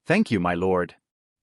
Thank you, my lord.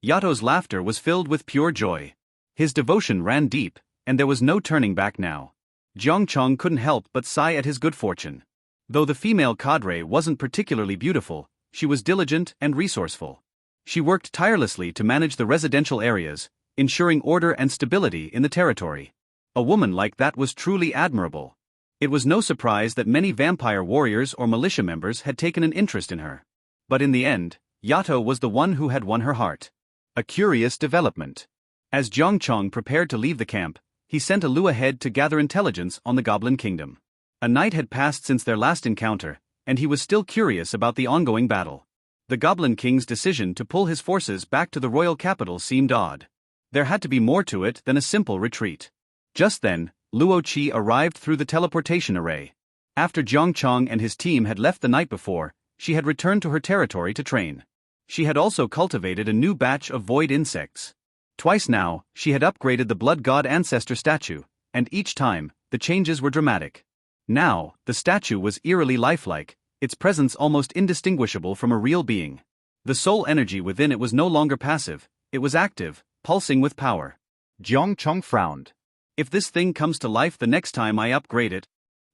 Yato's laughter was filled with pure joy. His devotion ran deep, and there was no turning back now. Jiang Cheng couldn't help but sigh at his good fortune. Though the female cadre wasn't particularly beautiful, she was diligent and resourceful. She worked tirelessly to manage the residential areas, ensuring order and stability in the territory. A woman like that was truly admirable. It was no surprise that many vampire warriors or militia members had taken an interest in her. But in the end, Yato was the one who had won her heart. A curious development. As Jiang Cheng prepared to leave the camp, he sent a Lu ahead to gather intelligence on the Goblin Kingdom. A night had passed since their last encounter, and he was still curious about the ongoing battle. The Goblin King's decision to pull his forces back to the royal capital seemed odd. There had to be more to it than a simple retreat. Just then, Luo Qi arrived through the teleportation array. After Jiang Cheng and his team had left the night before, she had returned to her territory to train. She had also cultivated a new batch of void insects. Twice now, she had upgraded the blood god ancestor statue, and each time, the changes were dramatic. Now, the statue was eerily lifelike, its presence almost indistinguishable from a real being. The soul energy within it was no longer passive, it was active, pulsing with power. Jiang Cheng frowned. If this thing comes to life the next time I upgrade it.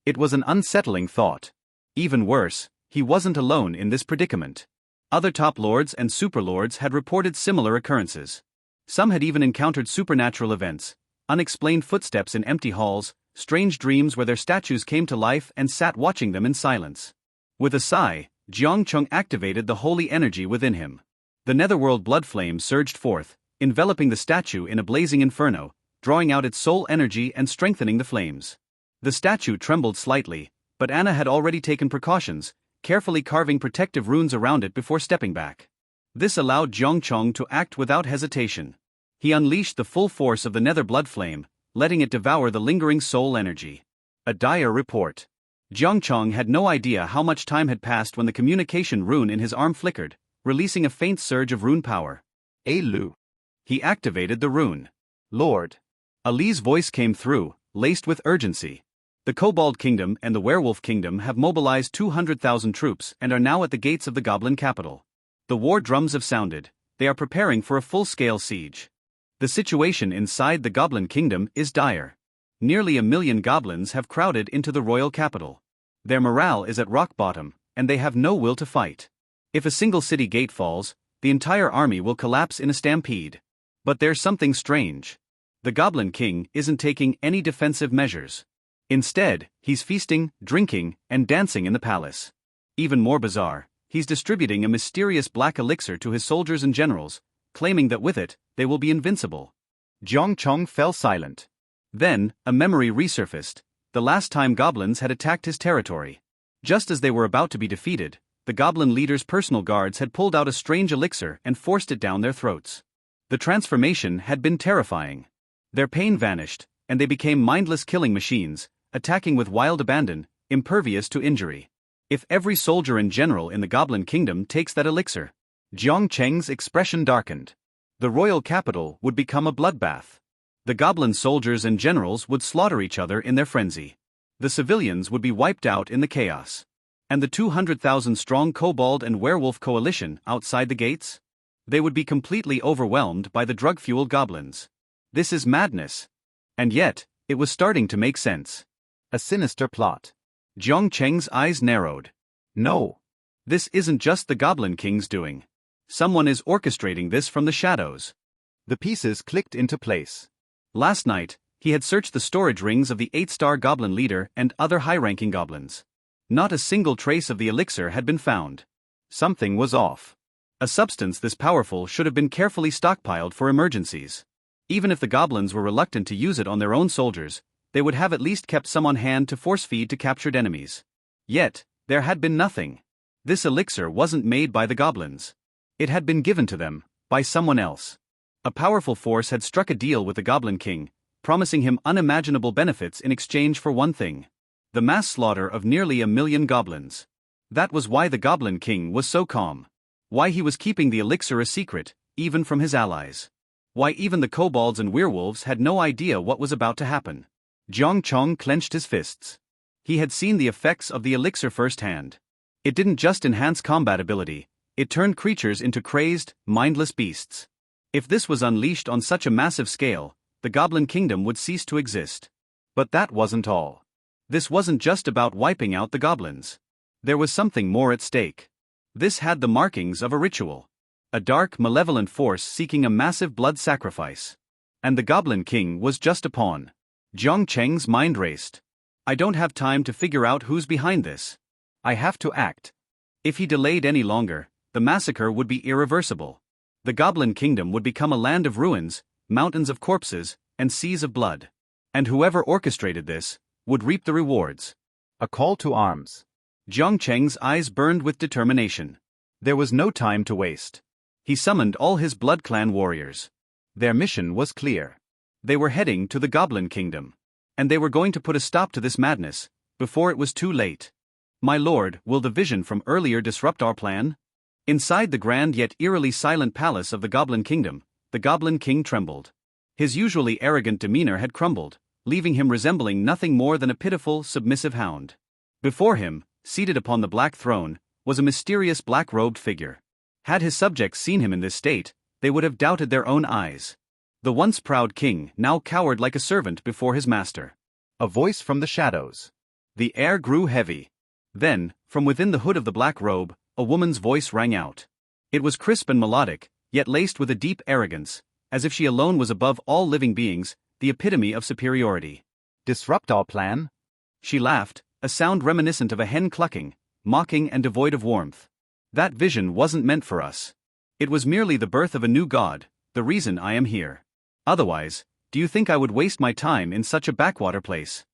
It was an unsettling thought. Even worse, he wasn't alone in this predicament. Other top lords and superlords had reported similar occurrences. Some had even encountered supernatural events, unexplained footsteps in empty halls, strange dreams where their statues came to life and sat watching them in silence. With a sigh, Jiang Cheng activated the holy energy within him. The netherworld blood flame surged forth, enveloping the statue in a blazing inferno, drawing out its soul energy and strengthening the flames. The statue trembled slightly, but Anna had already taken precautions, carefully carving protective runes around it before stepping back. This allowed Jiang Cheng to act without hesitation. He unleashed the full force of the nether blood flame, letting it devour the lingering soul energy. A dire report. Jiang Cheng had no idea how much time had passed when the communication rune in his arm flickered, releasing a faint surge of rune power. Lu. He activated the rune. Lord. Ali's voice came through, laced with urgency. The Kobold Kingdom and the Werewolf Kingdom have mobilized 200,000 troops and are now at the gates of the Goblin capital. The war drums have sounded, they are preparing for a full-scale siege. The situation inside the Goblin Kingdom is dire. Nearly 1 million goblins have crowded into the royal capital. Their morale is at rock bottom, and they have no will to fight. If a single city gate falls, the entire army will collapse in a stampede. But there's something strange. The Goblin King isn't taking any defensive measures. Instead, he's feasting, drinking, and dancing in the palace. Even more bizarre, he's distributing a mysterious black elixir to his soldiers and generals, claiming that with it, they will be invincible. Jiang Cheng fell silent. Then, a memory resurfaced, the last time goblins had attacked his territory. Just as they were about to be defeated, the goblin leader's personal guards had pulled out a strange elixir and forced it down their throats. The transformation had been terrifying. Their pain vanished, and they became mindless killing machines, attacking with wild abandon, impervious to injury. If every soldier and general in the Goblin Kingdom takes that elixir, Jiang Cheng's expression darkened. The royal capital would become a bloodbath. The goblin soldiers and generals would slaughter each other in their frenzy. The civilians would be wiped out in the chaos. And the 200,000-strong kobold and werewolf coalition outside the gates? They would be completely overwhelmed by the drug-fueled goblins. This is madness. And yet, it was starting to make sense. A sinister plot. Jiang Cheng's eyes narrowed. No. This isn't just the Goblin King's doing. Someone is orchestrating this from the shadows. The pieces clicked into place. Last night, he had searched the storage rings of the 8-star goblin leader and other high-ranking goblins. Not a single trace of the elixir had been found. Something was off. A substance this powerful should have been carefully stockpiled for emergencies. Even if the goblins were reluctant to use it on their own soldiers, they would have at least kept some on hand to force-feed to captured enemies. Yet, there had been nothing. This elixir wasn't made by the goblins. It had been given to them, by someone else. A powerful force had struck a deal with the Goblin King, promising him unimaginable benefits in exchange for one thing: the mass slaughter of nearly 1 million goblins. That was why the Goblin King was so calm. Why he was keeping the elixir a secret, even from his allies. Why even the kobolds and werewolves had no idea what was about to happen. Jiang Cheng clenched his fists. He had seen the effects of the elixir firsthand. It didn't just enhance combat ability, It turned creatures into crazed, mindless beasts. If this was unleashed on such a massive scale, the Goblin Kingdom would cease to exist. But that wasn't all. This wasn't just about wiping out the goblins. There was something more at stake. This had the markings of a ritual. A dark, malevolent force seeking a massive blood sacrifice. And the Goblin King was just a pawn. Jiang Cheng's mind raced. I don't have time to figure out who's behind this. I have to act. If he delayed any longer, the massacre would be irreversible. The Goblin Kingdom would become a land of ruins, mountains of corpses, and seas of blood. And whoever orchestrated this would reap the rewards. A call to arms. Jiang Cheng's eyes burned with determination. There was no time to waste. He summoned all his Blood Clan warriors. Their mission was clear. They were heading to the Goblin Kingdom. And they were going to put a stop to this madness, before it was too late. My lord, will the vision from earlier disrupt our plan? Inside the grand yet eerily silent palace of the Goblin Kingdom, the Goblin King trembled. His usually arrogant demeanor had crumbled, leaving him resembling nothing more than a pitiful, submissive hound. Before him, seated upon the black throne, was a mysterious black-robed figure. Had his subjects seen him in this state, they would have doubted their own eyes. The once proud king now cowered like a servant before his master. A voice from the shadows. The air grew heavy. Then, from within the hood of the black robe, a woman's voice rang out. It was crisp and melodic, yet laced with a deep arrogance, as if she alone was above all living beings, the epitome of superiority. Disrupt our plan? She laughed, a sound reminiscent of a hen clucking, mocking and devoid of warmth. That vision wasn't meant for us. It was merely the birth of a new god, the reason I am here. Otherwise, do you think I would waste my time in such a backwater place?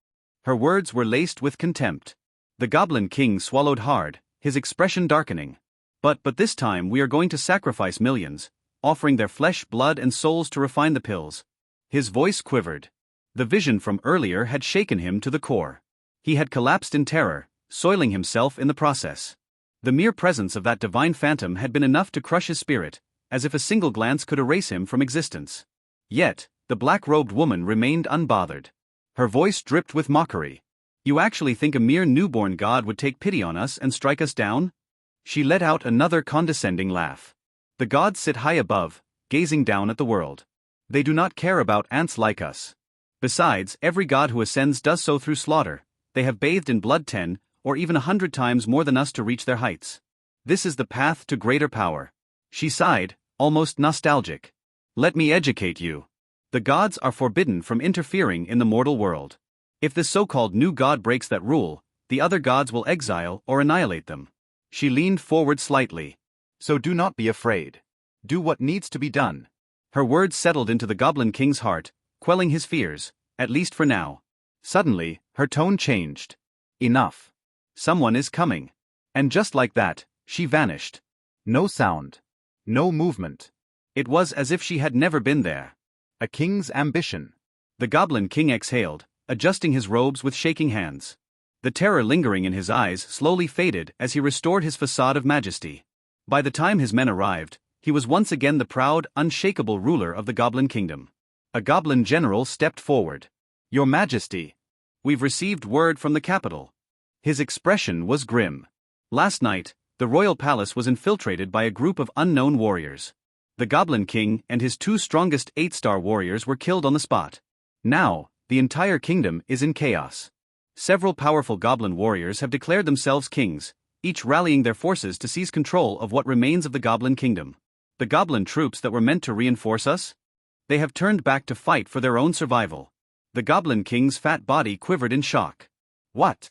Her words were laced with contempt. The Goblin King swallowed hard, his expression darkening. But this time we are going to sacrifice millions, offering their flesh, blood and souls to refine the pills. His voice quivered. The vision from earlier had shaken him to the core. He had collapsed in terror, soiling himself in the process. The mere presence of that divine phantom had been enough to crush his spirit, as if a single glance could erase him from existence. Yet, the black-robed woman remained unbothered. Her voice dripped with mockery. You actually think a mere newborn god would take pity on us and strike us down? She let out another condescending laugh. The gods sit high above, gazing down at the world. They do not care about ants like us. Besides, every god who ascends does so through slaughter. They have bathed in blood 10, or even 100 times more than us to reach their heights. This is the path to greater power. She sighed, almost nostalgic. Let me educate you. The gods are forbidden from interfering in the mortal world. If the so-called new god breaks that rule, the other gods will exile or annihilate them. She leaned forward slightly. So do not be afraid. Do what needs to be done. Her words settled into the Goblin King's heart, quelling his fears, at least for now. Suddenly, her tone changed. Enough. Someone is coming. And just like that, she vanished. No sound. No movement. It was as if she had never been there. A king's ambition. The Goblin King exhaled, adjusting his robes with shaking hands. The terror lingering in his eyes slowly faded as he restored his facade of majesty. By the time his men arrived, he was once again the proud, unshakable ruler of the Goblin Kingdom. A goblin general stepped forward. Your Majesty, we've received word from the capital. His expression was grim. Last night, the royal palace was infiltrated by a group of unknown warriors. The Goblin King and his 2 strongest 8-star warriors were killed on the spot. Now, the entire kingdom is in chaos. Several powerful goblin warriors have declared themselves kings, each rallying their forces to seize control of what remains of the Goblin Kingdom. The goblin troops that were meant to reinforce us? They have turned back to fight for their own survival. The Goblin King's fat body quivered in shock. What?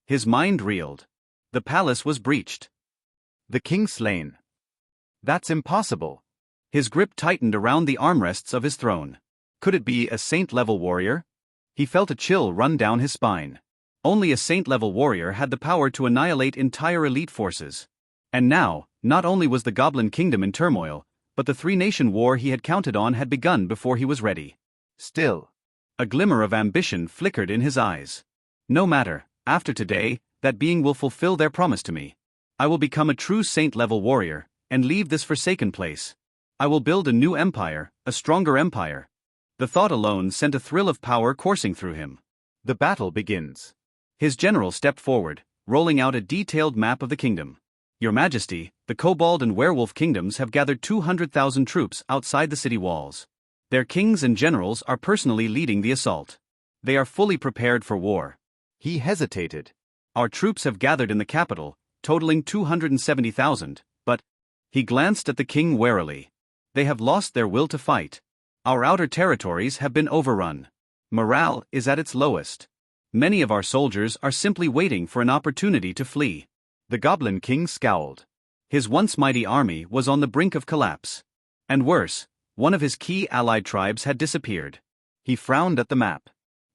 His mind reeled. The palace was breached. The king slain. That's impossible. His grip tightened around the armrests of his throne. Could it be a saint-level warrior? He felt a chill run down his spine. Only a saint-level warrior had the power to annihilate entire elite forces. And now, not only was the Goblin Kingdom in turmoil, but the 3-nation war he had counted on had begun before he was ready. Still, a glimmer of ambition flickered in his eyes. No matter, after today, that being will fulfill their promise to me. I will become a true saint-level warrior, and leave this forsaken place. I will build a new empire, a stronger empire. The thought alone sent a thrill of power coursing through him. The battle begins. His general stepped forward, rolling out a detailed map of the kingdom. Your Majesty, the Kobold and Werewolf kingdoms have gathered 200,000 troops outside the city walls. Their kings and generals are personally leading the assault. They are fully prepared for war. He hesitated. Our troops have gathered in the capital, totaling 270,000, but he glanced at the king warily. They have lost their will to fight. Our outer territories have been overrun. Morale is at its lowest. Many of our soldiers are simply waiting for an opportunity to flee. The Goblin King scowled. His once mighty army was on the brink of collapse. And worse, one of his key allied tribes had disappeared. He frowned at the map.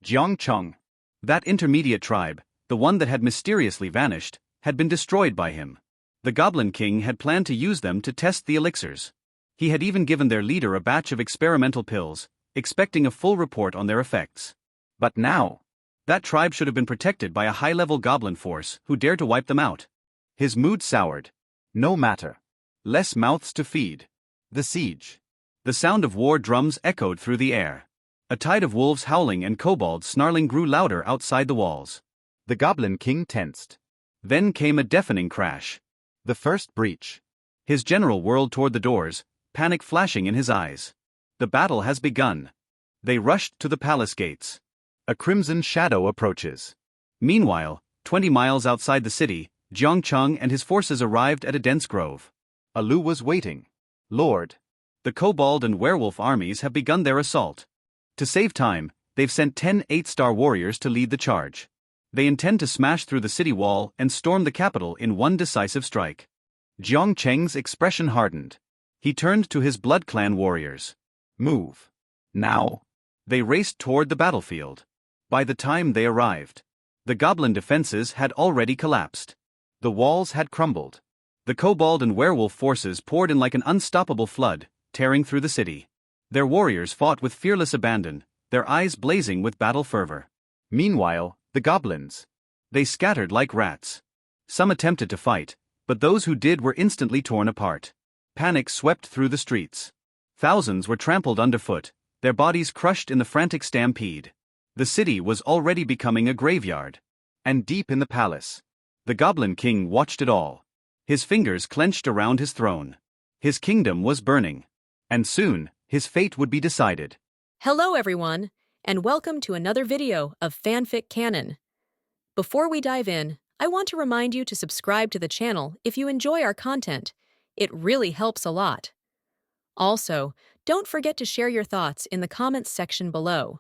Jiang Cheng. That intermediate tribe, the one that had mysteriously vanished, had been destroyed by him. The Goblin King had planned to use them to test the elixirs. He had even given their leader a batch of experimental pills, expecting a full report on their effects. But now, that tribe should have been protected by a high-level goblin force who dared to wipe them out. His mood soured. No matter. Less mouths to feed. The siege. The sound of war drums echoed through the air. A tide of wolves howling and kobolds snarling grew louder outside the walls. The Goblin King tensed. Then came a deafening crash. The first breach. His general whirled toward the doors, panic flashing in his eyes. The battle has begun. They rushed to the palace gates. A crimson shadow approaches. Meanwhile, 20 miles outside the city, Jiang Cheng and his forces arrived at a dense grove. Allure was waiting. Lord. The Kobold and Werewolf armies have begun their assault. To save time, they've sent 10 8-star warriors to lead the charge. They intend to smash through the city wall and storm the capital in one decisive strike. Jiang Cheng's expression hardened. He turned to his Blood Clan warriors. Move. Now. They raced toward the battlefield. By the time they arrived, the goblin defenses had already collapsed. The walls had crumbled. The Kobold and Werewolf forces poured in like an unstoppable flood, tearing through the city. Their warriors fought with fearless abandon, their eyes blazing with battle fervor. Meanwhile, the goblins. They scattered like rats. Some attempted to fight, but those who did were instantly torn apart. Panic swept through the streets. Thousands were trampled underfoot, their bodies crushed in the frantic stampede. The city was already becoming a graveyard. And deep in the palace, the Goblin King watched it all. His fingers clenched around his throne. His kingdom was burning. And soon, his fate would be decided. Hello everyone, and welcome to another video of FanFic Canon. Before we dive in, I want to remind you to subscribe to the channel if you enjoy our content. It really helps a lot. Also, don't forget to share your thoughts in the comments section below.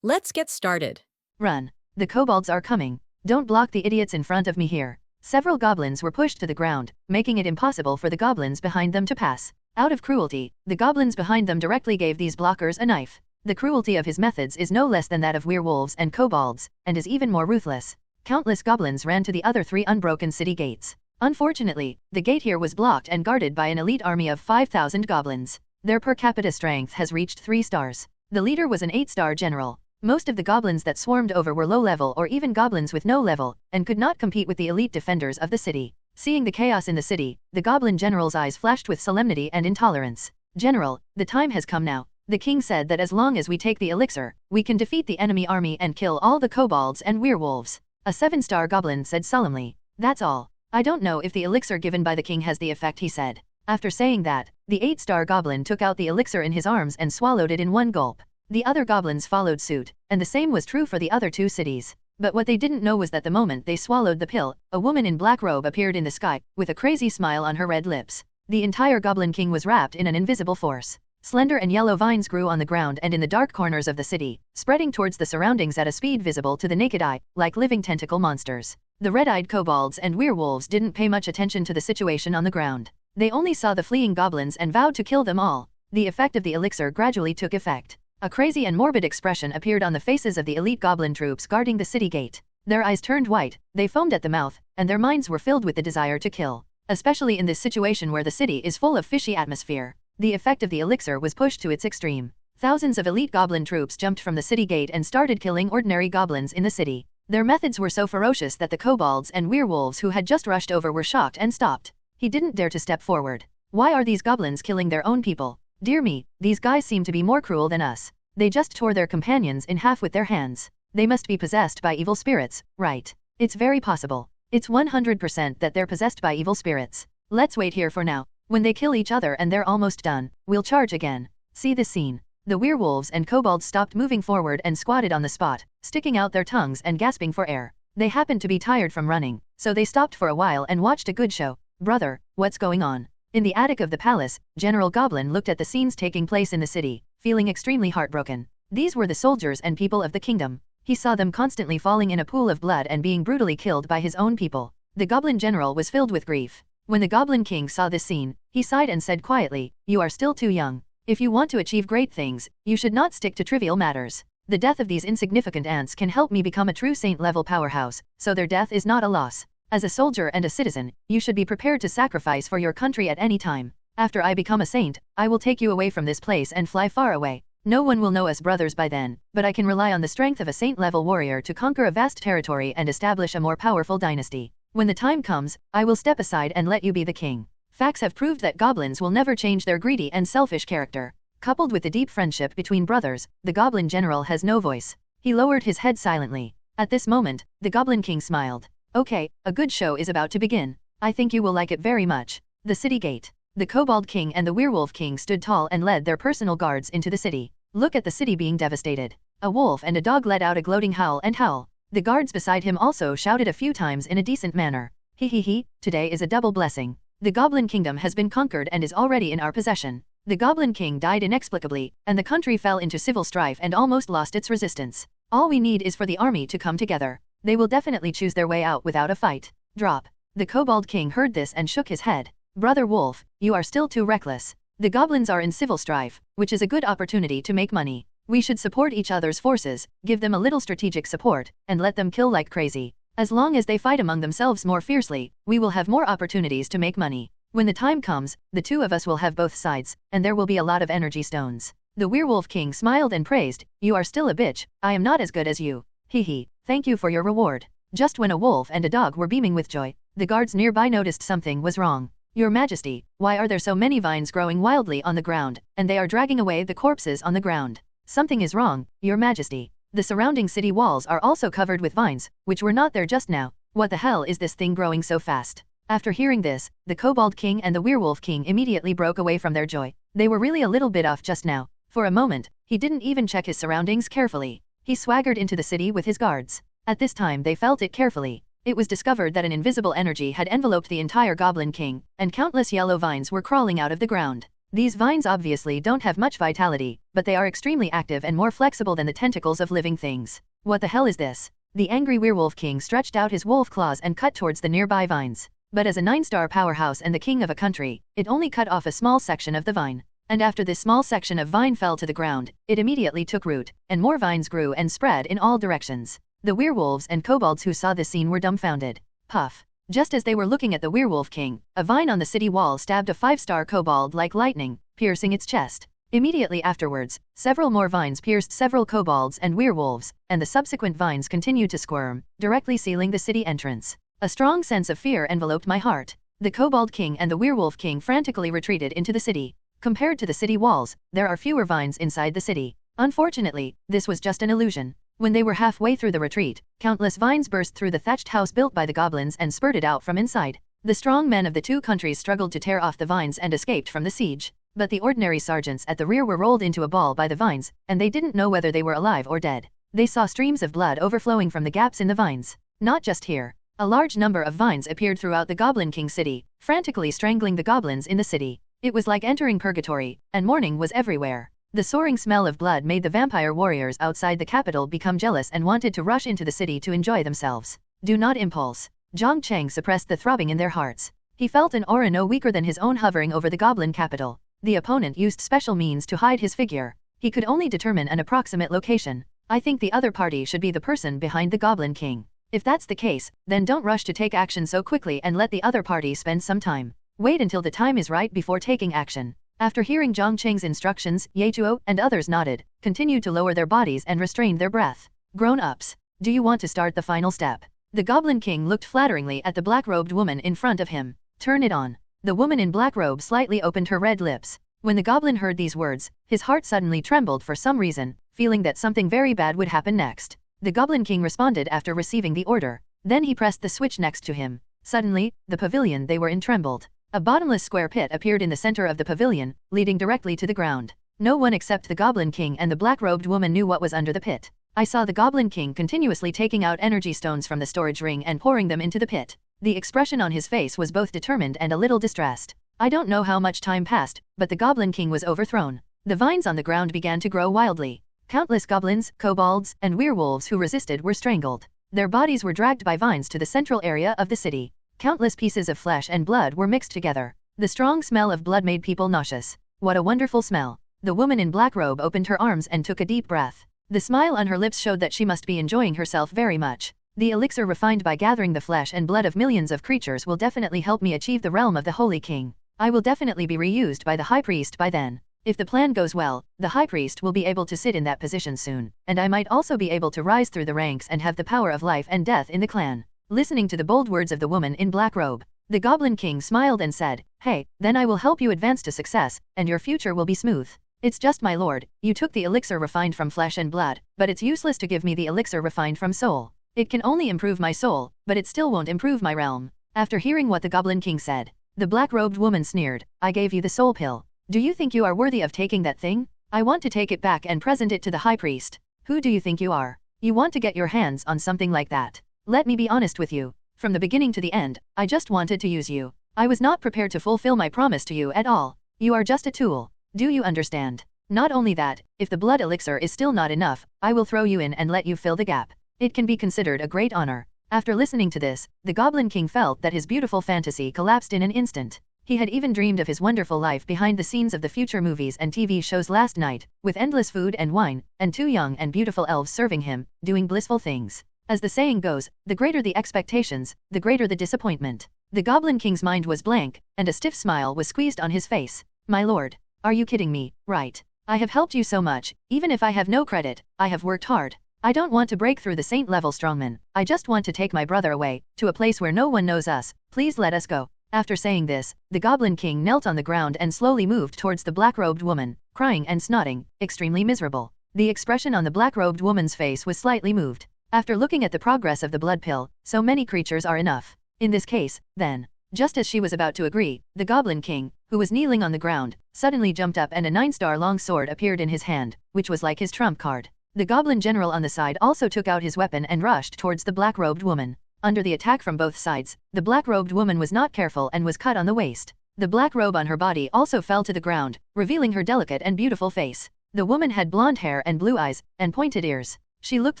Let's get started. Run. The kobolds are coming. Don't block the idiots in front of me here. Several goblins were pushed to the ground, making it impossible for the goblins behind them to pass. Out of cruelty, the goblins behind them directly gave these blockers a knife. The cruelty of his methods is no less than that of werewolves and kobolds, and is even more ruthless. Countless goblins ran to the other 3 unbroken city gates. Unfortunately, the gate here was blocked and guarded by an elite army of 5,000 goblins. Their per capita strength has reached 3 stars. The leader was an 8-star general. Most of the goblins that swarmed over were low-level or even goblins with no level, and could not compete with the elite defenders of the city. Seeing the chaos in the city, the goblin general's eyes flashed with solemnity and intolerance. "General, the time has come now. The king said that as long as we take the elixir, we can defeat the enemy army and kill all the kobolds and werewolves." A 7-star goblin said solemnly. "That's all. I don't know if the elixir given by the king has the effect," he said. After saying that, the 8-star goblin took out the elixir in his arms and swallowed it in one gulp. The other goblins followed suit, and the same was true for the other 2 cities. But what they didn't know was that the moment they swallowed the pill, a woman in black robe appeared in the sky, with a crazy smile on her red lips. The entire Goblin King was wrapped in an invisible force. Slender and yellow vines grew on the ground and in the dark corners of the city, spreading towards the surroundings at a speed visible to the naked eye, like living tentacle monsters. The red-eyed kobolds and werewolves didn't pay much attention to the situation on the ground. They only saw the fleeing goblins and vowed to kill them all. The effect of the elixir gradually took effect. A crazy and morbid expression appeared on the faces of the elite goblin troops guarding the city gate. Their eyes turned white, they foamed at the mouth, and their minds were filled with the desire to kill. Especially in this situation where the city is full of fishy atmosphere. The effect of the elixir was pushed to its extreme. Thousands of elite goblin troops jumped from the city gate and started killing ordinary goblins in the city. Their methods were so ferocious that the kobolds and werewolves who had just rushed over were shocked and stopped. He didn't dare to step forward. Why are these goblins killing their own people? Dear me, these guys seem to be more cruel than us. They just tore their companions in half with their hands. They must be possessed by evil spirits, right? It's very possible. It's 100% that they're possessed by evil spirits. Let's wait here for now. When they kill each other and they're almost done, we'll charge again. See this scene. The werewolves and kobolds stopped moving forward and squatted on the spot, sticking out their tongues and gasping for air. They happened to be tired from running, so they stopped for a while and watched a good show. Brother, what's going on? In the attic of the palace, General Goblin looked at the scenes taking place in the city, feeling extremely heartbroken. These were the soldiers and people of the kingdom. He saw them constantly falling in a pool of blood and being brutally killed by his own people. The Goblin General was filled with grief. When the Goblin King saw this scene, he sighed and said quietly, "You are still too young. If you want to achieve great things, you should not stick to trivial matters. The death of these insignificant ants can help me become a true saint-level powerhouse, so their death is not a loss. As a soldier and a citizen, you should be prepared to sacrifice for your country at any time. After I become a saint, I will take you away from this place and fly far away. No one will know us brothers by then, but I can rely on the strength of a saint-level warrior to conquer a vast territory and establish a more powerful dynasty. When the time comes, I will step aside and let you be the king." Facts have proved that goblins will never change their greedy and selfish character. Coupled with the deep friendship between brothers, the Goblin General has no voice. He lowered his head silently. At this moment, the Goblin King smiled. "Okay, a good show is about to begin. I think you will like it very much." The city gate. The Kobold King and the Werewolf King stood tall and led their personal guards into the city. Look at the city being devastated. A wolf and a dog let out a gloating howl and howl. The guards beside him also shouted a few times in a decent manner. He, today is a double blessing. The Goblin Kingdom has been conquered and is already in our possession. The Goblin King died inexplicably, and the country fell into civil strife and almost lost its resistance. All we need is for the army to come together. They will definitely choose their way out without a fight. Drop. The Kobold King heard this and shook his head. "Brother Wolf, you are still too reckless. The goblins are in civil strife, which is a good opportunity to make money. We should support each other's forces, give them a little strategic support, and let them kill like crazy. As long as they fight among themselves more fiercely, we will have more opportunities to make money. When the time comes, the two of us will have both sides, and there will be a lot of energy stones." The Werewolf King smiled and praised, "You are still a bitch, I am not as good as you. Thank you for your reward." Just when a wolf and a dog were beaming with joy, the guards nearby noticed something was wrong. "Your Majesty, why are there so many vines growing wildly on the ground, and they are dragging away the corpses on the ground?" "Something is wrong, Your Majesty. The surrounding city walls are also covered with vines, which were not there just now. What the hell is this thing growing so fast?" After hearing this, the Kobold King and the Werewolf King immediately broke away from their joy. They were really a little bit off just now. For a moment, he didn't even check his surroundings carefully. He swaggered into the city with his guards. At this time they felt it carefully. It was discovered that an invisible energy had enveloped the entire Goblin King, and countless yellow vines were crawling out of the ground. These vines obviously don't have much vitality, but they are extremely active and more flexible than the tentacles of living things. "What the hell is this?" The angry Werewolf King stretched out his wolf claws and cut towards the nearby vines. But as a 9-star powerhouse and the king of a country, it only cut off a small section of the vine. And after this small section of vine fell to the ground, it immediately took root, and more vines grew and spread in all directions. The werewolves and kobolds who saw this scene were dumbfounded. Puff. Just as they were looking at the Werewolf King, a vine on the city wall stabbed a 5-star kobold like lightning, piercing its chest. Immediately afterwards, several more vines pierced several kobolds and werewolves, and the subsequent vines continued to squirm, directly sealing the city entrance. A strong sense of fear enveloped my heart. The Kobold King and the Werewolf King frantically retreated into the city. Compared to the city walls, there are fewer vines inside the city. Unfortunately, this was just an illusion. When they were halfway through the retreat, countless vines burst through the thatched house built by the goblins and spurted out from inside. The strong men of the two countries struggled to tear off the vines and escaped from the siege. But the ordinary sergeants at the rear were rolled into a ball by the vines, and they didn't know whether they were alive or dead. They saw streams of blood overflowing from the gaps in the vines. Not just here. A large number of vines appeared throughout the Goblin King city, frantically strangling the goblins in the city. It was like entering purgatory, and mourning was everywhere. The soaring smell of blood made the vampire warriors outside the capital become jealous and wanted to rush into the city to enjoy themselves. Do not impulse. Jiang Cheng suppressed the throbbing in their hearts. He felt an aura no weaker than his own hovering over the goblin capital. The opponent used special means to hide his figure. He could only determine an approximate location. I think the other party should be the person behind the Goblin King. If that's the case, then don't rush to take action so quickly and let the other party spend some time. Wait until the time is right before taking action. After hearing Jiang Cheng's instructions, Yetuo and others nodded, continued to lower their bodies and restrained their breath. Grown-ups, do you want to start the final step? The Goblin King looked flatteringly at the black-robed woman in front of him. Turn it on. The woman in black robe slightly opened her red lips. When the goblin heard these words, his heart suddenly trembled for some reason, feeling that something very bad would happen next. The Goblin King responded after receiving the order. Then he pressed the switch next to him. Suddenly, the pavilion they were in trembled. A bottomless square pit appeared in the center of the pavilion, leading directly to the ground. No one except the Goblin King and the black-robed woman knew what was under the pit. I saw the Goblin King continuously taking out energy stones from the storage ring and pouring them into the pit. The expression on his face was both determined and a little distressed. I don't know how much time passed, but the Goblin King was overthrown. The vines on the ground began to grow wildly. Countless goblins, kobolds, and werewolves who resisted were strangled. Their bodies were dragged by vines to the central area of the city. Countless pieces of flesh and blood were mixed together. The strong smell of blood made people nauseous. What a wonderful smell. The woman in black robe opened her arms and took a deep breath. The smile on her lips showed that she must be enjoying herself very much. The elixir refined by gathering the flesh and blood of millions of creatures will definitely help me achieve the realm of the Holy King. I will definitely be reused by the High Priest by then. If the plan goes well, the High Priest will be able to sit in that position soon, and I might also be able to rise through the ranks and have the power of life and death in the clan. Listening to the bold words of the woman in black robe, the Goblin King smiled and said, "Hey, then I will help you advance to success, and your future will be smooth." "It's just my lord, you took the elixir refined from flesh and blood, but it's useless to give me the elixir refined from soul. It can only improve my soul, but it still won't improve my realm." After hearing what the Goblin King said, the black-robed woman sneered, "I gave you the soul pill. Do you think you are worthy of taking that thing? I want to take it back and present it to the High Priest. Who do you think you are? You want to get your hands on something like that? Let me be honest with you. From the beginning to the end, I just wanted to use you. I was not prepared to fulfill my promise to you at all. You are just a tool. Do you understand? Not only that, if the blood elixir is still not enough, I will throw you in and let you fill the gap. It can be considered a great honor." After listening to this, the Goblin King felt that his beautiful fantasy collapsed in an instant. He had even dreamed of his wonderful life behind the scenes of the future movies and TV shows last night, with endless food and wine, and 2 young and beautiful elves serving him, doing blissful things. As the saying goes, the greater the expectations, the greater the disappointment. The Goblin King's mind was blank, and a stiff smile was squeezed on his face. "My lord, are you kidding me, right? I have helped you so much, even if I have no credit, I have worked hard. I don't want to break through the saint-level strongman, I just want to take my brother away, to a place where no one knows us, please let us go." After saying this, the Goblin King knelt on the ground and slowly moved towards the black-robed woman, crying and snotting, extremely miserable. The expression on the black-robed woman's face was slightly moved. After looking at the progress of the blood pill, so many creatures are enough. In this case, then. Just as she was about to agree, the Goblin King, who was kneeling on the ground, suddenly jumped up and a 9-star long sword appeared in his hand, which was like his trump card. The Goblin General on the side also took out his weapon and rushed towards the black-robed woman. Under the attack from both sides, the black-robed woman was not careful and was cut on the waist. The black robe on her body also fell to the ground, revealing her delicate and beautiful face. The woman had blonde hair and blue eyes, and pointed ears. She looked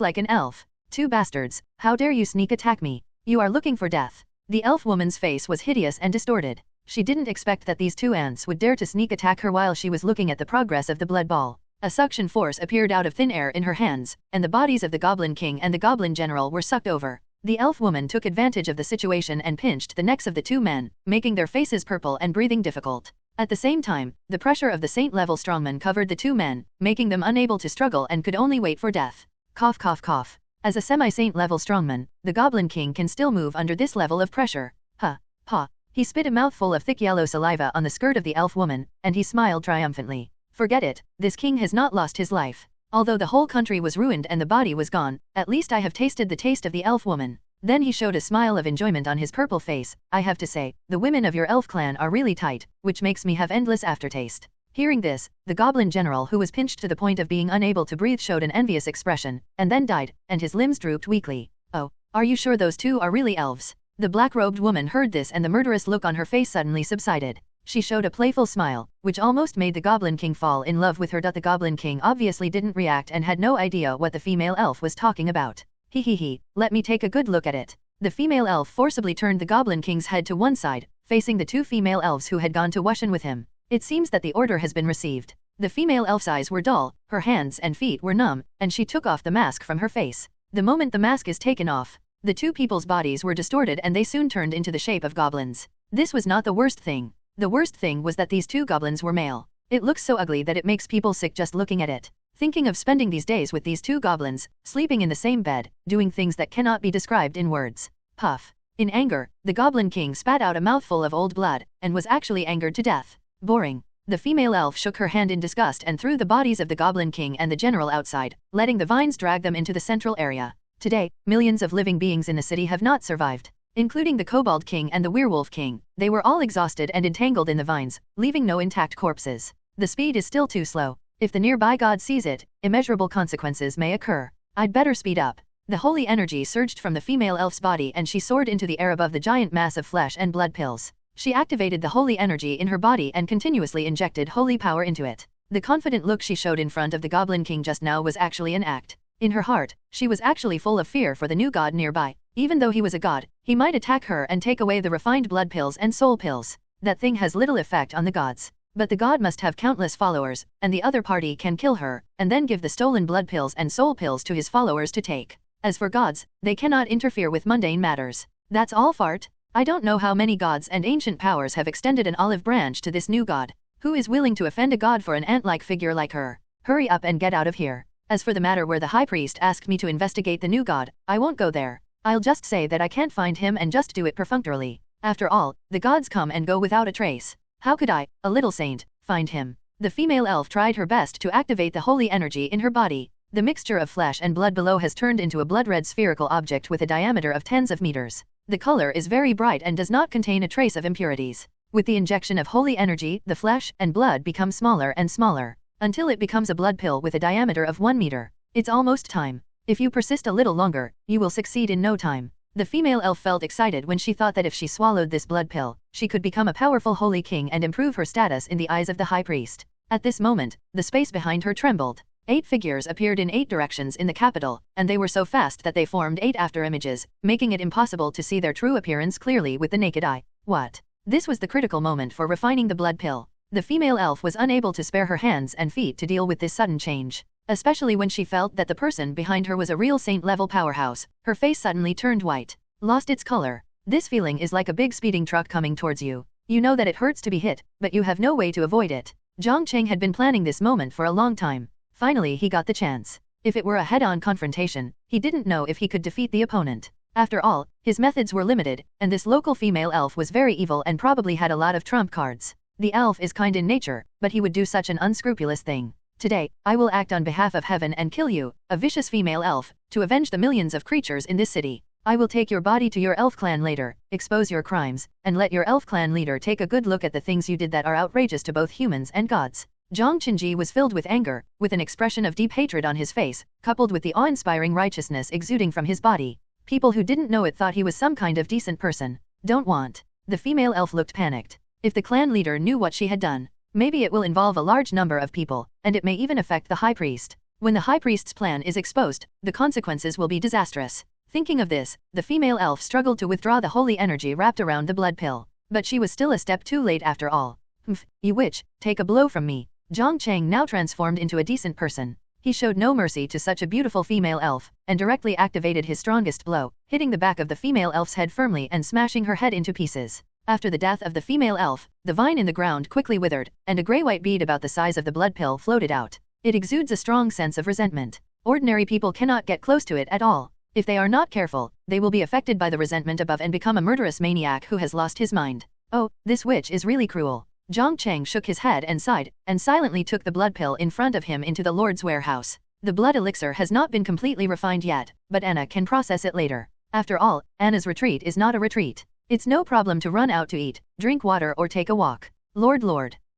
like an elf. "2 bastards, how dare you sneak attack me? You are looking for death." The elf woman's face was hideous and distorted. She didn't expect that these 2 ants would dare to sneak attack her while she was looking at the progress of the blood ball. A suction force appeared out of thin air in her hands, and the bodies of the Goblin King and the Goblin General were sucked over. The elf woman took advantage of the situation and pinched the necks of the 2 men, making their faces purple and breathing difficult. At the same time, the pressure of the saint-level strongman covered the 2 men, making them unable to struggle and could only wait for death. Cough cough cough. As a semi-saint level strongman, the Goblin King can still move under this level of pressure. Huh. Pa. He spit a mouthful of thick yellow saliva on the skirt of the elf woman, and he smiled triumphantly. Forget it, this king has not lost his life. Although the whole country was ruined and the body was gone, at least I have tasted the taste of the elf woman. Then he showed a smile of enjoyment on his purple face. "I have to say, the women of your elf clan are really tight, which makes me have endless aftertaste." Hearing this, the Goblin General who was pinched to the point of being unable to breathe showed an envious expression, and then died, and his limbs drooped weakly. "Oh, are you sure those 2 are really elves?" The black-robed woman heard this and the murderous look on her face suddenly subsided. She showed a playful smile, which almost made the Goblin King fall in love with her. The Goblin King obviously didn't react and had no idea what the female elf was talking about. "He, let me take a good look at it." The female elf forcibly turned the Goblin King's head to one side, facing the 2 female elves who had gone to Wushan with him. "It seems that the order has been received." The female elf's eyes were dull, her hands and feet were numb, and she took off the mask from her face. The moment the mask is taken off, the 2 people's bodies were distorted and they soon turned into the shape of goblins. This was not the worst thing. The worst thing was that these 2 goblins were male. It looks so ugly that it makes people sick just looking at it. Thinking of spending these days with these 2 goblins, sleeping in the same bed, doing things that cannot be described in words. Puff. In anger, the Goblin King spat out a mouthful of old blood, and was actually angered to death. Boring. The female elf shook her hand in disgust and threw the bodies of the Goblin King and the general outside, letting the vines drag them into the central area. Today, millions of living beings in the city have not survived, including the Kobold King and the Werewolf King. They were all exhausted and entangled in the vines, leaving no intact corpses. The speed is still too slow. If the nearby god sees it, immeasurable consequences may occur. I'd better speed up. The holy energy surged from the female elf's body and she soared into the air above the giant mass of flesh and blood pills. She activated the holy energy in her body and continuously injected holy power into it. The confident look she showed in front of the Goblin King just now was actually an act. In her heart, she was actually full of fear for the new god nearby. Even though he was a god, he might attack her and take away the refined blood pills and soul pills. That thing has little effect on the gods. But the god must have countless followers, and the other party can kill her, and then give the stolen blood pills and soul pills to his followers to take. As for gods, they cannot interfere with mundane matters. That's all fart. I don't know how many gods and ancient powers have extended an olive branch to this new god. Who is willing to offend a god for an ant-like figure like her? Hurry up and get out of here. As for the matter where the high priest asked me to investigate the new god, I won't go there. I'll just say that I can't find him and just do it perfunctorily. After all, the gods come and go without a trace. How could I, a little saint, find him? The female elf tried her best to activate the holy energy in her body. The mixture of flesh and blood below has turned into a blood-red spherical object with a diameter of tens of meters. The color is very bright and does not contain a trace of impurities. With the injection of holy energy, the flesh and blood become smaller and smaller, until it becomes a blood pill with a diameter of 1 meter. It's almost time. If you persist a little longer, you will succeed in no time. The female elf felt excited when she thought that if she swallowed this blood pill, she could become a powerful holy king and improve her status in the eyes of the high priest. At this moment, the space behind her trembled. 8 figures appeared in 8 directions in the capital, and they were so fast that they formed 8 afterimages, making it impossible to see their true appearance clearly with the naked eye. What? This was the critical moment for refining the blood pill. The female elf was unable to spare her hands and feet to deal with this sudden change, especially when she felt that the person behind her was a real saint-level powerhouse. Her face suddenly turned white, lost its color. This feeling is like a big speeding truck coming towards you. You know that it hurts to be hit, but you have no way to avoid it. Jiang Cheng had been planning this moment for a long time. Finally he got the chance. If it were a head-on confrontation, he didn't know if he could defeat the opponent. After all, his methods were limited, and this local female elf was very evil and probably had a lot of trump cards. The elf is kind in nature, but he would do such an unscrupulous thing. Today, I will act on behalf of heaven and kill you, a vicious female elf, to avenge the millions of creatures in this city. I will take your body to your elf clan later, expose your crimes, and let your elf clan leader take a good look at the things you did that are outrageous to both humans and gods. Jiang Cheng was filled with anger, with an expression of deep hatred on his face, coupled with the awe-inspiring righteousness exuding from his body. People who didn't know it thought he was some kind of decent person. Don't want. The female elf looked panicked. If the clan leader knew what she had done, maybe it will involve a large number of people, and it may even affect the high priest. When the high priest's plan is exposed, the consequences will be disastrous. Thinking of this, the female elf struggled to withdraw the holy energy wrapped around the blood pill. But she was still a step too late after all. Humph, you witch, take a blow from me. Jiang Cheng now transformed into a decent person. He showed no mercy to such a beautiful female elf, and directly activated his strongest blow, hitting the back of the female elf's head firmly and smashing her head into pieces. After the death of the female elf, the vine in the ground quickly withered, and a gray-white bead about the size of the blood pill floated out. It exudes a strong sense of resentment. Ordinary people cannot get close to it at all. If they are not careful, they will be affected by the resentment above and become a murderous maniac who has lost his mind. Oh, this witch is really cruel. Jiang Cheng shook his head and sighed, and silently took the blood pill in front of him into the Lord's warehouse. The blood elixir has not been completely refined yet, but Anna can process it later. After all, Anna's retreat is not a retreat. It's no problem to run out to eat, drink water or take a walk. Lord,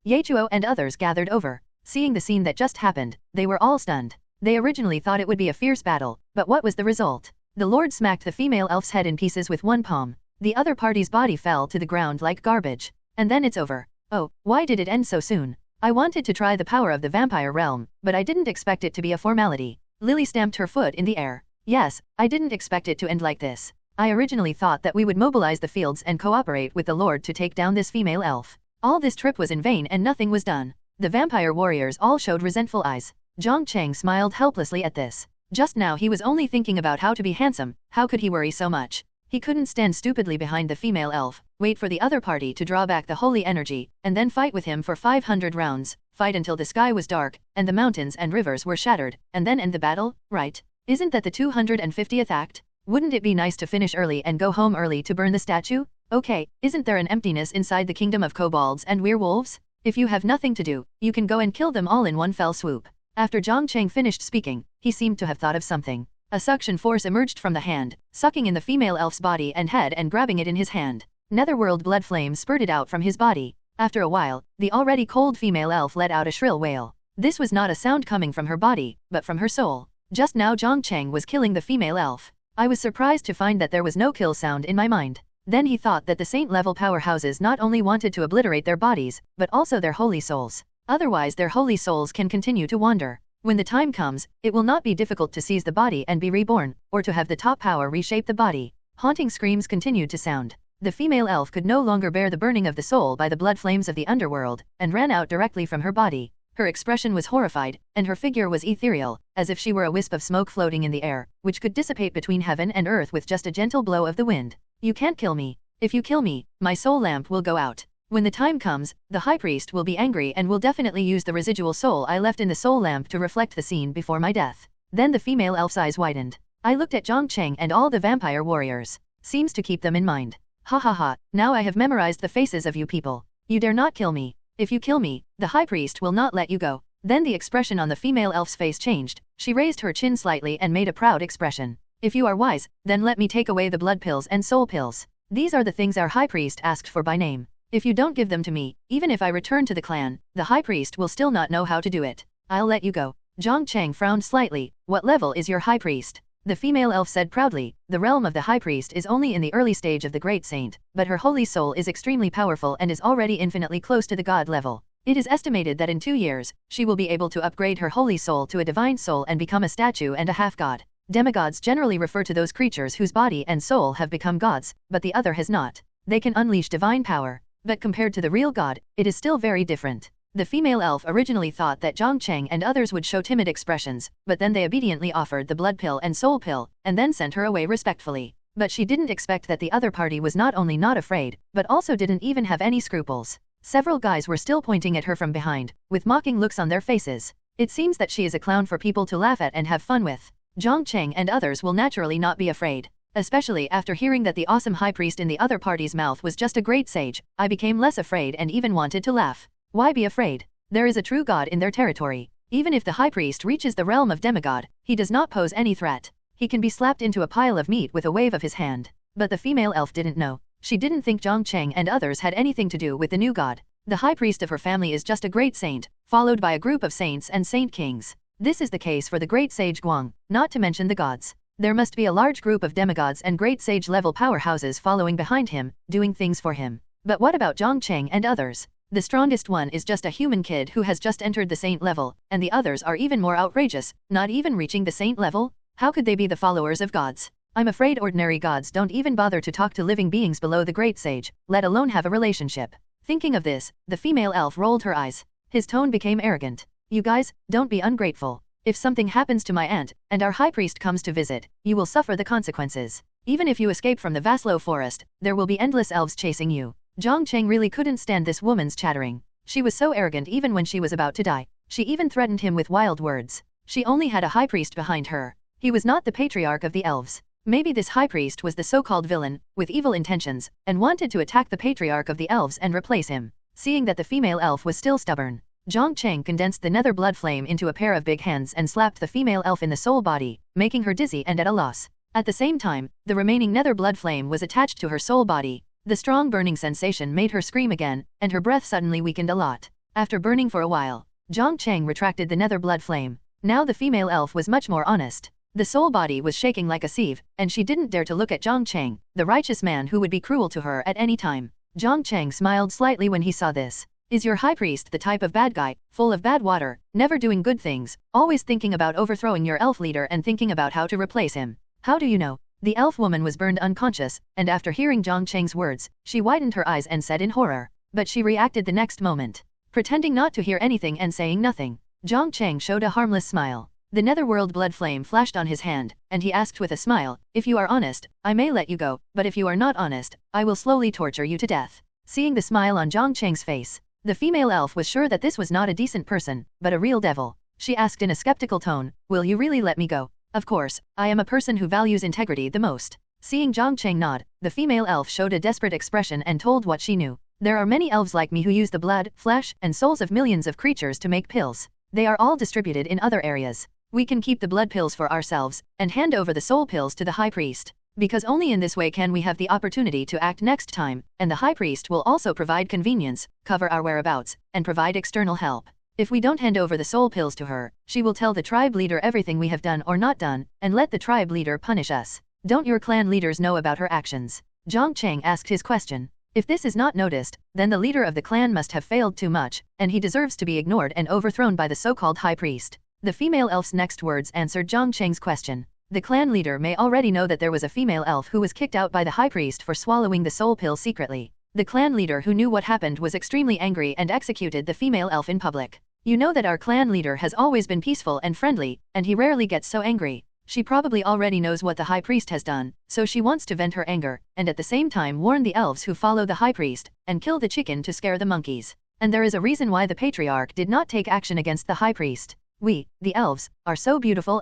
Yechuo and others gathered over. Seeing the scene that just happened, they were all stunned. They originally thought it would be a fierce battle, but what was the result? The Lord smacked the female elf's head in pieces with one palm. The other party's body fell to the ground like garbage. And then it's over. Oh, why did it end so soon? I wanted to try the power of the vampire realm, but I didn't expect it to be a formality. Lily stamped her foot in the air. Yes, I didn't expect it to end like this. I originally thought that we would mobilize the fields and cooperate with the Lord to take down this female elf. All this trip was in vain and nothing was done. The vampire warriors all showed resentful eyes. Jiang Cheng smiled helplessly at this. Just now he was only thinking about how to be handsome. How could he worry so much? He couldn't stand stupidly behind the female elf, wait for the other party to draw back the holy energy, and then fight with him for 500 rounds, fight until the sky was dark, and the mountains and rivers were shattered, and then end the battle, right? Isn't that the 250th act? Wouldn't it be nice to finish early and go home early to burn the statue? Okay, isn't there an emptiness inside the kingdom of kobolds and werewolves? If you have nothing to do, you can go and kill them all in one fell swoop. After Jiang Cheng finished speaking, he seemed to have thought of something. A suction force emerged from the hand, sucking in the female elf's body and head and grabbing it in his hand. Netherworld blood flame spurted out from his body. After a while, the already cold female elf let out a shrill wail. This was not a sound coming from her body, but from her soul. Just now Jiang Cheng was killing the female elf. I was surprised to find that there was no kill sound in my mind. Then he thought that the saint-level powerhouses not only wanted to obliterate their bodies, but also their holy souls. Otherwise their holy souls can continue to wander. When the time comes, it will not be difficult to seize the body and be reborn, or to have the top power reshape the body. Haunting screams continued to sound. The female elf could no longer bear the burning of the soul by the blood flames of the underworld, and ran out directly from her body. Her expression was horrified, and her figure was ethereal, as if she were a wisp of smoke floating in the air, which could dissipate between heaven and earth with just a gentle blow of the wind. You can't kill me. If you kill me, my soul lamp will go out. When the time comes, the high priest will be angry and will definitely use the residual soul I left in the soul lamp to reflect the scene before my death. Then the female elf's eyes widened. I looked at Jiang Cheng and all the vampire warriors. Seems to keep them in mind. Ha ha ha, now I have memorized the faces of you people. You dare not kill me. If you kill me, the high priest will not let you go. Then the expression on the female elf's face changed. She raised her chin slightly and made a proud expression. If you are wise, then let me take away the blood pills and soul pills. These are the things our high priest asked for by name. If you don't give them to me, even if I return to the clan, the high priest will still not know how to do it. I'll let you go. Jiang Cheng frowned slightly. What level is your high priest? The female elf said proudly, the realm of the high priest is only in the early stage of the great saint, but her holy soul is extremely powerful and is already infinitely close to the god level. It is estimated that in 2 years, she will be able to upgrade her holy soul to a divine soul and become a statue and a half-god. Demigods generally refer to those creatures whose body and soul have become gods, but the other has not. They can unleash divine power. But compared to the real god, it is still very different. The female elf originally thought that Jiang Cheng and others would show timid expressions, but then they obediently offered the blood pill and soul pill, and then sent her away respectfully. But she didn't expect that the other party was not only not afraid, but also didn't even have any scruples. Several guys were still pointing at her from behind, with mocking looks on their faces. It seems that she is a clown for people to laugh at and have fun with. Jiang Cheng and others will naturally not be afraid. Especially after hearing that the awesome high priest in the other party's mouth was just a great sage, I became less afraid and even wanted to laugh. Why be afraid? There is a true god in their territory. Even if the high priest reaches the realm of demigod, he does not pose any threat. He can be slapped into a pile of meat with a wave of his hand. But the female elf didn't know. She didn't think Jiang Cheng and others had anything to do with the new god. The high priest of her family is just a great saint, followed by a group of saints and saint kings. This is the case for the great sage Guang, not to mention the gods. There must be a large group of demigods and great sage-level powerhouses following behind him, doing things for him. But what about Jiang Cheng and others? The strongest one is just a human kid who has just entered the saint level, and the others are even more outrageous, not even reaching the saint level? How could they be the followers of gods? I'm afraid ordinary gods don't even bother to talk to living beings below the great sage, let alone have a relationship. Thinking of this, the female elf rolled her eyes. His tone became arrogant. You guys, don't be ungrateful. If something happens to my aunt, and our high priest comes to visit, you will suffer the consequences. Even if you escape from the Vaslo forest, there will be endless elves chasing you. Jiang Cheng really couldn't stand this woman's chattering. She was so arrogant even when she was about to die. She even threatened him with wild words. She only had a high priest behind her. He was not the patriarch of the elves. Maybe this high priest was the so-called villain, with evil intentions, and wanted to attack the patriarch of the elves and replace him. Seeing that the female elf was still stubborn, Jiang Cheng condensed the nether blood flame into a pair of big hands and slapped the female elf in the soul body, making her dizzy and at a loss. At the same time, the remaining nether blood flame was attached to her soul body. The strong burning sensation made her scream again, and her breath suddenly weakened a lot. After burning for a while, Jiang Cheng retracted the nether blood flame. Now the female elf was much more honest. The soul body was shaking like a sieve, and she didn't dare to look at Jiang Cheng, the righteous man who would be cruel to her at any time. Jiang Cheng smiled slightly when he saw this. Is your high priest the type of bad guy, full of bad water, never doing good things, always thinking about overthrowing your elf leader and thinking about how to replace him? How do you know? The elf woman was burned unconscious, and after hearing Jiang Cheng's words, she widened her eyes and said in horror. But she reacted the next moment, pretending not to hear anything and saying nothing. Jiang Cheng showed a harmless smile. The netherworld blood flame flashed on his hand, and he asked with a smile, if you are honest, I may let you go, but if you are not honest, I will slowly torture you to death. Seeing the smile on Jiang Cheng's face, the female elf was sure that this was not a decent person, but a real devil. She asked in a skeptical tone, will you really let me go? Of course, I am a person who values integrity the most. Seeing Jiang Cheng nod, the female elf showed a desperate expression and told what she knew. There are many elves like me who use the blood, flesh, and souls of millions of creatures to make pills. They are all distributed in other areas. We can keep the blood pills for ourselves, and hand over the soul pills to the High Priest. Because only in this way can we have the opportunity to act next time, and the High Priest will also provide convenience, cover our whereabouts, and provide external help. If we don't hand over the soul pills to her, she will tell the tribe leader everything we have done or not done, and let the tribe leader punish us. Don't your clan leaders know about her actions? Jiang Cheng asked his question. If this is not noticed, then the leader of the clan must have failed too much, and he deserves to be ignored and overthrown by the so-called High Priest. The female elf's next words answered Jiang Cheng's question. The clan leader may already know that there was a female elf who was kicked out by the High Priest for swallowing the soul pill secretly. The clan leader who knew what happened was extremely angry and executed the female elf in public. You know that our clan leader has always been peaceful and friendly, and he rarely gets so angry. She probably already knows what the High Priest has done, so she wants to vent her anger, and at the same time warn the elves who follow the High Priest, and kill the chicken to scare the monkeys. And there is a reason why the Patriarch did not take action against the High Priest. We, the elves, are so beautiful,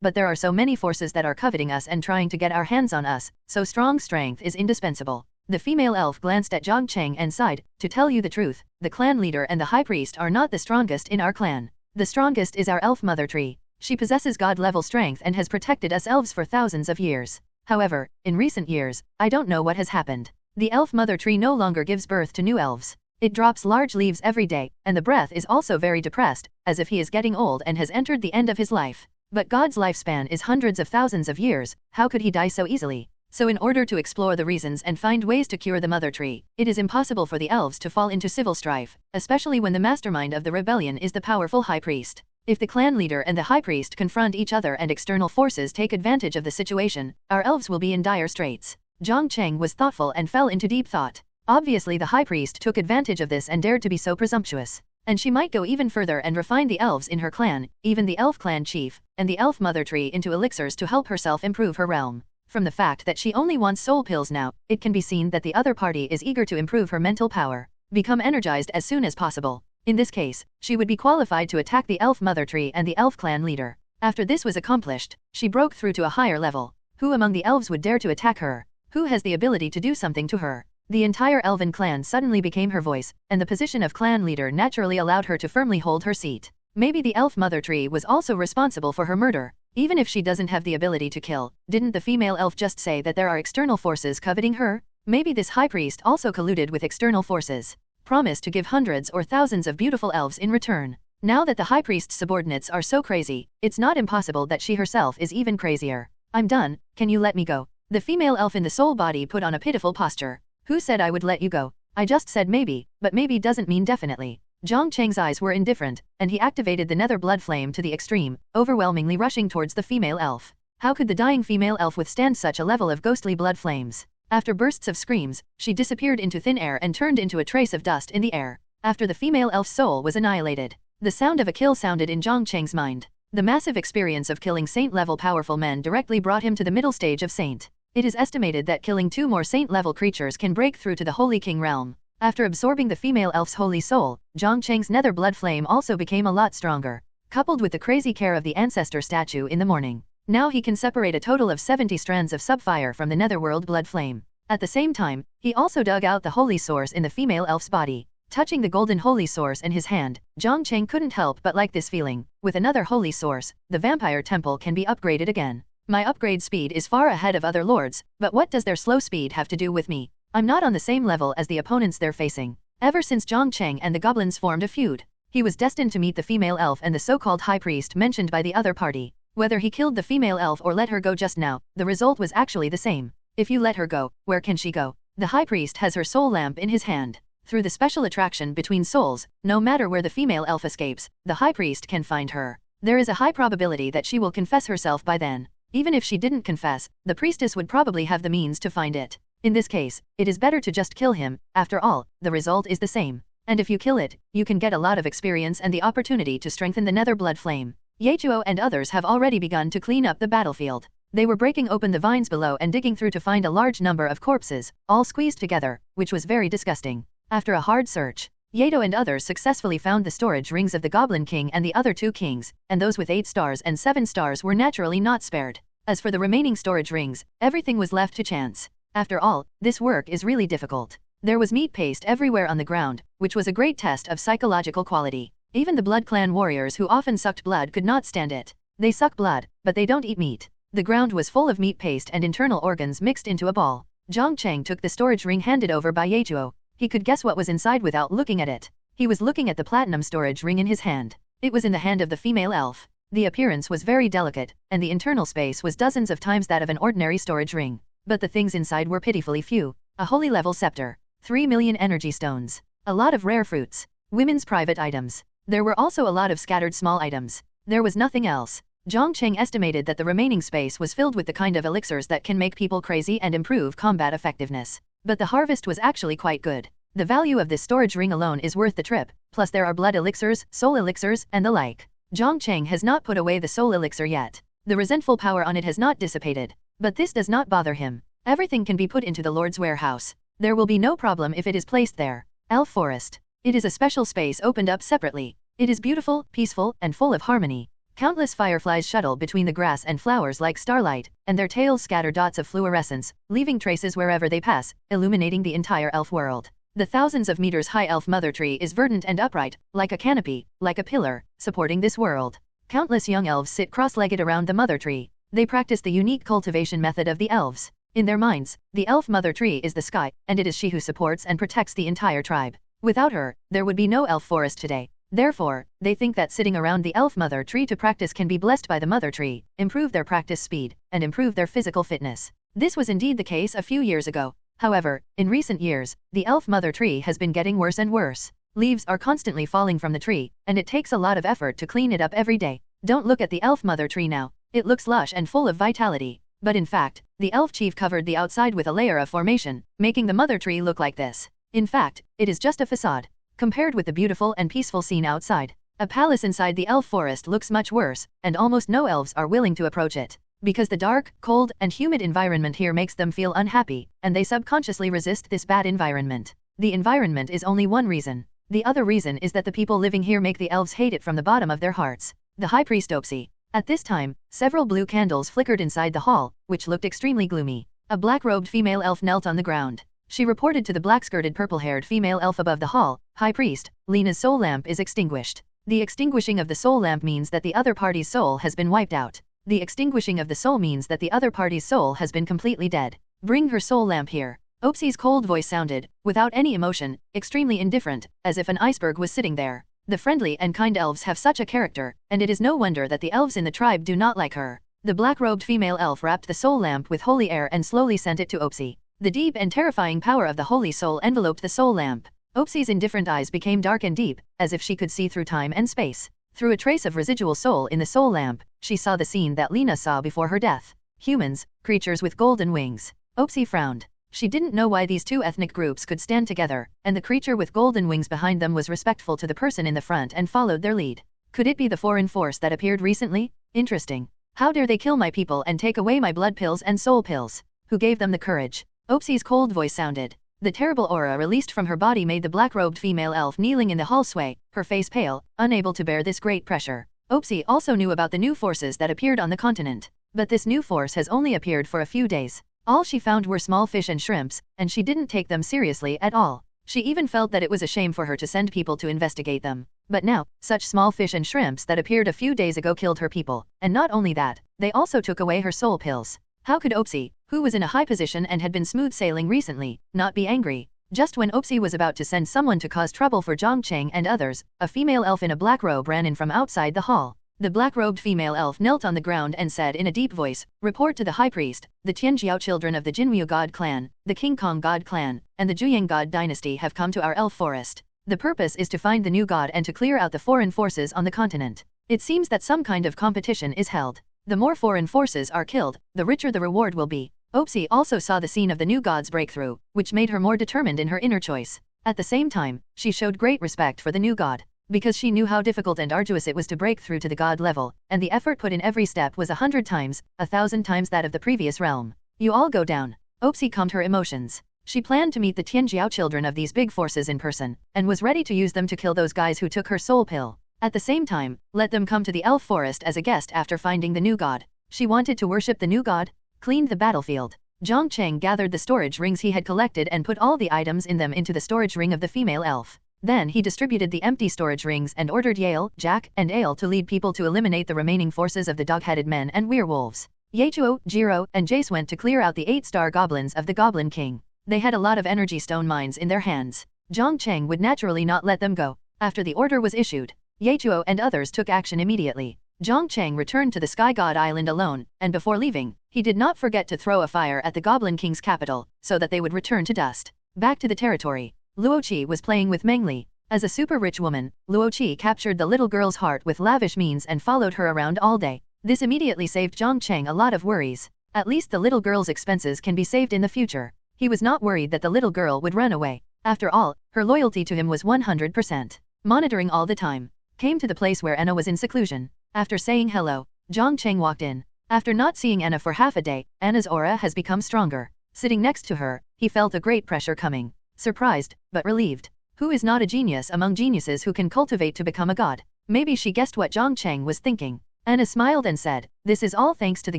but there are so many forces that are coveting us and trying to get our hands on us, so strong strength is indispensable. The female elf glanced at Jiang Cheng and sighed. To tell you the truth, the clan leader and the High Priest are not the strongest in our clan. The strongest is our elf mother tree. She possesses god-level strength and has protected us elves for thousands of years. However, in recent years, I don't know what has happened. The elf mother tree no longer gives birth to new elves. It drops large leaves every day, and the breath is also very depressed, as if he is getting old and has entered the end of his life. But God's lifespan is hundreds of thousands of years, how could he die so easily? So in order to explore the reasons and find ways to cure the mother tree, it is impossible for the elves to fall into civil strife, especially when the mastermind of the rebellion is the powerful High Priest. If the clan leader and the High Priest confront each other and external forces take advantage of the situation, our elves will be in dire straits. Jiang Cheng was thoughtful and fell into deep thought. Obviously the High Priest took advantage of this and dared to be so presumptuous. And she might go even further and refine the elves in her clan, even the elf clan chief, and the elf mother tree into elixirs to help herself improve her realm. From the fact that she only wants soul pills now, it can be seen that the other party is eager to improve her mental power, become energized as soon as possible. In this case, she would be qualified to attack the elf mother tree and the elf clan leader. After this was accomplished, she broke through to a higher level. Who among the elves would dare to attack her? Who has the ability to do something to her? The entire elven clan suddenly became her voice, and the position of clan leader naturally allowed her to firmly hold her seat. Maybe the elf mother tree was also responsible for her murder. Even if she doesn't have the ability to kill, didn't the female elf just say that there are external forces coveting her? Maybe this High Priest also colluded with external forces. Promised to give hundreds or thousands of beautiful elves in return. Now that the High Priest's subordinates are so crazy, it's not impossible that she herself is even crazier. I'm done, can you let me go? The female elf in the soul body put on a pitiful posture. Who said I would let you go? I just said maybe, but maybe doesn't mean definitely. Jiang Cheng's eyes were indifferent, and he activated the nether blood flame to the extreme, overwhelmingly rushing towards the female elf. How could the dying female elf withstand such a level of ghostly blood flames? After bursts of screams, she disappeared into thin air and turned into a trace of dust in the air. After the female elf's soul was annihilated, the sound of a kill sounded in Jiang Cheng's mind. The massive experience of killing saint-level powerful men directly brought him to the middle stage of saint. It is estimated that killing 2 more saint-level creatures can break through to the Holy King realm. After absorbing the female elf's holy soul, Jiang Cheng's nether blood flame also became a lot stronger, coupled with the crazy care of the ancestor statue in the morning. Now he can separate a total of 70 strands of subfire from the netherworld blood flame. At the same time, he also dug out the holy source in the female elf's body. Touching the golden holy source in his hand, Jiang Cheng couldn't help but like this feeling. With another holy source, the vampire temple can be upgraded again. My upgrade speed is far ahead of other lords, but what does their slow speed have to do with me? I'm not on the same level as the opponents they're facing. Ever since Jiang Cheng and the goblins formed a feud, he was destined to meet the female elf and the so-called high priest mentioned by the other party. Whether he killed the female elf or let her go just now, the result was actually the same. If you let her go, where can she go? The high priest has her soul lamp in his hand. Through the special attraction between souls, no matter where the female elf escapes, the high priest can find her. There is a high probability that she will confess herself by then. Even if she didn't confess, the priestess would probably have the means to find it. In this case, it is better to just kill him. After all, the result is the same. And if you kill it, you can get a lot of experience and the opportunity to strengthen the nether blood flame. Yechuo and others have already begun to clean up the battlefield. They were breaking open the vines below and digging through to find a large number of corpses, all squeezed together, which was very disgusting. After a hard search, Yeto and others successfully found the storage rings of the Goblin King and the other 2 kings, and those with 8 stars and 7 stars were naturally not spared. As for the remaining storage rings, everything was left to chance. After all, this work is really difficult. There was meat paste everywhere on the ground, which was a great test of psychological quality. Even the Blood Clan warriors who often sucked blood could not stand it. They suck blood, but they don't eat meat. The ground was full of meat paste and internal organs mixed into a ball. Jiang Cheng took the storage ring handed over by Yechuo. He could guess what was inside without looking at it. He was looking at the platinum storage ring in his hand. It was in the hand of the female elf. The appearance was very delicate, and the internal space was dozens of times that of an ordinary storage ring. But the things inside were pitifully few. A holy level scepter. 3 million energy stones. A lot of rare fruits. Women's private items. There were also a lot of scattered small items. There was nothing else. Jiang Cheng estimated that the remaining space was filled with the kind of elixirs that can make people crazy and improve combat effectiveness. But the harvest was actually quite good. The value of this storage ring alone is worth the trip, plus there are blood elixirs, soul elixirs, and the like. Jiang Cheng has not put away the soul elixir yet. The resentful power on it has not dissipated. But this does not bother him. Everything can be put into the Lord's warehouse. There will be no problem if it is placed there. Elf Forest. It is a special space opened up separately. It is beautiful, peaceful, and full of harmony. Countless fireflies shuttle between the grass and flowers like starlight, and their tails scatter dots of fluorescence, leaving traces wherever they pass, illuminating the entire elf world. The thousands of meters high elf mother tree is verdant and upright, like a canopy, like a pillar, supporting this world. Countless young elves sit cross-legged around the mother tree. They practice the unique cultivation method of the elves. In their minds, the elf mother tree is the sky, and it is she who supports and protects the entire tribe. Without her, there would be no elf forest today. Therefore, they think that sitting around the elf mother tree to practice can be blessed by the mother tree, improve their practice speed, and improve their physical fitness. This was indeed the case a few years ago. However, in recent years, the elf mother tree has been getting worse and worse. Leaves are constantly falling from the tree, and it takes a lot of effort to clean it up every day. Don't look at the elf mother tree now. It looks lush and full of vitality. But in fact, the elf chief covered the outside with a layer of formation, making the mother tree look like this. In fact, it is just a facade. Compared with the beautiful and peaceful scene outside, a palace inside the elf forest looks much worse, and almost no elves are willing to approach it. Because the dark, cold, and humid environment here makes them feel unhappy, and they subconsciously resist this bad environment. The environment is only one reason. The other reason is that the people living here make the elves hate it from the bottom of their hearts. The High Priest Opsi. At this time, several blue candles flickered inside the hall, which looked extremely gloomy. A black-robed female elf knelt on the ground. She reported to the black-skirted purple-haired female elf above the hall, "High Priest, Lena's soul lamp is extinguished. The extinguishing of the soul lamp means that the other party's soul has been wiped out. The extinguishing of the soul means that the other party's soul has been completely dead. Bring her soul lamp here." Opsi's cold voice sounded, without any emotion, extremely indifferent, as if an iceberg was sitting there. The friendly and kind elves have such a character, and it is no wonder that the elves in the tribe do not like her. The black-robed female elf wrapped the soul lamp with holy air and slowly sent it to Opsi. The deep and terrifying power of the holy soul enveloped the soul lamp. Opsi's indifferent eyes became dark and deep, as if she could see through time and space. Through a trace of residual soul in the soul lamp, she saw the scene that Lena saw before her death. Humans, creatures with golden wings. Opsi frowned. She didn't know why these two ethnic groups could stand together, and the creature with golden wings behind them was respectful to the person in the front and followed their lead. Could it be the foreign force that appeared recently? Interesting. How dare they kill my people and take away my blood pills and soul pills? Who gave them the courage? Opsi's cold voice sounded. The terrible aura released from her body made the black-robed female elf kneeling in the hall sway, her face pale, unable to bear this great pressure. Opsi also knew about the new forces that appeared on the continent. But this new force has only appeared for a few days. All she found were small fish and shrimps, and she didn't take them seriously at all. She even felt that it was a shame for her to send people to investigate them. But now, such small fish and shrimps that appeared a few days ago killed her people, and not only that, they also took away her soul pills. How could Opsi, who was in a high position and had been smooth sailing recently, not be angry? Just when Opsi was about to send someone to cause trouble for Jiang Cheng and others, a female elf in a black robe ran in from outside the hall. The black-robed female elf knelt on the ground and said in a deep voice, "Report to the High Priest, the Tianjiao children of the Jinwu God Clan, the King Kong God Clan, and the Juyang God dynasty have come to our elf forest. The purpose is to find the new god and to clear out the foreign forces on the continent. It seems that some kind of competition is held. The more foreign forces are killed, the richer the reward will be." Opsi also saw the scene of the new god's breakthrough, which made her more determined in her inner choice. At the same time, she showed great respect for the new god, because she knew how difficult and arduous it was to break through to the god level, and the effort put in every step was 100 times, 1,000 times that of the previous realm. "You all go down." Opsi calmed her emotions. She planned to meet the Tianjiao children of these big forces in person, and was ready to use them to kill those guys who took her soul pill. At the same time, let them come to the elf forest as a guest after finding the new god. She wanted to worship the new god. Cleaned the battlefield. Jiang Cheng gathered the storage rings he had collected and put all the items in them into the storage ring of the female elf. Then he distributed the empty storage rings and ordered Yale, Jack, and Ale to lead people to eliminate the remaining forces of the dog-headed men and werewolves. Yachuo, Jiro, and Jace went to clear out the 8-star goblins of the Goblin King. They had a lot of energy stone mines in their hands. Jiang Cheng would naturally not let them go. After the order was issued, Yachuo and others took action immediately. Jiang Cheng returned to the Sky God Island alone, and before leaving, he did not forget to throw a fire at the Goblin King's capital, so that they would return to dust. Back to the territory, Luoqi was playing with Mengli. As a super rich woman, Luoqi captured the little girl's heart with lavish means and followed her around all day. This immediately saved Jiang Cheng a lot of worries. At least the little girl's expenses can be saved in the future. He was not worried that the little girl would run away. After all, her loyalty to him was 100%. Monitoring all the time, came to the place where Anna was in seclusion. After saying hello, Jiang Cheng walked in. After not seeing Anna for half a day, Anna's aura has become stronger. Sitting next to her, he felt a great pressure coming. Surprised, but relieved. Who is not a genius among geniuses who can cultivate to become a god? Maybe she guessed what Jiang Cheng was thinking. Anna smiled and said, "This is all thanks to the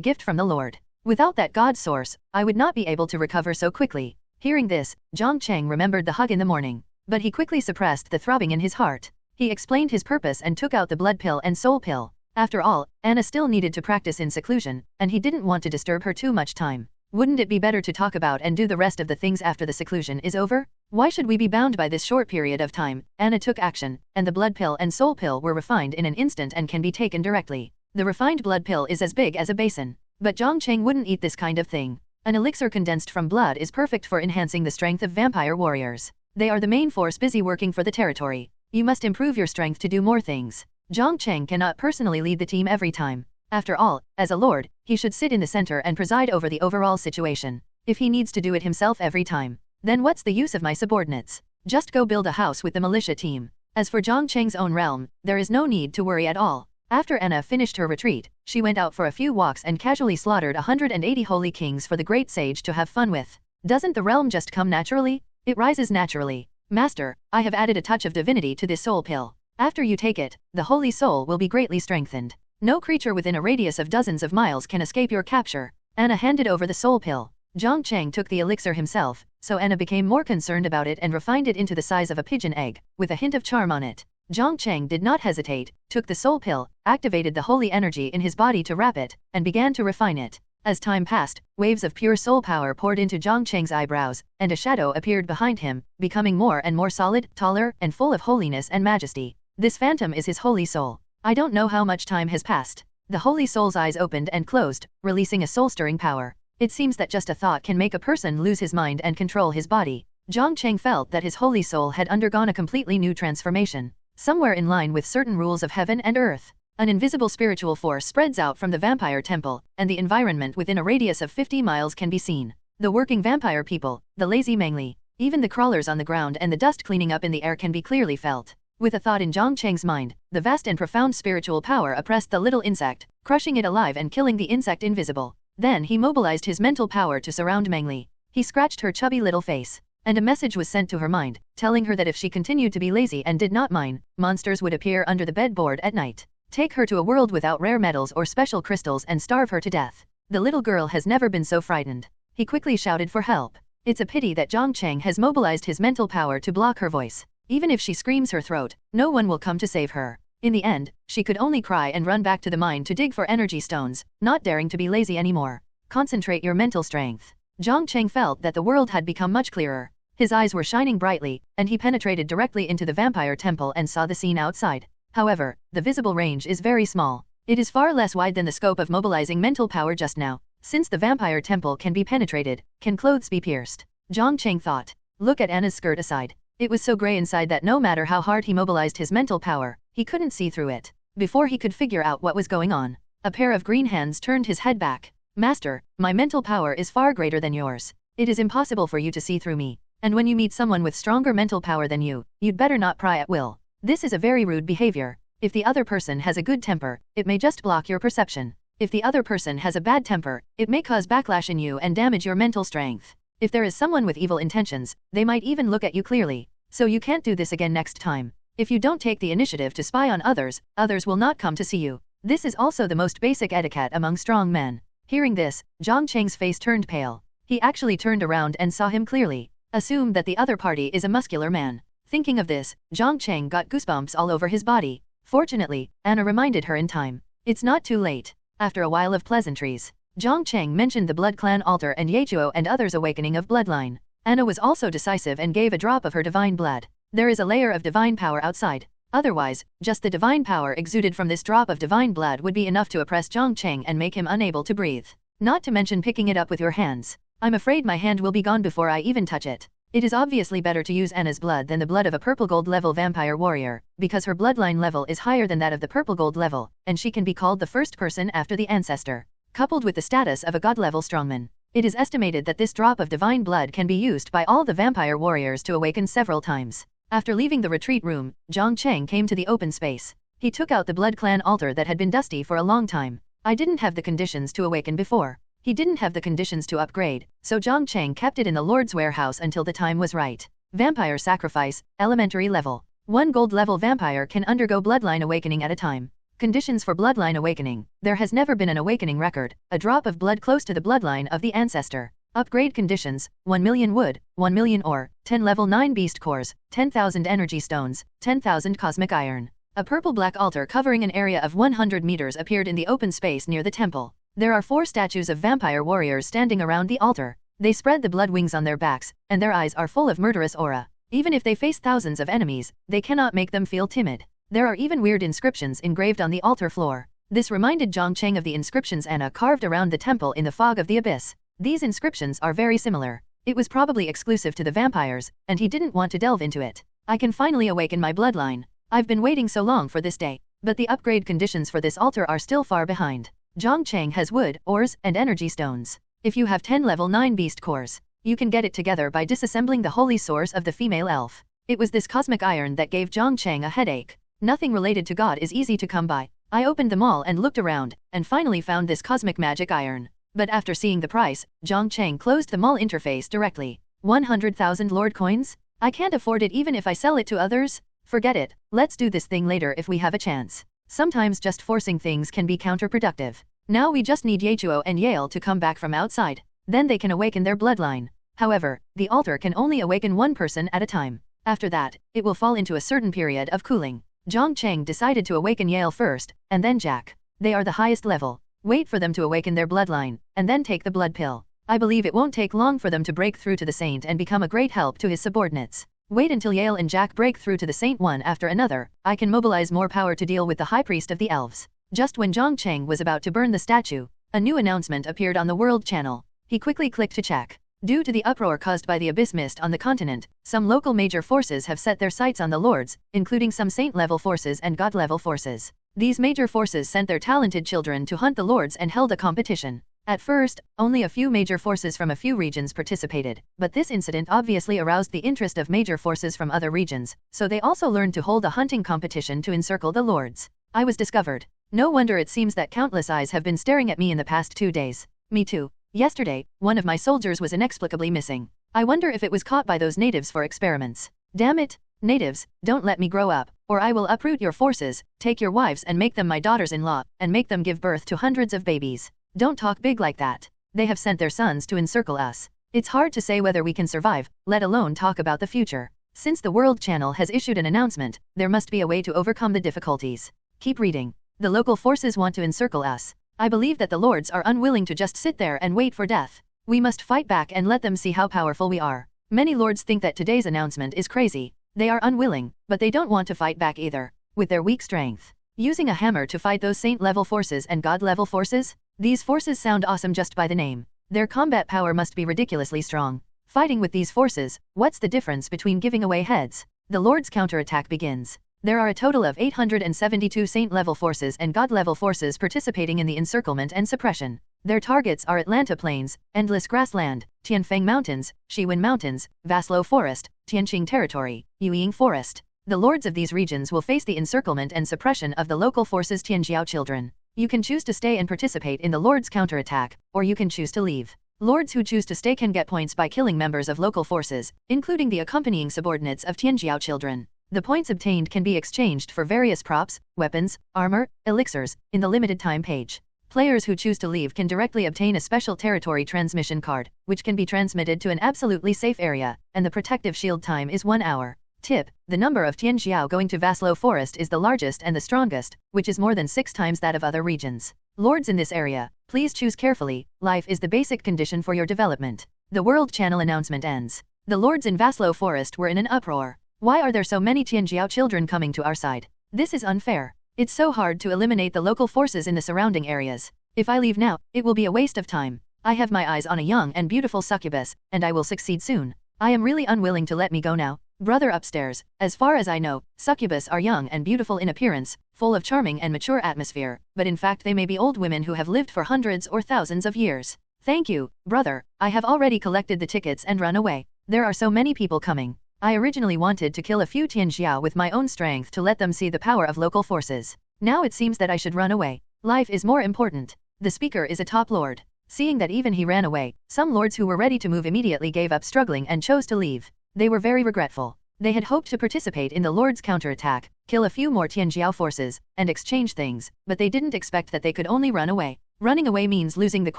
gift from the Lord. Without that god source, I would not be able to recover so quickly." Hearing this, Jiang Cheng remembered the hug in the morning. But he quickly suppressed the throbbing in his heart. He explained his purpose and took out the blood pill and soul pill. After all, Anna still needed to practice in seclusion, and he didn't want to disturb her too much time. Wouldn't it be better to talk about and do the rest of the things after the seclusion is over? Why should we be bound by this short period of time? Anna took action, and the blood pill and soul pill were refined in an instant and can be taken directly. The refined blood pill is as big as a basin. But Jiang Cheng wouldn't eat this kind of thing. An elixir condensed from blood is perfect for enhancing the strength of vampire warriors. They are the main force busy working for the territory. You must improve your strength to do more things. Jiang Cheng cannot personally lead the team every time. After all, as a lord, he should sit in the center and preside over the overall situation. If he needs to do it himself every time, then what's the use of my subordinates? Just go build a house with the militia team. As for Jiang Cheng's own realm, there is no need to worry at all. After Anna finished her retreat, she went out for a few walks and casually slaughtered 180 holy kings for the great sage to have fun with. Doesn't the realm just come naturally? It rises naturally. Master, I have added a touch of divinity to this soul pill. After you take it, the holy soul will be greatly strengthened. No creature within a radius of dozens of miles can escape your capture. Anna handed over the soul pill. Jiang Cheng took the elixir himself, so Anna became more concerned about it and refined it into the size of a pigeon egg, with a hint of charm on it. Jiang Cheng did not hesitate, took the soul pill, activated the holy energy in his body to wrap it, and began to refine it. As time passed, waves of pure soul power poured into Jiang Cheng's eyebrows, and a shadow appeared behind him, becoming more and more solid, taller, and full of holiness and majesty. This phantom is his holy soul. I don't know how much time has passed. The holy soul's eyes opened and closed, releasing a soul-stirring power. It seems that just a thought can make a person lose his mind and control his body. Jiang Cheng felt that his holy soul had undergone a completely new transformation, somewhere in line with certain rules of heaven and earth. An invisible spiritual force spreads out from the vampire temple, and the environment within a radius of 50 miles can be seen. The working vampire people, the lazy Mengli, even the crawlers on the ground and the dust cleaning up in the air can be clearly felt. With a thought in Jiang Cheng's mind, the vast and profound spiritual power oppressed the little insect, crushing it alive and killing the insect invisible. Then he mobilized his mental power to surround Mengli. He scratched her chubby little face, and a message was sent to her mind, telling her that if she continued to be lazy and did not mine, monsters would appear under the bedboard at night. Take her to a world without rare metals or special crystals and starve her to death. The little girl has never been so frightened. He quickly shouted for help. It's a pity that Jiang Cheng has mobilized his mental power to block her voice. Even if she screams her throat, no one will come to save her. In the end, she could only cry and run back to the mine to dig for energy stones, not daring to be lazy anymore. Concentrate your mental strength. Jiang Cheng felt that the world had become much clearer. His eyes were shining brightly, and he penetrated directly into the vampire temple and saw the scene outside. However, the visible range is very small. It is far less wide than the scope of mobilizing mental power just now. Since the vampire temple can be penetrated, can clothes be pierced? Jiang Cheng thought. Look at Anna's skirt aside. It was so gray inside that no matter how hard he mobilized his mental power, he couldn't see through it. Before he could figure out what was going on, a pair of green hands turned his head back. Master, my mental power is far greater than yours. It is impossible for you to see through me. And when you meet someone with stronger mental power than you, you'd better not pry at will. This is a very rude behavior. If the other person has a good temper, it may just block your perception. If the other person has a bad temper, it may cause backlash in you and damage your mental strength. If there is someone with evil intentions, they might even look at you clearly. So you can't do this again next time. If you don't take the initiative to spy on others, others will not come to see you. This is also the most basic etiquette among strong men. Hearing this, Jiang Cheng's face turned pale. He actually turned around and saw him clearly. Assume that the other party is a muscular man. Thinking of this, Jiang Cheng got goosebumps all over his body. Fortunately, Anna reminded her in time. It's not too late. After a while of pleasantries, Jiang Cheng mentioned the Blood Clan altar and Yechuo and others' awakening of bloodline. Anna was also decisive and gave a drop of her divine blood. There is a layer of divine power outside. Otherwise, just the divine power exuded from this drop of divine blood would be enough to oppress Jiang Cheng and make him unable to breathe. Not to mention picking it up with your hands. I'm afraid my hand will be gone before I even touch it. It is obviously better to use Anna's blood than the blood of a purple gold level vampire warrior, because her bloodline level is higher than that of the purple gold level, and she can be called the first person after the ancestor. Coupled with the status of a god level strongman, it is estimated that this drop of divine blood can be used by all the vampire warriors to awaken several times. After leaving the retreat room, Jiang Cheng came to the open space. He took out the Blood Clan altar that had been dusty for a long time. I didn't have the conditions to awaken before. He didn't have the conditions to upgrade, so Jiang Cheng kept it in the Lord's warehouse until the time was right. Vampire sacrifice, elementary level. 1 gold level vampire can undergo bloodline awakening at a time. Conditions for bloodline awakening. There has never been an awakening record, a drop of blood close to the bloodline of the ancestor. Upgrade conditions, 1 million wood, 1 million ore, 10 level 9 beast cores, 10,000 energy stones, 10,000 cosmic iron. A purple-black altar covering an area of 100 meters appeared in the open space near the temple. There are 4 statues of vampire warriors standing around the altar. They spread the blood wings on their backs, and their eyes are full of murderous aura. Even if they face thousands of enemies, they cannot make them feel timid. There are even weird inscriptions engraved on the altar floor. This reminded Jiang Cheng of the inscriptions Anna carved around the temple in the fog of the abyss. These inscriptions are very similar. It was probably exclusive to the vampires, and he didn't want to delve into it. I can finally awaken my bloodline. I've been waiting so long for this day. But the upgrade conditions for this altar are still far behind. Jiang Cheng has wood, ores, and energy stones. If you have 10 level 9 beast cores, you can get it together by disassembling the holy source of the female elf. It was this cosmic iron that gave Jiang Cheng a headache. Nothing related to God is easy to come by. I opened them all and looked around, and finally found this cosmic magic iron. But after seeing the price, Jiang Cheng closed the mall interface directly. 100,000 lord coins? I can't afford it even if I sell it to others? Forget it, let's do this thing later if we have a chance. Sometimes just forcing things can be counterproductive. Now we just need Yechuo and Yale to come back from outside. Then they can awaken their bloodline. However, the altar can only awaken one person at a time. After that, it will fall into a certain period of cooling. Jiang Cheng decided to awaken Yale first, and then Jack. They are the highest level. Wait for them to awaken their bloodline, and then take the blood pill. I believe it won't take long for them to break through to the saint and become a great help to his subordinates. Wait until Yale and Jack break through to the saint one after another. I can mobilize more power to deal with the high priest of the elves. Just when Jiang Cheng was about to burn the statue, a new announcement appeared on the World Channel. He quickly clicked to check. Due to the uproar caused by the abyss mist on the continent, some local major forces have set their sights on the lords, including some saint-level forces and god-level forces. These major forces sent their talented children to hunt the lords and held a competition. At first, only a few major forces from a few regions participated, but this incident obviously aroused the interest of major forces from other regions, so they also learned to hold a hunting competition to encircle the lords. I was discovered. No wonder it seems that countless eyes have been staring at me in the past 2 days. Me too. Yesterday, one of my soldiers was inexplicably missing. I wonder if it was caught by those natives for experiments. Damn it! Natives, don't let me grow up, or I will uproot your forces, take your wives and make them my daughters-in-law, and make them give birth to hundreds of babies. Don't talk big like that. They have sent their sons to encircle us. It's hard to say whether we can survive, let alone talk about the future. Since the World Channel has issued an announcement, there must be a way to overcome the difficulties. Keep reading. The local forces want to encircle us. I believe that the lords are unwilling to just sit there and wait for death. We must fight back and let them see how powerful we are. Many lords think that today's announcement is crazy. They are unwilling, but they don't want to fight back either. With their weak strength. Using a hammer to fight those saint-level forces and god-level forces? These forces sound awesome just by the name. Their combat power must be ridiculously strong. Fighting with these forces, what's the difference between giving away heads? The lords' counterattack begins. There are a total of 872 saint-level forces and god-level forces participating in the encirclement and suppression. Their targets are Atlanta Plains, Endless Grassland, Tianfeng Mountains, Shiwen Mountains, Vaslo Forest, Tianqing Territory, Yuying Forest. The lords of these regions will face the encirclement and suppression of the local forces Tianjiao children. You can choose to stay and participate in the lords' counterattack, or you can choose to leave. Lords who choose to stay can get points by killing members of local forces, including the accompanying subordinates of Tianjiao children. The points obtained can be exchanged for various props, weapons, armor, elixirs, in the limited time page. Players who choose to leave can directly obtain a special territory transmission card, which can be transmitted to an absolutely safe area, and the protective shield time is 1 hour. Tip: the number of Tianxiao going to Vaslo Forest is the largest and the strongest, which is more than 6 times that of other regions. Lords in this area, please choose carefully. Life is the basic condition for your development. The World Channel announcement ends. The lords in Vaslo Forest were in an uproar. Why are there so many Tianxiao children coming to our side? This is unfair. It's so hard to eliminate the local forces in the surrounding areas. If I leave now, it will be a waste of time. I have my eyes on a young and beautiful succubus, and I will succeed soon. I am really unwilling to let me go now. Brother upstairs, as far as I know, succubus are young and beautiful in appearance, full of charming and mature atmosphere, but in fact they may be old women who have lived for hundreds or thousands of years. Thank you, brother. I have already collected the tickets and run away. There are so many people coming. I originally wanted to kill a few Tianxiao with my own strength to let them see the power of local forces. Now it seems that I should run away. Life is more important. The speaker is a top lord. Seeing that even he ran away, some lords who were ready to move immediately gave up struggling and chose to leave. They were very regretful. They had hoped to participate in the lord's counterattack, kill a few more Tianxiao forces, and exchange things, but they didn't expect that they could only run away. Running away means losing the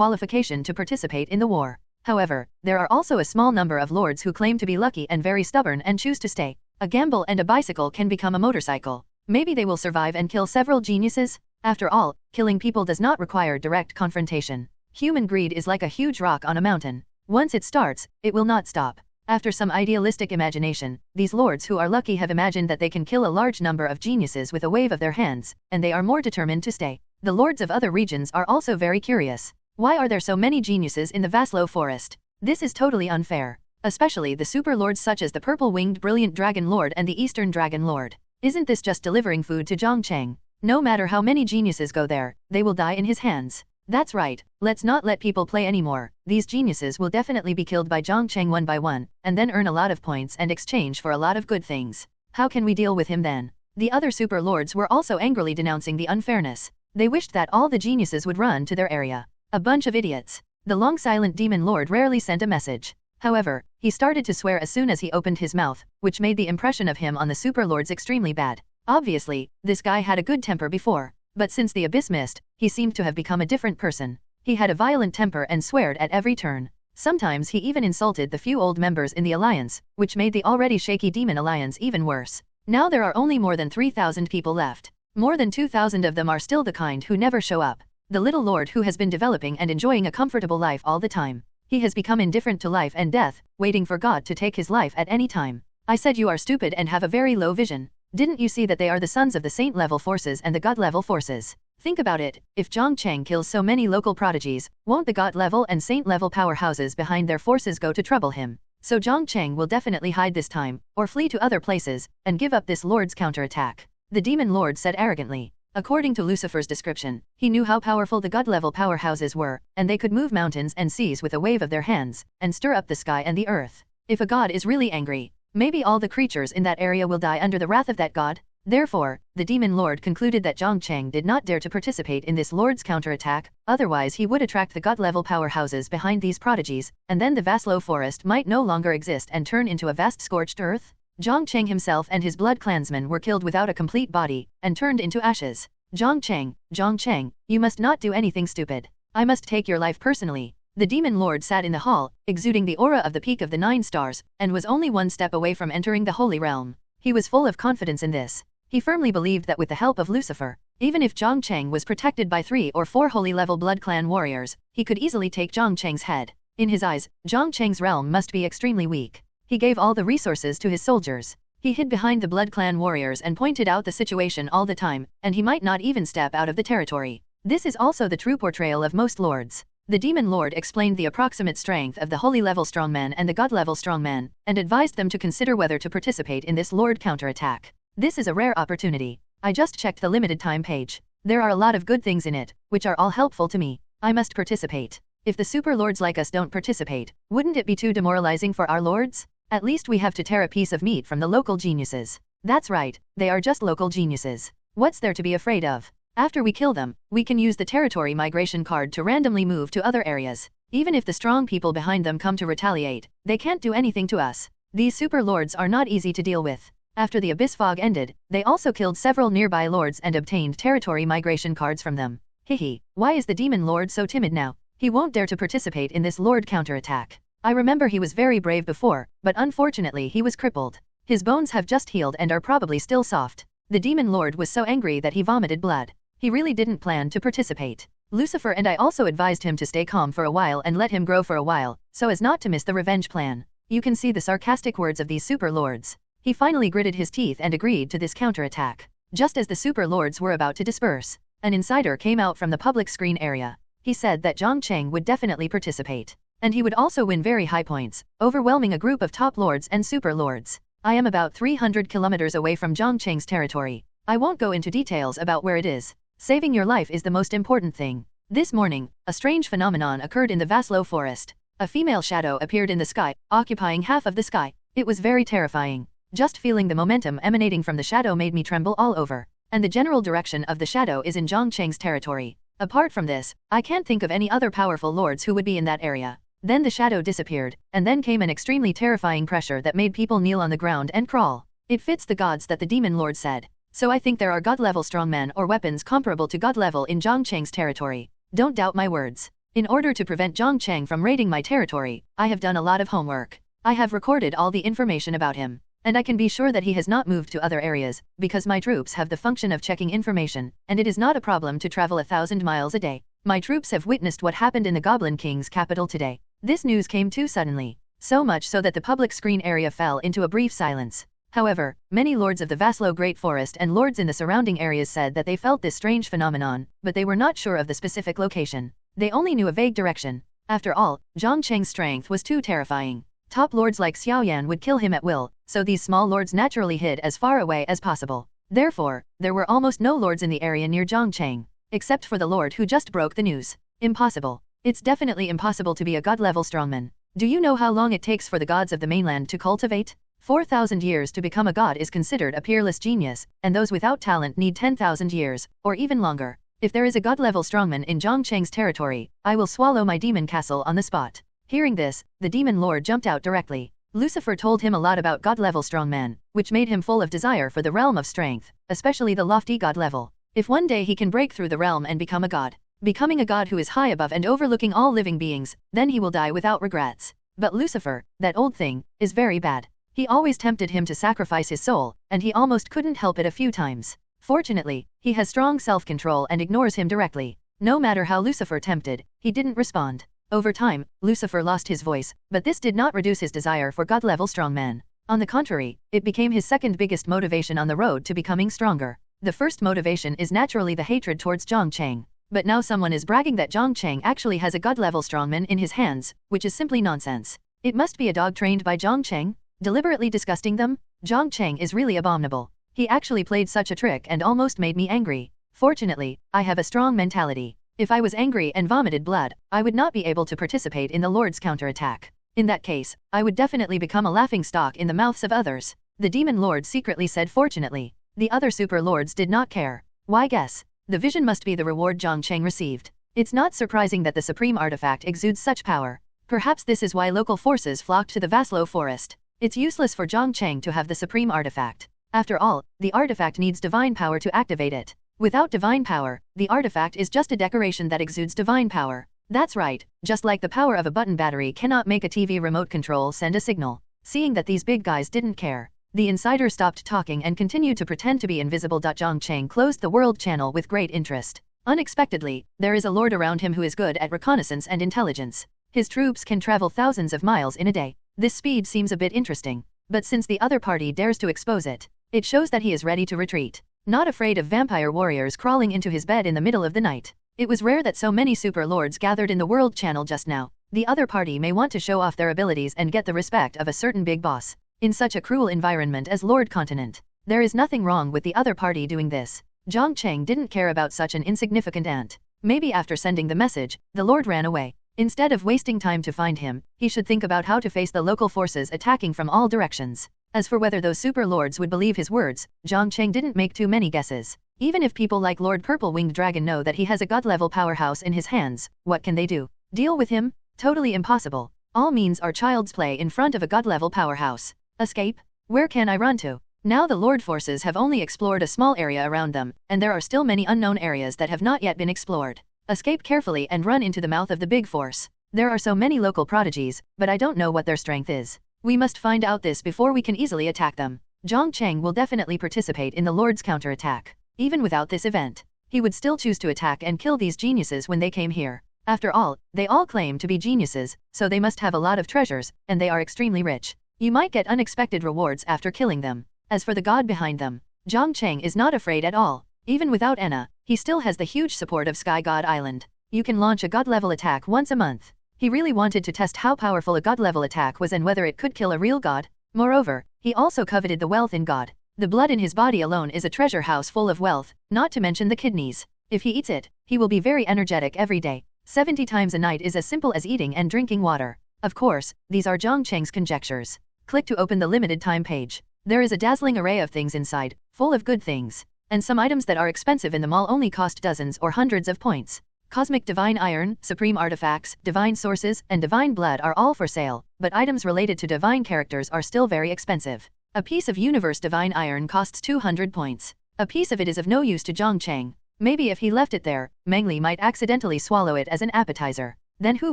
qualification to participate in the war. However, there are also a small number of lords who claim to be lucky and very stubborn and choose to stay. A gamble and a bicycle can become a motorcycle. Maybe they will survive and kill several geniuses? After all, killing people does not require direct confrontation. Human greed is like a huge rock on a mountain. Once it starts, it will not stop. After some idealistic imagination, these lords who are lucky have imagined that they can kill a large number of geniuses with a wave of their hands, and they are more determined to stay. The lords of other regions are also very curious. Why are there so many geniuses in the Vaslo Forest? This is totally unfair. Especially the super lords such as the purple-winged brilliant dragon lord and the eastern dragon lord. Isn't this just delivering food to Jiang Cheng? No matter how many geniuses go there, they will die in his hands. That's right, let's not let people play anymore. These geniuses will definitely be killed by Jiang Cheng one by one, and then earn a lot of points and exchange for a lot of good things. How can we deal with him then? The other super lords were also angrily denouncing the unfairness. They wished that all the geniuses would run to their area. A bunch of idiots. The long silent demon lord rarely sent a message. However, he started to swear as soon as he opened his mouth, which made the impression of him on the super lords extremely bad. Obviously, this guy had a good temper before, but since the abyss missed, he seemed to have become a different person. He had a violent temper and sweared at every turn. Sometimes he even insulted the few old members in the alliance, which made the already shaky demon alliance even worse. Now there are only more than 3,000 people left. More than 2,000 of them are still the kind who never show up. The little lord who has been developing and enjoying a comfortable life all the time. He has become indifferent to life and death, waiting for God to take his life at any time. I said you are stupid and have a very low vision. Didn't you see that they are the sons of the saint-level forces and the god-level forces? Think about it, if Jiang Cheng kills so many local prodigies, won't the god-level and saint-level powerhouses behind their forces go to trouble him? So Jiang Cheng will definitely hide this time, or flee to other places, and give up this lord's counterattack. The demon lord said arrogantly. According to Lucifer's description, he knew how powerful the god-level powerhouses were, and they could move mountains and seas with a wave of their hands, and stir up the sky and the earth. If a god is really angry, maybe all the creatures in that area will die under the wrath of that god. Therefore, the demon lord concluded that Jiang Cheng did not dare to participate in this lord's counterattack, otherwise he would attract the god-level powerhouses behind these prodigies, and then the Vaslo forest might no longer exist and turn into a vast scorched earth. Jiang Cheng himself and his blood clansmen were killed without a complete body, and turned into ashes. Jiang Cheng, you must not do anything stupid. I must take your life personally. The demon lord sat in the hall, exuding the aura of the peak of the 9 stars, and was only one step away from entering the holy realm. He was full of confidence in this. He firmly believed that with the help of Lucifer, even if Jiang Cheng was protected by 3 or 4 holy level blood clan warriors, he could easily take Jiang Cheng's head. In his eyes, Jiang Cheng's realm must be extremely weak. He gave all the resources to his soldiers. He hid behind the Blood Clan warriors and pointed out the situation all the time, and he might not even step out of the territory. This is also the true portrayal of most lords. The demon lord explained the approximate strength of the holy level strongman and the god level strongman, and advised them to consider whether to participate in this lord counterattack. This is a rare opportunity. I just checked the limited time page. There are a lot of good things in it, which are all helpful to me. I must participate. If the super lords like us don't participate, wouldn't it be too demoralizing for our lords? At least we have to tear a piece of meat from the local geniuses. That's right, they are just local geniuses. What's there to be afraid of? After we kill them, we can use the territory migration card to randomly move to other areas. Even if the strong people behind them come to retaliate, they can't do anything to us. These super lords are not easy to deal with. After the abyss fog ended, they also killed several nearby lords and obtained territory migration cards from them. Hihi, why is the demon lord so timid now? He won't dare to participate in this lord counterattack. I remember he was very brave before, but unfortunately he was crippled. His bones have just healed and are probably still soft. The demon lord was so angry that he vomited blood. He really didn't plan to participate. Lucifer and I also advised him to stay calm for a while and let him grow for a while, so as not to miss the revenge plan. You can see the sarcastic words of these super lords. He finally gritted his teeth and agreed to this counterattack. Just as the super lords were about to disperse, an insider came out from the public screen area. He said that Jiang Cheng would definitely participate. And he would also win very high points, overwhelming a group of top lords and super lords. I am about 300 kilometers away from Jiang Cheng's territory. I won't go into details about where it is. Saving your life is the most important thing. This morning, a strange phenomenon occurred in the Vaslo forest. A female shadow appeared in the sky, occupying half of the sky. It was very terrifying. Just feeling the momentum emanating from the shadow made me tremble all over. And the general direction of the shadow is in Jiang Cheng's territory. Apart from this, I can't think of any other powerful lords who would be in that area. Then the shadow disappeared, and then came an extremely terrifying pressure that made people kneel on the ground and crawl. It fits the gods that the demon lord said. So I think there are god-level strongmen or weapons comparable to god level in Jiang Cheng's territory. Don't doubt my words. In order to prevent Jiang Cheng from raiding my territory, I have done a lot of homework. I have recorded all the information about him. And I can be sure that he has not moved to other areas, because my troops have the function of checking information, and it is not a problem to travel 1,000 miles a day. My troops have witnessed what happened in the Goblin King's capital today. This news came too suddenly. So much so that the public screen area fell into a brief silence. However, many lords of the Vaslo Great Forest and lords in the surrounding areas said that they felt this strange phenomenon, but they were not sure of the specific location. They only knew a vague direction. After all, Jiang Cheng's strength was too terrifying. Top lords like Xiaoyan would kill him at will, so these small lords naturally hid as far away as possible. Therefore, there were almost no lords in the area near Jiang Cheng, except for the lord who just broke the news. Impossible. It's definitely impossible to be a god-level strongman. Do you know how long it takes for the gods of the mainland to cultivate? 4,000 years to become a god is considered a peerless genius, and those without talent need 10,000 years, or even longer. If there is a god-level strongman in Jiang Cheng's territory, I will swallow my demon castle on the spot. Hearing this, the demon lord jumped out directly. Lucifer told him a lot about god-level strongman, which made him full of desire for the realm of strength, especially the lofty god level. If one day he can break through the realm and become a god, becoming a god who is high above and overlooking all living beings, then he will die without regrets. But Lucifer, that old thing, is very bad. He always tempted him to sacrifice his soul, and he almost couldn't help it a few times. Fortunately, he has strong self-control and ignores him directly. No matter how Lucifer tempted, he didn't respond. Over time, Lucifer lost his voice, but this did not reduce his desire for god-level strongman. On the contrary, it became his second biggest motivation on the road to becoming stronger. The first motivation is naturally the hatred towards Jiang Cheng. But now someone is bragging that Jiang Cheng actually has a god-level strongman in his hands, which is simply nonsense. It must be a dog trained by Jiang Cheng, deliberately disgusting them? Jiang Cheng is really abominable. He actually played such a trick and almost made me angry. Fortunately, I have a strong mentality. If I was angry and vomited blood, I would not be able to participate in the Lord's counterattack. In that case, I would definitely become a laughingstock in the mouths of others. The demon lord secretly said fortunately. The other super lords did not care. Why guess? The vision must be the reward Jiang Cheng received. It's not surprising that the supreme artifact exudes such power. Perhaps this is why local forces flocked to the Vaslo forest. It's useless for Jiang Cheng to have the supreme artifact. After all, the artifact needs divine power to activate it. Without divine power, the artifact is just a decoration that exudes divine power. That's right, just like the power of a button battery cannot make a TV remote control send a signal. Seeing that these big guys didn't care, the insider stopped talking and continued to pretend to be invisible. Jiang Cheng closed the world channel with great interest. Unexpectedly, there is a lord around him who is good at reconnaissance and intelligence. His troops can travel thousands of miles in a day. This speed seems a bit interesting, but since the other party dares to expose it, it shows that he is ready to retreat. Not afraid of vampire warriors crawling into his bed in the middle of the night. It was rare that so many super lords gathered in the world channel just now. The other party may want to show off their abilities and get the respect of a certain big boss. In such a cruel environment as Lord Continent, there is nothing wrong with the other party doing this. Jiang Cheng didn't care about such an insignificant ant. Maybe after sending the message, the lord ran away. Instead of wasting time to find him, he should think about how to face the local forces attacking from all directions. As for whether those super lords would believe his words, Jiang Cheng didn't make too many guesses. Even if people like Lord Purple-Winged Dragon know that he has a god-level powerhouse in his hands, what can they do? Deal with him? Totally impossible. All means are child's play in front of a god-level powerhouse. Escape? Where can I run to? Now the Lord forces have only explored a small area around them, and there are still many unknown areas that have not yet been explored. Escape carefully and run into the mouth of the big force. There are so many local prodigies, but I don't know what their strength is. We must find out this before we can easily attack them. Jiang Cheng will definitely participate in the Lord's counterattack. Even without this event, he would still choose to attack and kill these geniuses when they came here. After all, they all claim to be geniuses, so they must have a lot of treasures, and they are extremely rich. You might get unexpected rewards after killing them. As for the god behind them, Jiang Cheng is not afraid at all. Even without Enna, he still has the huge support of Sky God Island. You can launch a god-level attack once a month. He really wanted to test how powerful a god-level attack was and whether it could kill a real god. Moreover, he also coveted the wealth in God. The blood in his body alone is a treasure house full of wealth, not to mention the kidneys. If he eats it, he will be very energetic every day. 70 times a night is as simple as eating and drinking water. Of course, these are Jiang Cheng's conjectures. Click to open the limited time page. There is a dazzling array of things inside, full of good things. And some items that are expensive in the mall only cost dozens or hundreds of points. Cosmic Divine Iron, Supreme Artifacts, Divine Sources, and Divine Blood are all for sale, but items related to divine characters are still very expensive. A piece of Universe Divine Iron costs 200 points. A piece of it is of no use to Jiang Cheng. Maybe if he left it there, Mengli might accidentally swallow it as an appetizer. Then who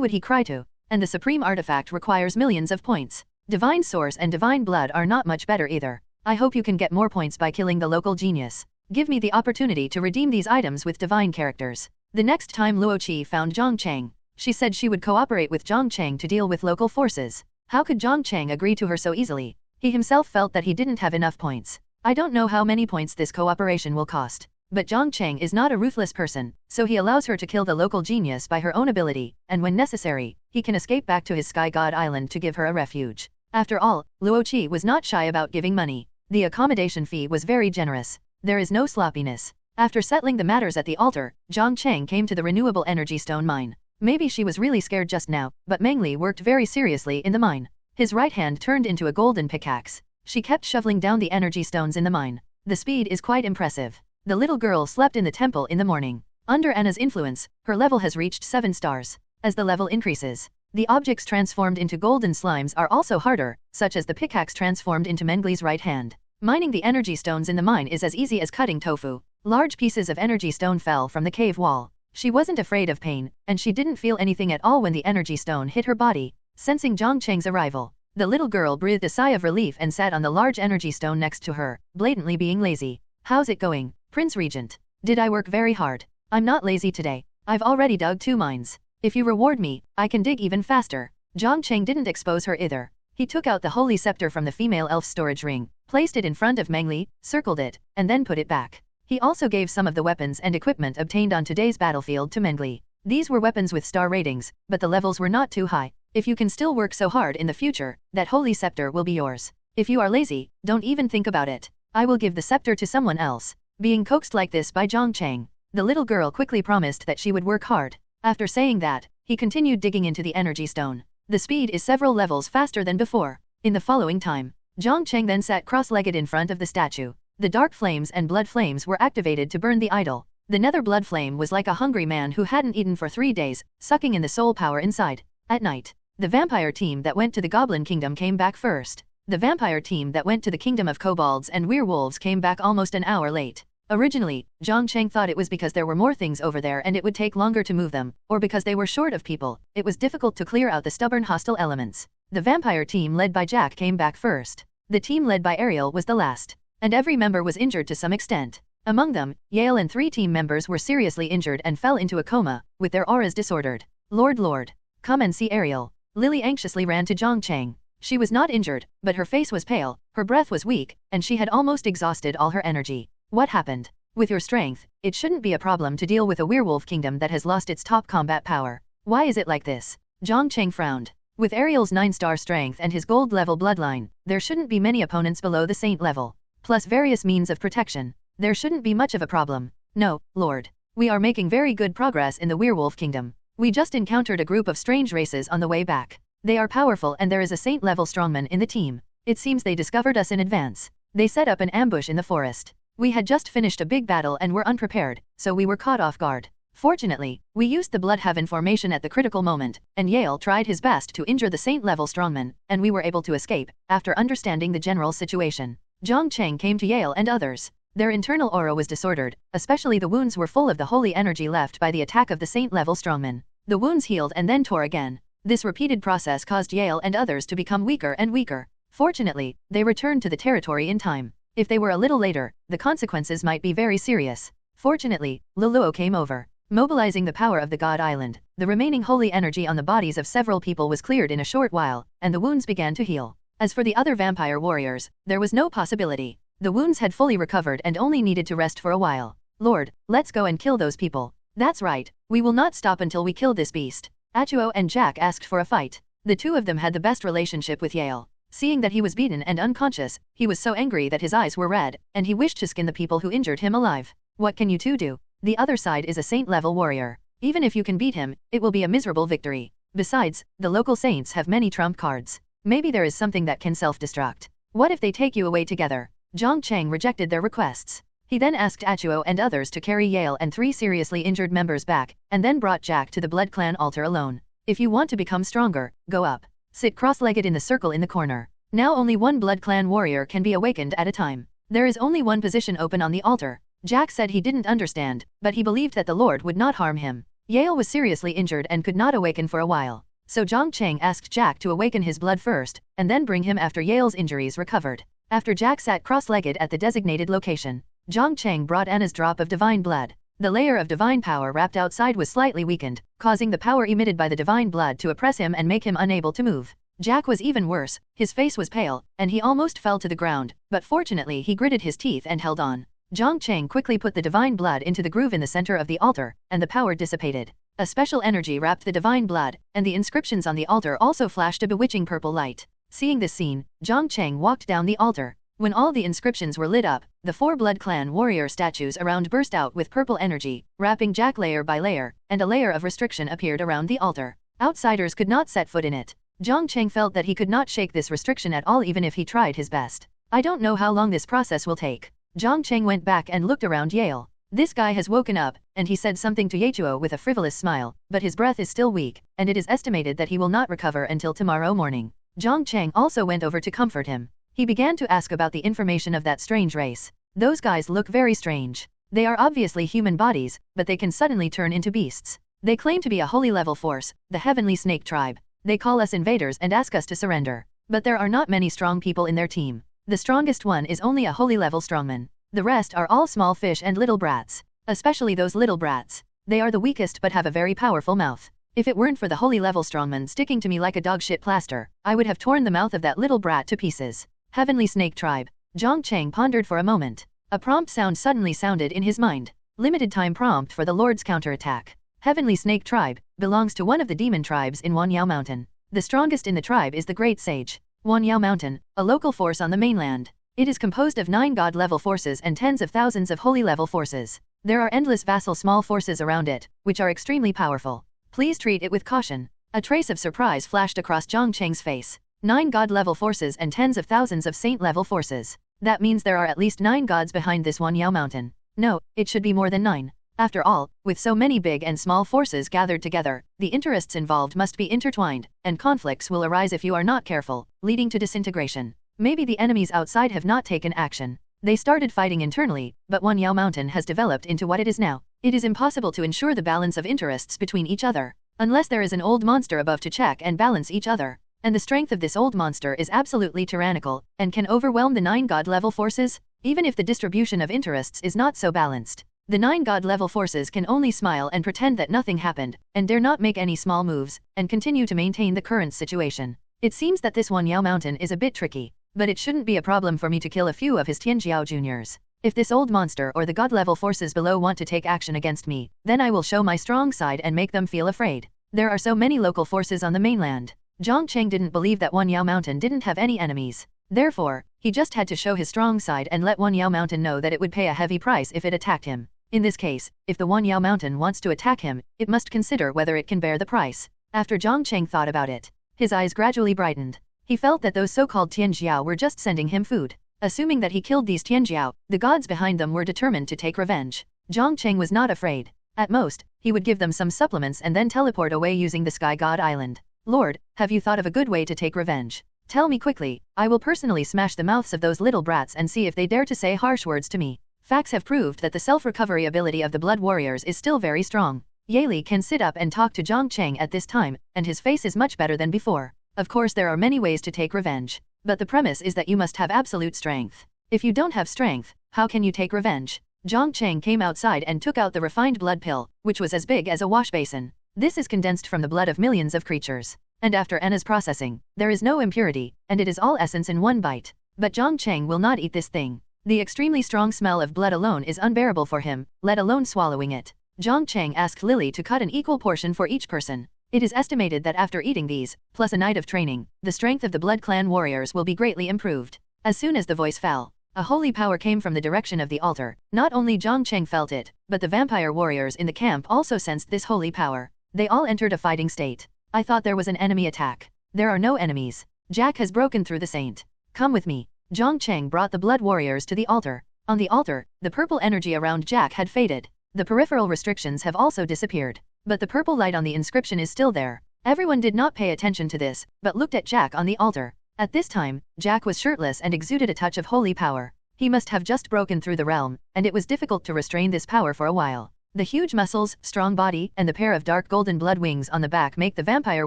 would he cry to? And the Supreme Artifact requires millions of points. Divine Source and Divine Blood are not much better either. I hope you can get more points by killing the local genius. Give me the opportunity to redeem these items with divine characters. The next time Luo Qi found Jiang Cheng, she said she would cooperate with Jiang Cheng to deal with local forces. How could Jiang Cheng agree to her so easily? He himself felt that he didn't have enough points. I don't know how many points this cooperation will cost. But Jiang Cheng is not a ruthless person, so he allows her to kill the local genius by her own ability, and when necessary, he can escape back to his Sky God Island to give her a refuge. After all, Luo Qi was not shy about giving money. The accommodation fee was very generous. There is no sloppiness. After settling the matters at the altar, Jiang Cheng came to the renewable energy stone mine. Maybe she was really scared just now, but Mengli worked very seriously in the mine. His right hand turned into a golden pickaxe. She kept shoveling down the energy stones in the mine. The speed is quite impressive. The little girl slept in the temple in the morning. Under Anna's influence, her level has reached 7 stars. As the level increases, the objects transformed into golden slimes are also harder, such as the pickaxe transformed into Mengli's right hand. Mining the energy stones in the mine is as easy as cutting tofu. Large pieces of energy stone fell from the cave wall. She wasn't afraid of pain, and she didn't feel anything at all when the energy stone hit her body. Sensing Jiang Cheng's arrival, the little girl breathed a sigh of relief and sat on the large energy stone next to her, blatantly being lazy. How's it going, Prince Regent? Did I work very hard? I'm not lazy today. I've already dug 2 mines. If you reward me, I can dig even faster. Jiang Cheng didn't expose her either. He took out the holy scepter from the female elf's storage ring, placed it in front of Mengli, circled it, and then put it back. He also gave some of the weapons and equipment obtained on today's battlefield to Mengli. These were weapons with star ratings, but the levels were not too high. If you can still work so hard in the future, that holy scepter will be yours. If you are lazy, don't even think about it. I will give the scepter to someone else. Being coaxed like this by Jiang Cheng, the little girl quickly promised that she would work hard. After saying that, he continued digging into the energy stone. The speed is several levels faster than before. In the following time, Jiang Cheng then sat cross-legged in front of the statue. The dark flames and blood flames were activated to burn the idol. The nether blood flame was like a hungry man who hadn't eaten for 3 days, sucking in the soul power inside. At night, the vampire team that went to the Goblin Kingdom came back first. The vampire team that went to the Kingdom of Kobolds and Werewolves came back almost an hour late. Originally, Jiang Cheng thought it was because there were more things over there and it would take longer to move them, or because they were short of people. It was difficult to clear out the stubborn hostile elements. The vampire team led by Jack came back first. The team led by Ariel was the last. And every member was injured to some extent. Among them, Yale and 3 team members were seriously injured and fell into a coma, with their auras disordered. Lord, come and see Ariel. Lily anxiously ran to Jiang Cheng. She was not injured, but her face was pale, her breath was weak, and she had almost exhausted all her energy. What happened? With your strength, it shouldn't be a problem to deal with a werewolf kingdom that has lost its top combat power. Why is it like this? Jiang Cheng frowned. With Ariel's 9-star strength and his gold level bloodline, there shouldn't be many opponents below the saint level. Plus various means of protection. There shouldn't be much of a problem. No, Lord. We are making very good progress in the werewolf kingdom. We just encountered a group of strange races on the way back. They are powerful and there is a saint-level strongman in the team. It seems they discovered us in advance. They set up an ambush in the forest. We had just finished a big battle and were unprepared, so we were caught off guard. Fortunately, we used the Bloodhaven formation at the critical moment, and Yale tried his best to injure the saint-level strongman, and we were able to escape, after understanding the general situation. Jiang Cheng came to Yale and others. Their internal aura was disordered, especially the wounds were full of the holy energy left by the attack of the saint-level strongman. The wounds healed and then tore again. This repeated process caused Yale and others to become weaker and weaker. Fortunately, they returned to the territory in time. If they were a little later, the consequences might be very serious. Fortunately, Luluo came over. Mobilizing the power of the God Island, the remaining holy energy on the bodies of several people was cleared in a short while, and the wounds began to heal. As for the other vampire warriors, there was no possibility. The wounds had fully recovered and only needed to rest for a while. Lord, let's go and kill those people. That's right, we will not stop until we kill this beast. Achuo and Jack asked for a fight. The two of them had the best relationship with Yale. Seeing that he was beaten and unconscious, he was so angry that his eyes were red, and he wished to skin the people who injured him alive. What can you two do? The other side is a saint-level warrior. Even if you can beat him, it will be a miserable victory. Besides, the local saints have many trump cards. Maybe there is something that can self-destruct. What if they take you away together? Jiang Cheng rejected their requests. He then asked Achuo and others to carry Yale and 3 seriously injured members back, and then brought Jack to the Blood Clan altar alone. If you want to become stronger, go up. Sit cross-legged in the circle in the corner. Now only one Blood Clan warrior can be awakened at a time. There is only one position open on the altar. Jack said he didn't understand, but he believed that the Lord would not harm him. Yale was seriously injured and could not awaken for a while. So Jiang Cheng asked Jack to awaken his blood first, and then bring him after Yale's injuries recovered. After Jack sat cross-legged at the designated location, Jiang Cheng brought Anna's drop of divine blood. The layer of divine power wrapped outside was slightly weakened, causing the power emitted by the divine blood to oppress him and make him unable to move. Jack was even worse, his face was pale, and he almost fell to the ground, but fortunately he gritted his teeth and held on. Jiang Cheng quickly put the divine blood into the groove in the center of the altar, and the power dissipated. A special energy wrapped the divine blood, and the inscriptions on the altar also flashed a bewitching purple light. Seeing this scene, Jiang Cheng walked down the altar. When all the inscriptions were lit up, the 4 Blood Clan warrior statues around burst out with purple energy, wrapping Jack layer by layer, and a layer of restriction appeared around the altar. Outsiders could not set foot in it. Jiang Cheng felt that he could not shake this restriction at all even if he tried his best. I don't know how long this process will take. Jiang Cheng went back and looked around Yale. This guy has woken up, and he said something to Yachuo with a frivolous smile, but his breath is still weak, and it is estimated that he will not recover until tomorrow morning. Jiang Cheng also went over to comfort him. He began to ask about the information of that strange race. Those guys look very strange. They are obviously human bodies, but they can suddenly turn into beasts. They claim to be a holy level force, the Heavenly Snake Tribe. They call us invaders and ask us to surrender. But there are not many strong people in their team. The strongest one is only a holy level strongman. The rest are all small fish and little brats. Especially those little brats. They are the weakest but have a very powerful mouth. If it weren't for the holy level strongman sticking to me like a dog shit plaster, I would have torn the mouth of that little brat to pieces. Heavenly Snake Tribe. Jiang Cheng pondered for a moment. A prompt sound suddenly sounded in his mind. Limited time prompt for the Lord's counterattack. Heavenly Snake Tribe belongs to one of the demon tribes in Wanyao Mountain. The strongest in the tribe is the Great Sage. Wanyao Mountain, a local force on the mainland. It is composed of 9 god-level forces and tens of thousands of holy-level forces. There are endless vassal small forces around it, which are extremely powerful. Please treat it with caution. A trace of surprise flashed across Jiang Cheng's face. 9 god-level forces and tens of thousands of saint-level forces. That means there are at least 9 gods behind this Wanyao Mountain. No, it should be more than 9. After all, with so many big and small forces gathered together, the interests involved must be intertwined, and conflicts will arise if you are not careful, leading to disintegration. Maybe the enemies outside have not taken action. They started fighting internally, but Wanyao Mountain has developed into what it is now. It is impossible to ensure the balance of interests between each other, unless there is an old monster above to check and balance each other. And the strength of this old monster is absolutely tyrannical, and can overwhelm the 9 god-level forces, even if the distribution of interests is not so balanced. The 9 god-level forces can only smile and pretend that nothing happened, and dare not make any small moves, and continue to maintain the current situation. It seems that this Wanyao Mountain is a bit tricky, but it shouldn't be a problem for me to kill a few of his Tianjiao juniors. If this old monster or the god-level forces below want to take action against me, then I will show my strong side and make them feel afraid. There are so many local forces on the mainland. Jiang Cheng didn't believe that Wanyao Mountain didn't have any enemies. Therefore, he just had to show his strong side and let Wanyao Mountain know that it would pay a heavy price if it attacked him. In this case, if the Wanyao Mountain wants to attack him, it must consider whether it can bear the price. After Jiang Cheng thought about it, his eyes gradually brightened. He felt that those so-called Tianjiao were just sending him food. Assuming that he killed these Tianjiao, the gods behind them were determined to take revenge. Jiang Cheng was not afraid. At most, he would give them some supplements and then teleport away using the Sky God Island. Lord, have you thought of a good way to take revenge? Tell me quickly, I will personally smash the mouths of those little brats and see if they dare to say harsh words to me. Facts have proved that the self-recovery ability of the Blood Warriors is still very strong. Ye can sit up and talk to Jiang Cheng at this time, and his face is much better than before. Of course there are many ways to take revenge, but the premise is that you must have absolute strength. If you don't have strength, how can you take revenge? Jiang Cheng came outside and took out the refined blood pill, which was as big as a wash basin. This is condensed from the blood of millions of creatures. And after Anna's processing, there is no impurity, and it is all essence in one bite. But Jiang Cheng will not eat this thing. The extremely strong smell of blood alone is unbearable for him, let alone swallowing it. Jiang Cheng asked Lily to cut an equal portion for each person. It is estimated that after eating these, plus a night of training, the strength of the Blood Clan warriors will be greatly improved. As soon as the voice fell, a holy power came from the direction of the altar. Not only Jiang Cheng felt it, but the vampire warriors in the camp also sensed this holy power. They all entered a fighting state. I thought there was an enemy attack. There are no enemies. Jack has broken through the saint. Come with me. Jiang Cheng brought the blood warriors to the altar. On the altar, the purple energy around Jack had faded. The peripheral restrictions have also disappeared. But the purple light on the inscription is still there. Everyone did not pay attention to this, but looked at Jack on the altar. At this time, Jack was shirtless and exuded a touch of holy power. He must have just broken through the realm, and it was difficult to restrain this power for a while. The huge muscles, strong body, and the pair of dark golden blood wings on the back make the vampire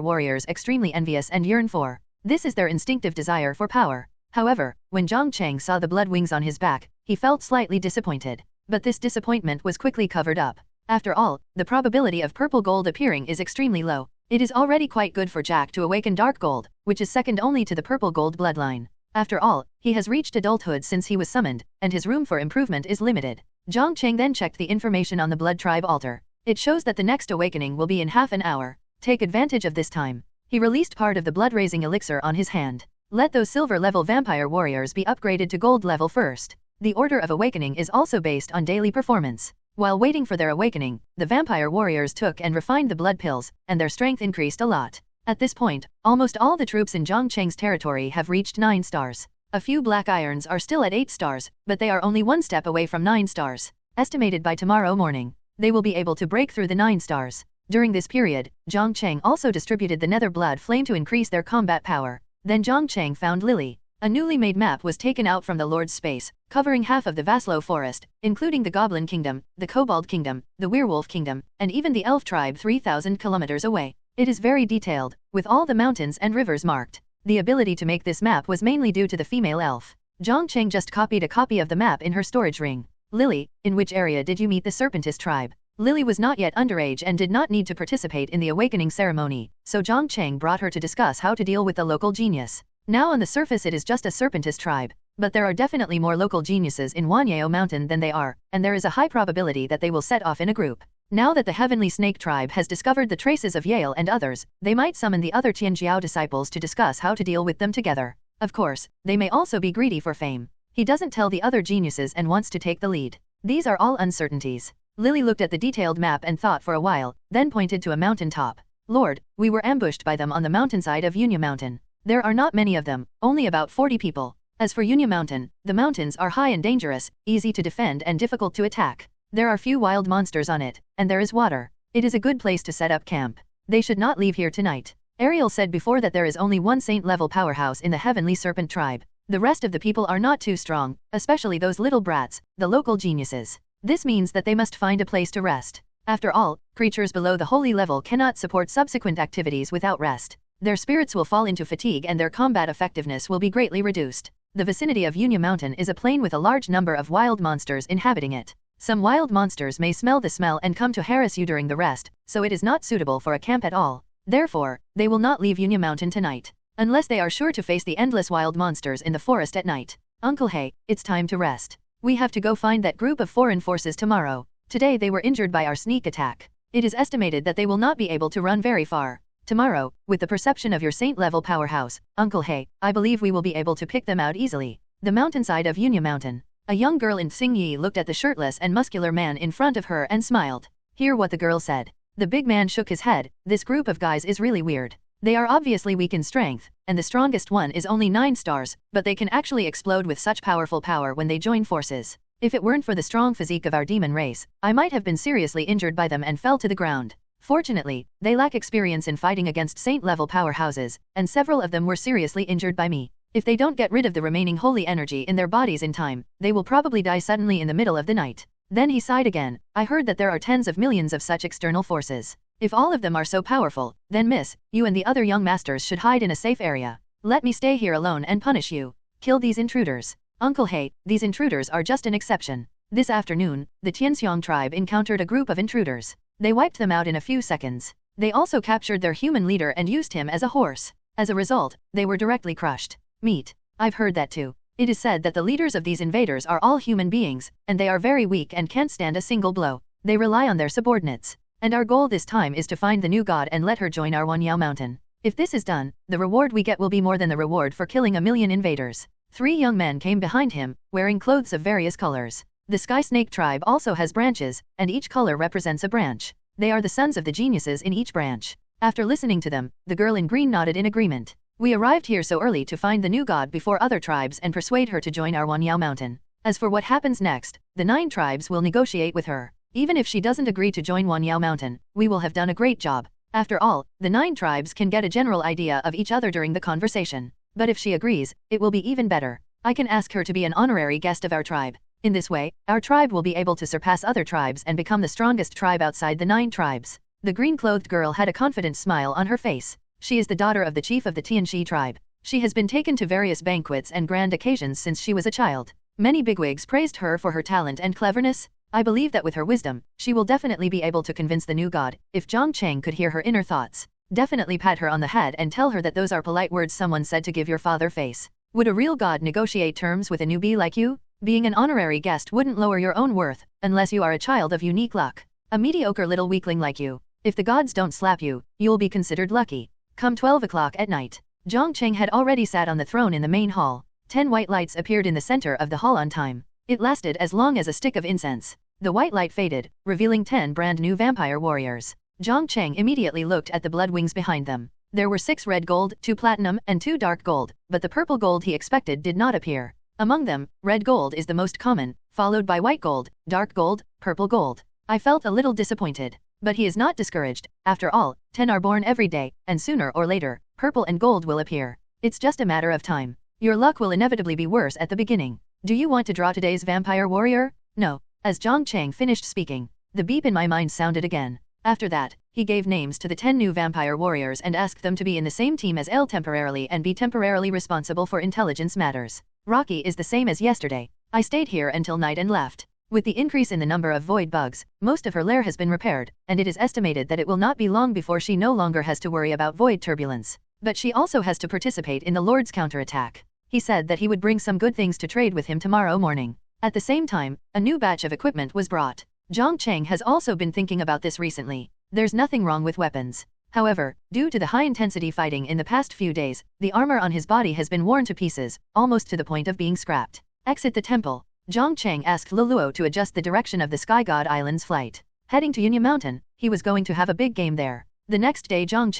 warriors extremely envious and yearn for. This is their instinctive desire for power. However, when Jiang Cheng saw the blood wings on his back, he felt slightly disappointed. But this disappointment was quickly covered up. After all, the probability of purple gold appearing is extremely low. It is already quite good for Jack to awaken dark gold, which is second only to the purple gold bloodline. After all, he has reached adulthood since he was summoned, and his room for improvement is limited. Jiang Cheng then checked the information on the Blood Tribe altar. It shows that the next awakening will be in half an hour. Take advantage of this time. He released part of the blood-raising elixir on his hand. Let those silver-level vampire warriors be upgraded to gold level first. The order of awakening is also based on daily performance. While waiting for their awakening, the vampire warriors took and refined the blood pills, and their strength increased a lot. At this point, almost all the troops in Jiang Cheng's territory have reached 9 stars. A few black irons are still at 8 stars, but they are only 1 step away from 9 stars. Estimated by tomorrow morning, they will be able to break through the 9 stars. During this period, Jiang Cheng also distributed the nether blood flame to increase their combat power. Then Jiang Cheng found Lily. A newly made map was taken out from the Lord's space, covering half of the Vaslo forest, including the Goblin Kingdom, the Kobold Kingdom, the Werewolf Kingdom, and even the Elf tribe 3,000 kilometers away. It is very detailed, with all the mountains and rivers marked. The ability to make this map was mainly due to the female elf. Jiang Cheng just copied a copy of the map in her storage ring. Lily, in which area did you meet the Serpentist tribe? Lily was not yet underage and did not need to participate in the awakening ceremony, so Jiang Cheng brought her to discuss how to deal with the local genius. Now on the surface it is just a Serpentist tribe, but there are definitely more local geniuses in Wanyeo Mountain than they are, and there is a high probability that they will set off in a group. Now that the Heavenly Snake tribe has discovered the traces of Yale and others, they might summon the other Tianjiao disciples to discuss how to deal with them together. Of course, they may also be greedy for fame. He doesn't tell the other geniuses and wants to take the lead. These are all uncertainties. Lily looked at the detailed map and thought for a while, then pointed to a mountain top. Lord, we were ambushed by them on the mountainside of Yunya Mountain. There are not many of them, only about 40 people. As for Yunya Mountain, the mountains are high and dangerous, easy to defend and difficult to attack. There are few wild monsters on it, and there is water. It is a good place to set up camp. They should not leave here tonight. Ariel said before that there is only one saint-level powerhouse in the Heavenly Serpent tribe. The rest of the people are not too strong, especially those little brats, the local geniuses. This means that they must find a place to rest. After all, creatures below the holy level cannot support subsequent activities without rest. Their spirits will fall into fatigue and their combat effectiveness will be greatly reduced. The vicinity of Yunya Mountain is a plain with a large number of wild monsters inhabiting it. Some wild monsters may smell the smell and come to harass you during the rest, so it is not suitable for a camp at all. Therefore, they will not leave Yunya Mountain tonight, unless they are sure to face the endless wild monsters in the forest at night. Uncle Hey, it's time to rest. We have to go find that group of foreign forces tomorrow. Today they were injured by our sneak attack. It is estimated that they will not be able to run very far. Tomorrow, with the perception of your saint-level powerhouse, Uncle Hey, I believe we will be able to pick them out easily. The mountainside of Yunya Mountain. A young girl in Xingyi looked at the shirtless and muscular man in front of her and smiled. Hear what the girl said. The big man shook his head. This group of guys is really weird. They are obviously weak in strength, and the strongest one is only 9 stars, but they can actually explode with such powerful power when they join forces. If it weren't for the strong physique of our demon race, I might have been seriously injured by them and fell to the ground. Fortunately, they lack experience in fighting against saint-level powerhouses, and several of them were seriously injured by me. If they don't get rid of the remaining holy energy in their bodies in time, they will probably die suddenly in the middle of the night. Then he sighed again. I heard that there are tens of millions of such external forces. If all of them are so powerful, then miss, you and the other young masters should hide in a safe area. Let me stay here alone and punish you. Kill these intruders. Uncle Hey, these intruders are just an exception. This afternoon, the Tianxiang tribe encountered a group of intruders. They wiped them out in a few seconds. They also captured their human leader and used him as a horse. As a result, they were directly crushed. Meat. I've heard that too. It is said that the leaders of these invaders are all human beings, and they are very weak and can't stand a single blow. They rely on their subordinates. And our goal this time is to find the new god and let her join our Wanyao mountain. If this is done, the reward we get will be more than the reward for killing 1,000,000 invaders. 3 young men came behind him, wearing clothes of various colors. The Sky Snake tribe also has branches, and each color represents a branch. They are the sons of the geniuses in each branch. After listening to them, the girl in green nodded in agreement. We arrived here so early to find the new god before other tribes and persuade her to join our Wanyao mountain. As for what happens next, the 9 tribes will negotiate with her. Even if she doesn't agree to join Wanyao mountain, we will have done a great job. After all, the 9 tribes can get a general idea of each other during the conversation. But if she agrees, it will be even better. I can ask her to be an honorary guest of our tribe. In this way, our tribe will be able to surpass other tribes and become the strongest tribe outside the 9 tribes. The green-clothed girl had a confident smile on her face. She is the daughter of the chief of the Tianxi tribe. She has been taken to various banquets and grand occasions since she was a child. Many bigwigs praised her for her talent and cleverness. I believe that with her wisdom, she will definitely be able to convince the new god. If Jiang Cheng could hear her inner thoughts, definitely pat her on the head and tell her that those are polite words someone said to give your father face. Would a real god negotiate terms with a newbie like you? Being an honorary guest wouldn't lower your own worth, unless you are a child of unique luck. A mediocre little weakling like you. If the gods don't slap you, you'll be considered lucky. Come 12 o'clock at night. Jiang Cheng had already sat on the throne in the main hall. 10 white lights appeared in the center of the hall on time. It lasted as long as a stick of incense. The white light faded, revealing 10 brand new vampire warriors. Jiang Cheng immediately looked at the blood wings behind them. There were 6 red gold, 2 platinum, and 2 dark gold, but the purple gold he expected did not appear. Among them, red gold is the most common, followed by white gold, dark gold, purple gold. I felt a little disappointed. But he is not discouraged. After all, 10 are born every day, and sooner or later, purple and gold will appear. It's just a matter of time. Your luck will inevitably be worse at the beginning. Do you want to draw today's vampire warrior? No. As Jiang Cheng finished speaking, the beep in my mind sounded again. After that, he gave names to the 10 new vampire warriors and asked them to be in the same team as Elle temporarily and be temporarily responsible for intelligence matters. Rocky is the same as yesterday. I stayed here until night and left. With the increase in the number of void bugs, most of her lair has been repaired, and it is estimated that it will not be long before she no longer has to worry about void turbulence. But she also has to participate in the Lord's counterattack. He said that he would bring some good things to trade with him tomorrow morning. At the same time, a new batch of equipment was brought. Jiang Cheng has also been thinking about this recently. There's nothing wrong with weapons. However, due to the high-intensity fighting in the past few days, the armor on his body has been worn to pieces, almost to the point of being scrapped. Exit the temple. Jiang Cheng asked Luluo to adjust the direction of the Sky God Island's flight. Heading to Yunya Mountain, he was going to have a big game there. The next day Jiang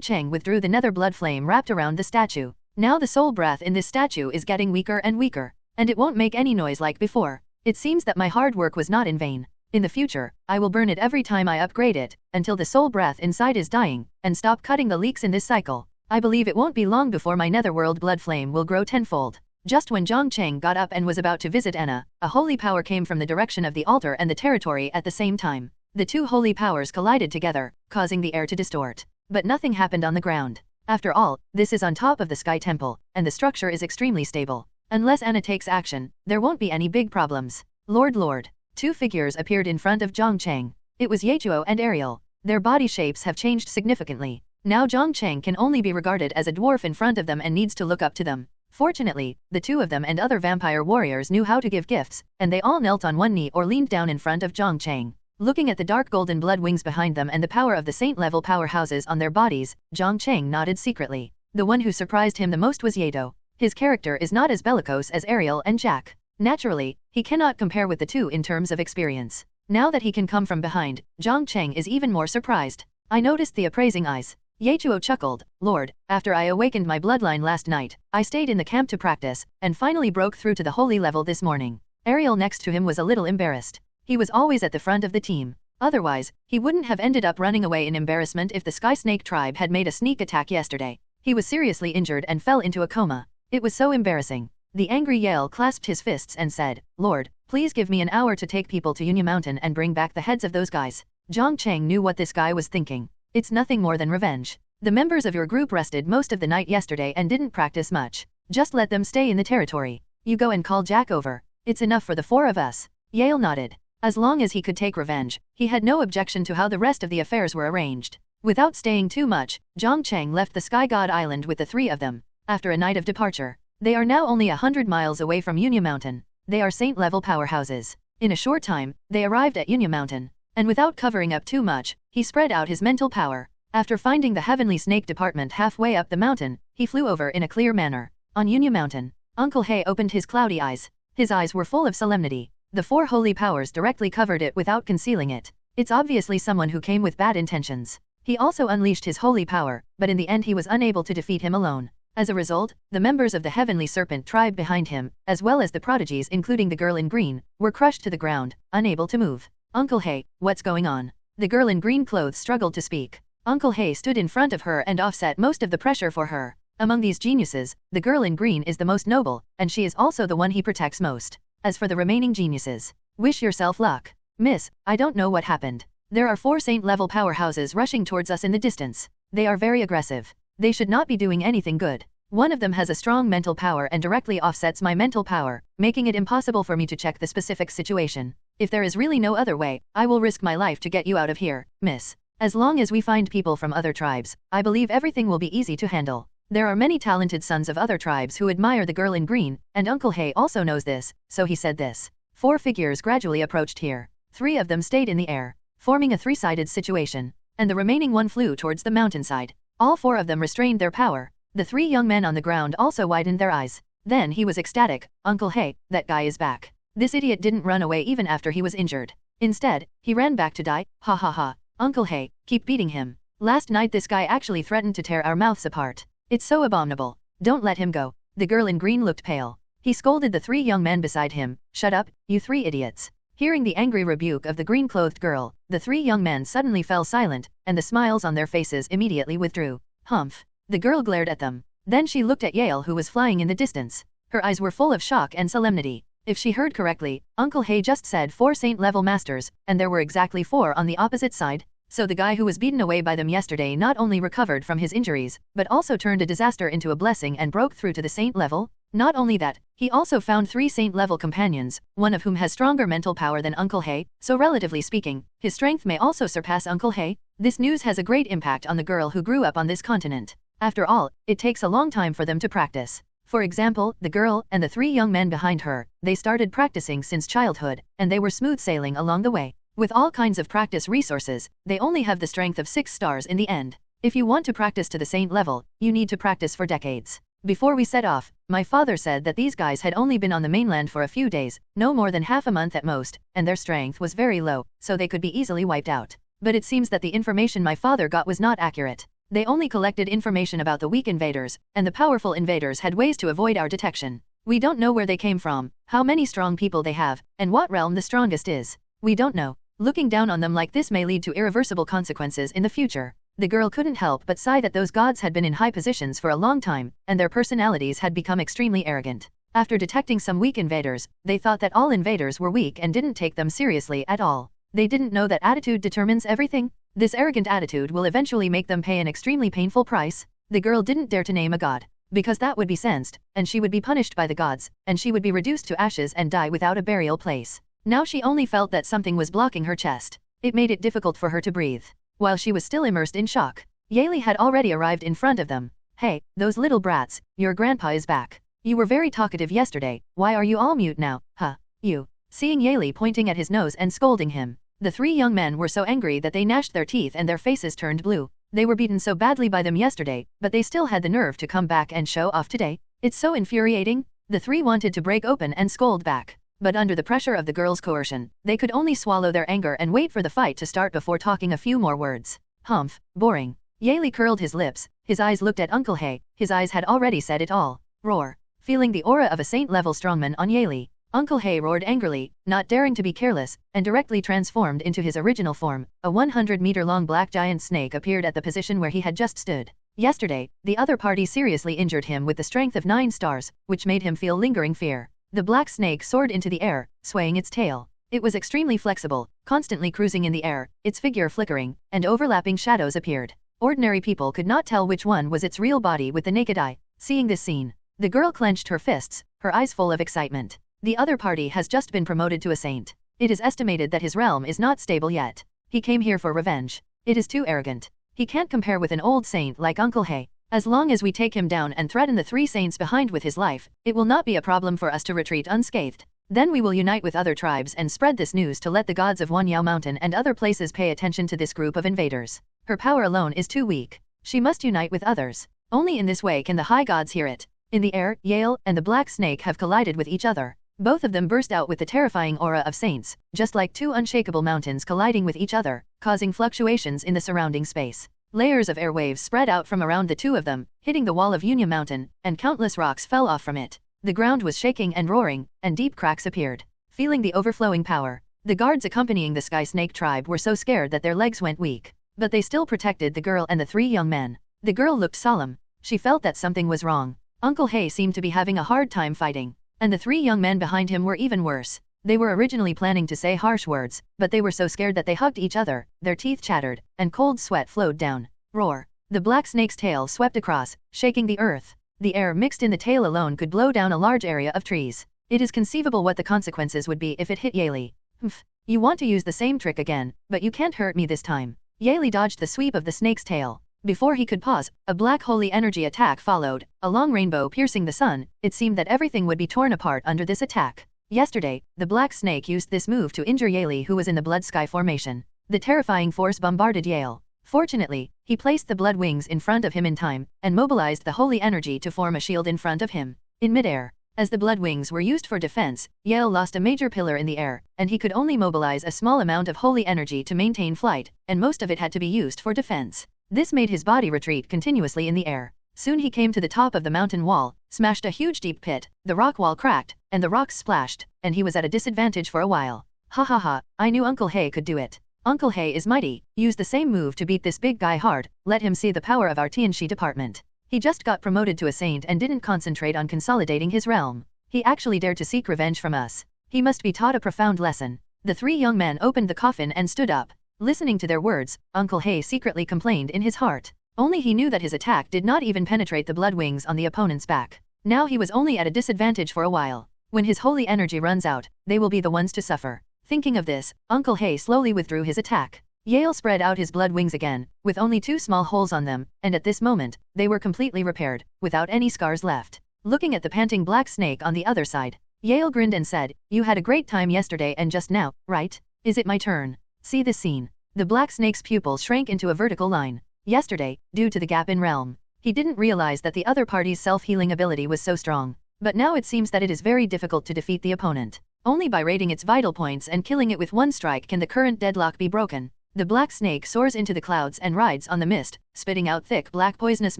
Cheng withdrew the nether blood flame wrapped around the statue. Now the soul breath in this statue is getting weaker and weaker. And it won't make any noise like before. It seems that my hard work was not in vain. In the future, I will burn it every time I upgrade it, until the soul breath inside is dying, and stop cutting the leaks in this cycle. I believe it won't be long before my netherworld blood flame will grow tenfold. Just when Jiang Cheng got up and was about to visit Enna, a holy power came from the direction of the altar and the territory at the same time. The 2 holy powers collided together, causing the air to distort. But nothing happened on the ground. After all, this is on top of the Sky Temple, and the structure is extremely stable. Unless Anna takes action, there won't be any big problems. Lord. 2 figures appeared in front of Jiang Cheng. It was Yechuo and Ariel. Their body shapes have changed significantly. Now Jiang Cheng can only be regarded as a dwarf in front of them and needs to look up to them. Fortunately, the 2 of them and other vampire warriors knew how to give gifts, and they all knelt on one knee or leaned down in front of Jiang Cheng. Looking at the dark golden blood wings behind them and the power of the saint-level powerhouses on their bodies, Jiang Cheng nodded secretly. The one who surprised him the most was Yedo. His character is not as bellicose as Ariel and Jack. Naturally, he cannot compare with the 2 in terms of experience. Now that he can come from behind, Jiang Cheng is even more surprised. I noticed the appraising eyes. Yechuo chuckled. Lord, after I awakened my bloodline last night, I stayed in the camp to practice, and finally broke through to the holy level this morning. Ariel next to him was a little embarrassed. He was always at the front of the team. Otherwise, he wouldn't have ended up running away in embarrassment if the Sky Snake tribe had made a sneak attack yesterday. He was seriously injured and fell into a coma. It was so embarrassing. The angry Yale clasped his fists and said, Lord, please give me an hour to take people to Union Mountain and bring back the heads of those guys. Jiang Cheng knew what this guy was thinking. It's nothing more than revenge. The members of your group rested most of the night yesterday and didn't practice much. Just let them stay in the territory. You go and call Jack over. It's enough for the 4 of us. Yale nodded. As long as he could take revenge, he had no objection to how the rest of the affairs were arranged. Without staying too much, Jiang Cheng left the Sky God Island with the 3 of them. After a night of departure, they are now only 100 miles away from Union Mountain. They are saint-level powerhouses. In a short time, they arrived at Union Mountain. And without covering up too much, he spread out his mental power. After finding the Heavenly Snake Department halfway up the mountain, he flew over in a clear manner. On Union Mountain, Uncle He opened his cloudy eyes. His eyes were full of solemnity. The 4 holy powers directly covered it without concealing it. It's obviously someone who came with bad intentions. He also unleashed his holy power, but in the end he was unable to defeat him alone. As a result, the members of the Heavenly Serpent tribe behind him, as well as the prodigies including the girl in green, were crushed to the ground, unable to move. Uncle He, what's going on? The girl in green clothes struggled to speak. Uncle He stood in front of her and offset most of the pressure for her. Among these geniuses, the girl in green is the most noble, and she is also the one he protects most. As for the remaining geniuses, wish yourself luck. Miss, I don't know what happened. There are 4 saint-level powerhouses rushing towards us in the distance. They are very aggressive. They should not be doing anything good. One of them has a strong mental power and directly offsets my mental power, making it impossible for me to check the specific situation. If there is really no other way, I will risk my life to get you out of here, miss. As long as we find people from other tribes, I believe everything will be easy to handle. There are many talented sons of other tribes who admire the girl in green, and Uncle He also knows this, so he said this. 4 figures gradually approached here. 3 of them stayed in the air, forming a 3-sided situation, and the remaining 1 flew towards the mountainside. All 4 of them restrained their power. The 3 young men on the ground also widened their eyes. Then he was ecstatic. Uncle He, that guy is back. This idiot didn't run away even after he was injured. Instead, he ran back to die. Ha ha ha. Uncle He, keep beating him. Last night this guy actually threatened to tear our mouths apart. It's so abominable. Don't let him go. The girl in green looked pale. He scolded the 3 young men beside him. Shut up, you 3 idiots. Hearing the angry rebuke of the green-clothed girl, the 3 young men suddenly fell silent, and the smiles on their faces immediately withdrew. Humph. The girl glared at them. Then she looked at Yale who was flying in the distance. Her eyes were full of shock and solemnity. If she heard correctly, Uncle He just said 4 saint-level masters, and there were exactly 4 on the opposite side. So the guy who was beaten away by them yesterday not only recovered from his injuries, but also turned a disaster into a blessing and broke through to the saint level. Not only that, he also found 3 saint-level companions, one of whom has stronger mental power than Uncle He, so relatively speaking, his strength may also surpass Uncle He. This news has a great impact on the girl who grew up on this continent. After all, it takes a long time for them to practice. For example, the girl and the 3 young men behind her, they started practicing since childhood, and they were smooth sailing along the way. With all kinds of practice resources, they only have the strength of 6 stars in the end. If you want to practice to the saint level, you need to practice for decades. Before we set off, my father said that these guys had only been on the mainland for a few days, no more than half a month at most, and their strength was very low, so they could be easily wiped out. But it seems that the information my father got was not accurate. They only collected information about the weak invaders, and the powerful invaders had ways to avoid our detection. We don't know where they came from, how many strong people they have, and what realm the strongest is. We don't know. Looking down on them like this may lead to irreversible consequences in the future. The girl couldn't help but sigh that those gods had been in high positions for a long time, and their personalities had become extremely arrogant. After detecting some weak invaders, they thought that all invaders were weak and didn't take them seriously at all. They didn't know that attitude determines everything. This arrogant attitude will eventually make them pay an extremely painful price. The girl didn't dare to name a god, because that would be censed, and she would be punished by the gods, and she would be reduced to ashes and die without a burial place. Now she only felt that something was blocking her chest. It made it difficult for her to breathe. While she was still immersed in shock, Yale had already arrived in front of them. Hey, those little brats, your grandpa is back. You were very talkative yesterday, why are you all mute now, huh? You. Seeing Yale pointing at his nose and scolding him, the 3 young men were so angry that they gnashed their teeth and their faces turned blue. They were beaten so badly by them yesterday, but they still had the nerve to come back and show off today. It's so infuriating. The 3 wanted to break open and scold back. But under the pressure of the girl's coercion, they could only swallow their anger and wait for the fight to start before talking a few more words. Humph, boring. Yale curled his lips, his eyes looked at Uncle He, his eyes had already said it all. Roar. Feeling the aura of a saint-level strongman on Yale, Uncle He roared angrily, not daring to be careless, and directly transformed into his original form. A 100-meter-long black giant snake appeared at the position where he had just stood. Yesterday, the other party seriously injured him with the strength of 9 stars, which made him feel lingering fear. The black snake soared into the air, swaying its tail. It was extremely flexible, constantly cruising in the air, its figure flickering, and overlapping shadows appeared. Ordinary people could not tell which one was its real body with the naked eye. Seeing this scene, the girl clenched her fists, her eyes full of excitement. The other party has just been promoted to a saint. It is estimated that his realm is not stable yet. He came here for revenge. It is too arrogant. He can't compare with an old saint like Uncle He. As long as we take him down and threaten the 3 saints behind with his life, it will not be a problem for us to retreat unscathed. Then we will unite with other tribes and spread this news to let the gods of Wanyao Mountain and other places pay attention to this group of invaders. Her power alone is too weak. She must unite with others. Only in this way can the high gods hear it. In the air, Yale and the black snake have collided with each other. Both of them burst out with the terrifying aura of saints, just like 2 unshakable mountains colliding with each other, causing fluctuations in the surrounding space. Layers of airwaves spread out from around the 2 of them, hitting the wall of Union Mountain, and countless rocks fell off from it. The ground was shaking and roaring, and deep cracks appeared. Feeling the overflowing power, the guards accompanying the Sky Snake tribe were so scared that their legs went weak. But they still protected the girl and the 3 young men. The girl looked solemn. She felt that something was wrong. Uncle He seemed to be having a hard time fighting. And the 3 young men behind him were even worse. They were originally planning to say harsh words, but they were so scared that they hugged each other, their teeth chattered, and cold sweat flowed down. Roar! The black snake's tail swept across, shaking the earth. The air mixed in the tail alone could blow down a large area of trees. It is conceivable what the consequences would be if it hit Yali. Humph. You want to use the same trick again, but you can't hurt me this time. Yali dodged the sweep of the snake's tail. Before he could pause, a black holy energy attack followed, a long rainbow piercing the sun. It seemed that everything would be torn apart under this attack. Yesterday, the black snake used this move to injure Yali, who was in the blood sky formation. The terrifying force bombarded Yale. Fortunately, he placed the blood wings in front of him in time, and mobilized the holy energy to form a shield in front of him. In midair, as the blood wings were used for defense, Yale lost a major pillar in the air, and he could only mobilize a small amount of holy energy to maintain flight, and most of it had to be used for defense. This made his body retreat continuously in the air. Soon he came to the top of the mountain wall, smashed a huge deep pit, the rock wall cracked, and the rocks splashed, and he was at a disadvantage for a while. Ha ha ha, I knew Uncle He could do it. Uncle He is mighty. Use the same move to beat this big guy hard. Let him see the power of our Tianxi department. He just got promoted to a saint and didn't concentrate on consolidating his realm. He actually dared to seek revenge from us. He must be taught a profound lesson. The 3 young men opened the coffin and stood up. Listening to their words, Uncle He secretly complained in his heart. Only he knew that his attack did not even penetrate the blood wings on the opponent's back. Now he was only at a disadvantage for a while. When his holy energy runs out, they will be the ones to suffer. Thinking of this, Uncle He slowly withdrew his attack. Yale spread out his blood wings again, with only 2 small holes on them, and at this moment, they were completely repaired, without any scars left. Looking at the panting black snake on the other side, Yale grinned and said, "You had a great time yesterday and just now, right? Is it my turn?" See this scene. The black snake's pupils shrank into a vertical line. Yesterday, due to the gap in realm, he didn't realize that the other party's self-healing ability was so strong. But now it seems that it is very difficult to defeat the opponent. Only by raiding its vital points and killing it with 1 strike can the current deadlock be broken. The black snake soars into the clouds and rides on the mist, spitting out thick black poisonous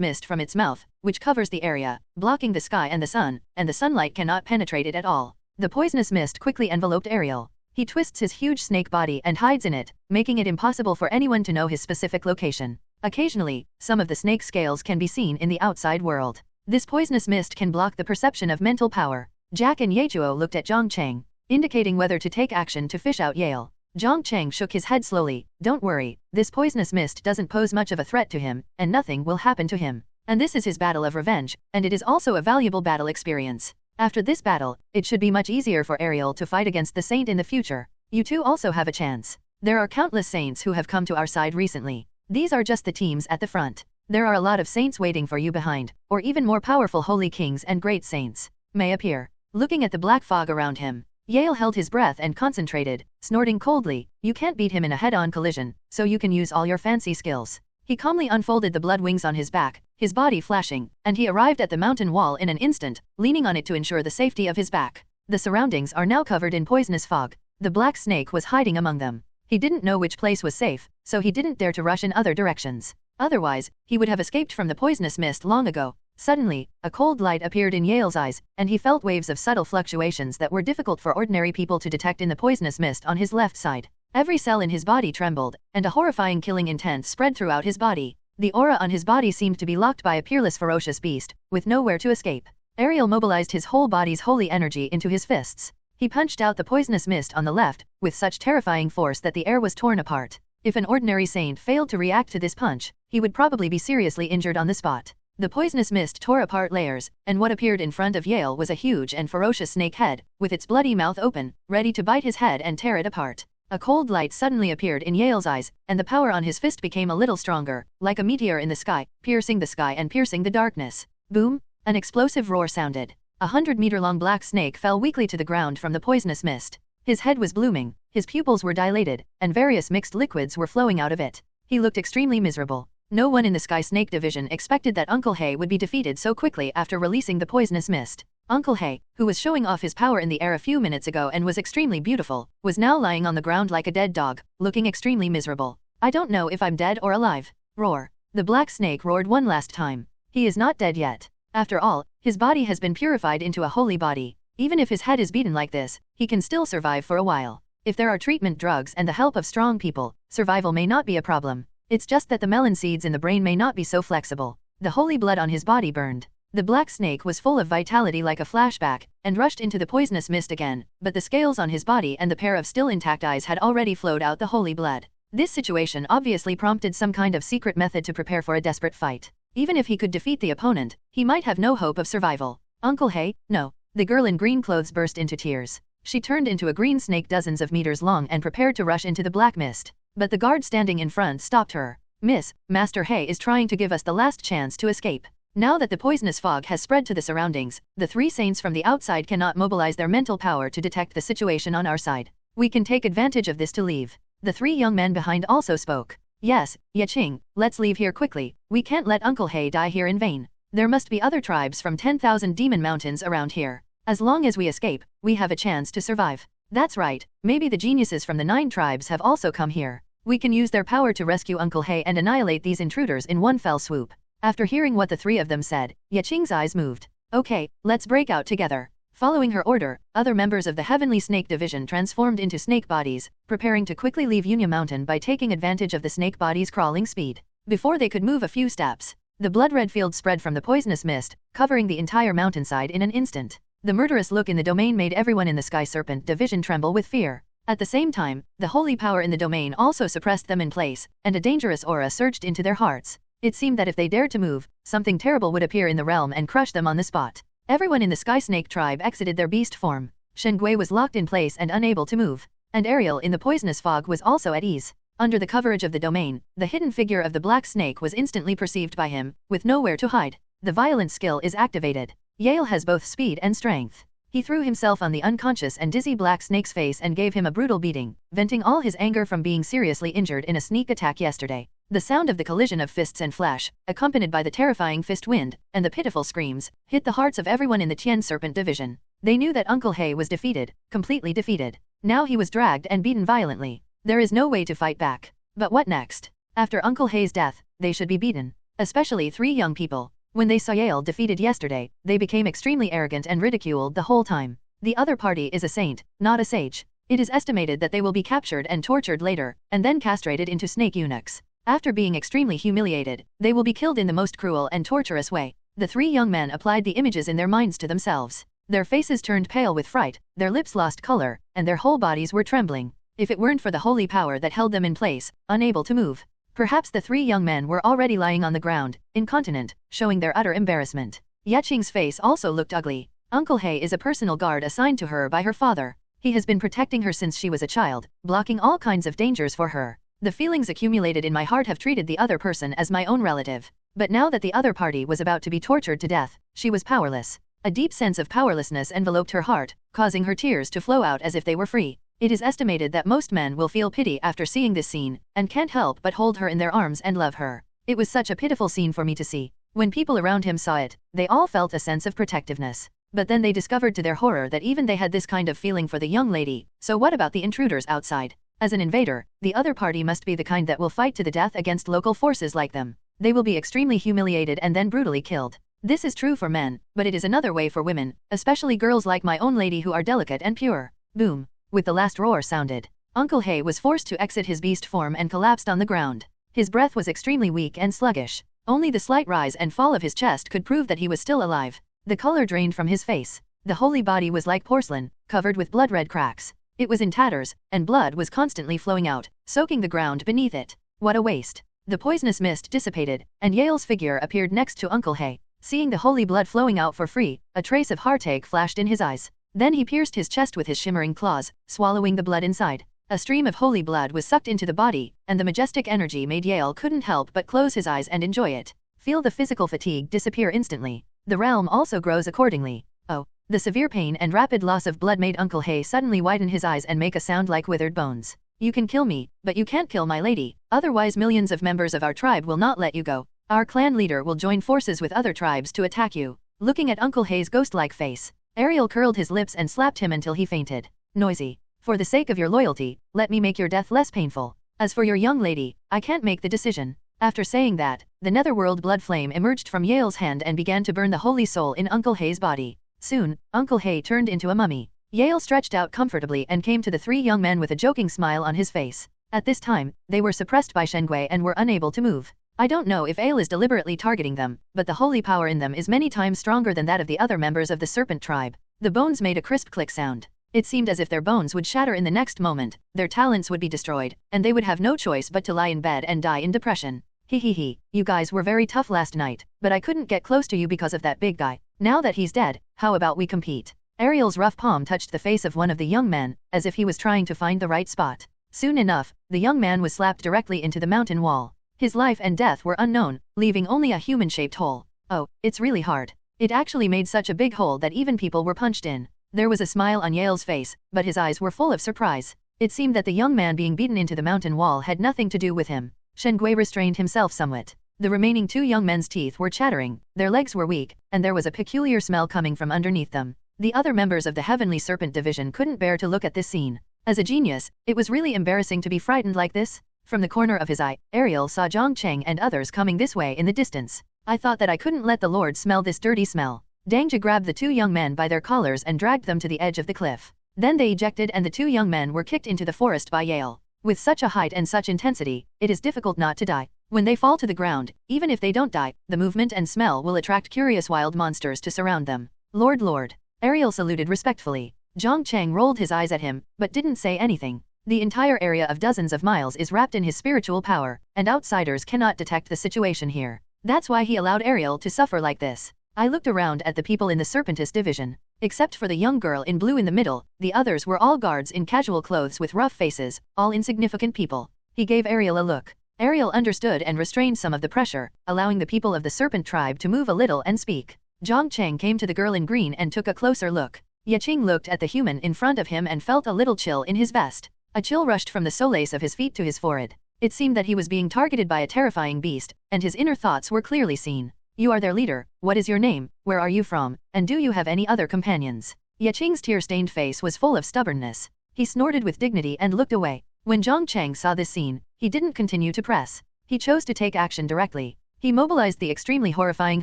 mist from its mouth, which covers the area, blocking the sky and the sunlight cannot penetrate it at all. The poisonous mist quickly enveloped Ariel. He twists his huge snake body and hides in it, making it impossible for anyone to know his specific location. Occasionally, some of the snake's scales can be seen in the outside world. This poisonous mist can block the perception of mental power. Jack and Yechuo looked at Jiang Cheng, indicating whether to take action to fish out Yale. Jiang Cheng shook his head slowly. Don't worry, this poisonous mist doesn't pose much of a threat to him, and nothing will happen to him. And this is his battle of revenge, and it is also a valuable battle experience. After this battle, it should be much easier for Ariel to fight against the saint in the future. You two also have a chance. There are countless saints who have come to our side recently. These are just the teams at the front. There are a lot of saints waiting for you behind, or even more powerful holy kings and great saints may appear. Looking at the black fog around him, Yale held his breath and concentrated, snorting coldly. You can't beat him in a head-on collision, so you can use all your fancy skills. He calmly unfolded the blood wings on his back, his body flashing, and he arrived at the mountain wall in an instant, leaning on it to ensure the safety of his back. The surroundings are now covered in poisonous fog. The black snake was hiding among them. He didn't know which place was safe, so he didn't dare to rush in other directions. Otherwise, he would have escaped from the poisonous mist long ago. Suddenly, a cold light appeared in Yale's eyes, and he felt waves of subtle fluctuations that were difficult for ordinary people to detect in the poisonous mist on his left side. Every cell in his body trembled, and a horrifying killing intent spread throughout his body. The aura on his body seemed to be locked by a peerless ferocious beast, with nowhere to escape. Ariel mobilized his whole body's holy energy into his fists. He punched out the poisonous mist on the left, with such terrifying force that the air was torn apart. If an ordinary saint failed to react to this punch, he would probably be seriously injured on the spot. The poisonous mist tore apart layers, and what appeared in front of Yale was a huge and ferocious snake head, with its bloody mouth open, ready to bite his head and tear it apart. A cold light suddenly appeared in Yale's eyes, and the power on his fist became a little stronger, like a meteor in the sky, piercing the sky and piercing the darkness. Boom! An explosive roar sounded. 100-meter-long black snake fell weakly to the ground from the poisonous mist. His head was blooming, his pupils were dilated, and various mixed liquids were flowing out of it. He looked extremely miserable. No one in the Sky Snake Division expected that Uncle Hay would be defeated so quickly after releasing the poisonous mist. Uncle Hay, who was showing off his power in the air a few minutes ago and was extremely beautiful, was now lying on the ground like a dead dog, looking extremely miserable. I don't know if I'm dead or alive. Roar. The black snake roared one last time. He is not dead yet. After all, his body has been purified into a holy body. Even if his head is beaten like this, he can still survive for a while. If there are treatment drugs and the help of strong people, survival may not be a problem. It's just that the melon seeds in the brain may not be so flexible. The holy blood on his body burned. The black snake was full of vitality like a flashback, and rushed into the poisonous mist again, but the scales on his body and the pair of still intact eyes had already flowed out the holy blood. This situation obviously prompted some kind of secret method to prepare for a desperate fight. Even if he could defeat the opponent, he might have no hope of survival. Uncle Hay, no. The girl in green clothes burst into tears. She turned into a green snake dozens of meters long and prepared to rush into the black mist. But the guard standing in front stopped her. Miss, Master Hay is trying to give us the last chance to escape. Now that the poisonous fog has spread to the surroundings, the three saints from the outside cannot mobilize their mental power to detect the situation on our side. We can take advantage of this to leave. The three young men behind also spoke. Yes, Jiang, let's leave here quickly. We can't let Uncle Hay die here in vain. There must be other tribes from 10,000 demon mountains around here. As long as we escape, we have a chance to survive. That's right, maybe the geniuses from the 9 tribes have also come here. We can use their power to rescue Uncle Hay and annihilate these intruders in one fell swoop. After hearing what the three of them said, Jiang's eyes moved. Okay, let's break out together. Following her order, other members of the Heavenly Snake Division transformed into snake bodies, preparing to quickly leave Yunya Mountain by taking advantage of the snake body's crawling speed. Before they could move a few steps, the blood-red field spread from the poisonous mist, covering the entire mountainside in an instant. The murderous look in the domain made everyone in the Sky Serpent Division tremble with fear. At the same time, the holy power in the domain also suppressed them in place, and a dangerous aura surged into their hearts. It seemed that if they dared to move, something terrible would appear in the realm and crush them on the spot. Everyone in the Sky Snake tribe exited their beast form. Shen Gui was locked in place and unable to move. And Ariel in the poisonous fog was also at ease. Under the coverage of the domain, the hidden figure of the black snake was instantly perceived by him, with nowhere to hide. The violent skill is activated. Yale has both speed and strength. He threw himself on the unconscious and dizzy black snake's face and gave him a brutal beating, venting all his anger from being seriously injured in a sneak attack yesterday. The sound of the collision of fists and flesh, accompanied by the terrifying fist wind, and the pitiful screams, hit the hearts of everyone in the Tien Serpent Division. They knew that Uncle Hay was defeated, completely defeated. Now he was dragged and beaten violently. There is no way to fight back. But what next? After Uncle Hay's death, they should be beaten. Especially 3 young people. When they saw Yale defeated yesterday, they became extremely arrogant and ridiculed the whole time. The other party is a saint, not a sage. It is estimated that they will be captured and tortured later, and then castrated into snake eunuchs. After being extremely humiliated, they will be killed in the most cruel and torturous way. The 3 young men applied the images in their minds to themselves. Their faces turned pale with fright, their lips lost color, and their whole bodies were trembling. If it weren't for the holy power that held them in place, unable to move, perhaps the 3 young men were already lying on the ground, incontinent, showing their utter embarrassment. Jiang's face also looked ugly. Uncle Hay is a personal guard assigned to her by her father. He has been protecting her since she was a child, blocking all kinds of dangers for her. The feelings accumulated in my heart have treated the other person as my own relative. But now that the other party was about to be tortured to death, she was powerless. A deep sense of powerlessness enveloped her heart, causing her tears to flow out as if they were free. It is estimated that most men will feel pity after seeing this scene, and can't help but hold her in their arms and love her. It was such a pitiful scene for me to see. When people around him saw it, they all felt a sense of protectiveness. But then they discovered to their horror that even they had this kind of feeling for the young lady. So what about the intruders outside? As an invader, the other party must be the kind that will fight to the death against local forces like them. They will be extremely humiliated and then brutally killed. This is true for men, but it is another way for women, especially girls like my own lady who are delicate and pure. Boom. With the last roar sounded, Uncle Hay was forced to exit his beast form and collapsed on the ground. His breath was extremely weak and sluggish. Only the slight rise and fall of his chest could prove that he was still alive. The color drained from his face. The holy body was like porcelain, covered with blood-red cracks. It was in tatters, and blood was constantly flowing out, soaking the ground beneath it. What a waste. The poisonous mist dissipated, and Yale's figure appeared next to Uncle Hay. Seeing the holy blood flowing out for free, a trace of heartache flashed in his eyes. Then he pierced his chest with his shimmering claws, swallowing the blood inside. A stream of holy blood was sucked into the body, and the majestic energy made Yale couldn't help but close his eyes and enjoy it. Feel the physical fatigue disappear instantly. The realm also grows accordingly. Oh. The severe pain and rapid loss of blood made Uncle Hay suddenly widen his eyes and make a sound like withered bones. You can kill me, but you can't kill my lady, otherwise millions of members of our tribe will not let you go. Our clan leader will join forces with other tribes to attack you. Looking at Uncle Hay's ghost-like face, Ariel curled his lips and slapped him until he fainted. Noisy. For the sake of your loyalty, let me make your death less painful. As for your young lady, I can't make the decision. After saying that, the netherworld blood flame emerged from Yale's hand and began to burn the holy soul in Uncle Hay's body. Soon, Uncle Hay turned into a mummy. Yale stretched out comfortably and came to the three young men with a joking smile on his face. At this time, they were suppressed by Shengui and were unable to move. I don't know if Ale is deliberately targeting them, but the holy power in them is many times stronger than that of the other members of the serpent tribe. The bones made a crisp click sound. It seemed as if their bones would shatter in the next moment, their talents would be destroyed, and they would have no choice but to lie in bed and die in depression. He, you guys were very tough last night, but I couldn't get close to you because of that big guy. Now that he's dead, how about we compete? Ariel's rough palm touched the face of one of the young men, as if he was trying to find the right spot. Soon enough, the young man was slapped directly into the mountain wall. His life and death were unknown, leaving only a human-shaped hole. Oh, it's really hard. It actually made such a big hole that even people were punched in. There was a smile on Yale's face, but his eyes were full of surprise. It seemed that the young man being beaten into the mountain wall had nothing to do with him. Shengui restrained himself somewhat. The remaining two young men's teeth were chattering, their legs were weak, and there was a peculiar smell coming from underneath them. The other members of the Heavenly Serpent Division couldn't bear to look at this scene. As a genius, it was really embarrassing to be frightened like this. From the corner of his eye, Ariel saw Jiang Cheng and others coming this way in the distance. I thought that I couldn't let the Lord smell this dirty smell. Dangja grabbed the two young men by their collars and dragged them to the edge of the cliff. Then they ejected and the two young men were kicked into the forest by Yale. With such a height and such intensity, it is difficult not to die. When they fall to the ground, even if they don't die, the movement and smell will attract curious wild monsters to surround them. Lord. Ariel saluted respectfully. Jiang Cheng rolled his eyes at him, but didn't say anything. The entire area of dozens of miles is wrapped in his spiritual power, and outsiders cannot detect the situation here. That's why he allowed Ariel to suffer like this. I looked around at the people in the Serpentist division. Except for the young girl in blue in the middle, the others were all guards in casual clothes with rough faces, all insignificant people. He gave Ariel a look. Ariel understood and restrained some of the pressure, allowing the people of the serpent tribe to move a little and speak. Jiang Cheng came to the girl in green and took a closer look. Yaqing looked at the human in front of him and felt a little chill in his vest. A chill rushed from the solace of his feet to his forehead. It seemed that he was being targeted by a terrifying beast, and his inner thoughts were clearly seen. You are their leader. What is your name? Where are you from? And do you have any other companions? Yaqing's tear-stained face was full of stubbornness. He snorted with dignity and looked away. When Jiang Cheng saw this scene, he didn't continue to press. He chose to take action directly. He mobilized the extremely horrifying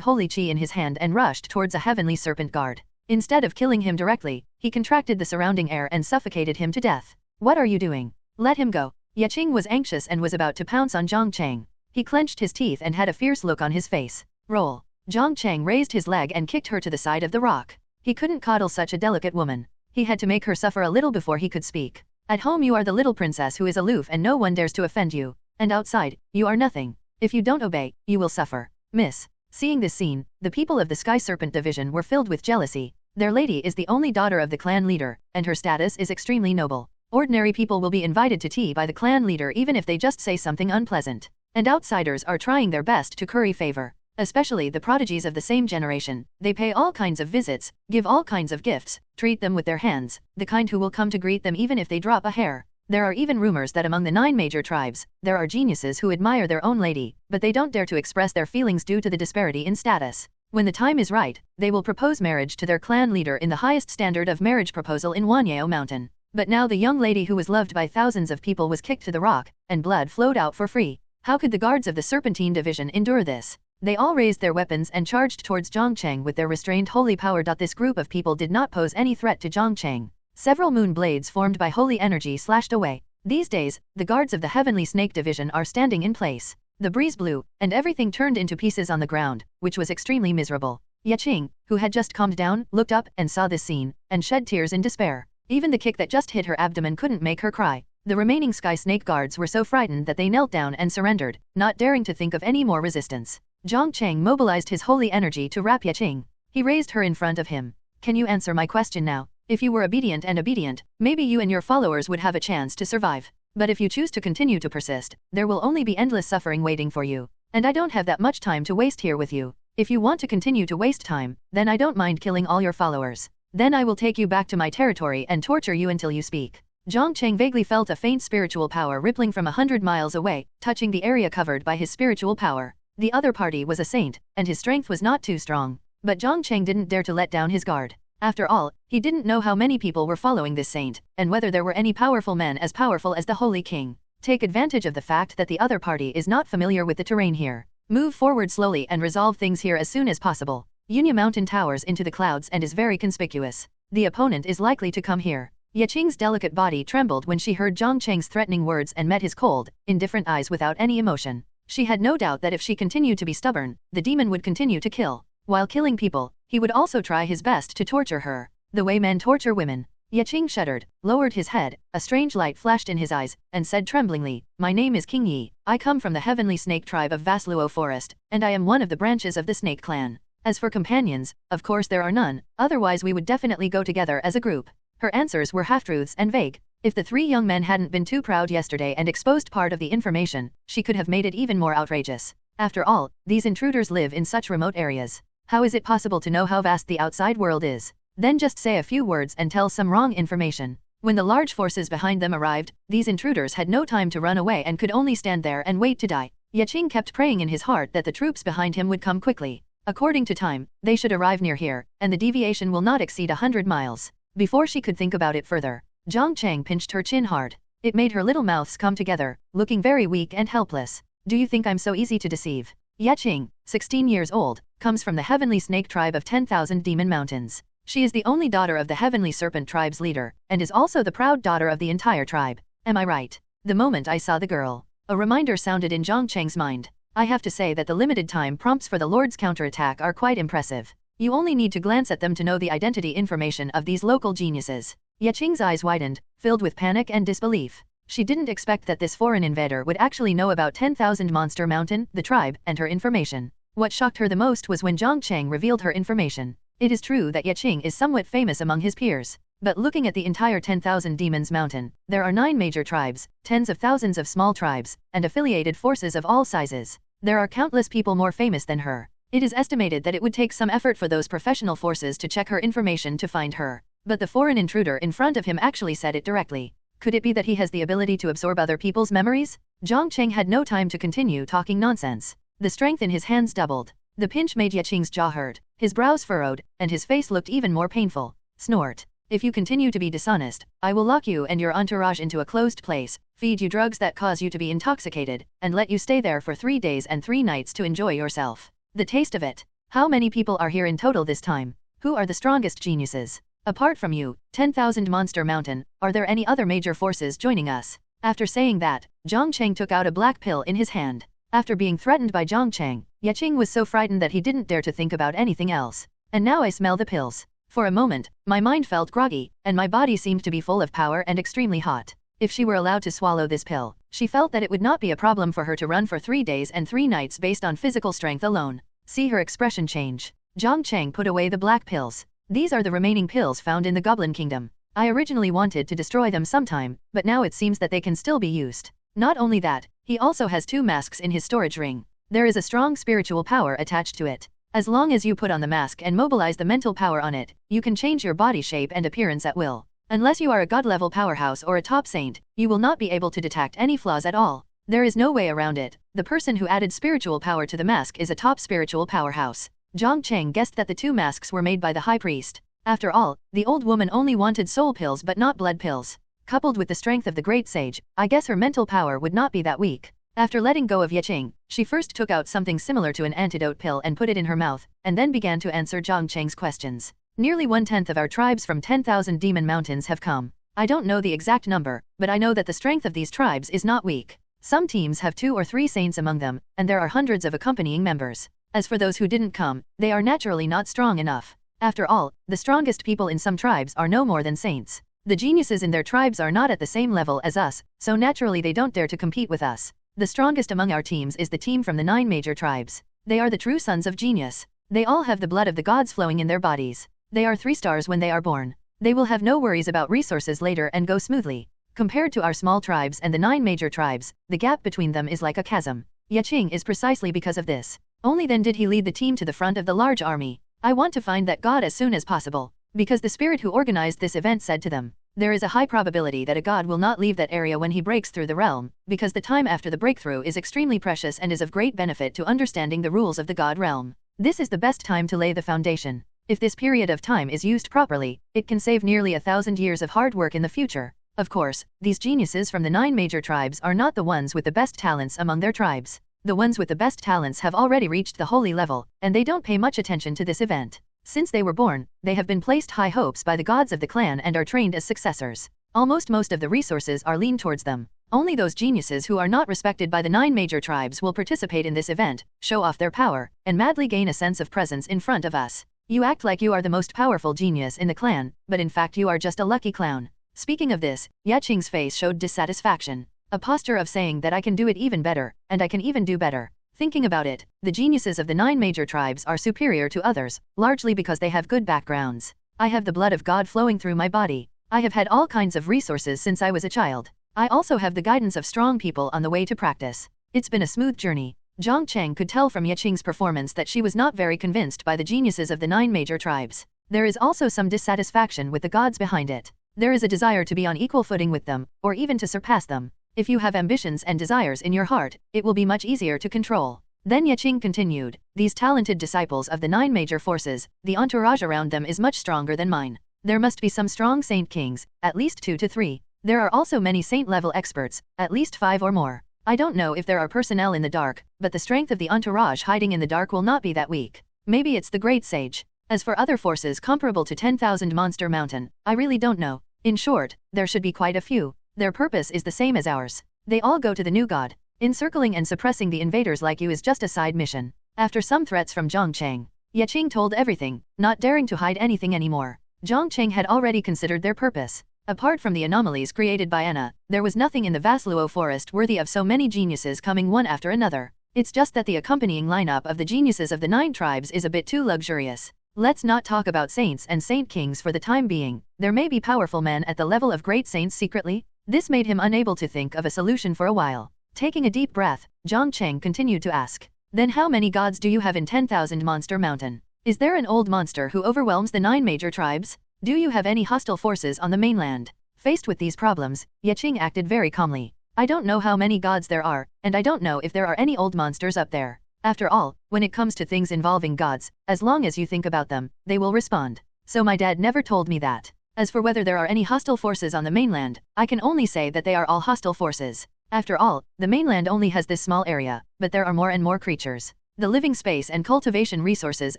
holy chi in his hand and rushed towards a heavenly serpent guard. Instead of killing him directly, he contracted the surrounding air and suffocated him to death. What are you doing? Let him go. Yaqing was anxious and was about to pounce on Jiang Cheng. He clenched his teeth and had a fierce look on his face. Roll. Jiang Cheng raised his leg and kicked her to the side of the rock. He couldn't coddle such a delicate woman. He had to make her suffer a little before he could speak. At home you are the little princess who is aloof and no one dares to offend you. And outside, you are nothing. If you don't obey, you will suffer. Miss. Seeing this scene, the people of the Sky Serpent Division were filled with jealousy. Their lady is the only daughter of the clan leader, and her status is extremely noble. Ordinary people will be invited to tea by the clan leader even if they just say something unpleasant. And outsiders are trying their best to curry favor. Especially the prodigies of the same generation. They pay all kinds of visits, give all kinds of gifts, treat them with their hands, the kind who will come to greet them even if they drop a hair. There are even rumors that among the 9 major tribes, there are geniuses who admire their own lady, but they don't dare to express their feelings due to the disparity in status. When the time is right, they will propose marriage to their clan leader in the highest standard of marriage proposal in Wanyao Mountain. But now the young lady who was loved by thousands of people was kicked to the rock, and blood flowed out for free. How could the guards of the Serpentine Division endure this? They all raised their weapons and charged towards Jiang Cheng with their restrained holy power. This group of people did not pose any threat to Jiang Cheng. Several moon blades formed by holy energy slashed away. These days, the guards of the Heavenly Snake Division are standing in place. The breeze blew, and everything turned into pieces on the ground, which was extremely miserable. Jiang, who had just calmed down, looked up and saw this scene, and shed tears in despair. Even the kick that just hit her abdomen couldn't make her cry. The remaining Sky Snake guards were so frightened that they knelt down and surrendered, not daring to think of any more resistance. Jiang Cheng mobilized his holy energy to wrap Jiang. He raised her in front of him. Can you answer my question now? If you were obedient, maybe you and your followers would have a chance to survive. But if you choose to continue to persist, there will only be endless suffering waiting for you. And I don't have that much time to waste here with you. If you want to continue to waste time, then I don't mind killing all your followers. Then I will take you back to my territory and torture you until you speak. Jiang Cheng vaguely felt a faint spiritual power rippling from 100 miles away, touching the area covered by his spiritual power. The other party was a saint, and his strength was not too strong. But Jiang Cheng didn't dare to let down his guard. After all, he didn't know how many people were following this saint, and whether there were any powerful men as powerful as the Holy King. Take advantage of the fact that the other party is not familiar with the terrain here. Move forward slowly and resolve things here as soon as possible. Yunya Mountain towers into the clouds and is very conspicuous. The opponent is likely to come here. Jiang's delicate body trembled when she heard Jiang Cheng's threatening words and met his cold, indifferent eyes without any emotion. She had no doubt that if she continued to be stubborn, the demon would continue to kill. While killing people, he would also try his best to torture her, the way men torture women. Jiang shuddered, lowered his head, a strange light flashed in his eyes, and said tremblingly, "My name is King Yi. I come from the heavenly snake tribe of Vasluo Forest, and I am one of the branches of the snake clan. As for companions, of course there are none, otherwise we would definitely go together as a group." Her answers were half-truths and vague. If the three young men hadn't been too proud yesterday and exposed part of the information, she could have made it even more outrageous. After all, these intruders live in such remote areas. How is it possible to know how vast the outside world is? Then just say a few words and tell some wrong information. When the large forces behind them arrived, these intruders had no time to run away and could only stand there and wait to die. Jiang kept praying in his heart that the troops behind him would come quickly. According to time, they should arrive near here, and the deviation will not exceed 100 miles. Before she could think about it further, Jiang Cheng pinched her chin hard. It made her little mouths come together, looking very weak and helpless. Do you think I'm so easy to deceive? Jiang, 16 years old, comes from the heavenly snake tribe of 10,000 demon mountains. She is the only daughter of the heavenly serpent tribe's leader, and is also the proud daughter of the entire tribe. Am I right? The moment I saw the girl, a reminder sounded in Jiang Cheng's mind. I have to say that the limited time prompts for the Lord's counterattack are quite impressive. You only need to glance at them to know the identity information of these local geniuses. Jiang's eyes widened, filled with panic and disbelief. She didn't expect that this foreign invader would actually know about 10,000 Monster Mountain, the tribe, and her information. What shocked her the most was when Jiang Cheng revealed her information. It is true that Jiang is somewhat famous among his peers, but looking at the entire 10,000 Demons Mountain, there are 9 major tribes, tens of thousands of small tribes, and affiliated forces of all sizes. There are countless people more famous than her. It is estimated that it would take some effort for those professional forces to check her information to find her. But the foreign intruder in front of him actually said it directly. Could it be that he has the ability to absorb other people's memories? Jiang Cheng had no time to continue talking nonsense. The strength in his hands doubled. The pinch made Jiang's jaw hurt, his brows furrowed, and his face looked even more painful. Snort. If you continue to be dishonest, I will lock you and your entourage into a closed place, feed you drugs that cause you to be intoxicated, and let you stay there for 3 days and 3 nights to enjoy yourself. The taste of it. How many people are here in total this time? Who are the strongest geniuses? Apart from you, 10,000 Monster Mountain, are there any other major forces joining us? After saying that, Jiang Cheng took out a black pill in his hand. After being threatened by Jiang Cheng, Jiang was so frightened that he didn't dare to think about anything else. And now I smell the pills. For a moment, my mind felt groggy, and my body seemed to be full of power and extremely hot. If she were allowed to swallow this pill, she felt that it would not be a problem for her to run for 3 days and 3 nights based on physical strength alone. See her expression change. Jiang Cheng put away the black pills. These are the remaining pills found in the Goblin Kingdom. I originally wanted to destroy them sometime, but now it seems that they can still be used. Not only that, he also has 2 masks in his storage ring. There is a strong spiritual power attached to it. As long as you put on the mask and mobilize the mental power on it, you can change your body shape and appearance at will. Unless you are a god-level powerhouse or a top saint, you will not be able to detect any flaws at all. There is no way around it. The person who added spiritual power to the mask is a top spiritual powerhouse. Jiang Cheng guessed that the 2 masks were made by the high priest. After all, the old woman only wanted soul pills but not blood pills. Coupled with the strength of the great sage, I guess her mental power would not be that weak. After letting go of Jiang, she first took out something similar to an antidote pill and put it in her mouth, and then began to answer Jiang Cheng's questions. Nearly 1/10 of our tribes from 10,000 demon mountains have come. I don't know the exact number, but I know that the strength of these tribes is not weak. Some teams have 2 or 3 saints among them, and there are hundreds of accompanying members. As for those who didn't come, they are naturally not strong enough. After all, the strongest people in some tribes are no more than saints. The geniuses in their tribes are not at the same level as us, so naturally they don't dare to compete with us. The strongest among our teams is the team from the 9 major tribes. They are the true sons of genius. They all have the blood of the gods flowing in their bodies. They are 3 stars when they are born. They will have no worries about resources later and go smoothly. Compared to our small tribes and the 9 major tribes, the gap between them is like a chasm. Jiang is precisely because of this. Only then did he lead the team to the front of the large army. I want to find that god as soon as possible. Because the spirit who organized this event said to them, there is a high probability that a god will not leave that area when he breaks through the realm, because the time after the breakthrough is extremely precious and is of great benefit to understanding the rules of the god realm. This is the best time to lay the foundation. If this period of time is used properly, it can save nearly 1,000 years of hard work in the future. Of course, these geniuses from the 9 major tribes are not the ones with the best talents among their tribes. The ones with the best talents have already reached the holy level, and they don't pay much attention to this event. Since they were born, they have been placed high hopes by the gods of the clan and are trained as successors. Most of the resources are leaned towards them. Only those geniuses who are not respected by the 9 major tribes will participate in this event, show off their power, and madly gain a sense of presence in front of us. You act like you are the most powerful genius in the clan, but in fact you are just a lucky clown. Speaking of this, Jiang's face showed dissatisfaction. A posture of saying that I can do it even better, and I can even do better. Thinking about it, the geniuses of the 9 major tribes are superior to others, largely because they have good backgrounds. I have the blood of God flowing through my body. I have had all kinds of resources since I was a child. I also have the guidance of strong people on the way to practice. It's been a smooth journey. Jiang Cheng could tell from Jiang's performance that she was not very convinced by the geniuses of the 9 major tribes. There is also some dissatisfaction with the gods behind it. There is a desire to be on equal footing with them, or even to surpass them. If you have ambitions and desires in your heart, it will be much easier to control. Then Jiang continued, these talented disciples of the 9 major forces, the entourage around them is much stronger than mine. There must be some strong saint kings, at least 2 to 3. There are also many saint-level experts, at least 5 or more. I don't know if there are personnel in the dark, but the strength of the entourage hiding in the dark will not be that weak. Maybe it's the great sage. As for other forces comparable to 10,000 Monster Mountain, I really don't know. In short, there should be quite a few. Their purpose is the same as ours. They all go to the new god. Encircling and suppressing the invaders like you is just a side mission. After some threats from Jiang Cheng, Jiang told everything, not daring to hide anything anymore. Jiang Cheng had already considered their purpose. Apart from the anomalies created by Anna, there was nothing in the vast Luo forest worthy of so many geniuses coming one after another. It's just that the accompanying lineup of the geniuses of the 9 tribes is a bit too luxurious. Let's not talk about saints and saint kings for the time being. There may be powerful men at the level of great saints secretly. This made him unable to think of a solution for a while. Taking a deep breath, Jiang Cheng continued to ask, then how many gods do you have in 10,000 Monster Mountain? Is there an old monster who overwhelms the 9 major tribes? Do you have any hostile forces on the mainland? Faced with these problems, Jiang acted very calmly. I don't know how many gods there are, and I don't know if there are any old monsters up there. After all, when it comes to things involving gods, as long as you think about them, they will respond. So my dad never told me that. As for whether there are any hostile forces on the mainland, I can only say that they are all hostile forces. After all, the mainland only has this small area, but there are more and more creatures. The living space and cultivation resources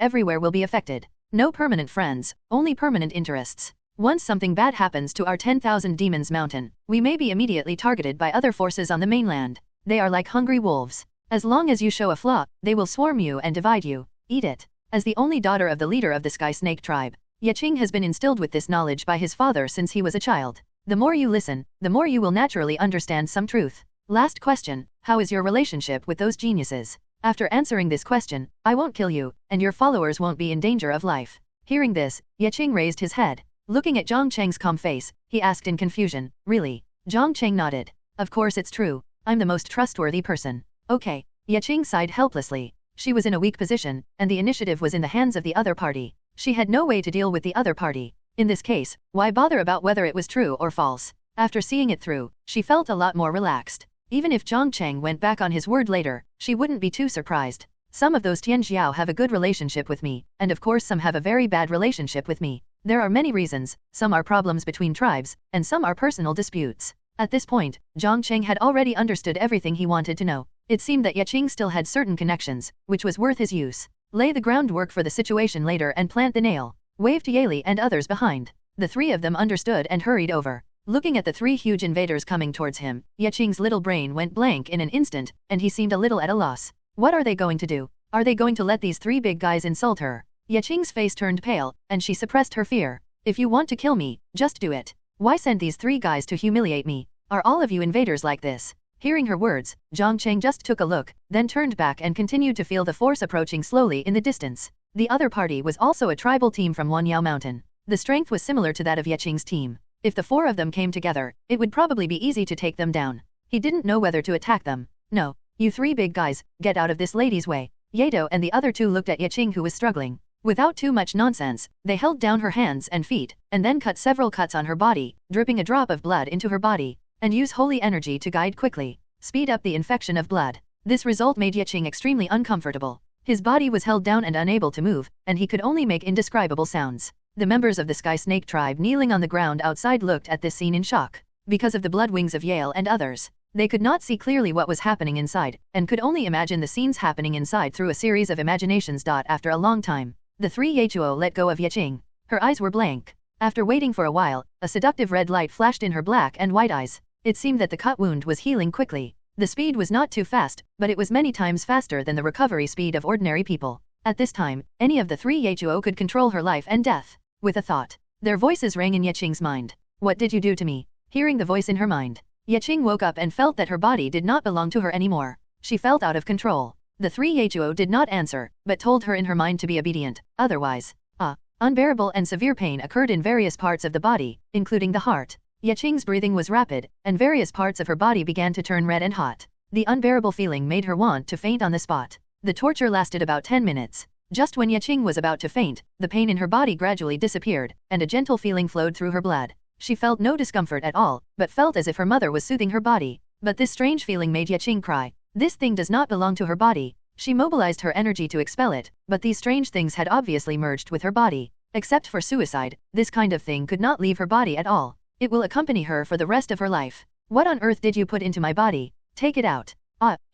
everywhere will be affected. No permanent friends, only permanent interests. Once something bad happens to our 10,000 Demons Mountain, we may be immediately targeted by other forces on the mainland. They are like hungry wolves. As long as you show a flaw, they will swarm you and divide you. Eat it. As the only daughter of the leader of the Sky Snake tribe, Jiang has been instilled with this knowledge by his father since he was a child. The more you listen, the more you will naturally understand some truth. Last question, how is your relationship with those geniuses? After answering this question, I won't kill you, and your followers won't be in danger of life. Hearing this, Jiang raised his head. Looking at Jiang Cheng's calm face, he asked in confusion, really? Jiang Cheng nodded. Of course it's true. I'm the most trustworthy person. Okay. Jiang sighed helplessly. She was in a weak position, and the initiative was in the hands of the other party. She had no way to deal with the other party. In this case, why bother about whether it was true or false? After seeing it through, she felt a lot more relaxed. Even if Jiang Cheng went back on his word later, she wouldn't be too surprised. Some of those Tianjiao have a good relationship with me, and of course some have a very bad relationship with me. There are many reasons, some are problems between tribes, and some are personal disputes. At this point, Jiang Cheng had already understood everything he wanted to know. It seemed that Jiang still had certain connections, which was worth his use. Lay the groundwork for the situation later and plant the nail. Wave to Yali and others behind. The 3 of them understood and hurried over. Looking at the 3 huge invaders coming towards him, Yeching's little brain went blank in an instant, and he seemed a little at a loss. What are they going to do? Are they going to let these 3 big guys insult her? Yeching's face turned pale, and she suppressed her fear. If you want to kill me, just do it. Why send these 3 guys to humiliate me? Are all of you invaders like this? Hearing her words, Jiang Cheng just took a look, then turned back and continued to feel the force approaching slowly in the distance. The other party was also a tribal team from Wanyao Mountain. The strength was similar to that of Yeching's team. If the 4 of them came together, it would probably be easy to take them down. He didn't know whether to attack them. No, you 3 big guys, get out of this lady's way. Yato and the other 2 looked at Yeching, who was struggling. Without too much nonsense, they held down her hands and feet, and then cut several cuts on her body, dripping a drop of blood into her body, and use holy energy to guide quickly. Speed up the infection of blood. This result made Yeching extremely uncomfortable. His body was held down and unable to move, and he could only make indescribable sounds. The members of the Sky Snake tribe kneeling on the ground outside looked at this scene in shock. Because of the blood wings of Yale and others, they could not see clearly what was happening inside, and could only imagine the scenes happening inside through a series of imaginations. After a long time, the 3 Yechuo let go of Yeching. Her eyes were blank. After waiting for a while, a seductive red light flashed in her black and white eyes. It seemed that the cut wound was healing quickly. The speed was not too fast, but it was many times faster than the recovery speed of ordinary people. At this time, any of the 3 Yechuo could control her life and death. With a thought, their voices rang in Yeching's mind. What did you do to me? Hearing the voice in her mind, Yeching woke up and felt that her body did not belong to her anymore. She felt out of control. The 3 Yechuo did not answer, but told her in her mind to be obedient, otherwise, unbearable and severe pain occurred in various parts of the body, including the heart. Yeching's breathing was rapid, and various parts of her body began to turn red and hot. The unbearable feeling made her want to faint on the spot. The torture lasted about 10 minutes. Just when Yeching was about to faint, the pain in her body gradually disappeared, and a gentle feeling flowed through her blood. She felt no discomfort at all, but felt as if her mother was soothing her body. But this strange feeling made Yeching cry. This thing does not belong to her body. She mobilized her energy to expel it, but these strange things had obviously merged with her body. Except for suicide, this kind of thing could not leave her body at all. It will accompany her for the rest of her life. What on earth did you put into my body? Take it out.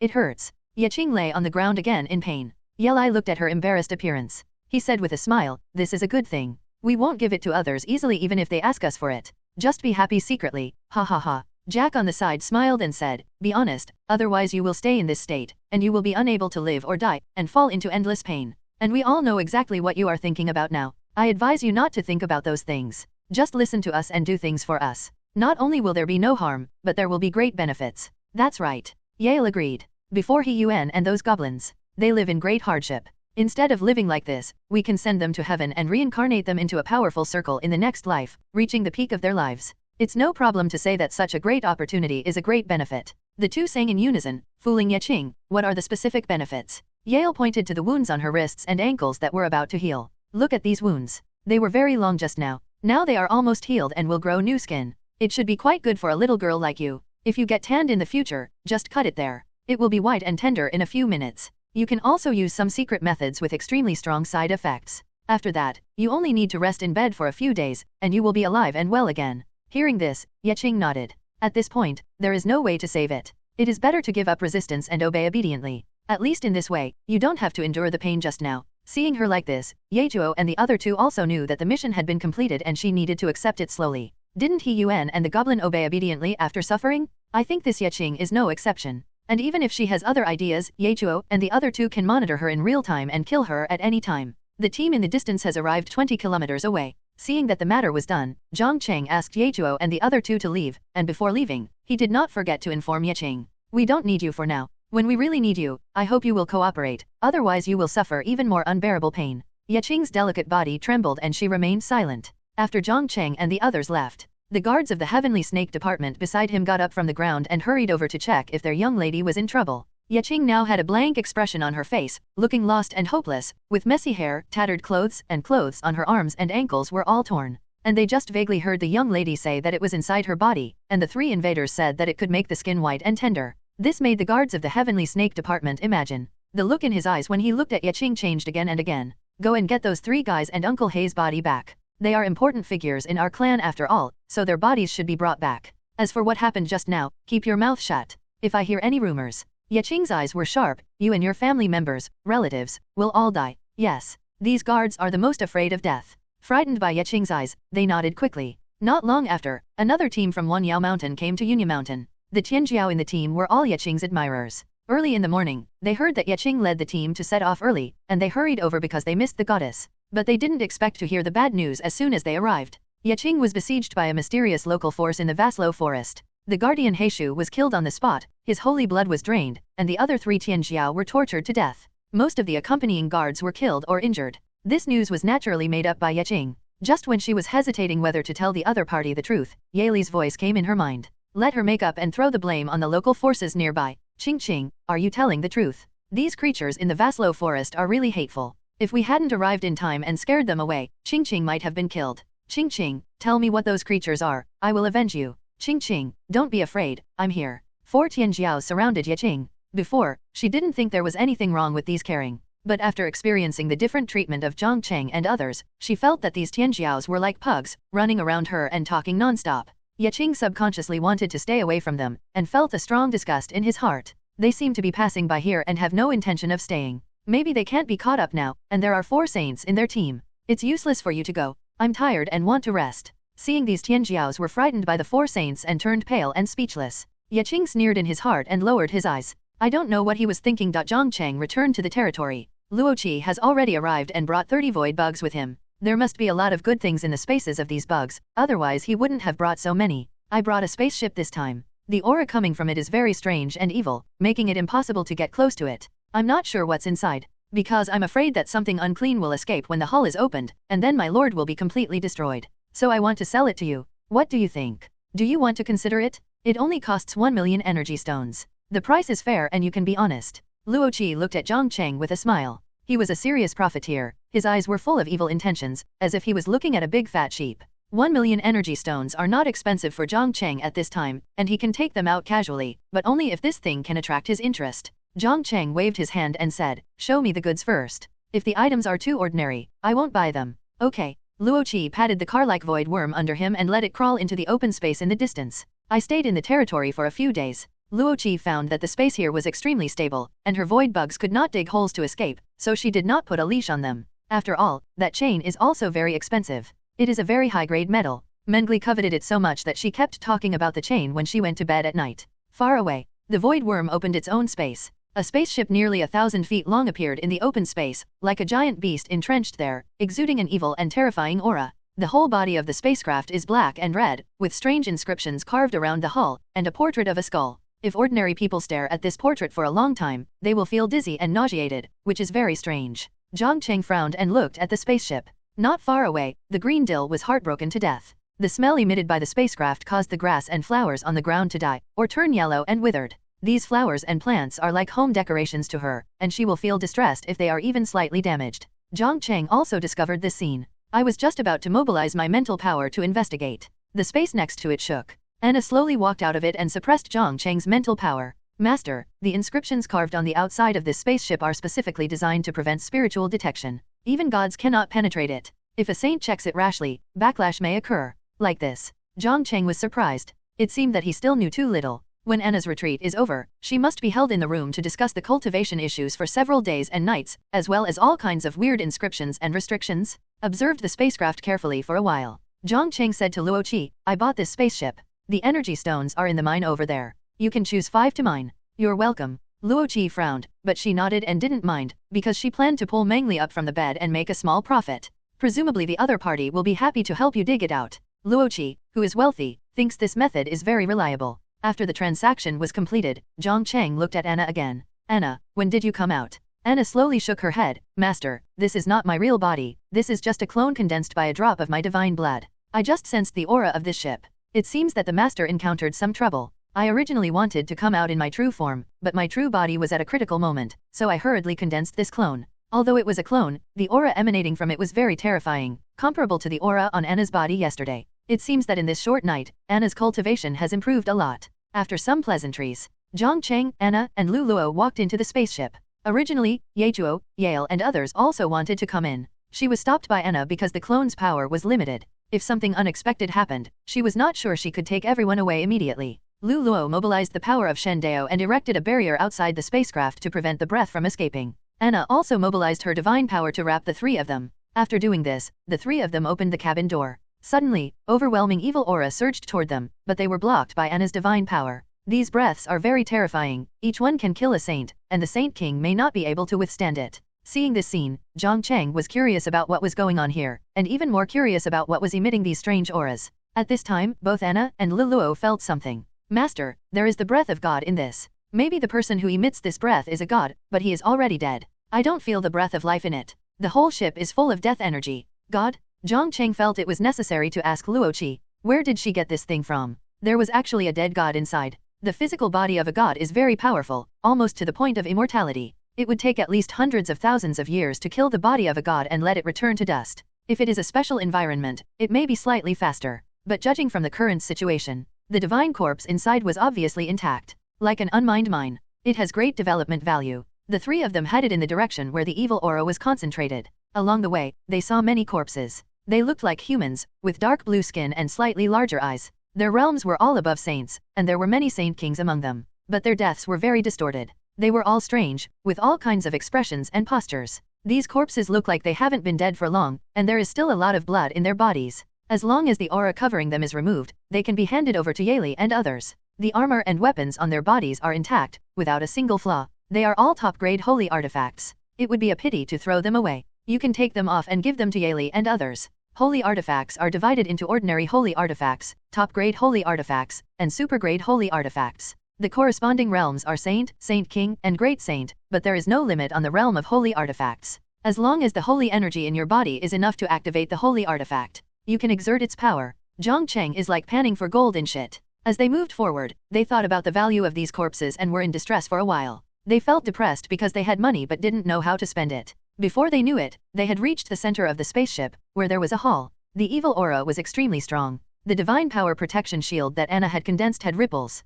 It hurts. Yeching lay on the ground again in pain. Yelai looked at her embarrassed appearance. He said with a smile, this is a good thing. We won't give it to others easily even if they ask us for it. Just be happy secretly, ha ha ha. Jack on the side smiled and said, be honest, otherwise you will stay in this state, and you will be unable to live or die, and fall into endless pain. And we all know exactly what you are thinking about now. I advise you not to think about those things. Just listen to us and do things for us. Not only will there be no harm, but there will be great benefits. That's right. Yale agreed. Before He Yuan and those goblins, they live in great hardship. Instead of living like this, we can send them to heaven and reincarnate them into a powerful circle in the next life, reaching the peak of their lives. It's no problem to say that such a great opportunity is a great benefit. The 2 sang in unison, fooling Yeching. What are the specific benefits? Yale pointed to the wounds on her wrists and ankles that were about to heal. Look at these wounds. They were very long just now. Now they are almost healed and will grow new skin. It should be quite good for a little girl like you. If you get tanned in the future, just cut it there. It will be white and tender in a few minutes. You can also use some secret methods with extremely strong side effects. After that, you only need to rest in bed for a few days, and you will be alive and well again. Hearing this, Yeching nodded. At this point, there is no way to save it. It is better to give up resistance and obey obediently. At least in this way, you don't have to endure the pain just now. Seeing her like this, Yechuo and the other 2 also knew that the mission had been completed and she needed to accept it slowly. Didn't He Yuan and the goblin obey obediently after suffering? I think this Yeching is no exception. And even if she has other ideas, Yechuo and the other 2 can monitor her in real time and kill her at any time. The team in the distance has arrived 20 kilometers away. Seeing that the matter was done, Jiang Cheng asked Yechuo and the other 2 to leave, and before leaving, he did not forget to inform Yeching. We don't need you for now. When we really need you, I hope you will cooperate, otherwise you will suffer even more unbearable pain. Yeching's delicate body trembled and she remained silent. After Jiang Cheng and the others left, the guards of the Heavenly Snake Department beside him got up from the ground and hurried over to check if their young lady was in trouble. Yeching now had a blank expression on her face, looking lost and hopeless, with messy hair, tattered clothes, and clothes on her arms and ankles were all torn. And they just vaguely heard the young lady say that it was inside her body, and the 3 invaders said that it could make the skin white and tender. This made the guards of the Heavenly Snake Department imagine. The look in his eyes when he looked at Yeching changed again and again. Go and get those 3 guys and Uncle Hay's body back. They are important figures in our clan after all, so their bodies should be brought back. As for what happened just now, keep your mouth shut. If I hear any rumors. Yeching's eyes were sharp. You and your family members, relatives, will all die. Yes, these guards are the most afraid of death. Frightened by Yeching's eyes, they nodded quickly. Not long after, another team from Wanyao Mountain came to Yunya Mountain. The Tianjiao in the team were all Yaqing's admirers. Early in the morning, they heard that Yaqing led the team to set off early, and they hurried over because they missed the goddess. But they didn't expect to hear the bad news as soon as they arrived. Yaqing was besieged by a mysterious local force in the Vaslo forest. The guardian Heishu was killed on the spot, his holy blood was drained, and the other 3 Tianjiao were tortured to death. Most of the accompanying guards were killed or injured. This news was naturally made up by Yaqing. Just when she was hesitating whether to tell the other party the truth, Yali's voice came in her mind. Let her make up and throw the blame on the local forces nearby. Qing, are you telling the truth? These creatures in the Vaslo forest are really hateful. If we hadn't arrived in time and scared them away, Qing might have been killed. Qing, tell me what those creatures are, I will avenge you. Qing, don't be afraid, I'm here. 4 Tianjiao surrounded Yaqing. Before, she didn't think there was anything wrong with these caring. But after experiencing the different treatment of Jiang Cheng and others, she felt that these Tianjiaos were like pugs, running around her and talking non-stop. Yaqing subconsciously wanted to stay away from them, and felt a strong disgust in his heart. They seem to be passing by here and have no intention of staying. Maybe they can't be caught up now, and there are 4 saints in their team. It's useless for you to go. I'm tired and want to rest. Seeing these Tianjiaos were frightened by the 4 saints and turned pale and speechless. Yaqing sneered in his heart and lowered his eyes. I don't know what he was thinking. Jiang Cheng returned to the territory. Luoqi has already arrived and brought 30 void bugs with him. There must be a lot of good things in the spaces of these bugs, otherwise he wouldn't have brought so many. I brought a spaceship this time. The aura coming from it is very strange and evil, making it impossible to get close to it. I'm not sure what's inside, because I'm afraid that something unclean will escape when the hull is opened, and then my lord will be completely destroyed. So I want to sell it to you. What do you think? Do you want to consider it? It only costs 1 million energy stones. The price is fair and you can be honest. Luoqi looked at Jiang Cheng with a smile. He was a serious profiteer. His eyes were full of evil intentions, as if he was looking at a big fat sheep. 1 million energy stones are not expensive for Jiang Cheng at this time, and he can take them out casually, but only if this thing can attract his interest. Jiang Cheng waved his hand and said, show me the goods first. If the items are too ordinary, I won't buy them. Okay. Luoqi patted the car-like void worm under him and let it crawl into the open space in the distance. I stayed in the territory for a few days. Luoqi found that the space here was extremely stable, and her void bugs could not dig holes to escape, so she did not put a leash on them. After all, that chain is also very expensive. It is a very high-grade metal. Mengli coveted it so much that she kept talking about the chain when she went to bed at night. Far away, the void worm opened its own space. A spaceship nearly 1,000 feet long appeared in the open space, like a giant beast entrenched there, exuding an evil and terrifying aura. The whole body of the spacecraft is black and red, with strange inscriptions carved around the hull, and a portrait of a skull. If ordinary people stare at this portrait for a long time, they will feel dizzy and nauseated, which is very strange. Jiang Cheng frowned and looked at the spaceship. Not far away, the green dill was heartbroken to death. The smell emitted by the spacecraft caused the grass and flowers on the ground to die, or turn yellow and withered. These flowers and plants are like home decorations to her, and she will feel distressed if they are even slightly damaged. Jiang Cheng also discovered this scene. I was just about to mobilize my mental power to investigate. The space next to it shook. Anna slowly walked out of it and suppressed Jiang Cheng's mental power. Master, the inscriptions carved on the outside of this spaceship are specifically designed to prevent spiritual detection. Even gods cannot penetrate it. If a saint checks it rashly, backlash may occur. Like this. Jiang Cheng was surprised. It seemed that he still knew too little. When Anna's retreat is over, she must be held in the room to discuss the cultivation issues for several days and nights, as well as all kinds of weird inscriptions and restrictions. Observed the spacecraft carefully for a while. Jiang Cheng said to Luoqi, I bought this spaceship. The energy stones are in the mine over there. You can choose 5 to mine. You're welcome. Luoqi frowned, but she nodded and didn't mind, because she planned to pull Mengli up from the bed and make a small profit. Presumably the other party will be happy to help you dig it out. Luoqi, who is wealthy, thinks this method is very reliable. After the transaction was completed, Jiang Cheng looked at Anna again. Anna, when did you come out? Anna slowly shook her head. Master, this is not my real body, this is just a clone condensed by a drop of my divine blood. I just sensed the aura of this ship. It seems that the master encountered some trouble. I originally wanted to come out in my true form, but my true body was at a critical moment, so I hurriedly condensed this clone. Although it was a clone, the aura emanating from it was very terrifying, comparable to the aura on Anna's body yesterday. It seems that in this short night, Anna's cultivation has improved a lot. After some pleasantries, Jiang Cheng, Anna, and Lu Luo walked into the spaceship. Originally, Yechuo, Yale and others also wanted to come in. She was stopped by Anna because the clone's power was limited. If something unexpected happened, she was not sure she could take everyone away immediately. Lu Luo mobilized the power of Shen Dao and erected a barrier outside the spacecraft to prevent the breath from escaping. Anna also mobilized her divine power to wrap the 3 of them. After doing this, the 3 of them opened the cabin door. Suddenly, overwhelming evil aura surged toward them, but they were blocked by Anna's divine power. These breaths are very terrifying, each one can kill a saint, and the Saint King may not be able to withstand it. Seeing this scene, Jiang Cheng was curious about what was going on here, and even more curious about what was emitting these strange auras. At this time, both Anna and Luluo felt something. Master, there is the breath of God in this. Maybe the person who emits this breath is a god, but he is already dead. I don't feel the breath of life in it. The whole ship is full of death energy. God? Jiang Cheng felt it was necessary to ask Luoqi, where did she get this thing from? There was actually a dead god inside. The physical body of a god is very powerful, almost to the point of immortality. It would take at least hundreds of thousands of years to kill the body of a god and let it return to dust. If it is a special environment, it may be slightly faster. But judging from the current situation, the divine corpse inside was obviously intact. Like an unmined mine. It has great development value. The three of them headed in the direction where the evil aura was concentrated. Along the way, they saw many corpses. They looked like humans, with dark blue skin and slightly larger eyes. Their realms were all above saints, and there were many saint kings among them. But their deaths were very distorted. They were all strange, with all kinds of expressions and postures. These corpses look like they haven't been dead for long, and there is still a lot of blood in their bodies. As long as the aura covering them is removed, they can be handed over to Yali and others. The armor and weapons on their bodies are intact, without a single flaw. They are all top-grade holy artifacts. It would be a pity to throw them away. You can take them off and give them to Yali and others. Holy artifacts are divided into ordinary holy artifacts, top-grade holy artifacts, and super-grade holy artifacts. The corresponding realms are Saint, Saint King, and Great Saint, but there is no limit on the realm of holy artifacts. As long as the holy energy in your body is enough to activate the holy artifact, you can exert its power. Jiang Cheng is like panning for gold in shit. As they moved forward, they thought about the value of these corpses and were in distress for a while. They felt depressed because they had money but didn't know how to spend it. Before they knew it, they had reached the center of the spaceship, where there was a hall. The evil aura was extremely strong. The divine power protection shield that Anna had condensed had ripples.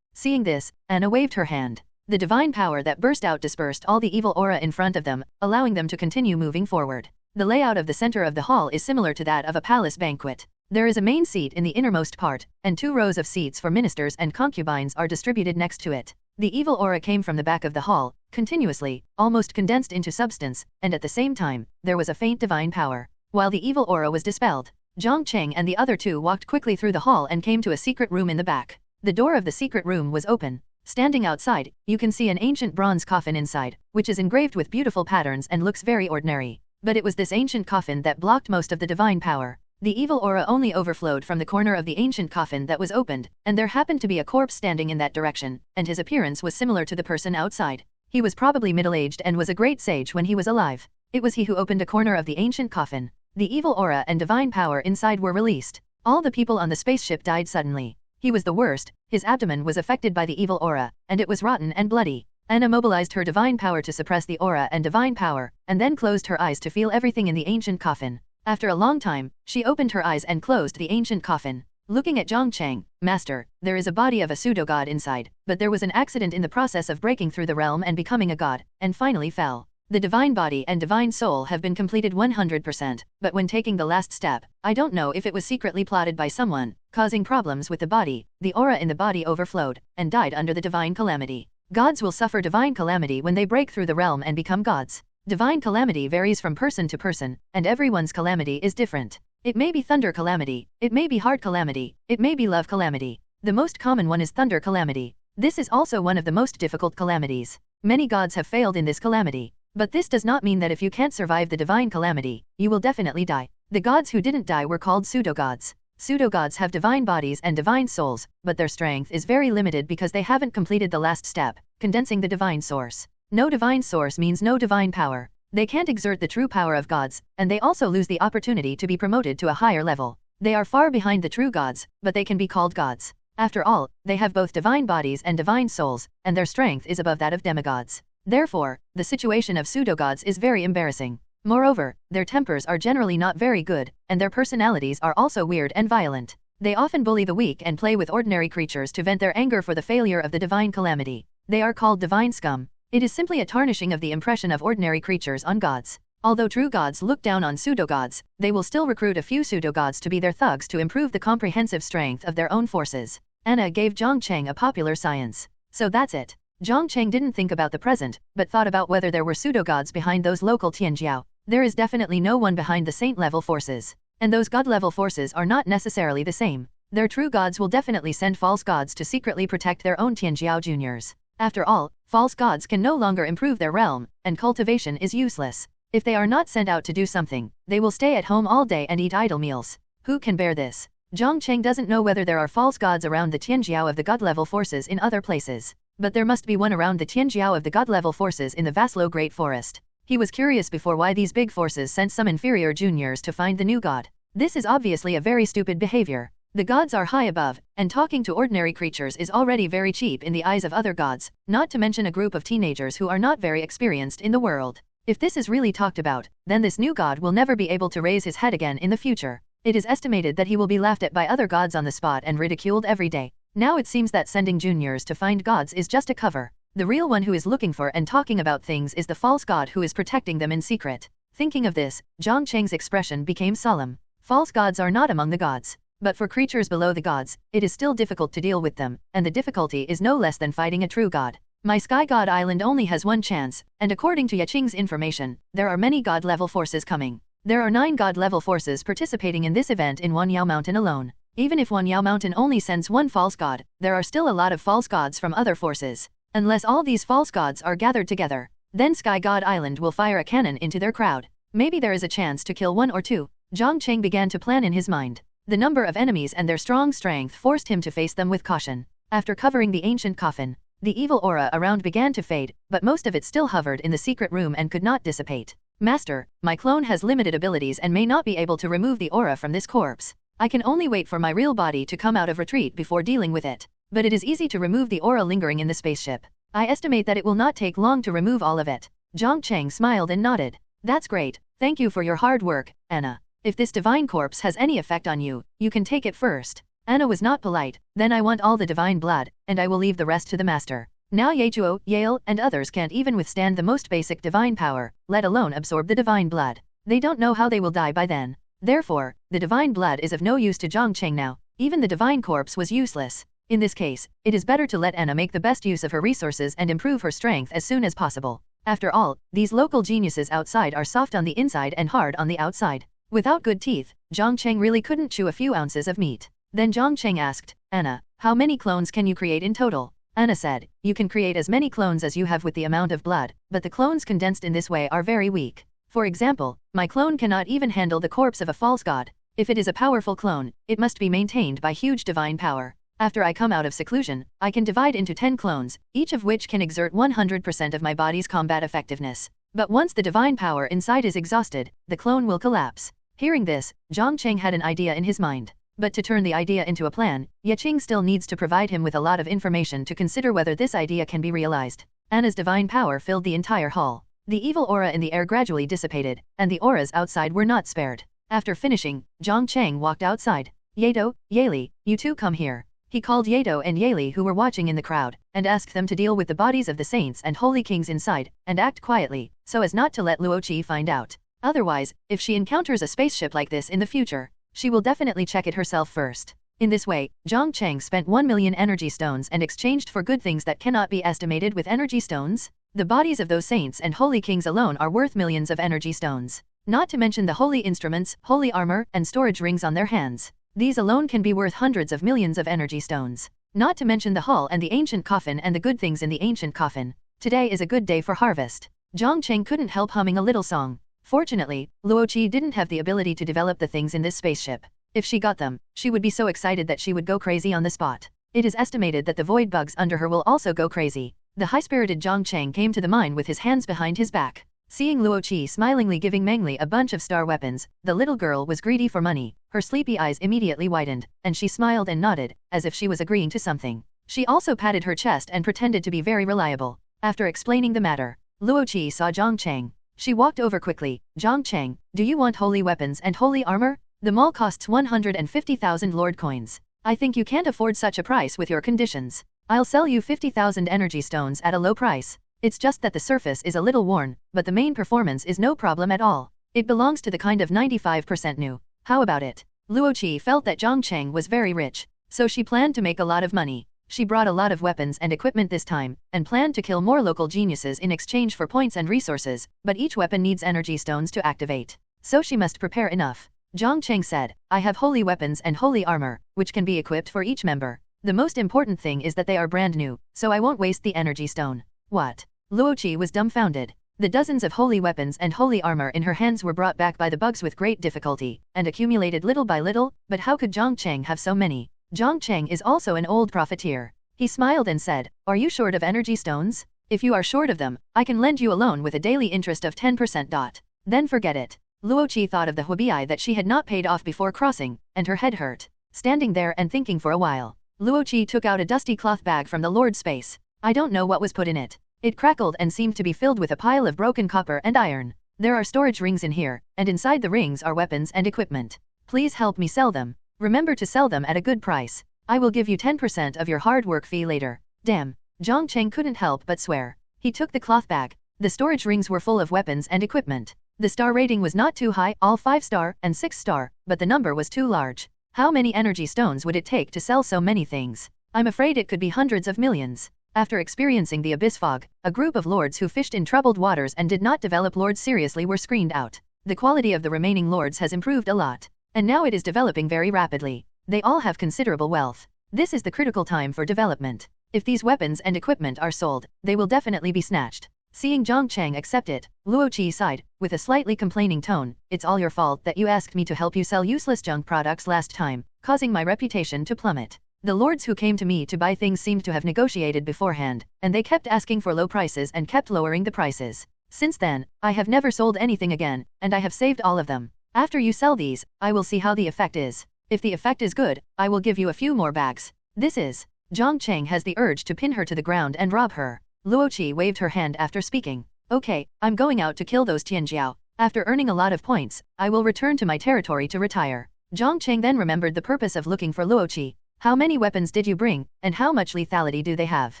Seeing this, Anna waved her hand. The divine power that burst out dispersed all the evil aura in front of them, allowing them to continue moving forward. The layout of the center of the hall is similar to that of a palace banquet. There is a main seat in the innermost part, and 2 rows of seats for ministers and concubines are distributed next to it. The evil aura came from the back of the hall, continuously, almost condensed into substance, and at the same time, there was a faint divine power. While the evil aura was dispelled, Jiang Cheng and the other 2 walked quickly through the hall and came to a secret room in the back. The door of the secret room was open. Standing outside, you can see an ancient bronze coffin inside, which is engraved with beautiful patterns and looks very ordinary. But it was this ancient coffin that blocked most of the divine power. The evil aura only overflowed from the corner of the ancient coffin that was opened, and there happened to be a corpse standing in that direction, and his appearance was similar to the person outside. He was probably middle-aged and was a great sage when he was alive. It was he who opened a corner of the ancient coffin. The evil aura and divine power inside were released. All the people on the spaceship died suddenly. He was the worst. His abdomen was affected by the evil aura, and it was rotten and bloody. Anna mobilized her divine power to suppress the aura and divine power, and then closed her eyes to feel everything in the ancient coffin. After a long time, she opened her eyes and closed the ancient coffin. Looking at Jiang Cheng, Master, there is a body of a pseudo-god inside, but there was an accident in the process of breaking through the realm and becoming a god, and finally fell. The divine body and divine soul have been completed 100%, but when taking the last step, I don't know if it was secretly plotted by someone, causing problems with the body. The aura in the body overflowed, and died under the divine calamity. Gods will suffer divine calamity when they break through the realm and become gods. Divine calamity varies from person to person, and everyone's calamity is different. It may be thunder calamity, it may be heart calamity, it may be love calamity. The most common one is thunder calamity. This is also one of the most difficult calamities. Many gods have failed in this calamity. But this does not mean that if you can't survive the divine calamity, you will definitely die. The gods who didn't die were called pseudo-gods. Pseudo-gods have divine bodies and divine souls, but their strength is very limited because they haven't completed the last step, condensing the divine source. No divine source means no divine power. They can't exert the true power of gods, and they also lose the opportunity to be promoted to a higher level. They are far behind the true gods, but they can be called gods. After all, they have both divine bodies and divine souls, and their strength is above that of demigods. Therefore, the situation of pseudo-gods is very embarrassing. Moreover, their tempers are generally not very good, and their personalities are also weird and violent. They often bully the weak and play with ordinary creatures to vent their anger for the failure of the divine calamity. They are called divine scum. It is simply a tarnishing of the impression of ordinary creatures on gods. Although true gods look down on pseudo-gods, they will still recruit a few pseudo-gods to be their thugs to improve the comprehensive strength of their own forces. Anna gave Jiang Cheng a popular science. So that's it. Jiang Cheng didn't think about the present, but thought about whether there were pseudo-gods behind those local Tianjiao. There is definitely no one behind the saint-level forces. And those god-level forces are not necessarily the same. Their true gods will definitely send false gods to secretly protect their own Tianjiao juniors. After all, false gods can no longer improve their realm, and cultivation is useless. If they are not sent out to do something, they will stay at home all day and eat idle meals. Who can bear this? Jiang Cheng doesn't know whether there are false gods around the Tianjiao of the god-level forces in other places. But there must be one around the Tianjiao of the god-level forces in the Vaslo Great Forest. He was curious before why these big forces sent some inferior juniors to find the new god. This is obviously a very stupid behavior. The gods are high above, and talking to ordinary creatures is already very cheap in the eyes of other gods, not to mention a group of teenagers who are not very experienced in the world. If this is really talked about, then this new god will never be able to raise his head again in the future. It is estimated that he will be laughed at by other gods on the spot and ridiculed every day. Now it seems that sending juniors to find gods is just a cover. The real one who is looking for and talking about things is the false god who is protecting them in secret. Thinking of this, Jiang Cheng's expression became solemn. False gods are not among the gods. But for creatures below the gods, it is still difficult to deal with them, and the difficulty is no less than fighting a true god. My Sky God Island only has one chance, and according to Yaqing's information, there are many god-level forces coming. There are 9 god-level forces participating in this event in Wanyao Mountain alone. Even if Wanyao Mountain only sends one false god, there are still a lot of false gods from other forces. Unless all these false gods are gathered together, then Sky God Island will fire a cannon into their crowd. Maybe there is a chance to kill 1 or 2. Jiang Cheng began to plan in his mind. The number of enemies and their strong strength forced him to face them with caution. After covering the ancient coffin, the evil aura around began to fade, but most of it still hovered in the secret room and could not dissipate. Master, my clone has limited abilities and may not be able to remove the aura from this corpse. I can only wait for my real body to come out of retreat before dealing with it. But it is easy to remove the aura lingering in the spaceship. I estimate that it will not take long to remove all of it. Jiang Cheng smiled and nodded. That's great. Thank you for your hard work, Anna. If this divine corpse has any effect on you, you can take it first. Anna was not polite. Then I want all the divine blood, and I will leave the rest to the master. Now Yechuo, Yale, and others can't even withstand the most basic divine power, let alone absorb the divine blood. They don't know how they will die by then. Therefore, the divine blood is of no use to Jiang Cheng now. Even the divine corpse was useless. In this case, it is better to let Anna make the best use of her resources and improve her strength as soon as possible. After all, these local geniuses outside are soft on the inside and hard on the outside. Without good teeth, Jiang Cheng really couldn't chew a few ounces of meat. Then Jiang Cheng asked, Anna, how many clones can you create in total? Anna said, you can create as many clones as you have with the amount of blood, but the clones condensed in this way are very weak. For example, my clone cannot even handle the corpse of a false god. If it is a powerful clone, it must be maintained by huge divine power. After I come out of seclusion, I can divide into 10 clones, each of which can exert 100% of my body's combat effectiveness. But once the divine power inside is exhausted, the clone will collapse. Hearing this, Jiang Cheng had an idea in his mind. But to turn the idea into a plan, Yaqing still needs to provide him with a lot of information to consider whether this idea can be realized. Anna's divine power filled the entire hall. The evil aura in the air gradually dissipated, and the auras outside were not spared. After finishing, Jiang Cheng walked outside. Yedo, Yali, you two come here. He called Yedo and Yali who were watching in the crowd, and asked them to deal with the bodies of the saints and holy kings inside, and act quietly, so as not to let Luoqi find out. Otherwise, if she encounters a spaceship like this in the future, she will definitely check it herself first. In this way, Jiang Cheng spent 1 million energy stones and exchanged for good things that cannot be estimated with energy stones. The bodies of those saints and holy kings alone are worth millions of energy stones. Not to mention the holy instruments, holy armor, and storage rings on their hands. These alone can be worth hundreds of millions of energy stones. Not to mention the hall and the ancient coffin and the good things in the ancient coffin. Today is a good day for harvest. Jiang Cheng couldn't help humming a little song. Fortunately, Luoqi didn't have the ability to develop the things in this spaceship. If she got them, she would be so excited that she would go crazy on the spot. It is estimated that the void bugs under her will also go crazy. The high-spirited Jiang Cheng came to the mine with his hands behind his back. Seeing Luoqi smilingly giving Mengli a bunch of star weapons, the little girl was greedy for money. Her sleepy eyes immediately widened, and she smiled and nodded, as if she was agreeing to something. She also patted her chest and pretended to be very reliable. After explaining the matter, Luoqi saw Jiang Cheng. She walked over quickly. Jiang Cheng, do you want holy weapons and holy armor? The mall costs 150,000 lord coins. I think you can't afford such a price with your conditions. I'll sell you 50,000 energy stones at a low price. It's just that the surface is a little worn, but the main performance is no problem at all. It belongs to the kind of 95% new. How about it? Luoqi felt that Jiang Cheng was very rich, so she planned to make a lot of money. She brought a lot of weapons and equipment this time, and planned to kill more local geniuses in exchange for points and resources, but each weapon needs energy stones to activate. So she must prepare enough. Jiang Cheng said, I have holy weapons and holy armor, which can be equipped for each member. The most important thing is that they are brand new, so I won't waste the energy stone. What? Luoqi was dumbfounded. The dozens of holy weapons and holy armor in her hands were brought back by the bugs with great difficulty, and accumulated little by little, but how could Jiang Cheng have so many? Jiang Cheng is also an old profiteer. He smiled and said, are you short of energy stones? If you are short of them, I can lend you a loan with a daily interest of 10%. Then forget it. Luoqi thought of the huobi that she had not paid off before crossing, and her head hurt. Standing there and thinking for a while, Luoqi took out a dusty cloth bag from the Lord's space. I don't know what was put in it. It crackled and seemed to be filled with a pile of broken copper and iron. There are storage rings in here, and inside the rings are weapons and equipment. Please help me sell them. Remember to sell them at a good price. I will give you 10% of your hard work fee later. Damn. Jiang Cheng couldn't help but swear. He took the cloth bag. The storage rings were full of weapons and equipment. The star rating was not too high, all 5-star and 6-star, but the number was too large. How many energy stones would it take to sell so many things? I'm afraid it could be hundreds of millions. After experiencing the abyss fog, a group of lords who fished in troubled waters and did not develop lords seriously were screened out. The quality of the remaining lords has improved a lot, and now it is developing very rapidly. They all have considerable wealth. This is the critical time for development. If these weapons and equipment are sold, they will definitely be snatched. Seeing Jiang Cheng accept it, Luoqi sighed, with a slightly complaining tone, it's all your fault that you asked me to help you sell useless junk products last time, causing my reputation to plummet. The lords who came to me to buy things seemed to have negotiated beforehand, and they kept asking for low prices and kept lowering the prices. Since then, I have never sold anything again, and I have saved all of them. After you sell these, I will see how the effect is. If the effect is good, I will give you a few more bags. This is. Jiang Cheng has the urge to pin her to the ground and rob her. Luoqi waved her hand after speaking. Okay, I'm going out to kill those Tianjiao. After earning a lot of points, I will return to my territory to retire. Jiang Cheng then remembered the purpose of looking for Luoqi. How many weapons did you bring, and how much lethality do they have?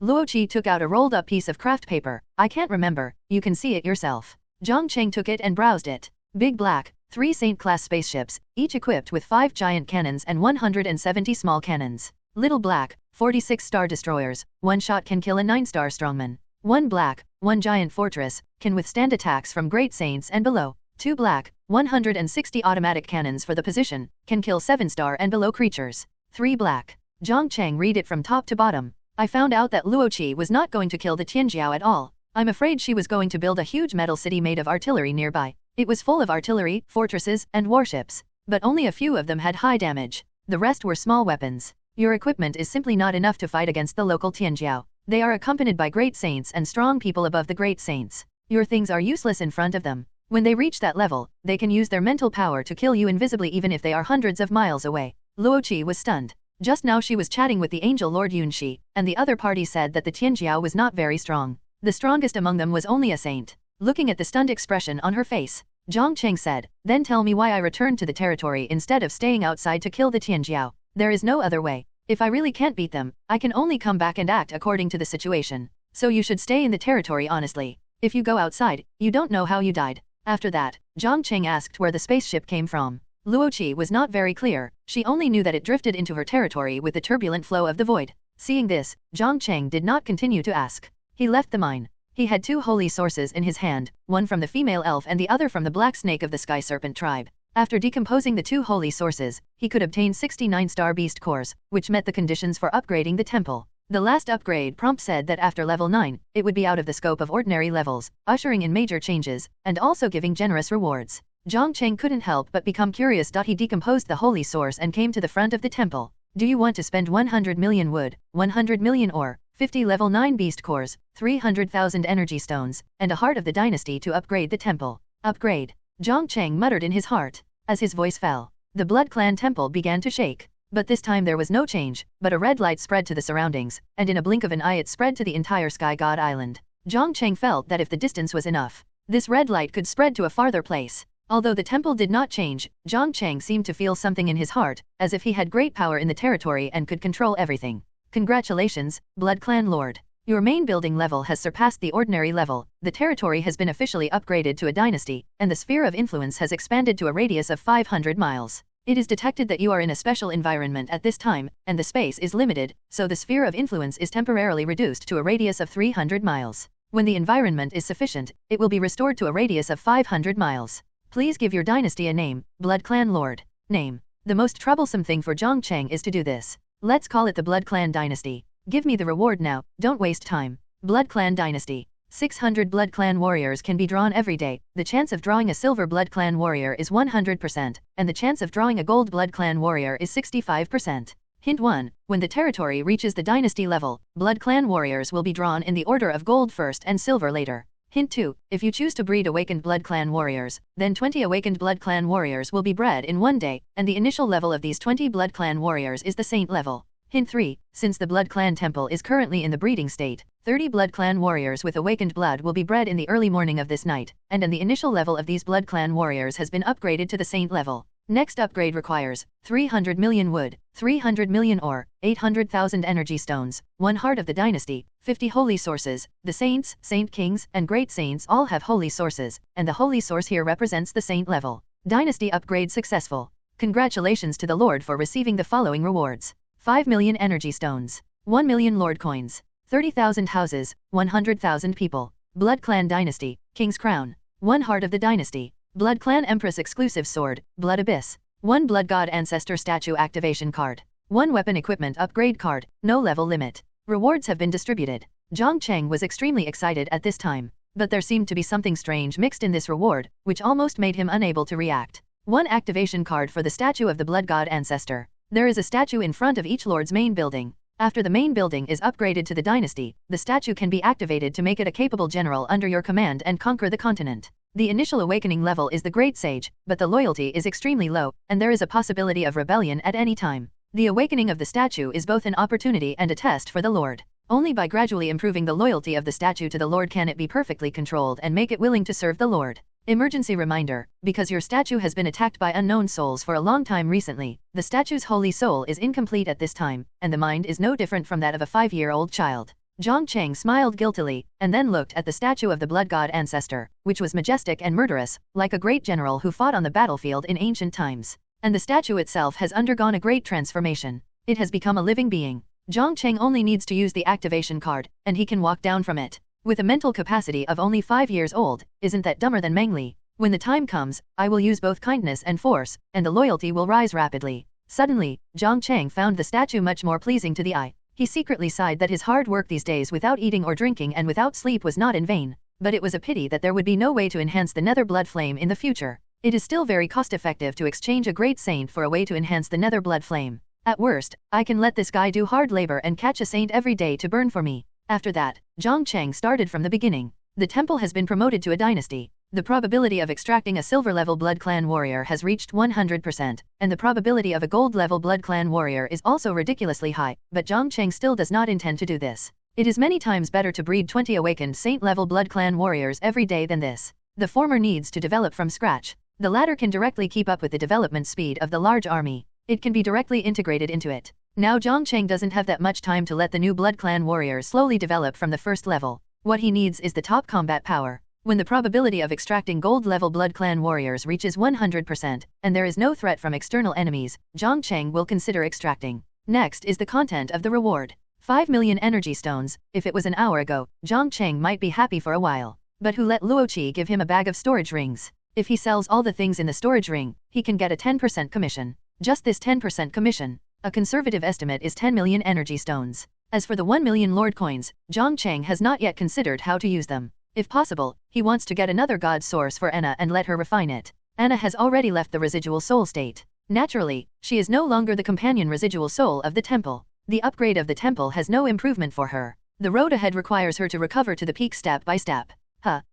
Luoqi took out a rolled up piece of craft paper. I can't remember, you can see it yourself. Jiang Cheng took it and browsed it. Big Black, 3 Saint-class spaceships, each equipped with 5 giant cannons and 170 small cannons. Little Black, 46 star destroyers, 1 shot can kill a 9-star strongman. 1 Black, 1 giant fortress, can withstand attacks from great saints and below. 2 Black, 160 automatic cannons for the position, can kill 7-star and below creatures. 3 Black. Jiang Cheng read it from top to bottom. I found out that Luoqi was not going to kill the Tianjiao at all. I'm afraid she was going to build a huge metal city made of artillery nearby. It was full of artillery, fortresses, and warships. But only a few of them had high damage. The rest were small weapons. Your equipment is simply not enough to fight against the local Tianjiao. They are accompanied by great saints and strong people above the great saints. Your things are useless in front of them. When they reach that level, they can use their mental power to kill you invisibly even if they are hundreds of miles away. Luoqi was stunned. Just now she was chatting with the angel Lord Yunxi, and the other party said that the Tianjiao was not very strong. The strongest among them was only a saint. Looking at the stunned expression on her face, Jiang Cheng said, then tell me why I returned to the territory instead of staying outside to kill the Tianjiao. There is no other way. If I really can't beat them, I can only come back and act according to the situation. So you should stay in the territory honestly. If you go outside, you don't know how you died. After that, Jiang Cheng asked where the spaceship came from. Luoqi was not very clear, she only knew that it drifted into her territory with the turbulent flow of the void. Seeing this, Jiang Cheng did not continue to ask. He left the mine. He had 2 holy sources in his hand, one from the female elf and the other from the black snake of the sky serpent tribe. After decomposing the 2 holy sources, he could obtain 69 star beast cores, which met the conditions for upgrading the temple. The last upgrade prompt said that after level 9, it would be out of the scope of ordinary levels, ushering in major changes, and also giving generous rewards. Jiang Cheng couldn't help but become curious. He decomposed the holy source and came to the front of the temple. Do you want to spend 100 million wood, 100 million ore, 50 level 9 beast cores, 300,000 energy stones, and a heart of the dynasty to upgrade the temple? Upgrade. Jiang Cheng muttered in his heart. As his voice fell, the Blood Clan temple began to shake. But this time there was no change, but a red light spread to the surroundings, and in a blink of an eye it spread to the entire Sky God Island. Jiang Cheng felt that if the distance was enough, this red light could spread to a farther place. Although the temple did not change, Jiang Cheng seemed to feel something in his heart, as if he had great power in the territory and could control everything. Congratulations, Blood Clan Lord. Your main building level has surpassed the ordinary level, the territory has been officially upgraded to a dynasty, and the sphere of influence has expanded to a radius of 500 miles. It is detected that you are in a special environment at this time, and the space is limited, so the sphere of influence is temporarily reduced to a radius of 300 miles. When the environment is sufficient, it will be restored to a radius of 500 miles. Please give your dynasty a name, Blood Clan Lord. Name. The most troublesome thing for Jiang Cheng is to do this. Let's call it the Blood Clan Dynasty. Give me the reward now, don't waste time. Blood Clan Dynasty. 600 Blood Clan warriors can be drawn every day. The chance of drawing a silver Blood Clan warrior is 100%, and the chance of drawing a gold Blood Clan warrior is 65%. Hint 1. When the territory reaches the dynasty level, Blood Clan warriors will be drawn in the order of gold first and silver later. Hint 2. If you choose to breed awakened Blood Clan warriors, then 20 awakened Blood Clan warriors will be bred in one day, and the initial level of these 20 Blood Clan warriors is the Saint level. Hint 3. Since the Blood Clan Temple is currently in the breeding state, 30 Blood Clan warriors with awakened blood will be bred in the early morning of this night, and the initial level of these Blood Clan warriors has been upgraded to the Saint level. Next upgrade requires 300 million wood, 300 million ore, 800,000 energy stones, 1 heart of the dynasty, 50 holy sources. The saints, saint kings, and great saints all have holy sources, and the holy source here represents the saint level. Dynasty upgrade successful. Congratulations to the Lord for receiving the following rewards. 5 million energy stones, 1 million lord coins, 30,000 houses, 100,000 people. Blood Clan Dynasty, King's Crown. 1 heart of the dynasty. Blood Clan Empress exclusive sword, Blood Abyss. 1 Blood God Ancestor statue activation card. 1 weapon equipment upgrade card, no level limit. Rewards have been distributed. Jiang Cheng was extremely excited at this time, but there seemed to be something strange mixed in this reward, which almost made him unable to react. 1 activation card for the statue of the Blood God Ancestor. There is a statue in front of each lord's main building. After the main building is upgraded to the dynasty, the statue can be activated to make it a capable general under your command and conquer the continent. The initial awakening level is the Great Sage, but the loyalty is extremely low, and there is a possibility of rebellion at any time. The awakening of the statue is both an opportunity and a test for the Lord. Only by gradually improving the loyalty of the statue to the Lord can it be perfectly controlled and make it willing to serve the Lord. Emergency reminder, because your statue has been attacked by unknown souls for a long time recently, the statue's holy soul is incomplete at this time, and the mind is no different from that of a 5-year-old child. Jiang Cheng smiled guiltily, and then looked at the statue of the Blood God Ancestor, which was majestic and murderous, like a great general who fought on the battlefield in ancient times. And the statue itself has undergone a great transformation. It has become a living being. Jiang Cheng only needs to use the activation card, and he can walk down from it. With a mental capacity of only 5 years old, isn't that dumber than Meng Li? When the time comes, I will use both kindness and force, and the loyalty will rise rapidly. Suddenly, Jiang Cheng found the statue much more pleasing to the eye. He secretly sighed that his hard work these days without eating or drinking and without sleep was not in vain, but it was a pity that there would be no way to enhance the nether blood flame in the future. It is still very cost-effective to exchange a great saint for a way to enhance the nether blood flame. At worst, I can let this guy do hard labor and catch a saint every day to burn for me. After that, Jiang Cheng started from the beginning. The temple has been promoted to a dynasty. The probability of extracting a silver-level Blood Clan warrior has reached 100%, and the probability of a gold-level Blood Clan warrior is also ridiculously high, but Jiang Cheng still does not intend to do this. It is many times better to breed 20 awakened saint-level Blood Clan warriors every day than this. The former needs to develop from scratch. The latter can directly keep up with the development speed of the large army. It can be directly integrated into it. Now Jiang Cheng doesn't have that much time to let the new Blood Clan warriors slowly develop from the first level. What he needs is the top combat power. When the probability of extracting gold-level Blood Clan warriors reaches 100%, and there is no threat from external enemies, Jiang Cheng will consider extracting. Next is the content of the reward. 5 million energy stones. If it was an hour ago, Jiang Cheng might be happy for a while. But who let Luoqi give him a bag of storage rings? If he sells all the things in the storage ring, he can get a 10% commission. Just this 10% commission. A conservative estimate is 10 million energy stones. As for the 1 million lord coins, Jiang Cheng has not yet considered how to use them. If possible, he wants to get another god source for Anna and let her refine it. Anna has already left the residual soul state. Naturally, she is no longer the companion residual soul of the temple. The upgrade of the temple has no improvement for her. The road ahead requires her to recover to the peak step by step.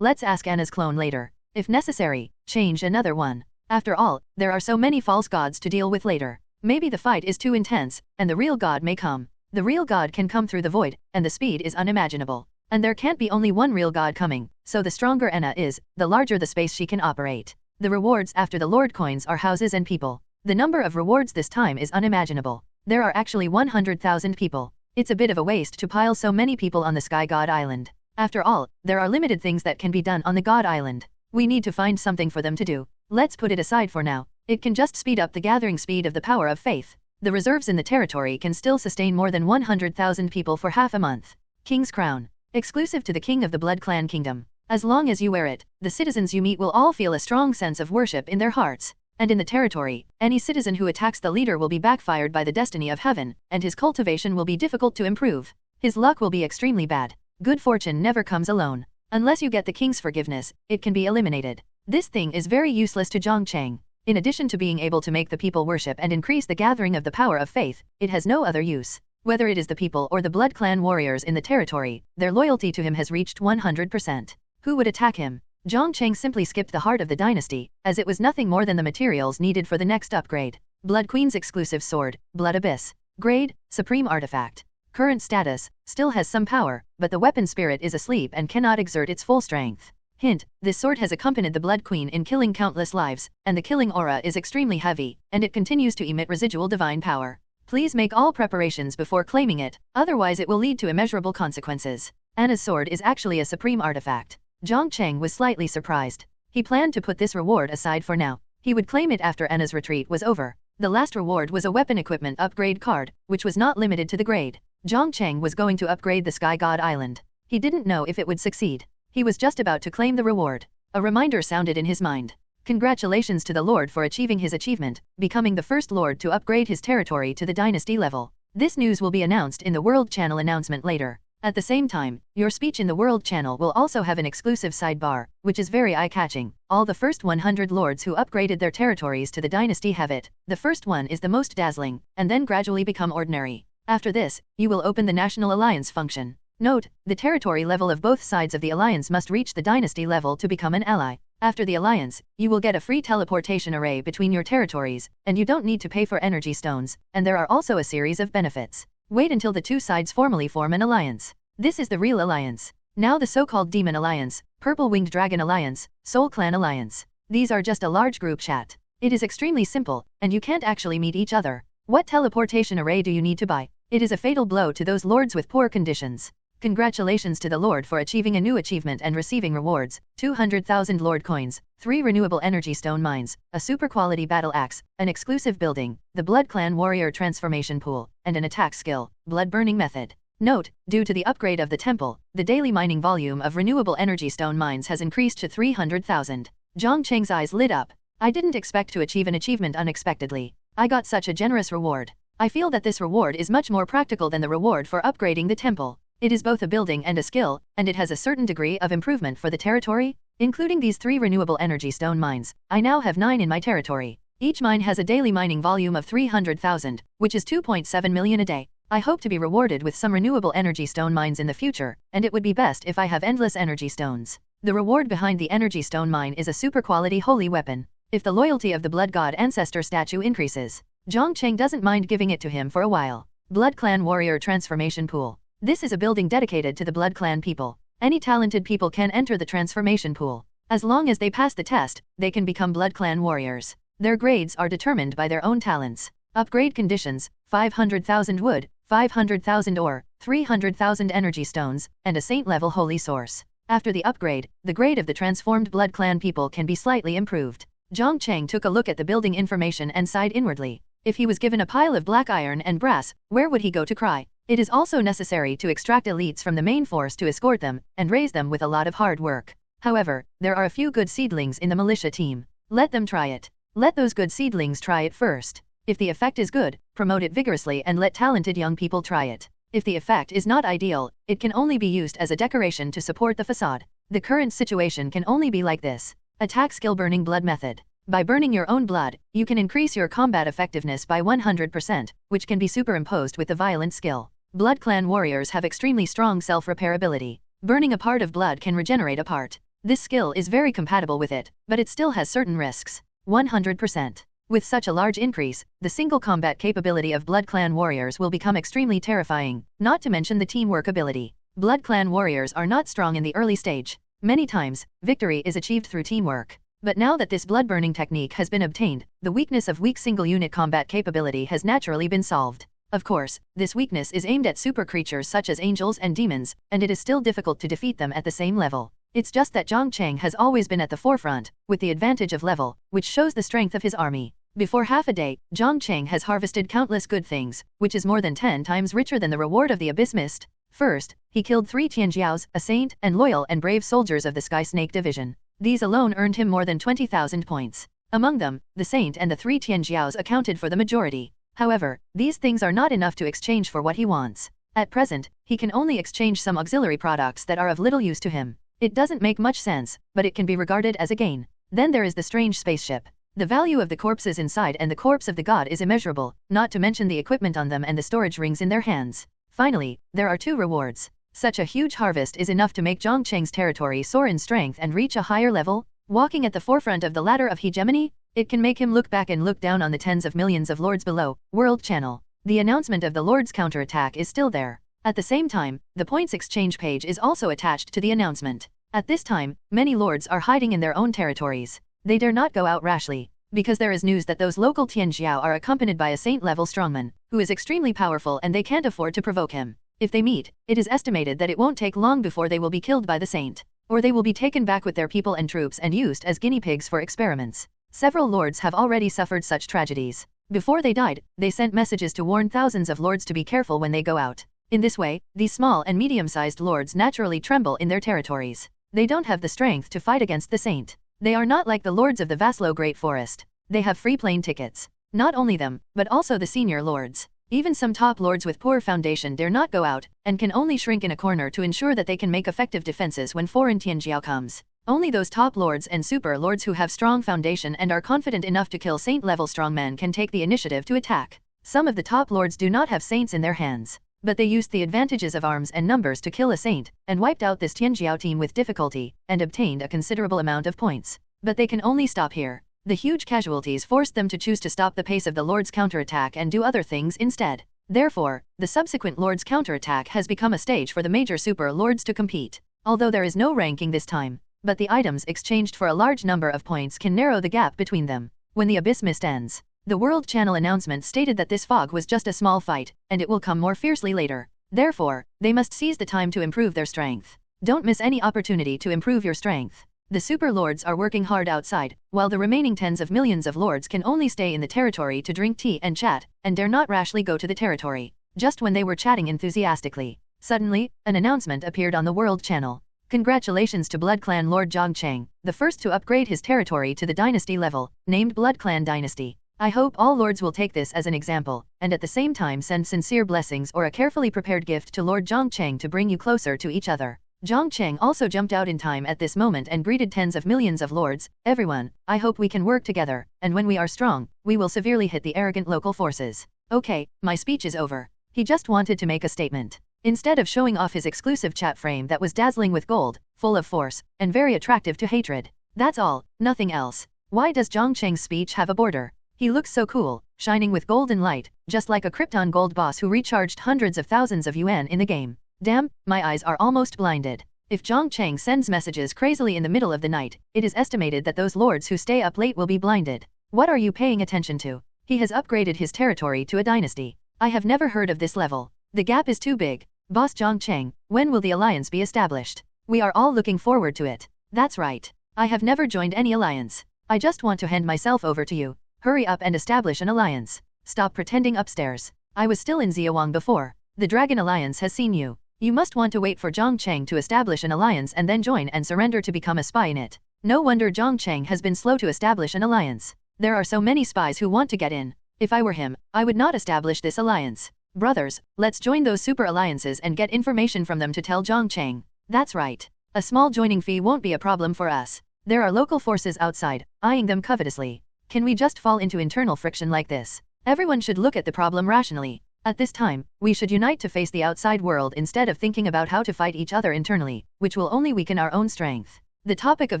Let's ask Anna's clone later. If necessary, change another one. After all, there are so many false gods to deal with later. Maybe the fight is too intense, and the real god may come. The real god can come through the void, and the speed is unimaginable. And there can't be only one real god coming, so the stronger Anna is, the larger the space she can operate. The rewards after the lord coins are houses and people. The number of rewards this time is unimaginable. There are actually 100,000 people. It's a bit of a waste to pile so many people on the Sky God Island. After all, there are limited things that can be done on the God Island. We need to find something for them to do. Let's put it aside for now. It can just speed up the gathering speed of the power of faith. The reserves in the territory can still sustain more than 100,000 people for half a month. King's Crown. Exclusive to the King of the Blood Clan Kingdom. As long as you wear it, the citizens you meet will all feel a strong sense of worship in their hearts. And in the territory, any citizen who attacks the leader will be backfired by the destiny of heaven, and his cultivation will be difficult to improve. His luck will be extremely bad. Good fortune never comes alone. Unless you get the king's forgiveness, it can be eliminated. This thing is very useless to Jiang Cheng. In addition to being able to make the people worship and increase the gathering of the power of faith, it has no other use. Whether it is the people or the Blood Clan warriors in the territory, their loyalty to him has reached 100%. Who would attack him? Jiang Cheng simply skipped the heart of the dynasty, as it was nothing more than the materials needed for the next upgrade. Blood Queen's exclusive sword, Blood Abyss. Grade, Supreme Artifact. Current status, still has some power, but the weapon spirit is asleep and cannot exert its full strength. Hint, this sword has accompanied the Blood Queen in killing countless lives, and the killing aura is extremely heavy, and it continues to emit residual divine power. Please make all preparations before claiming it, otherwise it will lead to immeasurable consequences. Anna's sword is actually a supreme artifact. Jiang Cheng was slightly surprised. He planned to put this reward aside for now. He would claim it after Anna's retreat was over. The last reward was a weapon equipment upgrade card, which was not limited to the grade. Jiang Cheng was going to upgrade the Sky God Island. He didn't know if it would succeed. He was just about to claim the reward. A reminder sounded in his mind. Congratulations to the Lord for achieving his achievement, becoming the first Lord to upgrade his territory to the dynasty level. This news will be announced in the World Channel announcement later. At the same time, your speech in the World Channel will also have an exclusive sidebar, which is very eye-catching. All the first 100 lords who upgraded their territories to the dynasty have it. The first one is the most dazzling, and then gradually become ordinary. After this, you will open the National Alliance function. Note, the territory level of both sides of the alliance must reach the dynasty level to become an ally. After the alliance, you will get a free teleportation array between your territories, and you don't need to pay for energy stones, and there are also a series of benefits. Wait until the two sides formally form an alliance. This is the real alliance. Now the so-called Demon Alliance, Purple Winged Dragon Alliance, Soul Clan Alliance. These are just a large group chat. It is extremely simple, and you can't actually meet each other. What teleportation array do you need to buy? It is a fatal blow to those lords with poor conditions. Congratulations to the Lord for achieving a new achievement and receiving rewards, 200,000 Lord coins, 3 renewable energy stone mines, a super quality battle axe, an exclusive building, the Blood Clan warrior transformation pool, and an attack skill, blood burning method. Note, due to the upgrade of the temple, the daily mining volume of renewable energy stone mines has increased to 300,000. Jiang Cheng's eyes lit up. I didn't expect to achieve an achievement unexpectedly. I got such a generous reward. I feel that this reward is much more practical than the reward for upgrading the temple. It is both a building and a skill, and it has a certain degree of improvement for the territory. Including these 3 renewable energy stone mines, I now have 9 in my territory. Each mine has a daily mining volume of 300,000, which is 2.7 million a day. I hope to be rewarded with some renewable energy stone mines in the future, and it would be best if I have endless energy stones. The reward behind the energy stone mine is a super quality holy weapon. If the loyalty of the Blood God Ancestor statue increases, Jiang Cheng doesn't mind giving it to him for a while. Blood Clan Warrior Transformation Pool. This is a building dedicated to the Blood Clan people. Any talented people can enter the transformation pool. As long as they pass the test, they can become Blood Clan warriors. Their grades are determined by their own talents. Upgrade conditions, 500,000 wood, 500,000 ore, 300,000 energy stones, and a saint-level holy source. After the upgrade, the grade of the transformed Blood Clan people can be slightly improved. Jiang Cheng took a look at the building information and sighed inwardly. If he was given a pile of black iron and brass, where would he go to cry? It is also necessary to extract elites from the main force to escort them, and raise them with a lot of hard work. However, there are a few good seedlings in the militia team. Let them try it. Let those good seedlings try it first. If the effect is good, promote it vigorously and let talented young people try it. If the effect is not ideal, it can only be used as a decoration to support the facade. The current situation can only be like this. Attack skill burning blood method. By burning your own blood, you can increase your combat effectiveness by 100%, which can be superimposed with the violent skill. Blood Clan warriors have extremely strong self-repair ability. Burning a part of blood can regenerate a part. This skill is very compatible with it, but it still has certain risks. 100%. With such a large increase, the single combat capability of Blood Clan warriors will become extremely terrifying, not to mention the teamwork ability. Blood Clan warriors are not strong in the early stage. Many times, victory is achieved through teamwork. But now that this blood burning technique has been obtained, the weakness of weak single unit combat capability has naturally been solved. Of course, this weakness is aimed at super creatures such as angels and demons, and it is still difficult to defeat them at the same level. It's just that Jiang Cheng has always been at the forefront, with the advantage of level, which shows the strength of his army. Before half a day, Jiang Cheng has harvested countless good things, which is more than 10 times richer than the reward of the Abyss Mist. First, he killed 3 Tianjiaos, a saint, and loyal and brave soldiers of the Sky Snake Division. These alone earned him more than 20,000 points. Among them, the saint and the 3 Tianjiaos accounted for the majority. However, these things are not enough to exchange for what he wants. At present, he can only exchange some auxiliary products that are of little use to him. It doesn't make much sense, but it can be regarded as a gain. Then there is the strange spaceship. The value of the corpses inside and the corpse of the god is immeasurable, not to mention the equipment on them and the storage rings in their hands. Finally, there are 2 rewards. Such a huge harvest is enough to make Jiang Cheng's territory soar in strength and reach a higher level. Walking at the forefront of the ladder of hegemony, it can make him look back and look down on the tens of millions of lords below. World Channel. The announcement of the Lord's counterattack is still there. At the same time, the points exchange page is also attached to the announcement. At this time, many lords are hiding in their own territories. They dare not go out rashly, because there is news that those local Tianjiao are accompanied by a saint-level strongman, who is extremely powerful and they can't afford to provoke him. If they meet, it is estimated that it won't take long before they will be killed by the saint, or they will be taken back with their people and troops and used as guinea pigs for experiments. Several lords have already suffered such tragedies. Before they died, they sent messages to warn thousands of lords to be careful when they go out. In this way, these small and medium-sized lords naturally tremble in their territories. They don't have the strength to fight against the saint. They are not like the lords of the Vaslo Great Forest. They have free plane tickets. Not only them, but also the senior lords. Even some top lords with poor foundation dare not go out, and can only shrink in a corner to ensure that they can make effective defenses when foreign Tianjiao comes. Only those top lords and super lords who have strong foundation and are confident enough to kill saint-level strongmen can take the initiative to attack. Some of the top lords do not have saints in their hands, but they used the advantages of arms and numbers to kill a saint, and wiped out this Tianjiao team with difficulty, and obtained a considerable amount of points. But they can only stop here. The huge casualties forced them to choose to stop the pace of the Lord's counterattack and do other things instead. Therefore, the subsequent Lord's counterattack has become a stage for the major super lords to compete. Although there is no ranking this time, but the items exchanged for a large number of points can narrow the gap between them. When the Abyss Mist ends, the World Channel announcement stated that this fog was just a small fight, and it will come more fiercely later. Therefore, they must seize the time to improve their strength. Don't miss any opportunity to improve your strength. The super lords are working hard outside, while the remaining tens of millions of lords can only stay in the territory to drink tea and chat, and dare not rashly go to the territory. Just when they were chatting enthusiastically, suddenly, an announcement appeared on the World Channel. Congratulations to Blood Clan Lord Jiang Cheng, the first to upgrade his territory to the dynasty level, named Blood Clan Dynasty. I hope all lords will take this as an example, and at the same time send sincere blessings or a carefully prepared gift to Lord Jiang Cheng to bring you closer to each other. Jiang Cheng also jumped out in time at this moment and greeted tens of millions of lords. Everyone, I hope we can work together, and when we are strong, we will severely hit the arrogant local forces. Okay, my speech is over. He just wanted to make a statement. Instead of showing off his exclusive chat frame that was dazzling with gold, full of force, and very attractive to hatred. That's all, nothing else. Why does Jiang Cheng's speech have a border? He looks so cool, shining with golden light, just like a Krypton gold boss who recharged hundreds of thousands of yuan in the game. Damn, my eyes are almost blinded. If Jiang Cheng sends messages crazily in the middle of the night, it is estimated that those lords who stay up late will be blinded. What are you paying attention to? He has upgraded his territory to a dynasty. I have never heard of this level. The gap is too big. Boss Jiang Cheng, when will the alliance be established? We are all looking forward to it. That's right. I have never joined any alliance. I just want to hand myself over to you. Hurry up and establish an alliance. Stop pretending upstairs. I was still in Xiawang before. The Dragon Alliance has seen you. You must want to wait for Jiang Cheng to establish an alliance and then join and surrender to become a spy in it. No wonder Jiang Cheng has been slow to establish an alliance. There are so many spies who want to get in. If I were him, I would not establish this alliance. Brothers, let's join those super alliances and get information from them to tell Jiang Cheng. That's right. A small joining fee won't be a problem for us. There are local forces outside, eyeing them covetously. Can we just fall into internal friction like this? Everyone should look at the problem rationally. At this time, we should unite to face the outside world instead of thinking about how to fight each other internally, which will only weaken our own strength. The topic of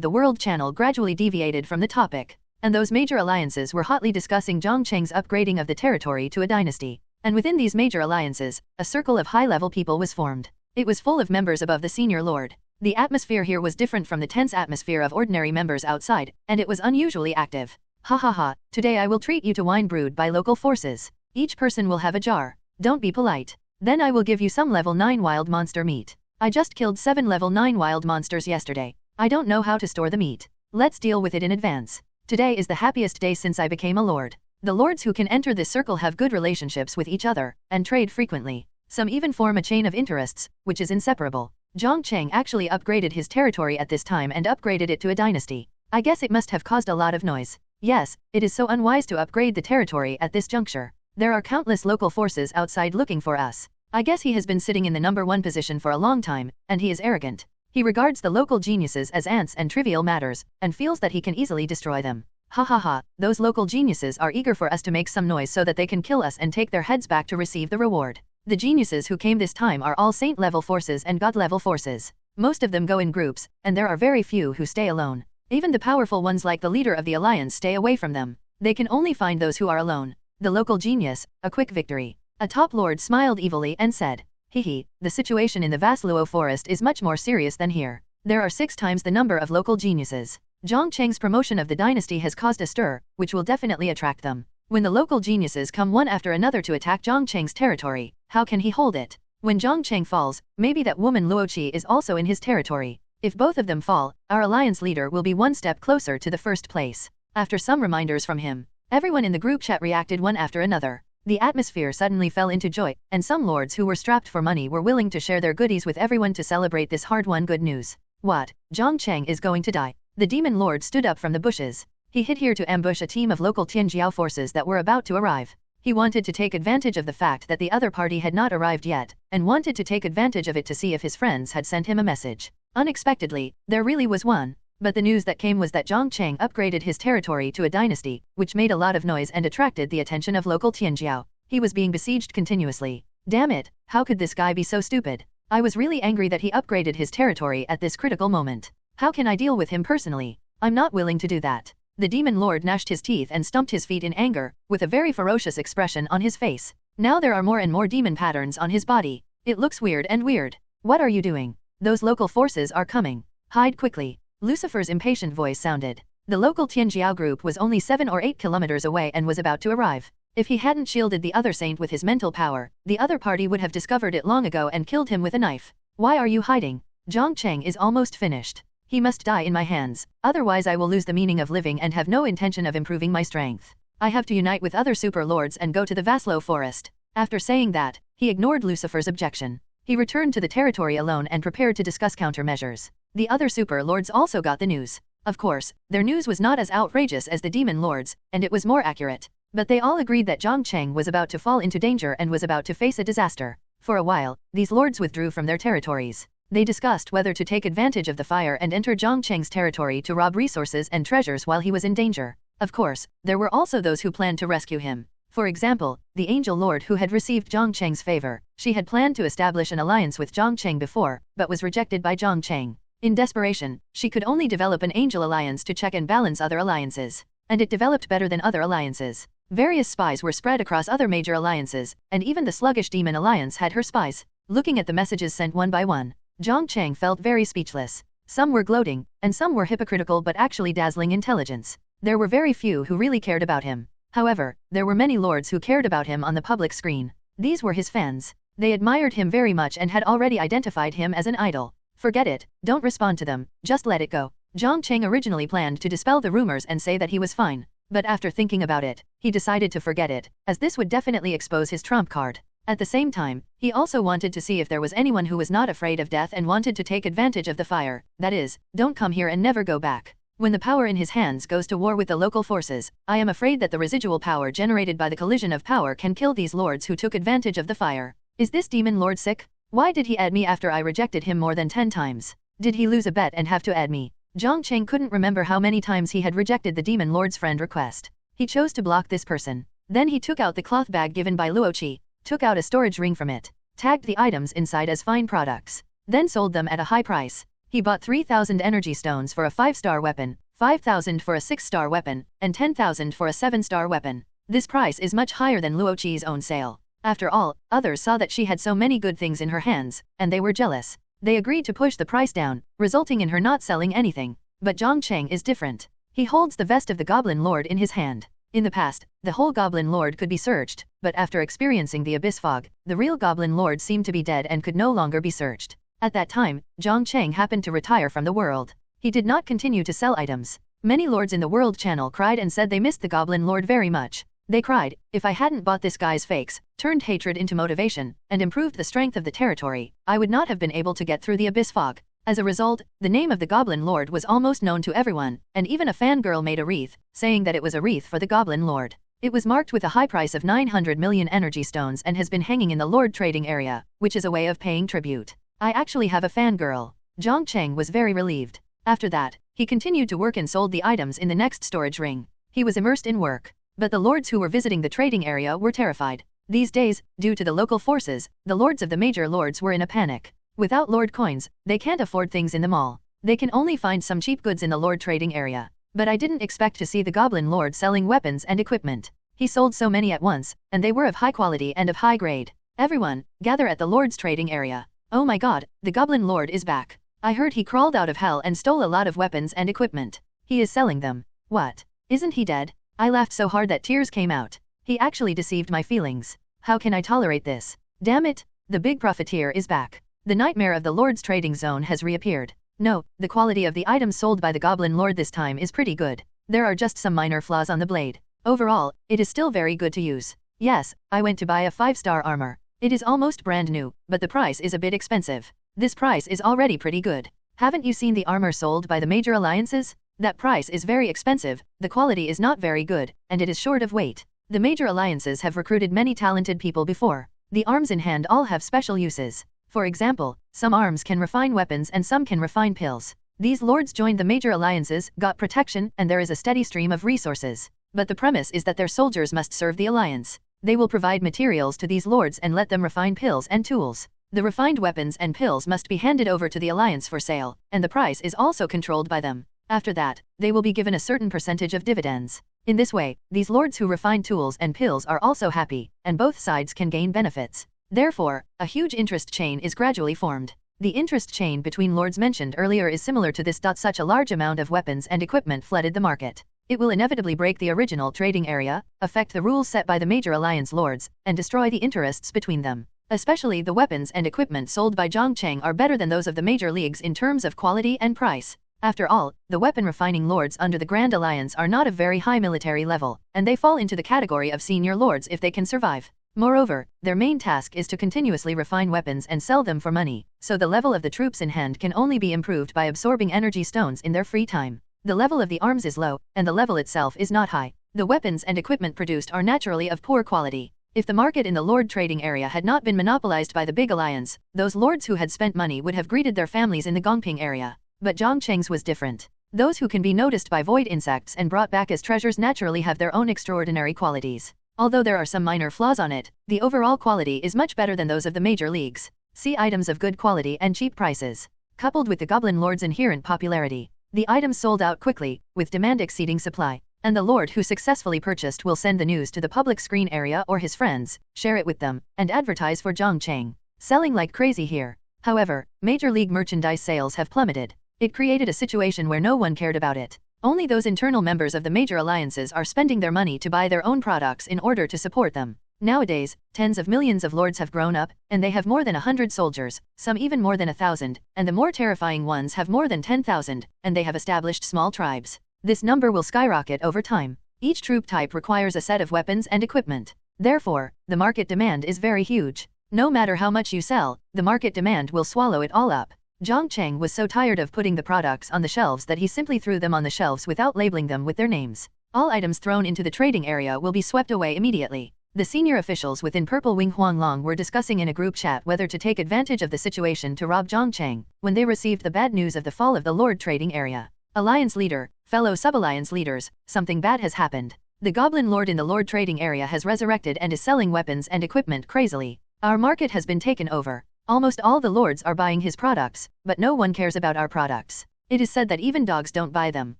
the World Channel gradually deviated from the topic, and those major alliances were hotly discussing Jiang Cheng's upgrading of the territory to a dynasty. And within these major alliances, a circle of high-level people was formed. It was full of members above the senior lord. The atmosphere here was different from the tense atmosphere of ordinary members outside, and it was unusually active. Ha ha ha, today I will treat you to wine brewed by local forces. Each person will have a jar. Don't be polite. Then I will give you some level 9 wild monster meat. I just killed 7 level 9 wild monsters yesterday. I don't know how to store the meat. Let's deal with it in advance. Today is the happiest day since I became a lord. The lords who can enter this circle have good relationships with each other, and trade frequently. Some even form a chain of interests, which is inseparable. Jiang Cheng actually upgraded his territory at this time and upgraded it to a dynasty. I guess it must have caused a lot of noise. Yes, it is so unwise to upgrade the territory at this juncture. There are countless local forces outside looking for us. I guess he has been sitting in the number 1 position for a long time, and he is arrogant. He regards the local geniuses as ants and trivial matters, and feels that he can easily destroy them. Ha ha ha, those local geniuses are eager for us to make some noise so that they can kill us and take their heads back to receive the reward. The geniuses who came this time are all saint-level forces and god-level forces. Most of them go in groups, and there are very few who stay alone. Even the powerful ones like the leader of the alliance stay away from them. They can only find those who are alone. The local genius, a quick victory. A top lord smiled evilly and said, "Hehe, the situation in the vast Luo forest is much more serious than here. There are 6 times the number of local geniuses. Jiang Cheng's promotion of the dynasty has caused a stir, which will definitely attract them. When the local geniuses come one after another to attack Jiang Cheng's territory, how can he hold it? When Jiang Cheng falls, maybe that woman Luoqi is also in his territory. If both of them fall, our alliance leader will be 1 step closer to the first place." After some reminders from him, everyone in the group chat reacted one after another. The atmosphere suddenly fell into joy, and some lords who were strapped for money were willing to share their goodies with everyone to celebrate this hard-won good news. What? Jiang Cheng is going to die. The demon lord stood up from the bushes. He hid here to ambush a team of local Tianjiao forces that were about to arrive. He wanted to take advantage of the fact that the other party had not arrived yet, and wanted to take advantage of it to see if his friends had sent him a message. Unexpectedly, there really was one. But the news that came was that Jiang Cheng upgraded his territory to a dynasty, which made a lot of noise and attracted the attention of local Tianjiao. He was being besieged continuously. Damn it, how could this guy be so stupid? I was really angry that he upgraded his territory at this critical moment. How can I deal with him personally? I'm not willing to do that. The demon lord gnashed his teeth and stumped his feet in anger, with a very ferocious expression on his face. Now there are more and more demon patterns on his body. It looks weird and weird. What are you doing? Those local forces are coming. Hide quickly. Lucifer's impatient voice sounded. The local Tianjiao group was only 7 or 8 kilometers away and was about to arrive. If he hadn't shielded the other saint with his mental power, the other party would have discovered it long ago and killed him with a knife. Why are you hiding? Jiang Cheng is almost finished. He must die in my hands, otherwise I will lose the meaning of living and have no intention of improving my strength. I have to unite with other super lords and go to the Vaslo forest. After saying that, he ignored Lucifer's objection. He returned to the territory alone and prepared to discuss countermeasures. The other super lords also got the news. Of course, their news was not as outrageous as the demon lords, and it was more accurate. But they all agreed that Jiang Cheng was about to fall into danger and was about to face a disaster. For a while, these lords withdrew from their territories. They discussed whether to take advantage of the fire and enter Jiang Cheng's territory to rob resources and treasures while he was in danger. Of course, there were also those who planned to rescue him. For example, the Angel Lord who had received Jiang Cheng's favor. She had planned to establish an alliance with Jiang Cheng before, but was rejected by Jiang Cheng. In desperation, she could only develop an angel alliance to check and balance other alliances. And it developed better than other alliances. Various spies were spread across other major alliances, and even the sluggish demon alliance had her spies. Looking at the messages sent one by one, Jiang Cheng felt very speechless. Some were gloating, and some were hypocritical but actually dazzling intelligence. There were very few who really cared about him. However, there were many lords who cared about him on the public screen. These were his fans. They admired him very much and had already identified him as an idol. Forget it, don't respond to them, just let it go. Jiang Cheng originally planned to dispel the rumors and say that he was fine. But after thinking about it, he decided to forget it, as this would definitely expose his trump card. At the same time, he also wanted to see if there was anyone who was not afraid of death and wanted to take advantage of the fire. That is, don't come here and never go back. When the power in his hands goes to war with the local forces, I am afraid that the residual power generated by the collision of power can kill these lords who took advantage of the fire. Is this demon lord sick? Why did he add me after I rejected him more than 10 times? Did he lose a bet and have to add me? Jiang Cheng couldn't remember how many times he had rejected the demon lord's friend request. He chose to block this person. Then he took out the cloth bag given by Luoqi, took out a storage ring from it, tagged the items inside as fine products, then sold them at a high price. He bought 3,000 energy stones for a 5-star weapon, 5,000 for a 6-star weapon, and 10,000 for a 7-star weapon. This price is much higher than Luoqi's own sale. After all, others saw that she had so many good things in her hands, and they were jealous. They agreed to push the price down, resulting in her not selling anything. But Jiang Cheng is different. He holds the vest of the Goblin Lord in his hand. In the past, the whole Goblin Lord could be searched, but after experiencing the Abyss Fog, the real Goblin Lord seemed to be dead and could no longer be searched. At that time, Jiang Cheng happened to retire from the world. He did not continue to sell items. Many lords in the World Channel cried and said they missed the Goblin Lord very much. They cried, if I hadn't bought this guy's fakes, turned hatred into motivation, and improved the strength of the territory, I would not have been able to get through the abyss fog. As a result, the name of the Goblin Lord was almost known to everyone, and even a fangirl made a wreath, saying that it was a wreath for the Goblin Lord. It was marked with a high price of 900 million energy stones and has been hanging in the Lord trading area, which is a way of paying tribute. I actually have a fangirl. Jiang Cheng was very relieved. After that, he continued to work and sold the items in the next storage ring. He was immersed in work. But the lords who were visiting the trading area were terrified. These days, due to the local forces, the lords of the major lords were in a panic. Without lord coins, they can't afford things in the mall. They can only find some cheap goods in the lord trading area. But I didn't expect to see the Goblin Lord selling weapons and equipment. He sold so many at once, and they were of high quality and of high grade. Everyone, gather at the lord's trading area. Oh my god, the Goblin Lord is back. I heard he crawled out of hell and stole a lot of weapons and equipment. He is selling them. What? Isn't he dead? I laughed so hard that tears came out. He actually deceived my feelings. How can I tolerate this? Damn it, the big profiteer is back. The nightmare of the Lord's trading zone has reappeared. No, the quality of the items sold by the Goblin Lord this time is pretty good. There are just some minor flaws on the blade. Overall, it is still very good to use. Yes, I went to buy a 5-star armor. It is almost brand new, but the price is a bit expensive. This price is already pretty good. Haven't you seen the armor sold by the major alliances? That price is very expensive, the quality is not very good, and it is short of weight. The major alliances have recruited many talented people before. The arms in hand all have special uses. For example, some arms can refine weapons and some can refine pills. These lords joined the major alliances, got protection, and there is a steady stream of resources. But the premise is that their soldiers must serve the alliance. They will provide materials to these lords and let them refine pills and tools. The refined weapons and pills must be handed over to the alliance for sale, and the price is also controlled by them. After that, they will be given a certain percentage of dividends. In this way, these lords who refine tools and pills are also happy, and both sides can gain benefits. Therefore, a huge interest chain is gradually formed. The interest chain between lords mentioned earlier is similar to this. Such a large amount of weapons and equipment flooded the market. It will inevitably break the original trading area, affect the rules set by the major alliance lords, and destroy the interests between them. Especially the weapons and equipment sold by Jiang Cheng are better than those of the major leagues in terms of quality and price. After all, the weapon refining lords under the Grand Alliance are not of very high military level, and they fall into the category of senior lords if they can survive. Moreover, their main task is to continuously refine weapons and sell them for money, so the level of the troops in hand can only be improved by absorbing energy stones in their free time. The level of the arms is low, and the level itself is not high. The weapons and equipment produced are naturally of poor quality. If the market in the lord trading area had not been monopolized by the big alliance, those lords who had spent money would have greeted their families in the Gongping area. But Jiang Cheng's was different. Those who can be noticed by void insects and brought back as treasures naturally have their own extraordinary qualities. Although there are some minor flaws on it, the overall quality is much better than those of the major leagues. See items of good quality and cheap prices. Coupled with the Goblin Lord's inherent popularity, the items sold out quickly, with demand exceeding supply. And the lord who successfully purchased will send the news to the public screen area or his friends, share it with them, and advertise for Jiang Cheng. Selling like crazy here. However, major league merchandise sales have plummeted. It created a situation where no one cared about it. Only those internal members of the major alliances are spending their money to buy their own products in order to support them. Nowadays, tens of millions of lords have grown up, and they have more than 100 soldiers, some even more than 1,000, and the more terrifying ones have more than 10,000, and they have established small tribes. This number will skyrocket over time. Each troop type requires a set of weapons and equipment. Therefore, the market demand is very huge. No matter how much you sell, the market demand will swallow it all up. Jiang Cheng was so tired of putting the products on the shelves that he simply threw them on the shelves without labeling them with their names. All items thrown into the trading area will be swept away immediately. The senior officials within Purple Wing Huanglong were discussing in a group chat whether to take advantage of the situation to rob Jiang Cheng, when they received the bad news of the fall of the Lord trading area. Alliance leader, fellow sub-alliance leaders, something bad has happened. The Goblin Lord in the Lord trading area has resurrected and is selling weapons and equipment crazily. Our market has been taken over. Almost all the lords are buying his products, but no one cares about our products. It is said that even dogs don't buy them.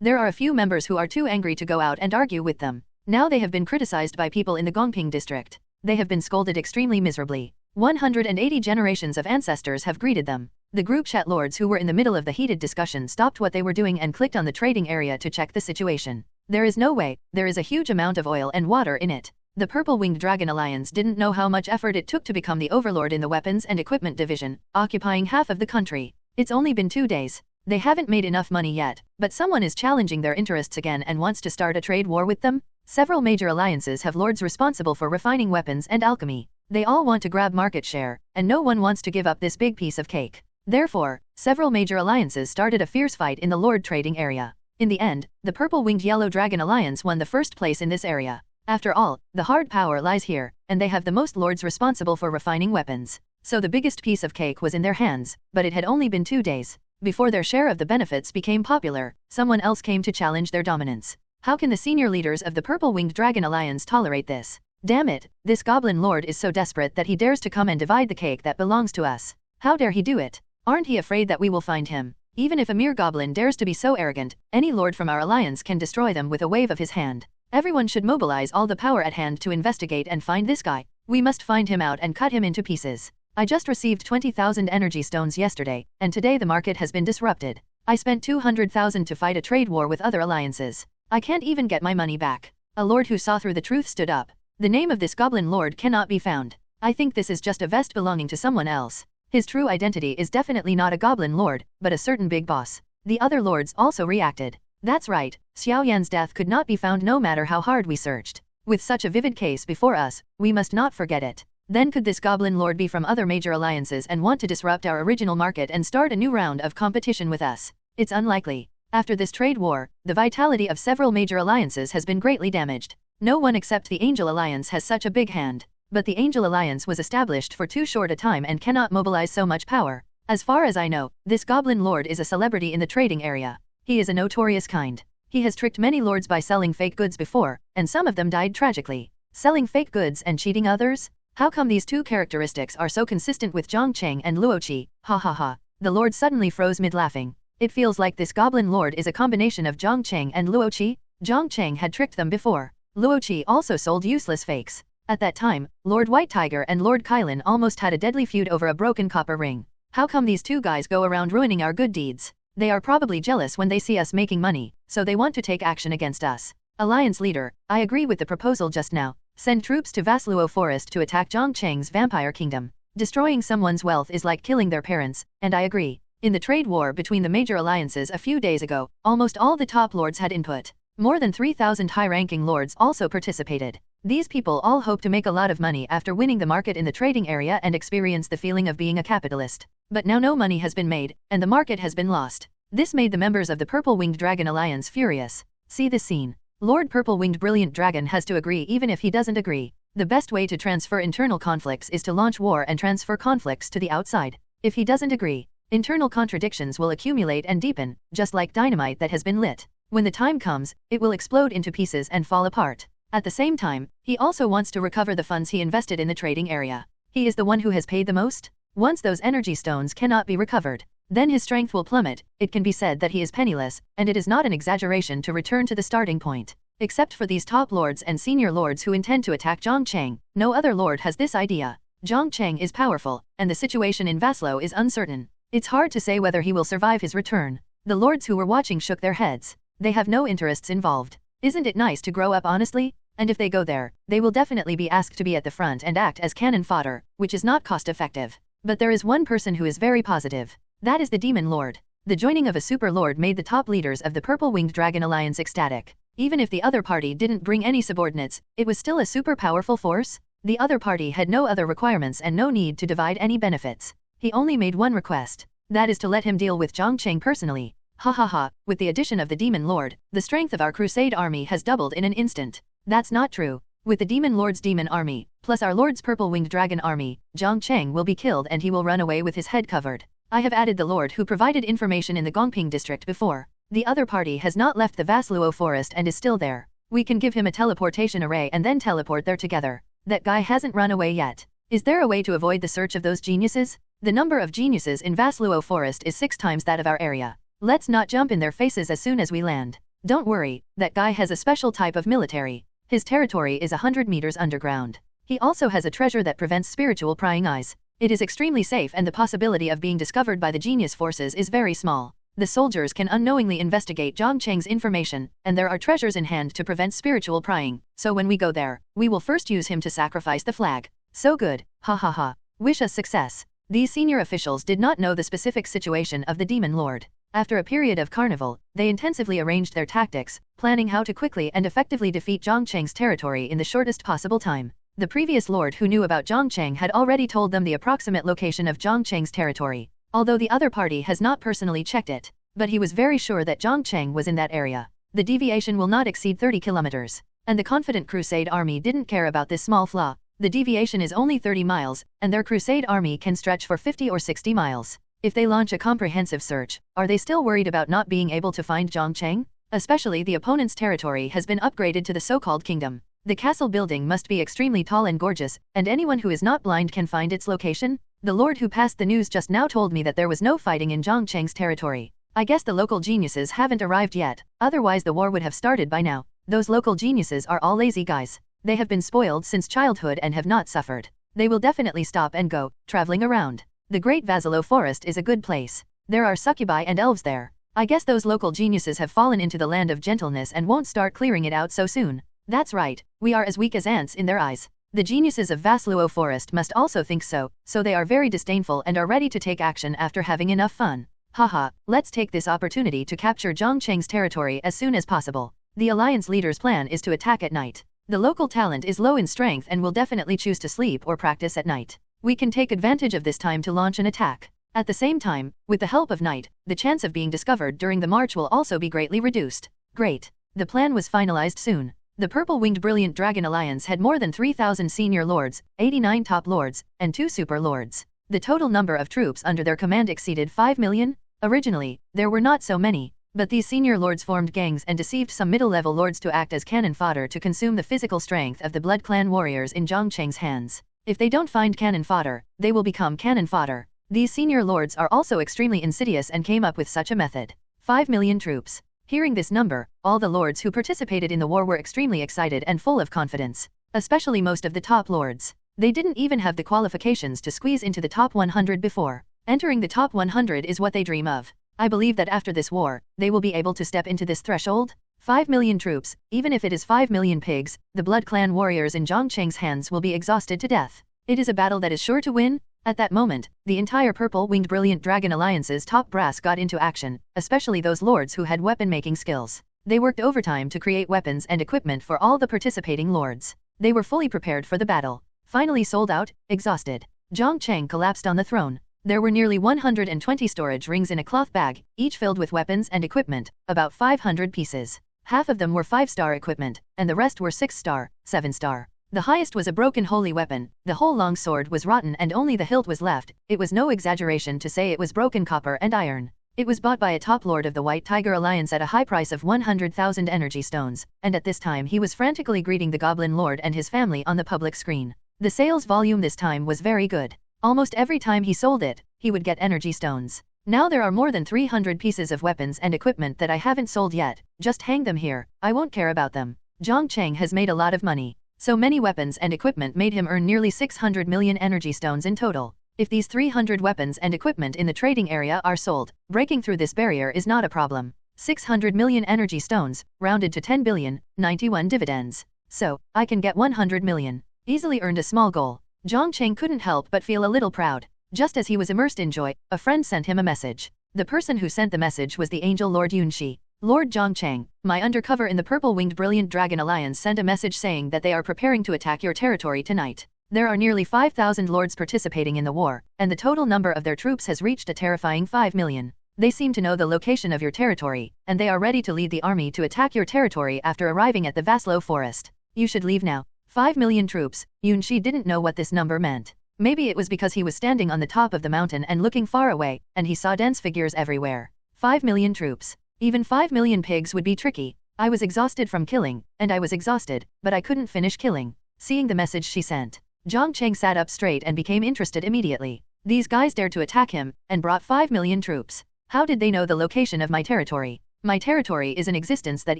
There are a few members who are too angry to go out and argue with them. Now they have been criticized by people in the Gongping district. They have been scolded extremely miserably. 180 generations of ancestors have greeted them. The group chat lords who were in the middle of the heated discussion stopped what they were doing and clicked on the trading area to check the situation. There is no way, there is a huge amount of oil and water in it. The Purple-Winged Dragon Alliance didn't know how much effort it took to become the overlord in the weapons and equipment division, occupying half of the country. It's only been 2 days. They haven't made enough money yet, but someone is challenging their interests again and wants to start a trade war with them. Several major alliances have lords responsible for refining weapons and alchemy. They all want to grab market share, and no one wants to give up this big piece of cake. Therefore, several major alliances started a fierce fight in the lord trading area. In the end, the Purple-Winged Yellow Dragon Alliance won the first place in this area. After all, the hard power lies here, and they have the most lords responsible for refining weapons. So the biggest piece of cake was in their hands, but it had only been 2 days. Before their share of the benefits became popular, someone else came to challenge their dominance. How can the senior leaders of the Purple-Winged Dragon Alliance tolerate this? Damn it, this goblin lord is so desperate that he dares to come and divide the cake that belongs to us. How dare he do it? Aren't he afraid that we will find him? Even if a mere goblin dares to be so arrogant, any lord from our alliance can destroy them with a wave of his hand. Everyone should mobilize all the power at hand to investigate and find this guy. We must find him out and cut him into pieces. I just received 20,000 energy stones yesterday, and today the market has been disrupted. I spent 200,000 to fight a trade war with other alliances. I can't even get my money back. A lord who saw through the truth stood up. The name of this goblin lord cannot be found. I think this is just a vest belonging to someone else. His true identity is definitely not a goblin lord, but a certain big boss. The other lords also reacted. That's right, Xiao Yan's death could not be found no matter how hard we searched. With such a vivid case before us, we must not forget it. Then could this goblin lord be from other major alliances and want to disrupt our original market and start a new round of competition with us? It's unlikely. After this trade war, the vitality of several major alliances has been greatly damaged. No one except the Angel Alliance has such a big hand. But the Angel Alliance was established for too short a time and cannot mobilize so much power. As far as I know, this goblin lord is a celebrity in the trading area. He is a notorious kind. He has tricked many lords by selling fake goods before, and some of them died tragically. Selling fake goods and cheating others? How come these two characteristics are so consistent with Jiang Cheng and Luoqi? Ha ha ha. The lord suddenly froze mid-laughing. It feels like this goblin lord is a combination of Jiang Cheng and Luoqi. Jiang Cheng had tricked them before. Luoqi also sold useless fakes. At that time, Lord White Tiger and Lord Kylan almost had a deadly feud over a broken copper ring. How come these two guys go around ruining our good deeds? They are probably jealous when they see us making money, so they want to take action against us. Alliance leader, I agree with the proposal just now. Send troops to Vasluo Forest to attack Jiang Cheng's vampire kingdom. Destroying someone's wealth is like killing their parents, and I agree. In the trade war between the major alliances a few days ago, almost all the top lords had input. More than 3,000 high-ranking lords also participated. These people all hope to make a lot of money after winning the market in the trading area and experience the feeling of being a capitalist. But now no money has been made, and the market has been lost. This made the members of the Purple-Winged Dragon Alliance furious. See this scene. Lord Purple-Winged Brilliant Dragon has to agree even if he doesn't agree. The best way to transfer internal conflicts is to launch war and transfer conflicts to the outside. If he doesn't agree, internal contradictions will accumulate and deepen, just like dynamite that has been lit. When the time comes, it will explode into pieces and fall apart. At the same time, he also wants to recover the funds he invested in the trading area. He is the one who has paid the most. Once those energy stones cannot be recovered, then his strength will plummet. It can be said that he is penniless, and it is not an exaggeration to return to the starting point. Except for these top lords and senior lords who intend to attack Jiang Cheng, no other lord has this idea. Jiang Cheng is powerful, and the situation in Vaslo is uncertain. It's hard to say whether he will survive his return. The lords who were watching shook their heads. They have no interests involved. Isn't it nice to grow up honestly? And if they go there, they will definitely be asked to be at the front and act as cannon fodder, which is not cost-effective. But there is one person who is very positive. That is the Demon Lord. The joining of a super lord made the top leaders of the Purple-Winged Dragon Alliance ecstatic. Even if the other party didn't bring any subordinates, it was still a super powerful force. The other party had no other requirements and no need to divide any benefits. He only made one request. That is to let him deal with Jiang Cheng personally. Ha ha ha, with the addition of the Demon Lord, the strength of our crusade army has doubled in an instant. That's not true. With the Demon Lord's demon army, plus our Lord's Purple-Winged Dragon army, Jiang Cheng will be killed and he will run away with his head covered. I have added the Lord who provided information in the Gongping district before. The other party has not left the Vasluo forest and is still there. We can give him a teleportation array and then teleport there together. That guy hasn't run away yet. Is there a way to avoid the search of those geniuses? The number of geniuses in Vasluo forest is 6 times that of our area. Let's not jump in their faces as soon as we land. Don't worry, that guy has a special type of military. His territory is 100 meters underground. He also has a treasure that prevents spiritual prying eyes. It is extremely safe and the possibility of being discovered by the genius forces is very small. The soldiers can unknowingly investigate Jiang Cheng's information, and there are treasures in hand to prevent spiritual prying, so when we go there, we will first use him to sacrifice the flag. So good, ha ha ha. Wish us success. These senior officials did not know the specific situation of the Demon Lord. After a period of carnival, they intensively arranged their tactics, planning how to quickly and effectively defeat Jiang Cheng's territory in the shortest possible time. The previous lord who knew about Jiang Cheng had already told them the approximate location of Jiang Cheng's territory, although the other party has not personally checked it, but he was very sure that Jiang Cheng was in that area. The deviation will not exceed 30 kilometers. And the confident Crusade army didn't care about this small flaw. The deviation is only 30 miles, and their Crusade army can stretch for 50 or 60 miles. If they launch a comprehensive search, are they still worried about not being able to find Jiang Cheng? Especially the opponent's territory has been upgraded to the so-called kingdom. The castle building must be extremely tall and gorgeous, and anyone who is not blind can find its location. The lord who passed the news just now told me that there was no fighting in Jiang Cheng's territory. I guess the local geniuses haven't arrived yet, otherwise the war would have started by now. Those local geniuses are all lazy guys. They have been spoiled since childhood and have not suffered. They will definitely stop and go, traveling around. The Great Vasilo Forest is a good place. There are succubi and elves there. I guess those local geniuses have fallen into the land of gentleness and won't start clearing it out so soon. That's right, we are as weak as ants in their eyes. The geniuses of Vasluo Forest must also think so they are very disdainful and are ready to take action after having enough fun. Haha, let's take this opportunity to capture Jiang Cheng's territory as soon as possible. The Alliance leader's plan is to attack at night. The local talent is low in strength and will definitely choose to sleep or practice at night. We can take advantage of this time to launch an attack. At the same time, with the help of night, the chance of being discovered during the march will also be greatly reduced. Great. The plan was finalized soon. The Purple-Winged Brilliant Dragon Alliance had more than 3,000 senior lords, 89 top lords, and 2 super lords. The total number of troops under their command exceeded 5 million. Originally, there were not so many, but these senior lords formed gangs and deceived some middle-level lords to act as cannon fodder to consume the physical strength of the Blood Clan warriors in Jiang Cheng's hands. If they don't find cannon fodder, they will become cannon fodder. These senior lords are also extremely insidious and came up with such a method. 5 million troops. Hearing this number, all the lords who participated in the war were extremely excited and full of confidence, especially most of the top lords. They didn't even have the qualifications to squeeze into the top 100 before. Entering the top 100 is what they dream of. I believe that after this war, they will be able to step into this threshold. 5 million troops, even if it is 5 million pigs, the Blood Clan warriors in Jiang Cheng's hands will be exhausted to death. It is a battle that is sure to win. At that moment, the entire Purple-Winged Brilliant Dragon Alliance's top brass got into action, especially those lords who had weapon-making skills. They worked overtime to create weapons and equipment for all the participating lords. They were fully prepared for the battle. Finally sold out, exhausted. Jiang Cheng collapsed on the throne. There were nearly 120 storage rings in a cloth bag, each filled with weapons and equipment, about 500 pieces. Half of them were 5-star equipment, and the rest were 6-star, 7-star. The highest was a broken holy weapon. The whole long sword was rotten and only the hilt was left. It was no exaggeration to say it was broken copper and iron. It was bought by a top lord of the White Tiger Alliance at a high price of 100,000 energy stones, and at this time he was frantically greeting the Goblin Lord and his family on the public screen. The sales volume this time was very good. Almost every time he sold it, he would get energy stones. Now there are more than 300 pieces of weapons and equipment that I haven't sold yet. Just hang them here, I won't care about them. Jiang Cheng has made a lot of money. So many weapons and equipment made him earn nearly 600 million energy stones in total. If these 300 weapons and equipment in the trading area are sold, breaking through this barrier is not a problem. 600 million energy stones, rounded to 10 billion, 91 dividends. So, I can get 100 million. Easily earned a small goal. Jiang Cheng couldn't help but feel a little proud. Just as he was immersed in joy, a friend sent him a message. The person who sent the message was the angel Lord Yunxi. Lord Jiang Cheng, my undercover in the Purple-Winged Brilliant Dragon Alliance sent a message saying that they are preparing to attack your territory tonight. There are nearly 5,000 lords participating in the war, and the total number of their troops has reached a terrifying 5 million. They seem to know the location of your territory, and they are ready to lead the army to attack your territory after arriving at the Vaslo Forest. You should leave now. 5 million troops. Yunxi didn't know what this number meant. Maybe it was because he was standing on the top of the mountain and looking far away, and he saw dense figures everywhere. 5 million troops. Even 5 million pigs would be tricky. I was exhausted from killing, and I was exhausted, but I couldn't finish killing. Seeing the message she sent, Jiang Cheng sat up straight and became interested immediately. These guys dared to attack him, and brought 5 million troops. How did they know the location of my territory? My territory is an existence that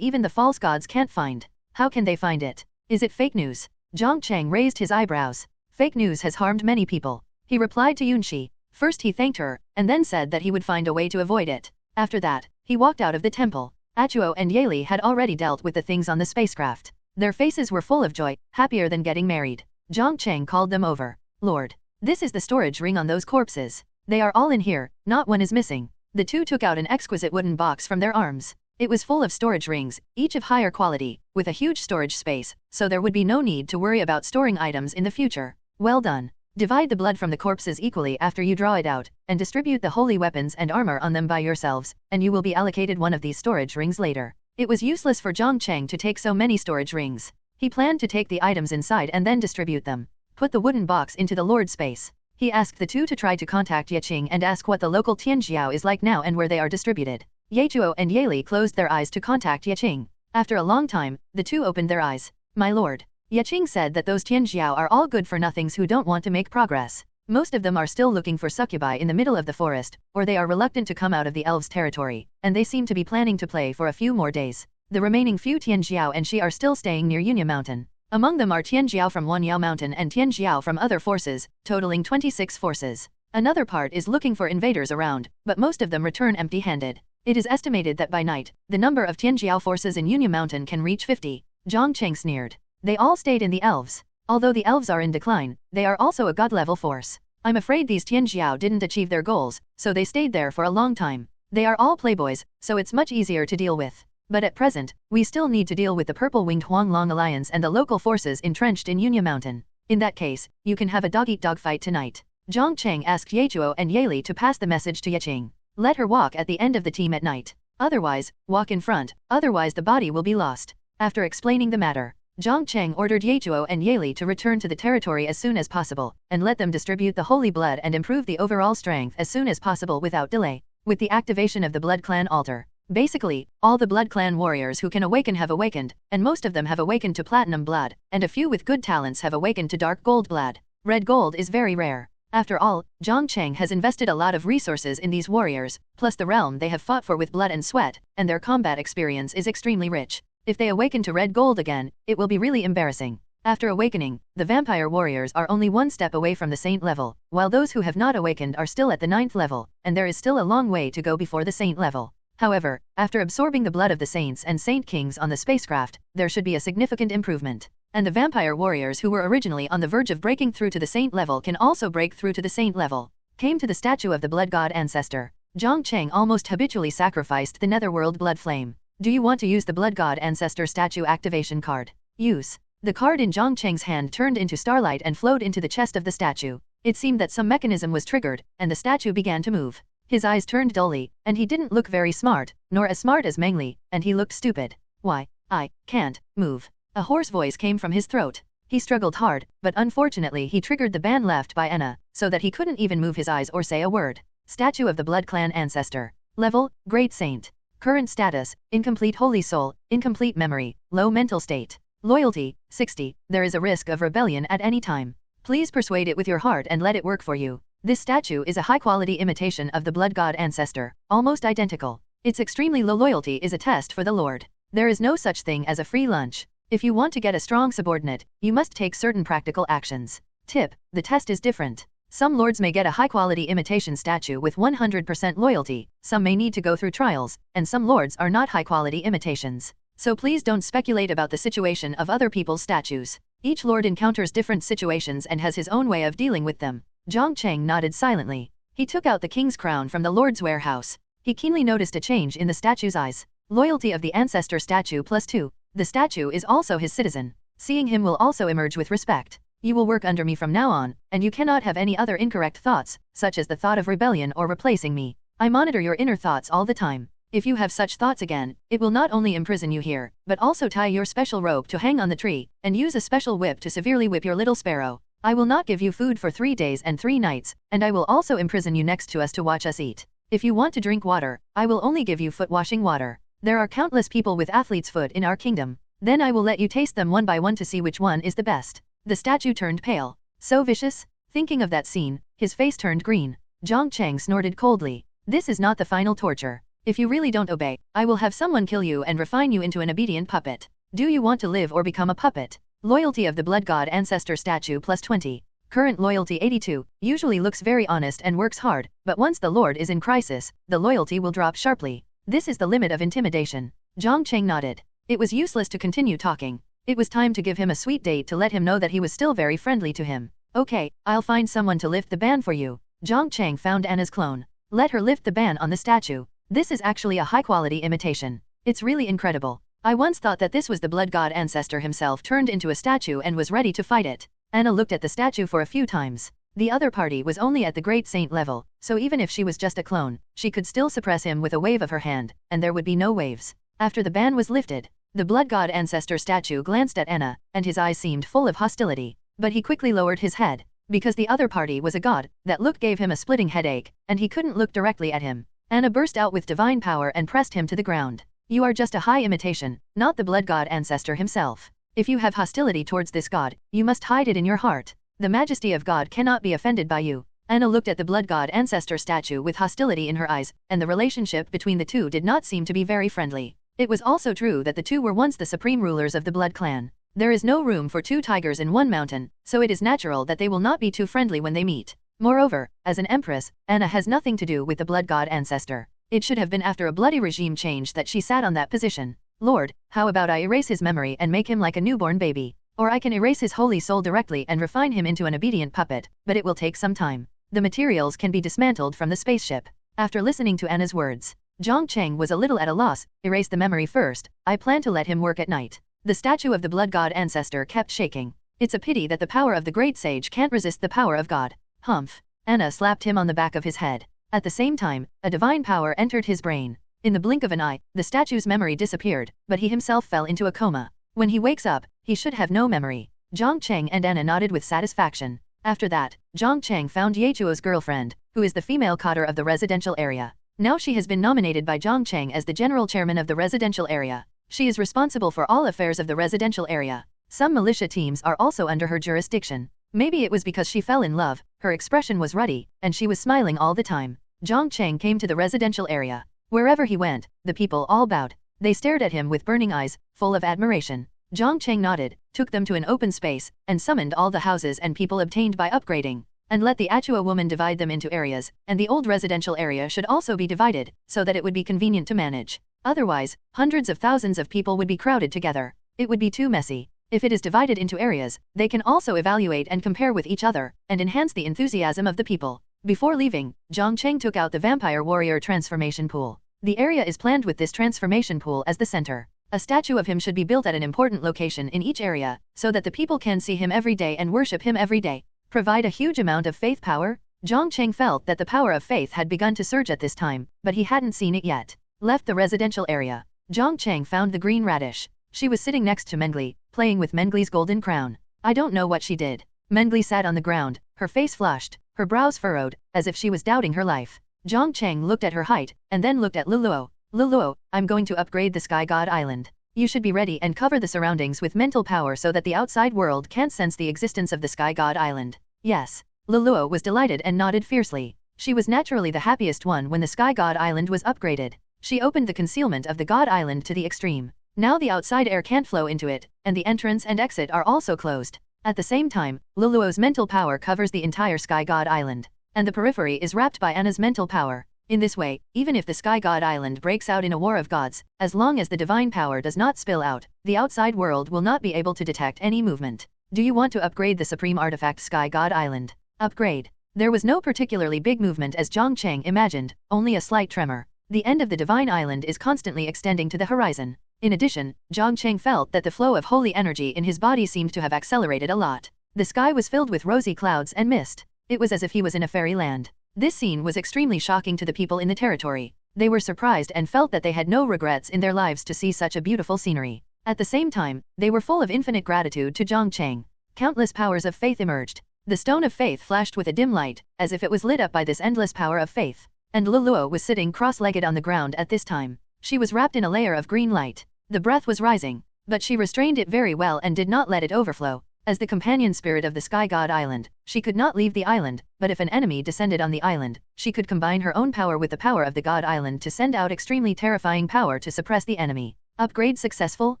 even the false gods can't find. How can they find it? Is it fake news? Jiang Cheng raised his eyebrows. Fake news has harmed many people. He replied to Yunxi. First he thanked her, and then said that he would find a way to avoid it. After that, he walked out of the temple. Achuo and Yeli had already dealt with the things on the spacecraft. Their faces were full of joy, happier than getting married. Jiang Cheng called them over. Lord, this is the storage ring on those corpses. They are all in here, not one is missing. The two took out an exquisite wooden box from their arms. It was full of storage rings, each of higher quality, with a huge storage space, so there would be no need to worry about storing items in the future. Well done. Divide the blood from the corpses equally after you draw it out, and distribute the holy weapons and armor on them by yourselves, and you will be allocated one of these storage rings later. It was useless for Jiang Cheng to take so many storage rings. He planned to take the items inside and then distribute them. Put the wooden box into the Lord's space. He asked the two to try to contact Yeqing and ask what the local Tianjiao is like now and where they are distributed. Yechuo and Yeli closed their eyes to contact Yeqing. After a long time, the two opened their eyes. My lord. Yeqing said that those Tianjiao are all good-for-nothings who don't want to make progress. Most of them are still looking for succubi in the middle of the forest, or they are reluctant to come out of the elves' territory, and they seem to be planning to play for a few more days. The remaining few Tianjiao and she are still staying near Yunya Mountain. Among them are Tianjiao from Wanyao Mountain and Tianjiao from other forces, totaling 26 forces. Another part is looking for invaders around, but most of them return empty-handed. It is estimated that by night, the number of Tianjiao forces in Yunya Mountain can reach 50. Jiang Cheng sneered. They all stayed in the elves. Although the elves are in decline, they are also a god-level force. I'm afraid these Tianjiao didn't achieve their goals, so they stayed there for a long time. They are all playboys, so it's much easier to deal with. But at present, we still need to deal with the purple-winged Huanglong Alliance and the local forces entrenched in Yunya Mountain. In that case, you can have a dog-eat-dog fight tonight. Jiang Cheng asked Yechuo and Yeli to pass the message to Yeqing. Let her walk at the end of the team at night. Otherwise, walk in front, otherwise the body will be lost. After explaining the matter, Jiang Cheng ordered Yechuo and Yeli to return to the territory as soon as possible, and let them distribute the holy blood and improve the overall strength as soon as possible without delay. With the activation of the Blood Clan altar, basically, all the Blood Clan warriors who can awaken have awakened, and most of them have awakened to Platinum Blood, and a few with good talents have awakened to Dark Gold Blood. Red Gold is very rare. After all, Jiang Cheng has invested a lot of resources in these warriors, plus the realm they have fought for with blood and sweat, and their combat experience is extremely rich. If they awaken to red gold again, it will be really embarrassing. After awakening, the vampire warriors are only one step away from the saint level, while those who have not awakened are still at the 9th level, and there is still a long way to go before the saint level. However, after absorbing the blood of the saints and saint kings on the spacecraft, there should be a significant improvement. And the vampire warriors who were originally on the verge of breaking through to the saint level can also break through to the saint level. Came to the statue of the blood god ancestor. Jiang Cheng almost habitually sacrificed the netherworld blood flame. Do you want to use the blood god ancestor statue activation card? Use. The card in Jiang Cheng's hand turned into starlight and flowed into the chest of the statue. It seemed that some mechanism was triggered, and the statue began to move. His eyes turned dully, and he didn't look very smart, nor as smart as Mengli, and he looked stupid. Why? I can't move. A hoarse voice came from his throat. He struggled hard, but unfortunately he triggered the ban left by Enna, so that he couldn't even move his eyes or say a word. Statue of the Blood Clan Ancestor. Level, Great Saint. Current status, incomplete holy soul, incomplete memory, low mental state. Loyalty, 60. There is a risk of rebellion at any time. Please persuade it with your heart and let it work for you. This statue is a high-quality imitation of the blood god ancestor, almost identical. Its extremely low loyalty is a test for the Lord. There is no such thing as a free lunch. If you want to get a strong subordinate, you must take certain practical actions. Tip, the test is different. Some lords may get a high-quality imitation statue with 100% loyalty, some may need to go through trials, and some lords are not high-quality imitations. So please don't speculate about the situation of other people's statues. Each lord encounters different situations and has his own way of dealing with them. Jiang Cheng nodded silently. He took out the king's crown from the lord's warehouse. He keenly noticed a change in the statue's eyes. Loyalty of the ancestor statue +2. The statue is also his citizen. Seeing him will also emerge with respect. You will work under me from now on, and you cannot have any other incorrect thoughts, such as the thought of rebellion or replacing me. I monitor your inner thoughts all the time. If you have such thoughts again, it will not only imprison you here, but also tie your special rope to hang on the tree, and use a special whip to severely whip your little sparrow. I will not give you food for 3 days and 3 nights, and I will also imprison you next to us to watch us eat. If you want to drink water, I will only give you foot-washing water. There are countless people with athlete's foot in our kingdom. Then I will let you taste them one by one to see which one is the best. The statue turned pale. So vicious? Thinking of that scene, his face turned green. Jiang Cheng snorted coldly. This is not the final torture. If you really don't obey, I will have someone kill you and refine you into an obedient puppet. Do you want to live or become a puppet? Loyalty of the blood god ancestor statue +20. Current loyalty 82, usually looks very honest and works hard, but once the lord is in crisis, the loyalty will drop sharply. This is the limit of intimidation. Jiang Cheng nodded. It was useless to continue talking. It was time to give him a sweet date to let him know that he was still very friendly to him. Okay, I'll find someone to lift the ban for you. Jiang Cheng found Anna's clone. Let her lift the ban on the statue. This is actually a high-quality imitation. It's really incredible. I once thought that this was the blood god ancestor himself turned into a statue and was ready to fight it. Anna looked at the statue for a few times. The other party was only at the great saint level, so even if she was just a clone, she could still suppress him with a wave of her hand, and there would be no waves. After the ban was lifted, the blood god ancestor statue glanced at Anna, and his eyes seemed full of hostility. But he quickly lowered his head. Because the other party was a god, that look gave him a splitting headache, and he couldn't look directly at him. Anna burst out with divine power and pressed him to the ground. You are just a high imitation, not the blood god ancestor himself. If you have hostility towards this god, you must hide it in your heart. The majesty of God cannot be offended by you. Anna looked at the blood god ancestor statue with hostility in her eyes, and the relationship between the two did not seem to be very friendly. It was also true that the two were once the supreme rulers of the Blood Clan. There is no room for two tigers in one mountain, so it is natural that they will not be too friendly when they meet. Moreover, as an empress, Anna has nothing to do with the blood god ancestor. It should have been after a bloody regime change that she sat on that position. Lord, how about I erase his memory and make him like a newborn baby? Or I can erase his holy soul directly and refine him into an obedient puppet, but it will take some time. The materials can be dismantled from the spaceship. After listening to Anna's words, Jiang Cheng was a little at a loss. Erase the memory first. I plan to let him work at night. The statue of the blood god ancestor kept shaking. It's a pity that the power of the great sage can't resist the power of God. Humph. Anna slapped him on the back of his head. At the same time, a divine power entered his brain. In the blink of an eye, the statue's memory disappeared, but he himself fell into a coma. When he wakes up, he should have no memory. Jiang Cheng and Anna nodded with satisfaction. After that, Jiang Cheng found Yechuo's girlfriend, who is the female cadre of the residential area. Now she has been nominated by Jiang Cheng as the general chairman of the residential area. She is responsible for all affairs of the residential area. Some militia teams are also under her jurisdiction. Maybe it was because she fell in love, her expression was ruddy, and she was smiling all the time. Jiang Cheng came to the residential area. Wherever he went, the people all bowed. They stared at him with burning eyes, full of admiration. Jiang Cheng nodded, took them to an open space, and summoned all the houses and people obtained by upgrading, and let the Achua woman divide them into areas, and the old residential area should also be divided, so that it would be convenient to manage. Otherwise, hundreds of thousands of people would be crowded together. It would be too messy. If it is divided into areas, they can also evaluate and compare with each other, and enhance the enthusiasm of the people. Before leaving, Jiang Cheng took out the Vampire Warrior Transformation Pool. The area is planned with this transformation pool as the center. A statue of him should be built at an important location in each area, so that the people can see him every day and worship him every day. Provide a huge amount of faith power? Jiang Cheng felt that the power of faith had begun to surge at this time, but he hadn't seen it yet. Left the residential area. Jiang Cheng found the green radish. She was sitting next to Mengli, playing with Mengli's golden crown. I don't know what she did. Mengli sat on the ground, her face flushed, her brows furrowed, as if she was doubting her life. Jiang Cheng looked at her height, and then looked at Luluo. Luluo, I'm going to upgrade the Sky God Island. You should be ready and cover the surroundings with mental power so that the outside world can't sense the existence of the Sky God Island. Yes. Luluo was delighted and nodded fiercely. She was naturally the happiest one when the Sky God Island was upgraded. She opened the concealment of the God Island to the extreme. Now the outside air can't flow into it, and the entrance and exit are also closed. At the same time, Luluo's mental power covers the entire Sky God Island, and the periphery is wrapped by Anna's mental power. In this way, even if the Sky God Island breaks out in a war of gods, as long as the divine power does not spill out, the outside world will not be able to detect any movement. Do you want to upgrade the supreme artifact Sky God Island? Upgrade. There was no particularly big movement as Jiang Cheng imagined, only a slight tremor. The end of the divine island is constantly extending to the horizon. In addition, Jiang Cheng felt that the flow of holy energy in his body seemed to have accelerated a lot. The sky was filled with rosy clouds and mist. It was as if he was in a fairyland. This scene was extremely shocking to the people in the territory. They were surprised and felt that they had no regrets in their lives to see such a beautiful scenery. At the same time, they were full of infinite gratitude to Jiang Cheng. Countless powers of faith emerged. The stone of faith flashed with a dim light, as if it was lit up by this endless power of faith. And Luluo was sitting cross-legged on the ground at this time. She was wrapped in a layer of green light. The breath was rising, but she restrained it very well and did not let it overflow. As the companion spirit of the Sky God Island, she could not leave the island, but if an enemy descended on the island, she could combine her own power with the power of the God Island to send out extremely terrifying power to suppress the enemy. Upgrade successful?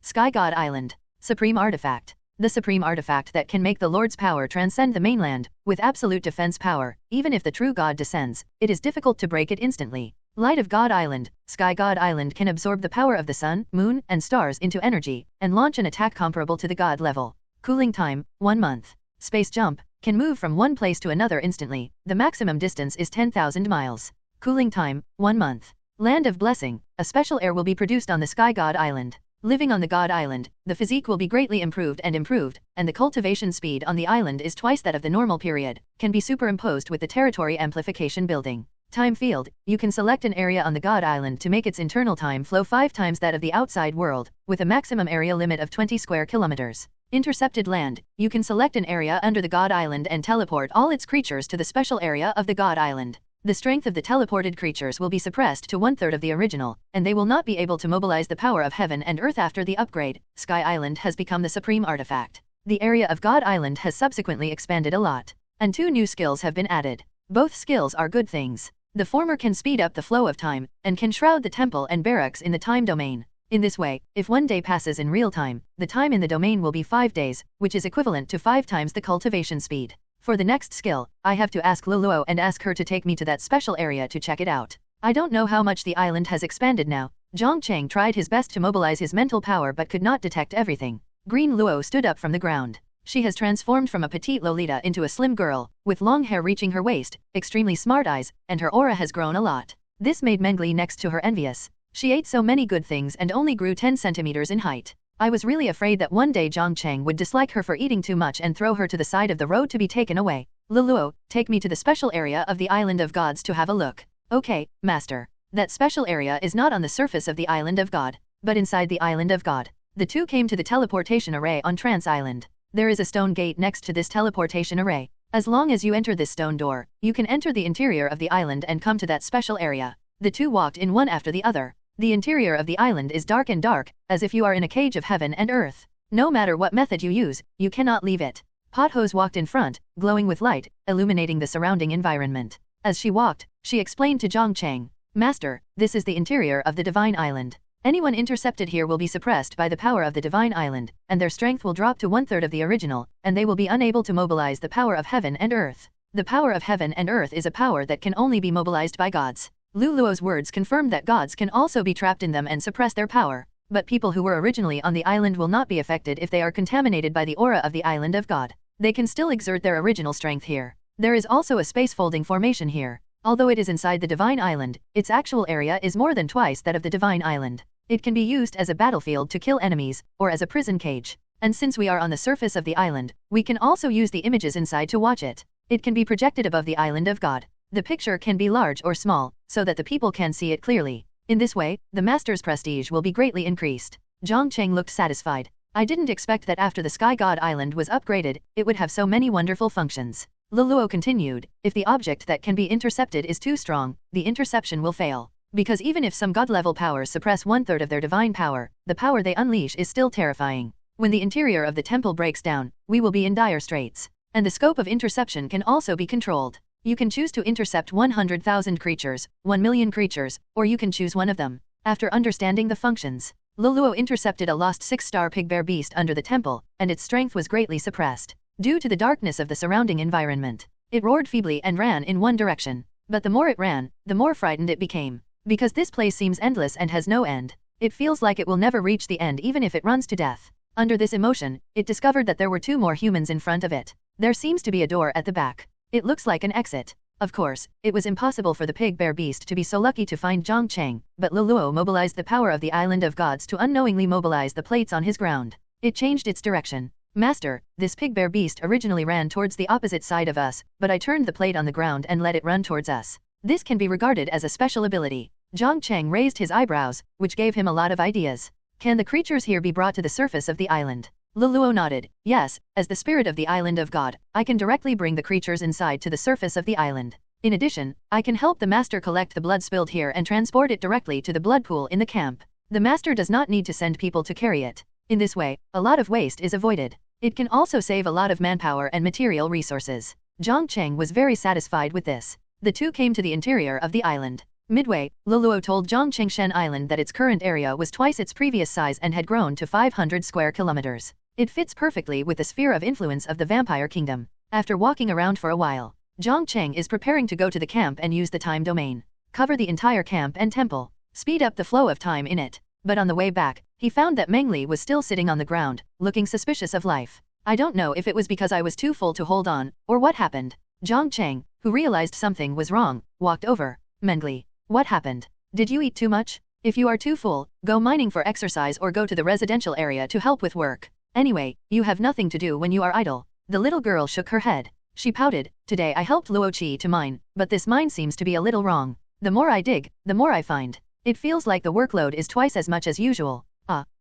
Sky God Island. Supreme Artifact. The supreme artifact that can make the Lord's power transcend the mainland, with absolute defense power. Even if the true God descends, it is difficult to break it instantly. Light of God Island. Sky God Island can absorb the power of the sun, moon, and stars into energy, and launch an attack comparable to the God level. Cooling time, 1 month. Space jump, can move from one place to another instantly. The maximum distance is 10,000 miles. Cooling time, 1 month. Land of Blessing, a special air will be produced on the Sky God Island. Living on the God Island, the physique will be greatly improved, and the cultivation speed on the island is twice that of the normal period, can be superimposed with the territory amplification building. Time field, you can select an area on the God Island to make its internal time flow 5 times that of the outside world, with a maximum area limit of 20 square kilometers. Intercepted land, you can select an area under the God Island and teleport all its creatures to the special area of the God Island. The strength of the teleported creatures will be suppressed to 1/3 of the original, and they will not be able to mobilize the power of heaven and earth after the upgrade. Sky Island has become the supreme artifact. The area of God Island has subsequently expanded a lot, and 2 new skills have been added. Both skills are good things. The former can speed up the flow of time, and can shroud the temple and barracks in the time domain. In this way, if 1 day passes in real time, the time in the domain will be 5 days, which is equivalent to 5 times the cultivation speed. For the next skill, I have to ask Luluo and ask her to take me to that special area to check it out. I don't know how much the island has expanded now. Jiang Cheng tried his best to mobilize his mental power but could not detect everything. Green Luo stood up from the ground. She has transformed from a petite Lolita into a slim girl, with long hair reaching her waist, extremely smart eyes, and her aura has grown a lot. This made Mengli next to her envious. She ate so many good things and only grew 10 centimeters in height. I was really afraid that one day Jiang Cheng would dislike her for eating too much and throw her to the side of the road to be taken away. Luluo, take me to the special area of the Island of Gods to have a look. Okay, Master. That special area is not on the surface of the Island of God, but inside the Island of God. The 2 came to the teleportation array on Trance Island. There is a stone gate next to this teleportation array. As long as you enter this stone door, you can enter the interior of the island and come to that special area. The 2 walked in one after the other. The interior of the island is dark and dark, as if you are in a cage of heaven and earth. No matter what method you use, you cannot leave it. Pothose walked in front, glowing with light, illuminating the surrounding environment. As she walked, she explained to Jiang Cheng, Master, this is the interior of the Divine Island. Anyone intercepted here will be suppressed by the power of the Divine Island, and their strength will drop to 1/3 of the original, and they will be unable to mobilize the power of heaven and earth. The power of heaven and earth is a power that can only be mobilized by gods. Luluo's words confirmed that gods can also be trapped in them and suppress their power, but people who were originally on the island will not be affected if they are contaminated by the aura of the Island of God. They can still exert their original strength here. There is also a space-folding formation here. Although it is inside the Divine Island, its actual area is more than twice that of the Divine Island. It can be used as a battlefield to kill enemies, or as a prison cage. And since we are on the surface of the island, we can also use the images inside to watch it. It can be projected above the Island of God. The picture can be large or small, so that the people can see it clearly. In this way, the master's prestige will be greatly increased. Jiang Cheng looked satisfied. I didn't expect that after the Sky God Island was upgraded, it would have so many wonderful functions. Luluo continued, if the object that can be intercepted is too strong, the interception will fail. Because even if some god-level powers suppress 1/3 of their divine power, the power they unleash is still terrifying. When the interior of the temple breaks down, we will be in dire straits. And the scope of interception can also be controlled. You can choose to intercept 100,000 creatures, 1 million creatures, or you can choose one of them. After understanding the functions, Luluo intercepted a lost 6-star pig bear beast under the temple, and its strength was greatly suppressed. Due to the darkness of the surrounding environment, it roared feebly and ran in one direction. But the more it ran, the more frightened it became. Because this place seems endless and has no end. It feels like it will never reach the end even if it runs to death. Under this emotion, it discovered that there were 2 more humans in front of it. There seems to be a door at the back. It looks like an exit. Of course, it was impossible for the pig bear beast to be so lucky to find Jiang Cheng, but Luluo mobilized the power of the Island of Gods to unknowingly mobilize the plates on his ground. It changed its direction. Master, this pig bear beast originally ran towards the opposite side of us, but I turned the plate on the ground and let it run towards us. This can be regarded as a special ability. Jiang Cheng raised his eyebrows, which gave him a lot of ideas. Can the creatures here be brought to the surface of the island? Luluo nodded. Yes, as the spirit of the Island of God, I can directly bring the creatures inside to the surface of the island. In addition, I can help the master collect the blood spilled here and transport it directly to the blood pool in the camp. The master does not need to send people to carry it. In this way, a lot of waste is avoided. It can also save a lot of manpower and material resources. Jiang Cheng was very satisfied with this. The 2 came to the interior of the island. Midway, Luluo told Jiang Cheng Shen Island that its current area was twice its previous size and had grown to 500 square kilometers. It fits perfectly with the sphere of influence of the vampire kingdom. After walking around for a while, Jiang Cheng is preparing to go to the camp and use the time domain. Cover the entire camp and temple. Speed up the flow of time in it. But on the way back, he found that Mengli was still sitting on the ground, looking suspicious of life. I don't know if it was because I was too full to hold on, or what happened. Jiang Cheng, who realized something was wrong, walked over. Mengli, what happened? Did you eat too much? If you are too full, go mining for exercise or go to the residential area to help with work. Anyway, you have nothing to do when you are idle. The little girl shook her head. She pouted. Today I helped Luoqi to mine, but this mine seems to be a little wrong. The more I dig, the more I find. It feels like the workload is twice as much as usual.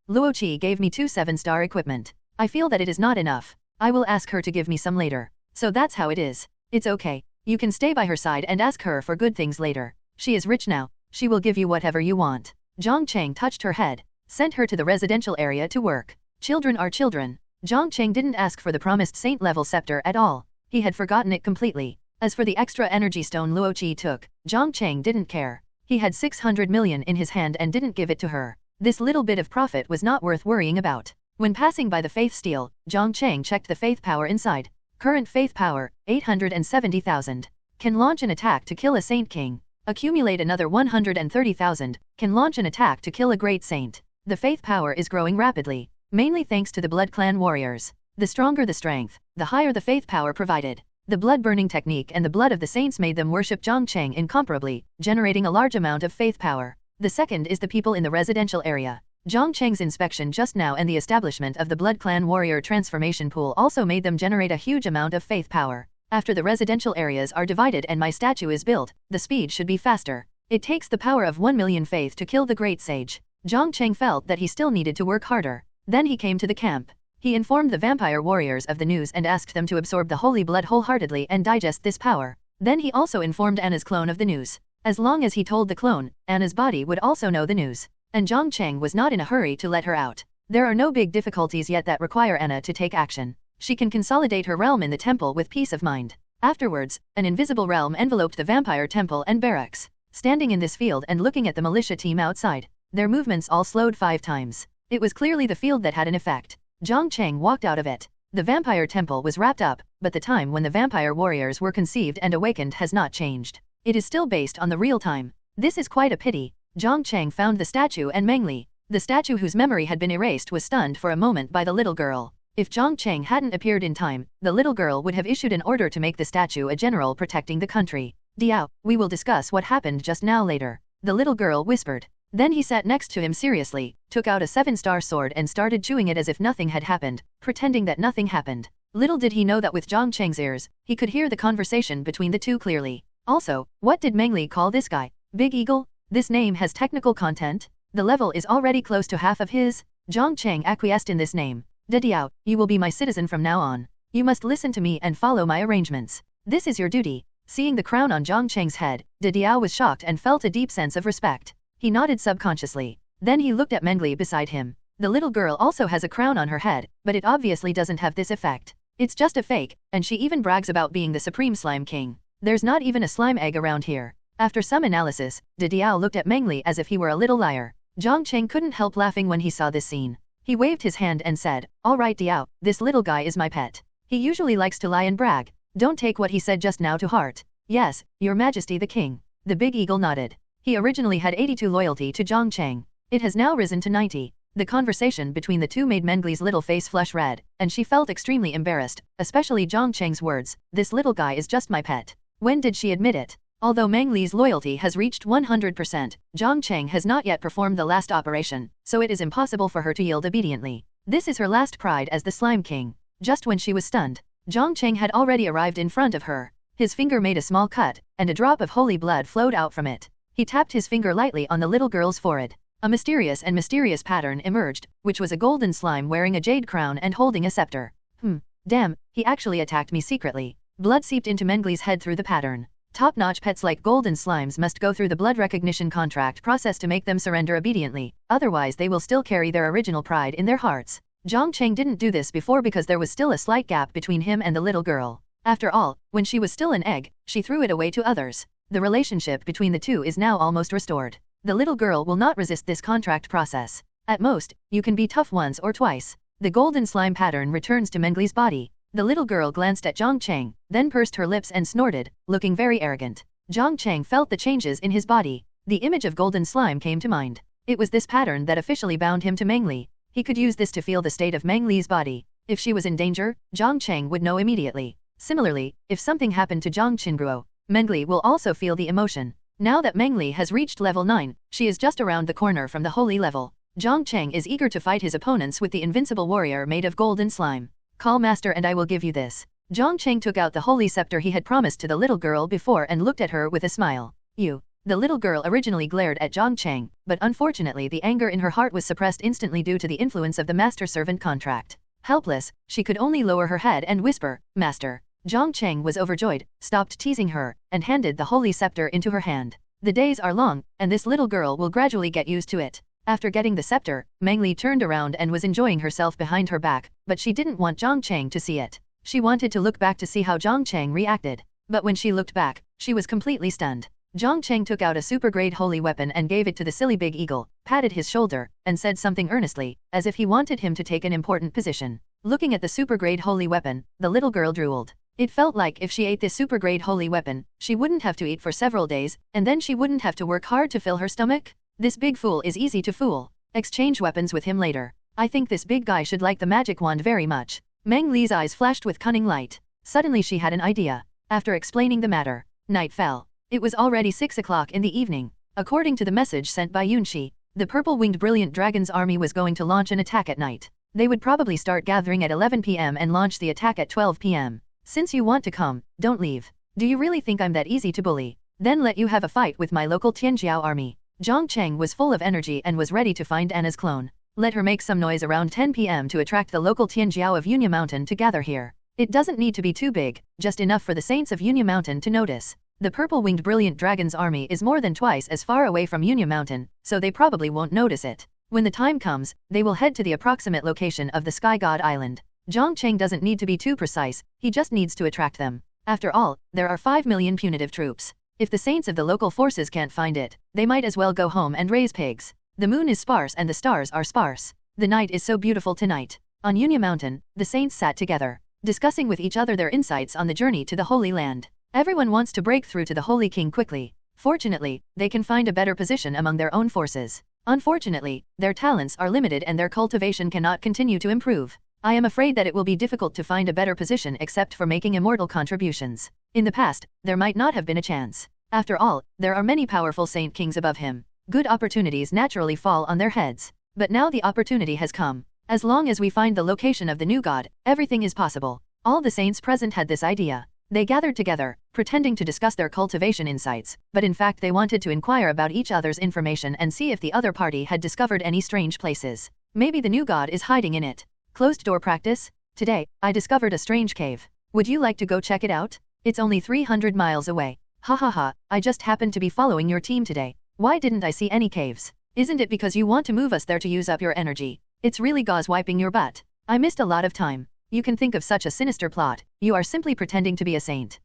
Luoqi gave me 2 7-star equipment. I feel that it is not enough. I will ask her to give me some later. So that's how it is. It's okay. You can stay by her side and ask her for good things later. She is rich now. She will give you whatever you want. Jiang Cheng touched her head. Sent her to the residential area to work. Children are children. Jiang Cheng didn't ask for the promised saint-level scepter at all. He had forgotten it completely. As for the extra energy stone Luoqi took, Jiang Cheng didn't care. He had 600 million in his hand and didn't give it to her. This little bit of profit was not worth worrying about. When passing by the faith steel, Jiang Cheng checked the faith power inside. Current faith power, 870,000. Can launch an attack to kill a saint king. Accumulate another 130,000. Can launch an attack to kill a great saint. The faith power is growing rapidly, mainly thanks to the Blood Clan warriors. The stronger the strength, the higher the faith power provided. The blood-burning technique and the blood of the saints made them worship Jiang Cheng incomparably, generating a large amount of faith power. The second is the people in the residential area. Jiang Cheng's inspection just now and the establishment of the Blood Clan warrior transformation pool also made them generate a huge amount of faith power. After the residential areas are divided and my statue is built, the speed should be faster. It takes the power of 1 million faith to kill the great sage. Jiang Cheng felt that he still needed to work harder. Then he came to the camp. He informed the vampire warriors of the news and asked them to absorb the holy blood wholeheartedly and digest this power. Then he also informed Anna's clone of the news. As long as he told the clone, Anna's body would also know the news. And Jiang Cheng was not in a hurry to let her out. There are no big difficulties yet that require Anna to take action. She can consolidate her realm in the temple with peace of mind. Afterwards, an invisible realm enveloped the vampire temple and barracks. Standing in this field and looking at the militia team outside, their movements all slowed 5 times. It was clearly the field that had an effect. Jiang Cheng walked out of it. The vampire temple was wrapped up, but the time when the vampire warriors were conceived and awakened has not changed. It is still based on the real time. This is quite a pity. Jiang Cheng found the statue and Mengli. The statue whose memory had been erased was stunned for a moment by the little girl. If Jiang Cheng hadn't appeared in time, the little girl would have issued an order to make the statue a general protecting the country. Diao, we will discuss what happened just now later. The little girl whispered. Then he sat next to him seriously, took out a 7-star sword and started chewing it as if nothing had happened, pretending that nothing happened. Little did he know that with Jiang Cheng's ears, he could hear the conversation between the two clearly. Also, what did Mengli call this guy? Big Eagle? This name has technical content? The level is already close to half of his? Jiang Cheng acquiesced in this name. Diao, you will be my citizen from now on. You must listen to me and follow my arrangements. This is your duty. Seeing the crown on Jiang Cheng's head, Diao was shocked and felt a deep sense of respect. He nodded subconsciously. Then he looked at Mengli beside him. The little girl also has a crown on her head, but it obviously doesn't have this effect. It's just a fake, and she even brags about being the supreme slime king. There's not even a slime egg around here. After some analysis, Diao looked at Mengli as if he were a little liar. Jiang Cheng couldn't help laughing when he saw this scene. He waved his hand and said, "All right Diao, this little guy is my pet. He usually likes to lie and brag. Don't take what he said just now to heart." "Yes, Your Majesty the King." The big eagle nodded. He originally had 82 loyalty to Jiang Cheng. It has now risen to 90. The conversation between the two made Mengli's little face flush red, and she felt extremely embarrassed, especially Jiang Cheng's words, "This little guy is just my pet." When did she admit it? Although Mengli's loyalty has reached 100%, Jiang Cheng has not yet performed the last operation, so it is impossible for her to yield obediently. This is her last pride as the Slime King. Just when she was stunned, Jiang Cheng had already arrived in front of her. His finger made a small cut, and a drop of holy blood flowed out from it. He tapped his finger lightly on the little girl's forehead. A mysterious pattern emerged, which was a golden slime wearing a jade crown and holding a scepter. Damn, he actually attacked me secretly. Blood seeped into Mengli's head through the pattern. Top-notch pets like golden slimes must go through the blood recognition contract process to make them surrender obediently, otherwise they will still carry their original pride in their hearts. Jiang Cheng didn't do this before because there was still a slight gap between him and the little girl. After all, when she was still an egg, she threw it away to others. The relationship between the two is now almost restored. The little girl will not resist this contract process. At most, you can be tough once or twice. The golden slime pattern returns to Mengli's body. The little girl glanced at Jiang Cheng, then pursed her lips and snorted, looking very arrogant. Jiang Cheng felt the changes in his body. The image of golden slime came to mind. It was this pattern that officially bound him to Mengli. He could use this to feel the state of Mengli's body. If she was in danger, Jiang Cheng would know immediately. Similarly, if something happened to Jiang Qingguo, Mengli will also feel the emotion. Now that Meng Li has reached level 9, she is just around the corner from the holy level. Jiang Cheng is eager to fight his opponents with the invincible warrior made of gold and slime. Call master and I will give you this. Jiang Cheng took out the holy scepter he had promised to the little girl before and looked at her with a smile. You. The little girl originally glared at Jiang Cheng, but unfortunately the anger in her heart was suppressed instantly due to the influence of the master-servant contract. Helpless, she could only lower her head and whisper, Master. Jiang Cheng was overjoyed, stopped teasing her, and handed the holy scepter into her hand. The days are long, and this little girl will gradually get used to it. After getting the scepter, Meng Li turned around and was enjoying herself behind her back, but she didn't want Jiang Cheng to see it. She wanted to look back to see how Jiang Cheng reacted. But when she looked back, she was completely stunned. Jiang Cheng took out a super-grade holy weapon and gave it to the silly big eagle, patted his shoulder, and said something earnestly, as if he wanted him to take an important position. Looking at the super-grade holy weapon, the little girl drooled. It felt like if she ate this super-grade holy weapon, she wouldn't have to eat for several days, and then she wouldn't have to work hard to fill her stomach. This big fool is easy to fool. Exchange weapons with him later. I think this big guy should like the magic wand very much. Meng Li's eyes flashed with cunning light. Suddenly she had an idea. After explaining the matter, night fell. It was already 6 o'clock in the evening. According to the message sent by Yunxi, the purple-winged brilliant dragon's army was going to launch an attack at night. They would probably start gathering at 11 p.m. and launch the attack at 12 p.m. Since you want to come, don't leave. Do you really think I'm that easy to bully? Then let you have a fight with my local Tianjiao army. Jiang Cheng was full of energy and was ready to find Anna's clone. Let her make some noise around 10 p.m. to attract the local Tianjiao of Yunya Mountain to gather here. It doesn't need to be too big, just enough for the saints of Yunya Mountain to notice. The purple-winged brilliant dragon's army is more than twice as far away from Yunya Mountain, so they probably won't notice it. When the time comes, they will head to the approximate location of the Sky God Island. Jiang Cheng doesn't need to be too precise, he just needs to attract them. After all, there are 5 million punitive troops. If the saints of the local forces can't find it, they might as well go home and raise pigs. The moon is sparse and the stars are sparse. The night is so beautiful tonight. On Yunya Mountain, the saints sat together, discussing with each other their insights on the journey to the Holy Land. Everyone wants to break through to the Holy King quickly. Fortunately, they can find a better position among their own forces. Unfortunately, their talents are limited and their cultivation cannot continue to improve. I am afraid that it will be difficult to find a better position except for making immortal contributions. In the past, there might not have been a chance. After all, there are many powerful saint kings above him. Good opportunities naturally fall on their heads. But now the opportunity has come. As long as we find the location of the new god, everything is possible. All the saints present had this idea. They gathered together, pretending to discuss their cultivation insights, but in fact they wanted to inquire about each other's information and see if the other party had discovered any strange places. Maybe the new god is hiding in it. Closed door practice? Today, I discovered a strange cave. Would you like to go check it out? It's only 300 miles away. Ha ha ha, I just happened to be following your team today. Why didn't I see any caves? Isn't it because you want to move us there to use up your energy? It's really gauze wiping your butt. I missed a lot of time. You can think of such a sinister plot. You are simply pretending to be a saint.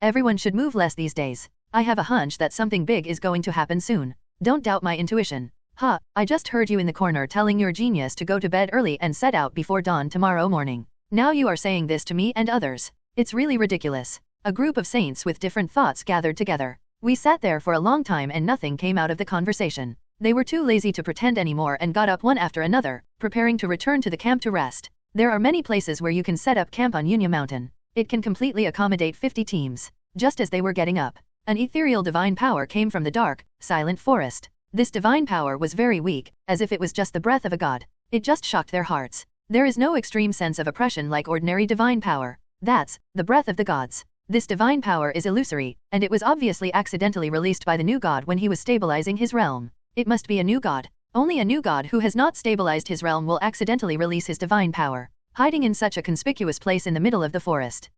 Everyone should move less these days. I have a hunch that something big is going to happen soon. Don't doubt my intuition. Ha, I just heard you in the corner telling your genius to go to bed early and set out before dawn tomorrow morning. Now you are saying this to me and others. It's really ridiculous. A group of saints with different thoughts gathered together. We sat there for a long time and nothing came out of the conversation. They were too lazy to pretend anymore and got up one after another, preparing to return to the camp to rest. There are many places where you can set up camp on Yunya Mountain. It can completely accommodate 50 teams. Just as they were getting up, an ethereal divine power came from the dark, silent forest. This divine power was very weak, as if it was just the breath of a god. It just shocked their hearts. There is no extreme sense of oppression like ordinary divine power. That's the breath of the gods. This divine power is illusory, and it was obviously accidentally released by the new god when he was stabilizing his realm. It must be a new god. Only a new god who has not stabilized his realm will accidentally release his divine power. Hiding in such a conspicuous place in the middle of the forest.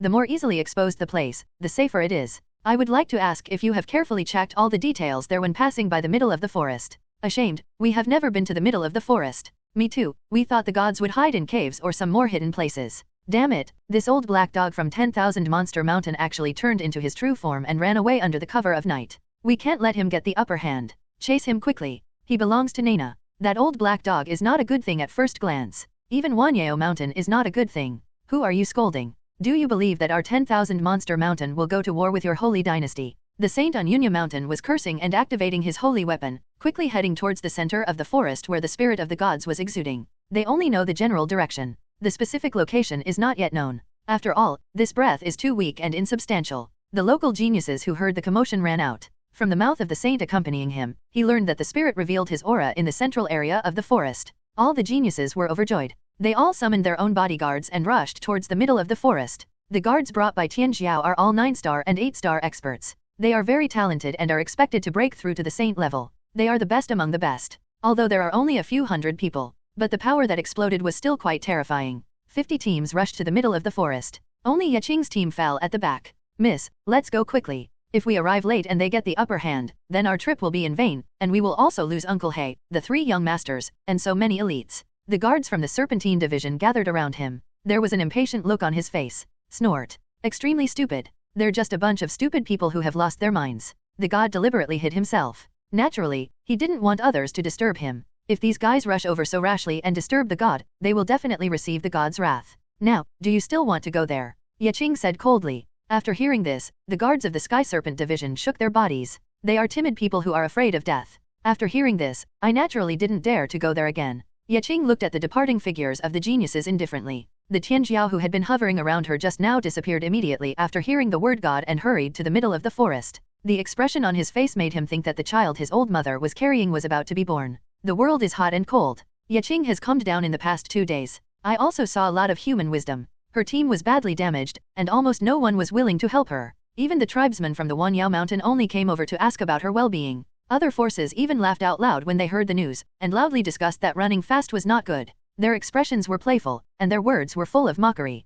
The more easily exposed the place, the safer it is. I would like to ask if you have carefully checked all the details there when passing by the middle of the forest. Ashamed, we have never been to the middle of the forest. Me too, we thought the gods would hide in caves or some more hidden places. Damn it, this old black dog from 10,000 Monster Mountain actually turned into his true form and ran away under the cover of night. We can't let him get the upper hand. Chase him quickly. He belongs to Nana. That old black dog is not a good thing at first glance. Even Wanyao Mountain is not a good thing. Who are you scolding? Do you believe that our 10,000 Monster Mountain will go to war with your holy dynasty? The saint on Yunya Mountain was cursing and activating his holy weapon, quickly heading towards the center of the forest where the spirit of the gods was exuding. They only know the general direction. The specific location is not yet known. After all, this breath is too weak and insubstantial. The local geniuses who heard the commotion ran out. From the mouth of the saint accompanying him, he learned that the spirit revealed his aura in the central area of the forest. All the geniuses were overjoyed. They all summoned their own bodyguards and rushed towards the middle of the forest. The guards brought by Tianjiao are all 9-star and 8-star experts. They are very talented and are expected to break through to the saint level. They are the best among the best. Although there are only a few hundred people. But the power that exploded was still quite terrifying. 50 teams rushed to the middle of the forest. Only Yaqing's team fell at the back. Miss, let's go quickly. If we arrive late and they get the upper hand, then our trip will be in vain, and we will also lose Uncle He, the 3 young masters, and so many elites. The guards from the Serpentine division gathered around him. There was an impatient look on his face. Snort. Extremely stupid. They're just a bunch of stupid people who have lost their minds. The god deliberately hid himself. Naturally, he didn't want others to disturb him. If these guys rush over so rashly and disturb the god, they will definitely receive the god's wrath. Now, do you still want to go there? Yaqing said coldly. After hearing this, the guards of the Sky Serpent division shook their bodies. They are timid people who are afraid of death. After hearing this, I naturally didn't dare to go there again. Yaqing looked at the departing figures of the geniuses indifferently. The Tianjiao who had been hovering around her just now disappeared immediately after hearing the word god and hurried to the middle of the forest. The expression on his face made him think that the child his old mother was carrying was about to be born. The world is hot and cold. Yaqing has calmed down in the past 2 days. I also saw a lot of human wisdom. Her team was badly damaged, and almost no one was willing to help her. Even the tribesmen from the Wanyao mountain only came over to ask about her well-being. Other forces even laughed out loud when they heard the news, and loudly discussed that running fast was not good. Their expressions were playful, and their words were full of mockery.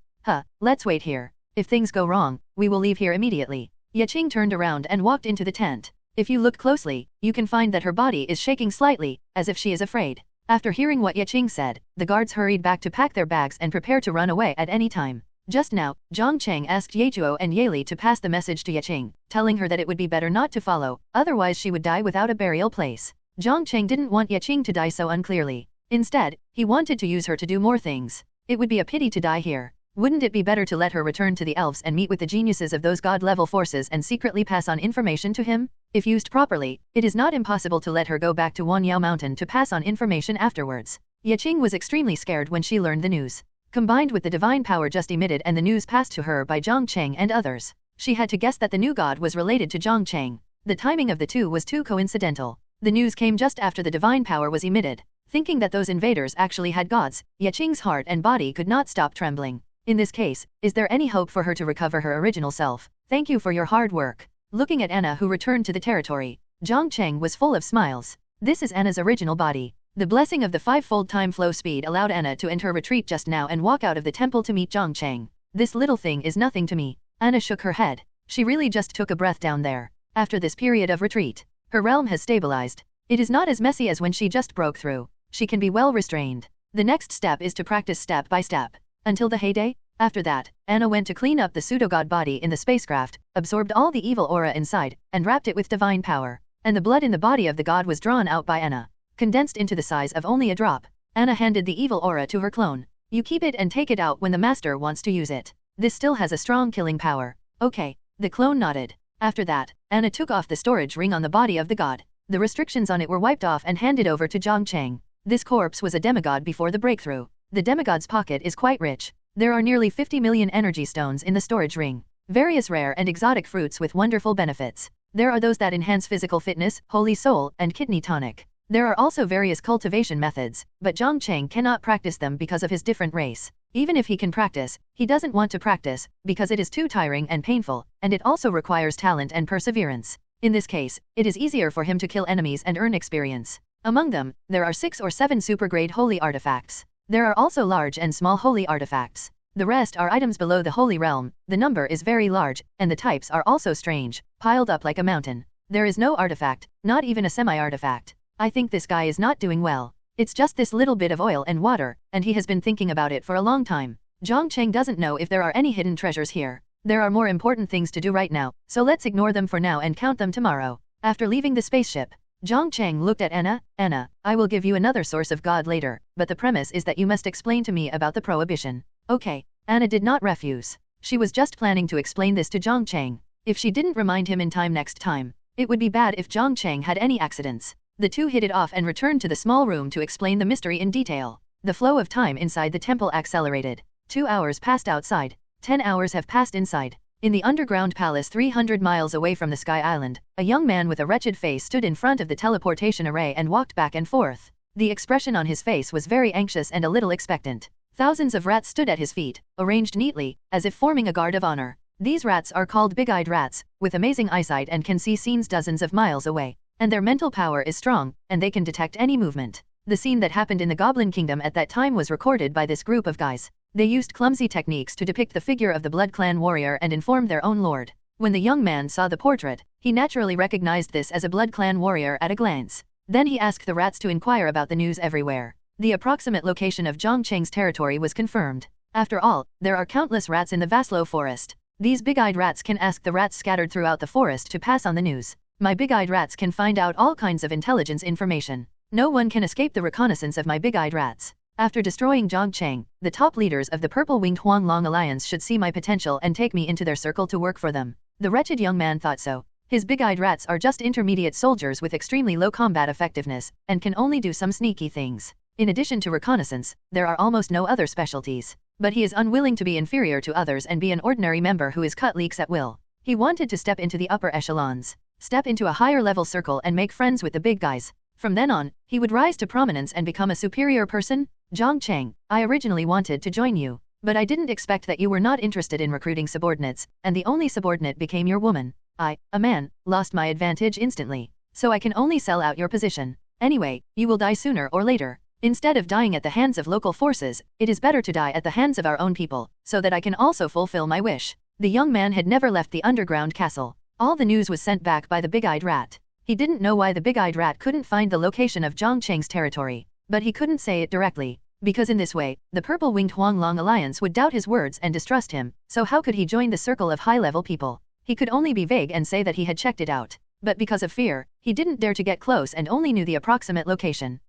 Let's wait here. If things go wrong, we will leave here immediately. Yaqing turned around and walked into the tent. If you look closely, you can find that her body is shaking slightly, as if she is afraid. After hearing what Yaqing said, the guards hurried back to pack their bags and prepare to run away at any time. Just now, Jiang Cheng asked Yechuo and Yeli to pass the message to Yaqing, telling her that it would be better not to follow, otherwise she would die without a burial place. Jiang Cheng didn't want Yaqing to die so unclearly. Instead, he wanted to use her to do more things. It would be a pity to die here. Wouldn't it be better to let her return to the elves and meet with the geniuses of those god-level forces and secretly pass on information to him? If used properly, it is not impossible to let her go back to Wanyao Mountain to pass on information afterwards. Yaqing was extremely scared when she learned the news. Combined with the divine power just emitted and the news passed to her by Jiang Cheng and others, she had to guess that the new god was related to Jiang Cheng. The timing of the two was too coincidental. The news came just after the divine power was emitted. Thinking that those invaders actually had gods, Yaqing's heart and body could not stop trembling. In this case, is there any hope for her to recover her original self? Thank you for your hard work. Looking at Anna who returned to the territory, Jiang Cheng was full of smiles. This is Anna's original body. The blessing of the 5-fold time flow speed allowed Anna to end her retreat just now and walk out of the temple to meet Jiang Cheng. This little thing is nothing to me. Anna shook her head. She really just took a breath down there. After this period of retreat, her realm has stabilized. It is not as messy as when she just broke through. She can be well restrained. The next step is to practice step by step. Until the heyday? After that, Anna went to clean up the pseudo-god body in the spacecraft, absorbed all the evil aura inside, and wrapped it with divine power. And the blood in the body of the god was drawn out by Anna, condensed into the size of only a drop. Anna handed the evil aura to her clone. You keep it and take it out when the master wants to use it. This still has a strong killing power. Okay. The clone nodded. After that, Anna took off the storage ring on the body of the god. The restrictions on it were wiped off and handed over to Jiang Cheng. This corpse was a demigod before the breakthrough. The demigod's pocket is quite rich. There are nearly 50 million energy stones in the storage ring. Various rare and exotic fruits with wonderful benefits. There are those that enhance physical fitness, holy soul, and kidney tonic. There are also various cultivation methods, but Jiang Cheng cannot practice them because of his different race. Even if he can practice, he doesn't want to practice, because it is too tiring and painful, and it also requires talent and perseverance. In this case, it is easier for him to kill enemies and earn experience. Among them, there are 6 or 7 super-grade holy artifacts. There are also large and small holy artifacts. The rest are items below the holy realm. The number is very large, and the types are also strange, piled up like a mountain. There is no artifact, not even a semi-artifact. I think this guy is not doing well. It's just this little bit of oil and water, and he has been thinking about it for a long time. Jiang Cheng doesn't know if there are any hidden treasures here. There are more important things to do right now, so let's ignore them for now and count them tomorrow. After leaving the spaceship, Jiang Cheng looked at Anna. Anna, I will give you another source of God later, but the premise is that you must explain to me about the prohibition. Okay. Anna did not refuse. She was just planning to explain this to Jiang Cheng. If she didn't remind him in time next time, it would be bad if Jiang Cheng had any accidents. The two hit it off and returned to the small room to explain the mystery in detail. The flow of time inside the temple accelerated. 2 hours passed outside. 10 hours have passed inside. In the underground palace 300 miles away from the Sky Island, a young man with a wretched face stood in front of the teleportation array and walked back and forth. The expression on his face was very anxious and a little expectant. Thousands of rats stood at his feet, arranged neatly, as if forming a guard of honor. These rats are called big-eyed rats, with amazing eyesight and can see scenes dozens of miles away. And their mental power is strong, and they can detect any movement. The scene that happened in the Goblin Kingdom at that time was recorded by this group of guys. They used clumsy techniques to depict the figure of the Blood Clan warrior and inform their own lord. When the young man saw the portrait, he naturally recognized this as a Blood Clan warrior at a glance. Then he asked the rats to inquire about the news everywhere. The approximate location of Jiang Cheng's territory was confirmed. After all, there are countless rats in the Vaslo forest. These big-eyed rats can ask the rats scattered throughout the forest to pass on the news. My big-eyed rats can find out all kinds of intelligence information. No one can escape the reconnaissance of my big-eyed rats. After destroying Jiang Cheng, the top leaders of the Purple-Winged Huanglong Alliance should see my potential and take me into their circle to work for them. The wretched young man thought so. His big-eyed rats are just intermediate soldiers with extremely low combat effectiveness, and can only do some sneaky things. In addition to reconnaissance, there are almost no other specialties. But he is unwilling to be inferior to others and be an ordinary member who is cut leaks at will. He wanted to step into the upper echelons, step into a higher level circle and make friends with the big guys. From then on, he would rise to prominence and become a superior person. Jiang Cheng, I originally wanted to join you, but I didn't expect that you were not interested in recruiting subordinates, and the only subordinate became your woman. I, a man, lost my advantage instantly, so I can only sell out your position. Anyway, you will die sooner or later. Instead of dying at the hands of local forces, it is better to die at the hands of our own people, so that I can also fulfill my wish. The young man had never left the underground castle. All the news was sent back by the big-eyed rat. He didn't know why the big-eyed rat couldn't find the location of Jiang Cheng's territory, but he couldn't say it directly, because in this way, the Purple-Winged Huanglong Alliance would doubt his words and distrust him, so how could he join the circle of high-level people? He could only be vague and say that he had checked it out. But because of fear, he didn't dare to get close and only knew the approximate location.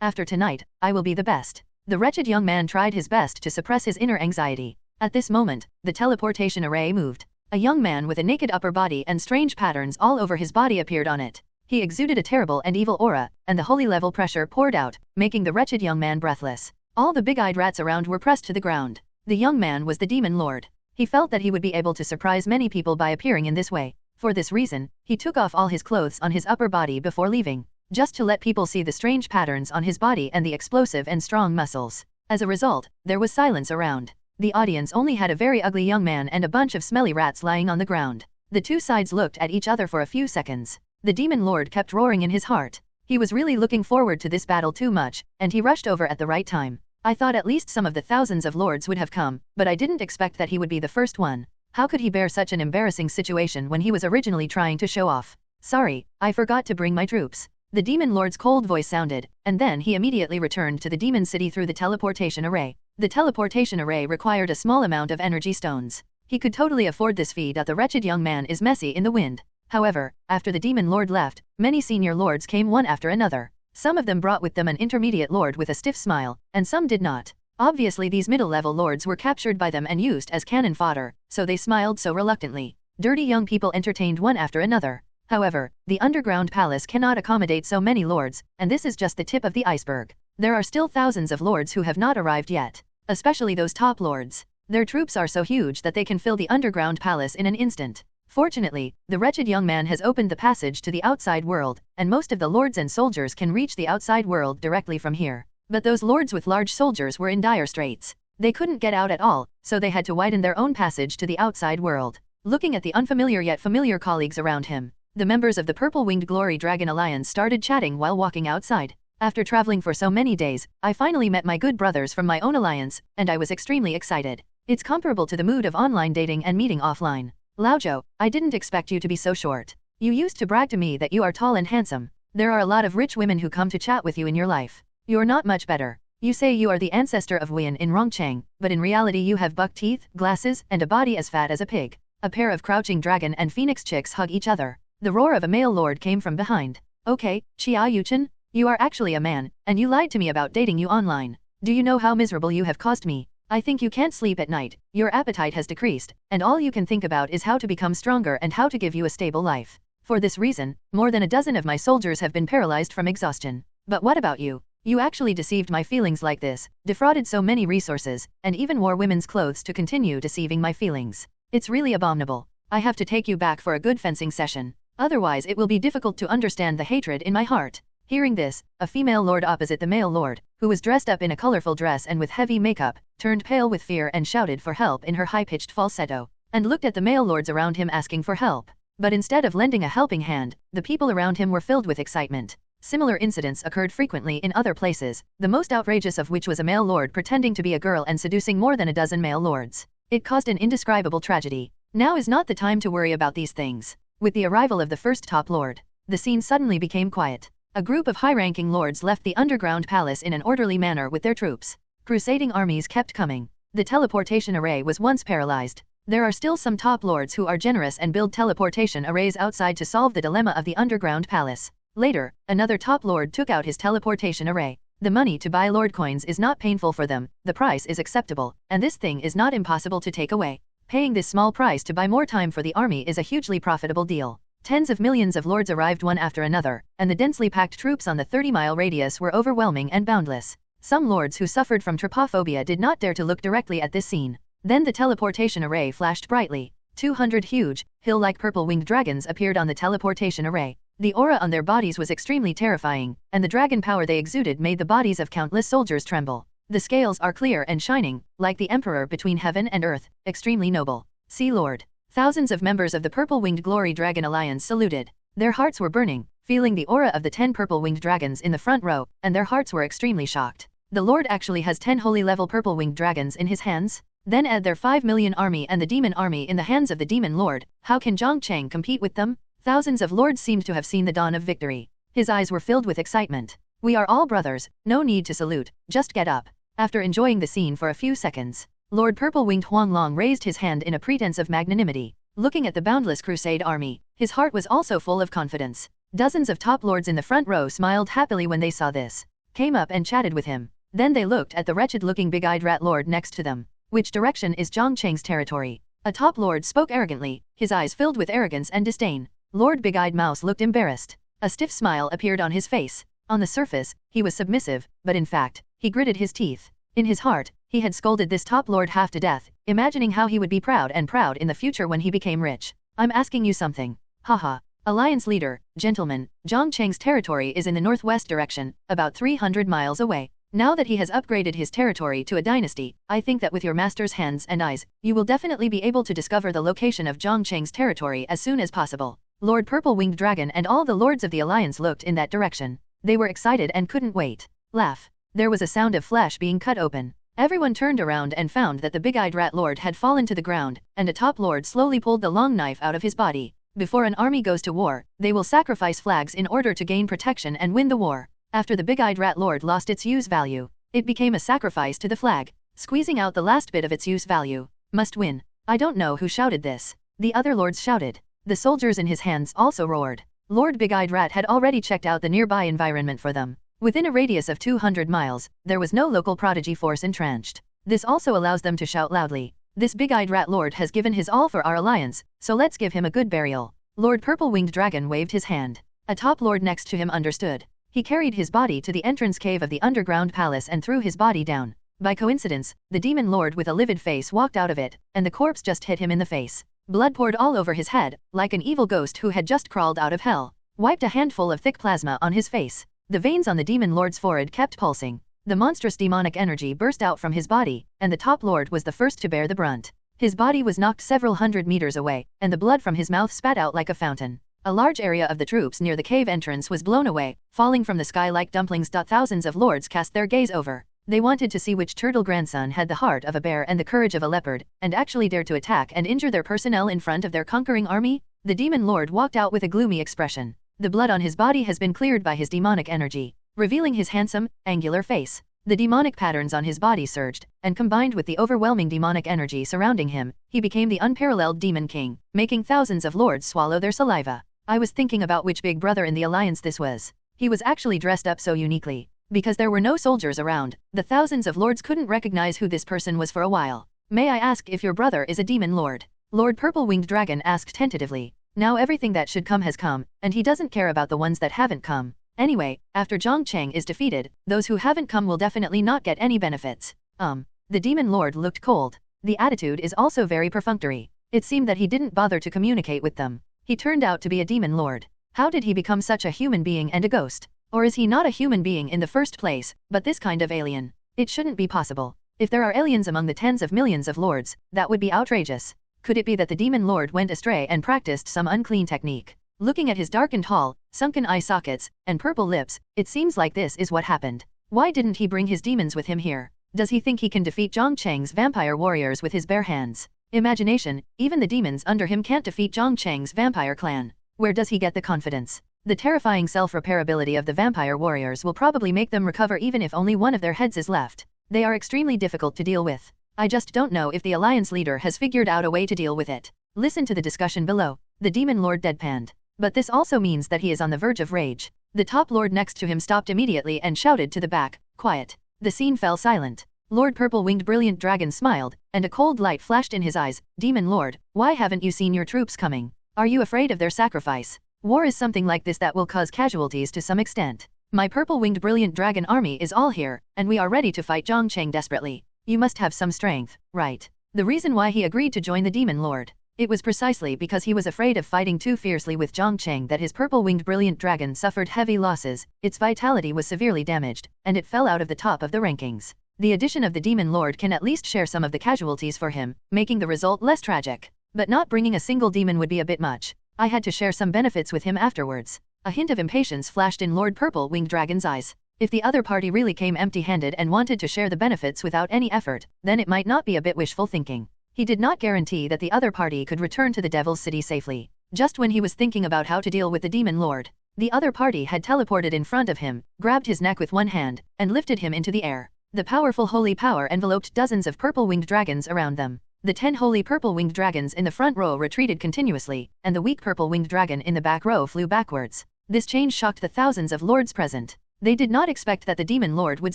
After tonight, I will be the best. The wretched young man tried his best to suppress his inner anxiety. At this moment, the teleportation array moved. A young man with a naked upper body and strange patterns all over his body appeared on it. He exuded a terrible and evil aura, and the holy level pressure poured out, making the wretched young man breathless. All the big-eyed rats around were pressed to the ground. The young man was the demon lord. He felt that he would be able to surprise many people by appearing in this way. For this reason, he took off all his clothes on his upper body before leaving, just to let people see the strange patterns on his body and the explosive and strong muscles. As a result, there was silence around. The audience only had a very ugly young man and a bunch of smelly rats lying on the ground. The two sides looked at each other for a few seconds. The demon lord kept roaring in his heart. He was really looking forward to this battle too much, and he rushed over at the right time. I thought at least some of the thousands of lords would have come, but I didn't expect that he would be the first one. How could he bear such an embarrassing situation when he was originally trying to show off? Sorry, I forgot to bring my troops. The demon lord's cold voice sounded, and then he immediately returned to the demon city through the teleportation array. The teleportation array required a small amount of energy stones. He could totally afford this fee that the wretched young man is messy in the wind. However, after the demon lord left, many senior lords came one after another. Some of them brought with them an intermediate lord with a stiff smile, and some did not. Obviously these middle-level lords were captured by them and used as cannon fodder, so they smiled so reluctantly. Dirty young people entertained one after another. However, the underground palace cannot accommodate so many lords, and this is just the tip of the iceberg. There are still thousands of lords who have not arrived yet, especially those top lords. Their troops are so huge that they can fill the underground palace in an instant. Fortunately, the wretched young man has opened the passage to the outside world, and most of the lords and soldiers can reach the outside world directly from here. But those lords with large soldiers were in dire straits. They couldn't get out at all, so they had to widen their own passage to the outside world. Looking at the unfamiliar yet familiar colleagues around him, the members of the Purple-Winged Glory Dragon Alliance started chatting while walking outside. After traveling for so many days, I finally met my good brothers from my own alliance, and I was extremely excited. It's comparable to the mood of online dating and meeting offline. Laojo, I didn't expect you to be so short. You used to brag to me that you are tall and handsome. There are a lot of rich women who come to chat with you in your life. You're not much better. You say you are the ancestor of Wian in Rongcheng, but in reality you have buck teeth, glasses, and a body as fat as a pig. A pair of crouching dragon and phoenix chicks hug each other. The roar of a male lord came from behind. Okay, Xia Yuchen, you are actually a man, and you lied to me about dating you online. Do you know how miserable you have caused me? I think you can't sleep at night, your appetite has decreased, and all you can think about is how to become stronger and how to give you a stable life. For this reason, more than a dozen of my soldiers have been paralyzed from exhaustion. But what about you? You actually deceived my feelings like this, defrauded so many resources, and even wore women's clothes to continue deceiving my feelings. It's really abominable. I have to take you back for a good fencing session. Otherwise it will be difficult to understand the hatred in my heart. Hearing this, a female lord opposite the male lord, who was dressed up in a colorful dress and with heavy makeup, turned pale with fear and shouted for help in her high-pitched falsetto, and looked at the male lords around him asking for help. But instead of lending a helping hand, the people around him were filled with excitement. Similar incidents occurred frequently in other places, the most outrageous of which was a male lord pretending to be a girl and seducing more than a dozen male lords. It caused an indescribable tragedy. Now is not the time to worry about these things. With the arrival of the first top lord, the scene suddenly became quiet. A group of high-ranking lords left the underground palace in an orderly manner with their troops. Crusading armies kept coming. The teleportation array was once paralyzed. There are still some top lords who are generous and build teleportation arrays outside to solve the dilemma of the underground palace. Later, another top lord took out his teleportation array. The money to buy lord coins is not painful for them, the price is acceptable, and this thing is not impossible to take away. Paying this small price to buy more time for the army is a hugely profitable deal. Tens of millions of lords arrived one after another, and the densely packed troops on the 30-mile radius were overwhelming and boundless. Some lords who suffered from trypophobia did not dare to look directly at this scene. Then the teleportation array flashed brightly. 200 huge, hill-like purple-winged dragons appeared on the teleportation array. The aura on their bodies was extremely terrifying, and the dragon power they exuded made the bodies of countless soldiers tremble. The scales are clear and shining, like the emperor between heaven and earth, extremely noble. Sea Lord. Thousands of members of the purple-winged glory dragon alliance saluted. Their hearts were burning, feeling the aura of the 10 purple-winged dragons in the front row, and their hearts were extremely shocked. The Lord actually has 10 holy-level purple-winged dragons in his hands? Then add their 5 million army and the demon army in the hands of the demon lord. How can Jiang Cheng compete with them? Thousands of lords seemed to have seen the dawn of victory. His eyes were filled with excitement. We are all brothers, no need to salute, just get up. After enjoying the scene for a few seconds, Lord Purple-Winged Huanglong raised his hand in a pretense of magnanimity. Looking at the boundless crusade army, his heart was also full of confidence. Dozens of top lords in the front row smiled happily when they saw this, came up and chatted with him. Then they looked at the wretched-looking big-eyed rat lord next to them. Which direction is Jiang Cheng's territory? A top lord spoke arrogantly, his eyes filled with arrogance and disdain. Lord Big-Eyed Mouse looked embarrassed. A stiff smile appeared on his face. On the surface, he was submissive, but in fact, he gritted his teeth. In his heart, he had scolded this top lord half to death, imagining how he would be proud in the future when he became rich. I'm asking you something. Haha. Alliance leader, gentlemen, Jiang Cheng's territory is in the northwest direction, about 300 miles away. Now that he has upgraded his territory to a dynasty, I think that with your master's hands and eyes, you will definitely be able to discover the location of Jiang Cheng's territory as soon as possible. Lord Purple-Winged Dragon and all the lords of the alliance looked in that direction. They were excited and couldn't wait. Laugh. There was a sound of flesh being cut open. Everyone turned around and found that the big-eyed rat lord had fallen to the ground, and a top lord slowly pulled the long knife out of his body. Before an army goes to war, they will sacrifice flags in order to gain protection and win the war. After the big-eyed rat lord lost its use value, it became a sacrifice to the flag, squeezing out the last bit of its use value. Must win. I don't know who shouted this. The other lords shouted. The soldiers in his hands also roared. Lord Big-Eyed Rat had already checked out the nearby environment for them. Within a radius of 200 miles, there was no local prodigy force entrenched. This also allows them to shout loudly. This big-eyed rat lord has given his all for our alliance, so let's give him a good burial. Lord Purple-Winged Dragon waved his hand. A top lord next to him understood. He carried his body to the entrance cave of the underground palace and threw his body down. By coincidence, the demon lord with a livid face walked out of it, and the corpse just hit him in the face. Blood poured all over his head, like an evil ghost who had just crawled out of hell. Wiped a handful of thick plasma on his face. The veins on the demon lord's forehead kept pulsing. The monstrous demonic energy burst out from his body, and the top lord was the first to bear the brunt. His body was knocked several hundred meters away, and the blood from his mouth spat out like a fountain. A large area of the troops near the cave entrance was blown away, falling from the sky like dumplings. Thousands of lords cast their gaze over. They wanted to see which turtle grandson had the heart of a bear and the courage of a leopard, and actually dared to attack and injure their personnel in front of their conquering army. The demon lord walked out with a gloomy expression. The blood on his body has been cleared by his demonic energy, revealing his handsome, angular face. The demonic patterns on his body surged, and combined with the overwhelming demonic energy surrounding him, he became the unparalleled demon king, making thousands of lords swallow their saliva. I was thinking about which big brother in the alliance this was. He was actually dressed up so uniquely. Because there were no soldiers around, the thousands of lords couldn't recognize who this person was for a while. May I ask if your brother is a demon lord? Lord Purple-Winged Dragon asked tentatively. Now everything that should come has come, and he doesn't care about the ones that haven't come. Anyway, after Jiang Cheng is defeated, those who haven't come will definitely not get any benefits. The demon lord looked cold. The attitude is also very perfunctory. It seemed that he didn't bother to communicate with them. He turned out to be a demon lord. How did he become such a human being and a ghost? Or is he not a human being in the first place, but this kind of alien? It shouldn't be possible. If there are aliens among the tens of millions of lords, that would be outrageous. Could it be that the demon lord went astray and practiced some unclean technique? Looking at his darkened hall, sunken eye sockets, and purple lips, it seems like this is what happened. Why didn't he bring his demons with him here? Does he think he can defeat Jiang Cheng's vampire warriors with his bare hands? Imagination, even the demons under him can't defeat Jiang Cheng's vampire clan. Where does he get the confidence? The terrifying self-repairability of the vampire warriors will probably make them recover even if only one of their heads is left. They are extremely difficult to deal with. I just don't know if the alliance leader has figured out a way to deal with it. Listen to the discussion below. The demon lord deadpanned. But this also means that he is on the verge of rage. The top lord next to him stopped immediately and shouted to the back, "Quiet." The scene fell silent. Lord Purple-Winged Brilliant Dragon smiled, and a cold light flashed in his eyes. "Demon Lord, why haven't you seen your troops coming? Are you afraid of their sacrifice? War is something like this that will cause casualties to some extent. My Purple-Winged Brilliant Dragon army is all here, and we are ready to fight Jiang Cheng desperately. You must have some strength, right?" The reason why he agreed to join the Demon Lord. It was precisely because he was afraid of fighting too fiercely with Jiang Cheng that his Purple-Winged Brilliant Dragon suffered heavy losses, its vitality was severely damaged, and it fell out of the top of the rankings. The addition of the Demon Lord can at least share some of the casualties for him, making the result less tragic. But not bringing a single demon would be a bit much. I had to share some benefits with him afterwards. A hint of impatience flashed in Lord Purple-Winged Dragon's eyes. If the other party really came empty-handed and wanted to share the benefits without any effort, then it might not be a bit wishful thinking. He did not guarantee that the other party could return to the Devil's City safely. Just when he was thinking about how to deal with the Demon Lord, the other party had teleported in front of him, grabbed his neck with one hand, and lifted him into the air. The powerful holy power enveloped dozens of purple-winged dragons around them. The 10 holy purple-winged dragons in the front row retreated continuously, and the weak purple-winged dragon in the back row flew backwards. This change shocked the thousands of lords present. They did not expect that the Demon Lord would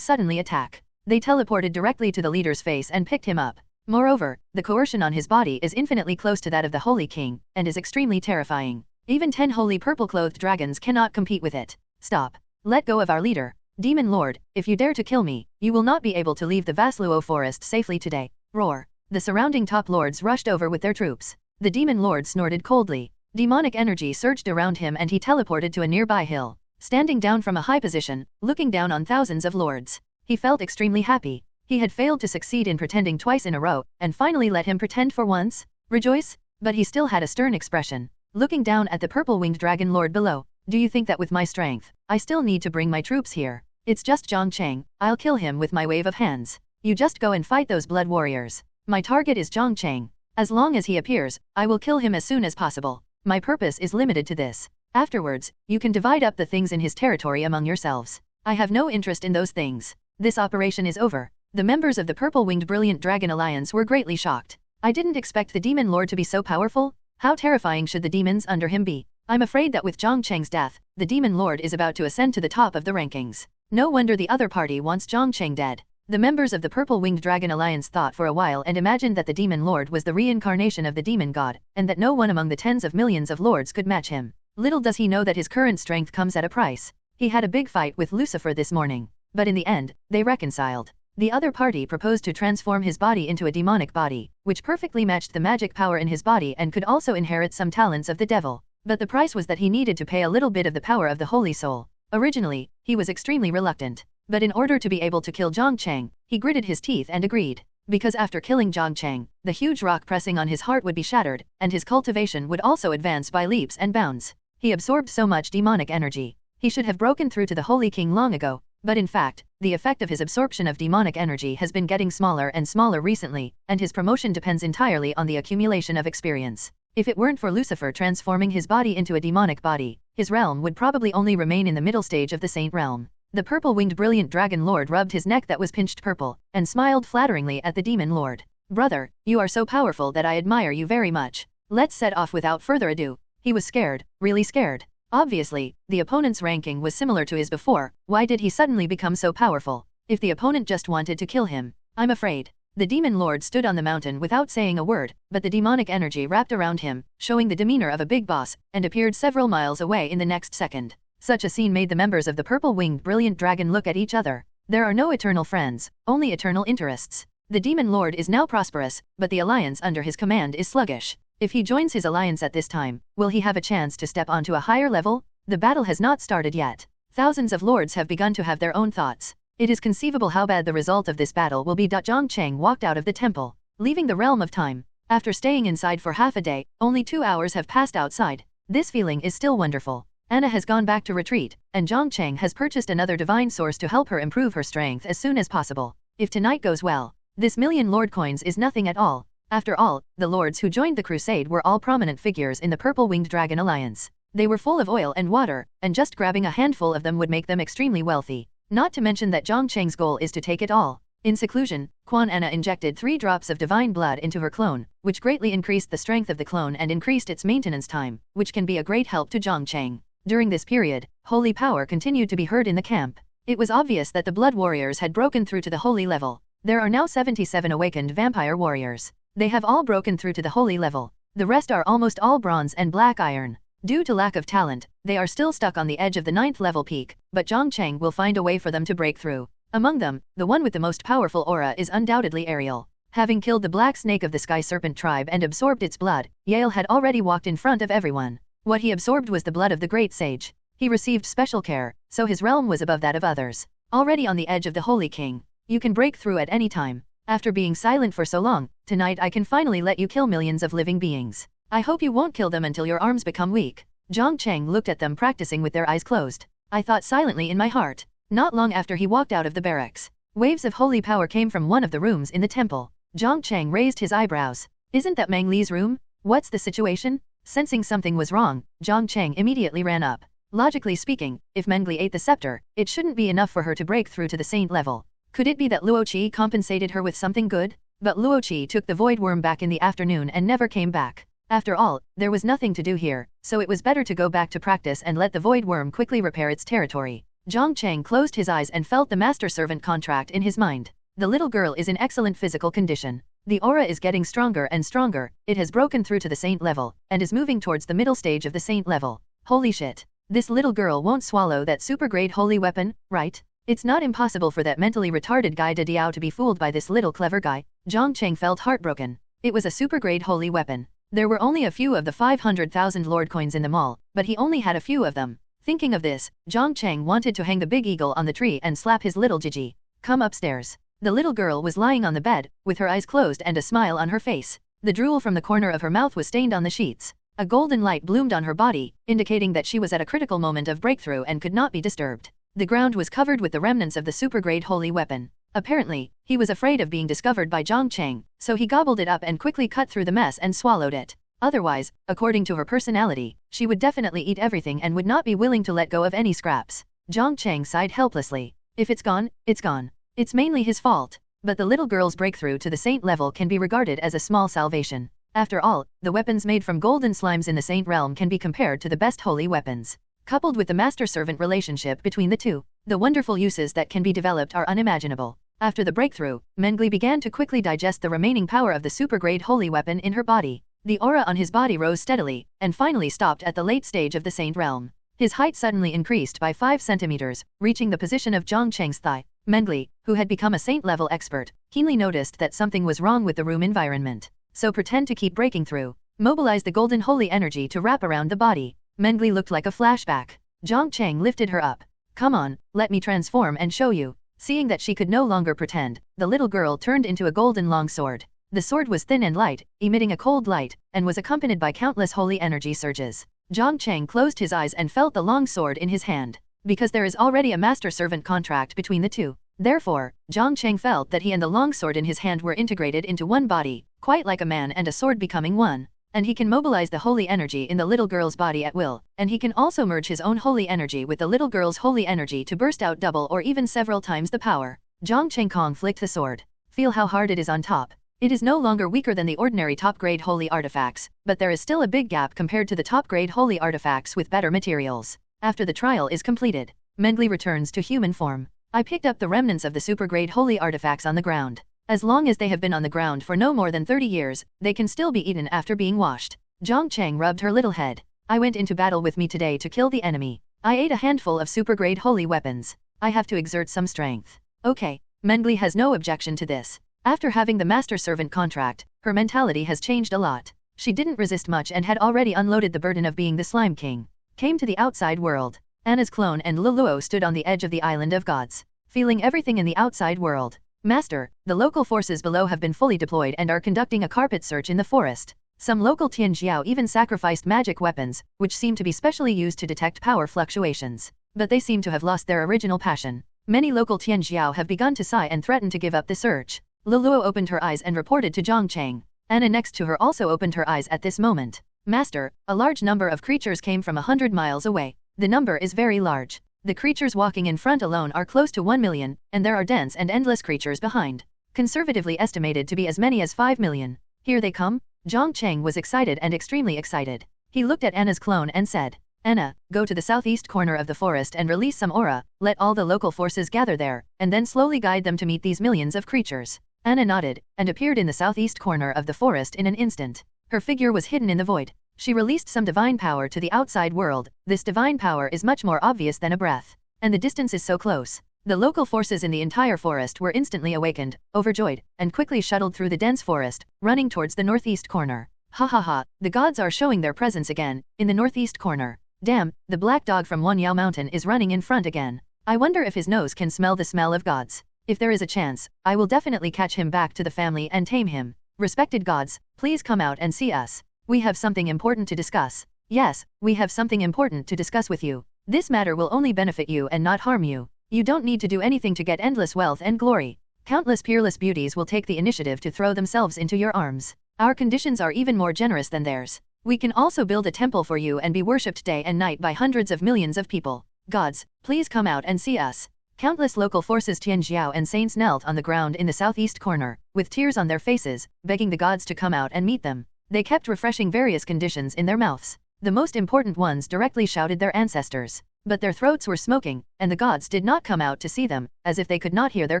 suddenly attack. They teleported directly to the leader's face and picked him up. Moreover, the coercion on his body is infinitely close to that of the Holy King, and is extremely terrifying. Even 10 holy purple-clothed dragons cannot compete with it. Stop. Let go of our leader. Demon Lord, if you dare to kill me, you will not be able to leave the Vasluo forest safely today. Roar. The surrounding top lords rushed over with their troops. The Demon Lord snorted coldly. Demonic energy surged around him and he teleported to a nearby hill. Standing down from a high position, looking down on thousands of lords, he felt extremely happy. He had failed to succeed in pretending twice in a row, and finally let him pretend for once. Rejoice? But he still had a stern expression. Looking down at the purple-winged dragon lord below, "Do you think that with my strength, I still need to bring my troops here? It's just Jiang Cheng, I'll kill him with my wave of hands. You just go and fight those blood warriors. My target is Jiang Cheng. As long as he appears, I will kill him as soon as possible. My purpose is limited to this. Afterwards, you can divide up the things in his territory among yourselves. I have no interest in those things. This operation is over." The members of the Purple-Winged Brilliant Dragon Alliance were greatly shocked. I didn't expect the Demon Lord to be so powerful. How terrifying should the demons under him be? I'm afraid that with Jiang Cheng's death, the Demon Lord is about to ascend to the top of the rankings. No wonder the other party wants Jiang Cheng dead. The members of the Purple-Winged Dragon Alliance thought for a while and imagined that the Demon Lord was the reincarnation of the demon god, and that no one among the tens of millions of lords could match him. Little does he know that his current strength comes at a price. He had a big fight with Lucifer this morning, but in the end, they reconciled. The other party proposed to transform his body into a demonic body, which perfectly matched the magic power in his body and could also inherit some talents of the devil. But the price was that he needed to pay a little bit of the power of the Holy Soul. Originally, he was extremely reluctant. But in order to be able to kill Jiang Cheng, he gritted his teeth and agreed. Because after killing Jiang Cheng, the huge rock pressing on his heart would be shattered, and his cultivation would also advance by leaps and bounds. He absorbed so much demonic energy. He should have broken through to the Holy King long ago. But in fact, the effect of his absorption of demonic energy has been getting smaller and smaller recently, and his promotion depends entirely on the accumulation of experience. If it weren't for Lucifer transforming his body into a demonic body, his realm would probably only remain in the middle stage of the Saint realm. The purple-winged brilliant dragon lord rubbed his neck that was pinched purple, and smiled flatteringly at the demon lord. "Brother, you are so powerful that I admire you very much. Let's set off without further ado." He was scared, really scared. Obviously, the opponent's ranking was similar to his before. Why did he suddenly become so powerful? If the opponent just wanted to kill him, I'm afraid. The demon lord stood on the mountain without saying a word, but the demonic energy wrapped around him, showing the demeanor of a big boss, and appeared several miles away in the next second. Such a scene made the members of the purple-winged brilliant dragon look at each other. There are no eternal friends, only eternal interests. The demon lord is now prosperous, but the alliance under his command is sluggish. If he joins his alliance at this time, will he have a chance to step onto a higher level? The battle has not started yet. Thousands of lords have begun to have their own thoughts. It is conceivable how bad the result of this battle will be. Jiang Cheng walked out of the temple, leaving the realm of time. After staying inside for half a day, only 2 hours have passed outside. This feeling is still wonderful. Anna has gone back to retreat, and Jiang Cheng has purchased another divine source to help her improve her strength as soon as possible. If tonight goes well, this million lord coins is nothing at all. After all, the lords who joined the crusade were all prominent figures in the Purple-Winged Dragon Alliance. They were full of oil and water, and just grabbing a handful of them would make them extremely wealthy. Not to mention that Jiang Cheng's goal is to take it all. In seclusion, Quan Anna injected 3 drops of divine blood into her clone, which greatly increased the strength of the clone and increased its maintenance time, which can be a great help to Jiang Cheng. During this period, holy power continued to be heard in the camp. It was obvious that the blood warriors had broken through to the holy level. There are now 77 awakened vampire warriors. They have all broken through to the holy level. The rest are almost all bronze and black iron. Due to lack of talent, they are still stuck on the edge of the 9th level peak, but Jiang Cheng will find a way for them to break through. Among them, the one with the most powerful aura is undoubtedly Ariel. Having killed the black snake of the sky serpent tribe and absorbed its blood, Yale had already walked in front of everyone. What he absorbed was the blood of the great sage. He received special care, so his realm was above that of others. Already on the edge of the Holy King. You can break through at any time. After being silent for so long, tonight I can finally let you kill millions of living beings. I hope you won't kill them until your arms become weak. Jiang Cheng looked at them practicing with their eyes closed. I thought silently in my heart. Not long after he walked out of the barracks, waves of holy power came from one of the rooms in the temple. Jiang Cheng raised his eyebrows. Isn't that Meng Li's room? What's the situation? Sensing something was wrong, Jiang Cheng immediately ran up. Logically speaking, if Meng Li ate the scepter, it shouldn't be enough for her to break through to the saint level. Could it be that Luo Qi compensated her with something good? But Luo Qi took the void worm back in the afternoon and never came back. After all, there was nothing to do here, so it was better to go back to practice and let the void worm quickly repair its territory. Jiang Cheng closed his eyes and felt the master-servant contract in his mind. The little girl is in excellent physical condition. The aura is getting stronger and stronger, it has broken through to the saint level, and is moving towards the middle stage of the saint level. Holy shit. This little girl won't swallow that super-grade holy weapon, right? It's not impossible for that mentally retarded guy De Diao to be fooled by this little clever guy. Jiang Cheng felt heartbroken. It was a super-grade holy weapon. There were only a few of the 500,000 lord coins in the mall, but he only had a few of them. Thinking of this, Jiang Cheng wanted to hang the big eagle on the tree and slap his little Gigi. Come upstairs. The little girl was lying on the bed, with her eyes closed and a smile on her face. The drool from the corner of her mouth was stained on the sheets. A golden light bloomed on her body, indicating that she was at a critical moment of breakthrough and could not be disturbed. The ground was covered with the remnants of the super-grade holy weapon. Apparently, he was afraid of being discovered by Jiang Cheng, so he gobbled it up and quickly cut through the mess and swallowed it. Otherwise, according to her personality, she would definitely eat everything and would not be willing to let go of any scraps. Jiang Cheng sighed helplessly. If it's gone, it's gone. It's mainly his fault. But the little girl's breakthrough to the saint level can be regarded as a small salvation. After all, the weapons made from golden slimes in the saint realm can be compared to the best holy weapons. Coupled with the master-servant relationship between the two, the wonderful uses that can be developed are unimaginable. After the breakthrough, Meng Li began to quickly digest the remaining power of the super-grade holy weapon in her body. The aura on his body rose steadily, and finally stopped at the late stage of the saint realm. His height suddenly increased by 5 centimeters, reaching the position of Jiang Cheng's thigh. Meng Li, who had become a saint-level expert, keenly noticed that something was wrong with the room environment. So pretend to keep breaking through. Mobilize the golden holy energy to wrap around the body. Meng Li looked like a flashback. Jiang Cheng lifted her up. Come on, let me transform and show you. Seeing that she could no longer pretend, the little girl turned into a golden long sword. The sword was thin and light, emitting a cold light, and was accompanied by countless holy energy surges. Jiang Cheng closed his eyes and felt the long sword in his hand. Because there is already a master-servant contract between the two. Therefore, Jiang Cheng felt that he and the long sword in his hand were integrated into one body, quite like a man and a sword becoming one. And he can mobilize the holy energy in the little girl's body at will, and he can also merge his own holy energy with the little girl's holy energy to burst out double or even several times the power. Jiang Cheng Kong flicked the sword. Feel how hard it is on top. It is no longer weaker than the ordinary top-grade holy artifacts, but there is still a big gap compared to the top-grade holy artifacts with better materials. After the trial is completed, Meng Li returns to human form. I picked up the remnants of the super-grade holy artifacts on the ground. As long as they have been on the ground for no more than 30 years, they can still be eaten after being washed. Jiang Cheng rubbed her little head. I went into battle with me today to kill the enemy. I ate a handful of super-grade holy weapons. I have to exert some strength. Okay. Meng Li has no objection to this. After having the master-servant contract, her mentality has changed a lot. She didn't resist much and had already unloaded the burden of being the Slime King. Came to the outside world. Anna's clone and Luluo stood on the edge of the Island of Gods, feeling everything in the outside world. Master, the local forces below have been fully deployed and are conducting a carpet search in the forest. Some local Tianjiao even sacrificed magic weapons, which seem to be specially used to detect power fluctuations. But they seem to have lost their original passion. Many local Tianjiao have begun to sigh and threaten to give up the search. Luluo opened her eyes and reported to Jiang Cheng. Anna next to her also opened her eyes at this moment. Master, a large number of creatures came from 100 miles away. The number is very large. The creatures walking in front alone are close to 1 million, and there are dense and endless creatures behind. Conservatively estimated to be as many as 5 million. Here they come? Jiang Cheng was excited and extremely excited. He looked at Anna's clone and said, Anna, go to the southeast corner of the forest and release some aura, let all the local forces gather there, and then slowly guide them to meet these millions of creatures. Anna nodded, and appeared in the southeast corner of the forest in an instant. Her figure was hidden in the void. She released some divine power to the outside world. This divine power is much more obvious than a breath. And the distance is so close. The local forces in the entire forest were instantly awakened, overjoyed, and quickly shuttled through the dense forest, running towards the northeast corner. Ha ha ha, the gods are showing their presence again, in the northeast corner. Damn, the black dog from Wanyao Mountain is running in front again. I wonder if his nose can smell the smell of gods. If there is a chance, I will definitely catch him back to the family and tame him. Respected gods, please come out and see us. We have something important to discuss. Yes, we have something important to discuss with you. This matter will only benefit you and not harm you. You don't need to do anything to get endless wealth and glory. Countless peerless beauties will take the initiative to throw themselves into your arms. Our conditions are even more generous than theirs. We can also build a temple for you and be worshipped day and night by hundreds of millions of people. Gods, please come out and see us. Countless local forces Tianjiao and saints knelt on the ground in the southeast corner, with tears on their faces, begging the gods to come out and meet them. They kept refreshing various conditions in their mouths. The most important ones directly shouted their ancestors. But their throats were smoking, and the gods did not come out to see them, as if they could not hear their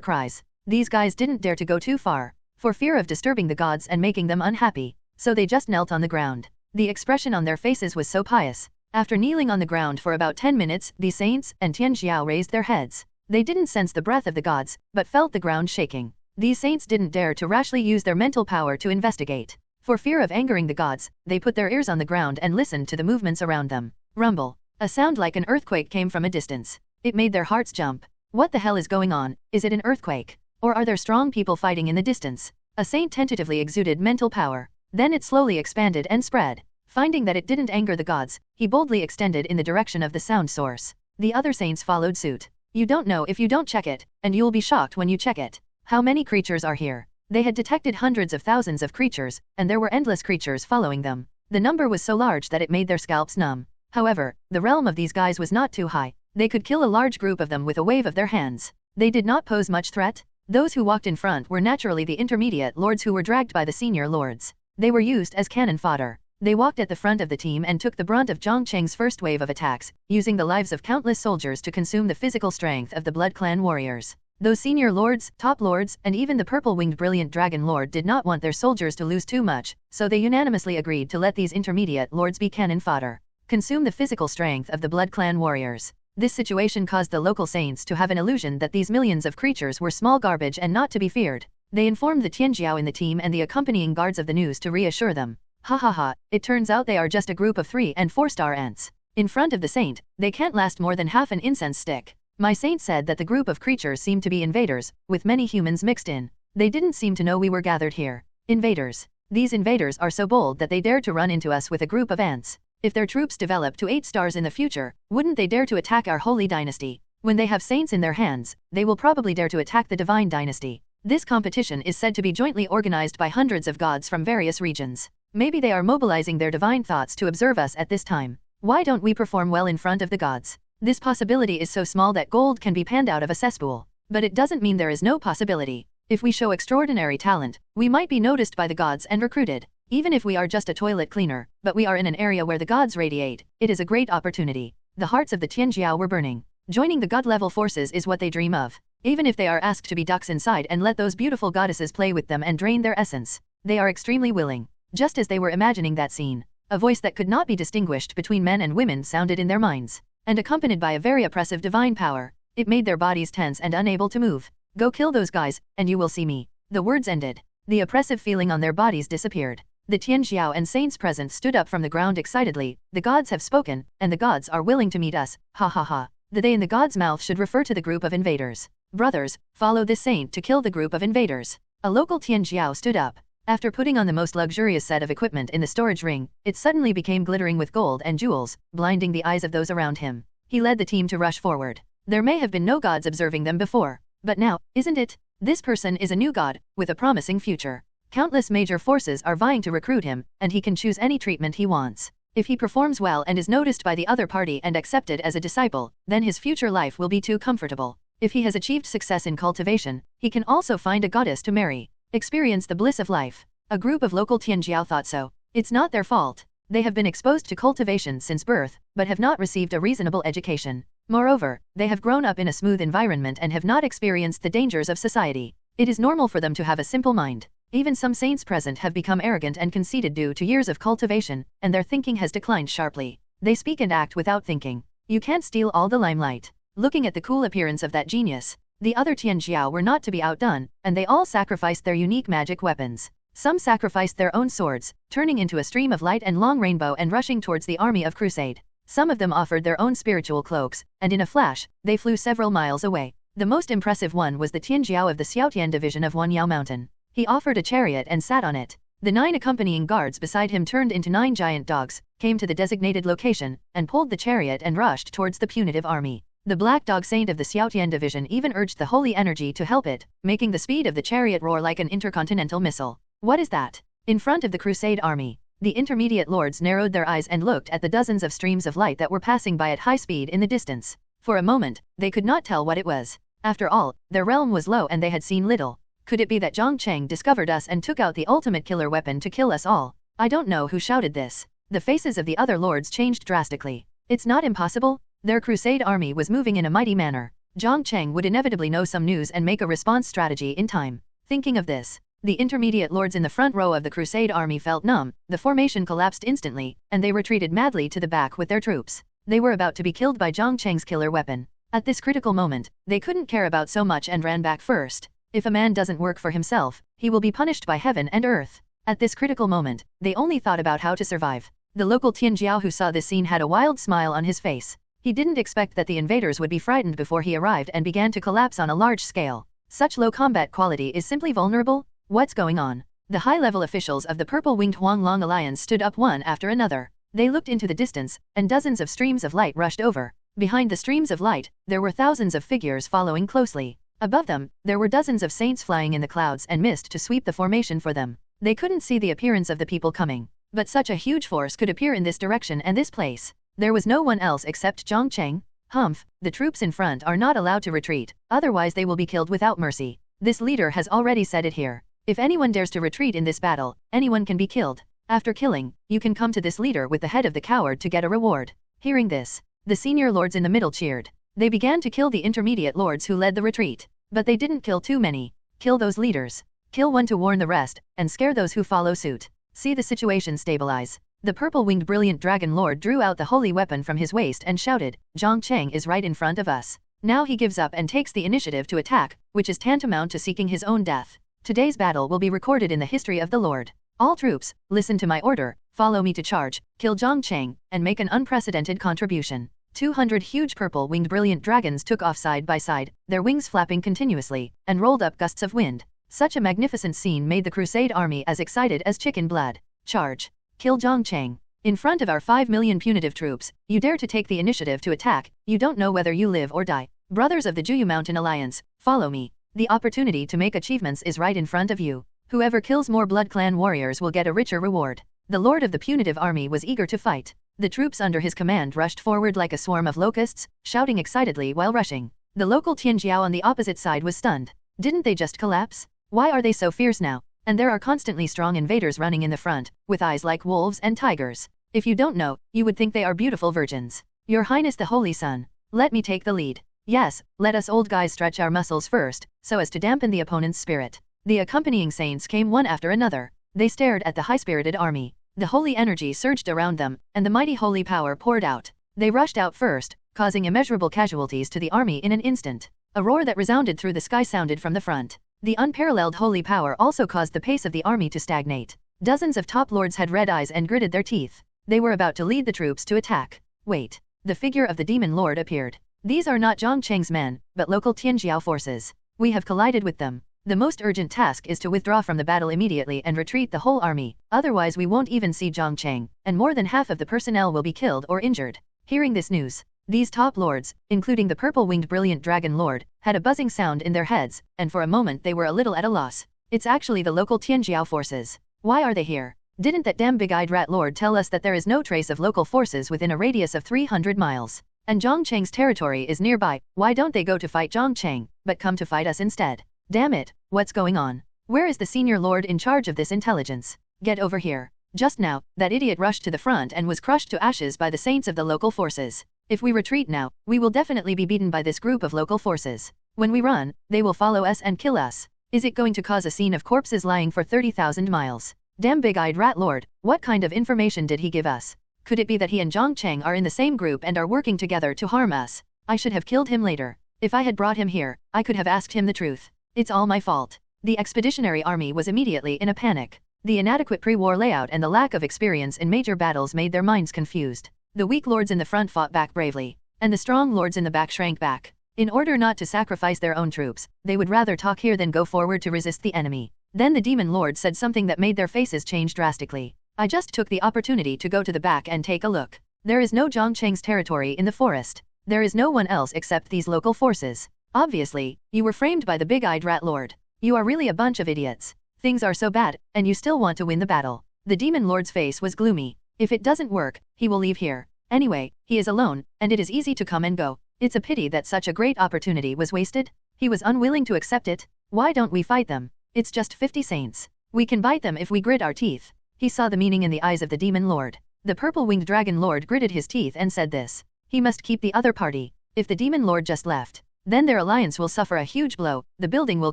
cries. These guys didn't dare to go too far, for fear of disturbing the gods and making them unhappy, so they just knelt on the ground. The expression on their faces was so pious. After kneeling on the ground for about 10 minutes, the saints and Tianjiao raised their heads. They didn't sense the breath of the gods, but felt the ground shaking. These saints didn't dare to rashly use their mental power to investigate. For fear of angering the gods, they put their ears on the ground and listened to the movements around them. Rumble. A sound like an earthquake came from a distance. It made their hearts jump. What the hell is going on? Is it an earthquake? Or are there strong people fighting in the distance? A saint tentatively exuded mental power. Then it slowly expanded and spread. Finding that it didn't anger the gods, he boldly extended in the direction of the sound source. The other saints followed suit. You don't know if you don't check it, and you'll be shocked when you check it. How many creatures are here? They had detected hundreds of thousands of creatures, and there were endless creatures following them. The number was so large that it made their scalps numb. However, the realm of these guys was not too high. They could kill a large group of them with a wave of their hands. They did not pose much threat. Those who walked in front were naturally the intermediate lords who were dragged by the senior lords. They were used as cannon fodder. They walked at the front of the team and took the brunt of Jiang Cheng's first wave of attacks, using the lives of countless soldiers to consume the physical strength of the Blood Clan warriors. Those senior lords, top lords, and even the purple-winged brilliant dragon lord did not want their soldiers to lose too much, so they unanimously agreed to let these intermediate lords be cannon fodder. Consume the physical strength of the Blood Clan warriors. This situation caused the local saints to have an illusion that these millions of creatures were small garbage and not to be feared. They informed the Tianjiao in the team and the accompanying guards of the news to reassure them. Ha ha ha, it turns out they are just a group of 3- and 4-star ants. In front of the saint, they can't last more than half an incense stick. My saint said that the group of creatures seemed to be invaders, with many humans mixed in. They didn't seem to know we were gathered here. Invaders. These invaders are so bold that they dared to run into us with a group of ants. If their troops develop to 8 stars in the future, wouldn't they dare to attack our holy dynasty? When they have saints in their hands, they will probably dare to attack the divine dynasty. This competition is said to be jointly organized by hundreds of gods from various regions. Maybe they are mobilizing their divine thoughts to observe us at this time. Why don't we perform well in front of the gods? This possibility is so small that gold can be panned out of a cesspool. But it doesn't mean there is no possibility. If we show extraordinary talent, we might be noticed by the gods and recruited. Even if we are just a toilet cleaner, but we are in an area where the gods radiate, it is a great opportunity. The hearts of the Tianjiao were burning. Joining the god-level forces is what they dream of. Even if they are asked to be ducks inside and let those beautiful goddesses play with them and drain their essence, they are extremely willing. Just as they were imagining that scene, a voice that could not be distinguished between men and women sounded in their minds, and accompanied by a very oppressive divine power, it made their bodies tense and unable to move. Go kill those guys, and you will see me. The words ended. The oppressive feeling on their bodies disappeared. The Tianjiao and saints present stood up from the ground excitedly. The gods have spoken, and the gods are willing to meet us, ha ha ha. The they in the god's mouth should refer to the group of invaders. Brothers, follow this saint to kill the group of invaders. A local Tianjiao stood up. After putting on the most luxurious set of equipment in the storage ring, it suddenly became glittering with gold and jewels, blinding the eyes of those around him. He led the team to rush forward. There may have been no gods observing them before, but now, isn't it? This person is a new god, with a promising future. Countless major forces are vying to recruit him, and he can choose any treatment he wants. If he performs well and is noticed by the other party and accepted as a disciple, then his future life will be too comfortable. If he has achieved success in cultivation, he can also find a goddess to marry. Experience the bliss of life. A group of local Tianjiao thought so. It's not their fault. They have been exposed to cultivation since birth, but have not received a reasonable education. Moreover, they have grown up in a smooth environment and have not experienced the dangers of society. It is normal for them to have a simple mind. Even some saints present have become arrogant and conceited due to years of cultivation, and their thinking has declined sharply. They speak and act without thinking. You can't steal all the limelight. Looking at the cool appearance of that genius, the other Tianjiao were not to be outdone, and they all sacrificed their unique magic weapons. Some sacrificed their own swords, turning into a stream of light and long rainbow and rushing towards the army of crusade. Some of them offered their own spiritual cloaks, and in a flash, they flew several miles away. The most impressive one was the Tianjiao of the Xiaotian division of Wanyao Mountain. He offered a chariot and sat on it. The 9 accompanying guards beside him turned into 9 giant dogs, came to the designated location, and pulled the chariot and rushed towards the punitive army. The Black Dog Saint of the Xiaotian division even urged the holy energy to help it, making the speed of the chariot roar like an intercontinental missile. What is that? In front of the crusade army, the intermediate lords narrowed their eyes and looked at the dozens of streams of light that were passing by at high speed in the distance. For a moment, they could not tell what it was. After all, their realm was low and they had seen little. Could it be that Jiang Cheng discovered us and took out the ultimate killer weapon to kill us all? I don't know who shouted this. The faces of the other lords changed drastically. It's not impossible. Their crusade army was moving in a mighty manner. Jiang Cheng would inevitably know some news and make a response strategy in time. Thinking of this, the intermediate lords in the front row of the crusade army felt numb, the formation collapsed instantly, and they retreated madly to the back with their troops. They were about to be killed by Jiang Cheng's killer weapon. At this critical moment, they couldn't care about so much and ran back first. If a man doesn't work for himself, he will be punished by heaven and earth. At this critical moment, they only thought about how to survive. The local Tianjiao who saw this scene had a wild smile on his face. He didn't expect that the invaders would be frightened before he arrived and began to collapse on a large scale. Such low combat quality is simply vulnerable? What's going on? The high-level officials of the Purple-Winged Huanglong Alliance stood up one after another. They looked into the distance, and dozens of streams of light rushed over. Behind the streams of light, there were thousands of figures following closely. Above them, there were dozens of saints flying in the clouds and mist to sweep the formation for them. They couldn't see the appearance of the people coming. But such a huge force could appear in this direction and this place. There was no one else except Jiang Cheng. Humph, the troops in front are not allowed to retreat, otherwise they will be killed without mercy. This leader has already said it here. If anyone dares to retreat in this battle, anyone can be killed. After killing, you can come to this leader with the head of the coward to get a reward. Hearing this, the senior lords in the middle cheered. They began to kill the intermediate lords who led the retreat. But they didn't kill too many. Kill those leaders. Kill one to warn the rest, and scare those who follow suit. See the situation stabilize. The purple-winged brilliant dragon lord drew out the holy weapon from his waist and shouted, Jiang Cheng is right in front of us. Now he gives up and takes the initiative to attack, which is tantamount to seeking his own death. Today's battle will be recorded in the history of the Lord. All troops, listen to my order, follow me to charge, kill Jiang Cheng, and make an unprecedented contribution. 200 huge purple-winged brilliant dragons took off side by side, their wings flapping continuously, and rolled up gusts of wind. Such a magnificent scene made the crusade army as excited as chicken blood. Charge. Kill Jiang Cheng. In front of our 5 million punitive troops, you dare to take the initiative to attack, you don't know whether you live or die. Brothers of the Juyu Mountain Alliance, follow me. The opportunity to make achievements is right in front of you. Whoever kills more Blood Clan warriors will get a richer reward. The lord of the punitive army was eager to fight. The troops under his command rushed forward like a swarm of locusts, shouting excitedly while rushing. The local Tianjiao on the opposite side was stunned. Didn't they just collapse? Why are they so fierce now? And there are constantly strong invaders running in the front, with eyes like wolves and tigers. If you don't know, you would think they are beautiful virgins. Your Highness the Holy Sun, let me take the lead. Yes, let us old guys stretch our muscles first, so as to dampen the opponent's spirit. The accompanying saints came one after another. They stared at the high-spirited army. The holy energy surged around them, and the mighty holy power poured out. They rushed out first, causing immeasurable casualties to the army in an instant. A roar that resounded through the sky sounded from the front. The unparalleled holy power also caused the pace of the army to stagnate. Dozens of top lords had red eyes and gritted their teeth. They were about to lead the troops to attack. Wait. The figure of the demon lord appeared. These are not Jiang Cheng's men, but local Tianjiao forces. We have collided with them. The most urgent task is to withdraw from the battle immediately and retreat the whole army, otherwise we won't even see Jiang Cheng, and more than half of the personnel will be killed or injured. Hearing this news, these top lords, including the purple-winged brilliant dragon lord, had a buzzing sound in their heads, and for a moment they were a little at a loss. It's actually the local Tianjiao forces. Why are they here? Didn't that damn big-eyed rat lord tell us that there is no trace of local forces within a radius of 300 miles? And Jiang Cheng's territory is nearby. Why don't they go to fight Jiang Cheng, but come to fight us instead? Damn it, what's going on? Where is the senior lord in charge of this intelligence? Get over here. Just now, that idiot rushed to the front and was crushed to ashes by the saints of the local forces. If we retreat now, we will definitely be beaten by this group of local forces. When we run, they will follow us and kill us. Is it going to cause a scene of corpses lying for 30,000 miles? Damn big-eyed rat lord, what kind of information did he give us? Could it be that he and Jiang Cheng are in the same group and are working together to harm us? I should have killed him later. If I had brought him here, I could have asked him the truth. It's all my fault. The expeditionary army was immediately in a panic. The inadequate pre-war layout and the lack of experience in major battles made their minds confused. The weak lords in the front fought back bravely, and the strong lords in the back shrank back. In order not to sacrifice their own troops, they would rather talk here than go forward to resist the enemy. Then the demon lord said something that made their faces change drastically. I just took the opportunity to go to the back and take a look. There is no Jiang Cheng's territory in the forest. There is no one else except these local forces. Obviously, you were framed by the big-eyed rat lord. You are really a bunch of idiots. Things are so bad, and you still want to win the battle. The demon lord's face was gloomy. If it doesn't work, he will leave here. Anyway, he is alone, and it is easy to come and go. It's a pity that such a great opportunity was wasted. He was unwilling to accept it. Why don't we fight them? It's just 50 saints. We can bite them if we grit our teeth. He saw the meaning in the eyes of the demon lord. The purple-winged dragon lord gritted his teeth and said this. He must keep the other party. If the demon lord just left, then their alliance will suffer a huge blow, the building will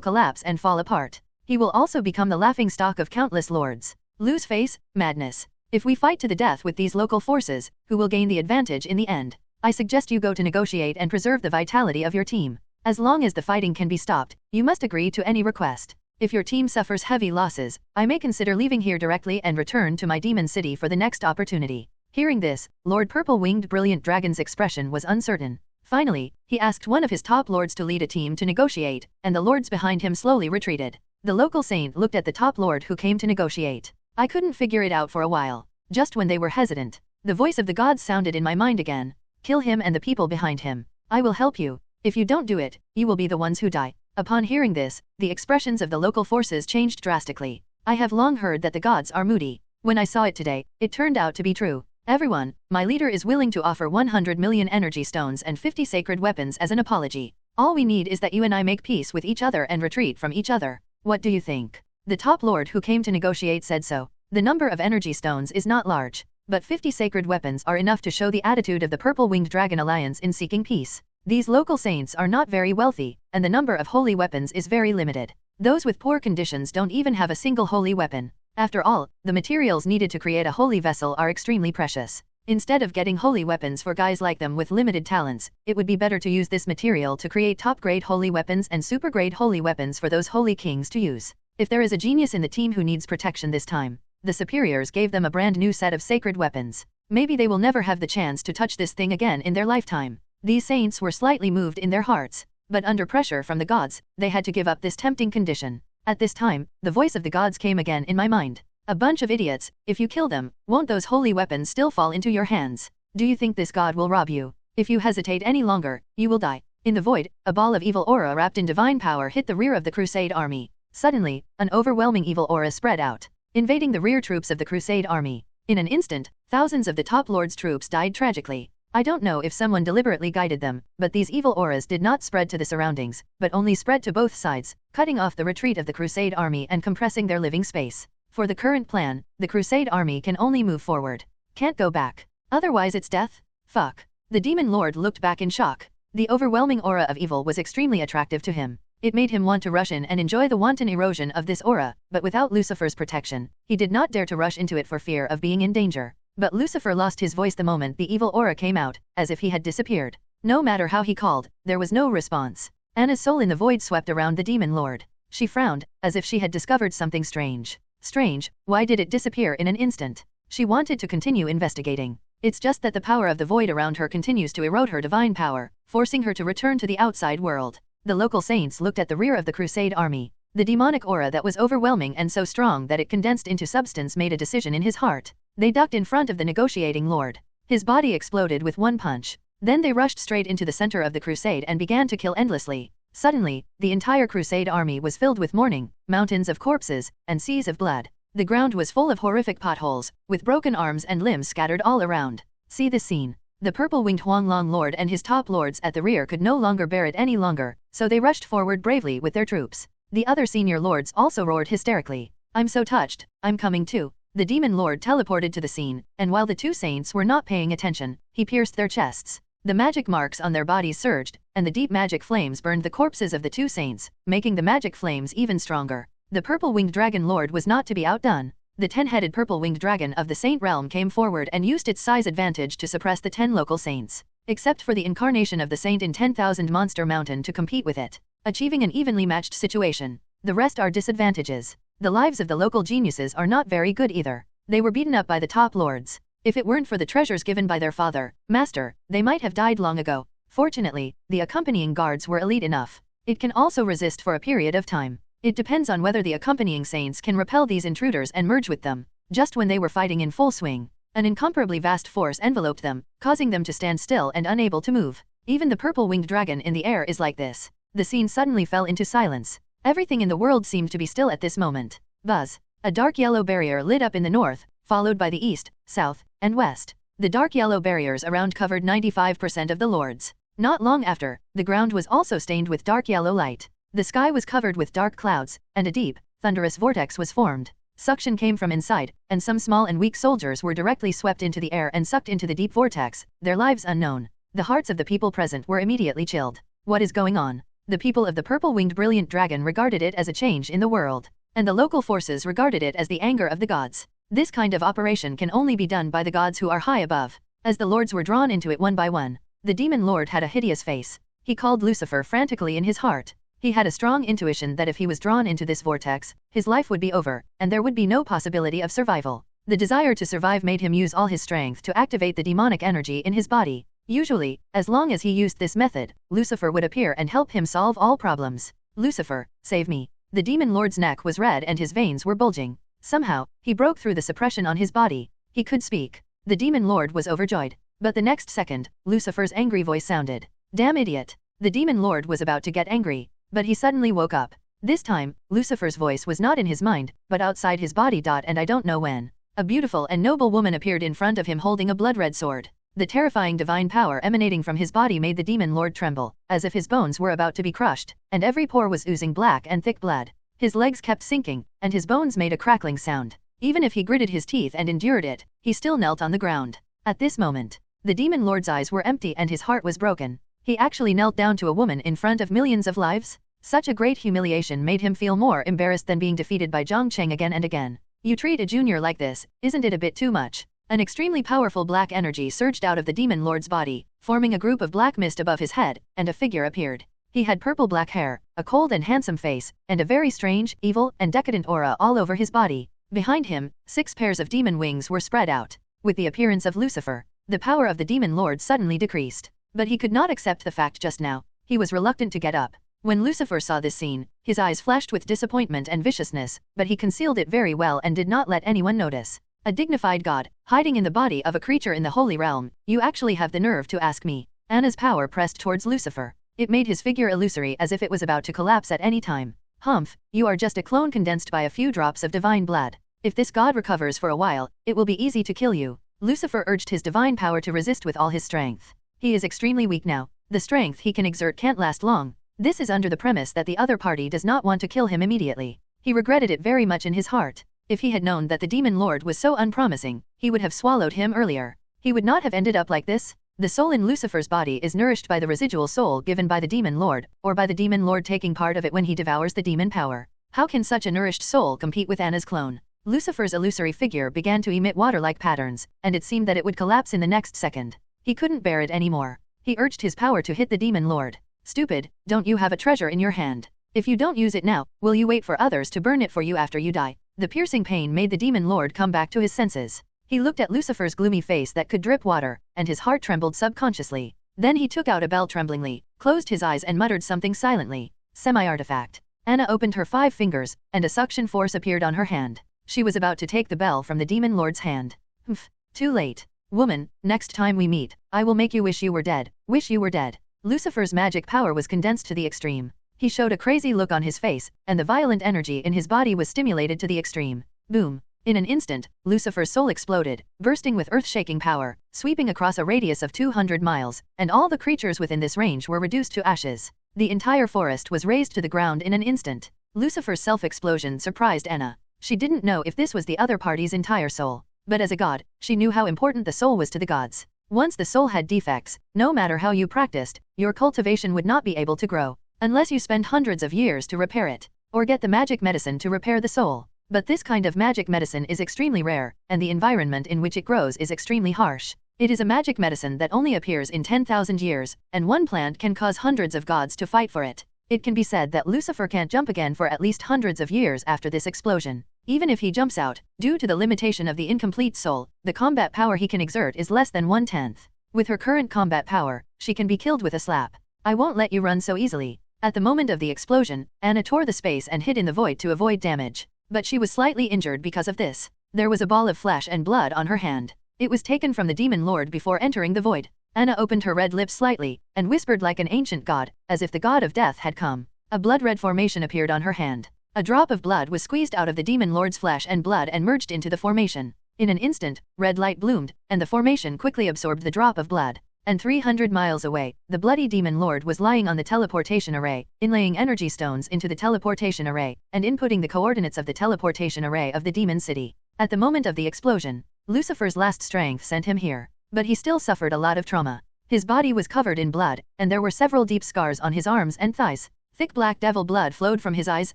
collapse and fall apart. He will also become the laughingstock of countless lords. Lose face? Madness. If we fight to the death with these local forces, who will gain the advantage in the end? I suggest you go to negotiate and preserve the vitality of your team. As long as the fighting can be stopped, you must agree to any request. If your team suffers heavy losses, I may consider leaving here directly and return to my demon city for the next opportunity. Hearing this, Lord Purple-Winged Brilliant Dragon's expression was uncertain. Finally, he asked one of his top lords to lead a team to negotiate, and the lords behind him slowly retreated. The local saint looked at the top lord who came to negotiate. I couldn't figure it out for a while. Just when they were hesitant, the voice of the gods sounded in my mind again. Kill him and the people behind him. I will help you. If you don't do it, you will be the ones who die. Upon hearing this, the expressions of the local forces changed drastically. I have long heard that the gods are moody. When I saw it today, it turned out to be true. Everyone, my leader is willing to offer 100 million energy stones and 50 sacred weapons as an apology. All we need is that you and I make peace with each other and retreat from each other. What do you think? The top lord who came to negotiate said so. The number of energy stones is not large, but 50 sacred weapons are enough to show the attitude of the Purple-Winged Dragon Alliance in seeking peace. These local saints are not very wealthy, and the number of holy weapons is very limited. Those with poor conditions don't even have a single holy weapon. After all, the materials needed to create a holy vessel are extremely precious. Instead of getting holy weapons for guys like them with limited talents, it would be better to use this material to create top-grade holy weapons and super-grade holy weapons for those holy kings to use. If there is a genius in the team who needs protection this time, the superiors gave them a brand new set of sacred weapons. Maybe they will never have the chance to touch this thing again in their lifetime. These saints were slightly moved in their hearts, but under pressure from the gods, they had to give up this tempting condition. At this time, the voice of the gods came again in my mind. A bunch of idiots, if you kill them, won't those holy weapons still fall into your hands? Do you think this god will rob you? If you hesitate any longer, you will die. In the void, a ball of evil aura wrapped in divine power hit the rear of the Crusade army. Suddenly, an overwhelming evil aura spread out, invading the rear troops of the Crusade army. In an instant, thousands of the top lord's troops died tragically. I don't know if someone deliberately guided them, but these evil auras did not spread to the surroundings, but only spread to both sides, cutting off the retreat of the Crusade army and compressing their living space. For the current plan, the Crusade army can only move forward. Can't go back. Otherwise it's death? Fuck. The demon lord looked back in shock. The overwhelming aura of evil was extremely attractive to him. It made him want to rush in and enjoy the wanton erosion of this aura, but without Lucifer's protection, he did not dare to rush into it for fear of being in danger. But Lucifer lost his voice the moment the evil aura came out, as if he had disappeared. No matter how he called, there was no response. Anna's soul in the void swept around the demon lord. She frowned, as if she had discovered something strange. Strange, why did it disappear in an instant? She wanted to continue investigating. It's just that the power of the void around her continues to erode her divine power, forcing her to return to the outside world. The local saints looked at the rear of the crusade army. The demonic aura that was overwhelming and so strong that it condensed into substance made a decision in his heart. They ducked in front of the negotiating lord. His body exploded with one punch. Then they rushed straight into the center of the crusade and began to kill endlessly. Suddenly, the entire crusade army was filled with mourning, mountains of corpses, and seas of blood. The ground was full of horrific potholes, with broken arms and limbs scattered all around. See this scene. The purple-winged Huanglong Lord and his top lords at the rear could no longer bear it any longer, so they rushed forward bravely with their troops. The other senior lords also roared hysterically. I'm so touched, I'm coming too. The demon lord teleported to the scene, and while the two saints were not paying attention, he pierced their chests. The magic marks on their bodies surged, and the deep magic flames burned the corpses of the two saints, making the magic flames even stronger. The purple-winged dragon lord was not to be outdone. The 10-headed purple-winged dragon of the saint realm came forward and used its size advantage to suppress the 10 local saints, except for the incarnation of the saint in 10,000 Monster Mountain to compete with it, achieving an evenly matched situation. The rest are disadvantages. The lives of the local geniuses are not very good either. They were beaten up by the top lords. If it weren't for the treasures given by their father, master, they might have died long ago. Fortunately, the accompanying guards were elite enough. It can also resist for a period of time. It depends on whether the accompanying saints can repel these intruders and merge with them. Just when they were fighting in full swing, an incomparably vast force enveloped them, causing them to stand still and unable to move. Even the purple-winged dragon in the air is like this. The scene suddenly fell into silence. Everything in the world seemed to be still at this moment. Buzz. A dark yellow barrier lit up in the north, followed by the east, south, and west. The dark yellow barriers around covered 95% of the lords. Not long after, the ground was also stained with dark yellow light. The sky was covered with dark clouds, and a deep, thunderous vortex was formed. Suction came from inside, and some small and weak soldiers were directly swept into the air and sucked into the deep vortex, their lives unknown. The hearts of the people present were immediately chilled. What is going on? The people of the purple-winged brilliant dragon regarded it as a change in the world, and the local forces regarded it as the anger of the gods. This kind of operation can only be done by the gods who are high above. As the lords were drawn into it one by one, the demon lord had a hideous face. He called Lucifer frantically in his heart. He had a strong intuition that if he was drawn into this vortex, his life would be over, and there would be no possibility of survival. The desire to survive made him use all his strength to activate the demonic energy in his body. Usually, as long as he used this method, Lucifer would appear and help him solve all problems. Lucifer, save me. The demon lord's neck was red and his veins were bulging. Somehow, he broke through the suppression on his body. He could speak. The demon lord was overjoyed. But the next second, Lucifer's angry voice sounded. Damn idiot. The demon lord was about to get angry, but he suddenly woke up. This time, Lucifer's voice was not in his mind, but outside his body. And I don't know when. A beautiful and noble woman appeared in front of him holding a blood-red sword. The terrifying divine power emanating from his body made the demon lord tremble, as if his bones were about to be crushed, and every pore was oozing black and thick blood. His legs kept sinking, and his bones made a crackling sound. Even if he gritted his teeth and endured it, he still knelt on the ground. At this moment, the demon lord's eyes were empty and his heart was broken. He actually knelt down to a woman in front of millions of lives? Such a great humiliation made him feel more embarrassed than being defeated by Jiang Cheng again and again. You treat a junior like this, isn't it a bit too much? An extremely powerful black energy surged out of the demon lord's body, forming a group of black mist above his head, and a figure appeared. He had purple-black hair, a cold and handsome face, and a very strange, evil, and decadent aura all over his body. Behind him, 6 pairs of demon wings were spread out. With the appearance of Lucifer, the power of the demon lord suddenly decreased. But he could not accept the fact just now. He was reluctant to get up. When Lucifer saw this scene, his eyes flashed with disappointment and viciousness, but he concealed it very well and did not let anyone notice. A dignified god, hiding in the body of a creature in the holy realm, you actually have the nerve to ask me. Anna's power pressed towards Lucifer. It made his figure illusory as if it was about to collapse at any time. Humph, you are just a clone condensed by a few drops of divine blood. If this god recovers for a while, it will be easy to kill you. Lucifer urged his divine power to resist with all his strength. He is extremely weak now. The strength he can exert can't last long. This is under the premise that the other party does not want to kill him immediately. He regretted it very much in his heart. If he had known that the demon lord was so unpromising, he would have swallowed him earlier. He would not have ended up like this. The soul in Lucifer's body is nourished by the residual soul given by the demon lord, or by the demon lord taking part of it when he devours the demon power. How can such a nourished soul compete with Anna's clone? Lucifer's illusory figure began to emit water-like patterns, and it seemed that it would collapse in the next second. He couldn't bear it anymore. He urged his power to hit the demon lord. Stupid, don't you have a treasure in your hand? If you don't use it now, will you wait for others to burn it for you after you die? The piercing pain made the demon lord come back to his senses. He looked at Lucifer's gloomy face that could drip water, and his heart trembled subconsciously. Then he took out a bell tremblingly, closed his eyes and muttered something silently. Semi-artifact. Anna opened her 5 fingers, and a suction force appeared on her hand. She was about to take the bell from the demon lord's hand. Humph. Too late. Woman, next time we meet, I will make you wish you were dead. Wish you were dead. Lucifer's magic power was condensed to the extreme. He showed a crazy look on his face, and the violent energy in his body was stimulated to the extreme. Boom. In an instant, Lucifer's soul exploded, bursting with earth-shaking power, sweeping across a radius of 200 miles, and all the creatures within this range were reduced to ashes. The entire forest was razed to the ground in an instant. Lucifer's self-explosion surprised Anna. She didn't know if this was the other party's entire soul. But as a god, she knew how important the soul was to the gods. Once the soul had defects, no matter how you practiced, your cultivation would not be able to grow, unless you spend hundreds of years to repair it, or get the magic medicine to repair the soul. But this kind of magic medicine is extremely rare, and the environment in which it grows is extremely harsh. It is a magic medicine that only appears in 10,000 years, and one plant can cause hundreds of gods to fight for it. It can be said that Lucifer can't jump again for at least hundreds of years after this explosion. Even if he jumps out, due to the limitation of the incomplete soul, the combat power he can exert is less than 1/10. With her current combat power, she can be killed with a slap. I won't let you run so easily. At the moment of the explosion, Anna tore the space and hid in the void to avoid damage. But she was slightly injured because of this. There was a ball of flesh and blood on her hand. It was taken from the demon lord before entering the void. Anna opened her red lips slightly, and whispered like an ancient god, as if the god of death had come. A blood-red formation appeared on her hand. A drop of blood was squeezed out of the demon lord's flesh and blood and merged into the formation. In an instant, red light bloomed, and the formation quickly absorbed the drop of blood. And 300 miles away, the bloody demon lord was lying on the teleportation array, inlaying energy stones into the teleportation array, and inputting the coordinates of the teleportation array of the demon city. At the moment of the explosion, Lucifer's last strength sent him here. But he still suffered a lot of trauma. His body was covered in blood, and there were several deep scars on his arms and thighs. Thick black devil blood flowed from his eyes,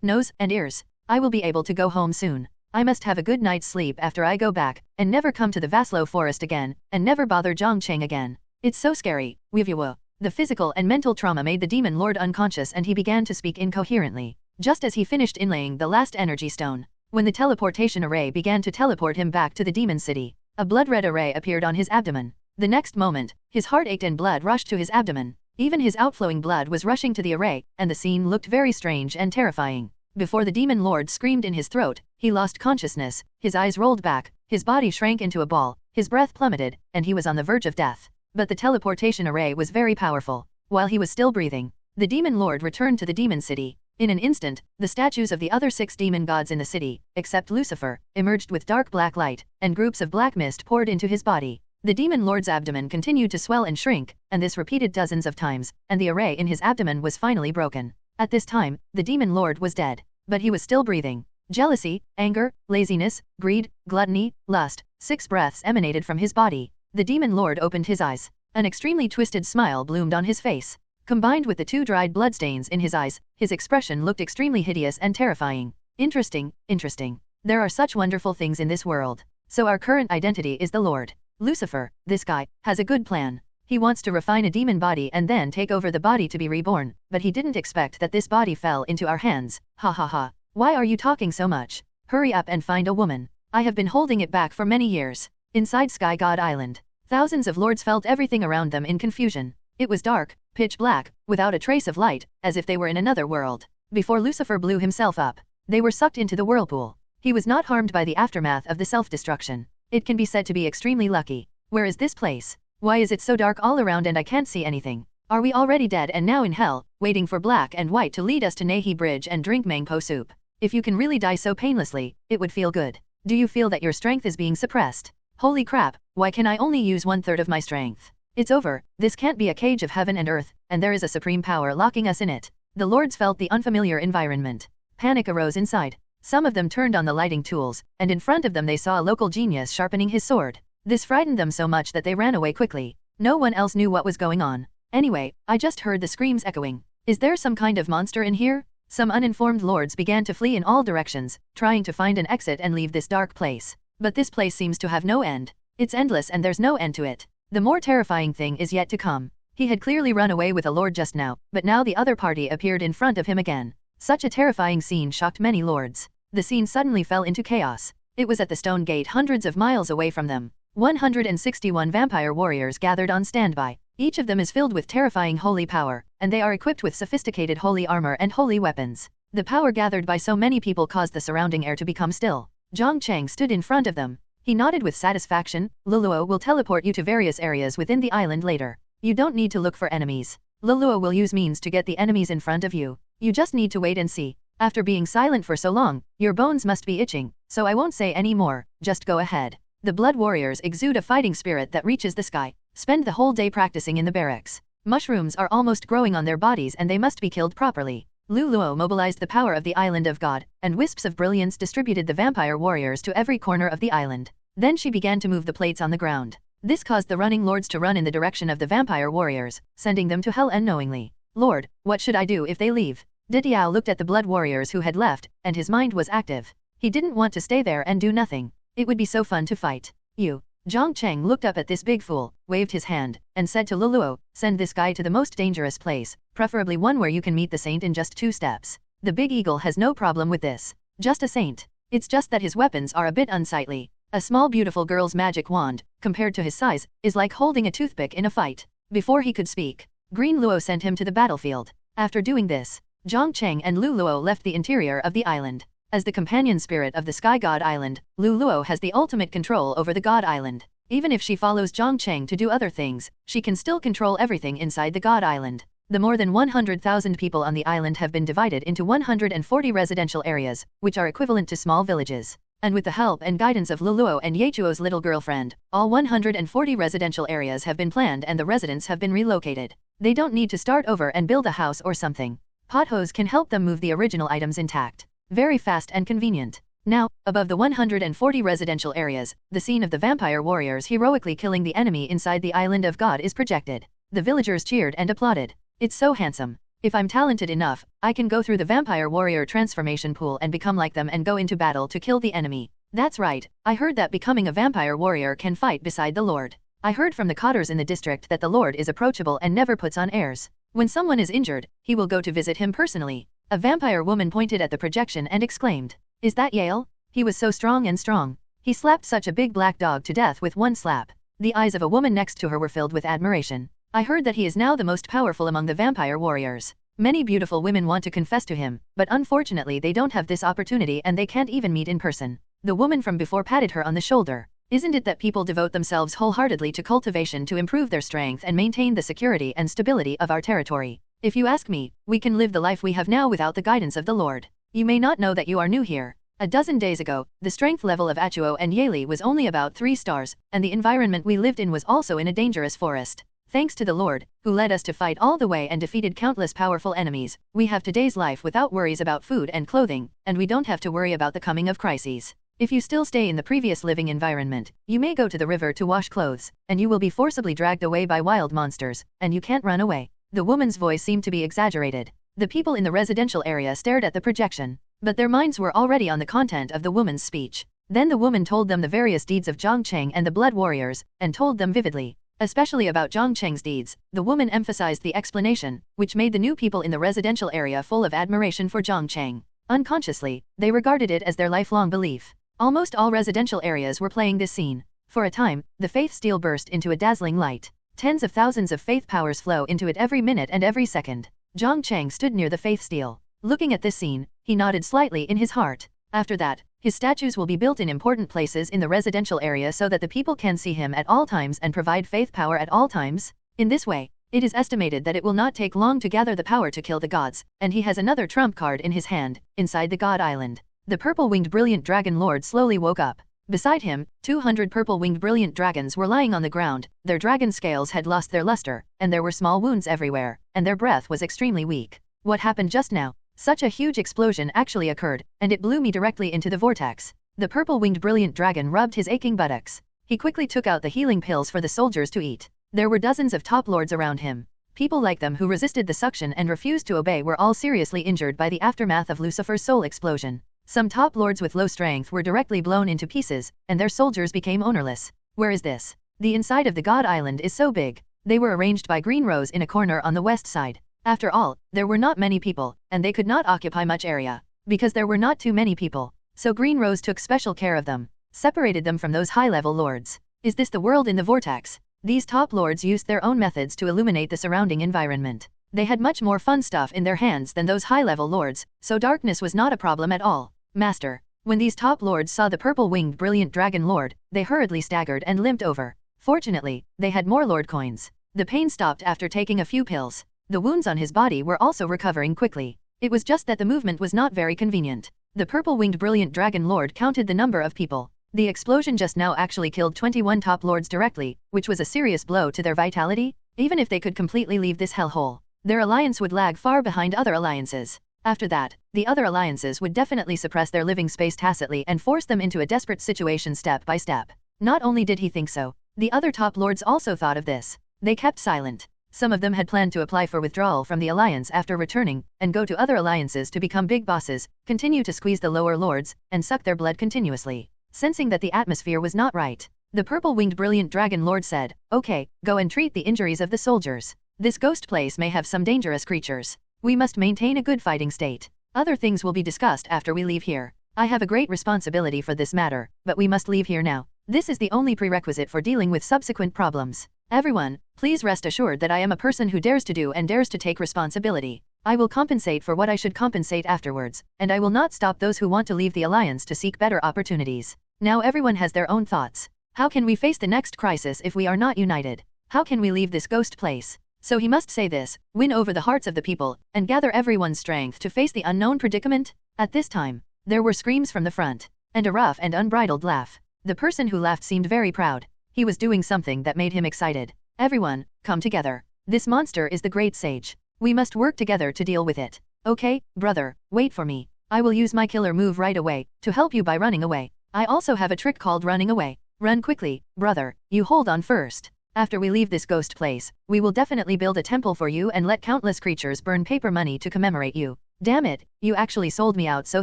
nose, and ears. I will be able to go home soon. I must have a good night's sleep after I go back, and never come to the Vaslo forest again, and never bother Jiang Cheng again. It's so scary. The physical and mental trauma made the demon lord unconscious and he began to speak incoherently. Just as he finished inlaying the last energy stone, when the teleportation array began to teleport him back to the demon city, a blood-red array appeared on his abdomen. The next moment, his heart ached and blood rushed to his abdomen. Even his outflowing blood was rushing to the array, and the scene looked very strange and terrifying. Before the demon lord screamed in his throat, he lost consciousness, his eyes rolled back, his body shrank into a ball, his breath plummeted, and he was on the verge of death. But the teleportation array was very powerful. While he was still breathing, the demon lord returned to the demon city. In an instant, the statues of the other 6 demon gods in the city, except Lucifer, emerged with dark black light, and groups of black mist poured into his body. The demon lord's abdomen continued to swell and shrink, and this repeated dozens of times, and the array in his abdomen was finally broken. At this time, the demon lord was dead. But he was still breathing. Jealousy, anger, laziness, greed, gluttony, lust, 6 breaths emanated from his body. The demon lord opened his eyes. An extremely twisted smile bloomed on his face. Combined with the 2 dried bloodstains in his eyes, his expression looked extremely hideous and terrifying. Interesting. There are such wonderful things in this world. So our current identity is the Lord. Lucifer, this guy, has a good plan. He wants to refine a demon body and then take over the body to be reborn, but he didn't expect that this body fell into our hands. Ha ha ha. Why are you talking so much? Hurry up and find a woman. I have been holding it back for many years. Inside Sky God Island, thousands of lords felt everything around them in confusion. It was dark, pitch black, without a trace of light, as if they were in another world. Before Lucifer blew himself up, they were sucked into the whirlpool. He was not harmed by the aftermath of the self-destruction. It can be said to be extremely lucky. Where is this place? Why is it so dark all around and I can't see anything? Are we already dead and now in hell, waiting for black and white to lead us to Nahi Bridge and drink mangpo soup? If you can really die so painlessly, it would feel good. Do you feel that your strength is being suppressed? Holy crap, why can I only use 1/3 of my strength? It's over, this can't be a cage of heaven and earth, and there is a supreme power locking us in it. The lords felt the unfamiliar environment. Panic arose inside. Some of them turned on the lighting tools, and in front of them they saw a local genius sharpening his sword. This frightened them so much that they ran away quickly. No one else knew what was going on. Anyway, I just heard the screams echoing. Is there some kind of monster in here? Some uninformed lords began to flee in all directions, trying to find an exit and leave this dark place. But this place seems to have no end. It's endless and there's no end to it. The more terrifying thing is yet to come. He had clearly run away with a lord just now, but now the other party appeared in front of him again. Such a terrifying scene shocked many lords. the scene suddenly fell into chaos. It was at the stone gate hundreds of miles away from them. 161 vampire warriors gathered on standby. Each of them is filled with terrifying holy power, and they are equipped with sophisticated holy armor and holy weapons. The power gathered by so many people caused the surrounding air to become still. Jiang Cheng stood in front of them. He nodded with satisfaction. Luluo will teleport you to various areas within the island later. You don't need to look for enemies. Luluo will use means to get the enemies in front of you. You just need to wait and see. After being silent for so long, your bones must be itching, so I won't say any more, just go ahead. The blood warriors exude a fighting spirit that reaches the sky. Spend the whole day practicing in the barracks. Mushrooms are almost growing on their bodies and they must be killed properly. Luluo mobilized the power of the island of God, and wisps of brilliance distributed the vampire warriors to every corner of the island. Then she began to move the plates on the ground. This caused the running lords to run in the direction of the vampire warriors, sending them to hell unknowingly. Lord, what should I do if they leave? Didiao looked at the blood warriors who had left, and his mind was active. He didn't want to stay there and do nothing. It would be so fun to fight. You. Jiang Cheng looked up at this big fool, waved his hand, and said to Luluo, send this guy to the most dangerous place, preferably one where you can meet the saint in just 2 steps. The big eagle has no problem with this. Just a saint. It's just that his weapons are a bit unsightly. A small beautiful girl's magic wand, compared to his size, is like holding a toothpick in a fight. Before he could speak, Green Luo sent him to the battlefield. After doing this, Jiang Cheng and Lu Luo left the interior of the island. As the companion spirit of the Sky God Island, Lu Luo has the ultimate control over the God Island. Even if she follows Jiang Cheng to do other things, she can still control everything inside the God Island. The more than 100,000 people on the island have been divided into 140 residential areas, which are equivalent to small villages. And with the help and guidance of Luluo and Yechuo's little girlfriend, all 140 residential areas have been planned and the residents have been relocated. They don't need to start over and build a house or something. Potholes can help them move the original items intact. Very fast and convenient. Now, above the 140 residential areas, the scene of the vampire warriors heroically killing the enemy inside the island of God is projected. The villagers cheered and applauded. It's so handsome. If I'm talented enough, I can go through the vampire warrior transformation pool and become like them and go into battle to kill the enemy. That's right, I heard that becoming a vampire warrior can fight beside the Lord. I heard from the cotters in the district that the Lord is approachable and never puts on airs. When someone is injured, he will go to visit him personally. A vampire woman pointed at the projection and exclaimed, "Is that Yale? He was so strong and strong. He slapped such a big black dog to death with one slap." The eyes of a woman next to her were filled with admiration. I heard that he is now the most powerful among the vampire warriors. Many beautiful women want to confess to him, but unfortunately they don't have this opportunity and they can't even meet in person. The woman from before patted her on the shoulder. Isn't it that people devote themselves wholeheartedly to cultivation to improve their strength and maintain the security and stability of our territory? If you ask me, we can live the life we have now without the guidance of the Lord. You may not know that you are new here. A dozen days ago, the strength level of Achuo and Yeli was only about 3 stars, and the environment we lived in was also in a dangerous forest. Thanks to the Lord, who led us to fight all the way and defeated countless powerful enemies, we have today's life without worries about food and clothing, and we don't have to worry about the coming of crises. If you still stay in the previous living environment, you may go to the river to wash clothes, and you will be forcibly dragged away by wild monsters, and you can't run away. The woman's voice seemed to be exaggerated. The people in the residential area stared at the projection, but their minds were already on the content of the woman's speech. Then the woman told them the various deeds of Jiang Cheng and the blood warriors, and told them vividly. Especially about Jiang Cheng's deeds, the woman emphasized the explanation, which made the new people in the residential area full of admiration for Jiang Cheng. Unconsciously, they regarded it as their lifelong belief. Almost all residential areas were playing this scene. For a time, the faith steel burst into a dazzling light. Tens of thousands of faith powers flow into it every minute and every second. Jiang Cheng stood near the faith steel. Looking at this scene, he nodded slightly in his heart. After that, his statues will be built in important places in the residential area so that the people can see him at all times and provide faith power at all times. In this way, it is estimated that it will not take long to gather the power to kill the gods, and he has another trump card in his hand, inside the God Island. The purple-winged brilliant dragon lord slowly woke up. Beside him, 200 purple-winged brilliant dragons were lying on the ground. Their dragon scales had lost their luster, and there were small wounds everywhere, and their breath was extremely weak. What happened just now? Such a huge explosion actually occurred, and it blew me directly into the vortex. The purple-winged brilliant dragon rubbed his aching buttocks. He quickly took out the healing pills for the soldiers to eat. There were dozens of top lords around him. People like them who resisted the suction and refused to obey were all seriously injured by the aftermath of Lucifer's soul explosion. Some top lords with low strength were directly blown into pieces, and their soldiers became ownerless. Where is this? The inside of the God Island is so big. They were arranged by green rows in a corner on the west side. After all, there were not many people, and they could not occupy much area. Because there were not too many people, so Green Rose took special care of them, separated them from those high-level lords. Is this the world in the vortex? These top lords used their own methods to illuminate the surrounding environment. They had much more fun stuff in their hands than those high-level lords, so darkness was not a problem at all. Master. When these top lords saw the purple-winged brilliant dragon lord, they hurriedly staggered and limped over. Fortunately, they had more lord coins. The pain stopped after taking a few pills. The wounds on his body were also recovering quickly. It was just that the movement was not very convenient. The purple-winged brilliant dragon lord counted the number of people. The explosion just now actually killed 21 top lords directly, which was a serious blow to their vitality. Even if they could completely leave this hellhole, their alliance would lag far behind other alliances. After that, the other alliances would definitely suppress their living space tacitly and force them into a desperate situation step by step. Not only did he think so, the other top lords also thought of this. They kept silent. Some of them had planned to apply for withdrawal from the alliance after returning, and go to other alliances to become big bosses, continue to squeeze the lower lords, and suck their blood continuously. Sensing that the atmosphere was not right, the purple-winged brilliant dragon lord said, "Okay, go and treat the injuries of the soldiers. This ghost place may have some dangerous creatures. We must maintain a good fighting state. Other things will be discussed after we leave here. I have a great responsibility for this matter, but we must leave here now. This is the only prerequisite for dealing with subsequent problems. Everyone, please rest assured that I am a person who dares to do and dares to take responsibility. I will compensate for what I should compensate afterwards, and I will not stop those who want to leave the alliance to seek better opportunities." Now everyone has their own thoughts. How can we face the next crisis if we are not united? How can we leave this ghost place? So he must say this, win over the hearts of the people, and gather everyone's strength to face the unknown predicament? At this time, there were screams from the front, and a rough and unbridled laugh. The person who laughed seemed very proud. He was doing something that made him excited. Everyone, come together. This monster is the Great Sage. We must work together to deal with it. Okay, brother, wait for me. I will use my killer move right away, to help you by running away. I also have a trick called running away. Run quickly, brother, you hold on first. After we leave this ghost place, we will definitely build a temple for you and let countless creatures burn paper money to commemorate you. Damn it, you actually sold me out so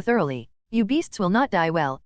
thoroughly. You beasts will not die well,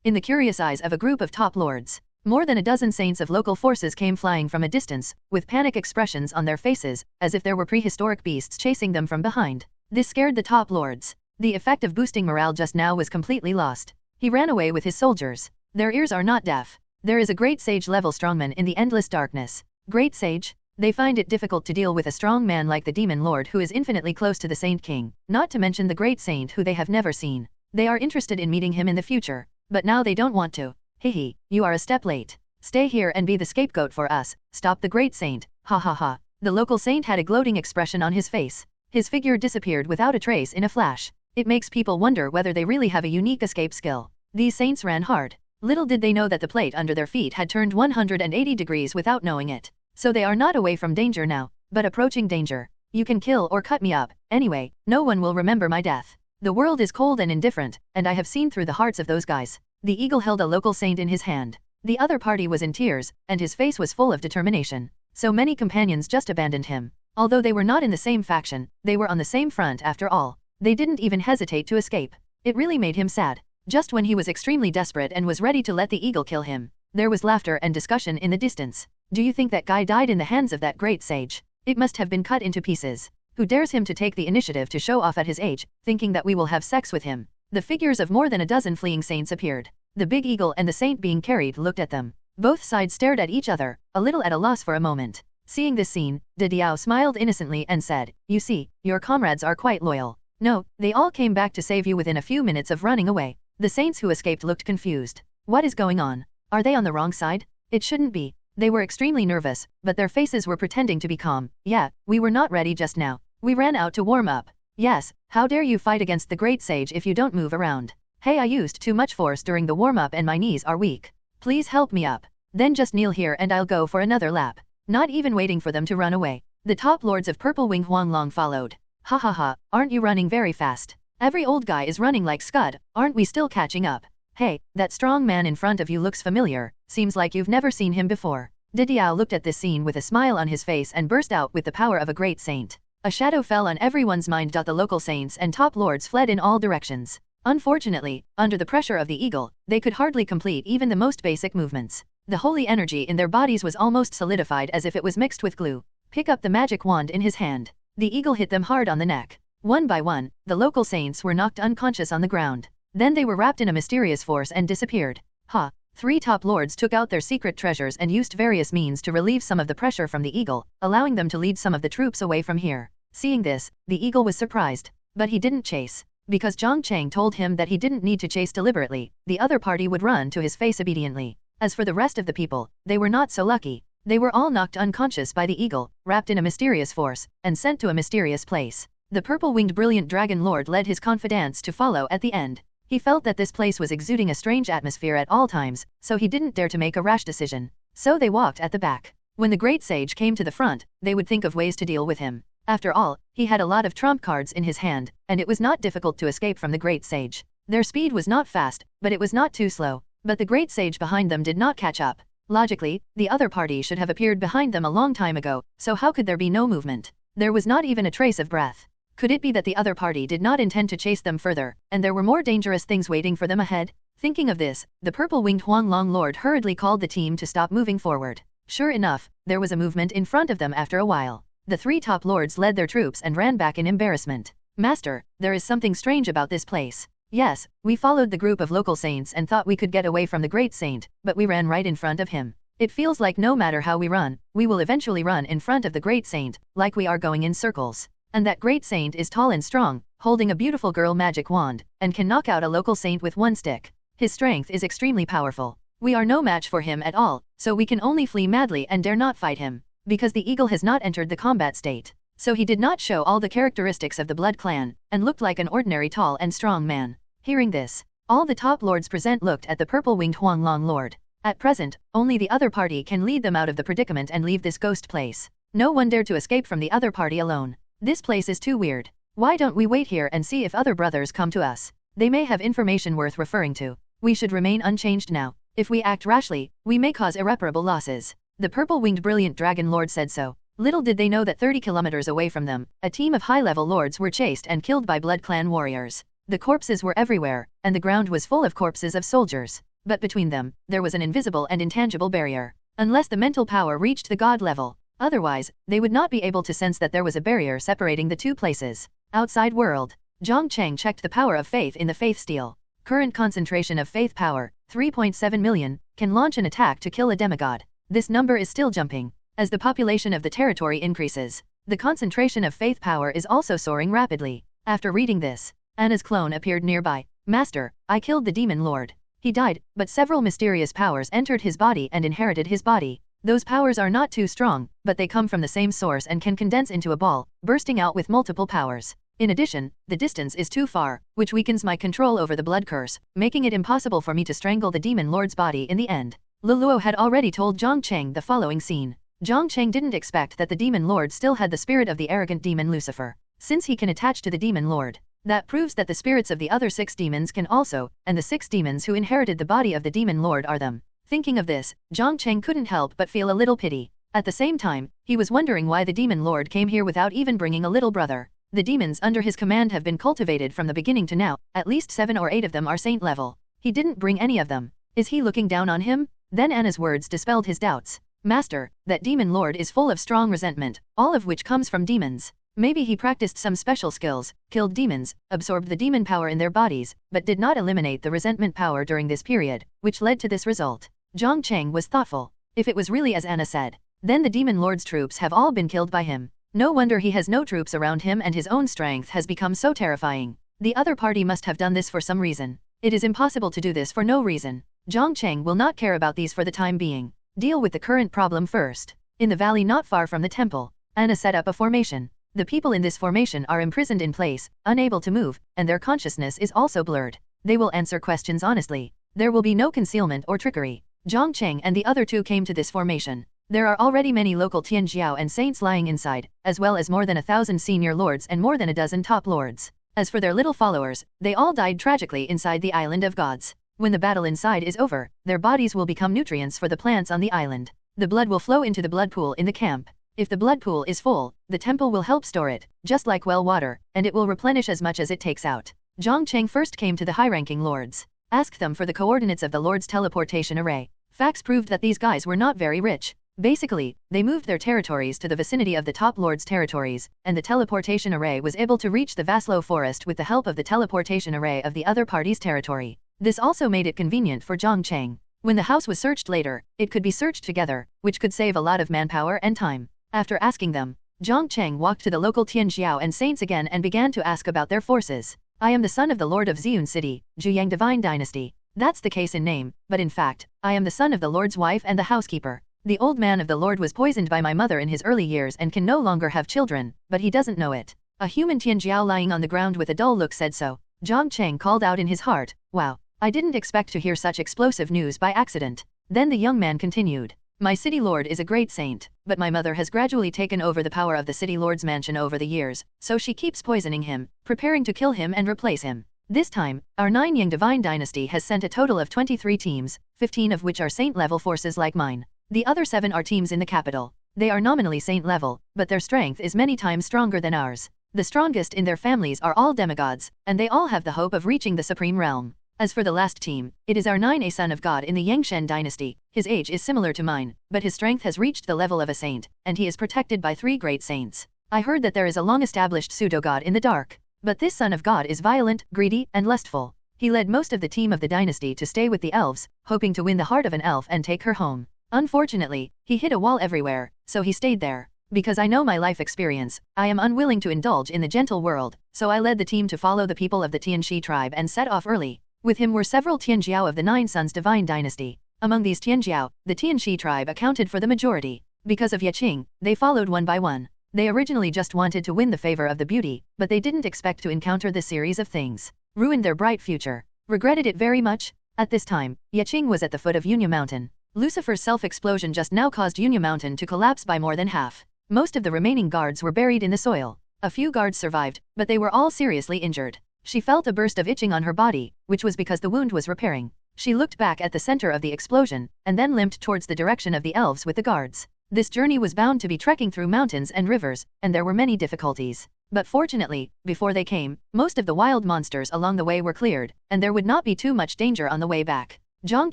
in the curious eyes of a group of top lords. More than a dozen saints of local forces came flying from a distance, with panic expressions on their faces, as if there were prehistoric beasts chasing them from behind. This scared the top lords. The effect of boosting morale just now was completely lost. He ran away with his soldiers. Their ears are not deaf. There is a great sage-level strongman in the endless darkness. Great sage? They find it difficult to deal with a strong man like the demon lord who is infinitely close to the Saint King, not to mention the great saint who they have never seen. They are interested in meeting him in the future, but now they don't want to. Hehe, you are a step late. Stay here and be the scapegoat for us. Stop the great saint. Ha ha ha. The local saint had a gloating expression on his face. His figure disappeared without a trace in a flash. It makes people wonder whether they really have a unique escape skill. These saints ran hard. Little did they know that the plate under their feet had turned 180 degrees without knowing it. So they are not away from danger now, but approaching danger. You can kill or cut me up. Anyway, no one will remember my death. The world is cold and indifferent, and I have seen through the hearts of those guys. The eagle held a local saint in his hand. The other party was in tears, and his face was full of determination. So many companions just abandoned him. Although they were not in the same faction, they were on the same front after all. They didn't even hesitate to escape. It really made him sad. Just when he was extremely desperate and was ready to let the eagle kill him, there was laughter and discussion in the distance. Do you think that guy died in the hands of that great sage? It must have been cut into pieces. Who dares him to take the initiative to show off at his age, thinking that we will have sex with him? The figures of more than a dozen fleeing saints appeared. The big eagle and the saint being carried looked at them. Both sides stared at each other, a little at a loss for a moment. Seeing this scene, De Diao smiled innocently and said, "You see, your comrades are quite loyal. No, they all came back to save you within a few minutes of running away." The saints who escaped looked confused. What is going on? Are they on the wrong side? It shouldn't be. They were extremely nervous, but their faces were pretending to be calm. Yeah, we were not ready just now. We ran out to warm up. Yes, how dare you fight against the great sage if you don't move around? Hey, I used too much force during the warm-up and my knees are weak. Please help me up. Then just kneel here and I'll go for another lap. Not even waiting for them to run away. The top lords of Purple Wing Huanglong followed. Ha ha ha, aren't you running very fast? Every old guy is running like Scud, aren't we still catching up? Hey, that strong man in front of you looks familiar, seems like you've never seen him before. De Diao looked at this scene with a smile on his face and burst out with the power of a great saint. A shadow fell on everyone's mind. The local saints and top lords fled in all directions. Unfortunately, under the pressure of the eagle, they could hardly complete even the most basic movements. The holy energy in their bodies was almost solidified as if it was mixed with glue. Pick up the magic wand in his hand. The eagle hit them hard on the neck. One by one, the local saints were knocked unconscious on the ground. Then they were wrapped in a mysterious force and disappeared. Ha! 3 top lords took out their secret treasures and used various means to relieve some of the pressure from the eagle, allowing them to lead some of the troops away from here. Seeing this, the eagle was surprised. But he didn't chase. Because Jiang Cheng told him that he didn't need to chase deliberately, the other party would run to his face obediently. As for the rest of the people, they were not so lucky. They were all knocked unconscious by the eagle, wrapped in a mysterious force, and sent to a mysterious place. The purple-winged brilliant dragon lord led his confidants to follow at the end. He felt that this place was exuding a strange atmosphere at all times, so he didn't dare to make a rash decision. So they walked at the back. When the great sage came to the front, they would think of ways to deal with him. After all, he had a lot of trump cards in his hand, and it was not difficult to escape from the great sage. Their speed was not fast, but it was not too slow. But the great sage behind them did not catch up. Logically, the other party should have appeared behind them a long time ago, so how could there be no movement? There was not even a trace of breath. Could it be that the other party did not intend to chase them further, and there were more dangerous things waiting for them ahead? Thinking of this, the purple-winged Huanglong Lord hurriedly called the team to stop moving forward. Sure enough, there was a movement in front of them after a while. The 3 top lords led their troops and ran back in embarrassment. Master, there is something strange about this place. Yes, we followed the group of local saints and thought we could get away from the great saint, but we ran right in front of him. It feels like no matter how we run, we will eventually run in front of the great saint, like we are going in circles. And that great saint is tall and strong, holding a beautiful girl magic wand, and can knock out a local saint with one stick. His strength is extremely powerful. We are no match for him at all, so we can only flee madly and dare not fight him. Because the eagle has not entered the combat state. So he did not show all the characteristics of the Blood Clan, and looked like an ordinary tall and strong man. Hearing this, all the top lords present looked at the purple-winged Huanglong Lord. At present, only the other party can lead them out of the predicament and leave this ghost place. No one dared to escape from the other party alone. This place is too weird. Why don't we wait here and see if other brothers come to us? They may have information worth referring to. We should remain unchanged now. If we act rashly, we may cause irreparable losses. The purple-winged brilliant dragon lord said so. Little did they know that 30 kilometers away from them, a team of high-level lords were chased and killed by Blood Clan warriors. The corpses were everywhere, and the ground was full of corpses of soldiers. But between them, there was an invisible and intangible barrier. Unless the mental power reached the god level. Otherwise, they would not be able to sense that there was a barrier separating the two places. Outside world. Jiang Cheng checked the power of faith in the faith steel. Current concentration of faith power, 3.7 million, can launch an attack to kill a demigod. This number is still jumping. As the population of the territory increases, the concentration of faith power is also soaring rapidly. After reading this, Anna's clone appeared nearby. Master, I killed the demon lord. He died, but several mysterious powers entered his body and inherited his body. Those powers are not too strong, but they come from the same source and can condense into a ball, bursting out with multiple powers. In addition, the distance is too far, which weakens my control over the blood curse, making it impossible for me to strangle the demon lord's body in the end. Luluo had already told Jiang Cheng the following scene. Jiang Cheng didn't expect that the demon lord still had the spirit of the arrogant demon Lucifer. Since he can attach to the demon lord, that proves that the spirits of the other 6 demons can also, and the 6 demons who inherited the body of the demon lord are them. Thinking of this, Jiang Cheng couldn't help but feel a little pity. At the same time, he was wondering why the demon lord came here without even bringing a little brother. The demons under his command have been cultivated from the beginning to now, at least 7 or 8 of them are saint level. He didn't bring any of them. Is he looking down on him? Then Anna's words dispelled his doubts. Master, that demon lord is full of strong resentment, all of which comes from demons. Maybe he practiced some special skills, killed demons, absorbed the demon power in their bodies, but did not eliminate the resentment power during this period, which led to this result. Jiang Cheng was thoughtful. If it was really as Anna said, then the demon lord's troops have all been killed by him. No wonder he has no troops around him and his own strength has become so terrifying. The other party must have done this for some reason. It is impossible to do this for no reason. Jiang Cheng will not care about these for the time being. Deal with the current problem first. In the valley not far from the temple, Anna set up a formation. The people in this formation are imprisoned in place, unable to move, and their consciousness is also blurred. They will answer questions honestly. There will be no concealment or trickery. Jiang Cheng and the other 2 came to this formation. There are already many local Tianjiao and saints lying inside, as well as more than 1,000 senior lords and more than a dozen top lords. As for their little followers, they all died tragically inside the island of gods. When the battle inside is over, their bodies will become nutrients for the plants on the island. The blood will flow into the blood pool in the camp. If the blood pool is full, the temple will help store it, just like well water, and it will replenish as much as it takes out. Jiang Cheng first came to the high-ranking lords. Asked them for the coordinates of the lord's teleportation array. Facts proved that these guys were not very rich. Basically, they moved their territories to the vicinity of the top lord's territories, and the teleportation array was able to reach the Vaslo forest with the help of the teleportation array of the other party's territory. This also made it convenient for Jiang Cheng. When the house was searched later, it could be searched together, which could save a lot of manpower and time. After asking them, Jiang Cheng walked to the local Tianjiao and saints again and began to ask about their forces. I am the son of the Lord of Xiun City, Zhuyang Divine Dynasty. That's the case in name, but in fact, I am the son of the Lord's wife and the housekeeper. The old man of the Lord was poisoned by my mother in his early years and can no longer have children, but he doesn't know it. A human Tianjiao lying on the ground with a dull look said so. Jiang Cheng called out in his heart, wow, I didn't expect to hear such explosive news by accident. Then the young man continued. My city lord is a great saint, but my mother has gradually taken over the power of the city lord's mansion over the years, so she keeps poisoning him, preparing to kill him and replace him. This time, our 9-Yang Divine Dynasty has sent a total of 23 teams, 15 of which are saint-level forces like mine. The other 7 are teams in the capital. They are nominally saint-level, but their strength is many times stronger than ours. The strongest in their families are all demigods, and they all have the hope of reaching the supreme realm. As for the last team, it is our 9A son of God in the Yangshen dynasty. His age is similar to mine, but his strength has reached the level of a saint, and he is protected by 3 great saints. I heard that there is a long-established pseudo-god in the dark. But this son of God is violent, greedy, and lustful. He led most of the team of the dynasty to stay with the elves, hoping to win the heart of an elf and take her home. Unfortunately, he hit a wall everywhere, so he stayed there. Because I know my life experience, I am unwilling to indulge in the gentle world, so I led the team to follow the people of the Tianxi tribe and set off early. With him were several Tianjiao of the 9 Sons Divine Dynasty. Among these Tianjiao, the Tianxi tribe accounted for the majority. Because of Yaqing, they followed one by one. They originally just wanted to win the favor of the beauty, but they didn't expect to encounter this series of things. Ruined their bright future. Regretted it very much. At this time, Yaqing was at the foot of Yunya Mountain. Lucifer's self-explosion just now caused Yunya Mountain to collapse by more than half. Most of the remaining guards were buried in the soil. A few guards survived, but they were all seriously injured. She felt a burst of itching on her body, which was because the wound was repairing. She looked back at the center of the explosion, and then limped towards the direction of the elves with the guards. This journey was bound to be trekking through mountains and rivers, and there were many difficulties. But fortunately, before they came, most of the wild monsters along the way were cleared, and there would not be too much danger on the way back. Jiang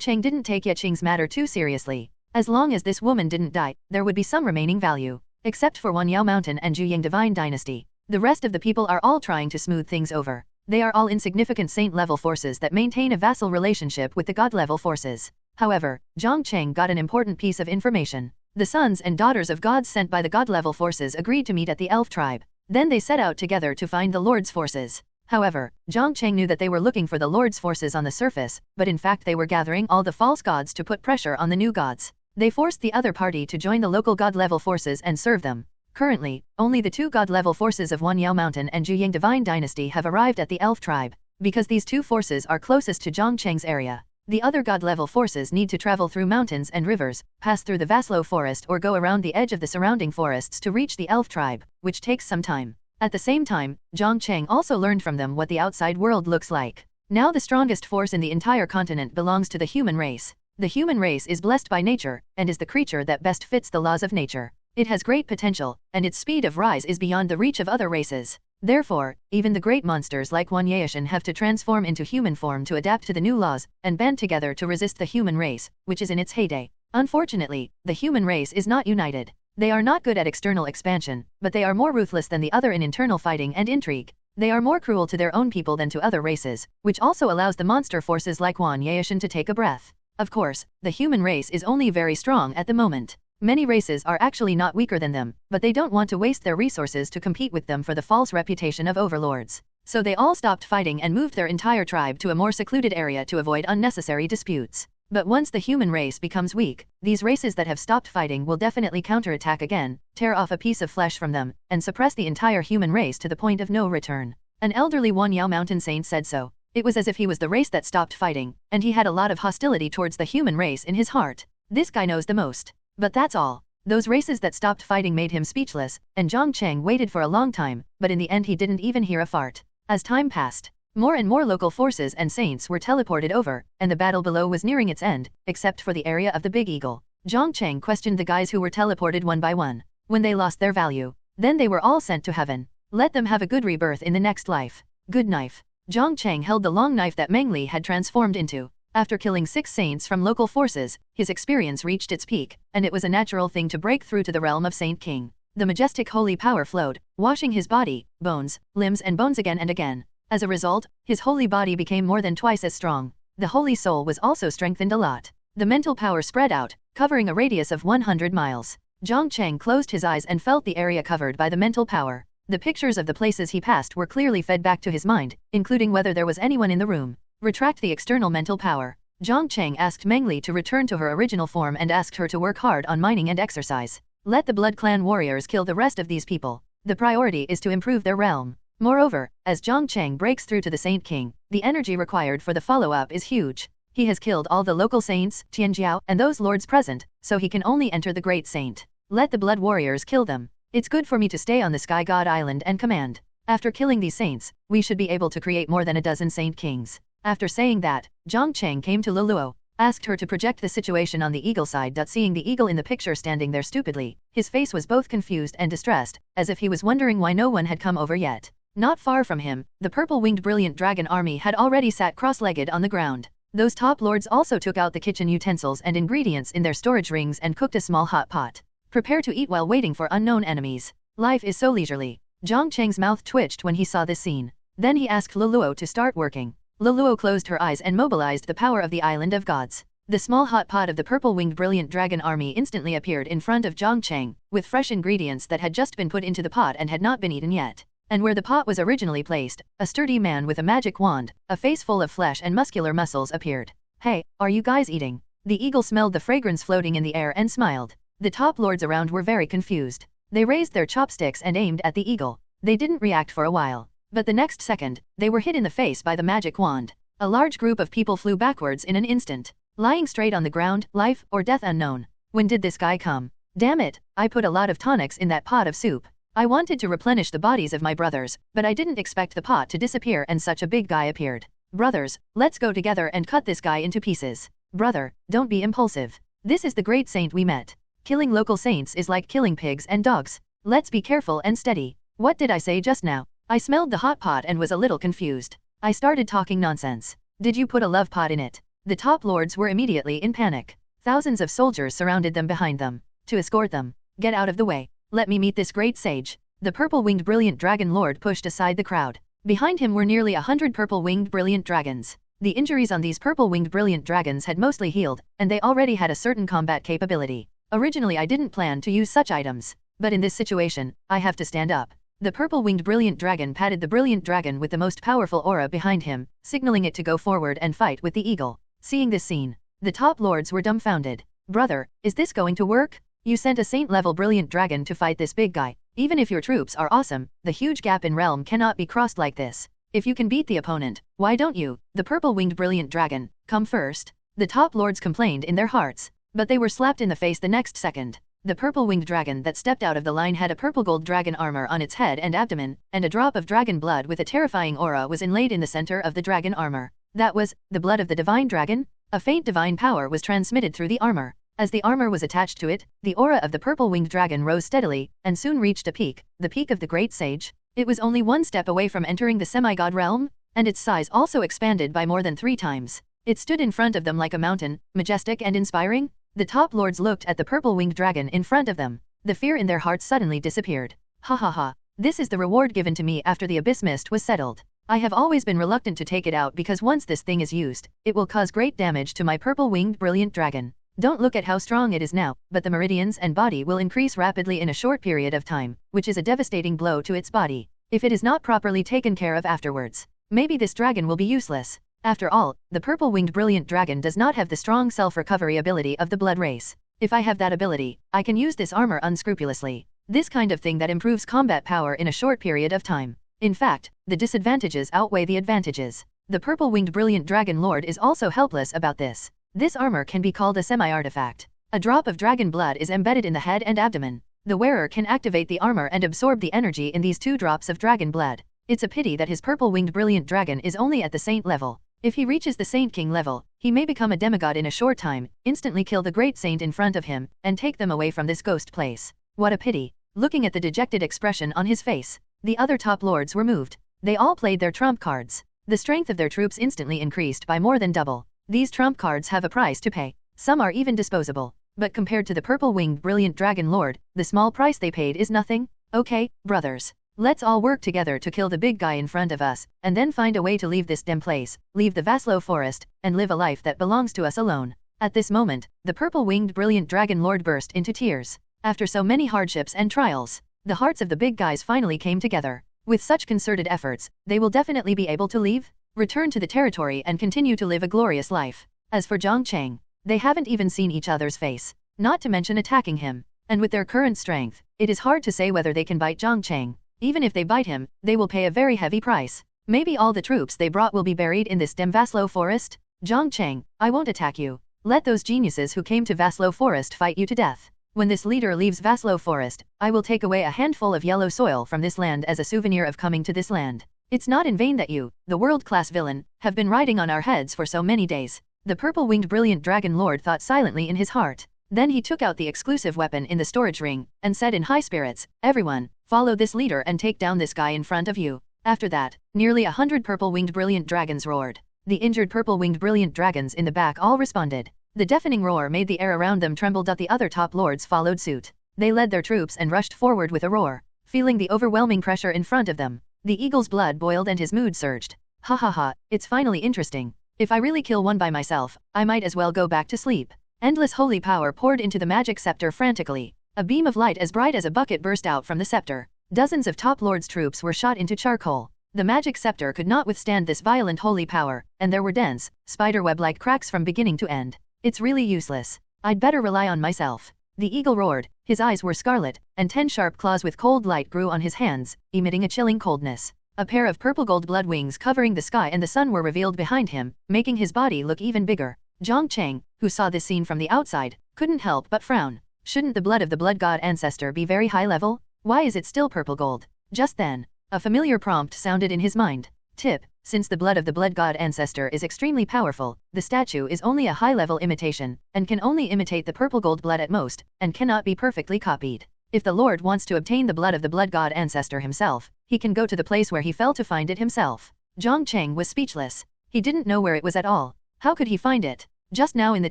Cheng didn't take Yaqing's matter too seriously. As long as this woman didn't die, there would be some remaining value. Except for Wanyao Mountain and Zhuyang Divine Dynasty. The rest of the people are all trying to smooth things over. They are all insignificant saint-level forces that maintain a vassal relationship with the god-level forces. However, Jiang Cheng got an important piece of information. The sons and daughters of gods sent by the god-level forces agreed to meet at the elf tribe. Then they set out together to find the Lord's forces. However, Jiang Cheng knew that they were looking for the Lord's forces on the surface, but in fact they were gathering all the false gods to put pressure on the new gods. They forced the other party to join the local god-level forces and serve them. Currently, only the 2 god-level forces of Wanyao Mountain and Zhuyang Divine Dynasty have arrived at the elf tribe. Because these 2 forces are closest to Jiang Cheng's area. The other god-level forces need to travel through mountains and rivers, pass through the Vaslo forest or go around the edge of the surrounding forests to reach the elf tribe, which takes some time. At the same time, Jiang Cheng also learned from them what the outside world looks like. Now the strongest force in the entire continent belongs to the human race. The human race is blessed by nature, and is the creature that best fits the laws of nature. It has great potential, and its speed of rise is beyond the reach of other races. Therefore, even the great monsters like Wanyaoshan have to transform into human form to adapt to the new laws, and band together to resist the human race, which is in its heyday. Unfortunately, the human race is not united. They are not good at external expansion, but they are more ruthless than the other in internal fighting and intrigue. They are more cruel to their own people than to other races, which also allows the monster forces like Wanyaoshan to take a breath. Of course, the human race is only very strong at the moment. Many races are actually not weaker than them, but they don't want to waste their resources to compete with them for the false reputation of overlords. So they all stopped fighting and moved their entire tribe to a more secluded area to avoid unnecessary disputes. But once the human race becomes weak, these races that have stopped fighting will definitely counterattack again, tear off a piece of flesh from them, and suppress the entire human race to the point of no return. An elderly Wanyao Mountain saint said so. It was as if he was the race that stopped fighting, and he had a lot of hostility towards the human race in his heart. This guy knows the most. But that's all. Those races that stopped fighting made him speechless, and Jiang Cheng waited for a long time, but in the end he didn't even hear a fart. As time passed, more and more local forces and saints were teleported over, and the battle below was nearing its end, except for the area of the Big Eagle. Jiang Cheng questioned the guys who were teleported one by one. When they lost their value, then they were all sent to heaven. Let them have a good rebirth in the next life. Good knife. Jiang Cheng held the long knife that Meng Li had transformed into. After killing 6 saints from local forces, his experience reached its peak, and it was a natural thing to break through to the realm of Saint King. The majestic holy power flowed, washing his body, bones, limbs and bones again and again. As a result, his holy body became more than twice as strong. The holy soul was also strengthened a lot. The mental power spread out, covering a radius of 100 miles. Jiang Cheng closed his eyes and felt the area covered by the mental power. The pictures of the places he passed were clearly fed back to his mind, including whether there was anyone in the room. Retract the external mental power. Jiang Cheng asked Meng Li to return to her original form and asked her to work hard on mining and exercise. Let the Blood Clan warriors kill the rest of these people. The priority is to improve their realm. Moreover, as Jiang Cheng breaks through to the Saint King, the energy required for the follow-up is huge. He has killed all the local saints, Tianjiao, and those lords present, so he can only enter the Great Saint. Let the Blood warriors kill them. It's good for me to stay on the Sky God Island and command. After killing these saints, we should be able to create more than a dozen Saint Kings. After saying that, Jiang Cheng came to Luluo, asked her to project the situation on the eagle side. Seeing the eagle in the picture standing there stupidly, his face was both confused and distressed, as if he was wondering why no one had come over yet. Not far from him, the purple-winged brilliant dragon army had already sat cross-legged on the ground. Those top lords also took out the kitchen utensils and ingredients in their storage rings and cooked a small hot pot. Prepare to eat while waiting for unknown enemies. Life is so leisurely. Jiang Cheng's mouth twitched when he saw this scene. Then he asked Luluo to start working. Luluo closed her eyes and mobilized the power of the Island of Gods. The small hot pot of the purple-winged brilliant dragon army instantly appeared in front of Jiang Cheng, with fresh ingredients that had just been put into the pot and had not been eaten yet. And where the pot was originally placed, a sturdy man with a magic wand, a face full of flesh and muscular muscles appeared. Hey, are you guys eating? The eagle smelled the fragrance floating in the air and smiled. The top lords around were very confused. They raised their chopsticks and aimed at the eagle. They didn't react for a while. But the next second, they were hit in the face by the magic wand. A large group of people flew backwards in an instant. Lying straight on the ground, life or death unknown. When did this guy come? Damn it, I put a lot of tonics in that pot of soup. I wanted to replenish the bodies of my brothers, but I didn't expect the pot to disappear and such a big guy appeared. Brothers, let's go together and cut this guy into pieces. Brother, don't be impulsive. This is the great saint we met. Killing local saints is like killing pigs and dogs. Let's be careful and steady. What did I say just now? I smelled the hot pot and was a little confused. I started talking nonsense. Did you put a love pot in it? The top lords were immediately in panic. Thousands of soldiers surrounded them behind them. To escort them. Get out of the way. Let me meet this great sage. The purple-winged brilliant dragon lord pushed aside the crowd. Behind him were nearly 100 purple-winged brilliant dragons. The injuries on these purple-winged brilliant dragons had mostly healed, and they already had a certain combat capability. Originally I didn't plan to use such items. But in this situation, I have to stand up. The purple-winged brilliant dragon patted the brilliant dragon with the most powerful aura behind him, signaling it to go forward and fight with the eagle. Seeing this scene, the top lords were dumbfounded. Brother, is this going to work? You sent a saint-level brilliant dragon to fight this big guy. Even if your troops are awesome, the huge gap in realm cannot be crossed like this. If you can beat the opponent, why don't you, the purple-winged brilliant dragon, come first? The top lords complained in their hearts. But they were slapped in the face the next second. The purple-winged dragon that stepped out of the line had a purple-gold dragon armor on its head and abdomen, and a drop of dragon blood with a terrifying aura was inlaid in the center of the dragon armor. That was the blood of the divine dragon? A faint divine power was transmitted through the armor. As the armor was attached to it, the aura of the purple-winged dragon rose steadily, and soon reached a peak, the peak of the great sage. It was only one step away from entering the semi-god realm, and its size also expanded by more than 3 times. It stood in front of them like a mountain, majestic and inspiring. The top lords looked at the purple-winged dragon in front of them. The fear in their hearts suddenly disappeared. Ha ha ha. This is the reward given to me after the abyss mist was settled. I have always been reluctant to take it out because once this thing is used, it will cause great damage to my purple-winged brilliant dragon. Don't look at how strong it is now, but the meridians and body will increase rapidly in a short period of time, which is a devastating blow to its body. If it is not properly taken care of afterwards, maybe this dragon will be useless. After all, the purple-winged brilliant dragon does not have the strong self-recovery ability of the blood race. If I have that ability, I can use this armor unscrupulously. This kind of thing that improves combat power in a short period of time. In fact, the disadvantages outweigh the advantages. The purple-winged brilliant dragon lord is also helpless about this. This armor can be called a semi-artifact. A drop of dragon blood is embedded in the head and abdomen. The wearer can activate the armor and absorb the energy in these 2 drops of dragon blood. It's a pity that his purple-winged brilliant dragon is only at the saint level. If he reaches the Saint King level, he may become a demigod in a short time, instantly kill the great saint in front of him, and take them away from this ghost place. What a pity. Looking at the dejected expression on his face, the other top lords were moved. They all played their trump cards. The strength of their troops instantly increased by more than double. These trump cards have a price to pay. Some are even disposable. But compared to the purple-winged brilliant dragon lord, the small price they paid is nothing. Okay, brothers. Let's all work together to kill the big guy in front of us, and then find a way to leave this damn place, leave the Vaslo forest, and live a life that belongs to us alone. At this moment, the purple-winged brilliant dragon lord burst into tears. After so many hardships and trials, the hearts of the big guys finally came together. With such concerted efforts, they will definitely be able to leave, return to the territory and continue to live a glorious life. As for Jiang Cheng, they haven't even seen each other's face, not to mention attacking him. And with their current strength, it is hard to say whether they can bite Jiang Cheng. Even if they bite him, they will pay a very heavy price. Maybe all the troops they brought will be buried in this damn Vaslo forest? Jiang Cheng, I won't attack you. Let those geniuses who came to Vaslo forest fight you to death. When this leader leaves Vaslo forest, I will take away a handful of yellow soil from this land as a souvenir of coming to this land. It's not in vain that you, the world-class villain, have been riding on our heads for so many days. The purple-winged brilliant dragon lord thought silently in his heart. Then he took out the exclusive weapon in the storage ring, and said in high spirits, "Everyone, follow this leader and take down this guy in front of you." After that, nearly 100 purple-winged brilliant dragons roared. The injured purple-winged brilliant dragons in the back all responded. The deafening roar made the air around them tremble. The other top lords followed suit. They led their troops and rushed forward with a roar, feeling the overwhelming pressure in front of them. The eagle's blood boiled and his mood surged. Ha ha ha, it's finally interesting. If I really kill one by myself, I might as well go back to sleep. Endless holy power poured into the magic scepter frantically. A beam of light as bright as a bucket burst out from the scepter. Dozens of top lords' troops were shot into charcoal. The magic scepter could not withstand this violent holy power, and there were dense, spiderweb-like cracks from beginning to end. It's really useless. I'd better rely on myself. The eagle roared. His eyes were scarlet, and 10 sharp claws with cold light grew on his hands, emitting a chilling coldness. A pair of purple gold blood wings covering the sky and the sun were revealed behind him, making his body look even bigger. Jiang Cheng, who saw this scene from the outside, couldn't help but frown. Shouldn't the blood of the blood god ancestor be very high level? Why is it still purple gold? Just then, a familiar prompt sounded in his mind. Tip: since the blood of the blood god ancestor is extremely powerful, the statue is only a high-level imitation, and can only imitate the purple gold blood at most, and cannot be perfectly copied. If the Lord wants to obtain the blood of the blood god ancestor himself, he can go to the place where he fell to find it himself. Jiang Cheng was speechless. He didn't know where it was at all. How could he find it? Just now in the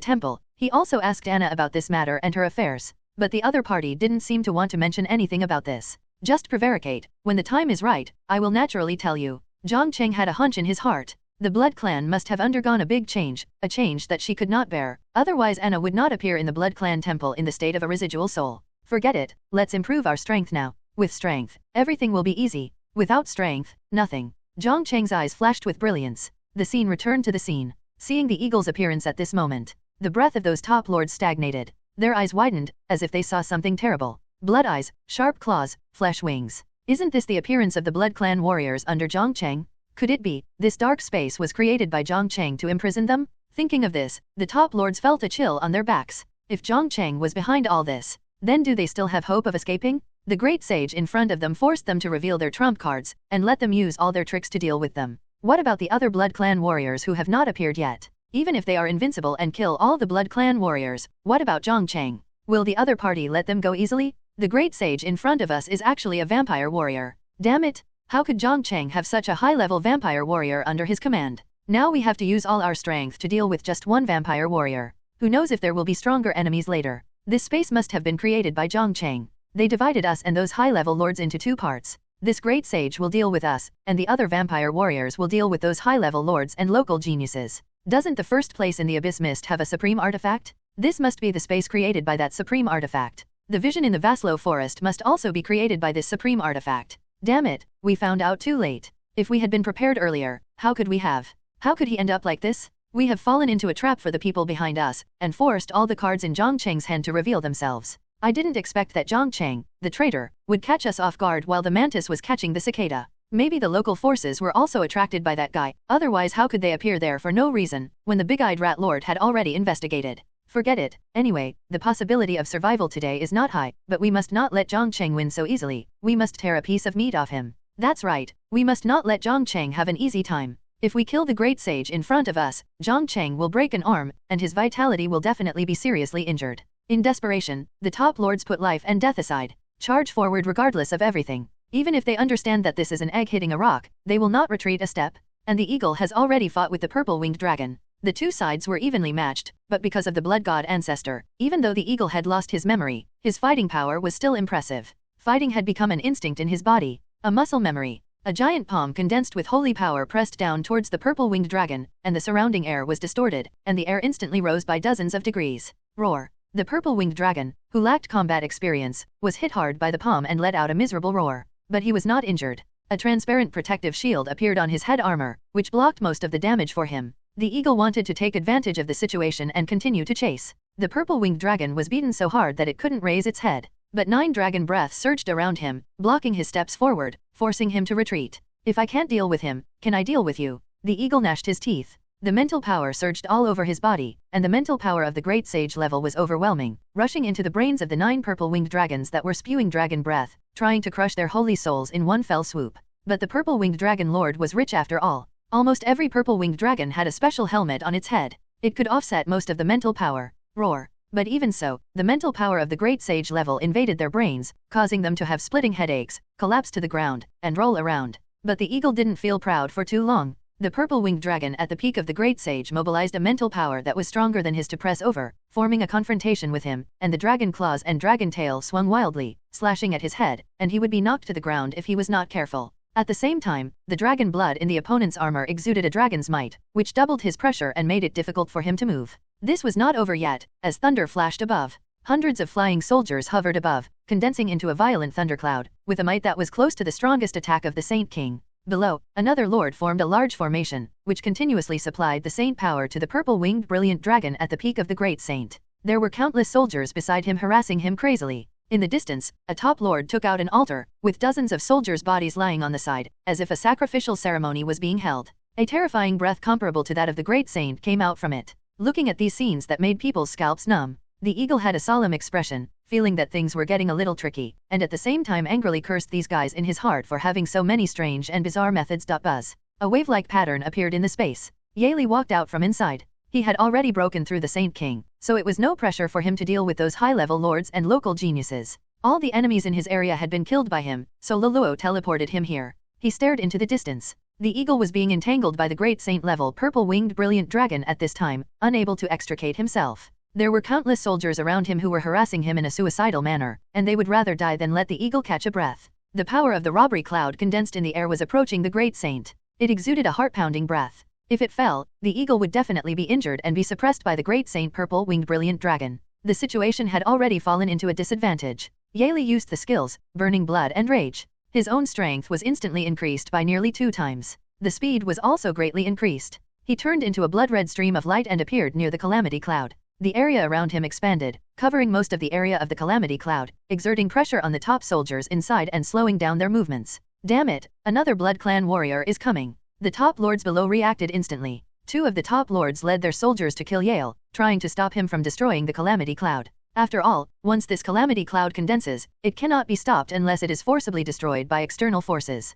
temple, he also asked Anna about this matter and her affairs, but the other party didn't seem to want to mention anything about this. Just prevaricate. When the time is right, I will naturally tell you. Jiang Cheng had a hunch in his heart. The Blood Clan must have undergone a big change, a change that she could not bear, otherwise Anna would not appear in the Blood Clan temple in the state of a residual soul. Forget it, let's improve our strength now. With strength, everything will be easy. Without strength, nothing. Jiang Cheng's eyes flashed with brilliance. The scene returned to the scene. Seeing the eagle's appearance at this moment, the breath of those top lords stagnated. Their eyes widened, as if they saw something terrible. Blood eyes, sharp claws, flesh wings. Isn't this the appearance of the Blood Clan warriors under Jiang Cheng? Could it be, this dark space was created by Jiang Cheng to imprison them? Thinking of this, the top lords felt a chill on their backs. If Jiang Cheng was behind all this, then do they still have hope of escaping? The great sage in front of them forced them to reveal their trump cards, and let them use all their tricks to deal with them. What about the other Blood Clan warriors who have not appeared yet? Even if they are invincible and kill all the Blood Clan warriors, what about Jiang Cheng? Will the other party let them go easily? The great sage in front of us is actually a vampire warrior. Damn it! How could Jiang Cheng have such a high-level vampire warrior under his command? Now we have to use all our strength to deal with just one vampire warrior. Who knows if there will be stronger enemies later? This space must have been created by Jiang Cheng. They divided us and those high-level lords into 2 parts. This great sage will deal with us, and the other vampire warriors will deal with those high-level lords and local geniuses. Doesn't the first place in the Abyss Mist have a supreme artifact? This must be the space created by that supreme artifact. The vision in the Vaslo forest must also be created by this supreme artifact. Damn it, we found out too late. If we had been prepared earlier, how could we have? How could he end up like this? We have fallen into a trap for the people behind us, and forced all the cards in Jiang Cheng's hand to reveal themselves. I didn't expect that Jiang Cheng, the traitor, would catch us off guard while the mantis was catching the cicada. Maybe the local forces were also attracted by that guy, otherwise how could they appear there for no reason, when the big-eyed rat lord had already investigated? Forget it. Anyway, the possibility of survival today is not high, but we must not let Jiang Cheng win so easily. We must tear a piece of meat off him. That's right, we must not let Jiang Cheng have an easy time. If we kill the great sage in front of us, Jiang Cheng will break an arm, and his vitality will definitely be seriously injured. In desperation, the top lords put life and death aside. Charge forward regardless of everything. Even if they understand that this is an egg hitting a rock, they will not retreat a step. And the eagle has already fought with the purple-winged dragon. The two sides were evenly matched, but because of the blood god ancestor, even though the eagle had lost his memory, his fighting power was still impressive. Fighting had become an instinct in his body, a muscle memory. A giant palm condensed with holy power pressed down towards the purple-winged dragon, and the surrounding air was distorted, and the air instantly rose by dozens of degrees. Roar. The purple-winged dragon, who lacked combat experience, was hit hard by the palm and let out a miserable roar. But he was not injured. A transparent protective shield appeared on his head armor, which blocked most of the damage for him. The eagle wanted to take advantage of the situation and continue to chase. The purple-winged dragon was beaten so hard that it couldn't raise its head. But 9 dragon breaths surged around him, blocking his steps forward, forcing him to retreat. If I can't deal with him, can I deal with you? The eagle gnashed his teeth. The mental power surged all over his body, and the mental power of the great sage level was overwhelming, rushing into the brains of the 9 purple-winged dragons that were spewing dragon breath, trying to crush their holy souls in one fell swoop. But the purple-winged dragon lord was rich after all. Almost every purple-winged dragon had a special helmet on its head. It could offset most of the mental power. Roar. But even so, the mental power of the great sage level invaded their brains, causing them to have splitting headaches, collapse to the ground, and roll around. But the eagle didn't feel proud for too long. The purple-winged dragon at the peak of the great sage mobilized a mental power that was stronger than his to press over, forming a confrontation with him, and the dragon claws and dragon tail swung wildly, slashing at his head, and he would be knocked to the ground if he was not careful. At the same time, the dragon blood in the opponent's armor exuded a dragon's might, which doubled his pressure and made it difficult for him to move. This was not over yet, as thunder flashed above. Hundreds of flying soldiers hovered above, condensing into a violent thundercloud, with a might that was close to the strongest attack of the Saint King. Below, another lord formed a large formation, which continuously supplied the saint power to the purple-winged brilliant dragon at the peak of the great saint. There were countless soldiers beside him harassing him crazily. In the distance, a top lord took out an altar, with dozens of soldiers' bodies lying on the side, as if a sacrificial ceremony was being held. A terrifying breath comparable to that of the great saint came out from it. Looking at these scenes that made people's scalps numb, the eagle had a solemn expression, feeling that things were getting a little tricky, and at the same time angrily cursed these guys in his heart for having so many strange and bizarre methods. Buzz. A wave-like pattern appeared in the space. Yaley walked out from inside. He had already broken through the Saint King, so it was no pressure for him to deal with those high-level lords and local geniuses. All the enemies in his area had been killed by him, so Luluo teleported him here. He stared into the distance. The eagle was being entangled by the great saint-level purple-winged brilliant dragon at this time, unable to extricate himself. There were countless soldiers around him who were harassing him in a suicidal manner, and they would rather die than let the eagle catch a breath. The power of the robbery cloud condensed in the air was approaching the great saint. It exuded a heart-pounding breath. If it fell, the eagle would definitely be injured and be suppressed by the great saint purple-winged brilliant dragon. The situation had already fallen into a disadvantage. Yaley used the skills, Burning Blood and Rage. His own strength was instantly increased by nearly 2 times. The speed was also greatly increased. He turned into a blood-red stream of light and appeared near the Calamity Cloud. The area around him expanded, covering most of the area of the Calamity Cloud, exerting pressure on the top soldiers inside and slowing down their movements. Damn it, another Blood Clan warrior is coming. The top lords below reacted instantly. 2 of the top lords led their soldiers to kill Yale, trying to stop him from destroying the Calamity Cloud. After all, once this Calamity Cloud condenses, it cannot be stopped unless it is forcibly destroyed by external forces.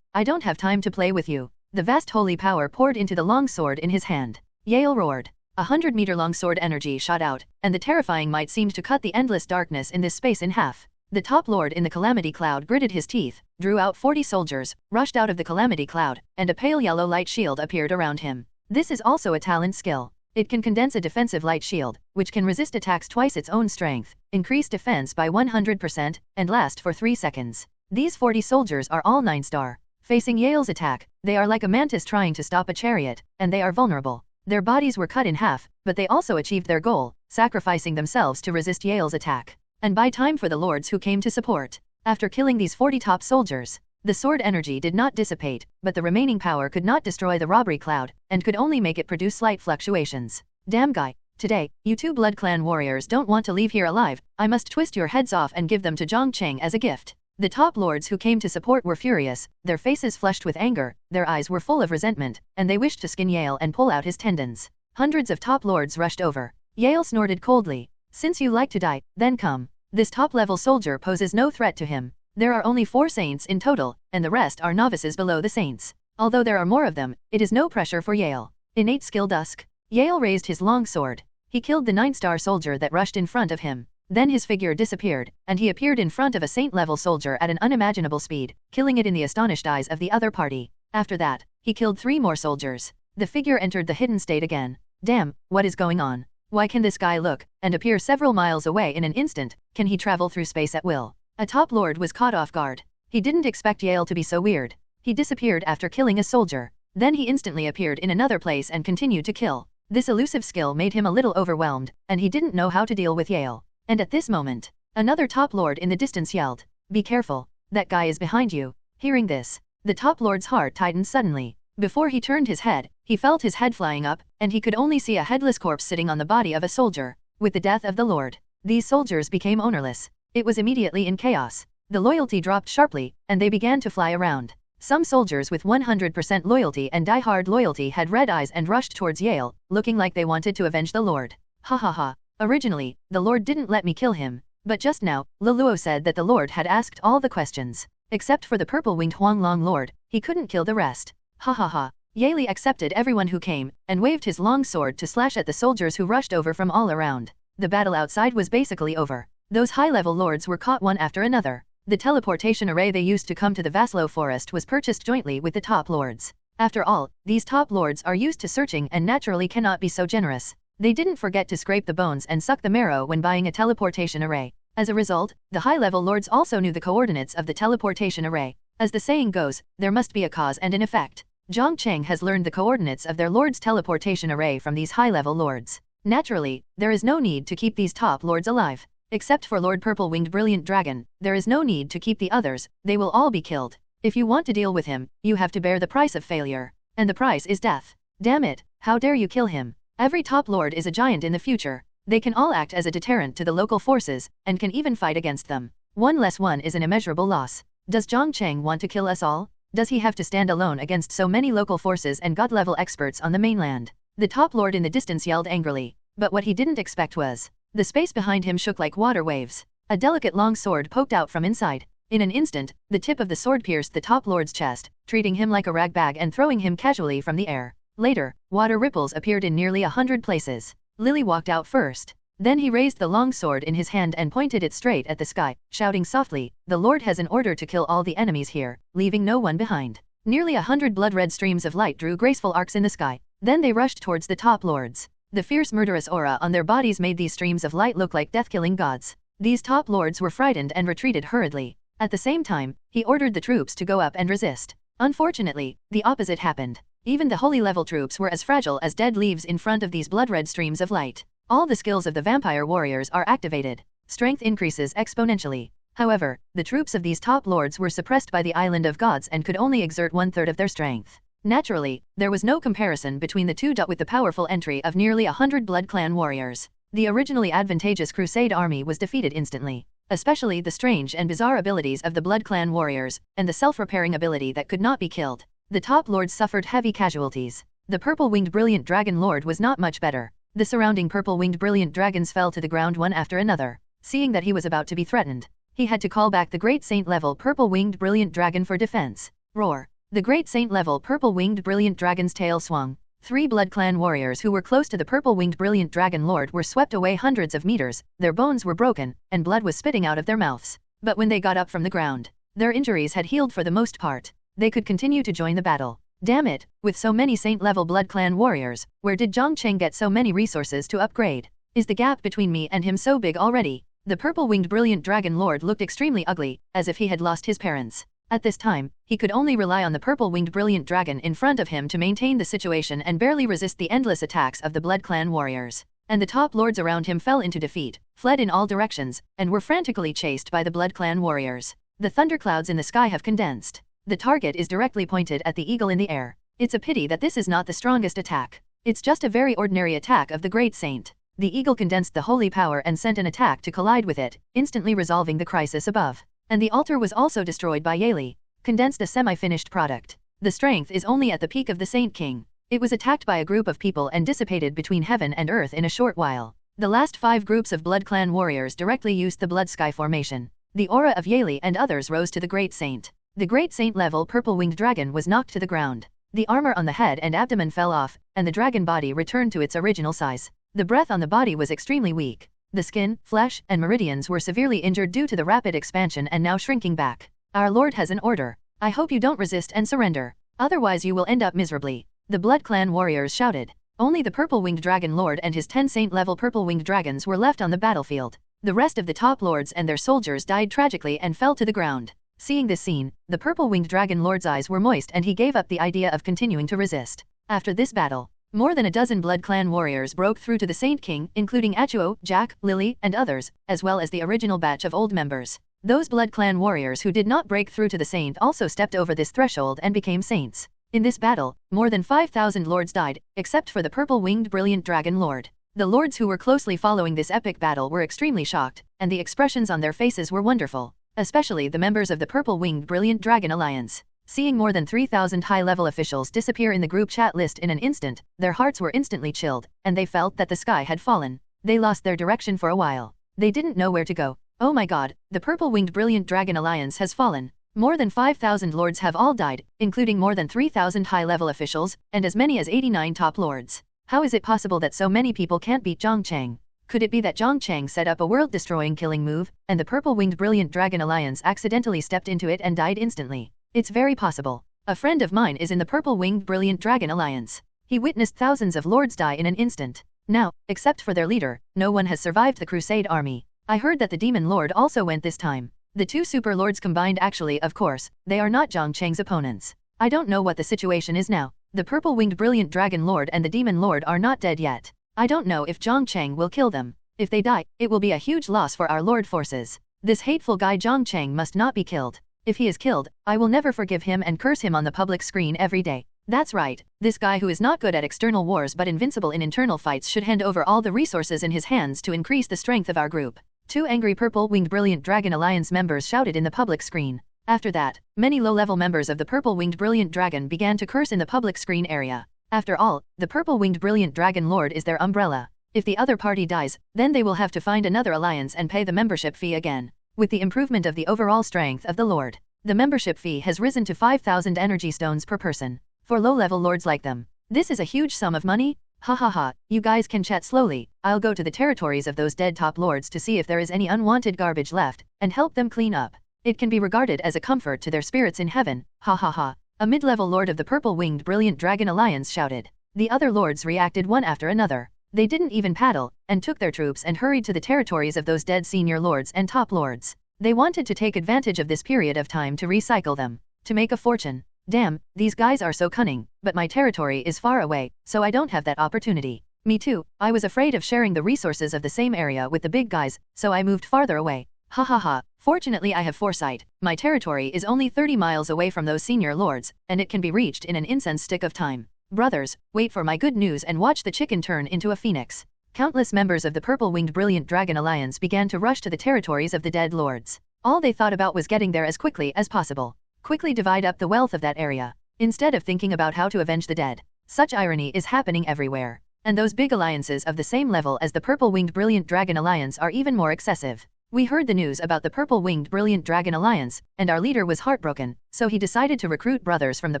I don't have time to play with you. The vast holy power poured into the long sword in his hand. Yale roared. 100-meter-long sword energy shot out, and the terrifying might seemed to cut the endless darkness in this space in half. The top lord in the Calamity Cloud gritted his teeth, drew out 40 soldiers, rushed out of the Calamity Cloud, and a pale yellow light shield appeared around him. This is also a talent skill. It can condense a defensive light shield, which can resist attacks twice its own strength, increase defense by 100%, and last for 3 seconds. These 40 soldiers are all 9-star. Facing Yale's attack, they are like a mantis trying to stop a chariot, and they are vulnerable. Their bodies were cut in half, but they also achieved their goal, sacrificing themselves to resist Yale's attack. And buy time for the lords who came to support. After killing these 40 top soldiers, the sword energy did not dissipate, but the remaining power could not destroy the robbery cloud, and could only make it produce slight fluctuations. Damn guy, today, you 2 Blood Clan warriors don't want to leave here alive. I must twist your heads off and give them to Jiang Cheng as a gift. The top lords who came to support were furious, their faces flushed with anger, their eyes were full of resentment, and they wished to skin Yale and pull out his tendons. Hundreds of top lords rushed over. Yale snorted coldly. Since you like to die, then come. This top-level soldier poses no threat to him. There are only 4 saints in total, and the rest are novices below the saints. Although there are more of them, it is no pressure for Yale. Innate skill dusk. Yale raised his long sword. He killed the 9-star soldier that rushed in front of him. Then his figure disappeared, and he appeared in front of a saint-level soldier at an unimaginable speed, killing it in the astonished eyes of the other party. After that, he killed 3 more soldiers. The figure entered the hidden state again. Damn, what is going on? Why can this guy look and appear several miles away in an instant? Can he travel through space at will? A top lord was caught off guard. He didn't expect Yale to be so weird. He disappeared after killing a soldier. Then he instantly appeared in another place and continued to kill. This elusive skill made him a little overwhelmed, and he didn't know how to deal with Yale. And at this moment, another top lord in the distance yelled, "Be careful, that guy is behind you." Hearing this, the top lord's heart tightened suddenly. Before he turned his head, he felt his head flying up, and he could only see a headless corpse sitting on the body of a soldier. With the death of the lord, these soldiers became ownerless. It was immediately in chaos. The loyalty dropped sharply, and they began to fly around. Some soldiers with 100% loyalty and die-hard loyalty had red eyes and rushed towards Yale, looking like they wanted to avenge the lord. Ha ha ha. Originally, the lord didn't let me kill him, but just now, Leluo said that the lord had asked all the questions. Except for the purple-winged Huanglong lord, he couldn't kill the rest. Ha ha ha. Yale accepted everyone who came, and waved his long sword to slash at the soldiers who rushed over from all around. The battle outside was basically over. Those high-level lords were caught one after another. The teleportation array they used to come to the Vaslo forest was purchased jointly with the top lords. After all, these top lords are used to searching and naturally cannot be so generous. They didn't forget to scrape the bones and suck the marrow when buying a teleportation array. As a result, the high-level lords also knew the coordinates of the teleportation array. As the saying goes, there must be a cause and an effect. Jiang Cheng has learned the coordinates of their lord's teleportation array from these high-level lords. Naturally, there is no need to keep these top lords alive. Except for Lord Purple-Winged Brilliant Dragon, there is no need to keep the others, they will all be killed. If you want to deal with him, you have to bear the price of failure. And the price is death. Damn it, how dare you kill him? Every top lord is a giant in the future. They can all act as a deterrent to the local forces, and can even fight against them. 1 less 1 is an immeasurable loss. Does Jiang Cheng want to kill us all? Does he have to stand alone against so many local forces and god-level experts on the mainland? The top lord in the distance yelled angrily, but what he didn't expect was, the space behind him shook like water waves. A delicate long sword poked out from inside. In an instant, the tip of the sword pierced the top lord's chest, treating him like a rag bag and throwing him casually from the air. Later, water ripples appeared in nearly 100 places. Lily walked out first. Then he raised the long sword in his hand and pointed it straight at the sky, shouting softly, "The Lord has an order to kill all the enemies here, leaving no one behind." Nearly 100 blood-red streams of light drew graceful arcs in the sky. Then they rushed towards the top lords. The fierce murderous aura on their bodies made these streams of light look like death-killing gods. These top lords were frightened and retreated hurriedly. At the same time, he ordered the troops to go up and resist. Unfortunately, the opposite happened. Even the holy level troops were as fragile as dead leaves in front of these blood-red streams of light. All the skills of the vampire warriors are activated. Strength increases exponentially. However, the troops of these top lords were suppressed by the island of gods and could only exert 1/3 of their strength. Naturally, there was no comparison between the two. With the powerful entry of nearly 100 Blood Clan warriors, the originally advantageous Crusade army was defeated instantly. Especially the strange and bizarre abilities of the Blood Clan warriors, and the self-repairing ability that could not be killed. The top lords suffered heavy casualties. The purple-winged Brilliant Dragon Lord was not much better. The surrounding purple-winged Brilliant Dragons fell to the ground one after another. Seeing that he was about to be threatened, he had to call back the Great Saint-level purple-winged Brilliant Dragon for defense. Roar! The Great Saint-level purple-winged Brilliant Dragon's tail swung. 3 Blood Clan warriors who were close to the purple-winged Brilliant Dragon Lord were swept away hundreds of meters, their bones were broken, and blood was spitting out of their mouths. But when they got up from the ground, their injuries had healed for the most part. They could continue to join the battle. Damn it, with so many Saint-level Blood Clan warriors, where did Jiang Cheng get so many resources to upgrade? Is the gap between me and him so big already? The purple-winged Brilliant Dragon Lord looked extremely ugly, as if he had lost his parents. At this time, he could only rely on the purple-winged Brilliant Dragon in front of him to maintain the situation and barely resist the endless attacks of the Blood Clan warriors. And the top lords around him fell into defeat, fled in all directions, and were frantically chased by the Blood Clan warriors. The thunderclouds in the sky have condensed. The target is directly pointed at the eagle in the air. It's a pity that this is not the strongest attack. It's just a very ordinary attack of the Great Saint. The eagle condensed the holy power and sent an attack to collide with it, instantly resolving the crisis above. And the altar was also destroyed by Yali. Condensed a semi-finished product. The strength is only at the peak of the Saint King. It was attacked by a group of people and dissipated between heaven and earth in a short while. The last 5 groups of Blood Clan warriors directly used the Blood Sky formation. The aura of Yali and others rose to the Great Saint. The Great Saint-level purple-winged dragon was knocked to the ground. The armor on the head and abdomen fell off, and the dragon body returned to its original size. The breath on the body was extremely weak. The skin, flesh, and meridians were severely injured due to the rapid expansion and now shrinking back. Our Lord has an order. I hope you don't resist and surrender. Otherwise you will end up miserably. The Blood Clan warriors shouted. Only the purple-winged dragon lord and his 10 saint-level purple-winged dragons were left on the battlefield. The rest of the top lords and their soldiers died tragically and fell to the ground. Seeing this scene, the purple-winged dragon lord's eyes were moist and he gave up the idea of continuing to resist. After this battle, more than a dozen Blood Clan warriors broke through to the Saint King, including Achuo, Jack, Lily, and others, as well as the original batch of old members. Those Blood Clan warriors who did not break through to the Saint also stepped over this threshold and became saints. In this battle, more than 5,000 lords died, except for the purple-winged brilliant dragon lord. The lords who were closely following this epic battle were extremely shocked, and the expressions on their faces were wonderful, especially the members of the purple-winged brilliant dragon alliance. Seeing more than 3,000 high-level officials disappear in the group chat list in an instant, their hearts were instantly chilled, and they felt that the sky had fallen. They lost their direction for a while. They didn't know where to go. Oh my god, the purple-winged brilliant dragon alliance has fallen. More than 5,000 lords have all died, including more than 3,000 high-level officials, and as many as 89 top lords. How is it possible that so many people can't beat Jiang Cheng? Could it be that Jiang Cheng set up a world-destroying killing move, and the purple-winged brilliant dragon alliance accidentally stepped into it and died instantly? It's very possible. A friend of mine is in the purple-winged brilliant dragon alliance. He witnessed thousands of lords die in an instant. Now, except for their leader, no one has survived the Crusade army. I heard that the demon lord also went this time. The two super lords combined actually, of course, they are not Jiang Cheng's opponents. I don't know what the situation is now. The purple-winged brilliant dragon lord and the demon lord are not dead yet. I don't know if Jiang Cheng will kill them. If they die, it will be a huge loss for our lord forces. This hateful guy Jiang Cheng must not be killed. If he is killed, I will never forgive him and curse him on the public screen every day. That's right, this guy who is not good at external wars but invincible in internal fights should hand over all the resources in his hands to increase the strength of our group. Two angry purple-winged brilliant dragon alliance members shouted in the public screen. After that, many low-level members of the purple-winged brilliant dragon began to curse in the public screen area. After all, the purple-winged brilliant dragon lord is their umbrella. If the other party dies, then they will have to find another alliance and pay the membership fee again. With the improvement of the overall strength of the lord, the membership fee has risen to 5,000 energy stones per person. For low-level lords like them, this is a huge sum of money. Ha ha ha, you guys can chat slowly. I'll go to the territories of those dead top lords to see if there is any unwanted garbage left, and help them clean up. It can be regarded as a comfort to their spirits in heaven. Ha ha ha. A mid-level lord of the purple-winged brilliant dragon alliance shouted. The other lords reacted one after another. They didn't even paddle, and took their troops and hurried to the territories of those dead senior lords and top lords. They wanted to take advantage of this period of time to recycle them, to make a fortune. Damn, these guys are so cunning, but my territory is far away, so I don't have that opportunity. Me too, I was afraid of sharing the resources of the same area with the big guys, so I moved farther away. Ha ha ha, fortunately I have foresight. My territory is only 30 miles away from those senior lords, and it can be reached in an incense stick of time. Brothers, wait for my good news and watch the chicken turn into a phoenix. Countless members of the purple-winged brilliant dragon alliance began to rush to the territories of the dead lords. All they thought about was getting there as quickly as possible. Quickly divide up the wealth of that area, instead of thinking about how to avenge the dead. Such irony is happening everywhere. And those big alliances of the same level as the purple-winged brilliant dragon alliance are even more excessive. We heard the news about the purple-winged brilliant dragon alliance, and our leader was heartbroken, so he decided to recruit brothers from the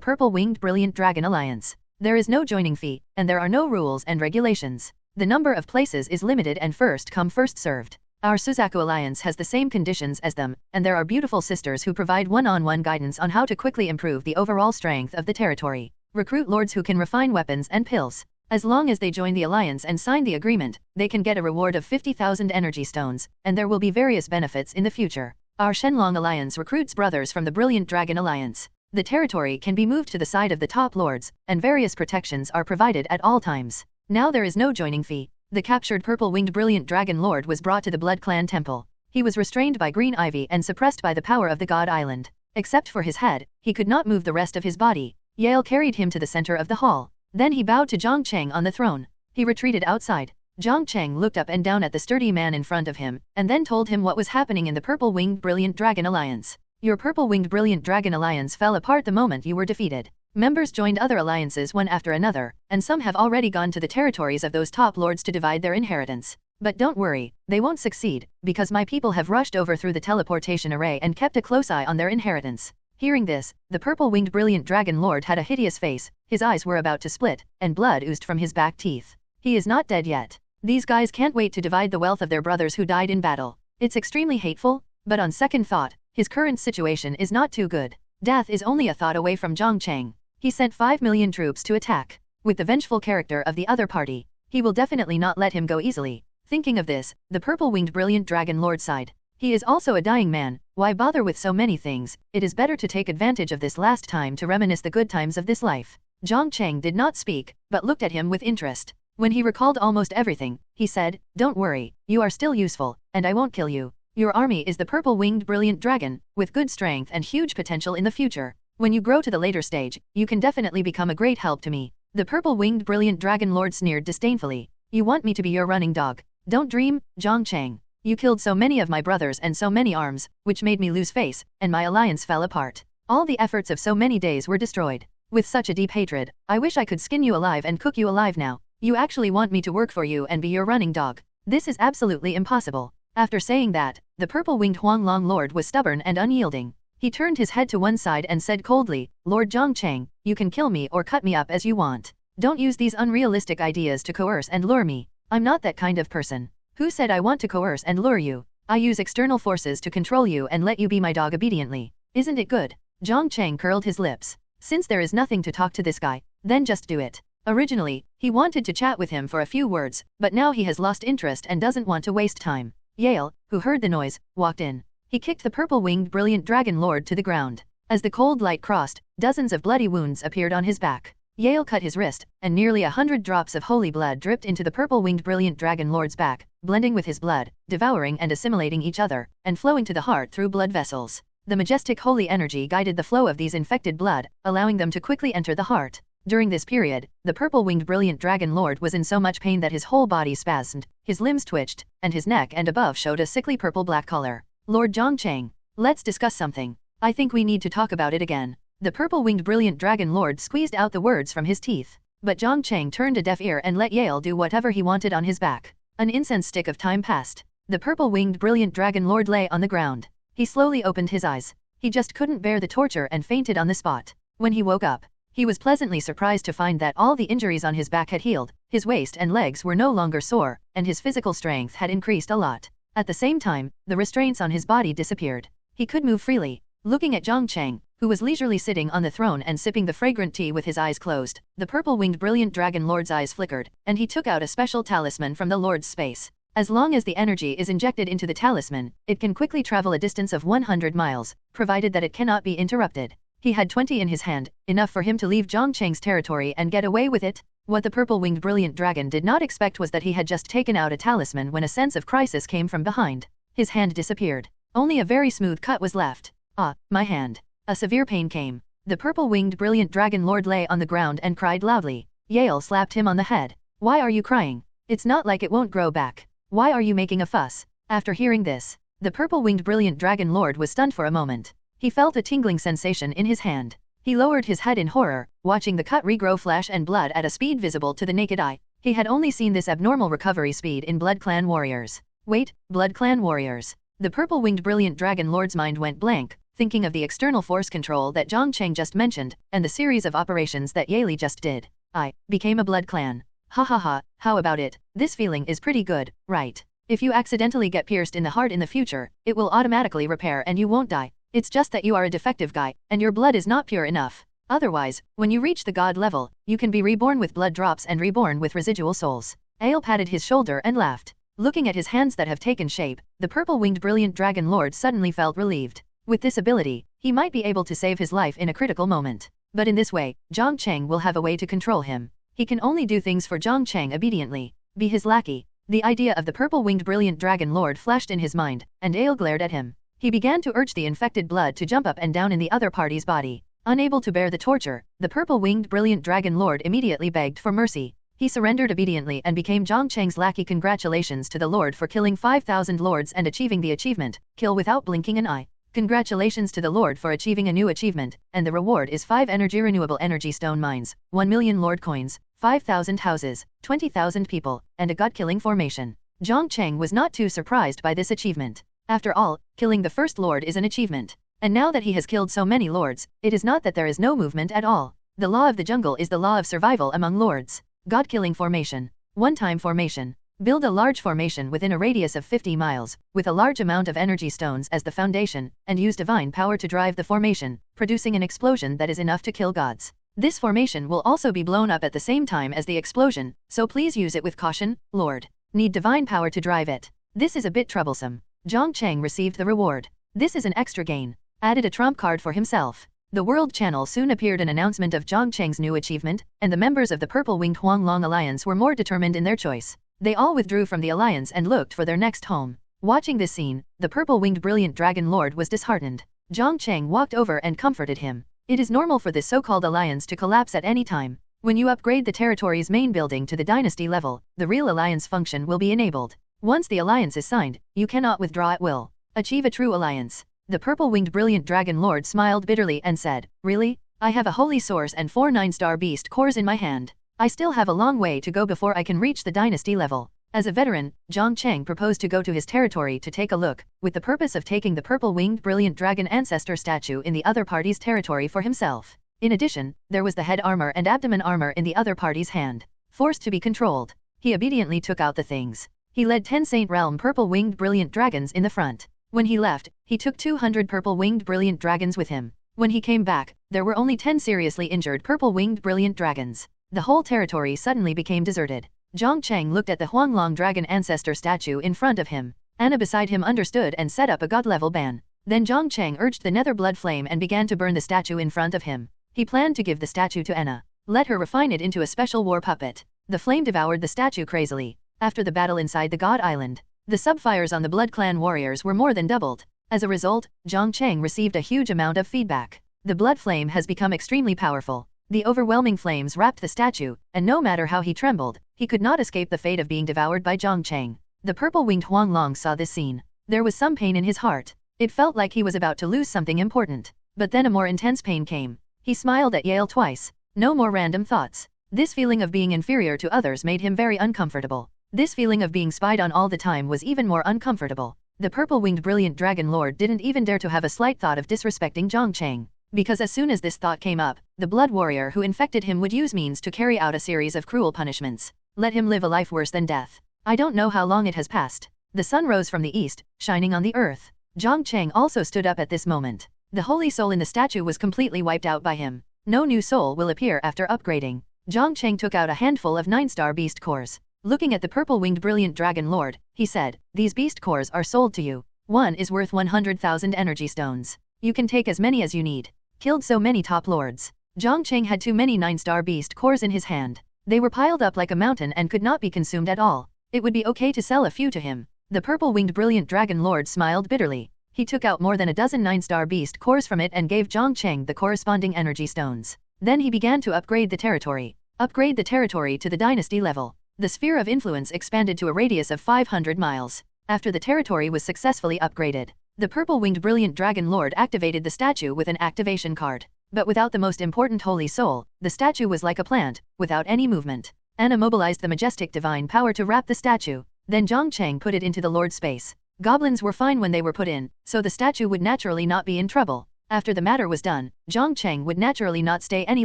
purple-winged brilliant dragon alliance. There is no joining fee, and there are no rules and regulations. The number of places is limited and first come first served. Our Suzaku alliance has the same conditions as them, and there are beautiful sisters who provide one-on-one guidance on how to quickly improve the overall strength of the territory. Recruit lords who can refine weapons and pills. As long as they join the alliance and sign the agreement, they can get a reward of 50,000 energy stones, and there will be various benefits in the future. Our Shenlong alliance recruits brothers from the Brilliant Dragon alliance. The territory can be moved to the side of the top lords, and various protections are provided at all times. Now there is no joining fee. The captured purple-winged brilliant dragon lord was brought to the Blood Clan temple. He was restrained by green ivy and suppressed by the power of the god island. Except for his head, he could not move the rest of his body. Yale carried him to the center of the hall. Then he bowed to Jiang Cheng on the throne. He retreated outside. Jiang Cheng looked up and down at the sturdy man in front of him, and then told him what was happening in the purple-winged brilliant dragon alliance. Your purple-winged brilliant dragon alliance fell apart the moment you were defeated. Members joined other alliances one after another, and some have already gone to the territories of those top lords to divide their inheritance. But don't worry, they won't succeed, because my people have rushed over through the teleportation array and kept a close eye on their inheritance. Hearing this, the purple-winged brilliant dragon lord had a hideous face, his eyes were about to split, and blood oozed from his back teeth. He is not dead yet. These guys can't wait to divide the wealth of their brothers who died in battle. It's extremely hateful, but on second thought, his current situation is not too good. Death is only a thought away from Jiang Cheng. He sent 5 million troops to attack. with the vengeful character of the other party. He will definitely not let him go easily. Thinking of this, the purple-winged brilliant dragon lord sighed. He is also a dying man, why bother with so many things? It is better to take advantage of this last time to reminisce the good times of this life. Jiang Cheng did not speak, but looked at him with interest. When he recalled almost everything, he said, "Don't worry, you are still useful, and I won't kill you. Your army is the purple-winged brilliant dragon, with good strength and huge potential in the future. When you grow to the later stage, you can definitely become a great help to me." The purple-winged brilliant dragon lord sneered disdainfully. "You want me to be your running dog? Don't dream, Jiang Cheng. You killed so many of my brothers and so many arms, which made me lose face, and my alliance fell apart. All the efforts of so many days were destroyed. With such a deep hatred, I wish I could skin you alive and cook you alive now. You actually want me to work for you and be your running dog? This is absolutely impossible." After saying that, the purple-winged Huanglong lord was stubborn and unyielding. He turned his head to one side and said coldly, "Lord Jiang Cheng, you can kill me or cut me up as you want. Don't use these unrealistic ideas to coerce and lure me. I'm not that kind of person. Who said I want to coerce and lure you? I use external forces to control you and let you be my dog obediently. Isn't it good?" Jiang Cheng curled his lips. Since there is nothing to talk to this guy, then just do it. Originally, he wanted to chat with him for a few words, but now he has lost interest and doesn't want to waste time. Yale, who heard the noise, walked in. He kicked the purple-winged brilliant dragon lord to the ground. As the cold light crossed, dozens of bloody wounds appeared on his back. Yale cut his wrist, and nearly 100 drops of holy blood dripped into the purple-winged brilliant dragon lord's back, blending with his blood, devouring and assimilating each other, and flowing to the heart through blood vessels. The majestic holy energy guided the flow of these infected blood, allowing them to quickly enter the heart. During this period, the purple-winged brilliant dragon lord was in so much pain that his whole body spasmed, his limbs twitched, and his neck and above showed a sickly purple-black color. "Lord Jiang Cheng, let's discuss something. I think we need to talk about it again." The purple-winged brilliant dragon lord squeezed out the words from his teeth. But Jiang Cheng turned a deaf ear and let Yale do whatever he wanted on his back. An incense stick of time passed. The purple-winged brilliant dragon lord lay on the ground. He slowly opened his eyes. He just couldn't bear the torture and fainted on the spot. When he woke up, he was pleasantly surprised to find that all the injuries on his back had healed, his waist and legs were no longer sore, and his physical strength had increased a lot. At the same time, the restraints on his body disappeared. He could move freely. Looking at Jiang Cheng, who was leisurely sitting on the throne and sipping the fragrant tea with his eyes closed, the purple-winged brilliant dragon lord's eyes flickered, and he took out a special talisman from the lord's space. As long as the energy is injected into the talisman, it can quickly travel a distance of 100 miles, provided that it cannot be interrupted. He had 20 in his hand, enough for him to leave Jiang Cheng's territory and get away with it. What the purple-winged brilliant dragon did not expect was that he had just taken out a talisman when a sense of crisis came from behind. His hand disappeared. Only a very smooth cut was left. "Ah, my hand." A severe pain came. The purple-winged brilliant dragon lord lay on the ground and cried loudly. Yale slapped him on the head. "Why are you crying? It's not like it won't grow back. Why are you making a fuss?" After hearing this, the purple-winged brilliant dragon lord was stunned for a moment. He felt a tingling sensation in his hand. He lowered his head in horror, watching the cut regrow flesh and blood at a speed visible to the naked eye. He had only seen this abnormal recovery speed in Blood Clan warriors. Wait, Blood Clan warriors. The purple-winged brilliant dragon lord's mind went blank, thinking of the external force control that Jiang Cheng just mentioned, and the series of operations that Yale just did. "I became a Blood Clan. Ha ha ha, how about it? This feeling is pretty good, right? If you accidentally get pierced in the heart in the future, it will automatically repair and you won't die. It's just that you are a defective guy, and your blood is not pure enough. Otherwise, when you reach the god level, you can be reborn with blood drops and reborn with residual souls." Ale patted his shoulder and laughed. Looking at his hands that have taken shape, the purple-winged brilliant dragon lord suddenly felt relieved. With this ability, he might be able to save his life in a critical moment. But in this way, Jiang Cheng will have a way to control him. He can only do things for Jiang Cheng obediently. Be his lackey. The idea of the purple-winged brilliant dragon lord flashed in his mind, and Ale glared at him. He began to urge the infected blood to jump up and down in the other party's body. Unable to bear the torture, the purple-winged brilliant dragon lord immediately begged for mercy. He surrendered obediently and became Jiang Cheng's lackey. Congratulations to the lord for killing 5,000 lords and achieving the achievement, kill without blinking an eye. Congratulations to the lord for achieving a new achievement, and the reward is 5 renewable energy stone mines, 1 million lord coins, 5,000 houses, 20,000 people, and a god-killing formation. Jiang Cheng was not too surprised by this achievement. After all, killing the first lord is an achievement. And now that he has killed so many lords, it is not that there is no movement at all. The law of the jungle is the law of survival among lords. God-killing formation. One-time formation. Build a large formation within a radius of 50 miles, with a large amount of energy stones as the foundation, and use divine power to drive the formation, producing an explosion that is enough to kill gods. This formation will also be blown up at the same time as the explosion, so please use it with caution, Lord. Need divine power to drive it. This is a bit troublesome. Jiang Cheng received the reward. This is an extra gain. Added a trump card for himself. The World Channel soon appeared an announcement of Jiang Cheng's new achievement, and the members of the Purple-Winged Huanglong Alliance were more determined in their choice. They all withdrew from the alliance and looked for their next home. Watching this scene, the Purple-Winged Brilliant Dragon Lord was disheartened. Jiang Cheng walked over and comforted him. It is normal for this so-called alliance to collapse at any time. When you upgrade the territory's main building to the dynasty level, the real alliance function will be enabled. Once the alliance is signed, you cannot withdraw at will. Achieve a true alliance. The Purple-Winged Brilliant Dragon Lord smiled bitterly and said, "Really? I have a holy source and 4 9-star beast cores in my hand. I still have a long way to go before I can reach the dynasty level." As a veteran, Jiang Cheng proposed to go to his territory to take a look, with the purpose of taking the Purple-Winged Brilliant Dragon Ancestor statue in the other party's territory for himself. In addition, there was the head armor and abdomen armor in the other party's hand. Forced to be controlled, he obediently took out the things. He led 10 Saint Realm Purple-Winged Brilliant Dragons in the front. When he left, he took 200 Purple-Winged Brilliant Dragons with him. When he came back, there were only 10 seriously injured Purple-Winged Brilliant Dragons. The whole territory suddenly became deserted. Jiang Cheng looked at the Huanglong Dragon Ancestor statue in front of him. Anna beside him understood and set up a god-level ban. Then Jiang Cheng urged the nether blood flame and began to burn the statue in front of him. He planned to give the statue to Anna. Let her refine it into a special war puppet. The flame devoured the statue crazily. After the battle inside the God Island, the subfires on the Blood Clan warriors were more than doubled. As a result, Jiang Cheng received a huge amount of feedback. The blood flame has become extremely powerful. The overwhelming flames wrapped the statue, and no matter how he trembled, he could not escape the fate of being devoured by Jiang Cheng. The Purple-Winged Huanglong saw this scene. There was some pain in his heart. It felt like he was about to lose something important. But then a more intense pain came. He smiled at Yale twice. No more random thoughts. This feeling of being inferior to others made him very uncomfortable. This feeling of being spied on all the time was even more uncomfortable. The Purple-Winged Brilliant Dragon Lord didn't even dare to have a slight thought of disrespecting Jiang Cheng. Because as soon as this thought came up, the blood warrior who infected him would use means to carry out a series of cruel punishments. Let him live a life worse than death. I don't know how long it has passed. The sun rose from the east, shining on the earth. Jiang Cheng also stood up at this moment. The holy soul in the statue was completely wiped out by him. No new soul will appear after upgrading. Jiang Cheng took out a handful of 9-star beast cores. Looking at the Purple-Winged Brilliant Dragon Lord, he said, "These beast cores are sold to you. One is worth 100,000 energy stones. You can take as many as you need." Killed so many top lords. Jiang Cheng had too many 9-star beast cores in his hand. They were piled up like a mountain and could not be consumed at all. It would be okay to sell a few to him. The Purple-Winged Brilliant Dragon Lord smiled bitterly. He took out more than a dozen 9-star beast cores from it and gave Jiang Cheng the corresponding energy stones. Then he began to upgrade the territory. Upgrade the territory to the dynasty level. The sphere of influence expanded to a radius of 500 miles. After the territory was successfully upgraded, the Purple-Winged Brilliant Dragon Lord activated the statue with an activation card. But without the most important holy soul, the statue was like a plant, without any movement. Anna mobilized the majestic divine power to wrap the statue. Then Jiang Cheng put it into the Lord's space. Goblins were fine when they were put in, so the statue would naturally not be in trouble. After the matter was done, Jiang Cheng would naturally not stay any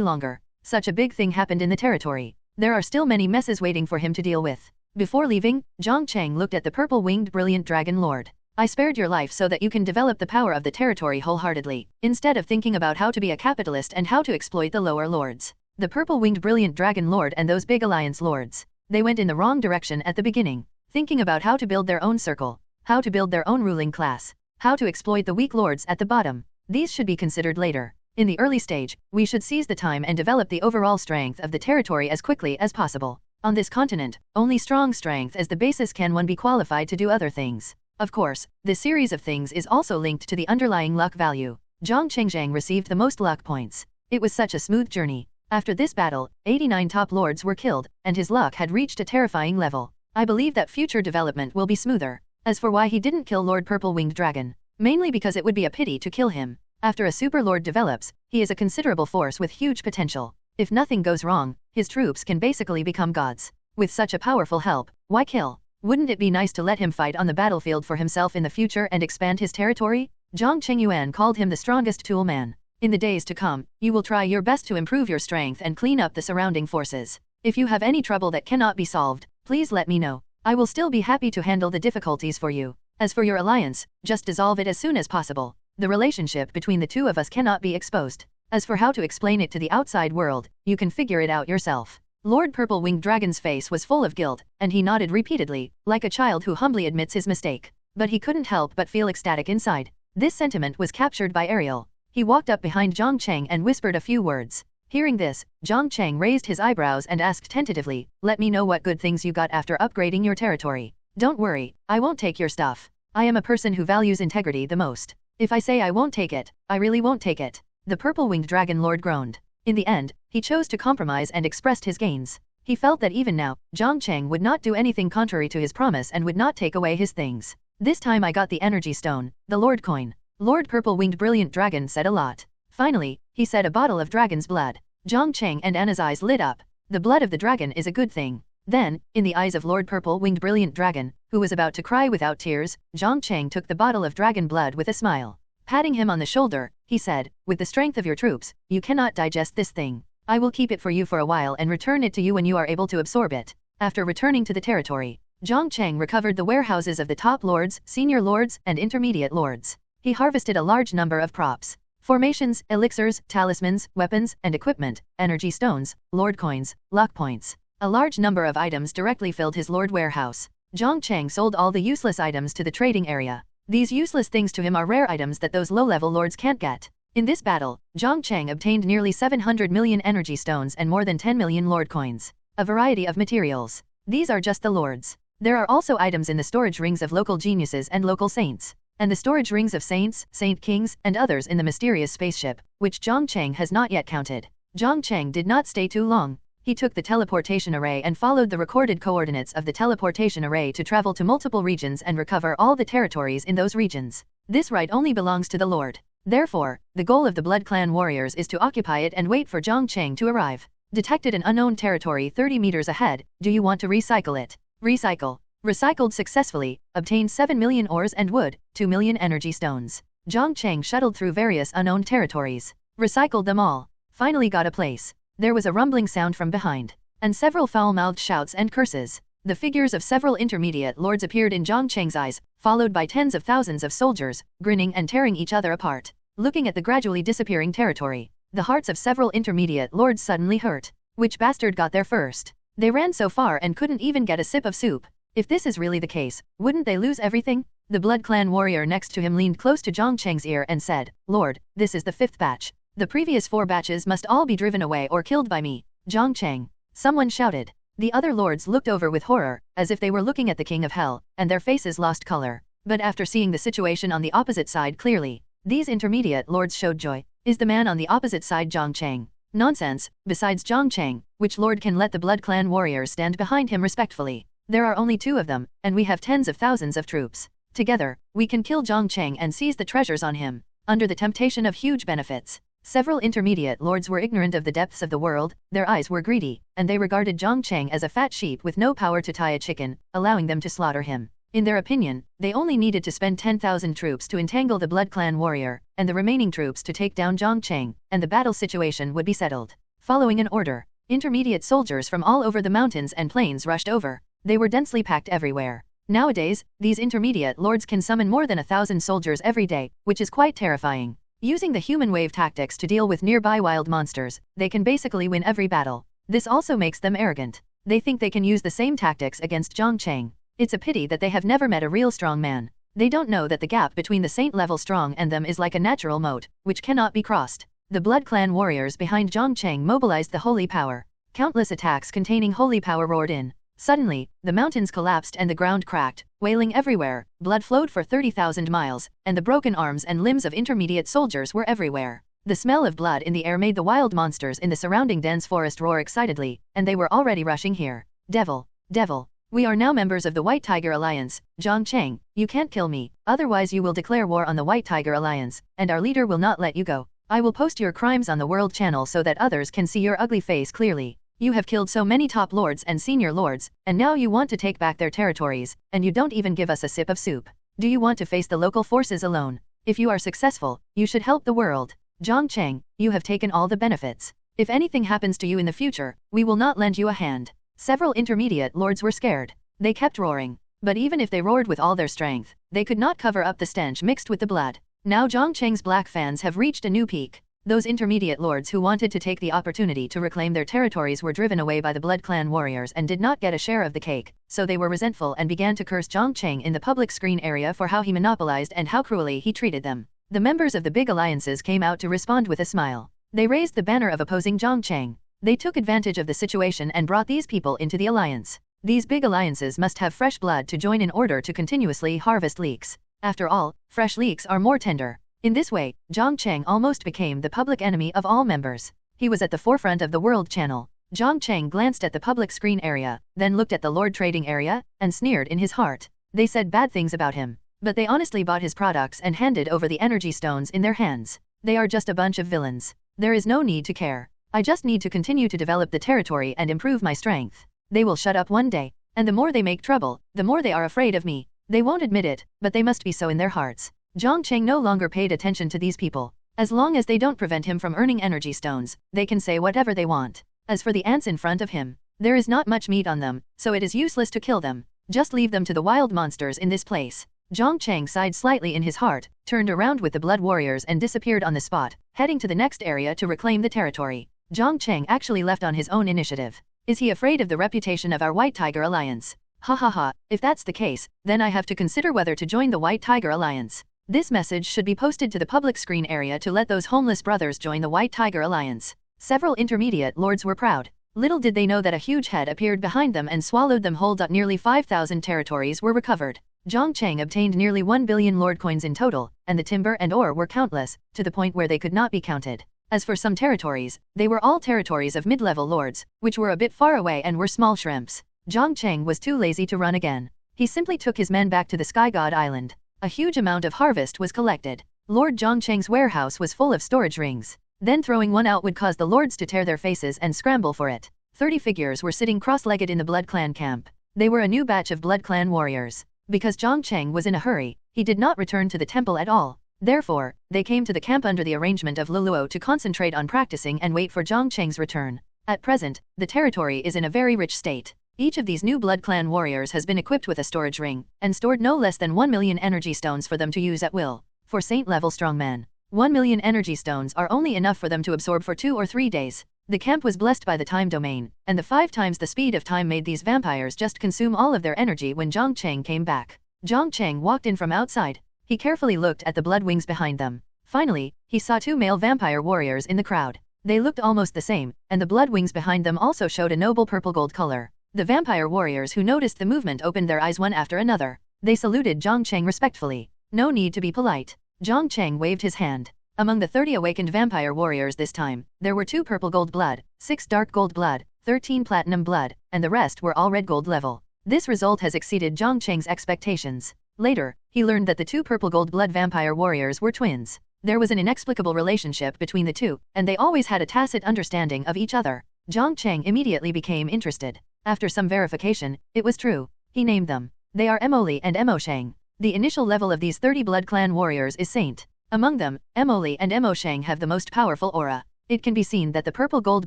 longer. Such a big thing happened in the territory. There are still many messes waiting for him to deal with. Before leaving, Jiang Cheng looked at the Purple-Winged Brilliant Dragon Lord. "I spared your life so that you can develop the power of the territory wholeheartedly, instead of thinking about how to be a capitalist and how to exploit the lower lords." The Purple-Winged Brilliant Dragon Lord and those big alliance lords. They went in the wrong direction at the beginning, thinking about how to build their own circle, how to build their own ruling class, how to exploit the weak lords at the bottom. These should be considered later. In the early stage, we should seize the time and develop the overall strength of the territory as quickly as possible. On this continent, only strong strength as the basis can one be qualified to do other things. Of course, this series of things is also linked to the underlying luck value. Jiang Cheng received the most luck points. It was such a smooth journey. After this battle, 89 top lords were killed, and his luck had reached a terrifying level. I believe that future development will be smoother. As for why he didn't kill Lord Purple-Winged Dragon, mainly because it would be a pity to kill him. After a super lord develops, he is a considerable force with huge potential. If nothing goes wrong, his troops can basically become gods. With such a powerful help, why kill? Wouldn't it be nice to let him fight on the battlefield for himself in the future and expand his territory? Jiang Chengyuan called him the strongest tool man. In the days to come, you will try your best to improve your strength and clean up the surrounding forces. If you have any trouble that cannot be solved, please let me know. I will still be happy to handle the difficulties for you. As for your alliance, just dissolve it as soon as possible. The relationship between the two of us cannot be exposed. As for how to explain it to the outside world, you can figure it out yourself. Lord Purple-Winged Dragon's face was full of guilt, and he nodded repeatedly, like a child who humbly admits his mistake. But he couldn't help but feel ecstatic inside. This sentiment was captured by Ariel. He walked up behind Jiang Cheng and whispered a few words. Hearing this, Jiang Cheng raised his eyebrows and asked tentatively, "Let me know what good things you got after upgrading your territory." "Don't worry, I won't take your stuff. I am a person who values integrity the most. If I say I won't take it, I really won't take it." The Purple-Winged Dragon Lord groaned. In the end, he chose to compromise and expressed his gains. He felt that even now, Jiang Cheng would not do anything contrary to his promise and would not take away his things. "This time I got the energy stone, the Lord coin." Lord Purple-Winged Brilliant Dragon said a lot. Finally, he said, "A bottle of dragon's blood." Jiang Cheng and Anna's eyes lit up. The blood of the dragon is a good thing. Then, in the eyes of Lord Purple-Winged Brilliant Dragon, who was about to cry without tears, Jiang Cheng took the bottle of dragon blood with a smile. Patting him on the shoulder, he said, "With the strength of your troops, you cannot digest this thing. I will keep it for you for a while and return it to you when you are able to absorb it." After returning to the territory, Jiang Cheng recovered the warehouses of the top lords, senior lords, and intermediate lords. He harvested a large number of props. Formations, elixirs, talismans, weapons, and equipment, energy stones, lord coins, luck points. A large number of items directly filled his lord warehouse. Jiang Cheng sold all the useless items to the trading area. These useless things to him are rare items that those low-level lords can't get. In this battle, Jiang Cheng obtained nearly 700 million energy stones and more than 10 million lord coins. A variety of materials. These are just the lords. There are also items in the storage rings of local geniuses and local saints, and the storage rings of saints, saint kings, and others in the mysterious spaceship, which Jiang Cheng has not yet counted. Jiang Cheng did not stay too long. He took the teleportation array and followed the recorded coordinates of the teleportation array to travel to multiple regions and recover all the territories in those regions. This right only belongs to the Lord. Therefore, the goal of the Blood Clan warriors is to occupy it and wait for Jiang Cheng to arrive. Detected an unknown territory 30 meters ahead. Do you want to recycle it? Recycle. Recycled successfully. Obtained 7 million ores and wood, 2 million energy stones. Jiang Cheng shuttled through various unknown territories. Recycled them all. Finally got a place. There was a rumbling sound from behind, and several foul-mouthed shouts and curses. The figures of several intermediate lords appeared in Jiang Cheng's eyes, followed by tens of thousands of soldiers, grinning and tearing each other apart. Looking at the gradually disappearing territory, the hearts of several intermediate lords suddenly hurt. Which bastard got there first? They ran so far and couldn't even get a sip of soup. If this is really the case, wouldn't they lose everything? The Blood Clan warrior next to him leaned close to Jiang Cheng's ear and said, "Lord, this is the 5th batch. The previous 4 batches must all be driven away or killed by me." "Jiang Cheng," someone shouted. The other lords looked over with horror, as if they were looking at the King of Hell, and their faces lost color. But after seeing the situation on the opposite side clearly, these intermediate lords showed joy. Is the man on the opposite side Jiang Cheng? Nonsense. Besides Jiang Cheng, which lord can let the Blood Clan warriors stand behind him respectfully? There are only 2 of them, and we have tens of thousands of troops. Together, we can kill Jiang Cheng and seize the treasures on him, under the temptation of huge benefits. Several intermediate lords were ignorant of the depths of the world, their eyes were greedy, and they regarded Jiang Cheng as a fat sheep with no power to tie a chicken, allowing them to slaughter him. In their opinion, they only needed to spend 10,000 troops to entangle the Blood Clan warrior, and the remaining troops to take down Jiang Cheng, and the battle situation would be settled. Following an order, intermediate soldiers from all over the mountains and plains rushed over. They were densely packed everywhere. Nowadays, these intermediate lords can summon more than 1,000 soldiers every day, which is quite terrifying. Using the human wave tactics to deal with nearby wild monsters, they can basically win every battle. This also makes them arrogant. They think they can use the same tactics against Jiang Cheng. It's a pity that they have never met a real strong man. They don't know that the gap between the saint-level strong and them is like a natural moat, which cannot be crossed. The Blood Clan warriors behind Jiang Cheng mobilized the holy power. Countless attacks containing holy power roared in. Suddenly, the mountains collapsed and the ground cracked, wailing everywhere, blood flowed for 30,000 miles, and the broken arms and limbs of intermediate soldiers were everywhere. The smell of blood in the air made the wild monsters in the surrounding dense forest roar excitedly, and they were already rushing here. "Devil! Devil! We are now members of the White Tiger Alliance. Jiang Cheng, you can't kill me, otherwise you will declare war on the White Tiger Alliance, and our leader will not let you go. I will post your crimes on the World Channel so that others can see your ugly face clearly. You have killed so many top lords and senior lords, and now you want to take back their territories, and you don't even give us a sip of soup. Do you want to face the local forces alone? If you are successful, you should help the world. Jiang Cheng, you have taken all the benefits. If anything happens to you in the future, we will not lend you a hand." Several intermediate lords were scared. They kept roaring. But even if they roared with all their strength, they could not cover up the stench mixed with the blood. Now Jiang Cheng's black fans have reached a new peak. Those intermediate lords who wanted to take the opportunity to reclaim their territories were driven away by the Blood Clan warriors and did not get a share of the cake, so they were resentful and began to curse Jiang Cheng in the public screen area for how he monopolized and how cruelly he treated them. The members of the big alliances came out to respond with a smile. They raised the banner of opposing Jiang Cheng. They took advantage of the situation and brought these people into the alliance. These big alliances must have fresh blood to join in order to continuously harvest leeks. After all, fresh leeks are more tender. In this way, Jiang Cheng almost became the public enemy of all members. He was at the forefront of the world channel. Jiang Cheng glanced at the public screen area, then looked at the Lord trading area, and sneered in his heart. They said bad things about him, but they honestly bought his products and handed over the energy stones in their hands. They are just a bunch of villains. There is no need to care. I just need to continue to develop the territory and improve my strength. They will shut up one day, and the more they make trouble, the more they are afraid of me. They won't admit it, but they must be so in their hearts. Jiang Cheng no longer paid attention to these people. As long as they don't prevent him from earning energy stones, they can say whatever they want. As for the ants in front of him, there is not much meat on them, so it is useless to kill them. Just leave them to the wild monsters in this place. Jiang Cheng sighed slightly in his heart, turned around with the blood warriors and disappeared on the spot, heading to the next area to reclaim the territory. Jiang Cheng actually left on his own initiative. Is he afraid of the reputation of our White Tiger Alliance? Ha ha ha, if that's the case, then I have to consider whether to join the White Tiger Alliance. This message should be posted to the public screen area to let those homeless brothers join the White Tiger Alliance. Several intermediate lords were proud. Little did they know that a huge head appeared behind them and swallowed them whole. Nearly 5,000 territories were recovered. Jiang Cheng obtained nearly 1 billion lord coins in total, and the timber and ore were countless, to the point where they could not be counted. As for some territories, they were all territories of mid-level lords, which were a bit far away and were small shrimps. Jiang Cheng was too lazy to run again. He simply took his men back to the Sky God Island. A huge amount of harvest was collected. Lord Jiang Cheng's warehouse was full of storage rings. Then throwing one out would cause the lords to tear their faces and scramble for it. 30 figures were sitting cross-legged in the Blood Clan camp. They were a new batch of Blood Clan warriors. Because Jiang Cheng was in a hurry, he did not return to the temple at all. Therefore, they came to the camp under the arrangement of Luluo to concentrate on practicing and wait for Jiang Cheng's return. At present, the territory is in a very rich state. Each of these new Blood Clan warriors has been equipped with a storage ring, and stored no less than 1 million energy stones for them to use at will. For Saint-level strongmen, 1 million energy stones are only enough for them to absorb for 2 or 3 days. The camp was blessed by the time domain, and the 5 times the speed of time made these vampires just consume all of their energy when Jiang Cheng came back. Jiang Cheng walked in from outside. He carefully looked at the blood wings behind them. Finally, he saw 2 male vampire warriors in the crowd. They looked almost the same, and the blood wings behind them also showed a noble purple-gold color. The vampire warriors who noticed the movement opened their eyes one after another. They saluted Jiang Cheng respectfully. No need to be polite. Jiang Cheng waved his hand. Among the 30 awakened vampire warriors this time, there were 2 purple gold blood, 6 dark gold blood, 13 platinum blood, and the rest were all red gold level. This result has exceeded Jiang Cheng's expectations. Later, he learned that the 2 purple gold blood vampire warriors were twins. There was an inexplicable relationship between the two, and they always had a tacit understanding of each other. Jiang Cheng immediately became interested. After some verification, it was true. He named them. They are Emoli and Emosheng. The initial level of these 30 Blood Clan warriors is Saint. Among them, Emoli and Emosheng have the most powerful aura. It can be seen that the purple gold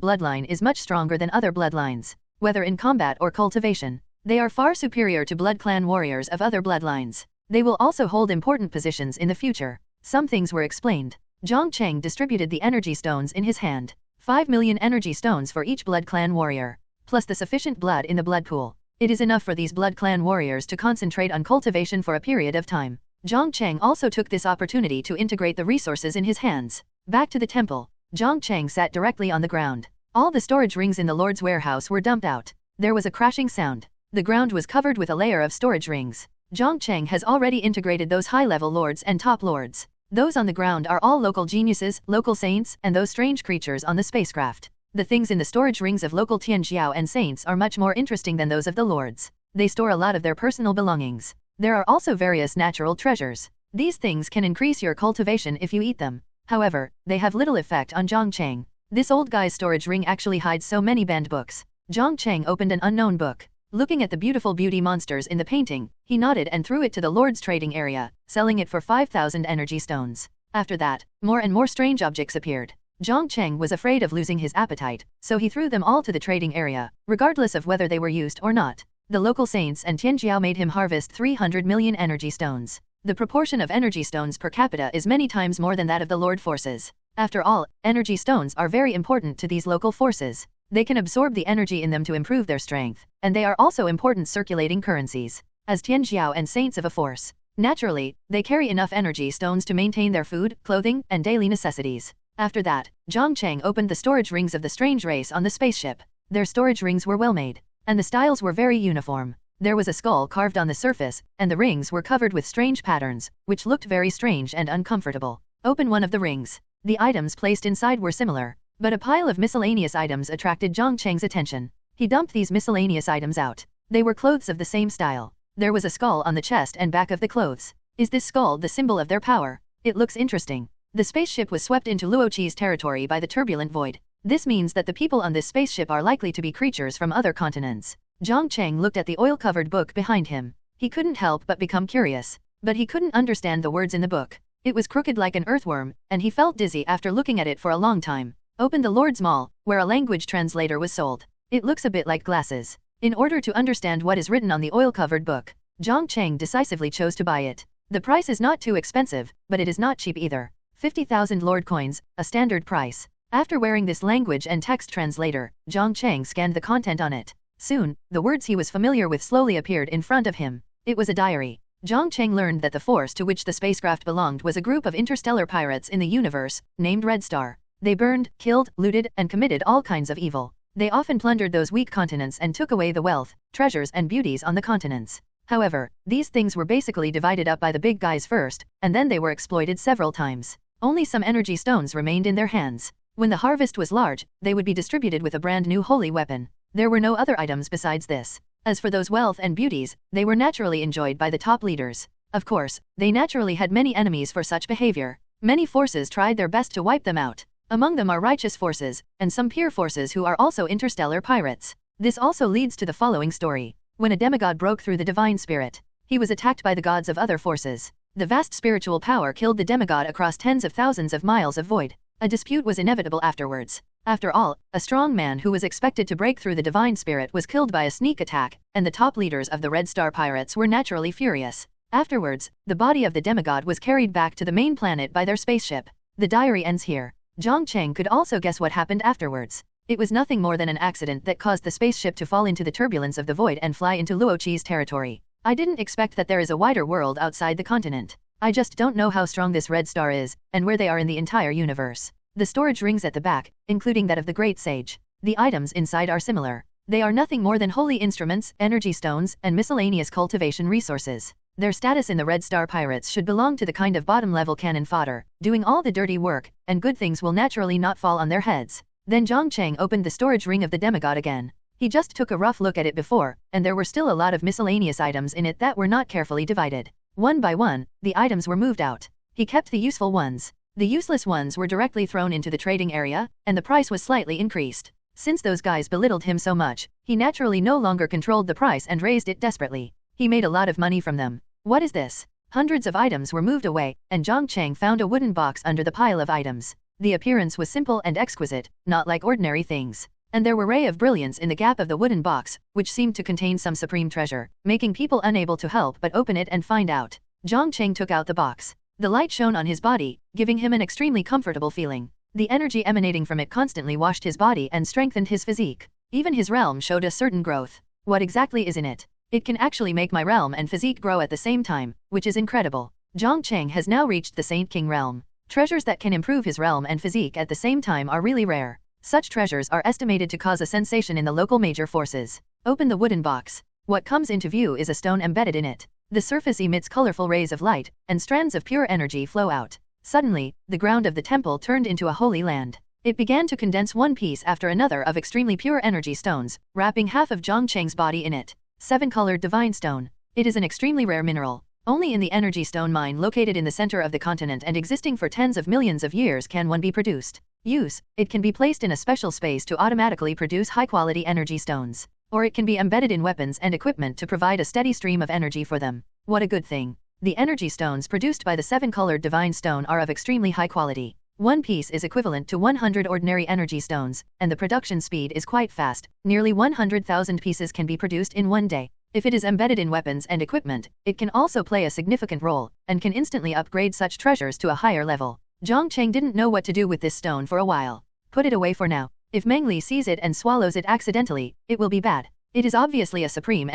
bloodline is much stronger than other bloodlines. Whether in combat or cultivation, they are far superior to Blood Clan warriors of other bloodlines. They will also hold important positions in the future. Some things were explained. Jiang Cheng distributed the energy stones in his hand. 5 million energy stones for each Blood Clan warrior, plus the sufficient blood in the blood pool. It is enough for these Blood Clan warriors to concentrate on cultivation for a period of time. Jiang Cheng also took this opportunity to integrate the resources in his hands. Back to the temple, Jiang Cheng sat directly on the ground. All the storage rings in the Lord's warehouse were dumped out. There was a crashing sound. The ground was covered with a layer of storage rings. Jiang Cheng has already integrated those high-level lords and top lords. Those on the ground are all local geniuses, local saints, and those strange creatures on the spacecraft. The things in the storage rings of local Tianjiao and saints are much more interesting than those of the lords. They store a lot of their personal belongings. There are also various natural treasures. These things can increase your cultivation if you eat them. However, they have little effect on Jiang Cheng. This old guy's storage ring actually hides so many banned books. Jiang Cheng opened an unknown book. Looking at the beautiful beauty monsters in the painting, he nodded and threw it to the Lord's trading area, selling it for 5,000 energy stones. After that, more and more strange objects appeared. Jiang Cheng was afraid of losing his appetite, so he threw them all to the trading area, regardless of whether they were used or not. The local saints and Tianjiao made him harvest 300 million energy stones. The proportion of energy stones per capita is many times more than that of the Lord forces. After all, energy stones are very important to these local forces. They can absorb the energy in them to improve their strength, and they are also important circulating currencies, as Tianjiao and saints of a force. Naturally, they carry enough energy stones to maintain their food, clothing, and daily necessities. After that, Jiang Cheng opened the storage rings of the strange race on the spaceship. Their storage rings were well made, and the styles were very uniform. There was a skull carved on the surface, and the rings were covered with strange patterns, which looked very strange and uncomfortable. Open one of the rings. The items placed inside were similar, but a pile of miscellaneous items attracted Jiang Cheng's attention. He dumped these miscellaneous items out. They were clothes of the same style. There was a skull on the chest and back of the clothes. Is this skull the symbol of their power? It looks interesting. The spaceship was swept into Luoqi's territory by the turbulent void. This means that the people on this spaceship are likely to be creatures from other continents. Jiang Cheng looked at the oil-covered book behind him. He couldn't help but become curious, but he couldn't understand the words in the book. It was crooked like an earthworm, and he felt dizzy after looking at it for a long time. Open the Lord's Mall, where a language translator was sold. It looks a bit like glasses. In order to understand what is written on the oil-covered book, Jiang Cheng decisively chose to buy it. The price is not too expensive, but it is not cheap either. 50,000 Lord coins, a standard price. After wearing this language and text translator, Jiang Cheng scanned the content on it. Soon, the words he was familiar with slowly appeared in front of him. It was a diary. Jiang Cheng learned that the force to which the spacecraft belonged was a group of interstellar pirates in the universe, named Red Star. They burned, killed, looted, and committed all kinds of evil. They often plundered those weak continents and took away the wealth, treasures and beauties on the continents. However, these things were basically divided up by the big guys first, and then they were exploited several times. Only some energy stones remained in their hands. When the harvest was large, they would be distributed with a brand new holy weapon. There were no other items besides this. As for those wealth and beauties, they were naturally enjoyed by the top leaders. Of course, they naturally had many enemies for such behavior. Many forces tried their best to wipe them out. Among them are righteous forces, and some pure forces who are also interstellar pirates. This also leads to the following story. When a demigod broke through the divine spirit, he was attacked by the gods of other forces. The vast spiritual power killed the demigod across tens of thousands of miles of void. A dispute was inevitable afterwards. After all, a strong man who was expected to break through the divine spirit was killed by a sneak attack, and the top leaders of the Red Star pirates were naturally furious. Afterwards, the body of the demigod was carried back to the main planet by their spaceship. The diary ends here. Jiang Cheng could also guess what happened afterwards. It was nothing more than an accident that caused the spaceship to fall into the turbulence of the void and fly into Luoqi's territory. I didn't expect that there is a wider world outside the continent. I just don't know how strong this Red Star is, and where they are in the entire universe. The storage rings at the back, including that of the Great Sage. The items inside are similar. They are nothing more than holy instruments, energy stones, and miscellaneous cultivation resources. Their status in the Red Star Pirates should belong to the kind of bottom-level cannon fodder, doing all the dirty work, and good things will naturally not fall on their heads. Then Jiang Cheng opened the storage ring of the demigod again. He just took a rough look at it before, and there were still a lot of miscellaneous items in it that were not carefully divided. One by one, the items were moved out. He kept the useful ones. The useless ones were directly thrown into the trading area, and the price was slightly increased. Since those guys belittled him so much, he naturally no longer controlled the price and raised it desperately. He made a lot of money from them. What is this? Hundreds of items were moved away, and Jiang Cheng found a wooden box under the pile of items. The appearance was simple and exquisite, not like ordinary things. And there were rays of brilliance in the gap of the wooden box, which seemed to contain some supreme treasure, making people unable to help but open it and find out. Jiang Cheng took out the box. The light shone on his body, giving him an extremely comfortable feeling. The energy emanating from it constantly washed his body and strengthened his physique. Even his realm showed a certain growth. What exactly is in it? It can actually make my realm and physique grow at the same time, which is incredible. Jiang Cheng has now reached the Saint King realm. Treasures that can improve his realm and physique at the same time are really rare. Such treasures are estimated to cause a sensation in the local major forces. Open the wooden box. What comes into view is a stone embedded in it. The surface emits colorful rays of light, and strands of pure energy flow out. Suddenly, the ground of the temple turned into a holy land. It began to condense one piece after another of extremely pure energy stones, wrapping half of Jiang Cheng's body in it. 7-colored divine stone. It is an extremely rare mineral. Only in the energy stone mine located in the center of the continent and existing for tens of millions of years can one be produced. Use: it can be placed in a special space to automatically produce high-quality energy stones. Or it can be embedded in weapons and equipment to provide a steady stream of energy for them. What a good thing. The energy stones produced by the 7-colored divine stone are of extremely high quality. One piece is equivalent to 100 ordinary energy stones, and the production speed is quite fast. Nearly 100,000 pieces can be produced in one day. If it is embedded in weapons and equipment, it can also play a significant role, and can instantly upgrade such treasures to a higher level. Jiang Cheng didn't know what to do with this stone for a while. Put it away for now. If Meng Li sees it and swallows it accidentally, it will be bad. It is obviously a supreme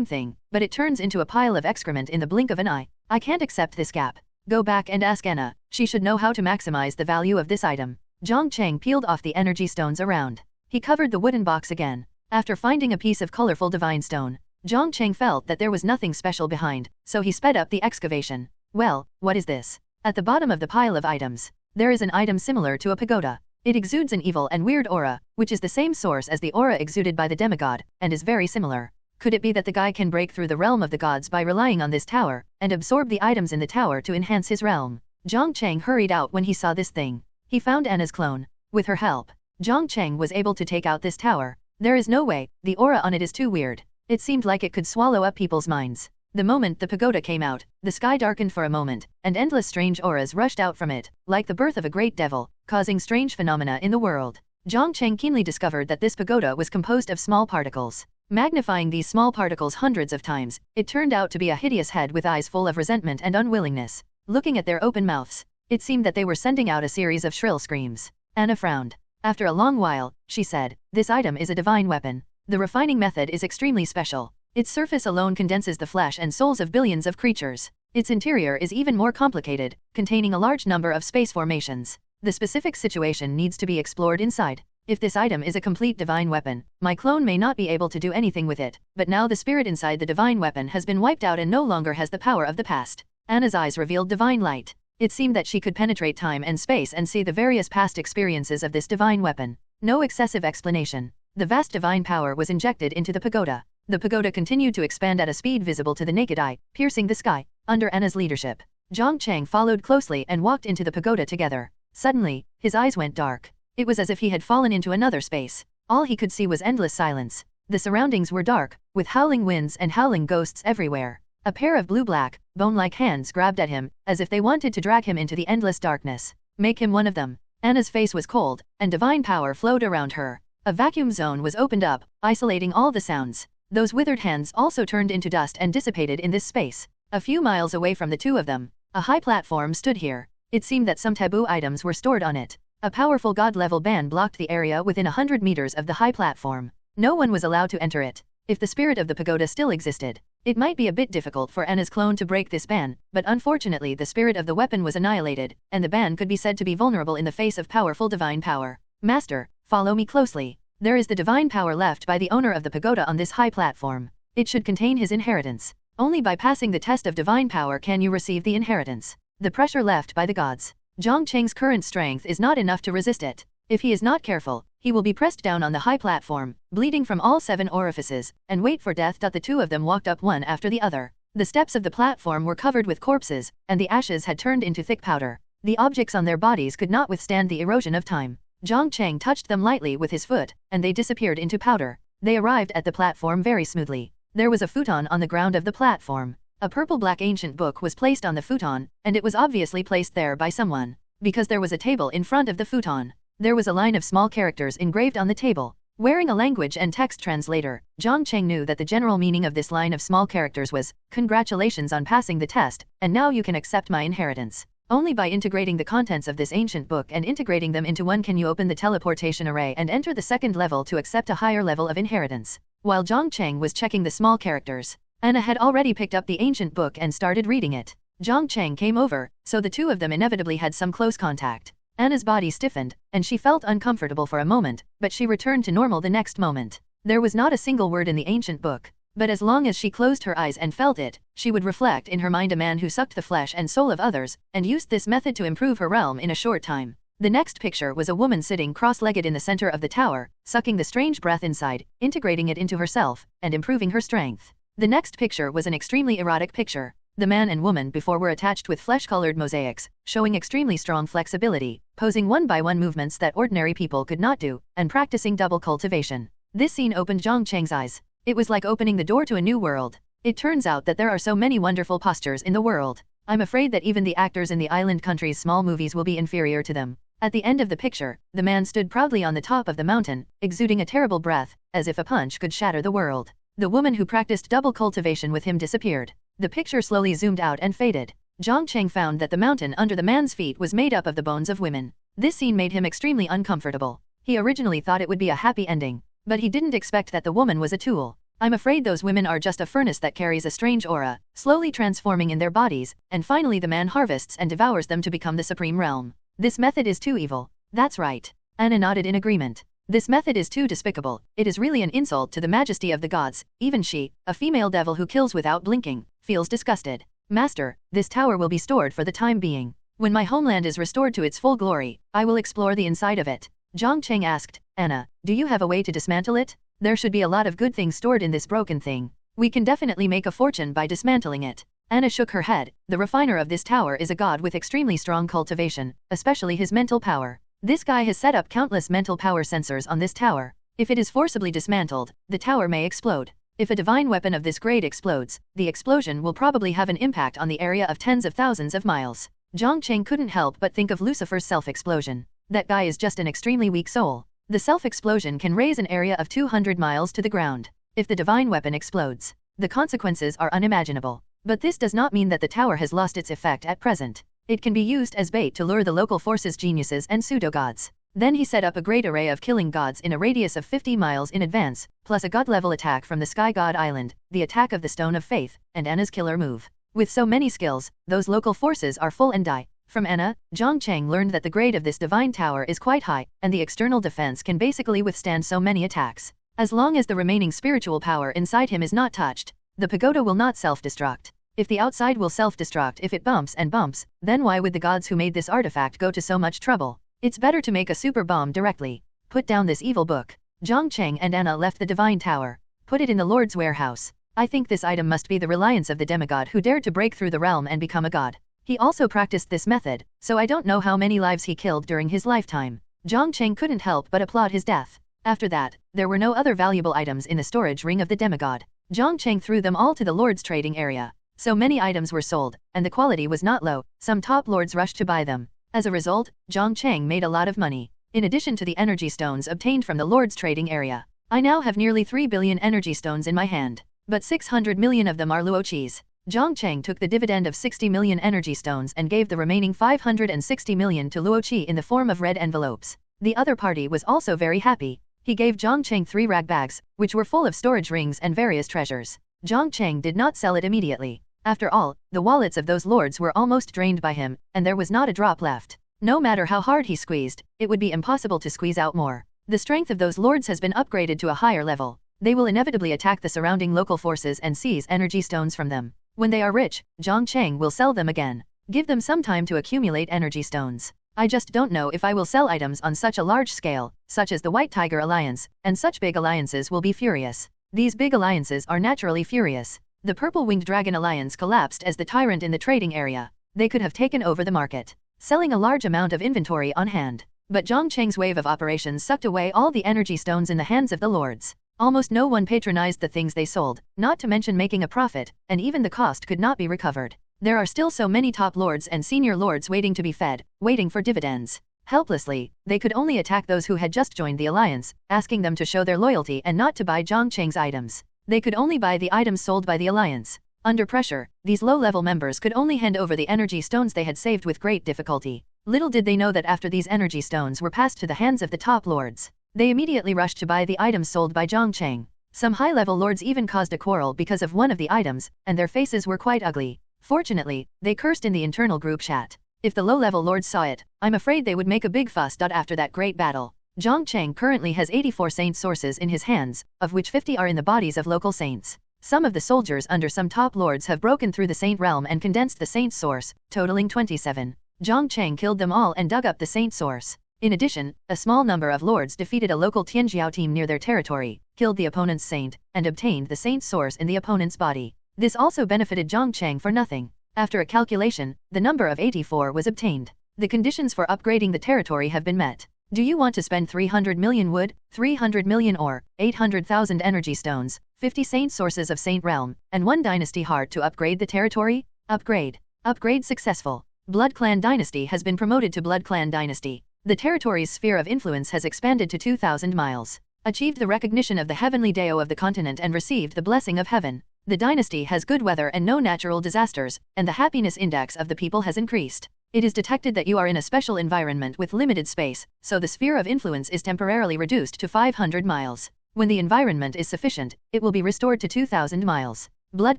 thing, but it turns into a pile of excrement in the blink of an eye. I can't accept this gap. Go back and ask Anna. She should know how to maximize the value of this item. Jiang Cheng peeled off the energy stones around. He covered the wooden box again. After finding a piece of colorful divine stone, Jiang Cheng felt that there was nothing special behind, so he sped up the excavation. Well, what is this? At the bottom of the pile of items, there is an item similar to a pagoda. It exudes an evil and weird aura, which is the same source as the aura exuded by the demigod, and is very similar. Could it be that the guy can break through the realm of the gods by relying on this tower, and absorb the items in the tower to enhance his realm? Jiang Cheng hurried out when he saw this thing. He found Anna's clone. With her help, Jiang Cheng was able to take out this tower. There is no way, the aura on it is too weird. It seemed like it could swallow up people's minds. The moment the pagoda came out, the sky darkened for a moment, and endless strange auras rushed out from it, like the birth of a great devil, causing strange phenomena in the world. Jiang Cheng keenly discovered that this pagoda was composed of small particles. Magnifying these small particles hundreds of times, it turned out to be a hideous head with eyes full of resentment and unwillingness. Looking at their open mouths, it seemed that they were sending out a series of shrill screams. Anna frowned. After a long while, she said, "This item is a divine weapon. The refining method is extremely special. Its surface alone condenses the flesh and souls of billions of creatures. Its interior is even more complicated, containing a large number of space formations. The specific situation needs to be explored inside. If this item is a complete divine weapon, my clone may not be able to do anything with it, but now the spirit inside the divine weapon has been wiped out and no longer has the power of the past." Anna's eyes revealed divine light. It seemed that she could penetrate time and space and see the various past experiences of this divine weapon. No excessive explanation. The vast divine power was injected into the pagoda. The pagoda continued to expand at a speed visible to the naked eye, piercing the sky. Under Anna's leadership, Jiang Cheng followed closely and walked into the pagoda together. Suddenly, his eyes went dark. It was as if he had fallen into another space. All he could see was endless silence. The surroundings were dark, with howling winds and howling ghosts everywhere. A pair of blue-black, bone-like hands grabbed at him, as if they wanted to drag him into the endless darkness. Make him one of them. Anna's face was cold, and divine power flowed around her. A vacuum zone was opened up, isolating all the sounds. Those withered hands also turned into dust and dissipated in this space. A few miles away from the two of them, a high platform stood here. It seemed that some taboo items were stored on it. A powerful god-level ban blocked the area within 100 meters of the high platform. No one was allowed to enter it. If the spirit of the pagoda still existed, it might be a bit difficult for Anna's clone to break this ban, but unfortunately the spirit of the weapon was annihilated, and the ban could be said to be vulnerable in the face of powerful divine power. "Master, follow me closely. There is the divine power left by the owner of the pagoda on this high platform. It should contain his inheritance. Only by passing the test of divine power can you receive the inheritance. The pressure left by the gods. Jiang Cheng's current strength is not enough to resist it. If he is not careful, he will be pressed down on the high platform, bleeding from all 7 orifices, and wait for death." The two of them walked up one after the other. The steps of the platform were covered with corpses, and the ashes had turned into thick powder. The objects on their bodies could not withstand the erosion of time. Jiang Cheng touched them lightly with his foot, and they disappeared into powder. They arrived at the platform very smoothly. There was a futon on the ground of the platform. A purple-black ancient book was placed on the futon, and it was obviously placed there by someone, because there was a table in front of the futon. There was a line of small characters engraved on the table. Wearing a language and text translator, Jiang Cheng knew that the general meaning of this line of small characters was, "Congratulations on passing the test, and now you can accept my inheritance." Only by integrating the contents of this ancient book and integrating them into one can you open the teleportation array and enter the second level to accept a higher level of inheritance. While Jiang Cheng was checking the small characters, Anna had already picked up the ancient book and started reading it. Jiang Cheng came over, so the two of them inevitably had some close contact. Anna's body stiffened, and she felt uncomfortable for a moment, but she returned to normal the next moment. There was not a single word in the ancient book, but as long as she closed her eyes and felt it, she would reflect in her mind a man who sucked the flesh and soul of others, and used this method to improve her realm in a short time. The next picture was a woman sitting cross-legged in the center of the tower, sucking the strange breath inside, integrating it into herself, and improving her strength. The next picture was an extremely erotic picture. The man and woman before were attached with flesh-colored mosaics, showing extremely strong flexibility, posing one-by-one movements that ordinary people could not do, and practicing double cultivation. This scene opened Jiang Cheng's eyes. It was like opening the door to a new world. It turns out that there are so many wonderful postures in the world. I'm afraid that even the actors in the island country's small movies will be inferior to them. At the end of the picture, the man stood proudly on the top of the mountain, exuding a terrible breath, as if a punch could shatter the world. The woman who practiced double cultivation with him disappeared. The picture slowly zoomed out and faded. Jiang Cheng found that the mountain under the man's feet was made up of the bones of women. This scene made him extremely uncomfortable. He originally thought it would be a happy ending, but he didn't expect that the woman was a tool. I'm afraid those women are just a furnace that carries a strange aura, slowly transforming in their bodies, and finally the man harvests and devours them to become the supreme realm. This method is too evil. That's right. Anna nodded in agreement. This method is too despicable. It is really an insult to the majesty of the gods. Even she, a female devil who kills without blinking, feels disgusted. Master, this tower will be stored for the time being. When my homeland is restored to its full glory, I will explore the inside of it. Jiang Cheng asked, Anna, do you have a way to dismantle it? There should be a lot of good things stored in this broken thing. We can definitely make a fortune by dismantling it. Anna shook her head. The refiner of this tower is a god with extremely strong cultivation, especially his mental power. This guy has set up countless mental power sensors on this tower. If it is forcibly dismantled, the tower may explode. If a divine weapon of this grade explodes, the explosion will probably have an impact on the area of tens of thousands of miles. Jiang Cheng couldn't help but think of Lucifer's self-explosion. That guy is just an extremely weak soul. The self-explosion can raise an area of 200 miles to the ground. If the divine weapon explodes, the consequences are unimaginable. But this does not mean that the tower has lost its effect at present. It can be used as bait to lure the local forces, geniuses and pseudo-gods. Then he set up a great array of killing gods in a radius of 50 miles in advance, plus a god-level attack from the Sky God Island, the attack of the Stone of Faith, and Anna's killer move. With so many skills, those local forces are full and die. From Anna, Jiang Cheng learned that the grade of this divine tower is quite high, and the external defense can basically withstand so many attacks. As long as the remaining spiritual power inside him is not touched, the pagoda will not self-destruct. If the outside will self-destruct if it bumps and bumps, then why would the gods who made this artifact go to so much trouble? It's better to make a super bomb directly. Put down this evil book. Jiang Cheng and Anna left the divine tower. Put it in the Lord's warehouse. I think this item must be the reliance of the demigod who dared to break through the realm and become a god. He also practiced this method, so I don't know how many lives he killed during his lifetime. Jiang Cheng couldn't help but applaud his death. After that, there were no other valuable items in the storage ring of the demigod. Jiang Cheng threw them all to the Lord's trading area. So many items were sold, and the quality was not low. Some top lords rushed to buy them. As a result, Jiang Cheng made a lot of money. In addition to the energy stones obtained from the Lord's trading area, I now have nearly 3 billion energy stones in my hand. But 600 million of them are luoqis. Jiang Cheng took the dividend of 60 million energy stones and gave the remaining 560 million to luoqi in the form of red envelopes. The other party was also very happy. He gave Jiang Cheng 3 rag bags, which were full of storage rings and various treasures. Jiang Cheng did not sell it immediately. After all, the wallets of those lords were almost drained by him, and there was not a drop left. No matter how hard he squeezed, it would be impossible to squeeze out more. The strength of those lords has been upgraded to a higher level. They will inevitably attack the surrounding local forces and seize energy stones from them. When they are rich, Jiang Cheng will sell them again. Give them some time to accumulate energy stones. I just don't know if I will sell items on such a large scale, such as the White Tiger Alliance, and such big alliances will be furious. These big alliances are naturally furious. The Purple-Winged Dragon Alliance collapsed as the tyrant in the trading area. They could have taken over the market, selling a large amount of inventory on hand. But Jiang Cheng's wave of operations sucked away all the energy stones in the hands of the lords. Almost no one patronized the things they sold, not to mention making a profit, and even the cost could not be recovered. There are still so many top lords and senior lords waiting to be fed, waiting for dividends. Helplessly, they could only attack those who had just joined the alliance, asking them to show their loyalty and not to buy Jiang Cheng's items. They could only buy the items sold by the alliance. Under pressure, these low-level members could only hand over the energy stones they had saved with great difficulty. Little did they know that after these energy stones were passed to the hands of the top lords, they immediately rushed to buy the items sold by Jiang Cheng. Some high-level lords even caused a quarrel because of one of the items, and their faces were quite ugly. Fortunately, they cursed in the internal group chat. If the low-level lords saw it, I'm afraid they would make a big fuss. After that great battle, Jiang Cheng currently has 84 saint sources in his hands, of which 50 are in the bodies of local saints. Some of the soldiers under some top lords have broken through the saint realm and condensed the saint source, totaling 27. Jiang Cheng killed them all and dug up the saint source. In addition, a small number of lords defeated a local Tianjiao team near their territory, killed the opponent's saint, and obtained the saint source in the opponent's body. This also benefited Jiang Cheng for nothing. After a calculation, the number of 84 was obtained. The conditions for upgrading the territory have been met. Do you want to spend 300 million wood, 300 million ore, 800,000 energy stones, 50 saint sources of Saint Realm, and 1 dynasty heart to upgrade the territory? Upgrade. Upgrade successful. Blood Clan Dynasty has been promoted to Blood Clan Dynasty. The territory's sphere of influence has expanded to 2,000 miles. Achieved the recognition of the heavenly Deo of the continent and received the blessing of heaven. The dynasty has good weather and no natural disasters, and the happiness index of the people has increased. It is detected that you are in a special environment with limited space, so the sphere of influence is temporarily reduced to 500 miles. When the environment is sufficient, it will be restored to 2,000 miles. Blood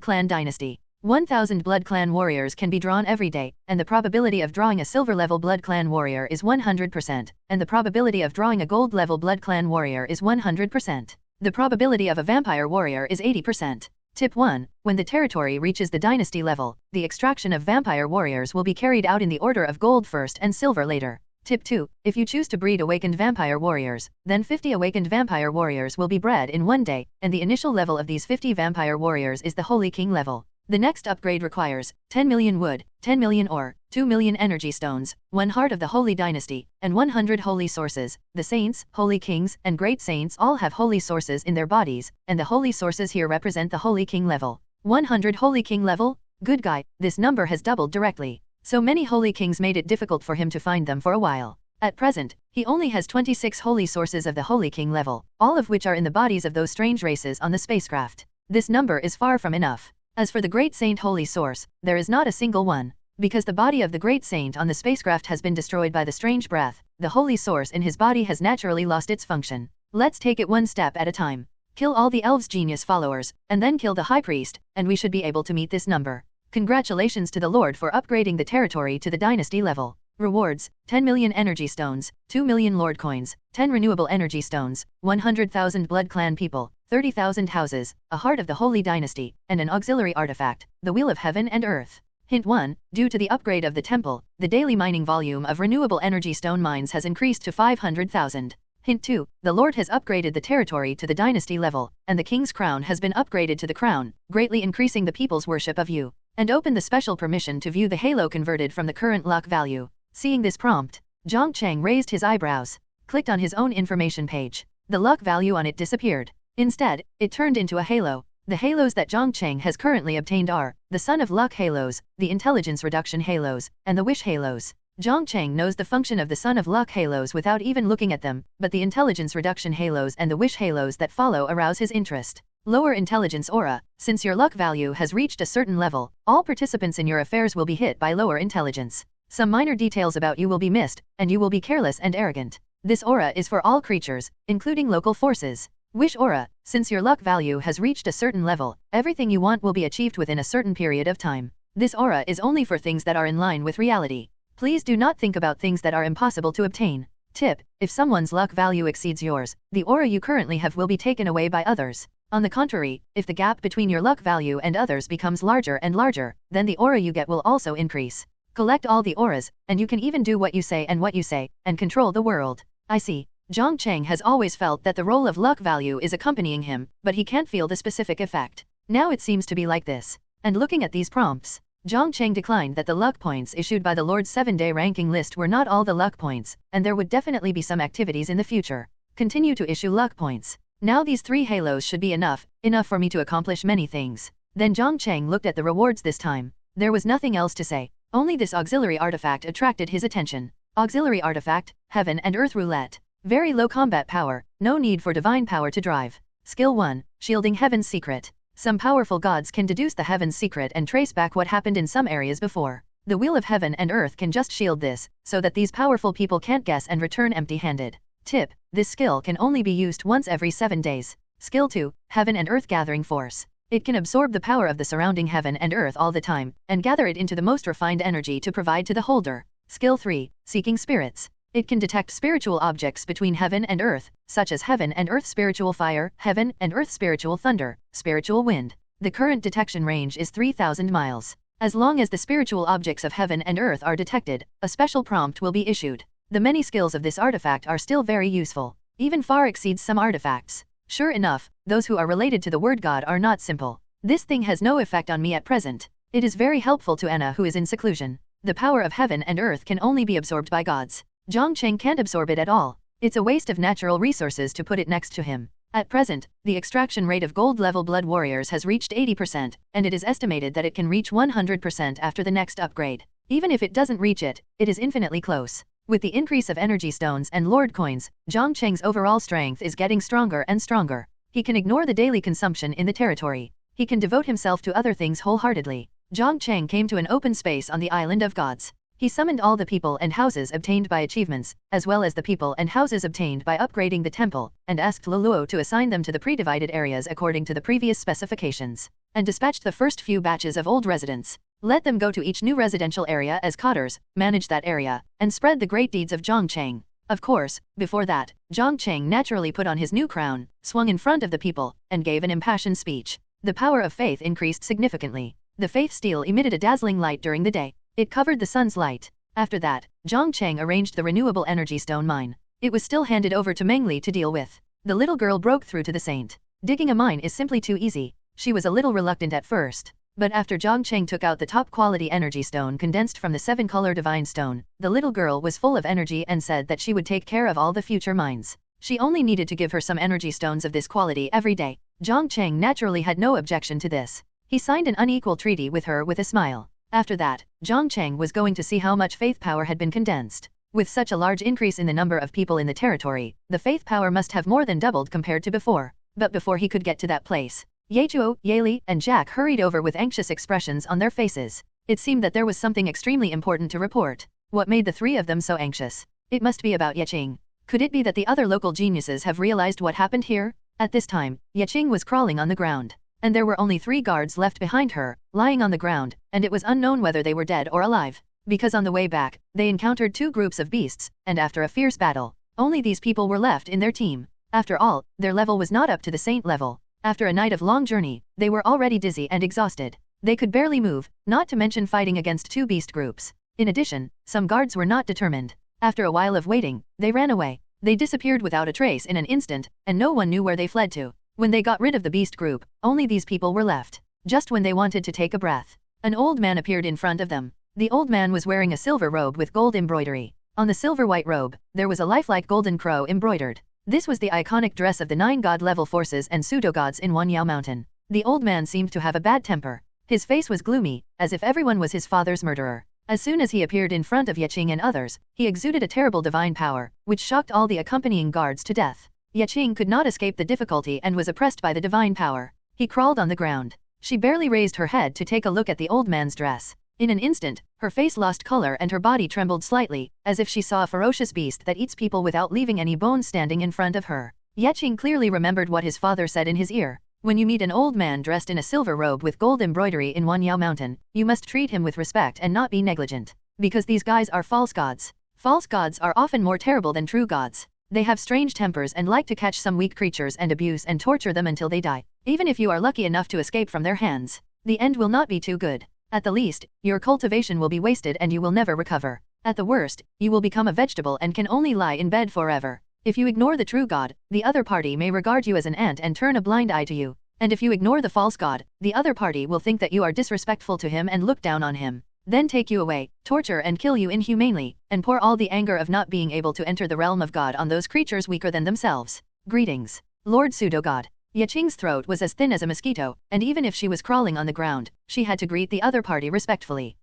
Clan Dynasty. 1,000 Blood Clan warriors can be drawn every day, and the probability of drawing a silver-level Blood Clan warrior is 100%, and the probability of drawing a gold-level Blood Clan warrior is 100%. The probability of a vampire warrior is 80%. Tip 1. When the territory reaches the dynasty level, the extraction of vampire warriors will be carried out in the order of gold first and silver later. Tip 2. If you choose to breed awakened vampire warriors, then 50 awakened vampire warriors will be bred in one day, and the initial level of these 50 vampire warriors is the Holy King level. The next upgrade requires 10 million wood, 10 million ore, 2 million energy stones, 1 heart of the Holy Dynasty, and 100 holy sources. The saints, holy kings, and great saints all have holy sources in their bodies, and the holy sources here represent the Holy King level. 100 Holy King level? Good guy, this number has doubled directly. So many holy kings made it difficult for him to find them for a while. At present, he only has 26 holy sources of the Holy King level, all of which are in the bodies of those strange races on the spacecraft. This number is far from enough. As for the Great Saint Holy Source, there is not a single one. Because the body of the Great Saint on the spacecraft has been destroyed by the strange breath, the Holy Source in his body has naturally lost its function. Let's take it one step at a time. Kill all the elves' genius followers, and then kill the High Priest, and we should be able to meet this number. Congratulations to the Lord for upgrading the territory to the dynasty level. Rewards: 10 million energy stones, 2 million Lord coins, 10 renewable energy stones, 100,000 Blood Clan people, 30,000 houses, a heart of the Holy Dynasty, and an auxiliary artifact, the Wheel of Heaven and Earth. Hint 1. Due to the upgrade of the temple, the daily mining volume of renewable energy stone mines has increased to 500,000. Hint 2. The Lord has upgraded the territory to the dynasty level, and the king's crown has been upgraded to the crown, greatly increasing the people's worship of you. And open the special permission to view the halo converted from the current luck value. Seeing this prompt, Jiang Cheng raised his eyebrows, clicked on his own information page. The luck value on it disappeared. Instead, it turned into a halo. The halos that Jiang Cheng has currently obtained are the Son of Luck halos, the Intelligence Reduction halos, and the Wish halos. Jiang Cheng knows the function of the Son of Luck halos without even looking at them, but the Intelligence Reduction halos and the Wish halos that follow arouse his interest. Lower intelligence aura. Since your luck value has reached a certain level, all participants in your affairs will be hit by lower intelligence. Some minor details about you will be missed, and you will be careless and arrogant. This aura is for all creatures, including local forces. Wish aura. Since your luck value has reached a certain level, everything you want will be achieved within a certain period of time. This aura is only for things that are in line with reality. Please do not think about things that are impossible to obtain. Tip: if someone's luck value exceeds yours, the aura you currently have will be taken away by others. On the contrary, if the gap between your luck value and others becomes larger and larger, then the aura you get will also increase. Collect all the auras, and you can even do what you say, and control the world. I see. Jiang Cheng has always felt that the role of luck value is accompanying him, but he can't feel the specific effect. Now it seems to be like this. And looking at these prompts, Jiang Cheng declined that the luck points issued by the Lord's 7-day ranking list were not all the luck points, and there would definitely be some activities in the future. Continue to issue luck points. Now these 3 halos should be enough for me to accomplish many things. Then Jiang Cheng looked at the rewards this time. There was nothing else to say. Only this auxiliary artifact attracted his attention. Auxiliary artifact, Heaven and Earth Roulette. Very low combat power, no need for divine power to drive. Skill 1, Shielding Heaven's Secret. Some powerful gods can deduce the Heaven's Secret and trace back what happened in some areas before. The Wheel of Heaven and Earth can just shield this, so that these powerful people can't guess and return empty-handed. Tip: this skill can only be used once every 7 days. Skill 2, Heaven and Earth Gathering Force. It can absorb the power of the surrounding heaven and earth all the time, and gather it into the most refined energy to provide to the holder. Skill 3, Seeking Spirits. It can detect spiritual objects between heaven and earth, such as heaven and earth spiritual fire, heaven and earth spiritual thunder, spiritual wind. The current detection range is 3,000 miles. As long as the spiritual objects of heaven and earth are detected, a special prompt will be issued. The many skills of this artifact are still very useful, even far exceeds some artifacts. Sure enough, those who are related to the word God are not simple. This thing has no effect on me at present. It is very helpful to Anna who is in seclusion. The power of heaven and earth can only be absorbed by gods. Jiang Cheng can't absorb it at all. It's a waste of natural resources to put it next to him. At present, the extraction rate of gold-level blood warriors has reached 80%, and it is estimated that it can reach 100% after the next upgrade. Even if it doesn't reach it, it is infinitely close. With the increase of energy stones and lord coins, Jiang Cheng's overall strength is getting stronger and stronger. He can ignore the daily consumption in the territory. he can devote himself to other things wholeheartedly. Jiang Cheng came to an open space on the island of gods. He summoned all the people and houses obtained by achievements, as well as the people and houses obtained by upgrading the temple, and asked Luluo to assign them to the pre-divided areas according to the previous specifications, and dispatched the first few batches of old residents. Let them go to each new residential area as cotters, manage that area, and spread the great deeds of Jiang Cheng. Of course, before that, Jiang Cheng naturally put on his new crown, swung in front of the people, and gave an impassioned speech. The power of faith increased significantly. The faith steel emitted a dazzling light during the day. It covered the sun's light. After that, Jiang Cheng arranged the renewable energy stone mine. It was still handed over to Meng Li to deal with. The little girl broke through to the saint. Digging a mine is simply too easy. She was a little reluctant at first. But after Jiang Cheng took out the top-quality energy stone condensed from the 7-color divine stone, the little girl was full of energy and said that she would take care of all the future mines. She only needed to give her some energy stones of this quality every day. Jiang Cheng naturally had no objection to this. He signed an unequal treaty with her with a smile. After that, Jiang Cheng was going to see how much faith power had been condensed. With such a large increase in the number of people in the territory, the faith power must have more than doubled compared to before. But before he could get to that place, Yechuo, Yeli, and Jack hurried over with anxious expressions on their faces. It seemed that there was something extremely important to report. What made the three of them so anxious? It must be about Yeqing. Could it be that the other local geniuses have realized what happened here? At this time, Yeqing was crawling on the ground, and there were only 3 guards left behind her, lying on the ground, and it was unknown whether they were dead or alive. Because on the way back, they encountered 2 groups of beasts, and after a fierce battle, only these people were left in their team. After all, their level was not up to the saint level. After a night of long journey, they were already dizzy and exhausted. They could barely move, not to mention fighting against 2 beast groups. In addition, some guards were not determined. After a while of waiting, they ran away. They disappeared without a trace in an instant, and no one knew where they fled to. When they got rid of the beast group, only these people were left. Just when they wanted to take a breath, an old man appeared in front of them. The old man was wearing a silver robe with gold embroidery. On the silver-white robe, there was a lifelike golden crow embroidered. This was the iconic dress of the 9 god-level forces and pseudo-gods in Wanyao Mountain. The old man seemed to have a bad temper. His face was gloomy, as if everyone was his father's murderer. As soon as he appeared in front of Yeqing and others, he exuded a terrible divine power, which shocked all the accompanying guards to death. Yeqing could not escape the difficulty and was oppressed by the divine power. He crawled on the ground. She barely raised her head to take a look at the old man's dress. In an instant, her face lost color and her body trembled slightly, as if she saw a ferocious beast that eats people without leaving any bones standing in front of her. Yeqing clearly remembered what his father said in his ear. When you meet an old man dressed in a silver robe with gold embroidery in Wanyao Mountain, you must treat him with respect and not be negligent. Because these guys are false gods. False gods are often more terrible than true gods. They have strange tempers and like to catch some weak creatures and abuse and torture them until they die. Even if you are lucky enough to escape from their hands, the end will not be too good. At the least, your cultivation will be wasted and you will never recover. At the worst, you will become a vegetable and can only lie in bed forever. If you ignore the true god, the other party may regard you as an ant and turn a blind eye to you. And if you ignore the false god, the other party will think that you are disrespectful to him and look down on him. Then take you away, torture and kill you inhumanely, and pour all the anger of not being able to enter the realm of God on those creatures weaker than themselves. Greetings, Lord Pseudo-God. Yeqing's throat was as thin as a mosquito, and even if she was crawling on the ground, she had to greet the other party respectfully.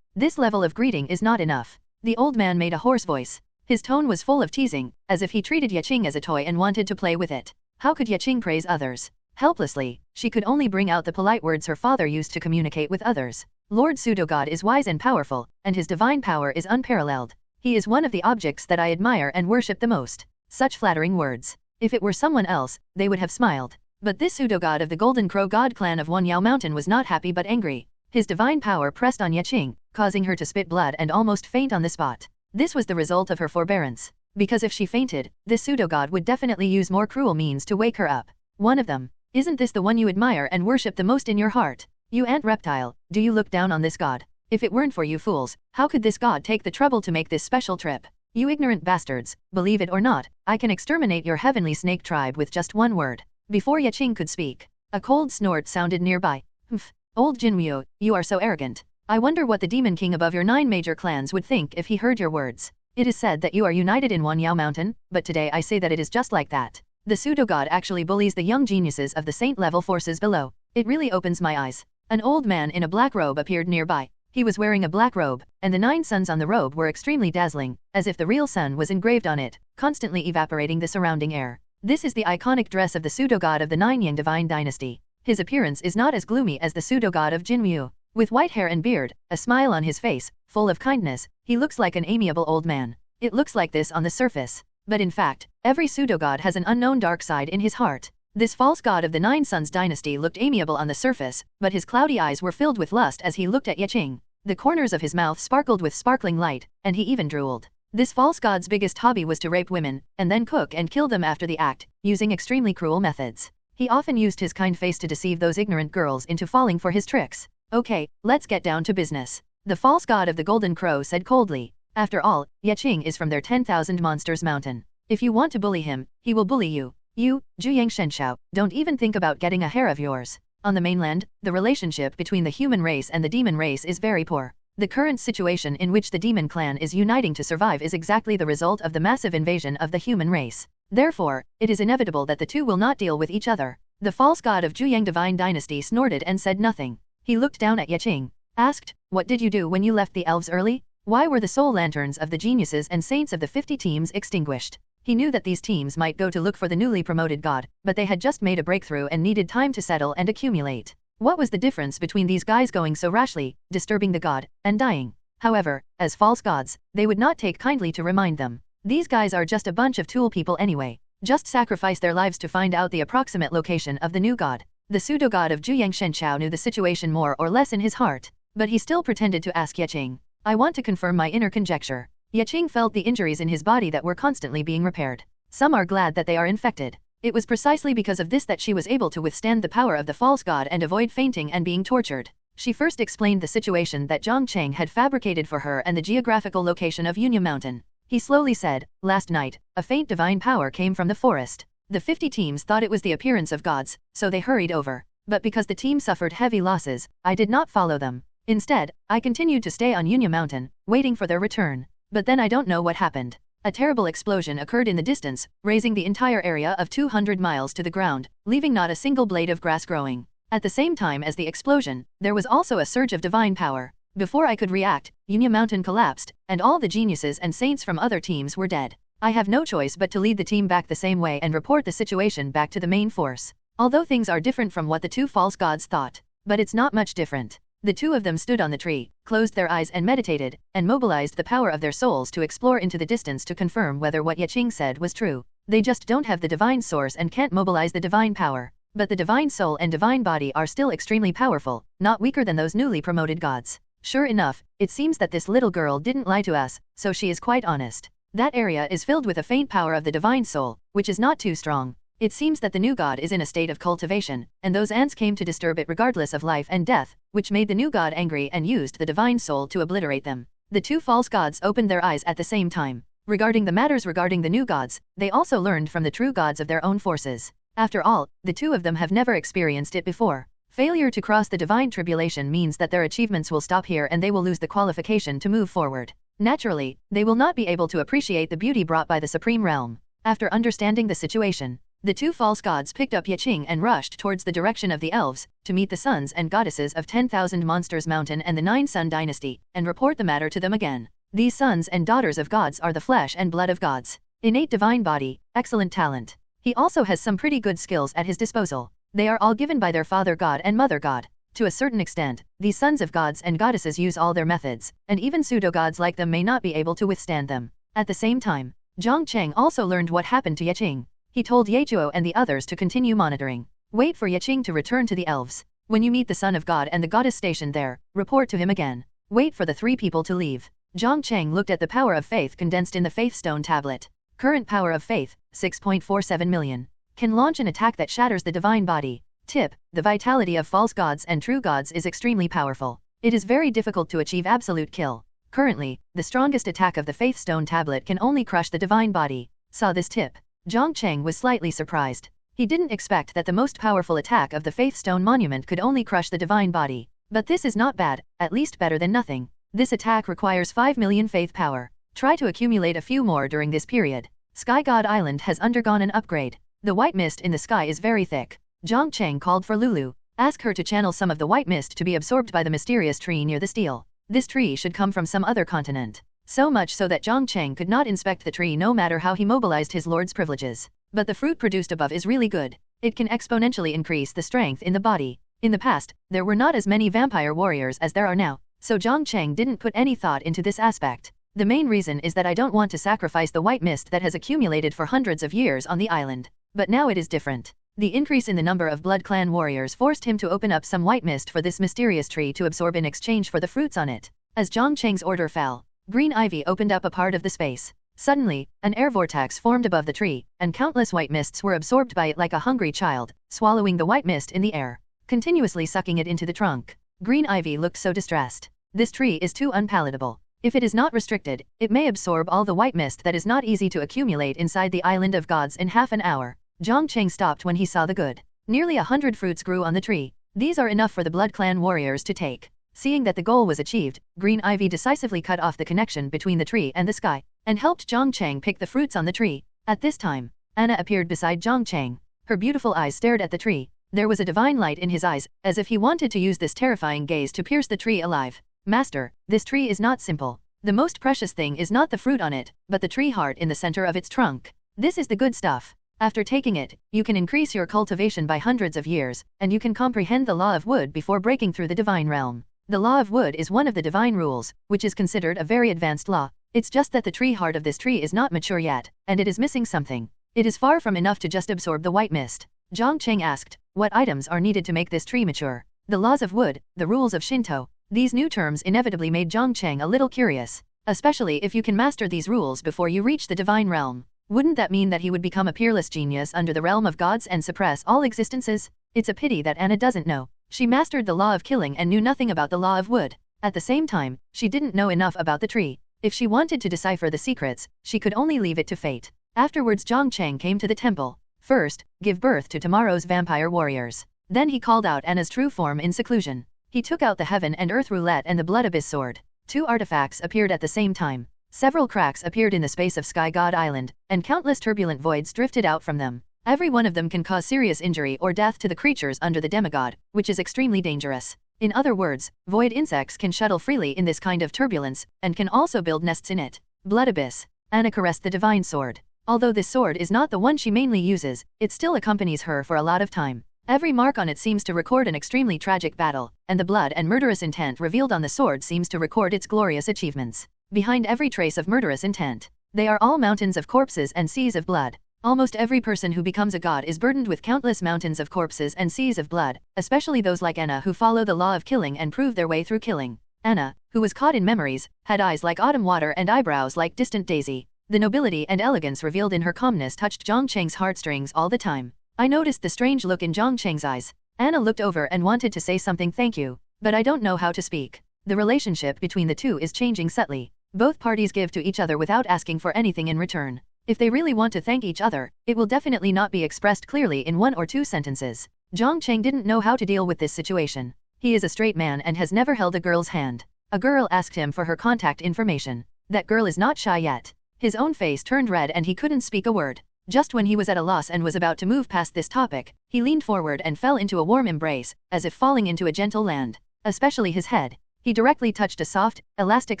This level of greeting is not enough. The old man made a hoarse voice. His tone was full of teasing, as if he treated Yeqing as a toy and wanted to play with it. How could Yeqing praise others? Helplessly, she could only bring out the polite words her father used to communicate with others. Lord Pseudo-God is wise and powerful, and his divine power is unparalleled. He is one of the objects that I admire and worship the most. Such flattering words. If it were someone else, they would have smiled. But this pseudo-god of the Golden Crow God clan of Wanyao Mountain was not happy but angry. His divine power pressed on Yeqing, causing her to spit blood and almost faint on the spot. This was the result of her forbearance. Because if she fainted, this pseudo-god would definitely use more cruel means to wake her up. One of them. Isn't this the one you admire and worship the most in your heart? You ant reptile, do you look down on this god? If it weren't for you fools, how could this god take the trouble to make this special trip? You ignorant bastards, believe it or not, I can exterminate your heavenly snake tribe with just one word. Before Yeqing could speak, a cold snort sounded nearby. Humph, old Jinryu, you are so arrogant. I wonder what the demon king above your 9 major clans would think if he heard your words. It is said that you are united in Wanyao Mountain, but today I say that it is just like that. The pseudo-god actually bullies the young geniuses of the saint-level forces below. It really opens my eyes. An old man in a black robe appeared nearby. He was wearing a black robe, and the 9 suns on the robe were extremely dazzling, as if the real sun was engraved on it, constantly evaporating the surrounding air. This is the iconic dress of the pseudo-god of the 9 Yang divine dynasty. His appearance is not as gloomy as the pseudo-god of Jinmu. With white hair and beard, a smile on his face, full of kindness, he looks like an amiable old man. It looks like this on the surface. But in fact, every pseudo-god has an unknown dark side in his heart. This false god of the Nine Sons dynasty looked amiable on the surface, but his cloudy eyes were filled with lust as he looked at Jiang. The corners of his mouth sparkled with sparkling light, and he even drooled. This false god's biggest hobby was to rape women, and then cook and kill them after the act, using extremely cruel methods. He often used his kind face to deceive those ignorant girls into falling for his tricks. Okay, let's get down to business. The false god of the Golden Crow said coldly. After all, Jiang is from their 10,000 Monsters Mountain. If you want to bully him, he will bully you. You, Jiang Shenshao, don't even think about getting a hair of yours. On the mainland, the relationship between the human race and the demon race is very poor. The current situation in which the demon clan is uniting to survive is exactly the result of the massive invasion of the human race. Therefore, it is inevitable that the two will not deal with each other. The false god of Jiang Divine Dynasty snorted and said nothing. He looked down at Jiang, asked, "What did you do when you left the elves early? Why were the soul lanterns of the geniuses and saints of the 50 teams extinguished?" He knew that these teams might go to look for the newly promoted god, but they had just made a breakthrough and needed time to settle and accumulate. What was the difference between these guys going so rashly, disturbing the god, and dying? However, as false gods, they would not take kindly to remind them. These guys are just a bunch of tool people anyway. Just sacrifice their lives to find out the approximate location of the new god. The pseudo-god of Jiang Shenshao knew the situation more or less in his heart, but he still pretended to ask Jiang. "I want to confirm my inner conjecture." Jiang felt the injuries in his body that were constantly being repaired. Some are glad that they are infected. It was precisely because of this that she was able to withstand the power of the false god and avoid fainting and being tortured. She first explained the situation that Jiang Cheng had fabricated for her and the geographical location of Union Mountain. He slowly said, "Last night, a faint divine power came from the forest. The 50 teams thought it was the appearance of gods, so they hurried over. But because the team suffered heavy losses, I did not follow them. Instead, I continued to stay on Union Mountain, waiting for their return. But then I don't know what happened. A terrible explosion occurred in the distance, raising the entire area of 200 miles to the ground, leaving not a single blade of grass growing. At the same time as the explosion, there was also a surge of divine power. Before I could react, Union Mountain collapsed, and all the geniuses and saints from other teams were dead. I have no choice but to lead the team back the same way and report the situation back to the main force. Although things are different from what the two false gods thought, but it's not much different. The two of them stood on the tree, closed their eyes and meditated, and mobilized the power of their souls to explore into the distance to confirm whether what Jiang said was true. They just don't have the divine source and can't mobilize the divine power. But the divine soul and divine body are still extremely powerful, not weaker than those newly promoted gods. Sure enough, it seems that this little girl didn't lie to us, so she is quite honest. That area is filled with a faint power of the divine soul, which is not too strong. It seems that the new god is in a state of cultivation, and those ants came to disturb it regardless of life and death, which made the new god angry and used the divine soul to obliterate them. The two false gods opened their eyes at the same time. Regarding the matters regarding the new gods, they also learned from the true gods of their own forces. After all, the two of them have never experienced it before. Failure to cross the divine tribulation means that their achievements will stop here and they will lose the qualification to move forward. Naturally, they will not be able to appreciate the beauty brought by the supreme realm. After understanding the situation, the two false gods picked up Jiang and rushed towards the direction of the elves, to meet the sons and goddesses of 10,000 Monsters Mountain and the Nine Sun Dynasty, and report the matter to them again. These sons and daughters of gods are the flesh and blood of gods. Innate divine body, excellent talent. He also has some pretty good skills at his disposal. They are all given by their father god and mother god. To a certain extent, these sons of gods and goddesses use all their methods, and even pseudo-gods like them may not be able to withstand them. At the same time, Jiang Cheng also learned what happened to Jiang. He told Yejuo and the others to continue monitoring. Wait for Jiang to return to the elves. When you meet the son of God and the goddess stationed there, report to him again. Wait for the three people to leave. Jiang Cheng looked at the power of faith condensed in the faith stone tablet. Current power of faith, 6.47 million. Can launch an attack that shatters the divine body. Tip: the vitality of false gods and true gods is extremely powerful. It is very difficult to achieve absolute kill. Currently, the strongest attack of the faith stone tablet can only crush the divine body. Saw this tip. Jiang Cheng was slightly surprised. He didn't expect that the most powerful attack of the Faith Stone Monument could only crush the divine body. But this is not bad, at least better than nothing. This attack requires 5 million faith power. Try to accumulate a few more during this period. Sky God Island has undergone an upgrade. The white mist in the sky is very thick. Jiang Cheng called for Lulu. Ask her to channel some of the white mist to be absorbed by the mysterious tree near the steel. This tree should come from some other continent. So much so that Jiang Cheng could not inspect the tree no matter how he mobilized his lord's privileges. But the fruit produced above is really good. It can exponentially increase the strength in the body. In the past, there were not as many vampire warriors as there are now, so Jiang Cheng didn't put any thought into this aspect. The main reason is that I don't want to sacrifice the white mist that has accumulated for hundreds of years on the island. But now it is different. The increase in the number of Blood Clan warriors forced him to open up some white mist for this mysterious tree to absorb in exchange for the fruits on it. As Jiang Cheng's order fell, green ivy opened up a part of the space. Suddenly, an air vortex formed above the tree, and countless white mists were absorbed by it like a hungry child, swallowing the white mist in the air, continuously sucking it into the trunk. Green ivy looked so distressed. This tree is too unpalatable. If it is not restricted, it may absorb all the white mist that is not easy to accumulate inside the Island of Gods in half an hour. Jiang Cheng stopped when he saw the good. Nearly 100 fruits grew on the tree. These are enough for the Blood Clan warriors to take. Seeing that the goal was achieved, green ivy decisively cut off the connection between the tree and the sky, and helped Jiang Cheng pick the fruits on the tree. At this time, Anna appeared beside Jiang Cheng. Her beautiful eyes stared at the tree. There was a divine light in his eyes, as if he wanted to use this terrifying gaze to pierce the tree alive. Master, this tree is not simple. The most precious thing is not the fruit on it, but the tree heart in the center of its trunk. This is the good stuff. After taking it, you can increase your cultivation by hundreds of years, and you can comprehend the law of wood before breaking through the divine realm. The law of wood is one of the divine rules, which is considered a very advanced law. It's just that the tree heart of this tree is not mature yet, and it is missing something. It is far from enough to just absorb the white mist. Jiang Cheng asked, what items are needed to make this tree mature? The laws of wood, the rules of Shinto. These new terms inevitably made Jiang Cheng a little curious, especially if you can master these rules before you reach the divine realm. Wouldn't that mean that he would become a peerless genius under the realm of gods and suppress all existences? It's a pity that Anna doesn't know. She mastered the law of killing and knew nothing about the law of wood. At the same time, she didn't know enough about the tree. If she wanted to decipher the secrets, she could only leave it to fate. Afterwards Jiang Cheng came to the temple. First, give birth to tomorrow's vampire warriors. Then he called out Anna's true form in seclusion. He took out the heaven and earth roulette and the blood abyss sword. Two artifacts appeared at the same time. Several cracks appeared in the space of Sky God Island, and countless turbulent voids drifted out from them. Every one of them can cause serious injury or death to the creatures under the demigod, which is extremely dangerous. In other words, void insects can shuttle freely in this kind of turbulence, and can also build nests in it. Blood abyss. Anna caressed the divine sword. Although this sword is not the one she mainly uses, it still accompanies her for a lot of time. Every mark on it seems to record an extremely tragic battle, and the blood and murderous intent revealed on the sword seems to record its glorious achievements. Behind every trace of murderous intent, they are all mountains of corpses and seas of blood. Almost every person who becomes a god is burdened with countless mountains of corpses and seas of blood, especially those like Anna who follow the law of killing and prove their way through killing. Anna, who was caught in memories, had eyes like autumn water and eyebrows like distant daisy. The nobility and elegance revealed in her calmness touched Jiang Cheng's heartstrings all the time. I noticed the strange look in Jiang Cheng's eyes. Anna looked over and wanted to say something thank you, but I don't know how to speak. The relationship between the two is changing subtly. Both parties give to each other without asking for anything in return. If they really want to thank each other, it will definitely not be expressed clearly in one or two sentences. Jiang Cheng didn't know how to deal with this situation. He is a straight man and has never held a girl's hand. A girl asked him for her contact information. That girl is not shy yet. His own face turned red and he couldn't speak a word. Just when he was at a loss and was about to move past this topic, he leaned forward and fell into a warm embrace, as if falling into a gentle land. Especially his head. He directly touched a soft, elastic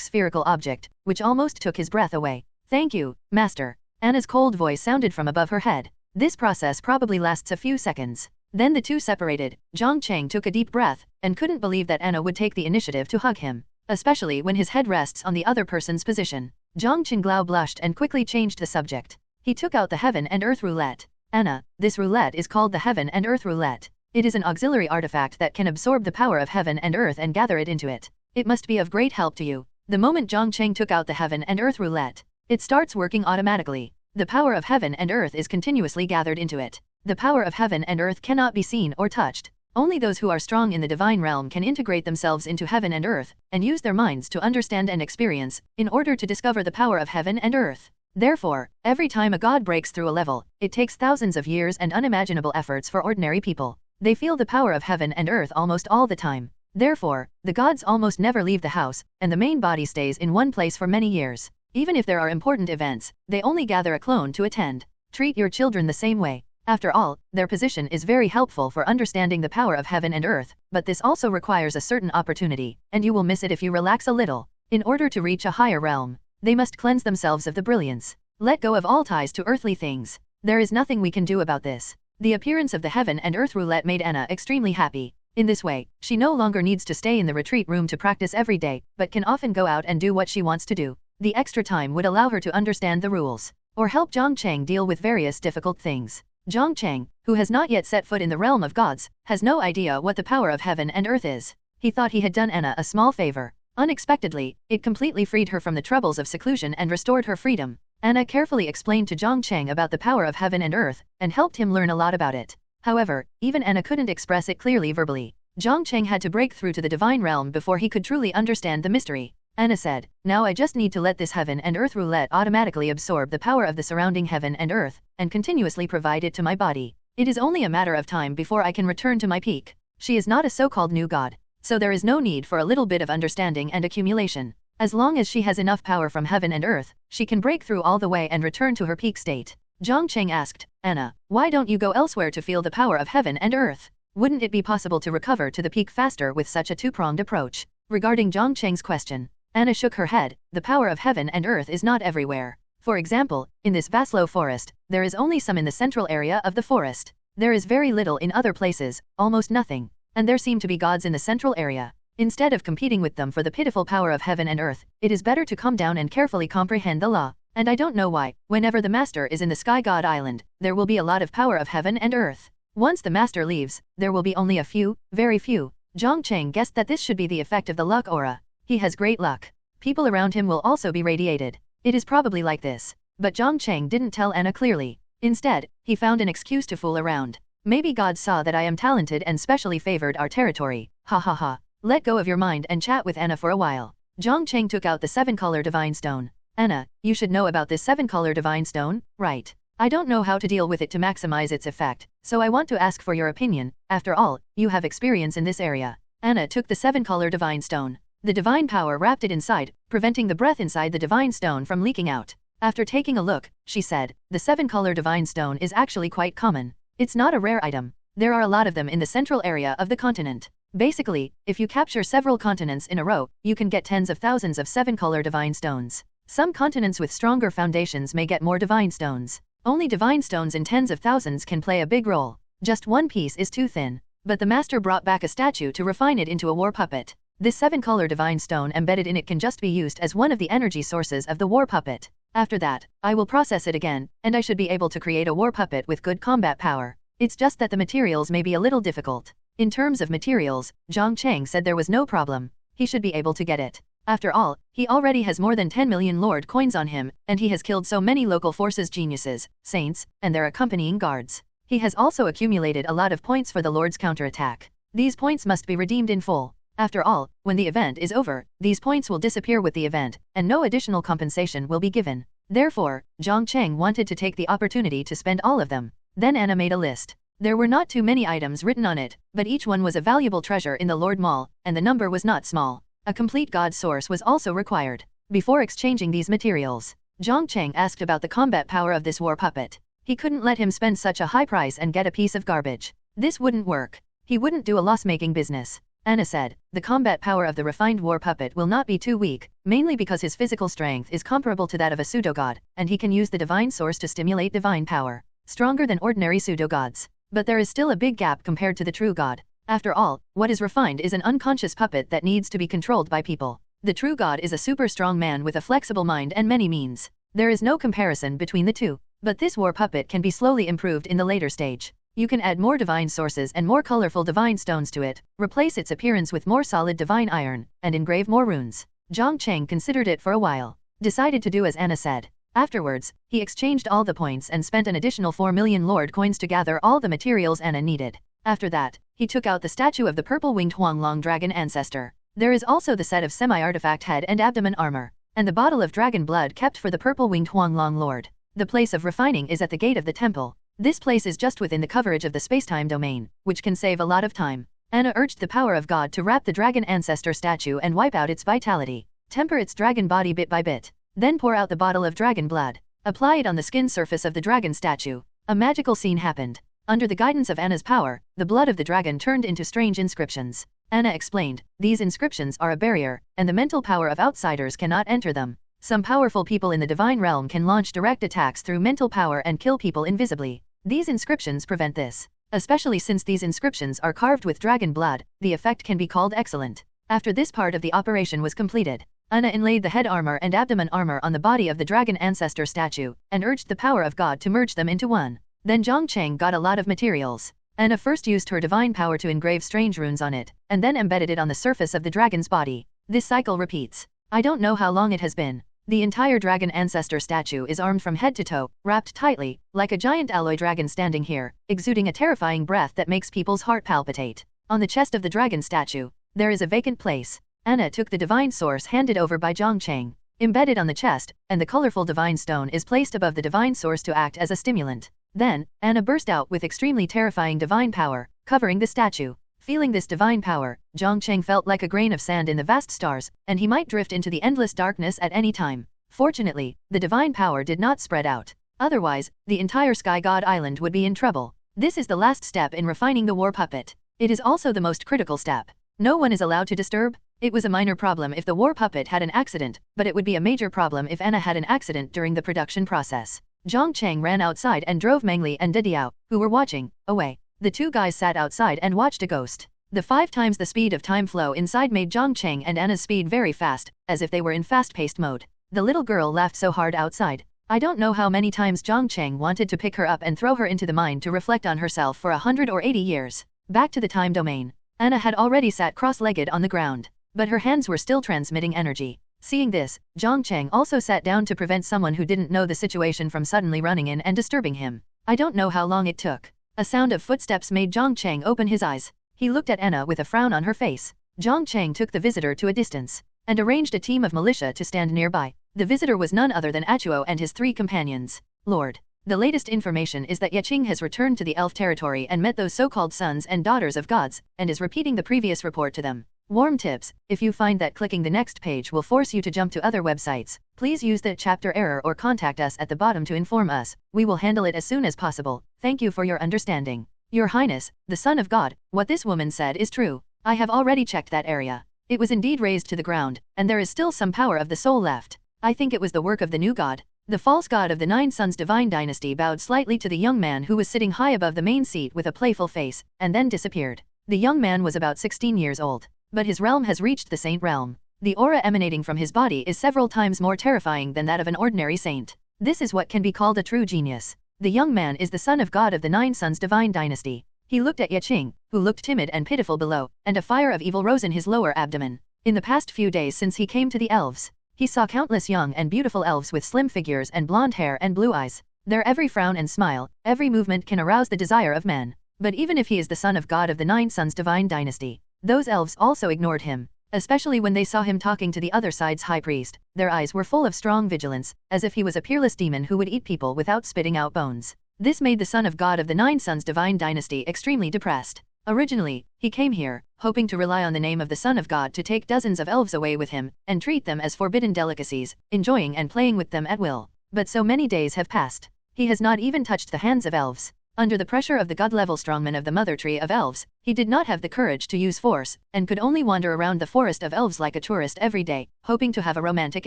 spherical object, which almost took his breath away. Thank you, Master. Anna's cold voice sounded from above her head. This process probably lasts a few seconds. Then the two separated. Jiang Cheng took a deep breath, and couldn't believe that Anna would take the initiative to hug him. Especially when his head rests on the other person's position. Jiang Chenglao blushed and quickly changed the subject. He took out the heaven and earth roulette. Anna, this roulette is called the heaven and earth roulette. It is an auxiliary artifact that can absorb the power of heaven and earth and gather it into it. It must be of great help to you. The moment Jiang Cheng took out the heaven and earth roulette, it starts working automatically. The power of heaven and earth is continuously gathered into it. The power of heaven and earth cannot be seen or touched. Only those who are strong in the divine realm can integrate themselves into heaven and earth, and use their minds to understand and experience, in order to discover the power of heaven and earth. Therefore, every time a god breaks through a level, it takes thousands of years and unimaginable efforts for ordinary people. They feel the power of heaven and earth almost all the time. Therefore, the gods almost never leave the house, and the main body stays in one place for many years. Even if there are important events, they only gather a clone to attend. Treat your children the same way. After all, their position is very helpful for understanding the power of heaven and earth, but this also requires a certain opportunity, and you will miss it if you relax a little. In order to reach a higher realm, they must cleanse themselves of the brilliance. Let go of all ties to earthly things. There is nothing we can do about this. The appearance of the heaven and earth roulette made Anna extremely happy. In this way, she no longer needs to stay in the retreat room to practice every day, but can often go out and do what she wants to do. The extra time would allow her to understand the rules, or help Jiang Cheng deal with various difficult things. Jiang Cheng, who has not yet set foot in the realm of gods, has no idea what the power of heaven and earth is. He thought he had done Anna a small favor. Unexpectedly, it completely freed her from the troubles of seclusion and restored her freedom. Anna carefully explained to Jiang Cheng about the power of heaven and earth, and helped him learn a lot about it. However, even Anna couldn't express it clearly verbally. Jiang Cheng had to break through to the divine realm before he could truly understand the mystery. Anna said, "Now I just need to let this heaven and earth roulette automatically absorb the power of the surrounding heaven and earth, and continuously provide it to my body. It is only a matter of time before I can return to my peak." She is not a so-called new god, so there is no need for a little bit of understanding and accumulation. As long as she has enough power from heaven and earth, she can break through all the way and return to her peak state. Jiang Cheng asked, "Anna, why don't you go elsewhere to feel the power of heaven and earth? Wouldn't it be possible to recover to the peak faster with such a two-pronged approach?" Regarding Jiang Cheng's question, Anna shook her head. The power of heaven and earth is not everywhere. For example, in this vast low forest, there is only some in the central area of the forest. There is very little in other places, almost nothing. And there seem to be gods in the central area. Instead of competing with them for the pitiful power of heaven and earth, it is better to calm down and carefully comprehend the law. And I don't know why, whenever the master is in the Sky God Island, there will be a lot of power of heaven and earth. Once the master leaves, there will be only a few, very few. Jiang Cheng guessed that this should be the effect of the luck aura. He has great luck. People around him will also be radiated. It is probably like this. But Jiang Cheng didn't tell Anna clearly. Instead, he found an excuse to fool around. "Maybe God saw that I am talented and specially favored our territory. Ha ha ha. Let go of your mind and chat with Anna for a while." Jiang Cheng took out the 7-color divine stone. "Anna, you should know about this 7-color divine stone, right? I don't know how to deal with it to maximize its effect, so I want to ask for your opinion. After all, you have experience in this area." Anna took the 7-color divine stone. The divine power wrapped it inside, preventing the breath inside the divine stone from leaking out. After taking a look, she said, "The 7-color divine stone is actually quite common. It's not a rare item. There are a lot of them in the central area of the continent. Basically, if you capture several continents in a row, you can get tens of thousands of 7-color divine stones. Some continents with stronger foundations may get more divine stones. Only divine stones in tens of thousands can play a big role. Just one piece is too thin." But the master brought back a statue to refine it into a war puppet. This 7-color divine stone embedded in it can just be used as one of the energy sources of the war puppet. After that, I will process it again, and I should be able to create a war puppet with good combat power. It's just that the materials may be a little difficult. In terms of materials, Jiang Cheng said there was no problem. He should be able to get it. After all, he already has more than 10 million Lord coins on him, and he has killed so many local forces geniuses, saints, and their accompanying guards. He has also accumulated a lot of points for the Lord's counterattack. These points must be redeemed in full. After all, when the event is over, these points will disappear with the event, and no additional compensation will be given. Therefore, Jiang Cheng wanted to take the opportunity to spend all of them. Then Anna made a list. There were not too many items written on it, but each one was a valuable treasure in the Lord Mall, and the number was not small. A complete god source was also required. Before exchanging these materials, Jiang Cheng asked about the combat power of this war puppet. He couldn't let him spend such a high price and get a piece of garbage. This wouldn't work. He wouldn't do a loss-making business. Anna said, "The combat power of the refined war puppet will not be too weak, mainly because his physical strength is comparable to that of a pseudo-god, and he can use the divine source to stimulate divine power. Stronger than ordinary pseudo-gods. But there is still a big gap compared to the true god. After all, what is refined is an unconscious puppet that needs to be controlled by people. The true god is a super strong man with a flexible mind and many means. There is no comparison between the two. But this war puppet can be slowly improved in the later stage. You can add more divine sources and more colorful divine stones to it, replace its appearance with more solid divine iron, and engrave more runes." Jiang Cheng considered it for a while, decided to do as Anna said. Afterwards, he exchanged all the points and spent an additional 4 million Lord coins to gather all the materials Anna needed. After that, he took out the statue of the purple-winged Huanglong dragon ancestor. There is also the set of semi-artifact head and abdomen armor, and the bottle of dragon blood kept for the purple-winged Huanglong lord. The place of refining is at the gate of the temple. This place is just within the coverage of the spacetime domain, which can save a lot of time. Anna urged the power of God to wrap the dragon ancestor statue and wipe out its vitality. Temper its dragon body bit by bit. Then pour out the bottle of dragon blood. Apply it on the skin surface of the dragon statue. A magical scene happened. Under the guidance of Anna's power, the blood of the dragon turned into strange inscriptions. Anna explained, "These inscriptions are a barrier, and the mental power of outsiders cannot enter them. Some powerful people in the divine realm can launch direct attacks through mental power and kill people invisibly. These inscriptions prevent this. Especially since these inscriptions are carved with dragon blood, the effect can be called excellent. After this part of the operation was completed, Anna inlaid the head armor and abdomen armor on the body of the dragon ancestor statue, and urged the power of God to merge them into one. Then Jiang Cheng got a lot of materials. Anna first used her divine power to engrave strange runes on it, and then embedded it on the surface of the dragon's body. This cycle repeats. I don't know how long it has been. The entire dragon ancestor statue is armed from head to toe, wrapped tightly, like a giant alloy dragon standing here, exuding a terrifying breath that makes people's heart palpitate. On the chest of the dragon statue, there is a vacant place. Anna took the divine source handed over by Jiang Cheng, embedded on the chest, and the colorful divine stone is placed above the divine source to act as a stimulant. Then, Anna burst out with extremely terrifying divine power, covering the statue. Feeling this divine power, Jiang Cheng felt like a grain of sand in the vast stars, and he might drift into the endless darkness at any time. Fortunately, the divine power did not spread out. Otherwise, the entire Sky God Island would be in trouble. This is the last step in refining the war puppet. It is also the most critical step. No one is allowed to disturb. It was a minor problem if the war puppet had an accident, but it would be a major problem if Anna had an accident during the production process. Jiang Cheng ran outside and drove Mengli and Didiao, who were watching, away. The two guys sat outside and watched a ghost. The 5 times the speed of time flow inside made Jiang Cheng and Anna's speed very fast, as if they were in fast-paced mode. The little girl laughed so hard outside. I don't know how many times Jiang Cheng wanted to pick her up and throw her into the mine to reflect on herself for 100 or 80 years. Back to the time domain. Anna had already sat cross-legged on the ground, but her hands were still transmitting energy. Seeing this, Jiang Cheng also sat down to prevent someone who didn't know the situation from suddenly running in and disturbing him. I don't know how long it took. A sound of footsteps made Jiang Cheng open his eyes. He looked at Anna with a frown on her face. Jiang Cheng took the visitor to a distance, and arranged a team of militia to stand nearby. The visitor was none other than Achuo and his 3 companions. Lord, the latest information is that Yaqing has returned to the elf territory and met those so-called sons and daughters of gods, and is repeating the previous report to them. Warm tips: if you find that clicking the next page will force you to jump to other websites, please use the chapter error or contact us at the bottom to inform us. We will handle it as soon as possible. Thank you for your understanding. Your Highness, the Son of God, what this woman said is true. I have already checked that area. It was indeed razed to the ground, and there is still some power of the soul left. I think it was the work of the new god. The false god of the 9 Sons divine dynasty bowed slightly to the young man who was sitting high above the main seat with a playful face, and then disappeared. The young man was about 16 years old, but his realm has reached the saint realm. The aura emanating from his body is several times more terrifying than that of an ordinary saint. This is what can be called a true genius. The young man is the son of God of the 9 Sons divine dynasty. He looked at Yaqing, who looked timid and pitiful below, and a fire of evil rose in his lower abdomen. In the past few days since he came to the elves, he saw countless young and beautiful elves with slim figures and blonde hair and blue eyes. Their every frown and smile, every movement can arouse the desire of men. But even if he is the son of God of the 9 Sons divine dynasty, those elves also ignored him, especially when they saw him talking to the other side's high priest. Their eyes were full of strong vigilance, as if he was a peerless demon who would eat people without spitting out bones. This made the son of God of the 9 Sons divine dynasty extremely depressed. Originally, he came here, hoping to rely on the name of the Son of God to take dozens of elves away with him, and treat them as forbidden delicacies, enjoying and playing with them at will. But so many days have passed. He has not even touched the hands of elves. Under the pressure of the god-level strongmen of the mother tree of elves, he did not have the courage to use force, and could only wander around the forest of elves like a tourist every day, hoping to have a romantic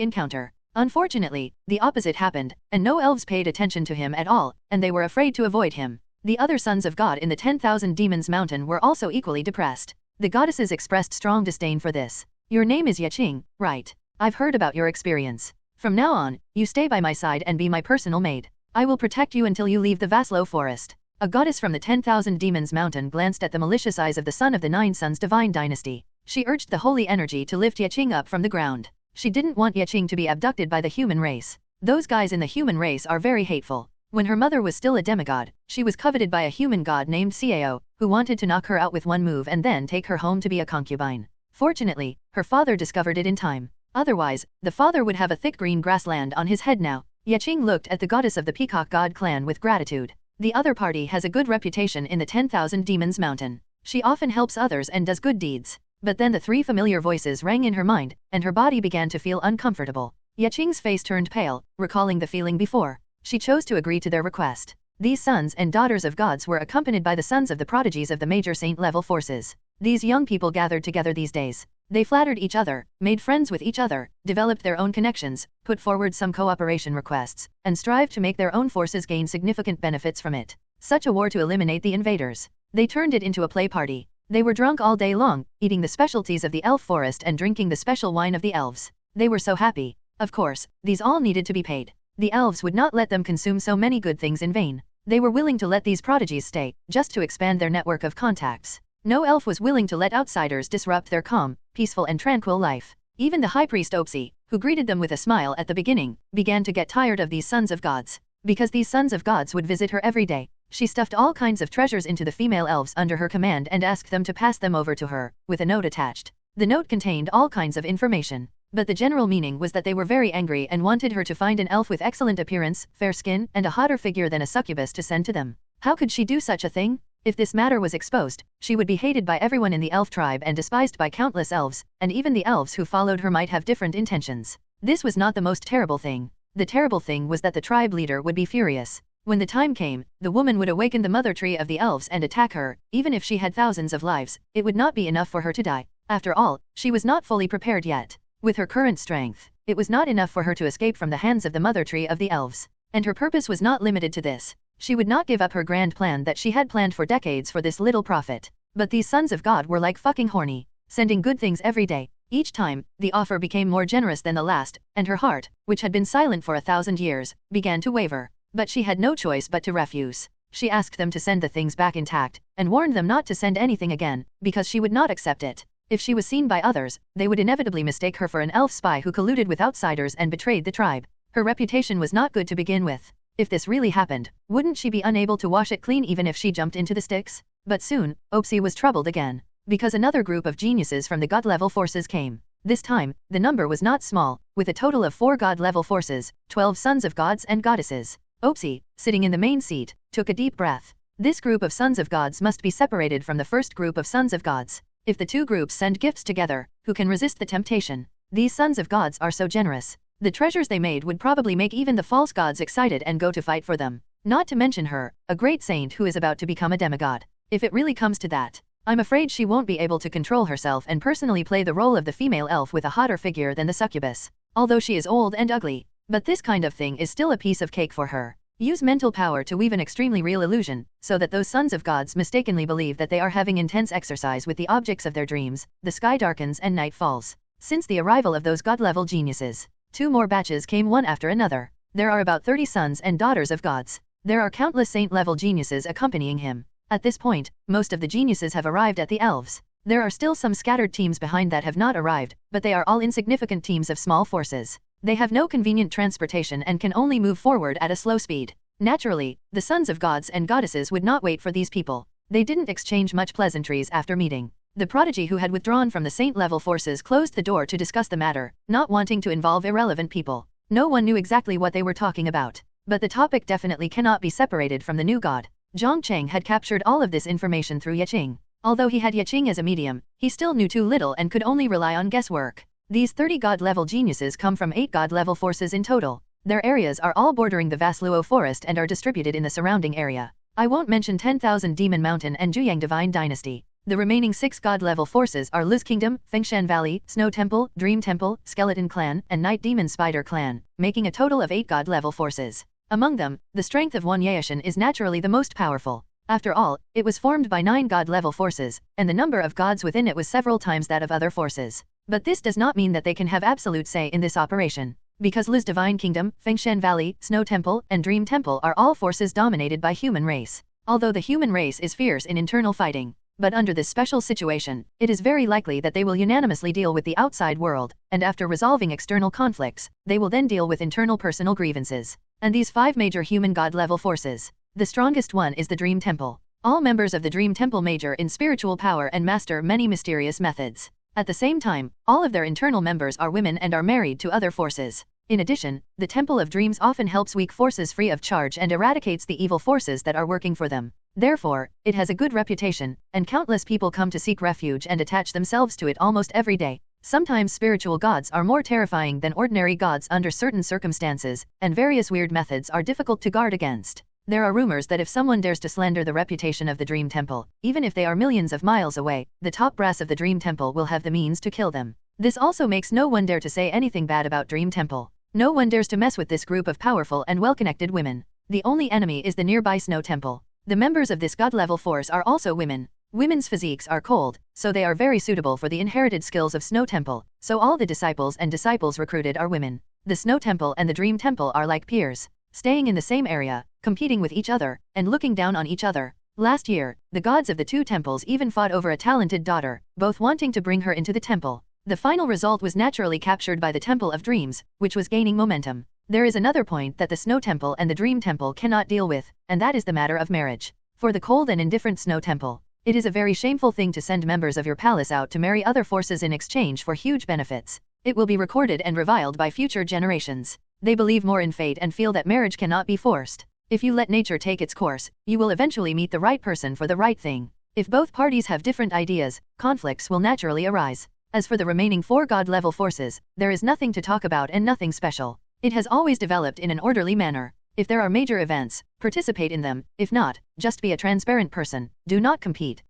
encounter. Unfortunately, the opposite happened, and no elves paid attention to him at all, and they were afraid to avoid him. The other sons of God in the 10,000 Demons Mountain were also equally depressed. The goddesses expressed strong disdain for this. Your name is Yaqing, right? I've heard about your experience. From now on, you stay by my side and be my personal maid. I will protect you until you leave the Vaslo forest. A goddess from the 10,000 Demons Mountain glanced at the malicious eyes of the son of the 9 Sons divine dynasty. She urged the holy energy to lift Yaqing up from the ground. She didn't want Yaqing to be abducted by the human race. Those guys in the human race are very hateful. When her mother was still a demigod, she was coveted by a human god named Cao, who wanted to knock her out with one move and then take her home to be a concubine. Fortunately, her father discovered it in time. Otherwise, the father would have a thick green grassland on his head now. Yaqing looked at the goddess of the Peacock God clan with gratitude. The other party has a good reputation in the 10,000 Demons Mountain. She often helps others and does good deeds. But then the 3 familiar voices rang in her mind, and her body began to feel uncomfortable. Yaqing's face turned pale, recalling the feeling before. She chose to agree to their request. These sons and daughters of gods were accompanied by the sons of the prodigies of the major saint-level forces. These young people gathered together these days. They flattered each other, made friends with each other, developed their own connections, put forward some cooperation requests, and strived to make their own forces gain significant benefits from it. such a war to eliminate the invaders. They turned it into a play party. They were drunk all day long, eating the specialties of the elf forest and drinking the special wine of the elves. They were so happy. Of course, these all needed to be paid. The elves would not let them consume so many good things in vain. They were willing to let these prodigies stay, just to expand their network of contacts. No elf was willing to let outsiders disrupt their calm, peaceful and tranquil life. Even the high priest Opsi, who greeted them with a smile at the beginning, began to get tired of these sons of gods. Because these sons of gods would visit her every day, she stuffed all kinds of treasures into the female elves under her command and asked them to pass them over to her, with a note attached. The note contained all kinds of information, but the general meaning was that they were very angry and wanted her to find an elf with excellent appearance, fair skin, and a hotter figure than a succubus to send to them. How could she do such a thing? If this matter was exposed, she would be hated by everyone in the elf tribe and despised by countless elves, and even the elves who followed her might have different intentions. This was not the most terrible thing. The terrible thing was that the tribe leader would be furious. When the time came, the woman would awaken the mother tree of the elves and attack her. Even if she had thousands of lives, it would not be enough for her to die. After all, she was not fully prepared yet. With her current strength, it was not enough for her to escape from the hands of the mother tree of the elves. And her purpose was not limited to this. She would not give up her grand plan that she had planned for decades for this little prophet. But these sons of God were like fucking horny, sending good things every day. Each time, the offer became more generous than the last, and her heart, which had been silent for 1,000 years, began to waver. But she had no choice but to refuse. She asked them to send the things back intact, and warned them not to send anything again, because she would not accept it. If she was seen by others, they would inevitably mistake her for an elf spy who colluded with outsiders and betrayed the tribe. Her reputation was not good to begin with. If this really happened, wouldn't she be unable to wash it clean even if she jumped into the Styx? But soon, Opsi was troubled again. Because another group of geniuses from the god-level forces came. This time, the number was not small, with a total of 4 god-level forces, 12 sons of gods and goddesses. Opsi, sitting in the main seat, took a deep breath. This group of sons of gods must be separated from the first group of sons of gods. If the two groups send gifts together, who can resist the temptation? These sons of gods are so generous. The treasures they made would probably make even the false gods excited and go to fight for them. Not to mention her, a great saint who is about to become a demigod. If it really comes to that, I'm afraid she won't be able to control herself and personally play the role of the female elf with a hotter figure than the succubus. Although she is old and ugly. But this kind of thing is still a piece of cake for her. Use mental power to weave an extremely real illusion, so that those sons of gods mistakenly believe that they are having intense exercise with the objects of their dreams, the sky darkens and night falls. Since the arrival of those god-level geniuses, 2 more batches came one after another. There are about 30 sons and daughters of gods. There are countless saint-level geniuses accompanying him. At this point, most of the geniuses have arrived at the elves. There are still some scattered teams behind that have not arrived, but they are all insignificant teams of small forces. They have no convenient transportation and can only move forward at a slow speed. Naturally, the sons of gods and goddesses would not wait for these people. They didn't exchange much pleasantries after meeting. The prodigy who had withdrawn from the saint-level forces closed the door to discuss the matter, not wanting to involve irrelevant people. No one knew exactly what they were talking about. But the topic definitely cannot be separated from the new god. Jiang Cheng had captured all of this information through Yeching. Although he had Yeching as a medium, he still knew too little and could only rely on guesswork. These 30 god-level geniuses come from 8 god-level forces in total. Their areas are all bordering the vast Luo forest and are distributed in the surrounding area. I won't mention 10,000 Demon Mountain and Juyang Divine Dynasty. The remaining 6 god-level forces are Luz Kingdom, Fengshan Valley, Snow Temple, Dream Temple, Skeleton Clan, and Night Demon Spider Clan, making a total of 8 god-level forces. Among them, the strength of one Yaoshan is naturally the most powerful. After all, it was formed by 9 god-level forces, and the number of gods within it was several times that of other forces. But this does not mean that they can have absolute say in this operation. Because Luz Divine Kingdom, Fengshan Valley, Snow Temple, and Dream Temple are all forces dominated by human race. Although the human race is fierce in internal fighting. But under this special situation, it is very likely that they will unanimously deal with the outside world, and after resolving external conflicts, they will then deal with internal personal grievances. And these 5 major human god-level forces. The strongest one is the Dream Temple. All members of the Dream Temple major in spiritual power and master many mysterious methods. At the same time, all of their internal members are women and are married to other forces. In addition, the Temple of Dreams often helps weak forces free of charge and eradicates the evil forces that are working for them. Therefore, it has a good reputation, and countless people come to seek refuge and attach themselves to it almost every day. Sometimes spiritual gods are more terrifying than ordinary gods under certain circumstances, and various weird methods are difficult to guard against. There are rumors that if someone dares to slander the reputation of the Dream Temple, even if they are millions of miles away, the top brass of the Dream Temple will have the means to kill them. This also makes no one dare to say anything bad about Dream Temple. No one dares to mess with this group of powerful and well-connected women. The only enemy is the nearby Snow Temple. The members of this god-level force are also women. Women's physiques are cold, so they are very suitable for the inherited skills of Snow Temple, so all the disciples recruited are women. The Snow Temple and the Dream Temple are like peers, staying in the same area, competing with each other, and looking down on each other. Last year, the gods of the two temples even fought over a talented daughter, both wanting to bring her into the temple. The final result was naturally captured by the Temple of Dreams, which was gaining momentum. There is another point that the Snow Temple and the Dream Temple cannot deal with, and that is the matter of marriage. For the cold and indifferent Snow Temple, it is a very shameful thing to send members of your palace out to marry other forces in exchange for huge benefits. It will be recorded and reviled by future generations. They believe more in fate and feel that marriage cannot be forced. If you let nature take its course, you will eventually meet the right person for the right thing. If both parties have different ideas, conflicts will naturally arise. As for the remaining 4 god-level forces, there is nothing to talk about and nothing special. It has always developed in an orderly manner. If there are major events, participate in them. If not, just be a transparent person. Do not compete,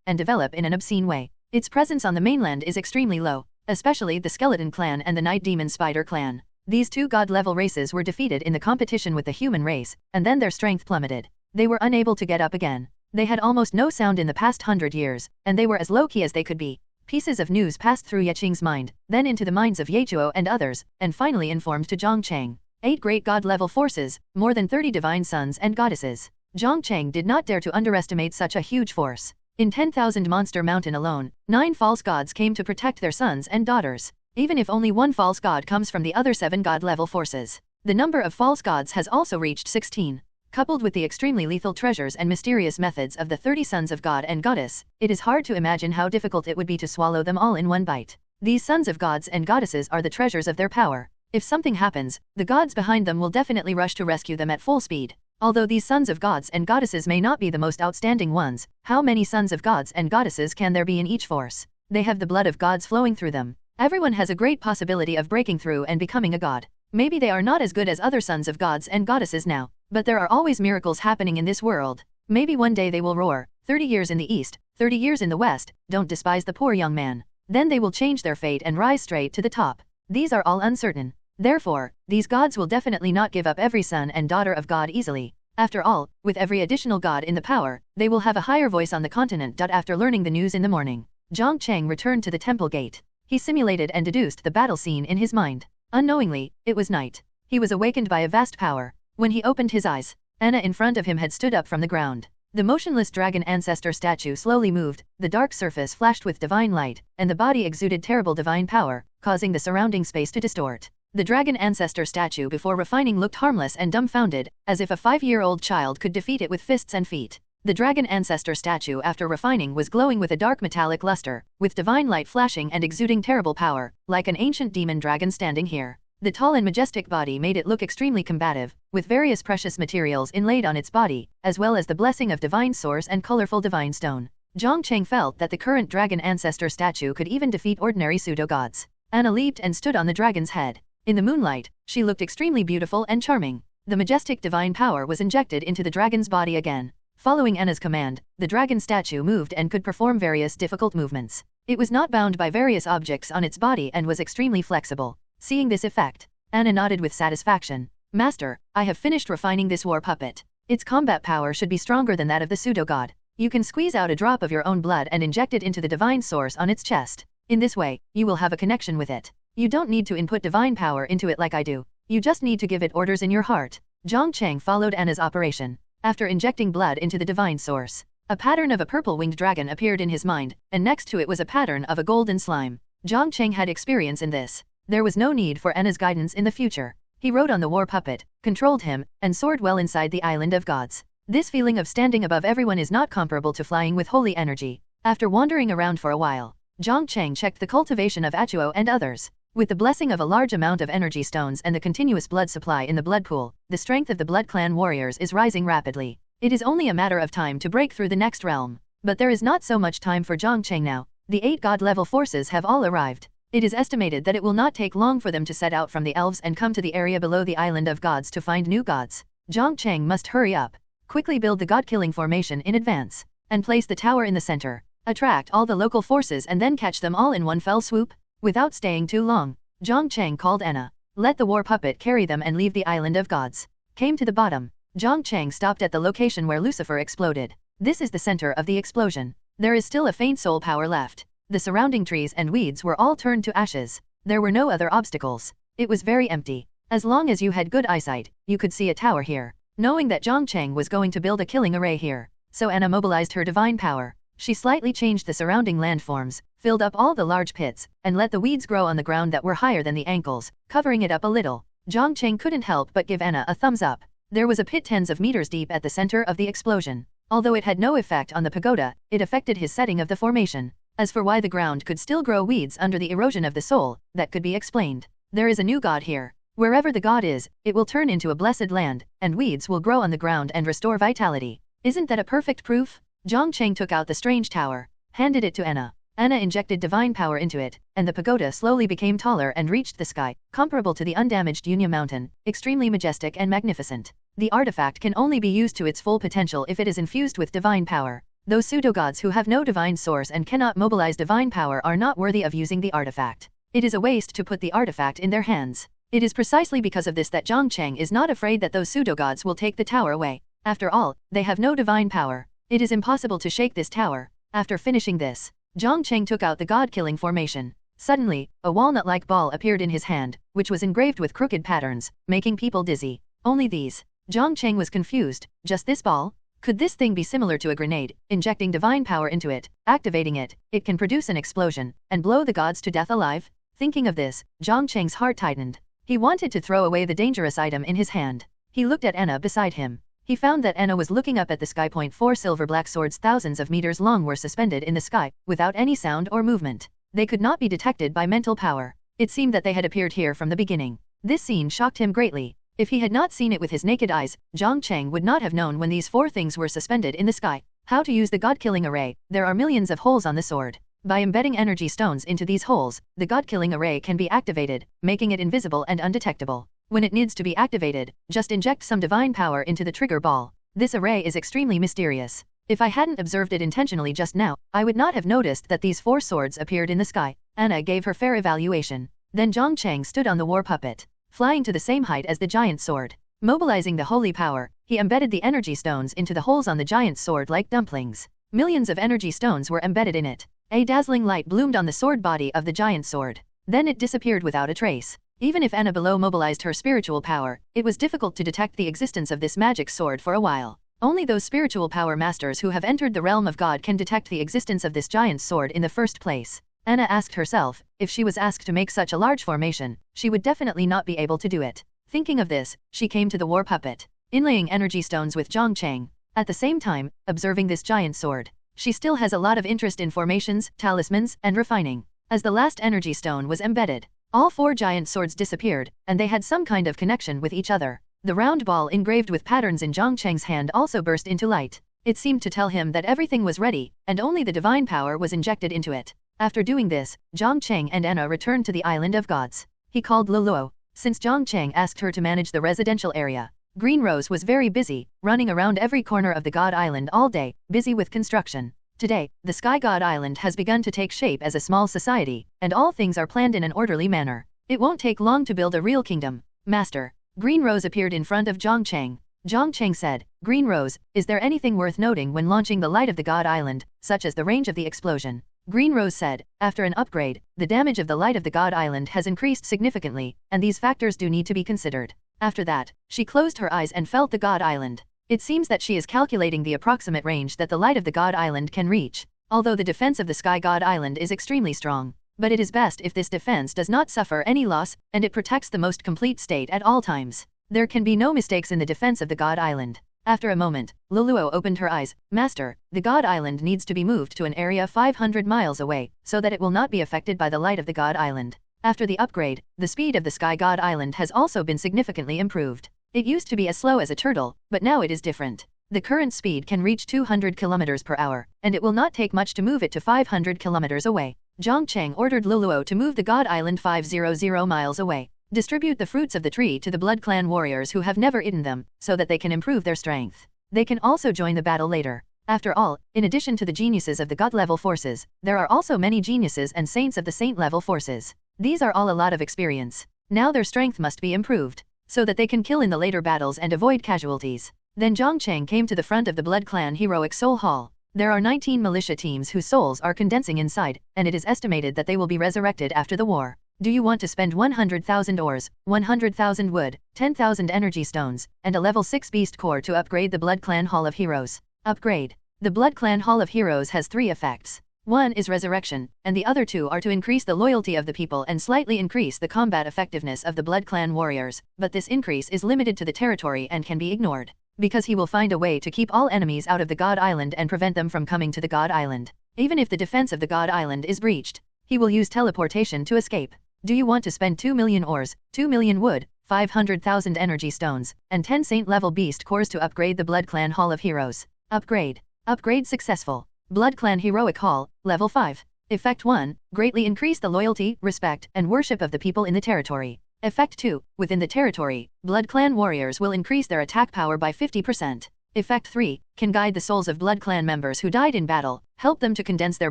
and develop in an obscene way. Its presence on the mainland is extremely low, especially the Skeleton Clan and the Night Demon Spider Clan. These 2 god-level races were defeated in the competition with the human race, and then their strength plummeted. They were unable to get up again. They had almost no sound in the past 100 years, and they were as low-key as they could be. Pieces of news passed through Yeching's mind, then into the minds of Yechuo and others, and finally informed to Jiang Cheng. 8 great god-level forces, more than 30 divine sons and goddesses. Jiang Cheng did not dare to underestimate such a huge force. In 10,000 Monster Mountain alone, 9 false gods came to protect their sons and daughters. Even if only 1 false god comes from the other 7 god-level forces, the number of false gods has also reached 16. Coupled with the extremely lethal treasures and mysterious methods of the 30 sons of god and goddess, it is hard to imagine how difficult it would be to swallow them all in one bite. These sons of gods and goddesses are the treasures of their power. If something happens, the gods behind them will definitely rush to rescue them at full speed. Although these sons of gods and goddesses may not be the most outstanding ones, how many sons of gods and goddesses can there be in each force? They have the blood of gods flowing through them. Everyone has a great possibility of breaking through and becoming a god. Maybe they are not as good as other sons of gods and goddesses now, but there are always miracles happening in this world. Maybe one day they will roar, 30 years in the east, 30 years in the west, don't despise the poor young man. Then they will change their fate and rise straight to the top. These are all uncertain. Therefore, these gods will definitely not give up every son and daughter of God easily. After all, with every additional god in the power, they will have a higher voice on the continent. After learning the news in the morning, Jiang Cheng returned to the temple gate. He simulated and deduced the battle scene in his mind. Unknowingly, it was night. He was awakened by a vast power. When he opened his eyes, Anna in front of him had stood up from the ground. The motionless dragon ancestor statue slowly moved, the dark surface flashed with divine light, and the body exuded terrible divine power, causing the surrounding space to distort. The dragon ancestor statue before refining looked harmless and dumbfounded, as if a 5-year-old child could defeat it with fists and feet. The dragon ancestor statue after refining was glowing with a dark metallic luster, with divine light flashing and exuding terrible power, like an ancient demon dragon standing here. The tall and majestic body made it look extremely combative, with various precious materials inlaid on its body, as well as the blessing of divine source and colorful divine stone. Jiang Cheng felt that the current dragon ancestor statue could even defeat ordinary pseudo-gods. Anna leaped and stood on the dragon's head. In the moonlight, she looked extremely beautiful and charming. The majestic divine power was injected into the dragon's body again. Following Anna's command, the dragon statue moved and could perform various difficult movements. It was not bound by various objects on its body and was extremely flexible. Seeing this effect, Anna nodded with satisfaction. Master, I have finished refining this war puppet. Its combat power should be stronger than that of the pseudo-god. You can squeeze out a drop of your own blood and inject it into the divine source on its chest. In this way, you will have a connection with it. You don't need to input divine power into it like I do. You just need to give it orders in your heart. Jiang Cheng followed Anna's operation. After injecting blood into the divine source, a pattern of a purple-winged dragon appeared in his mind, and next to it was a pattern of a golden slime. Jiang Cheng had experience in this. There was no need for Anna's guidance in the future. He rode on the war puppet, controlled him, and soared well inside the island of gods. This feeling of standing above everyone is not comparable to flying with holy energy. After wandering around for a while, Jiang Cheng checked the cultivation of Achuo and others. With the blessing of a large amount of energy stones and the continuous blood supply in the blood pool, the strength of the Blood Clan warriors is rising rapidly. It is only a matter of time to break through the next realm. But there is not so much time for Jiang Cheng now. The 8 god-level forces have all arrived. It is estimated that it will not take long for them to set out from the elves and come to the area below the island of gods to find new gods. Jiang Cheng must hurry up. Quickly build the god-killing formation in advance, and place the tower in the center. Attract all the local forces and then catch them all in one fell swoop. Without staying too long, Jiang Cheng called Anna. Let the war puppet carry them and leave the island of gods. Came to the bottom. Jiang Cheng stopped at the location where Lucifer exploded. This is the center of the explosion. There is still a faint soul power left. The surrounding trees and weeds were all turned to ashes. There were no other obstacles. It was very empty. As long as you had good eyesight, you could see a tower here. Knowing that Jiang Cheng was going to build a killing array here, so Anna mobilized her divine power. She slightly changed the surrounding landforms, filled up all the large pits, and let the weeds grow on the ground that were higher than the ankles, covering it up a little. Jiang Cheng couldn't help but give Anna a thumbs up. There was a pit tens of meters deep at the center of the explosion. Although it had no effect on the pagoda, it affected his setting of the formation. As for why the ground could still grow weeds under the erosion of the soul, that could be explained. There is a new god here. Wherever the god is, it will turn into a blessed land, and weeds will grow on the ground and restore vitality. Isn't that a perfect proof? Jiang Cheng took out the strange tower, handed it to Anna. Anna injected divine power into it, and the pagoda slowly became taller and reached the sky, comparable to the undamaged Yunya mountain, extremely majestic and magnificent. The artifact can only be used to its full potential if it is infused with divine power. Those pseudo-gods who have no divine source and cannot mobilize divine power are not worthy of using the artifact. It is a waste to put the artifact in their hands. It is precisely because of this that Jiang Cheng is not afraid that those pseudo-gods will take the tower away. After all, they have no divine power. It is impossible to shake this tower. After finishing this, Jiang Cheng took out the god-killing formation. Suddenly, a walnut-like ball appeared in his hand, which was engraved with crooked patterns, making people dizzy. Only these. Jiang Cheng was confused. Just this ball? Could this thing be similar to a grenade? Injecting divine power into it, activating it, it can produce an explosion, and blow the gods to death alive? Thinking of this, Jiang Cheng's heart tightened. He wanted to throw away the dangerous item in his hand. He looked at Anna beside him. He found that Anna was looking up at the sky. 4 silver-black swords thousands of meters long were suspended in the sky, without any sound or movement. They could not be detected by mental power. It seemed that they had appeared here from the beginning. This scene shocked him greatly. If he had not seen it with his naked eyes, Jiang Cheng would not have known when these 4 things were suspended in the sky. How to use the god-killing array? There are millions of holes on the sword. By embedding energy stones into these holes, the god-killing array can be activated, making it invisible and undetectable. When it needs to be activated, just inject some divine power into the trigger ball. This array is extremely mysterious. If I hadn't observed it intentionally just now, I would not have noticed that these 4 swords appeared in the sky. Anna gave her fair evaluation. Then Jiang Cheng stood on the war puppet, flying to the same height as the giant sword. Mobilizing the holy power, he embedded the energy stones into the holes on the giant sword like dumplings. Millions of energy stones were embedded in it. A dazzling light bloomed on the sword body of the giant sword. Then it disappeared without a trace. Even if Anna below mobilized her spiritual power, it was difficult to detect the existence of this magic sword for a while. Only those spiritual power masters who have entered the realm of God can detect the existence of this giant sword in the first place. Anna asked herself, if she was asked to make such a large formation, she would definitely not be able to do it. Thinking of this, she came to the war puppet, inlaying energy stones with Jiang Cheng. At the same time, observing this giant sword. She still has a lot of interest in formations, talismans, and refining. As the last energy stone was embedded, all 4 giant swords disappeared, and they had some kind of connection with each other. The round ball engraved with patterns in Jiang Cheng's hand also burst into light. It seemed to tell him that everything was ready, and only the divine power was injected into it. After doing this, Jiang Cheng and Anna returned to the island of gods. He called Luluo. Since Jiang Cheng asked her to manage the residential area, Green Rose was very busy, running around every corner of the God Island all day, busy with construction. Today, the Sky God Island has begun to take shape as a small society, and all things are planned in an orderly manner. It won't take long to build a real kingdom. Master. Green Rose appeared in front of Jiang Cheng. Jiang Cheng said, Green Rose, is there anything worth noting when launching the light of the God Island, such as the range of the explosion? Green Rose said, after an upgrade, the damage of the light of the God Island has increased significantly, and these factors do need to be considered. After that, she closed her eyes and felt the God Island. It seems that she is calculating the approximate range that the light of the God Island can reach. Although the defense of the Sky God Island is extremely strong, but it is best if this defense does not suffer any loss, and it protects the most complete state at all times. There can be no mistakes in the defense of the God Island. After a moment, Luluo opened her eyes. Master, the God Island needs to be moved to an area 500 miles away, so that it will not be affected by the light of the God Island. After the upgrade, the speed of the Sky God Island has also been significantly improved. It used to be as slow as a turtle, but now it is different. The current speed can reach 200 kilometers per hour, and it will not take much to move it to 500 kilometers away. Jiang Cheng ordered Luluo to move the God Island 500 miles away. Distribute the fruits of the tree to the Blood Clan warriors who have never eaten them, so that they can improve their strength. They can also join the battle later. After all, in addition to the geniuses of the God-level forces, there are also many geniuses and saints of the saint-level forces. These are all a lot of experience. Now their strength must be improved, so that they can kill in the later battles and avoid casualties. Then Jiang Cheng came to the front of the Blood Clan Heroic Soul Hall. There are 19 militia teams whose souls are condensing inside, and it is estimated that they will be resurrected after the war. Do you want to spend 100,000 ores, 100,000 wood, 10,000 energy stones, and a level 6 beast core to upgrade the Blood Clan Hall of Heroes? Upgrade. The Blood Clan Hall of Heroes has 3 effects. One is resurrection, and the other 2 are to increase the loyalty of the people and slightly increase the combat effectiveness of the Blood Clan warriors, but this increase is limited to the territory and can be ignored, because he will find a way to keep all enemies out of the God Island and prevent them from coming to the God Island. Even if the defense of the God Island is breached, he will use teleportation to escape. Do you want to spend 2 million ores, 2 million wood, 500,000 energy stones, and 10 saint-level beast cores to upgrade the Blood Clan Hall of Heroes? Upgrade. Upgrade successful. Blood Clan Heroic Hall, Level 5. Effect 1. Greatly increase the loyalty, respect, and worship of the people in the territory. Effect 2. Within the territory, Blood Clan warriors will increase their attack power by 50%. Effect 3. Can guide the souls of Blood Clan members who died in battle, help them to condense their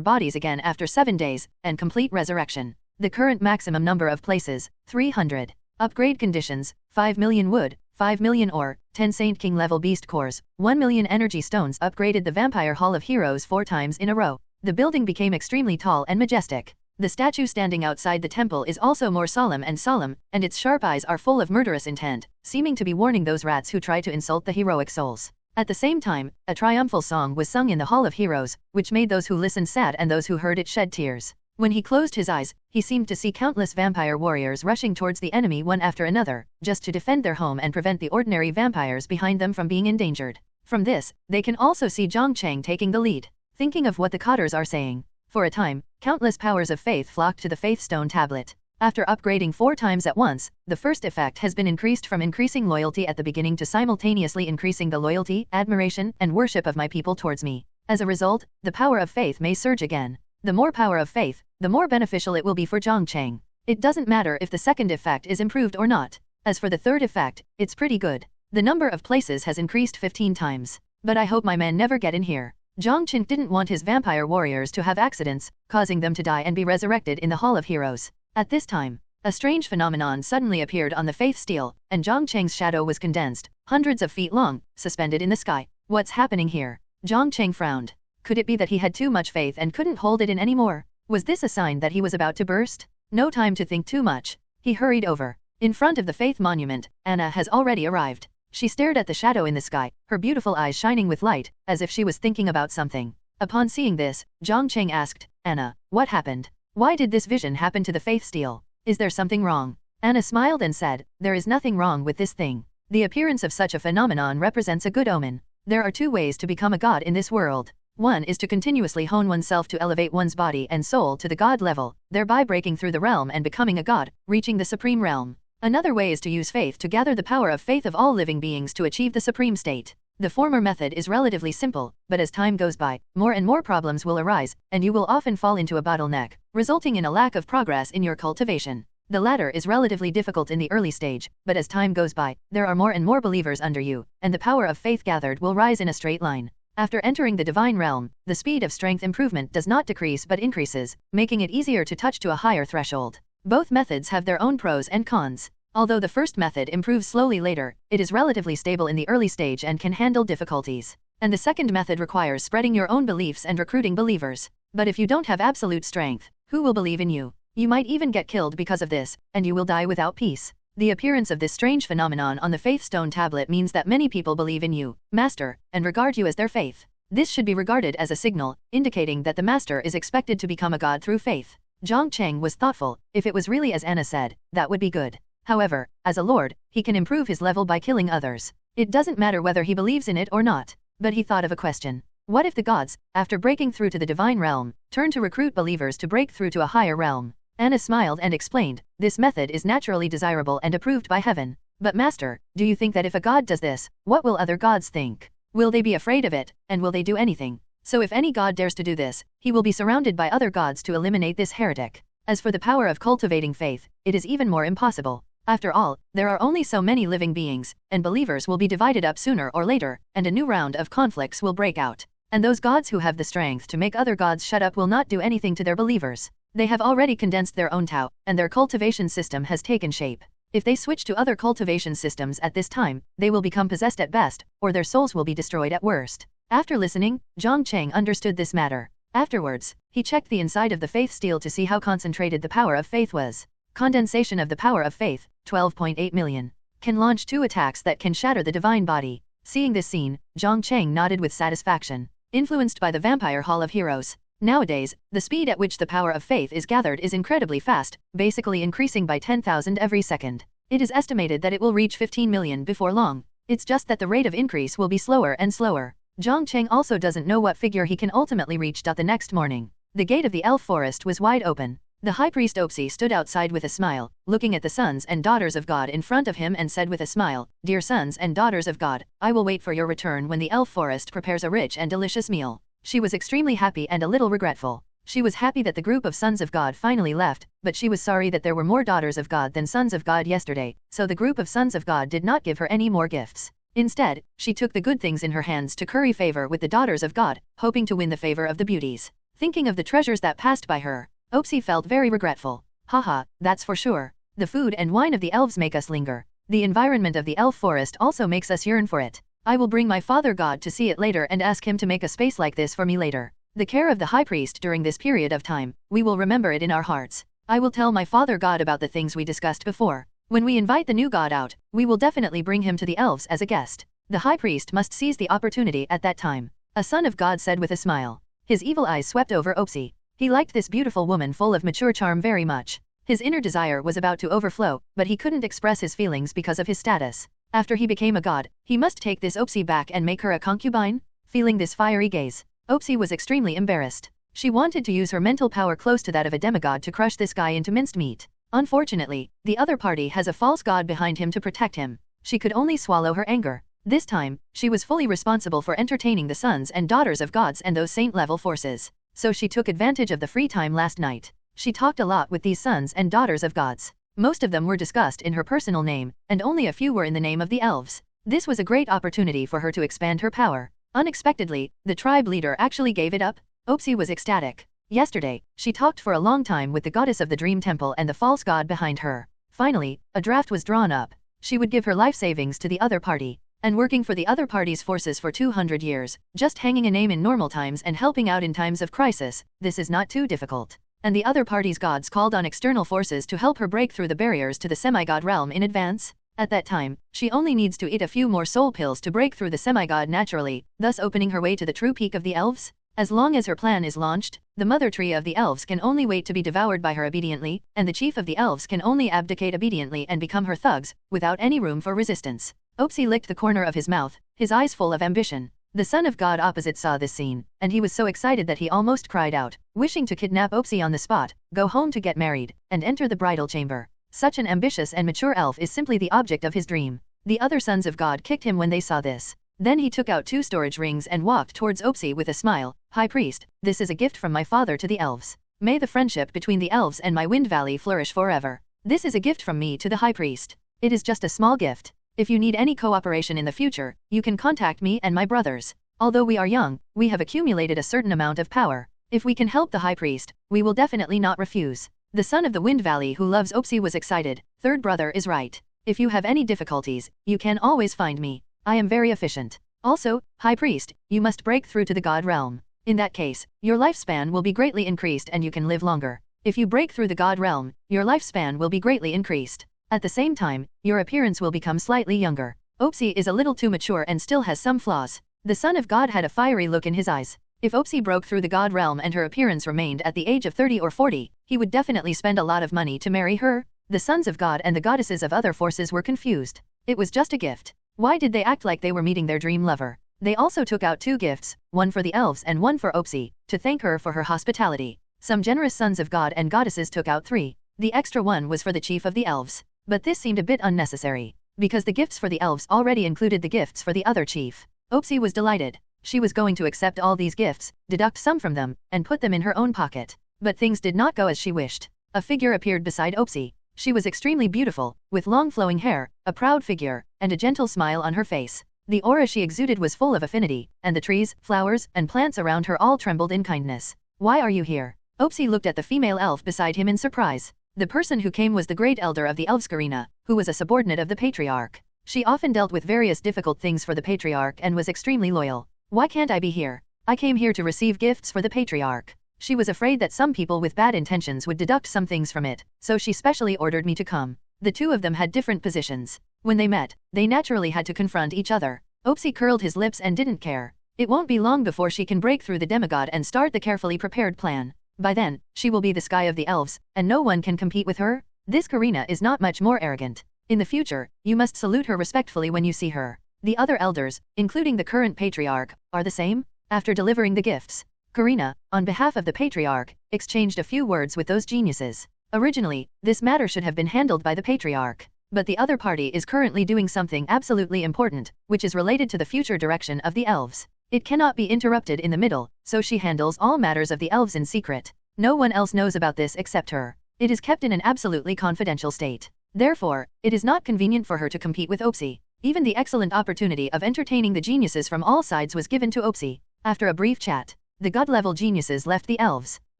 bodies again after 7 days, and complete resurrection. The current maximum number of places, 300. Upgrade conditions, 5 million wood, 5 million ore, 10 Saint King level beast cores, 1 million energy stones. Upgraded the Vampire Hall of Heroes 4 times in a row. The building became extremely tall and majestic. The statue standing outside the temple is also more solemn, and its sharp eyes are full of murderous intent, seeming to be warning those rats who try to insult the heroic souls. At the same time, a triumphal song was sung in the Hall of Heroes, which made those who listened sad and those who heard it shed tears. When he closed his eyes, he seemed to see countless vampire warriors rushing towards the enemy one after another, just to defend their home and prevent the ordinary vampires behind them from being endangered. From this, they can also see Jiang Cheng taking the lead. Thinking of what the Cotters are saying. For a time, countless powers of faith flocked to the Faith Stone tablet. After upgrading 4 times at once, the first effect has been increased from increasing loyalty at the beginning to simultaneously increasing the loyalty, admiration, and worship of my people towards me. As a result, the power of faith may surge again. The more power of faith, the more beneficial it will be for Jiang Cheng. It doesn't matter if the second effect is improved or not. As for the third effect, it's pretty good. The number of places has increased 15 times. But I hope my men never get in here. Jiang Cheng didn't want his vampire warriors to have accidents, causing them to die and be resurrected in the Hall of Heroes. At this time, a strange phenomenon suddenly appeared on the Faith Steel, and Jiang Cheng's shadow was condensed, hundreds of feet long, suspended in the sky. What's happening here? Jiang Cheng frowned. Could it be that he had too much faith and couldn't hold it in anymore? Was this a sign that he was about to burst? No time to think too much. He hurried over. In front of the Faith Monument, Anna has already arrived. She stared at the shadow in the sky, her beautiful eyes shining with light, as if she was thinking about something. Upon seeing this, Jiang Cheng asked, Anna, what happened? Why did this vision happen to the Faith Steel? Is there something wrong? Anna smiled and said, there is nothing wrong with this thing. The appearance of such a phenomenon represents a good omen. There are 2 ways to become a god in this world. One is to continuously hone oneself to elevate one's body and soul to the god level, thereby breaking through the realm and becoming a god, reaching the supreme realm. Another way is to use faith to gather the power of faith of all living beings to achieve the supreme state. The former method is relatively simple, but as time goes by, more and more problems will arise, and you will often fall into a bottleneck, resulting in a lack of progress in your cultivation. The latter is relatively difficult in the early stage, but as time goes by, there are more and more believers under you, and the power of faith gathered will rise in a straight line. After entering the divine realm, the speed of strength improvement does not decrease but increases, making it easier to touch to a higher threshold. Both methods have their own pros and cons. Although the first method improves slowly later, it is relatively stable in the early stage and can handle difficulties. And the second method requires spreading your own beliefs and recruiting believers. But if you don't have absolute strength, who will believe in you? You might even get killed because of this, and you will die without peace. The appearance of this strange phenomenon on the Faith Stone tablet means that many people believe in you, Master, and regard you as their faith. This should be regarded as a signal, indicating that the Master is expected to become a god through faith. Jiang Cheng was thoughtful. If it was really as Anna said, that would be good. However, as a lord, he can improve his level by killing others. It doesn't matter whether he believes in it or not. But he thought of a question. What if the gods, after breaking through to the divine realm, turn to recruit believers to break through to a higher realm? Anna smiled and explained, this method is naturally desirable and approved by heaven. But Master, do you think that if a god does this, what will other gods think? Will they be afraid of it, and will they do anything? So if any god dares to do this, he will be surrounded by other gods to eliminate this heretic. As for the power of cultivating faith, it is even more impossible. After all, there are only so many living beings, and believers will be divided up sooner or later, and a new round of conflicts will break out. And those gods who have the strength to make other gods shut up will not do anything to their believers. They have already condensed their own Tao, and their cultivation system has taken shape. If they switch to other cultivation systems at this time, they will become possessed at best, or their souls will be destroyed at worst. After listening, Jiang Cheng understood this matter. Afterwards, he checked the inside of the faith steel to see how concentrated the power of faith was. Condensation of the power of faith, 12.8 million. Can launch 2 attacks that can shatter the divine body. Seeing this scene, Jiang Cheng nodded with satisfaction. Influenced by the Vampire Hall of Heroes. Nowadays, the speed at which the power of faith is gathered is incredibly fast, basically increasing by 10,000 every second. It is estimated that it will reach 15 million before long. It's just that the rate of increase will be slower and slower. Jiang Cheng also doesn't know what figure he can ultimately reach. The next morning, the gate of the elf forest was wide open. The high priest Opsi stood outside with a smile, looking at the sons and daughters of God in front of him and said with a smile, "Dear sons and daughters of God, I will wait for your return when the elf forest prepares a rich and delicious meal." She was extremely happy and a little regretful. She was happy that the group of sons of God finally left, but she was sorry that there were more daughters of God than sons of God yesterday, so the group of sons of God did not give her any more gifts. Instead, she took the good things in her hands to curry favor with the daughters of God, hoping to win the favor of the beauties. Thinking of the treasures that passed by her, Opsi felt very regretful. Haha, that's for sure. The food and wine of the elves make us linger. The environment of the elf forest also makes us yearn for it. I will bring my father God to see it later and ask him to make a space like this for me later. The care of the high priest during this period of time, we will remember it in our hearts. I will tell my father God about the things we discussed before. When we invite the new god out, we will definitely bring him to the elves as a guest. The high priest must seize the opportunity at that time. A son of God said with a smile. His evil eyes swept over Opsi. He liked this beautiful woman full of mature charm very much. His inner desire was about to overflow, but he couldn't express his feelings because of his status. After he became a god, he must take this Opsi back and make her a concubine? Feeling this fiery gaze, Opsi was extremely embarrassed. She wanted to use her mental power close to that of a demigod to crush this guy into minced meat. Unfortunately, the other party has a false god behind him to protect him. She could only swallow her anger. This time, she was fully responsible for entertaining the sons and daughters of gods and those saint-level forces. So she took advantage of the free time last night. She talked a lot with these sons and daughters of gods. Most of them were discussed in her personal name, and only a few were in the name of the elves. This was a great opportunity for her to expand her power. Unexpectedly, the tribe leader actually gave it up. Opsi was ecstatic. Yesterday, she talked for a long time with the goddess of the dream temple and the false god behind her. Finally, a draft was drawn up. She would give her life savings to the other party. And working for the other party's forces for 200 years, just hanging a name in normal times and helping out in times of crisis, this is not too difficult. And the other party's gods called on external forces to help her break through the barriers to the semi-god realm in advance. At that time, she only needs to eat a few more soul pills to break through the semi-god naturally, thus opening her way to the true peak of the elves. As long as her plan is launched, the mother tree of the elves can only wait to be devoured by her obediently, and the chief of the elves can only abdicate obediently and become her thugs, without any room for resistance. Opsi licked the corner of his mouth, his eyes full of ambition. The son of God opposite saw this scene, and he was so excited that he almost cried out, wishing to kidnap Opsi on the spot, go home to get married, and enter the bridal chamber. Such an ambitious and mature elf is simply the object of his dream. The other sons of God kicked him when they saw this. Then he took out 2 storage rings and walked towards Opsi with a smile. High priest, this is a gift from my father to the elves. May the friendship between the elves and my Wind Valley flourish forever. This is a gift from me to the high priest. It is just a small gift. If you need any cooperation in the future, you can contact me and my brothers. Although we are young, we have accumulated a certain amount of power. If we can help the high priest, we will definitely not refuse. The son of the Wind Valley who loves Opsi was excited. Third brother is right. If you have any difficulties, you can always find me. I am very efficient. Also, high priest, you must break through to the god realm. In that case, your lifespan will be greatly increased and you can live longer. If you break through the god realm, your lifespan will be greatly increased. At the same time, your appearance will become slightly younger. Opsi is a little too mature and still has some flaws. The son of God had a fiery look in his eyes. If Opsi broke through the god realm and her appearance remained at the age of 30 or 40, he would definitely spend a lot of money to marry her. The sons of God and the goddesses of other forces were confused. It was just a gift. Why did they act like they were meeting their dream lover? They also took out 2 gifts, one for the elves and one for Opsi, to thank her for her hospitality. Some generous sons of God and goddesses took out 3. The extra one was for the chief of the elves. But this seemed a bit unnecessary, because the gifts for the elves already included the gifts for the other chief. Opsi was delighted. She was going to accept all these gifts, deduct some from them, and put them in her own pocket. But things did not go as she wished. A figure appeared beside Opsi. She was extremely beautiful, with long flowing hair, a proud figure, and a gentle smile on her face. The aura she exuded was full of affinity, and the trees, flowers, and plants around her all trembled in kindness. Why are you here? Opsi looked at the female elf beside him in surprise. The person who came was the great elder of the Elfskarina, who was a subordinate of the Patriarch. She often dealt with various difficult things for the Patriarch and was extremely loyal. Why can't I be here? I came here to receive gifts for the Patriarch. She was afraid that some people with bad intentions would deduct some things from it, so she specially ordered me to come. The two of them had different positions. When they met, they naturally had to confront each other. Opsi curled his lips and didn't care. It won't be long before she can break through the demigod and start the carefully prepared plan. By then, she will be the sky of the elves, and no one can compete with her. This Karina is not much more arrogant. In the future, you must salute her respectfully when you see her. The other elders, including the current Patriarch, are the same. After delivering the gifts, Karina, on behalf of the Patriarch, exchanged a few words with those geniuses. Originally, this matter should have been handled by the Patriarch, but the other party is currently doing something absolutely important, which is related to the future direction of the elves. It cannot be interrupted in the middle, so she handles all matters of the elves in secret. No one else knows about this except her. It is kept in an absolutely confidential state. Therefore, it is not convenient for her to compete with Opsi. Even the excellent opportunity of entertaining the geniuses from all sides was given to Opsi. After a brief chat, the god-level geniuses left the elves,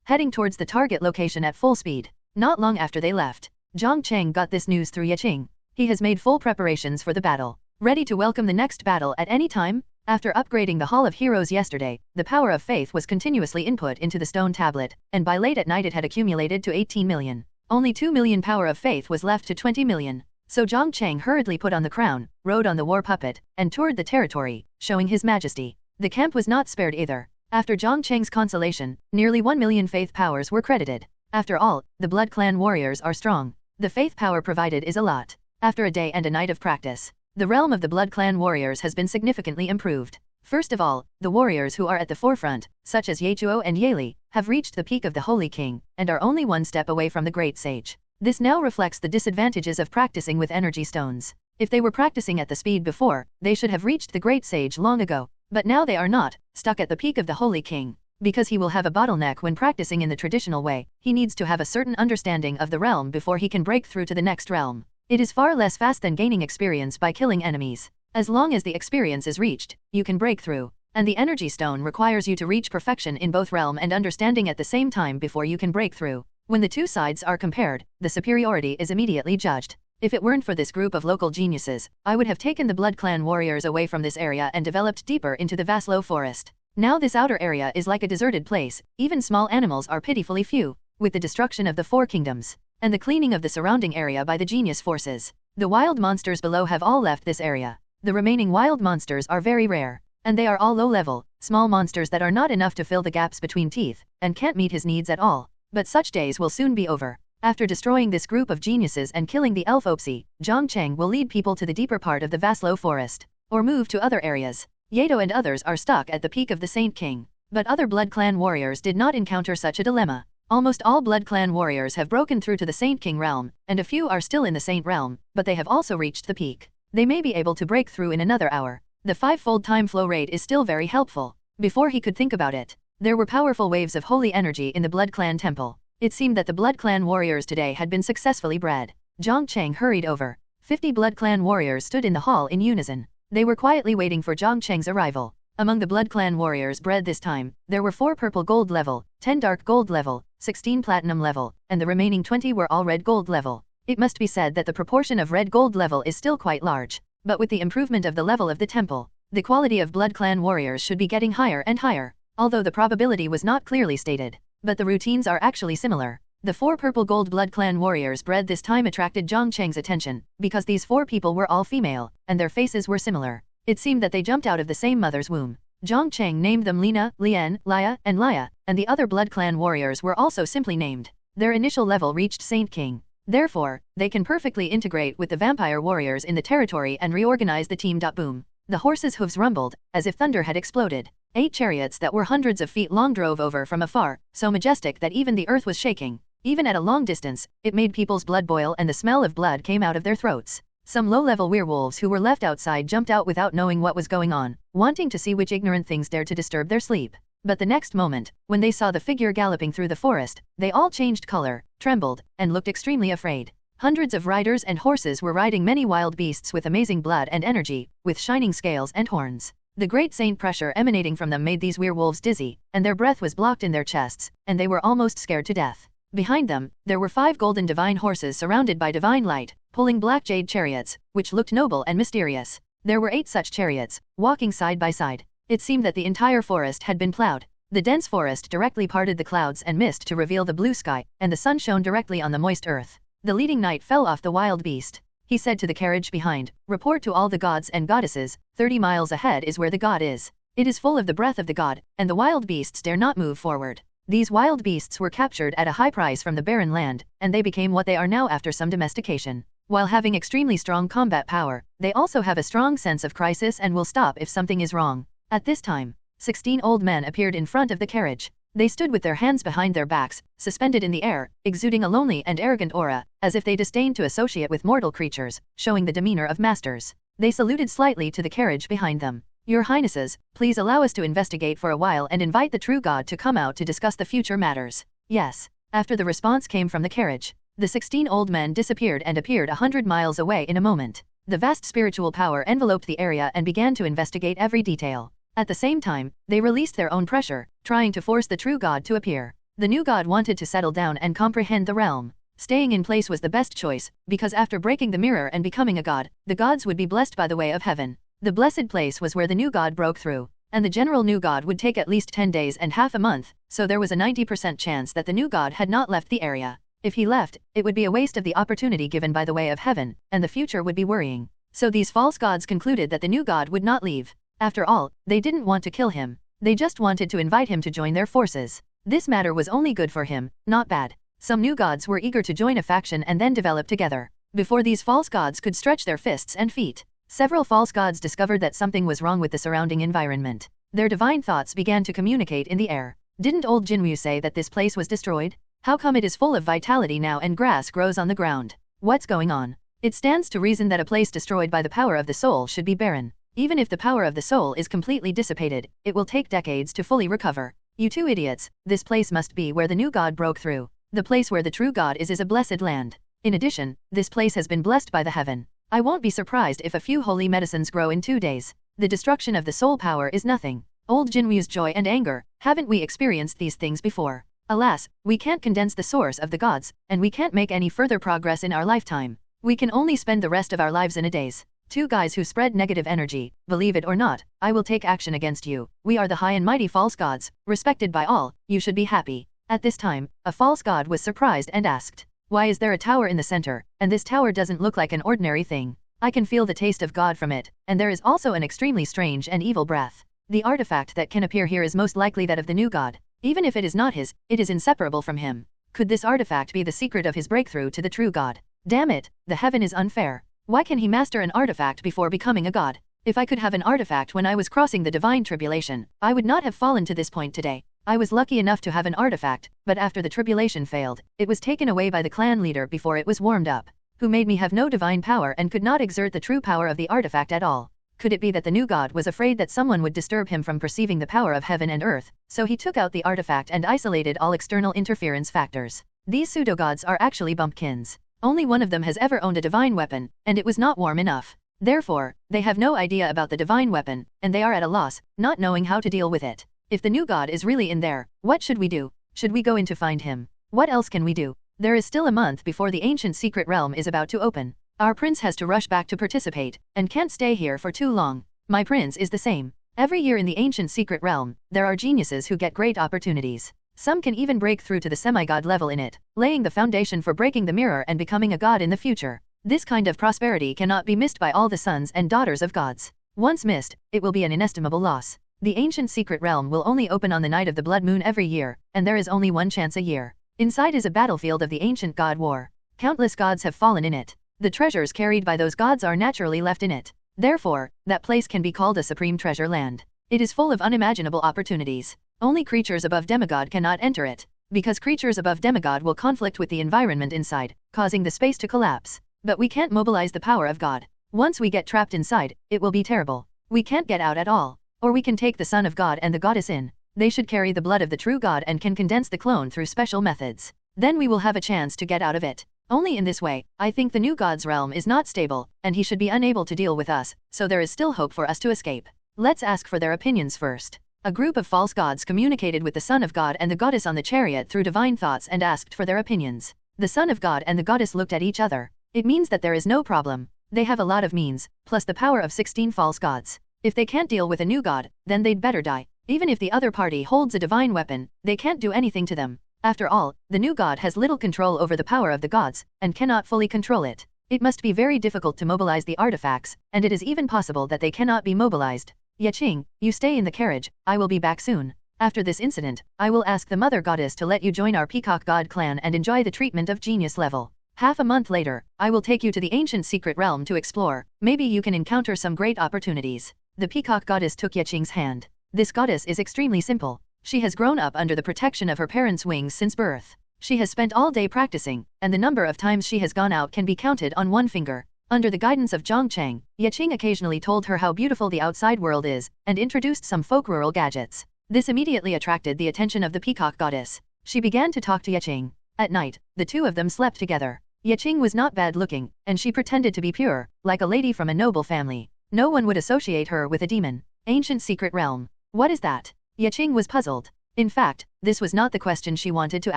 heading towards the target location at full speed. Not long after they left, Jiang Cheng got this news through Yeching. He has made full preparations for the battle, ready to welcome the next battle at any time. After upgrading the Hall of Heroes yesterday, the power of faith was continuously input into the stone tablet, and by late at night it had accumulated to 18 million. Only 2 million power of faith was left to 20 million. So Jiang Cheng hurriedly put on the crown, rode on the war puppet, and toured the territory, showing his majesty. The camp was not spared either. After Jiang Cheng's consolation, nearly 1 million faith powers were credited. After all, the Blood Clan warriors are strong. The faith power provided is a lot. After a day and a night of practice, the realm of the Blood Clan warriors has been significantly improved. First of all, the warriors who are at the forefront, such as Yechuo and Yeli, have reached the peak of the Holy King, and are only one step away from the Great Sage. This now reflects the disadvantages of practicing with energy stones. If they were practicing at the speed before, they should have reached the Great Sage long ago. But now they are not, stuck at the peak of the Holy King. Because he will have a bottleneck when practicing in the traditional way, he needs to have a certain understanding of the realm before he can break through to the next realm. It is far less fast than gaining experience by killing enemies. As long as the experience is reached, you can break through. And the energy stone requires you to reach perfection in both realm and understanding at the same time before you can break through. When the two sides are compared, the superiority is immediately judged. If it weren't for this group of local geniuses, I would have taken the Blood Clan warriors away from this area and developed deeper into the Vaslo forest. Now this outer area is like a deserted place, even small animals are pitifully few. With the destruction of the Four Kingdoms, and the cleaning of the surrounding area by the genius forces, the wild monsters below have all left this area. The remaining wild monsters are very rare, and they are all low-level, small monsters that are not enough to fill the gaps between teeth, and can't meet his needs at all. But such days will soon be over. After destroying this group of geniuses and killing the elf Opsi, Jiang Cheng will lead people to the deeper part of the Vaslo forest, or move to other areas. Yeto and others are stuck at the peak of the Saint King, but other Blood Clan warriors did not encounter such a dilemma. Almost all Blood Clan warriors have broken through to the Saint King realm, and a few are still in the Saint realm, but they have also reached the peak. They may be able to break through in another hour. The 5-fold time flow rate is still very helpful. Before he could think about it, there were powerful waves of holy energy in the Blood Clan temple. It seemed that the Blood Clan warriors today had been successfully bred. Jiang Cheng hurried over. 50 Blood Clan warriors stood in the hall in unison. They were quietly waiting for Jiang Cheng's arrival. Among the Blood Clan warriors bred this time, there were 4 purple gold level, 10 dark gold level, 16 platinum level, and the remaining 20 were all red gold level. It must be said that the proportion of red gold level is still quite large, but with the improvement of the level of the temple, the quality of Blood Clan warriors should be getting higher and higher, although the probability was not clearly stated. But the routines are actually similar. The 4 purple gold Blood Clan warriors bred this time attracted Jiang Cheng's attention, because these 4 people were all female, and their faces were similar. It seemed that they jumped out of the same mother's womb. Jiang Cheng named them Lina, Lian, Laya, and Laya, and the other Blood Clan warriors were also simply named. Their initial level reached Saint King. Therefore, they can perfectly integrate with the vampire warriors in the territory and reorganize the team. Boom. The horses' hooves rumbled, as if thunder had exploded. 8 chariots that were hundreds of feet long drove over from afar, so majestic that even the earth was shaking. Even at a long distance, it made people's blood boil and the smell of blood came out of their throats. Some low-level werewolves who were left outside jumped out without knowing what was going on, wanting to see which ignorant things dared to disturb their sleep. But the next moment, when they saw the figure galloping through the forest, they all changed color, trembled, and looked extremely afraid. Hundreds of riders and horses were riding many wild beasts with amazing blood and energy, with shining scales and horns. The great saint pressure emanating from them made these werewolves dizzy, and their breath was blocked in their chests, and they were almost scared to death. Behind them, there were 5 golden divine horses surrounded by divine light, pulling black jade chariots, which looked noble and mysterious. There were 8 such chariots, walking side by side. It seemed that the entire forest had been plowed. The dense forest directly parted the clouds and mist to reveal the blue sky, and the sun shone directly on the moist earth. The leading knight fell off the wild beast. He said to the carriage behind, "Report to all the gods and goddesses, 30 miles ahead is where the god is. It is full of the breath of the god, and the wild beasts dare not move forward." These wild beasts were captured at a high price from the barren land, and they became what they are now after some domestication. While having extremely strong combat power, they also have a strong sense of crisis and will stop if something is wrong. At this time, 16 old men appeared in front of the carriage. They stood with their hands behind their backs, suspended in the air, exuding a lonely and arrogant aura, as if they disdained to associate with mortal creatures, showing the demeanor of masters. They saluted slightly to the carriage behind them. "Your Highnesses, please allow us to investigate for a while and invite the true god to come out to discuss the future matters." "Yes." After the response came from the carriage, the 16 old men disappeared and appeared 100 miles away in a moment. The vast spiritual power enveloped the area and began to investigate every detail. At the same time, they released their own pressure, trying to force the true god to appear. The new god wanted to settle down and comprehend the realm. Staying in place was the best choice, because after breaking the mirror and becoming a god, the gods would be blessed by the way of heaven. The blessed place was where the new god broke through, and the general new god would take at least 10 days and half a month, so there was a 90% chance that the new god had not left the area. If he left, it would be a waste of the opportunity given by the way of heaven, and the future would be worrying. So these false gods concluded that the new god would not leave. After all, they didn't want to kill him. They just wanted to invite him to join their forces. This matter was only good for him, not bad. Some new gods were eager to join a faction and then develop together. Before these false gods could stretch their fists and feet, several false gods discovered that something was wrong with the surrounding environment. Their divine thoughts began to communicate in the air. Didn't old Jinwu say that this place was destroyed? How come it is full of vitality now and grass grows on the ground? What's going on? It stands to reason that a place destroyed by the power of the soul should be barren. Even if the power of the soul is completely dissipated, it will take decades to fully recover. You two idiots, this place must be where the new god broke through. The place where the true god is a blessed land. In addition, this place has been blessed by the heaven. I won't be surprised if a few holy medicines grow in 2 days. The destruction of the soul power is nothing. Old Jinwu's joy and anger, haven't we experienced these things before? Alas, we can't condense the source of the gods, and we can't make any further progress in our lifetime. We can only spend the rest of our lives in a daze. 2 guys who spread negative energy, believe it or not, I will take action against you. We are the high and mighty false gods, respected by all, you should be happy. At this time, a false god was surprised and asked, "Why is there a tower in the center, and this tower doesn't look like an ordinary thing? I can feel the taste of God from it, and there is also an extremely strange and evil breath. The artifact that can appear here is most likely that of the new god. Even if it is not his, it is inseparable from him. Could this artifact be the secret of his breakthrough to the true god? Damn it, the heaven is unfair. Why can he master an artifact before becoming a god? If I could have an artifact when I was crossing the divine tribulation, I would not have fallen to this point today. I was lucky enough to have an artifact, but after the tribulation failed, it was taken away by the clan leader before it was warmed up, who made me have no divine power and could not exert the true power of the artifact at all. Could it be that the new god was afraid that someone would disturb him from perceiving the power of heaven and earth, so he took out the artifact and isolated all external interference factors? These pseudo-gods are actually bumpkins. Only one of them has ever owned a divine weapon, and it was not warm enough. Therefore, they have no idea about the divine weapon, and they are at a loss, not knowing how to deal with it. If the new god is really in there, what should we do? Should we go in to find him? What else can we do? There is still a month before the ancient secret realm is about to open. Our prince has to rush back to participate, and can't stay here for too long. My prince is the same. Every year in the ancient secret realm, there are geniuses who get great opportunities. Some can even break through to the semi-god level in it, laying the foundation for breaking the mirror and becoming a god in the future. This kind of prosperity cannot be missed by all the sons and daughters of gods. Once missed, it will be an inestimable loss. The ancient secret realm will only open on the night of the blood moon every year, and there is only one chance a year. Inside is a battlefield of the ancient god war. Countless gods have fallen in it. The treasures carried by those gods are naturally left in it. Therefore, that place can be called a supreme treasure land. It is full of unimaginable opportunities. Only creatures above demigod cannot enter it, because creatures above demigod will conflict with the environment inside, causing the space to collapse. But we can't mobilize the power of God. Once we get trapped inside, it will be terrible. We can't get out at all. Or we can take the son of God and the goddess in. They should carry the blood of the true god and can condense the clone through special methods. Then we will have a chance to get out of it. Only in this way, I think the new god's realm is not stable, and he should be unable to deal with us, so there is still hope for us to escape. Let's ask for their opinions first. A group of false gods communicated with the Son of God and the goddess on the chariot through divine thoughts and asked for their opinions. The Son of God and the goddess looked at each other. It means that there is no problem. They have a lot of means, plus the power of 16 false gods. If they can't deal with a new god, then they'd better die. Even if the other party holds a divine weapon, they can't do anything to them. After all, the new god has little control over the power of the gods, and cannot fully control it. It must be very difficult to mobilize the artifacts, and it is even possible that they cannot be mobilized. Jiang, you stay in the carriage, I will be back soon. After this incident, I will ask the mother goddess to let you join our Peacock God clan and enjoy the treatment of genius level. Half a month later, I will take you to the ancient secret realm to explore. Maybe you can encounter some great opportunities. The Peacock goddess took Jiang's hand. This goddess is extremely simple. She has grown up under the protection of her parents' wings since birth. She has spent all day practicing, and the number of times she has gone out can be counted on one finger. Under the guidance of Jiang Cheng, Jiang occasionally told her how beautiful the outside world is, and introduced some folk rural gadgets. This immediately attracted the attention of the Peacock goddess. She began to talk to Jiang. At night, the two of them slept together. Jiang was not bad looking, and she pretended to be pure, like a lady from a noble family. No one would associate her with a demon. Ancient secret realm. What is that? Jiang was puzzled. In fact, this was not the question she wanted to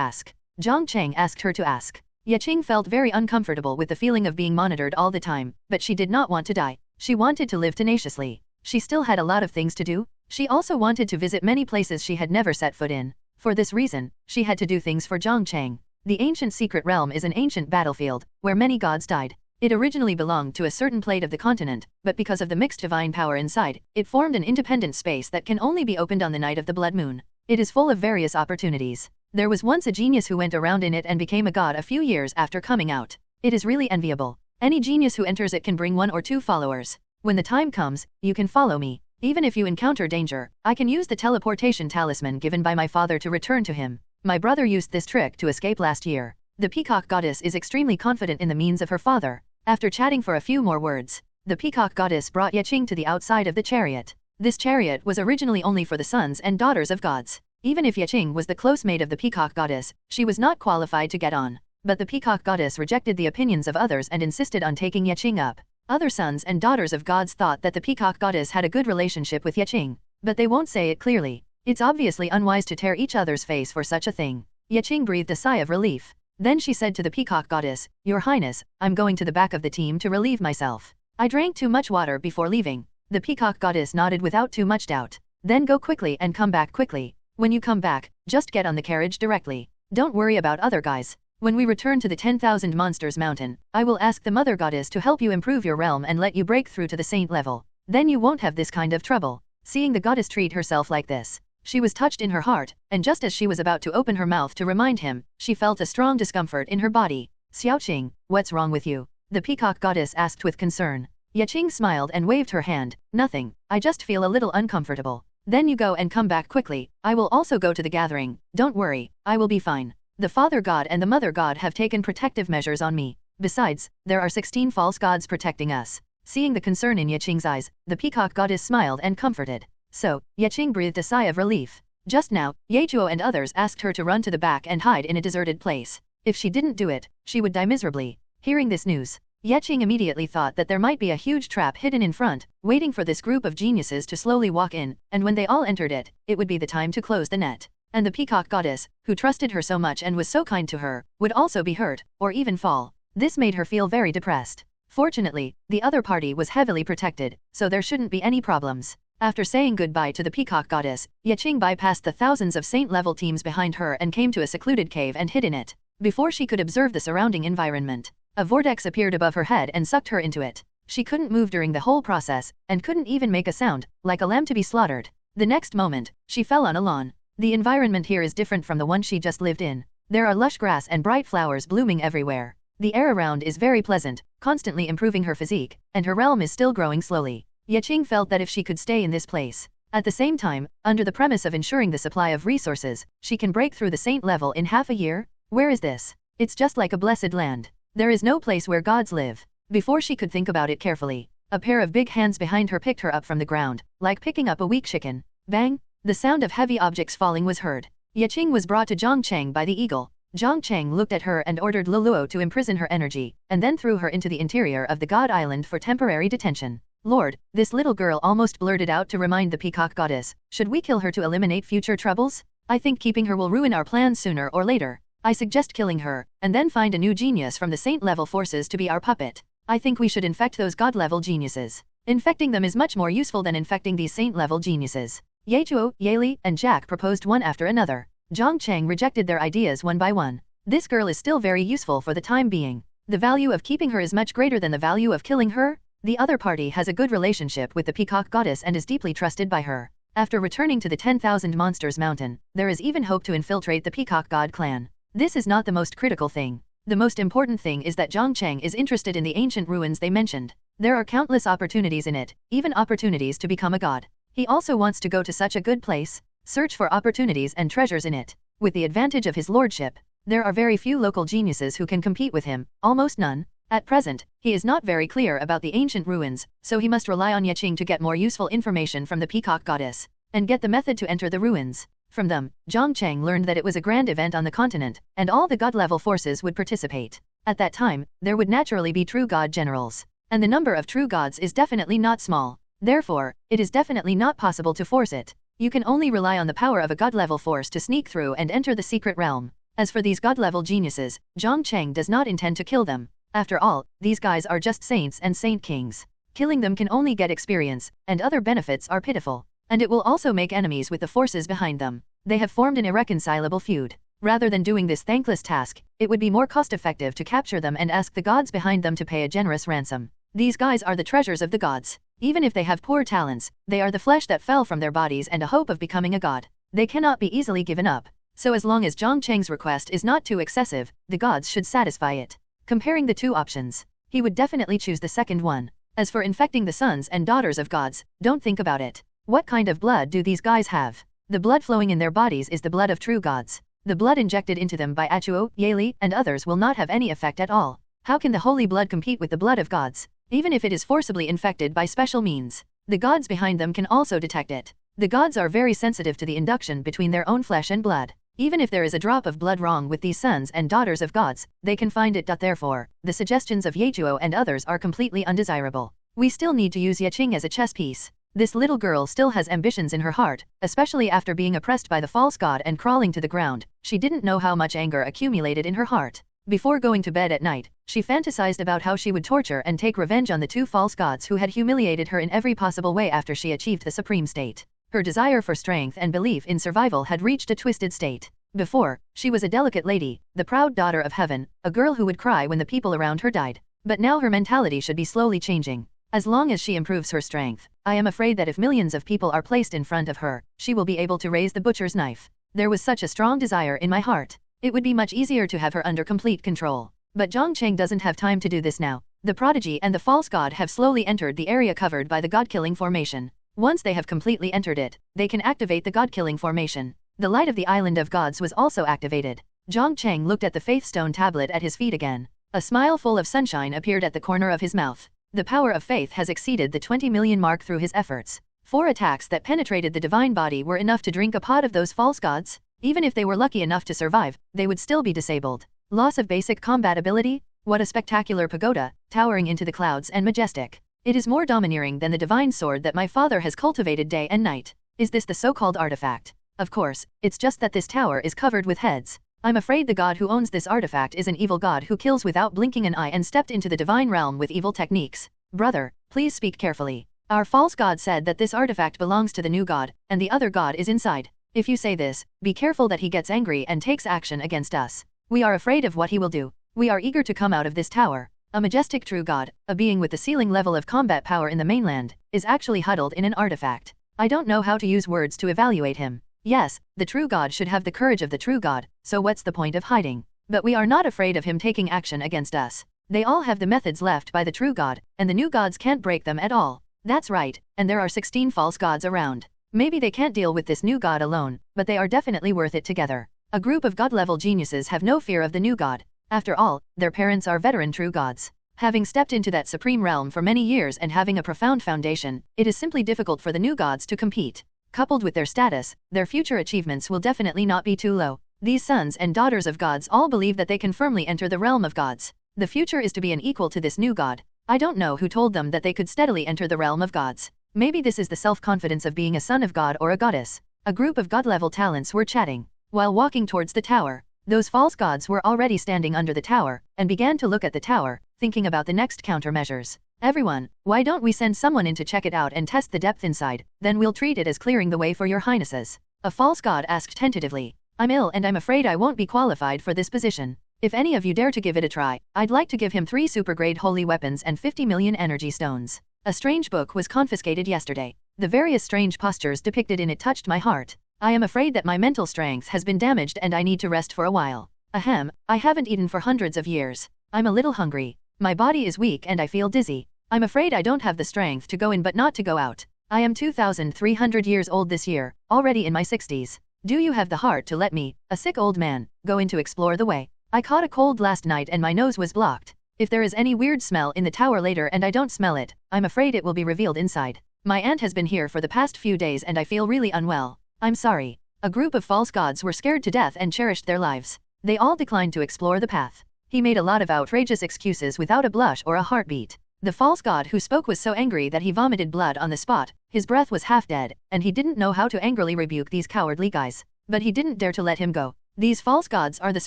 ask. Jiang Cheng asked her to ask. Jiang felt very uncomfortable with the feeling of being monitored all the time, but she did not want to die. She wanted to live tenaciously. She still had a lot of things to do. She also wanted to visit many places she had never set foot in. For this reason, she had to do things for Jiang Cheng. The ancient secret realm is an ancient battlefield, where many gods died. It originally belonged to a certain plate of the continent, but because of the mixed divine power inside, it formed an independent space that can only be opened on the night of the blood moon. It is full of various opportunities. There was once a genius who went around in it and became a god a few years after coming out. It is really enviable. Any genius who enters it can bring 1 or 2 followers. When the time comes, you can follow me. Even if you encounter danger, I can use the teleportation talisman given by my father to return to him. My brother used this trick to escape last year. The Peacock goddess is extremely confident in the means of her father. After chatting for a few more words, the Peacock goddess brought Jiang to the outside of the chariot. This chariot was originally only for the sons and daughters of gods. Even if Jiang was the close mate of the Peacock goddess, she was not qualified to get on. But the Peacock goddess rejected the opinions of others and insisted on taking Jiang up. Other sons and daughters of gods thought that the Peacock goddess had a good relationship with Jiang, but they won't say it clearly. It's obviously unwise to tear each other's face for such a thing. Jiang breathed a sigh of relief. Then she said to the Peacock goddess, Your Highness, I'm going to the back of the team to relieve myself. I drank too much water before leaving. The Peacock goddess nodded without too much doubt. Then go quickly and come back quickly. When you come back, just get on the carriage directly. Don't worry about other guys. When we return to the 10,000 Monsters Mountain, I will ask the Mother Goddess to help you improve your realm and let you break through to the saint level. Then you won't have this kind of trouble. Seeing the goddess treat herself like this, she was touched in her heart, and just as she was about to open her mouth to remind him, she felt a strong discomfort in her body. Xiaoqing, what's wrong with you? The Peacock goddess asked with concern. Jiang smiled and waved her hand. Nothing, I just feel a little uncomfortable. Then you go and come back quickly. I will also go to the gathering. Don't worry, I will be fine. The Father God and the Mother God have taken protective measures on me. Besides, there are 16 false gods protecting us. Seeing the concern in Jiang's eyes, the Peacock goddess smiled and comforted. So, Jiang breathed a sigh of relief. Just now, Yechuo and others asked her to run to the back and hide in a deserted place. If she didn't do it, she would die miserably. Hearing this news, Jiang immediately thought that there might be a huge trap hidden in front, waiting for this group of geniuses to slowly walk in, and when they all entered it, it would be the time to close the net. And the Peacock goddess, who trusted her so much and was so kind to her, would also be hurt, or even fall. This made her feel very depressed. Fortunately, the other party was heavily protected, so there shouldn't be any problems. After saying goodbye to the Peacock goddess, Jiang bypassed the thousands of saint-level teams behind her and came to a secluded cave and hid in it. Before she could observe the surrounding environment, a vortex appeared above her head and sucked her into it. She couldn't move during the whole process, and couldn't even make a sound, like a lamb to be slaughtered. The next moment, she fell on a lawn. The environment here is different from the one she just lived in. There are lush grass and bright flowers blooming everywhere. The air around is very pleasant, constantly improving her physique, and her realm is still growing slowly. Jiang felt that if she could stay in this place, at the same time, under the premise of ensuring the supply of resources, she can break through the saint level in half a year. Where is this? It's just like a blessed land. There is no place where gods live. Before she could think about it carefully, a pair of big hands behind her picked her up from the ground, like picking up a weak chicken. Bang! The sound of heavy objects falling was heard. Jiang was brought to Jiang Cheng by the eagle. Jiang Cheng looked at her and ordered Luluo to imprison her energy, and then threw her into the interior of the God Island for temporary detention. Lord, this little girl almost blurted out to remind the Peacock goddess, should we kill her to eliminate future troubles? I think keeping her will ruin our plans sooner or later. I suggest killing her, and then find a new genius from the saint-level forces to be our puppet. I think we should infect those god-level geniuses. Infecting them is much more useful than infecting these saint-level geniuses. Yechuo, Yeli, and Jack proposed one after another. Jiang Cheng rejected their ideas one by one. This girl is still very useful for the time being. The value of keeping her is much greater than the value of killing her. The other party has a good relationship with the peacock goddess and is deeply trusted by her. After returning to the 10,000 Monsters Mountain, there is even hope to infiltrate the Peacock God clan. This is not the most critical thing. The most important thing is that Jiang Cheng is interested in the ancient ruins they mentioned. There are countless opportunities in it, even opportunities to become a god. He also wants to go to such a good place, search for opportunities and treasures in it. With the advantage of his lordship, there are very few local geniuses who can compete with him, almost none. At present, he is not very clear about the ancient ruins, so he must rely on Yeqing to get more useful information from the Peacock Goddess, and get the method to enter the ruins. From them, Jiang Cheng learned that it was a grand event on the continent, and all the god-level forces would participate. At that time, there would naturally be true god generals, and the number of true gods is definitely not small. Therefore, it is definitely not possible to force it. You can only rely on the power of a god-level force to sneak through and enter the secret realm. As for these god-level geniuses, Jiang Cheng does not intend to kill them. After all, these guys are just saints and saint kings. Killing them can only get experience, and other benefits are pitiful. And it will also make enemies with the forces behind them. They have formed an irreconcilable feud. Rather than doing this thankless task, it would be more cost-effective to capture them and ask the gods behind them to pay a generous ransom. These guys are the treasures of the gods. Even if they have poor talents, they are the flesh that fell from their bodies and a hope of becoming a god. They cannot be easily given up. So as long as Jiang Cheng's request is not too excessive, the gods should satisfy it. Comparing the two options, he would definitely choose the second one. As for infecting the sons and daughters of gods, don't think about it. What kind of blood do these guys have? The blood flowing in their bodies is the blood of true gods. The blood injected into them by Achuo, Yeli, and others will not have any effect at all. How can the holy blood compete with the blood of gods? Even if it is forcibly infected by special means, the gods behind them can also detect it. The gods are very sensitive to the induction between their own flesh and blood. Even if there is a drop of blood wrong with these sons and daughters of gods, they can find it. Therefore, the suggestions of Yechuo and others are completely undesirable. We still need to use Yeqing as a chess piece. This little girl still has ambitions in her heart, especially after being oppressed by the false god and crawling to the ground. She didn't know how much anger accumulated in her heart. Before going to bed at night, she fantasized about how she would torture and take revenge on the two false gods who had humiliated her in every possible way after she achieved the supreme state. Her desire for strength and belief in survival had reached a twisted state. Before, she was a delicate lady, the proud daughter of heaven, a girl who would cry when the people around her died. But now her mentality should be slowly changing. As long as she improves her strength, I am afraid that if millions of people are placed in front of her, she will be able to raise the butcher's knife. There was such a strong desire in my heart. It would be much easier to have her under complete control. But Jiang Cheng doesn't have time to do this now. The prodigy and the false god have slowly entered the area covered by the god-killing formation. Once they have completely entered it, they can activate the god-killing formation. The light of the island of gods was also activated. Jiang Cheng looked at the faith stone tablet at his feet again. A smile full of sunshine appeared at the corner of his mouth. The power of faith has exceeded the 20 million mark through his efforts. 4 attacks that penetrated the divine body were enough to drink a pot of those false gods. Even if they were lucky enough to survive, they would still be disabled. Loss of basic combat ability? What a spectacular pagoda, towering into the clouds and majestic. It is more domineering than the divine sword that my father has cultivated day and night. Is this the so-called artifact? Of course, it's just that this tower is covered with heads. I'm afraid the god who owns this artifact is an evil god who kills without blinking an eye and stepped into the divine realm with evil techniques. Brother, please speak carefully. Our false god said that this artifact belongs to the new god, and the other god is inside. If you say this, be careful that he gets angry and takes action against us. We are afraid of what he will do. We are eager to come out of this tower. A majestic true god, a being with the ceiling level of combat power in the mainland, is actually huddled in an artifact. I don't know how to use words to evaluate him. Yes, the true god should have the courage of the true god, so what's the point of hiding? But we are not afraid of him taking action against us. They all have the methods left by the true god, and the new gods can't break them at all. That's right, and there are 16 false gods around. Maybe they can't deal with this new god alone, but they are definitely worth it together. A group of god-level geniuses have no fear of the new god. After all, their parents are veteran true gods. Having stepped into that supreme realm for many years and having a profound foundation, it is simply difficult for the new gods to compete. Coupled with their status, their future achievements will definitely not be too low. These sons and daughters of gods all believe that they can firmly enter the realm of gods. The future is to be an equal to this new god. I don't know who told them that they could steadily enter the realm of gods. Maybe this is the self-confidence of being a son of god or a goddess. A group of god-level talents were chatting. While walking towards the tower, Those false gods were already standing under the tower, and began to look at the tower, thinking about the next countermeasures. Everyone, why don't we send someone in to check it out and test the depth inside, then we'll treat it as clearing the way for your highnesses. A false god asked tentatively. I'm ill and I'm afraid I won't be qualified for this position. If any of you dare to give it a try, I'd like to give him 3 super-grade holy weapons and 50 million energy stones. A strange book was confiscated yesterday. The various strange postures depicted in it touched my heart. I am afraid that my mental strength has been damaged and I need to rest for a while. Ahem, I haven't eaten for hundreds of years. I'm a little hungry. My body is weak and I feel dizzy. I'm afraid I don't have the strength to go in but not to go out. I am 2,300 years old this year, already in my 60s. Do you have the heart to let me, a sick old man, go in to explore the way? I caught a cold last night and my nose was blocked. If there is any weird smell in the tower later and I don't smell it, I'm afraid it will be revealed inside. My aunt has been here for the past few days and I feel really unwell. I'm sorry. A group of false gods were scared to death and cherished their lives. They all declined to explore the path. He made a lot of outrageous excuses without a blush or a heartbeat. The false god who spoke was so angry that he vomited blood on the spot, his breath was half dead, and he didn't know how to angrily rebuke these cowardly guys. But he didn't dare to let him go. These false gods are the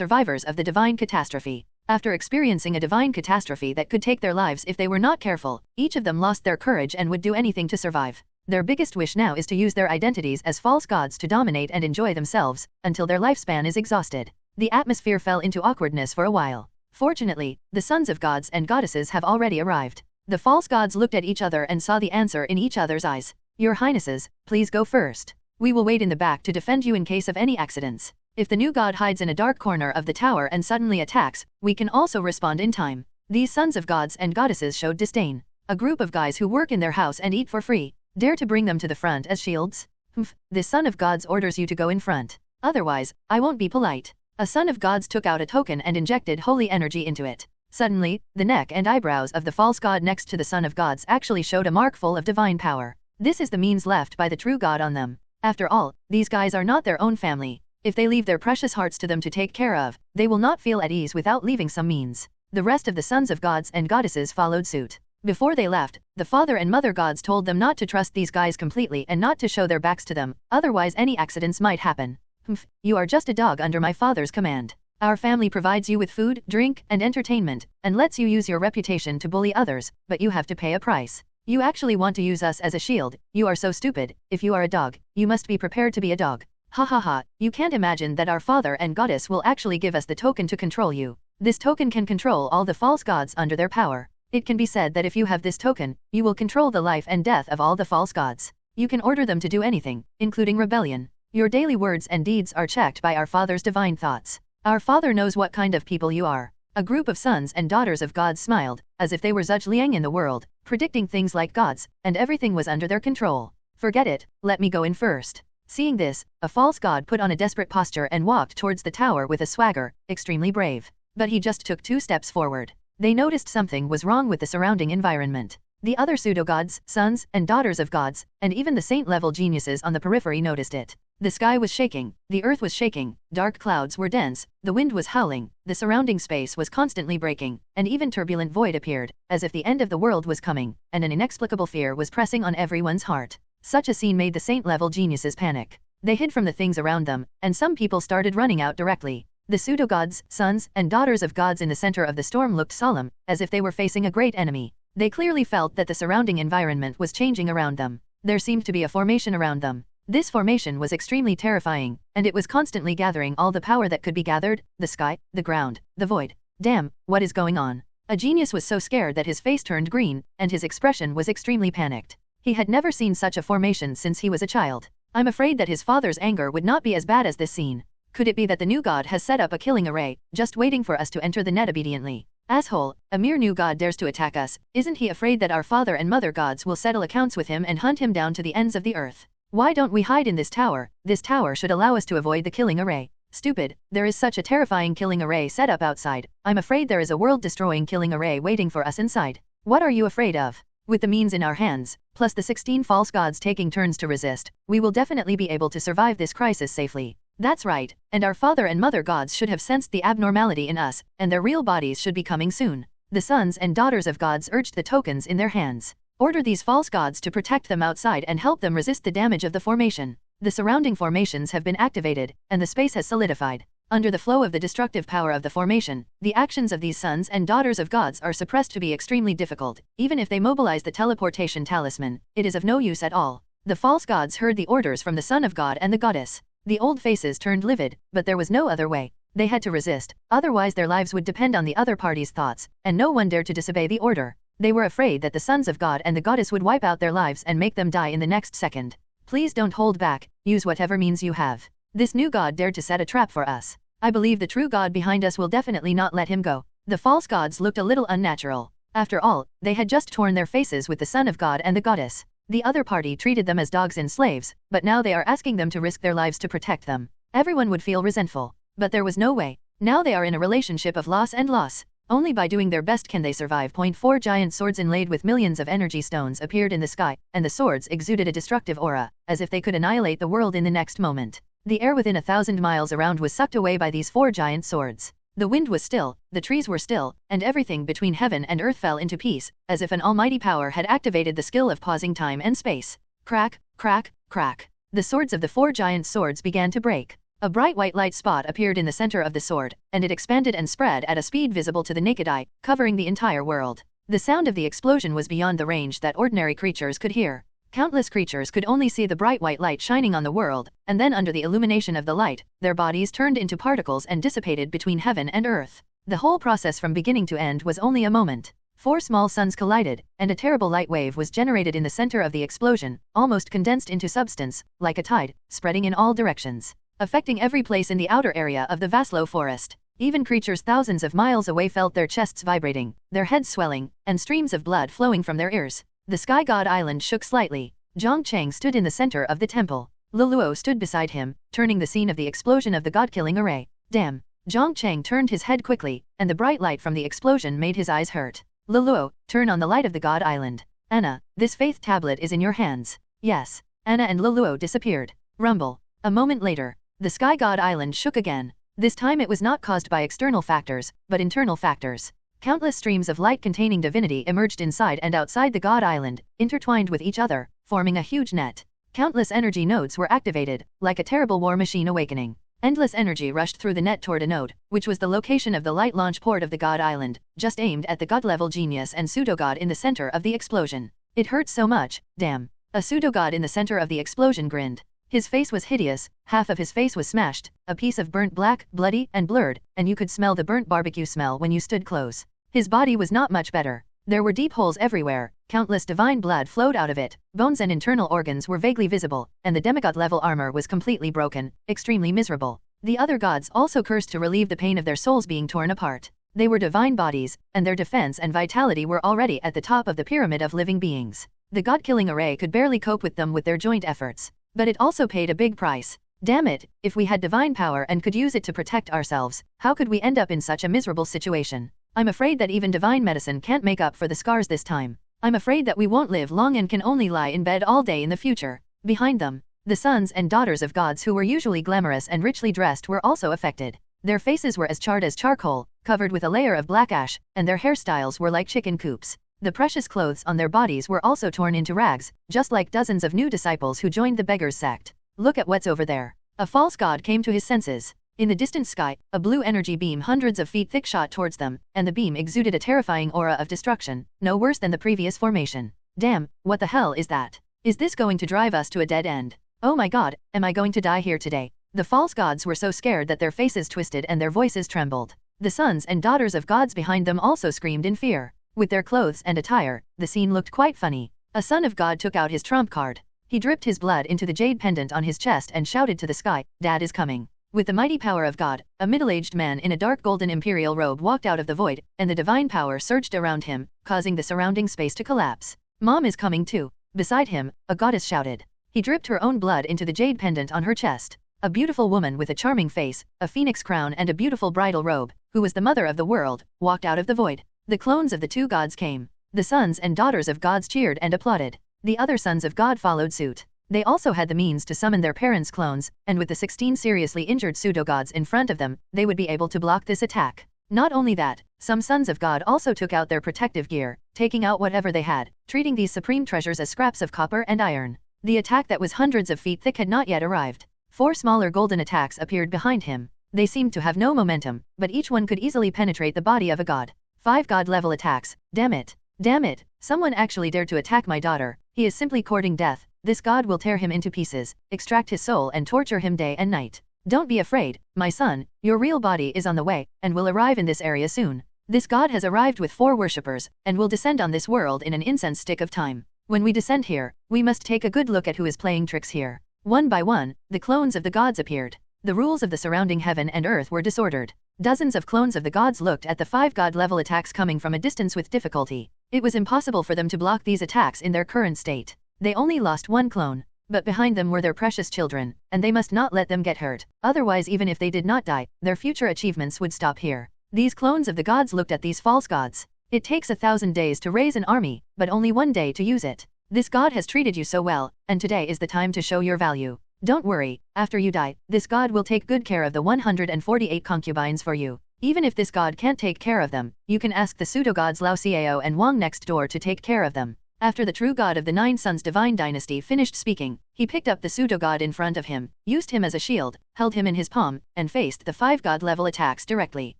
survivors of the divine catastrophe. After experiencing a divine catastrophe that could take their lives if they were not careful, each of them lost their courage and would do anything to survive. Their biggest wish now is to use their identities as false gods to dominate and enjoy themselves, until their lifespan is exhausted. The atmosphere fell into awkwardness for a while. Fortunately, the sons of gods and goddesses have already arrived. The false gods looked at each other and saw the answer in each other's eyes. Your highnesses, please go first. We will wait in the back to defend you in case of any accidents. If the new god hides in a dark corner of the tower and suddenly attacks, we can also respond in time. These sons of gods and goddesses showed disdain. A group of guys who work in their house and eat for free. Dare to bring them to the front as shields? Humph, this son of gods orders you to go in front. Otherwise, I won't be polite. A son of gods took out a token and injected holy energy into it. Suddenly, the neck and eyebrows of the false god next to the son of gods actually showed a mark full of divine power. This is the means left by the true god on them. After all, these guys are not their own family. If they leave their precious hearts to them to take care of, they will not feel at ease without leaving some means. The rest of the sons of gods and goddesses followed suit. Before they left, the father and mother gods told them not to trust these guys completely and not to show their backs to them, otherwise any accidents might happen. Humph, you are just a dog under my father's command. Our family provides you with food, drink, and entertainment, and lets you use your reputation to bully others, but you have to pay a price. You actually want to use us as a shield. You are so stupid. If you are a dog, you must be prepared to be a dog. Ha ha ha, you can't imagine that our father and goddess will actually give us the token to control you. This token can control all the false gods under their power. It can be said that if you have this token, you will control the life and death of all the false gods. You can order them to do anything, including rebellion. Your daily words and deeds are checked by our Father's divine thoughts. Our Father knows what kind of people you are. A group of sons and daughters of gods smiled, as if they were Zhuge in the world, predicting things like gods, and everything was under their control. Forget it, let me go in first. Seeing this, a false god put on a desperate posture and walked towards the tower with a swagger, extremely brave. But he just took 2 steps forward. They noticed something was wrong with the surrounding environment. The other pseudo-gods, sons, and daughters of gods, and even the saint-level geniuses on the periphery noticed it. The sky was shaking, the earth was shaking, dark clouds were dense, the wind was howling, the surrounding space was constantly breaking, and even turbulent void appeared, as if the end of the world was coming, and an inexplicable fear was pressing on everyone's heart. Such a scene made the saint-level geniuses panic. They hid from the things around them, and some people started running out directly. The pseudo-gods, sons, and daughters of gods in the center of the storm looked solemn, as if they were facing a great enemy. They clearly felt that the surrounding environment was changing around them. There seemed to be a formation around them. This formation was extremely terrifying, and it was constantly gathering all the power that could be gathered, the sky, the ground, the void. Damn, what is going on? A genius was so scared that his face turned green, and his expression was extremely panicked. He had never seen such a formation since he was a child. I'm afraid that his father's anger would not be as bad as this scene. Could it be that the new god has set up a killing array, just waiting for us to enter the net obediently? Asshole, a mere new god dares to attack us. Isn't he afraid that our father and mother gods will settle accounts with him and hunt him down to the ends of the earth? Why don't we hide in this tower? This tower should allow us to avoid the killing array. Stupid, there is such a terrifying killing array set up outside. I'm afraid there is a world-destroying killing array waiting for us inside. What are you afraid of? With the means in our hands, plus the 16 false gods taking turns to resist, we will definitely be able to survive this crisis safely. That's right, and our father and mother gods should have sensed the abnormality in us, and their real bodies should be coming soon. The sons and daughters of gods urged the tokens in their hands. Order these false gods to protect them outside and help them resist the damage of the formation. The surrounding formations have been activated, and the space has solidified. Under the flow of the destructive power of the formation, the actions of these sons and daughters of gods are suppressed to be extremely difficult. Even if they mobilize the teleportation talisman, it is of no use at all. The false gods heard the orders from the son of God and the goddess. The old faces turned livid, but there was no other way. They had to resist, otherwise their lives would depend on the other party's thoughts, and no one dared to disobey the order. They were afraid that the sons of God and the goddess would wipe out their lives and make them die in the next second. Please don't hold back, use whatever means you have. This new god dared to set a trap for us. I believe the true god behind us will definitely not let him go. The false gods looked a little unnatural. After all, they had just torn their faces with the son of God and the goddess. The other party treated them as dogs and slaves, but now they are asking them to risk their lives to protect them. Everyone would feel resentful. But there was no way. Now they are in a relationship of loss and loss. Only by doing their best can they survive. 4 giant swords inlaid with millions of energy stones appeared in the sky, and the swords exuded a destructive aura, as if they could annihilate the world in the next moment. The air within 1,000 miles around was sucked away by these 4 giant swords. The wind was still, the trees were still, and everything between heaven and earth fell into peace, as if an almighty power had activated the skill of pausing time and space. Crack, crack, crack. The swords of the 4 giant swords began to break. A bright white light spot appeared in the center of the sword, and it expanded and spread at a speed visible to the naked eye, covering the entire world. The sound of the explosion was beyond the range that ordinary creatures could hear. Countless creatures could only see the bright white light shining on the world, and then under the illumination of the light, their bodies turned into particles and dissipated between heaven and earth. The whole process from beginning to end was only a moment. 4 small suns collided, and a terrible light wave was generated in the center of the explosion, almost condensed into substance, like a tide, spreading in all directions, affecting every place in the outer area of the Vaslo forest. Even creatures thousands of miles away felt their chests vibrating, their heads swelling, and streams of blood flowing from their ears. The Sky God Island shook slightly. Jiang Cheng stood in the center of the temple. Luluo stood beside him, turning the scene of the explosion of the god-killing array. Damn! Jiang Cheng turned his head quickly, and the bright light from the explosion made his eyes hurt. Luluo, turn on the light of the God Island. Anna, this faith tablet is in your hands. Yes. Anna and Luluo disappeared. Rumble. A moment later, the Sky God Island shook again. This time it was not caused by external factors, but internal factors. Countless streams of light containing divinity emerged inside and outside the God Island, intertwined with each other, forming a huge net. Countless energy nodes were activated, like a terrible war machine awakening. Endless energy rushed through the net toward a node, which was the location of the light launch port of the God Island, just aimed at the god-level genius and pseudo-god in the center of the explosion. It hurt so much, damn. A pseudo-god in the center of the explosion grinned. His face was hideous, half of his face was smashed, a piece of burnt black, bloody, and blurred, and you could smell the burnt barbecue smell when you stood close. His body was not much better. There were deep holes everywhere, countless divine blood flowed out of it, bones and internal organs were vaguely visible, and the demigod-level armor was completely broken, extremely miserable. The other gods also cursed to relieve the pain of their souls being torn apart. They were divine bodies, and their defense and vitality were already at the top of the pyramid of living beings. The god-killing array could barely cope with them with their joint efforts. But it also paid a big price. Damn it, if we had divine power and could use it to protect ourselves, how could we end up in such a miserable situation? I'm afraid that even divine medicine can't make up for the scars this time. I'm afraid that we won't live long and can only lie in bed all day in the future. Behind them, the sons and daughters of gods who were usually glamorous and richly dressed were also affected. Their faces were as charred as charcoal, covered with a layer of black ash, and their hairstyles were like chicken coops. The precious clothes on their bodies were also torn into rags, just like dozens of new disciples who joined the beggars' sect. Look at what's over there. A false god came to his senses. In the distant sky, a blue energy beam hundreds of feet thick shot towards them, and the beam exuded a terrifying aura of destruction, no worse than the previous formation. Damn, what the hell is that? Is this going to drive us to a dead end? Oh my god, am I going to die here today? The false gods were so scared that their faces twisted and their voices trembled. The sons and daughters of gods behind them also screamed in fear. With their clothes and attire, the scene looked quite funny. A son of God took out his trump card. He dripped his blood into the jade pendant on his chest and shouted to the sky, "Dad is coming." With the mighty power of God, a middle-aged man in a dark golden imperial robe walked out of the void, and the divine power surged around him, causing the surrounding space to collapse. "Mom is coming too." Beside him, a goddess shouted. He dripped her own blood into the jade pendant on her chest. A beautiful woman with a charming face, a phoenix crown and a beautiful bridal robe, who was the mother of the world, walked out of the void. The clones of the two gods came. The sons and daughters of gods cheered and applauded. The other sons of God followed suit. They also had the means to summon their parents' clones, and with the 16 seriously injured pseudo-gods in front of them, they would be able to block this attack. Not only that, some sons of God also took out their protective gear, taking out whatever they had, treating these supreme treasures as scraps of copper and iron. The attack that was hundreds of feet thick had not yet arrived. 4 smaller golden attacks appeared behind him. They seemed to have no momentum, but each one could easily penetrate the body of a god. 5 god-level attacks, damn it. Damn it, someone actually dared to attack my daughter. He is simply courting death. This god will tear him into pieces, extract his soul and torture him day and night. Don't be afraid, my son, your real body is on the way, and will arrive in this area soon. This god has arrived with 4 worshippers, and will descend on this world in an incense stick of time. When we descend here, we must take a good look at who is playing tricks here. One by one, the clones of the gods appeared. The rules of the surrounding heaven and earth were disordered. Dozens of clones of the gods looked at the 5 god-level attacks coming from a distance with difficulty. It was impossible for them to block these attacks in their current state. They only lost 1 clone, but behind them were their precious children, and they must not let them get hurt. Otherwise, even if they did not die, their future achievements would stop here. These clones of the gods looked at these false gods. It takes 1,000 days to raise an army, but only 1 day to use it. This god has treated you so well, and today is the time to show your value. Don't worry, after you die, this god will take good care of the 148 concubines for you. Even if this god can't take care of them, you can ask the pseudo-gods Lao Xiao and Wang next door to take care of them. After the true god of the 9 sons divine dynasty finished speaking, he picked up the pseudo-god in front of him, used him as a shield, held him in his palm, and faced the 5 god-level attacks directly.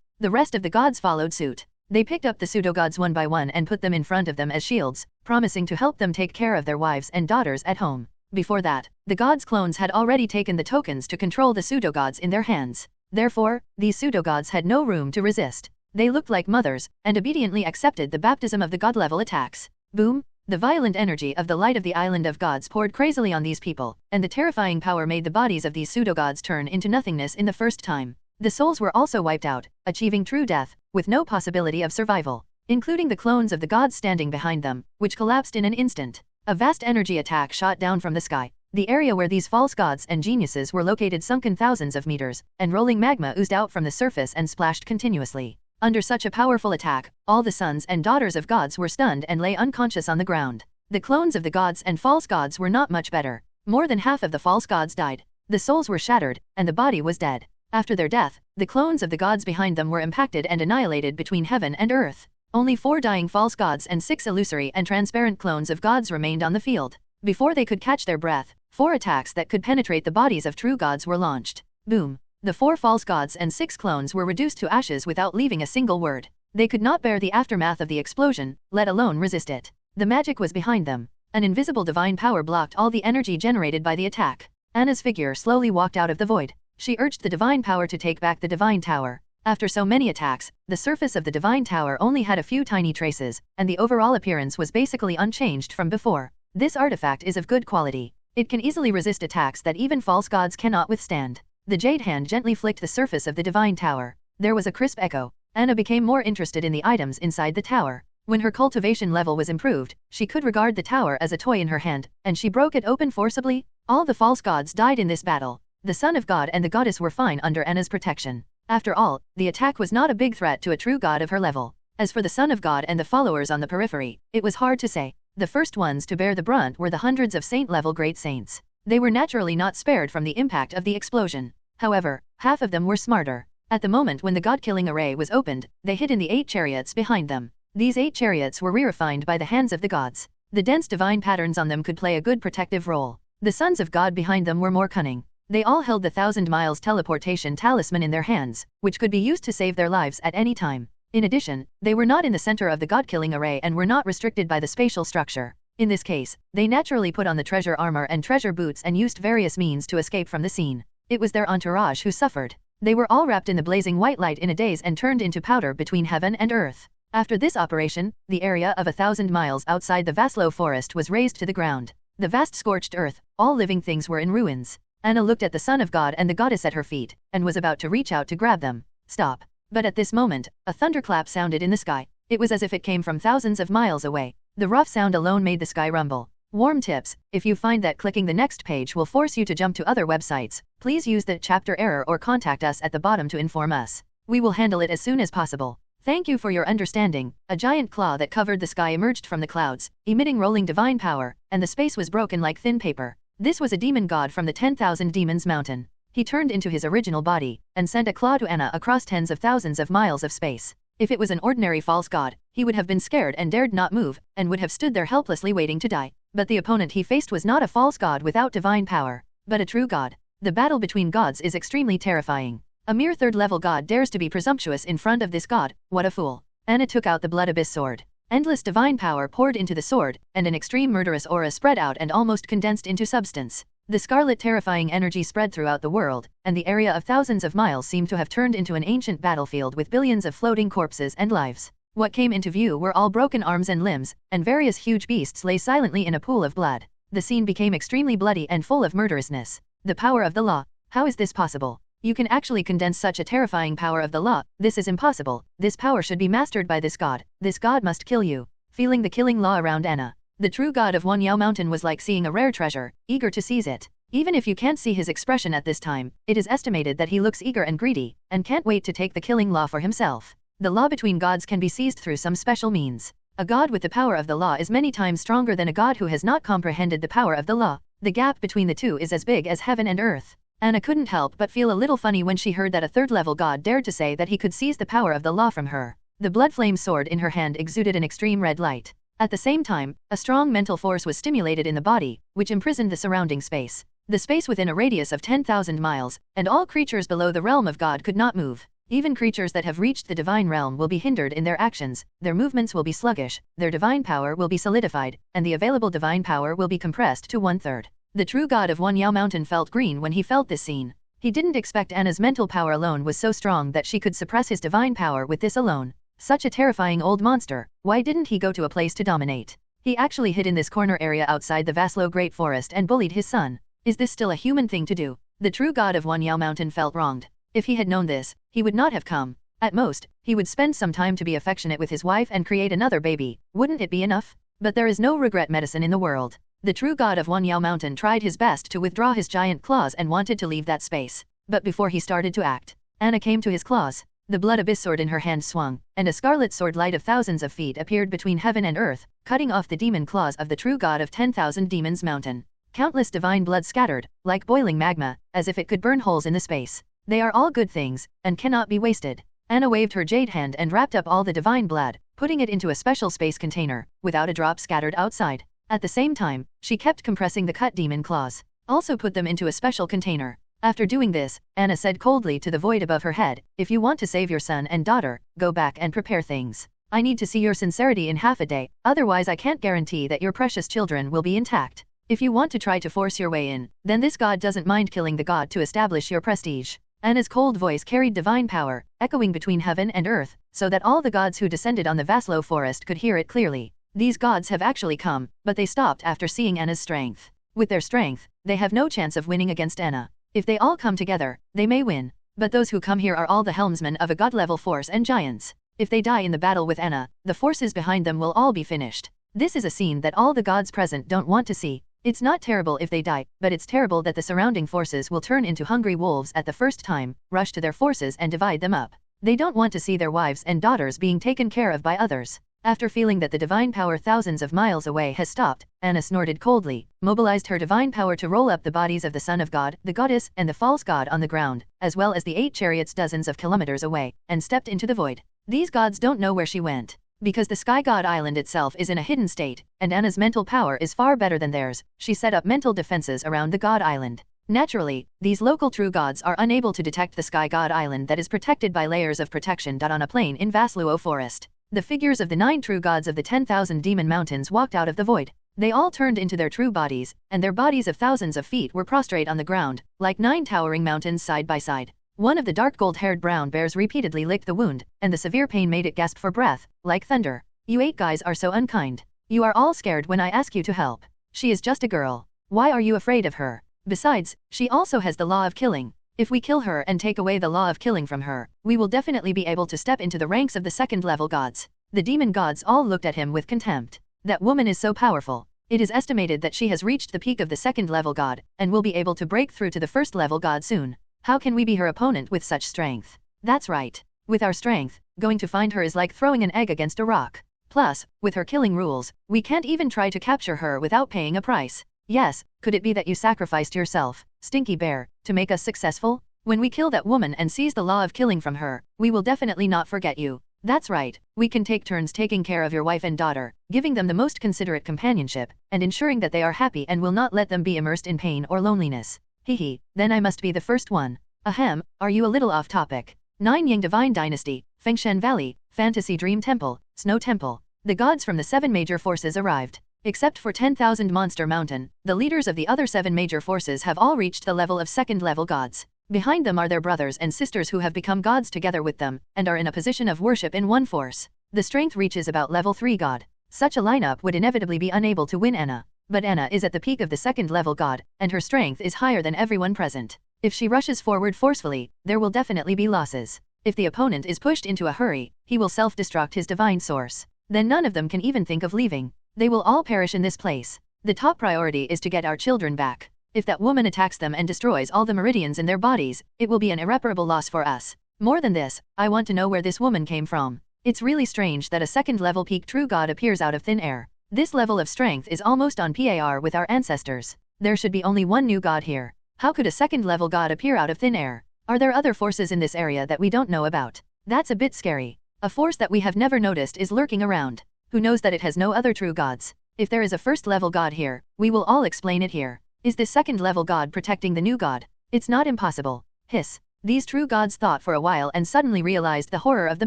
The rest of the gods followed suit. They picked up the pseudo-gods one by one and put them in front of them as shields, promising to help them take care of their wives and daughters at home. Before that, the gods' clones had already taken the tokens to control the pseudo-gods in their hands. Therefore, these pseudo-gods had no room to resist. They looked like mothers, and obediently accepted the baptism of the god-level attacks. Boom! The violent energy of the light of the island of gods poured crazily on these people, and the terrifying power made the bodies of these pseudo-gods turn into nothingness in the first time. The souls were also wiped out, achieving true death, with no possibility of survival, including the clones of the gods standing behind them, which collapsed in an instant. A vast energy attack shot down from the sky. The area where these false gods and geniuses were located sunken thousands of meters, and rolling magma oozed out from the surface and splashed continuously. Under such a powerful attack, all the sons and daughters of gods were stunned and lay unconscious on the ground. The clones of the gods and false gods were not much better. More than half of the false gods died. The souls were shattered, and the body was dead. After their death, the clones of the gods behind them were impacted and annihilated between heaven and earth. Only 4 dying false gods and 6 illusory and transparent clones of gods remained on the field. Before they could catch their breath, 4 attacks that could penetrate the bodies of true gods were launched. Boom! The 4 false gods and 6 clones were reduced to ashes without leaving a single word. They could not bear the aftermath of the explosion, let alone resist it. The magic was behind them. An invisible divine power blocked all the energy generated by the attack. Anna's figure slowly walked out of the void. She urged the divine power to take back the divine tower. After so many attacks, the surface of the divine tower only had a few tiny traces, and the overall appearance was basically unchanged from before. This artifact is of good quality. It can easily resist attacks that even false gods cannot withstand. The jade hand gently flicked the surface of the divine tower. There was a crisp echo. Anna became more interested in the items inside the tower. When her cultivation level was improved, she could regard the tower as a toy in her hand, and she broke it open forcibly. All the false gods died in this battle. The son of God and the goddess were fine under Anna's protection. After all, the attack was not a big threat to a true god of her level. As for the son of God and the followers on the periphery, it was hard to say. The first ones to bear the brunt were the hundreds of saint-level great saints. They were naturally not spared from the impact of the explosion. However, half of them were smarter. At the moment when the god-killing array was opened, they hid in the 8 chariots behind them. These 8 chariots were re-refined by the hands of the gods. The dense divine patterns on them could play a good protective role. The sons of God behind them were more cunning. They all held the 1,000 miles teleportation talisman in their hands, which could be used to save their lives at any time. In addition, they were not in the center of the god-killing array and were not restricted by the spatial structure. In this case, they naturally put on the treasure armor and treasure boots and used various means to escape from the scene. It was their entourage who suffered. They were all wrapped in the blazing white light in a daze and turned into powder between heaven and earth. After this operation, the area of 1,000 miles outside the Vaslo forest was razed to the ground. The vast scorched earth, all living things were in ruins. Anna looked at the son of God and the goddess at her feet, and was about to reach out to grab them. Stop. But at this moment, a thunderclap sounded in the sky. It was as if it came from thousands of miles away. The rough sound alone made the sky rumble. Warm tips: if you find that clicking the next page will force you to jump to other websites, please use the chapter error or contact us at the bottom to inform us. We will handle it as soon as possible. Thank you for your understanding. A giant claw that covered the sky emerged from the clouds, emitting rolling divine power, and the space was broken like thin paper. This was a demon god from the 10,000 Demons Mountain. He turned into his original body, and sent a claw to Anna across tens of thousands of miles of space. If it was an ordinary false god, he would have been scared and dared not move, and would have stood there helplessly waiting to die. But the opponent he faced was not a false god without divine power, but a true god. The battle between gods is extremely terrifying. A mere third-level god dares to be presumptuous in front of this god, what a fool. Anna took out the Blood Abyss sword. Endless divine power poured into the sword, and an extreme murderous aura spread out and almost condensed into substance. The scarlet terrifying energy spread throughout the world, and the area of thousands of miles seemed to have turned into an ancient battlefield with billions of floating corpses and lives. What came into view were all broken arms and limbs, and various huge beasts lay silently in a pool of blood. The scene became extremely bloody and full of murderousness. The power of the law. How is this possible? You can actually condense such a terrifying power of the law. This is impossible. This power should be mastered by this god. This god must kill you. Feeling the killing law around Anna, the true god of Wanyao Mountain was like seeing a rare treasure, eager to seize it. Even if you can't see his expression at this time, it is estimated that he looks eager and greedy, and can't wait to take the killing law for himself. The law between gods can be seized through some special means. A god with the power of the law is many times stronger than a god who has not comprehended the power of the law. The gap between the two is as big as heaven and earth. Anna couldn't help but feel a little funny when she heard that a third-level god dared to say that he could seize the power of the law from her. The blood flame sword in her hand exuded an extreme red light. At the same time, a strong mental force was stimulated in the body, which imprisoned the surrounding space. The space within a radius of 10,000 miles, and all creatures below the realm of God could not move. Even creatures that have reached the divine realm will be hindered in their actions, their movements will be sluggish, their divine power will be solidified, and the available divine power will be compressed to 1/3. The true god of Wanyao Mountain felt green when he felt this scene. He didn't expect Anna's mental power alone was so strong that she could suppress his divine power with this alone. Such a terrifying old monster, why didn't he go to a place to dominate? He actually hid in this corner area outside the Vaslo Great Forest and bullied his son. Is this still a human thing to do? The true god of Wanyao Mountain felt wronged. If he had known this, he would not have come. At most, he would spend some time to be affectionate with his wife and create another baby. Wouldn't it be enough? But there is no regret medicine in the world. The true god of Wanyao Mountain tried his best to withdraw his giant claws and wanted to leave that space. But before he started to act, Anna came to his claws. The blood abyss sword in her hand swung, and a scarlet sword light of thousands of feet appeared between heaven and earth, cutting off the demon claws of the true god of 10,000 demons mountain. Countless divine blood scattered, like boiling magma, as if it could burn holes in the space. They are all good things, and cannot be wasted. Anna waved her jade hand and wrapped up all the divine blood, putting it into a special space container, without a drop scattered outside. At the same time, she kept compressing the cut demon claws, also put them into a special container. After doing this, Anna said coldly to the void above her head, "If you want to save your son and daughter, go back and prepare things. I need to see your sincerity in half a day, otherwise I can't guarantee that your precious children will be intact. If you want to try to force your way in, then this god doesn't mind killing the god to establish your prestige." Anna's cold voice carried divine power, echoing between heaven and earth, so that all the gods who descended on the Vaslo forest could hear it clearly. These gods have actually come, but they stopped after seeing Anna's strength. With their strength, they have no chance of winning against Anna. If they all come together, they may win. But those who come here are all the helmsmen of a god-level force and giants. If they die in the battle with Anna, the forces behind them will all be finished. This is a scene that all the gods present don't want to see. It's not terrible if they die, but it's terrible that the surrounding forces will turn into hungry wolves at the first time, rush to their forces and divide them up. They don't want to see their wives and daughters being taken care of by others. After feeling that the divine power thousands of miles away has stopped, Anna snorted coldly, mobilized her divine power to roll up the bodies of the son of God, the goddess, and the false god on the ground, as well as the 8 chariots dozens of kilometers away, and stepped into the void. These gods don't know where she went. Because the Sky God Island itself is in a hidden state, and Anna's mental power is far better than theirs, she set up mental defenses around the God Island. Naturally, these local true gods are unable to detect the Sky God Island that is protected by layers of protection. On a plain in Vasluo Forest, the figures of the 9 true gods of the 10,000 demon mountains walked out of the void. They all turned into their true bodies, and their bodies of thousands of feet were prostrate on the ground, like 9 towering mountains side by side. One of the dark gold-haired brown bears repeatedly licked the wound, and the severe pain made it gasp for breath, like thunder. "You 8 guys are so unkind. You are all scared when I ask you to help. She is just a girl. Why are you afraid of her? Besides, she also has the law of killing. If we kill her and take away the law of killing from her, we will definitely be able to step into the ranks of the second-level gods." The demon gods all looked at him with contempt. That woman is so powerful. It is estimated that she has reached the peak of the second-level god, and will be able to break through to the first-level god soon. How can we be her opponent with such strength? That's right. With our strength, going to find her is like throwing an egg against a rock. Plus, with her killing rules, we can't even try to capture her without paying a price. Yes, could it be that you sacrificed yourself, Stinky Bear, to make us successful? When we kill that woman and seize the law of killing from her, we will definitely not forget you. That's right, we can take turns taking care of your wife and daughter, giving them the most considerate companionship, and ensuring that they are happy and will not let them be immersed in pain or loneliness. Hehe, then I must be the first one. Ahem, are you a little off topic? 9 Yang Divine Dynasty, Fengshan Valley, Fantasy Dream Temple, Snow Temple. The gods from the 7 major forces arrived. Except for 10,000 Monster Mountain, the leaders of the other 7 major forces have all reached the level of second-level gods. Behind them are their brothers and sisters who have become gods together with them, and are in a position of worship in one force. The strength reaches about level 3 god. Such a lineup would inevitably be unable to win Anna. But Anna is at the peak of the second-level god, and her strength is higher than everyone present. If she rushes forward forcefully, there will definitely be losses. If the opponent is pushed into a hurry, he will self-destruct his divine source. Then none of them can even think of leaving. They will all perish in this place. The top priority is to get our children back. If that woman attacks them and destroys all the meridians in their bodies, it will be an irreparable loss for us. More than this, I want to know where this woman came from. It's really strange that a second-level peak true god appears out of thin air. This level of strength is almost on par with our ancestors. There should be only one new god here. How could a second-level god appear out of thin air? Are there other forces in this area that we don't know about? That's a bit scary. A force that we have never noticed is lurking around. Who knows that it has no other true gods? If there is a first-level god here, we will all explain it here. Is this second-level god protecting the new god? It's not impossible. Hiss. These true gods thought for a while and suddenly realized the horror of the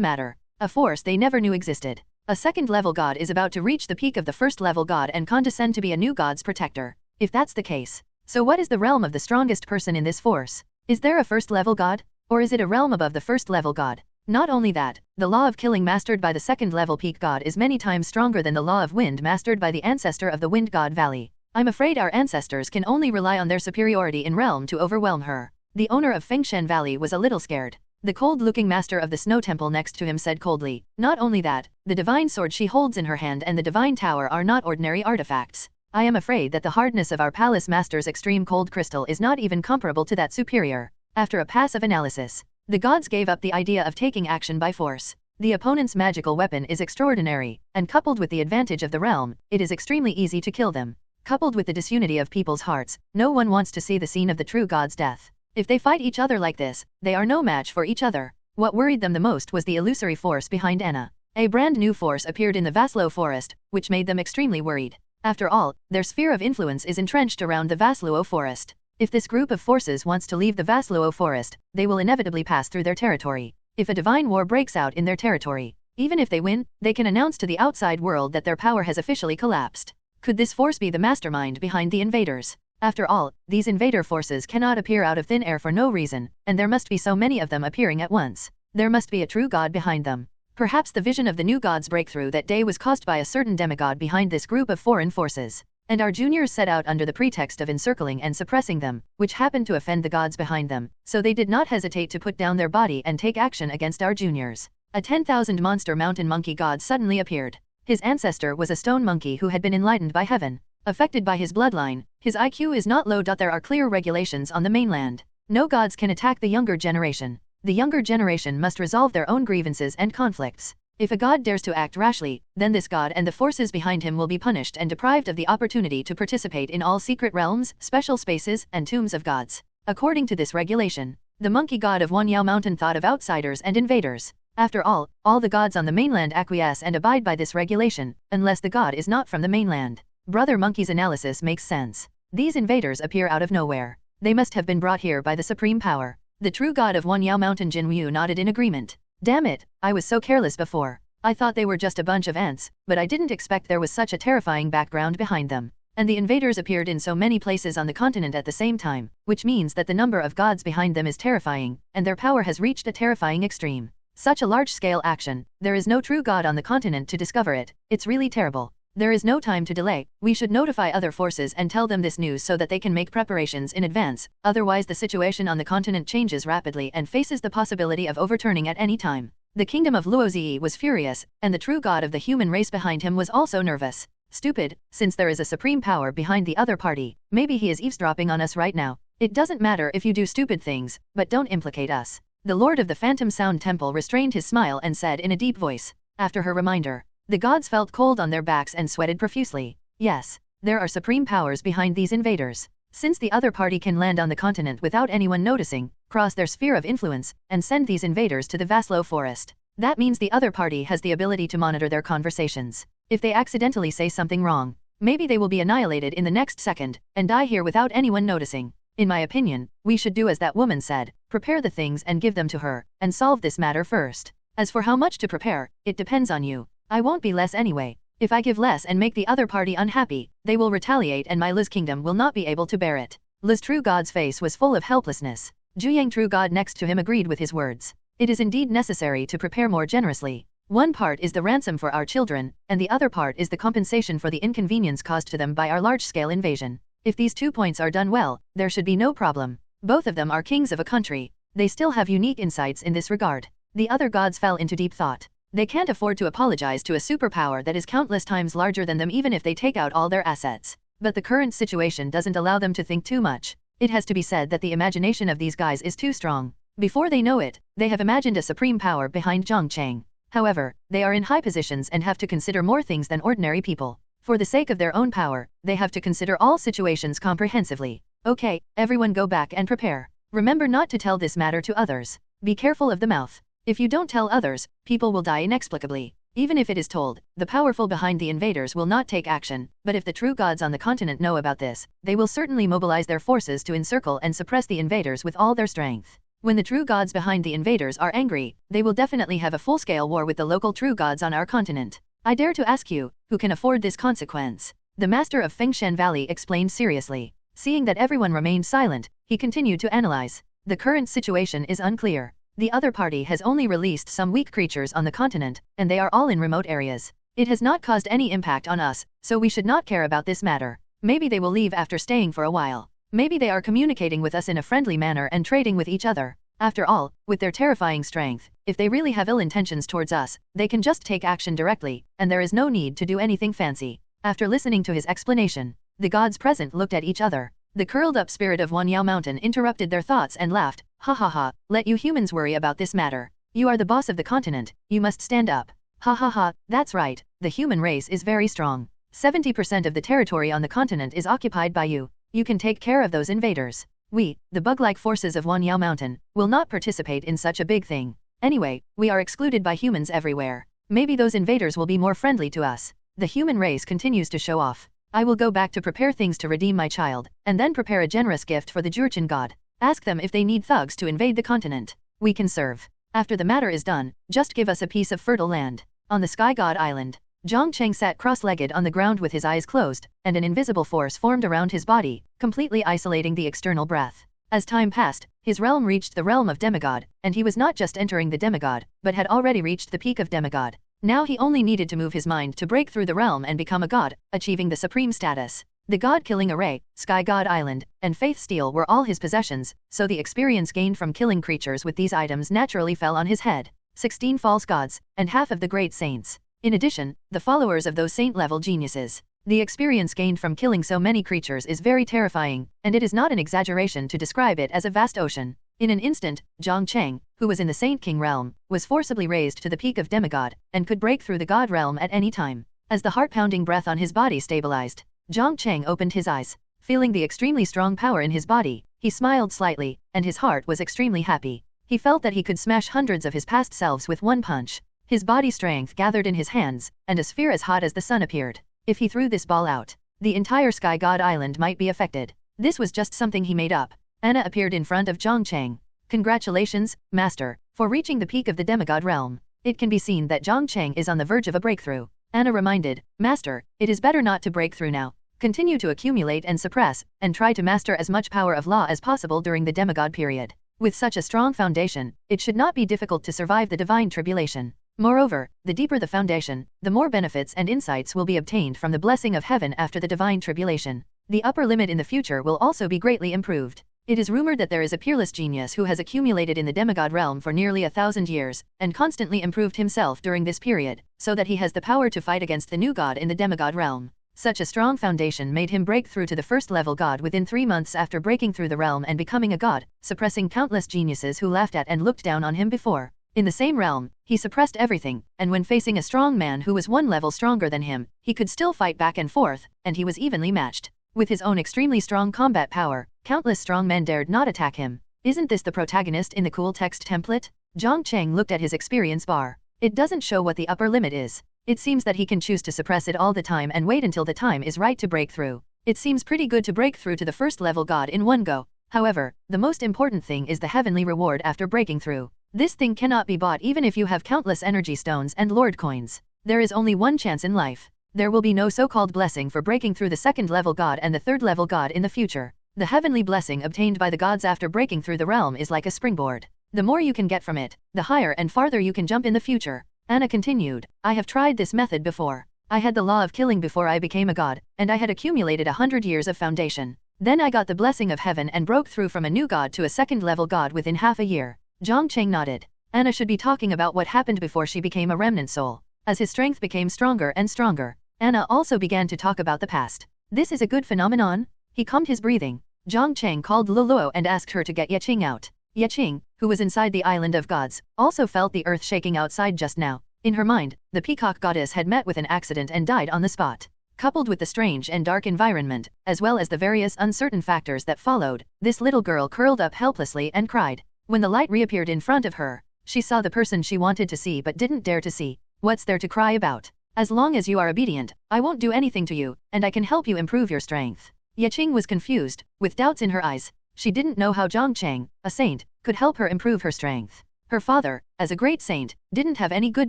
matter. A force they never knew existed. A second-level god is about to reach the peak of the first-level god and condescend to be a new god's protector. If that's the case, so what is the realm of the strongest person in this force? Is there a first-level god? Or is it a realm above the first-level god? Not only that, the law of killing mastered by the second-level peak god is many times stronger than the law of wind mastered by the ancestor of the wind god valley. I'm afraid our ancestors can only rely on their superiority in realm to overwhelm her. The owner of Fengshan Valley was a little scared. The cold-looking master of the snow temple next to him said coldly, not only that, the divine sword she holds in her hand and the divine tower are not ordinary artifacts. I am afraid that the hardness of our palace master's extreme cold crystal is not even comparable to that superior. After a passive analysis, the gods gave up the idea of taking action by force. The opponent's magical weapon is extraordinary, and coupled with the advantage of the realm, it is extremely easy to kill them. Coupled with the disunity of people's hearts, no one wants to see the scene of the true god's death. If they fight each other like this, they are no match for each other. What worried them the most was the illusory force behind Anna. A brand new force appeared in the Vaslo forest, which made them extremely worried. After all, their sphere of influence is entrenched around the Vasluo forest. If this group of forces wants to leave the Vasluo forest, they will inevitably pass through their territory. If a divine war breaks out in their territory, even if they win, they can announce to the outside world that their power has officially collapsed. Could this force be the mastermind behind the invaders? After all, these invader forces cannot appear out of thin air for no reason, and there must be so many of them appearing at once. There must be a true god behind them. Perhaps the vision of the new god's breakthrough that day was caused by a certain demigod behind this group of foreign forces. And our juniors set out under the pretext of encircling and suppressing them, which happened to offend the gods behind them, so they did not hesitate to put down their body and take action against our juniors. A 10,000 monster mountain monkey god suddenly appeared. His ancestor was a stone monkey who had been enlightened by heaven. Affected by his bloodline, his IQ is not low. There are clear regulations on the mainland. No gods can attack the younger generation. The younger generation must resolve their own grievances and conflicts. If a god dares to act rashly, then this god and the forces behind him will be punished and deprived of the opportunity to participate in all secret realms, special spaces, and tombs of gods. According to this regulation, the monkey god of Wanyao Mountain thought of outsiders and invaders. After all the gods on the mainland acquiesce and abide by this regulation, unless the god is not from the mainland. Brother Monkey's analysis makes sense. These invaders appear out of nowhere. They must have been brought here by the supreme power. The true god of Wanyao Mountain Jinwu nodded in agreement. Damn it, I was so careless before. I thought they were just a bunch of ants, but I didn't expect there was such a terrifying background behind them. And the invaders appeared in so many places on the continent at the same time, which means that the number of gods behind them is terrifying, and their power has reached a terrifying extreme. Such a large-scale action, there is no true god on the continent to discover it. It's really terrible. There is no time to delay. We should notify other forces and tell them this news so that they can make preparations in advance, otherwise the situation on the continent changes rapidly and faces the possibility of overturning at any time. The kingdom of Luozi was furious, and the true god of the human race behind him was also nervous. Stupid, since there is a supreme power behind the other party, maybe he is eavesdropping on us right now. It doesn't matter if you do stupid things, but don't implicate us. The lord of the Phantom Sound Temple restrained his smile and said in a deep voice, after her reminder. The gods felt cold on their backs and sweated profusely. Yes, there are supreme powers behind these invaders. Since the other party can land on the continent without anyone noticing, cross their sphere of influence, and send these invaders to the Vaslo forest, that means the other party has the ability to monitor their conversations. If they accidentally say something wrong, maybe they will be annihilated in the next second, and die here without anyone noticing. In my opinion, we should do as that woman said, prepare the things and give them to her, and solve this matter first. As for how much to prepare, it depends on you. I won't be less anyway. If I give less and make the other party unhappy, they will retaliate and my Liz kingdom will not be able to bear it. Liz True God's face was full of helplessness. Jiang True God next to him agreed with his words. It is indeed necessary to prepare more generously. One part is the ransom for our children, and the other part is the compensation for the inconvenience caused to them by our large-scale invasion. If these 2 points are done well, there should be no problem. Both of them are kings of a country. They still have unique insights in this regard. The other gods fell into deep thought. They can't afford to apologize to a superpower that is countless times larger than them even if they take out all their assets. But the current situation doesn't allow them to think too much. It has to be said that the imagination of these guys is too strong. Before they know it, they have imagined a supreme power behind Jiang Cheng. However, they are in high positions and have to consider more things than ordinary people. For the sake of their own power, they have to consider all situations comprehensively. Okay, everyone go back and prepare. Remember not to tell this matter to others. Be careful of the mouth. If you don't tell others, people will die inexplicably. Even if it is told, the powerful behind the invaders will not take action, but if the true gods on the continent know about this, they will certainly mobilize their forces to encircle and suppress the invaders with all their strength. When the true gods behind the invaders are angry, they will definitely have a full-scale war with the local true gods on our continent. I dare to ask you, who can afford this consequence? The master of Fengshan Valley explained seriously. Seeing that everyone remained silent, he continued to analyze. The current situation is unclear. The other party has only released some weak creatures on the continent, and they are all in remote areas. It has not caused any impact on us, so we should not care about this matter. Maybe they will leave after staying for a while. Maybe they are communicating with us in a friendly manner and trading with each other. After all, with their terrifying strength, if they really have ill intentions towards us, they can just take action directly, and there is no need to do anything fancy. After listening to his explanation, the gods present looked at each other. The curled-up spirit of Wanyao Mountain interrupted their thoughts and laughed. Ha ha ha, let you humans worry about this matter. You are the boss of the continent, you must stand up. Ha ha ha, that's right, the human race is very strong. 70% of the territory on the continent is occupied by you. You can take care of those invaders. We, the bug-like forces of Wanyao Mountain, will not participate in such a big thing. Anyway, we are excluded by humans everywhere. Maybe those invaders will be more friendly to us. The human race continues to show off. I will go back to prepare things to redeem my child, and then prepare a generous gift for the Jurchen god. Ask them if they need thugs to invade the continent. We can serve. After the matter is done, just give us a piece of fertile land. On the Sky God Island, Jiang Cheng sat cross-legged on the ground with his eyes closed, and an invisible force formed around his body, completely isolating the external breath. As time passed, his realm reached the realm of demigod, and he was not just entering the demigod, but had already reached the peak of demigod. Now he only needed to move his mind to break through the realm and become a god, achieving the supreme status. The god-killing array, Sky God Island, and Faith Steel were all his possessions, so the experience gained from killing creatures with these items naturally fell on his head. 16 false gods, and half of the great saints. In addition, the followers of those saint-level geniuses. The experience gained from killing so many creatures is very terrifying, and it is not an exaggeration to describe it as a vast ocean. In an instant, Jiang Cheng, who was in the Saint King realm, was forcibly raised to the peak of demigod, and could break through the god realm at any time. As the heart-pounding breath on his body stabilized, Jiang Cheng opened his eyes. Feeling the extremely strong power in his body, he smiled slightly, and his heart was extremely happy. He felt that he could smash hundreds of his past selves with one punch. His body strength gathered in his hands, and a sphere as hot as the sun appeared. If he threw this ball out, the entire Sky God Island might be affected. This was just something he made up. Anna appeared in front of Jiang Cheng. Congratulations, Master, for reaching the peak of the demigod realm. It can be seen that Jiang Cheng is on the verge of a breakthrough. Anna reminded, Master, it is better not to break through now. Continue to accumulate and suppress, and try to master as much power of law as possible during the demigod period. With such a strong foundation, it should not be difficult to survive the divine tribulation. Moreover, the deeper the foundation, the more benefits and insights will be obtained from the blessing of heaven after the divine tribulation. The upper limit in the future will also be greatly improved. It is rumored that there is a peerless genius who has accumulated in the demigod realm for nearly 1,000 years, and constantly improved himself during this period, so that he has the power to fight against the new god in the demigod realm. Such a strong foundation made him break through to the first-level god within 3 months after breaking through the realm and becoming a god, suppressing countless geniuses who laughed at and looked down on him before. In the same realm, he suppressed everything, and when facing a strong man who was 1 level stronger than him, he could still fight back and forth, and he was evenly matched. With his own extremely strong combat power, countless strong men dared not attack him. Isn't this the protagonist in the cool text template? Jiang Cheng looked at his experience bar. It doesn't show what the upper limit is. It seems that he can choose to suppress it all the time and wait until the time is right to break through. It seems pretty good to break through to the first level god in one go. However, the most important thing is the heavenly reward after breaking through. This thing cannot be bought even if you have countless energy stones and lord coins. There is only one chance in life. There will be no so-called blessing for breaking through the second level god and the third level god in the future. The heavenly blessing obtained by the gods after breaking through the realm is like a springboard. The more you can get from it, the higher and farther you can jump in the future. Anna continued, I have tried this method before. I had the law of killing before I became a god, and I had accumulated 100 years of foundation. Then I got the blessing of heaven and broke through from a new god to a second level god within half a year. Jiang Cheng nodded. Anna should be talking about what happened before she became a remnant soul. As his strength became stronger and stronger, Anna also began to talk about the past. This is a good phenomenon? He calmed his breathing. Jiang Cheng called Luluo and asked her to get Yeching out. Yeching, who was inside the island of gods, also felt the earth shaking outside just now. In her mind, the peacock goddess had met with an accident and died on the spot. Coupled with the strange and dark environment, as well as the various uncertain factors that followed, this little girl curled up helplessly and cried. When the light reappeared in front of her, she saw the person she wanted to see but didn't dare to see. What's there to cry about? As long as you are obedient, I won't do anything to you, and I can help you improve your strength. Yeching was confused, with doubts in her eyes. She didn't know how Jiang Cheng, a saint, could help her improve her strength. Her father, as a great saint, didn't have any good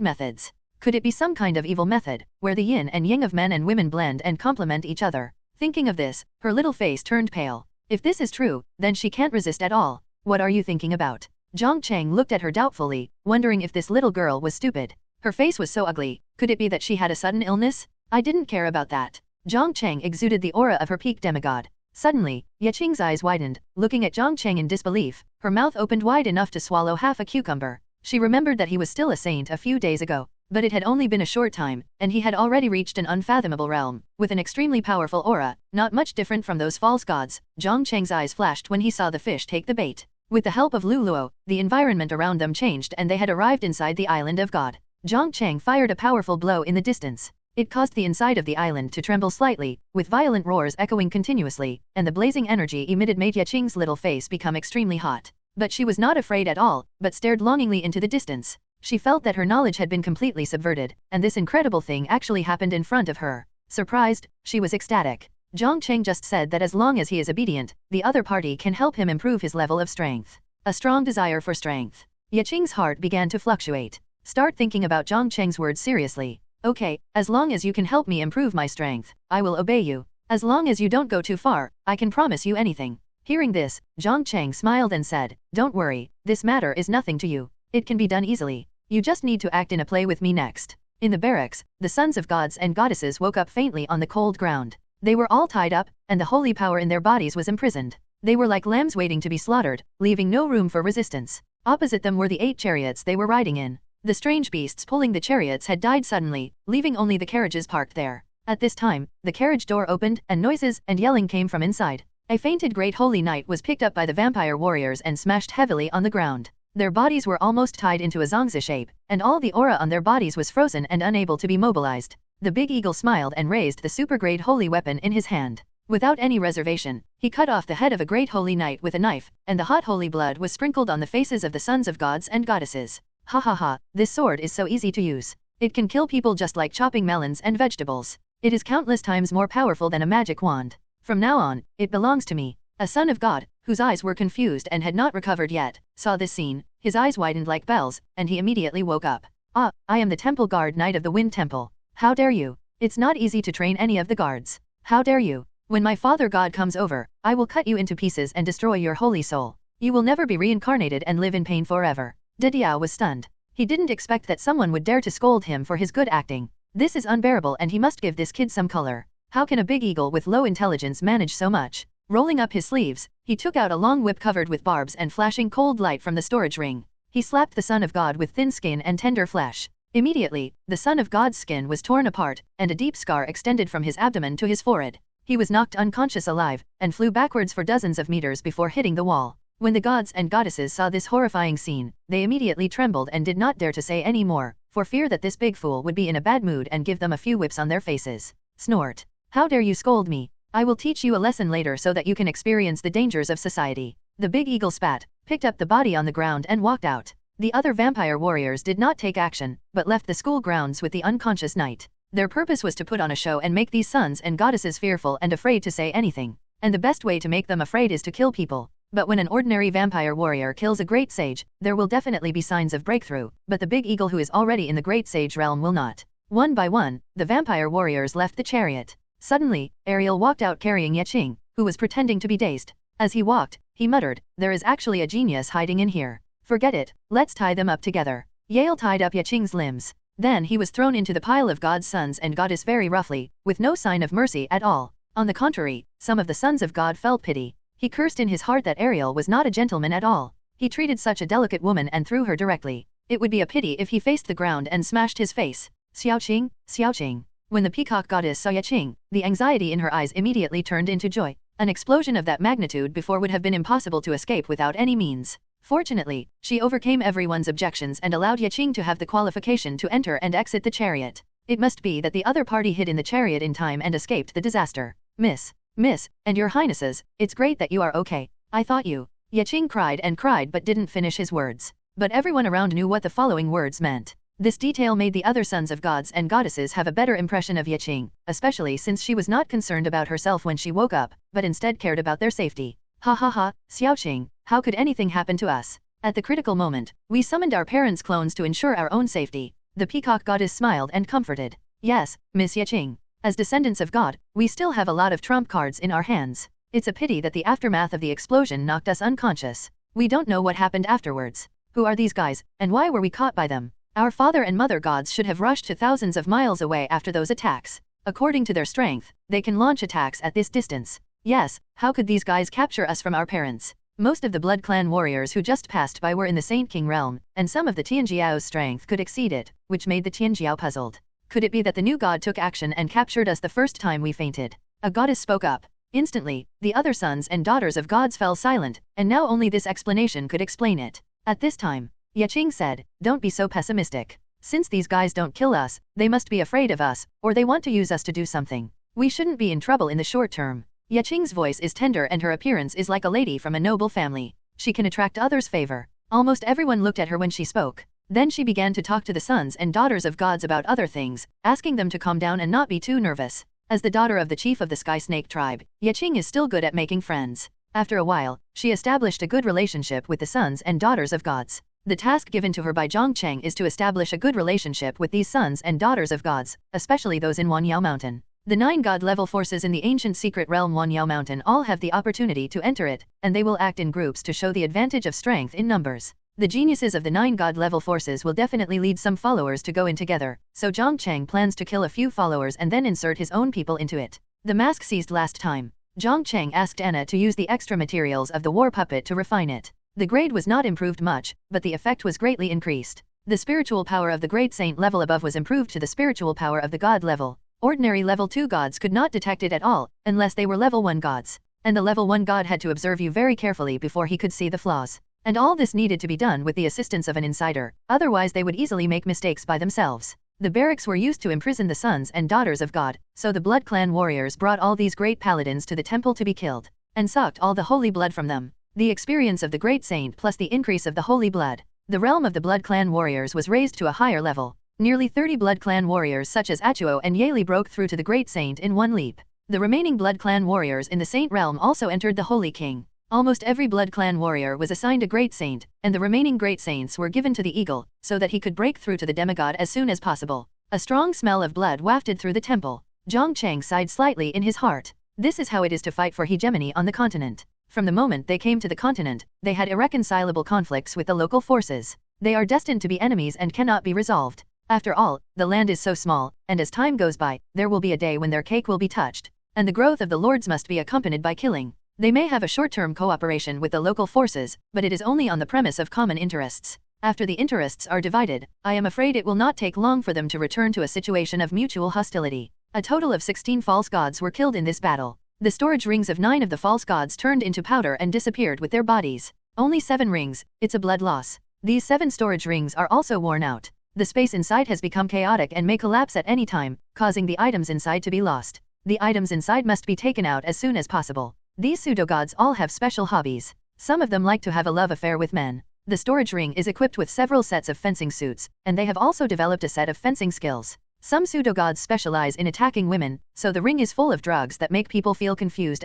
methods. Could it be some kind of evil method, where the yin and yang of men and women blend and complement each other? Thinking of this, her little face turned pale. If this is true, then she can't resist at all. What are you thinking about? Jiang Cheng looked at her doubtfully, wondering if this little girl was stupid. Her face was so ugly, could it be that she had a sudden illness? I didn't care about that. Jiang Cheng exuded the aura of her peak demigod. Suddenly, Yeching's eyes widened, looking at Jiang Cheng in disbelief. Her mouth opened wide enough to swallow half a cucumber. She remembered that he was still a saint a few days ago, but it had only been a short time, and he had already reached an unfathomable realm, with an extremely powerful aura, not much different from those false gods. Jiang Cheng's eyes flashed when he saw the fish take the bait. With the help of Luluo, the environment around them changed and they had arrived inside the island of God. Jiang Cheng fired a powerful blow in the distance. It caused the inside of the island to tremble slightly, with violent roars echoing continuously, and the blazing energy emitted made Yeching's little face become extremely hot. But she was not afraid at all, but stared longingly into the distance. She felt that her knowledge had been completely subverted, and this incredible thing actually happened in front of her. Surprised, she was ecstatic. Jiang Cheng just said that as long as he is obedient, the other party can help him improve his level of strength. A strong desire for strength. Yeching's heart began to fluctuate. Start thinking about Jiang Cheng's words seriously. Okay, as long as you can help me improve my strength, I will obey you. As long as you don't go too far, I can promise you anything. Hearing this, Jiang Cheng smiled and said, don't worry, this matter is nothing to you. It can be done easily. You just need to act in a play with me next. In the barracks, the sons of gods and goddesses woke up faintly on the cold ground. They were all tied up, and the holy power in their bodies was imprisoned. They were like lambs waiting to be slaughtered, leaving no room for resistance. Opposite them were the 8 chariots they were riding in. The strange beasts pulling the chariots had died suddenly, leaving only the carriages parked there. At this time, the carriage door opened, and noises and yelling came from inside. A fainted great holy knight was picked up by the vampire warriors and smashed heavily on the ground. Their bodies were almost tied into a zongzi shape, and all the aura on their bodies was frozen and unable to be mobilized. The big eagle smiled and raised the super-great holy weapon in his hand. Without any reservation, he cut off the head of a great holy knight with a knife, and the hot holy blood was sprinkled on the faces of the sons of gods and goddesses. Ha ha ha, this sword is so easy to use. It can kill people just like chopping melons and vegetables. It is countless times more powerful than a magic wand. From now on, it belongs to me. A son of God, whose eyes were confused and had not recovered yet, saw this scene. His eyes widened like bells, and he immediately woke up. Ah, I am the temple guard knight of the Wind Temple. How dare you? It's not easy to train any of the guards. How dare you? When my father God comes over, I will cut you into pieces and destroy your holy soul. You will never be reincarnated and live in pain forever. De Diao was stunned. He didn't expect that someone would dare to scold him for his good acting. This is unbearable and he must give this kid some color. How can a big eagle with low intelligence manage so much? Rolling up his sleeves, he took out a long whip covered with barbs and flashing cold light from the storage ring. He slapped the son of God with thin skin and tender flesh. Immediately, the son of God's skin was torn apart, and a deep scar extended from his abdomen to his forehead. He was knocked unconscious alive, and flew backwards for dozens of meters before hitting the wall. When the gods and goddesses saw this horrifying scene, they immediately trembled and did not dare to say any more, for fear that this big fool would be in a bad mood and give them a few whips on their faces. Snort. How dare you scold me? I will teach you a lesson later so that you can experience the dangers of society. The big eagle spat, picked up the body on the ground and walked out. The other vampire warriors did not take action, but left the school grounds with the unconscious knight. Their purpose was to put on a show and make these sons and goddesses fearful and afraid to say anything. And the best way to make them afraid is to kill people. But when an ordinary vampire warrior kills a great sage, there will definitely be signs of breakthrough, but the big eagle who is already in the great sage realm will not. One by one, the vampire warriors left the chariot. Suddenly, Ariel walked out carrying Jiang, who was pretending to be dazed. As he walked, he muttered, "There is actually a genius hiding in here. Forget it, let's tie them up together." Yale tied up Jiang's limbs. Then he was thrown into the pile of God's sons and goddess very roughly, with no sign of mercy at all. On the contrary, some of the sons of God felt pity. He cursed in his heart that Ariel was not a gentleman at all. He treated such a delicate woman and threw her directly. It would be a pity if he faced the ground and smashed his face. Xiao Qing. When the peacock goddess saw Jiang, the anxiety in her eyes immediately turned into joy. An explosion of that magnitude before would have been impossible to escape without any means. Fortunately, she overcame everyone's objections and allowed Jiang to have the qualification to enter and exit the chariot. It must be that the other party hid in the chariot in time and escaped the disaster. Miss, and your highnesses, it's great that you are okay. I thought you. Jiang cried and cried but didn't finish his words. But everyone around knew what the following words meant. This detail made the other sons of gods and goddesses have a better impression of Jiang, especially since she was not concerned about herself when she woke up, but instead cared about their safety. Ha ha ha, Xiao Qing, how could anything happen to us? At the critical moment, we summoned our parents' clones to ensure our own safety. The peacock goddess smiled and comforted. Yes, Miss Jiang. As descendants of God, we still have a lot of trump cards in our hands. It's a pity that the aftermath of the explosion knocked us unconscious. We don't know what happened afterwards. Who are these guys, and why were we caught by them? Our father and mother gods should have rushed to thousands of miles away after those attacks. According to their strength, they can launch attacks at this distance. Yes, how could these guys capture us from our parents? Most of the Blood Clan warriors who just passed by were in the Saint King realm, and some of the Tianjiao's strength could exceed it, which made the Tianjiao puzzled. Could it be that the new god took action and captured us the first time we fainted? A goddess spoke up. Instantly, the other sons and daughters of gods fell silent, and now only this explanation could explain it. At this time, Jiang said, "Don't be so pessimistic. Since these guys don't kill us, they must be afraid of us, or they want to use us to do something. We shouldn't be in trouble in the short term." Jiang's voice is tender and her appearance is like a lady from a noble family. She can attract others' favor. Almost everyone looked at her when she spoke. Then she began to talk to the sons and daughters of gods about other things, asking them to calm down and not be too nervous. As the daughter of the chief of the Sky Snake tribe, Jiang is still good at making friends. After a while, she established a good relationship with the sons and daughters of gods. The task given to her by Jiang Cheng is to establish a good relationship with these sons and daughters of gods, especially those in Wanyao Mountain. The 9 god-level forces in the ancient secret realm Wanyao Mountain all have the opportunity to enter it, and they will act in groups to show the advantage of strength in numbers. The geniuses of the 9 god-level forces will definitely lead some followers to go in together, so Jiang Cheng plans to kill a few followers and then insert his own people into it. The mask seized last time. Jiang Cheng asked Anna to use the extra materials of the war puppet to refine it. The grade was not improved much, but the effect was greatly increased. The spiritual power of the great saint level above was improved to the spiritual power of the god level. Ordinary level 2 gods could not detect it at all, unless they were level 1 gods. And the level 1 god had to observe you very carefully before he could see the flaws. And all this needed to be done with the assistance of an insider, otherwise they would easily make mistakes by themselves. The barracks were used to imprison the sons and daughters of God, so the Blood Clan warriors brought all these great paladins to the temple to be killed, and sucked all the holy blood from them. The experience of the great saint plus the increase of the holy blood. The realm of the Blood Clan warriors was raised to a higher level. Nearly 30 Blood Clan warriors such as Achuo and Yali broke through to the great saint in one leap. The remaining Blood Clan warriors in the saint realm also entered the Holy King. Almost every Blood Clan warrior was assigned a great saint, and the remaining great saints were given to the eagle, so that he could break through to the demigod as soon as possible. A strong smell of blood wafted through the temple. Jiang Cheng sighed slightly in his heart. This is how it is to fight for hegemony on the continent. From the moment they came to the continent, they had irreconcilable conflicts with the local forces. They are destined to be enemies and cannot be resolved. After all, the land is so small, and as time goes by, there will be a day when their cake will be touched. And the growth of the lords must be accompanied by killing. They may have a short-term cooperation with the local forces, but it is only on the premise of common interests. After the interests are divided, I am afraid it will not take long for them to return to a situation of mutual hostility. A total of 16 false gods were killed in this battle. The storage rings of 9 of the false gods turned into powder and disappeared with their bodies. Only 7 rings, it's a blood loss. These 7 storage rings are also worn out. The space inside has become chaotic and may collapse at any time, causing the items inside to be lost. The items inside must be taken out as soon as possible. These pseudo-gods all have special hobbies. Some of them like to have a love affair with men. The storage ring is equipped with several sets of fencing suits, and they have also developed a set of fencing skills. Some pseudo-gods specialize in attacking women, so the ring is full of drugs that make people feel confused.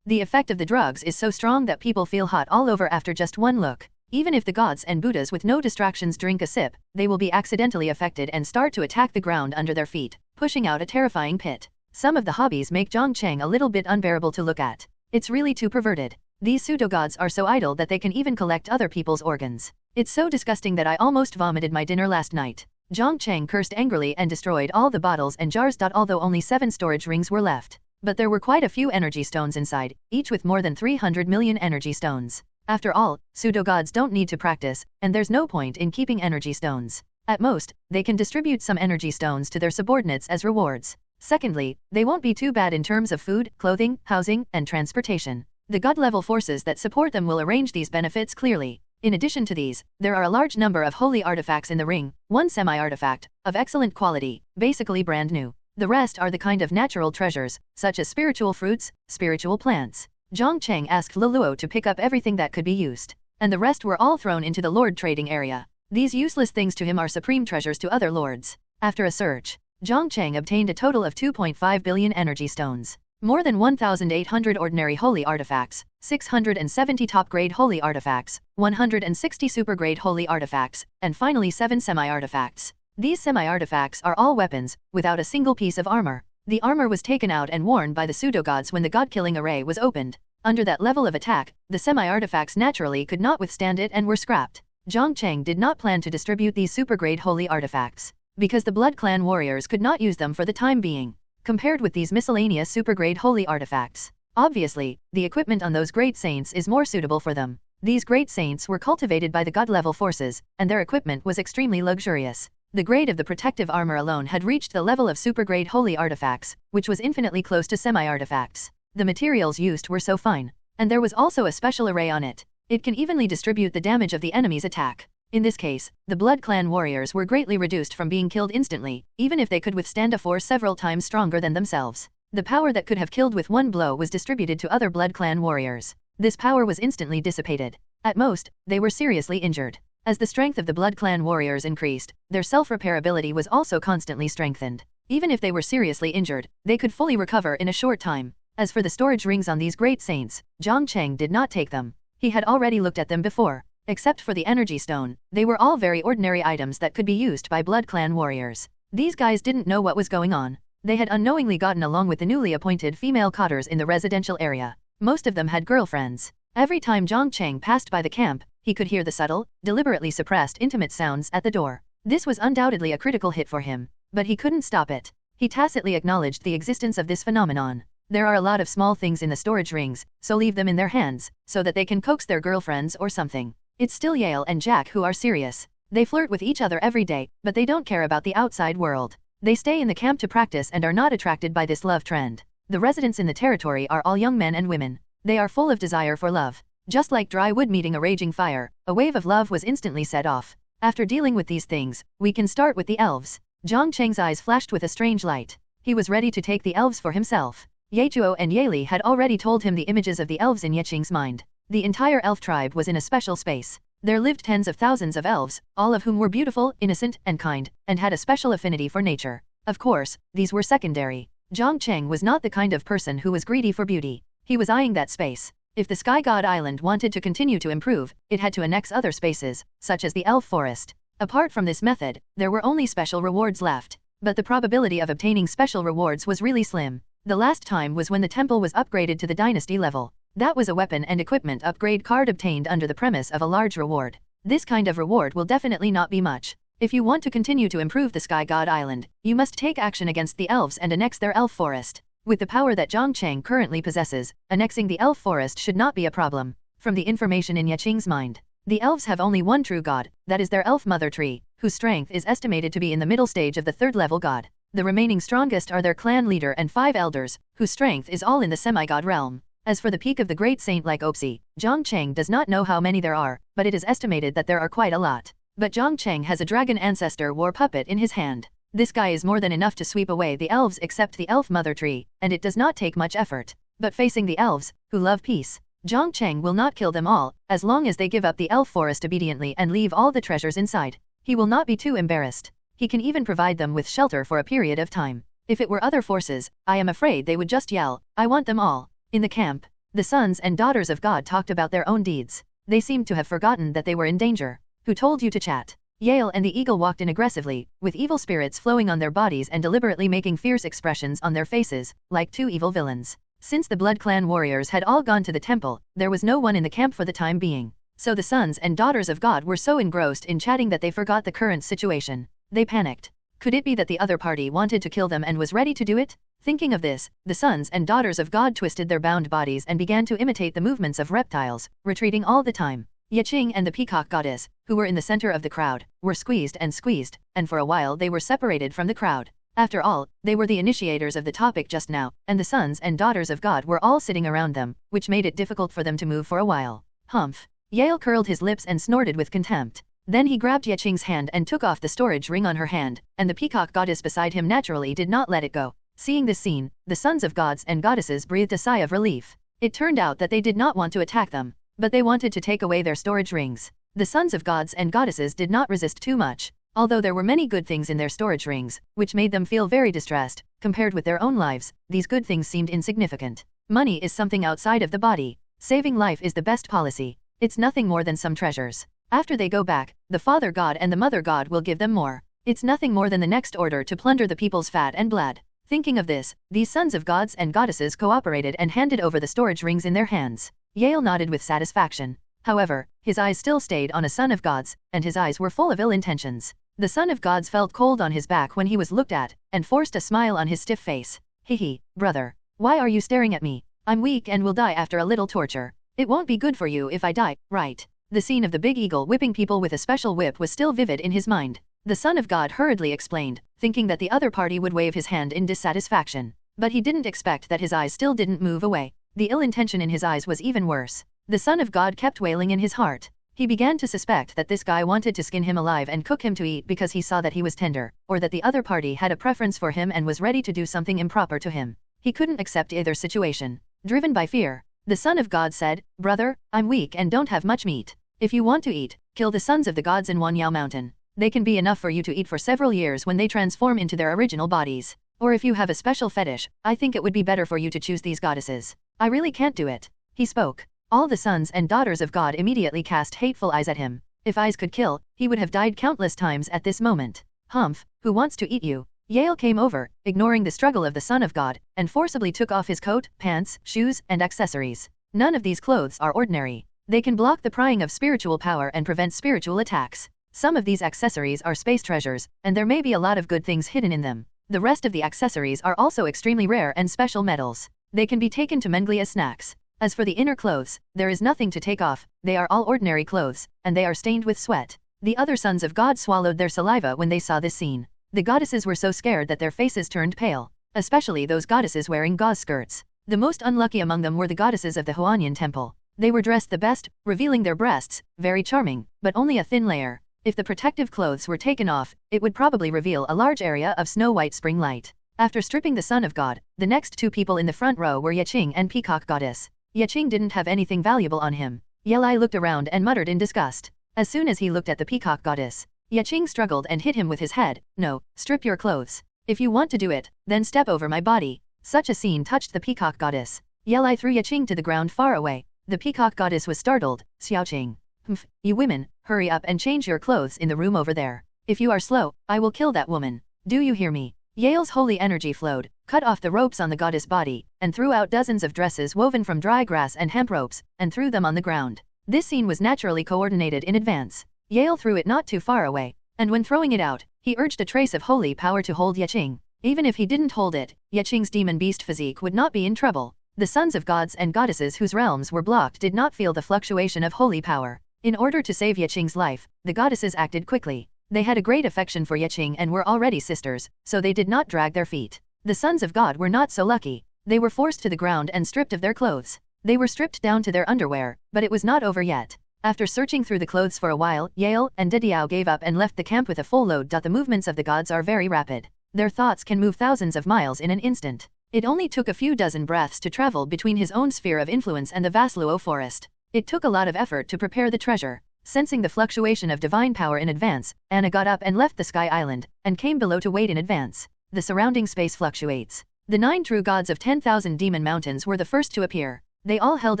The effect of the drugs is so strong that people feel hot all over after just one look. Even if the gods and Buddhas with no distractions drink a sip, they will be accidentally affected and start to attack the ground under their feet, pushing out a terrifying pit. Some of the hobbies make Jiang Cheng a little bit unbearable to look at. It's really too perverted. These pseudo-gods are so idle that they can even collect other people's organs. It's so disgusting that I almost vomited my dinner last night. Jiang Cheng cursed angrily and destroyed all the bottles and jars. Although only 7 storage rings were left. But there were quite a few energy stones inside, each with more than 300 million energy stones. After all, pseudo-gods don't need to practice, and there's no point in keeping energy stones. At most, they can distribute some energy stones to their subordinates as rewards. Secondly, they won't be too bad in terms of food, clothing, housing, and transportation. The god-level forces that support them will arrange these benefits clearly. In addition to these, there are a large number of holy artifacts in the ring, one semi-artifact, of excellent quality, basically brand new. The rest are the kind of natural treasures, such as spiritual fruits, spiritual plants. Jiang Cheng asked Luluo to pick up everything that could be used, and the rest were all thrown into the lord trading area. These useless things to him are supreme treasures to other lords. After a search, Jiang Cheng obtained a total of 2.5 billion energy stones, more than 1,800 ordinary holy artifacts, 670 top-grade holy artifacts, 160 super-grade holy artifacts, and finally 7 semi-artifacts. These semi-artifacts are all weapons, without a single piece of armor. The armor was taken out and worn by the pseudo-gods when the god-killing array was opened. Under that level of attack, the semi-artifacts naturally could not withstand it and were scrapped. Jiang Cheng did not plan to distribute these super-grade holy artifacts, because the Blood Clan warriors could not use them for the time being, compared with these miscellaneous super-grade holy artifacts. Obviously, the equipment on those great saints is more suitable for them. These great saints were cultivated by the god-level forces, and their equipment was extremely luxurious. The grade of the protective armor alone had reached the level of super-grade holy artifacts, which was infinitely close to semi-artifacts. The materials used were so fine, and there was also a special array on it. It can evenly distribute the damage of the enemy's attack. In this case, the Blood Clan warriors were greatly reduced from being killed instantly, even if they could withstand a force several times stronger than themselves. The power that could have killed with one blow was distributed to other Blood Clan warriors. This power was instantly dissipated. At most, they were seriously injured. As the strength of the Blood Clan warriors increased, their self-repair ability was also constantly strengthened. Even if they were seriously injured, they could fully recover in a short time. As for the storage rings on these great saints, Jiang Cheng did not take them. He had already looked at them before. Except for the energy stone, they were all very ordinary items that could be used by Blood Clan warriors. These guys didn't know what was going on. They had unknowingly gotten along with the newly appointed female cotters in the residential area. Most of them had girlfriends. Every time Jiang Cheng passed by the camp, he could hear the subtle, deliberately suppressed intimate sounds at the door. This was undoubtedly a critical hit for him, but he couldn't stop it. He tacitly acknowledged the existence of this phenomenon. There are a lot of small things in the storage rings, so leave them in their hands, so that they can coax their girlfriends or something. It's still Yale and Jack who are serious. They flirt with each other every day, but they don't care about the outside world. They stay in the camp to practice and are not attracted by this love trend. The residents in the territory are all young men and women. They are full of desire for love. Just like dry wood meeting a raging fire, a wave of love was instantly set off. After dealing with these things, we can start with the elves. Jiang Cheng's eyes flashed with a strange light. He was ready to take the elves for himself. Yechuo and Yeli had already told him the images of the elves in Yeching's mind. The entire elf tribe was in a special space. There lived tens of thousands of elves, all of whom were beautiful, innocent, and kind, and had a special affinity for nature. Of course, these were secondary. Jiang Cheng was not the kind of person who was greedy for beauty. He was eyeing that space. If the Sky God Island wanted to continue to improve, it had to annex other spaces, such as the Elf Forest. Apart from this method, there were only special rewards left. But the probability of obtaining special rewards was really slim. The last time was when the temple was upgraded to the dynasty level. That was a weapon and equipment upgrade card obtained under the premise of a large reward. This kind of reward will definitely not be much. If you want to continue to improve the Sky God Island, you must take action against the elves and annex their elf forest. With the power that Jiang Cheng currently possesses, annexing the elf forest should not be a problem. From the information in Yeching's mind, the elves have only one true god, that is their elf mother tree, whose strength is estimated to be in the middle stage of the third level god. The remaining strongest are their clan leader and 5 elders, whose strength is all in the semi-god realm. As for the peak of the great saint like Opsi, Jiang Cheng does not know how many there are, but it is estimated that there are quite a lot. But Jiang Cheng has a dragon ancestor war puppet in his hand. This guy is more than enough to sweep away the elves except the elf mother tree, and it does not take much effort. But facing the elves, who love peace, Jiang Cheng will not kill them all, as long as they give up the elf forest obediently and leave all the treasures inside. He will not be too embarrassed. He can even provide them with shelter for a period of time. If it were other forces, I am afraid they would just yell, "I want them all." In the camp, The sons and daughters of God talked about their own deeds. They seemed to have forgotten that they were in danger. Who told you to chat? Yale and the eagle walked in aggressively, with evil spirits flowing on their bodies and deliberately making fierce expressions on their faces, like two evil villains. Since the Blood Clan warriors had all gone to the temple, there was no one in the camp for the time being. So the sons and daughters of God were so engrossed in chatting that they forgot the current situation. They panicked. Could it be that the other party wanted to kill them and was ready to do it? Thinking of this, the sons and daughters of God twisted their bound bodies and began to imitate the movements of reptiles, retreating all the time. Jiang and the peacock goddess, who were in the center of the crowd, were squeezed, and for a while they were separated from the crowd. After all, they were the initiators of the topic just now, and the sons and daughters of God were all sitting around them, which made it difficult for them to move for a while. Humph! Yale curled his lips and snorted with contempt. Then he grabbed Jiang's hand and took off the storage ring on her hand, and the peacock goddess beside him naturally did not let it go. Seeing this scene, the sons of gods and goddesses breathed a sigh of relief. It turned out that they did not want to attack them, but they wanted to take away their storage rings. The sons of gods and goddesses did not resist too much, although there were many good things in their storage rings, which made them feel very distressed. Compared with their own lives, these good things seemed insignificant. Money is something outside of the body. Saving life is the best policy. It's nothing more than some treasures. After they go back, the Father God and the Mother God will give them more. It's nothing more than the next order to plunder the people's fat and blood. Thinking of this, these sons of gods and goddesses cooperated and handed over the storage rings in their hands. Yale nodded with satisfaction. However, his eyes still stayed on a son of gods, and his eyes were full of ill intentions. The son of gods felt cold on his back when he was looked at, and forced a smile on his stiff face. Hehe, brother. Why are you staring at me? I'm weak and will die after a little torture. It won't be good for you if I die, right? The scene of the big eagle whipping people with a special whip was still vivid in his mind. The son of God hurriedly explained, thinking that the other party would wave his hand in dissatisfaction. But he didn't expect that his eyes still didn't move away. The ill intention in his eyes was even worse. The son of God kept wailing in his heart. He began to suspect that this guy wanted to skin him alive and cook him to eat because he saw that he was tender, or that the other party had a preference for him and was ready to do something improper to him. He couldn't accept either situation. Driven by fear, the son of God said, "Brother, I'm weak and don't have much meat. If you want to eat, kill the sons of the gods in Wanyao Mountain. They can be enough for you to eat for several years when they transform into their original bodies. Or if you have a special fetish, I think it would be better for you to choose these goddesses. I really can't do it." He spoke. All the sons and daughters of God immediately cast hateful eyes at him. If eyes could kill, he would have died countless times at this moment. "Humph, who wants to eat you?" Yale came over, ignoring the struggle of the son of God, and forcibly took off his coat, pants, shoes, and accessories. None of these clothes are ordinary. They can block the prying of spiritual power and prevent spiritual attacks. Some of these accessories are space treasures, and there may be a lot of good things hidden in them. The rest of the accessories are also extremely rare and special metals. They can be taken to Mengli as snacks. As for the inner clothes, there is nothing to take off. They are all ordinary clothes, and they are stained with sweat. The other sons of God swallowed their saliva when they saw this scene. The goddesses were so scared that their faces turned pale, especially those goddesses wearing gauze skirts. The most unlucky among them were the goddesses of the Huanyan temple. They were dressed the best, revealing their breasts, very charming, but only a thin layer. If the protective clothes were taken off, it would probably reveal a large area of snow-white spring light. After stripping the son of God, the next two people in the front row were Jiang and Peacock Goddess. Jiang didn't have anything valuable on him. Yelai looked around and muttered in disgust. As soon as he looked at the Peacock Goddess, Jiang struggled and hit him with his head. "No, strip your clothes. If you want to do it, then step over my body." Such a scene touched the Peacock Goddess. Yelai threw Jiang to the ground far away. The Peacock Goddess was startled. "Xiaoqing. Humph, you women, hurry up and change your clothes in the room over there. If you are slow, I will kill that woman. Do you hear me?" Yale's holy energy flowed, cut off the ropes on the goddess body, and threw out dozens of dresses woven from dry grass and hemp ropes, and threw them on the ground. This scene was naturally coordinated in advance. Yale threw it not too far away, and when throwing it out, he urged a trace of holy power to hold Jiang. Even if he didn't hold it, Jiang's demon beast physique would not be in trouble. The sons of gods and goddesses whose realms were blocked did not feel the fluctuation of holy power. In order to save Jiang's life, the goddesses acted quickly. They had a great affection for Jiang and were already sisters, so they did not drag their feet. The sons of God were not so lucky. They were forced to the ground and stripped of their clothes. They were stripped down to their underwear, but it was not over yet. After searching through the clothes for a while, Yale and Didiao gave up and left the camp with a full load. The movements of the gods are very rapid. Their thoughts can move thousands of miles in an instant. It only took a few dozen breaths to travel between his own sphere of influence and the vast Luo forest. It took a lot of effort to prepare the treasure. Sensing the fluctuation of divine power in advance, Anna got up and left the Sky Island, and came below to wait in advance. The surrounding space fluctuates. The 9 true gods of 10,000 demon mountains were the first to appear. They all held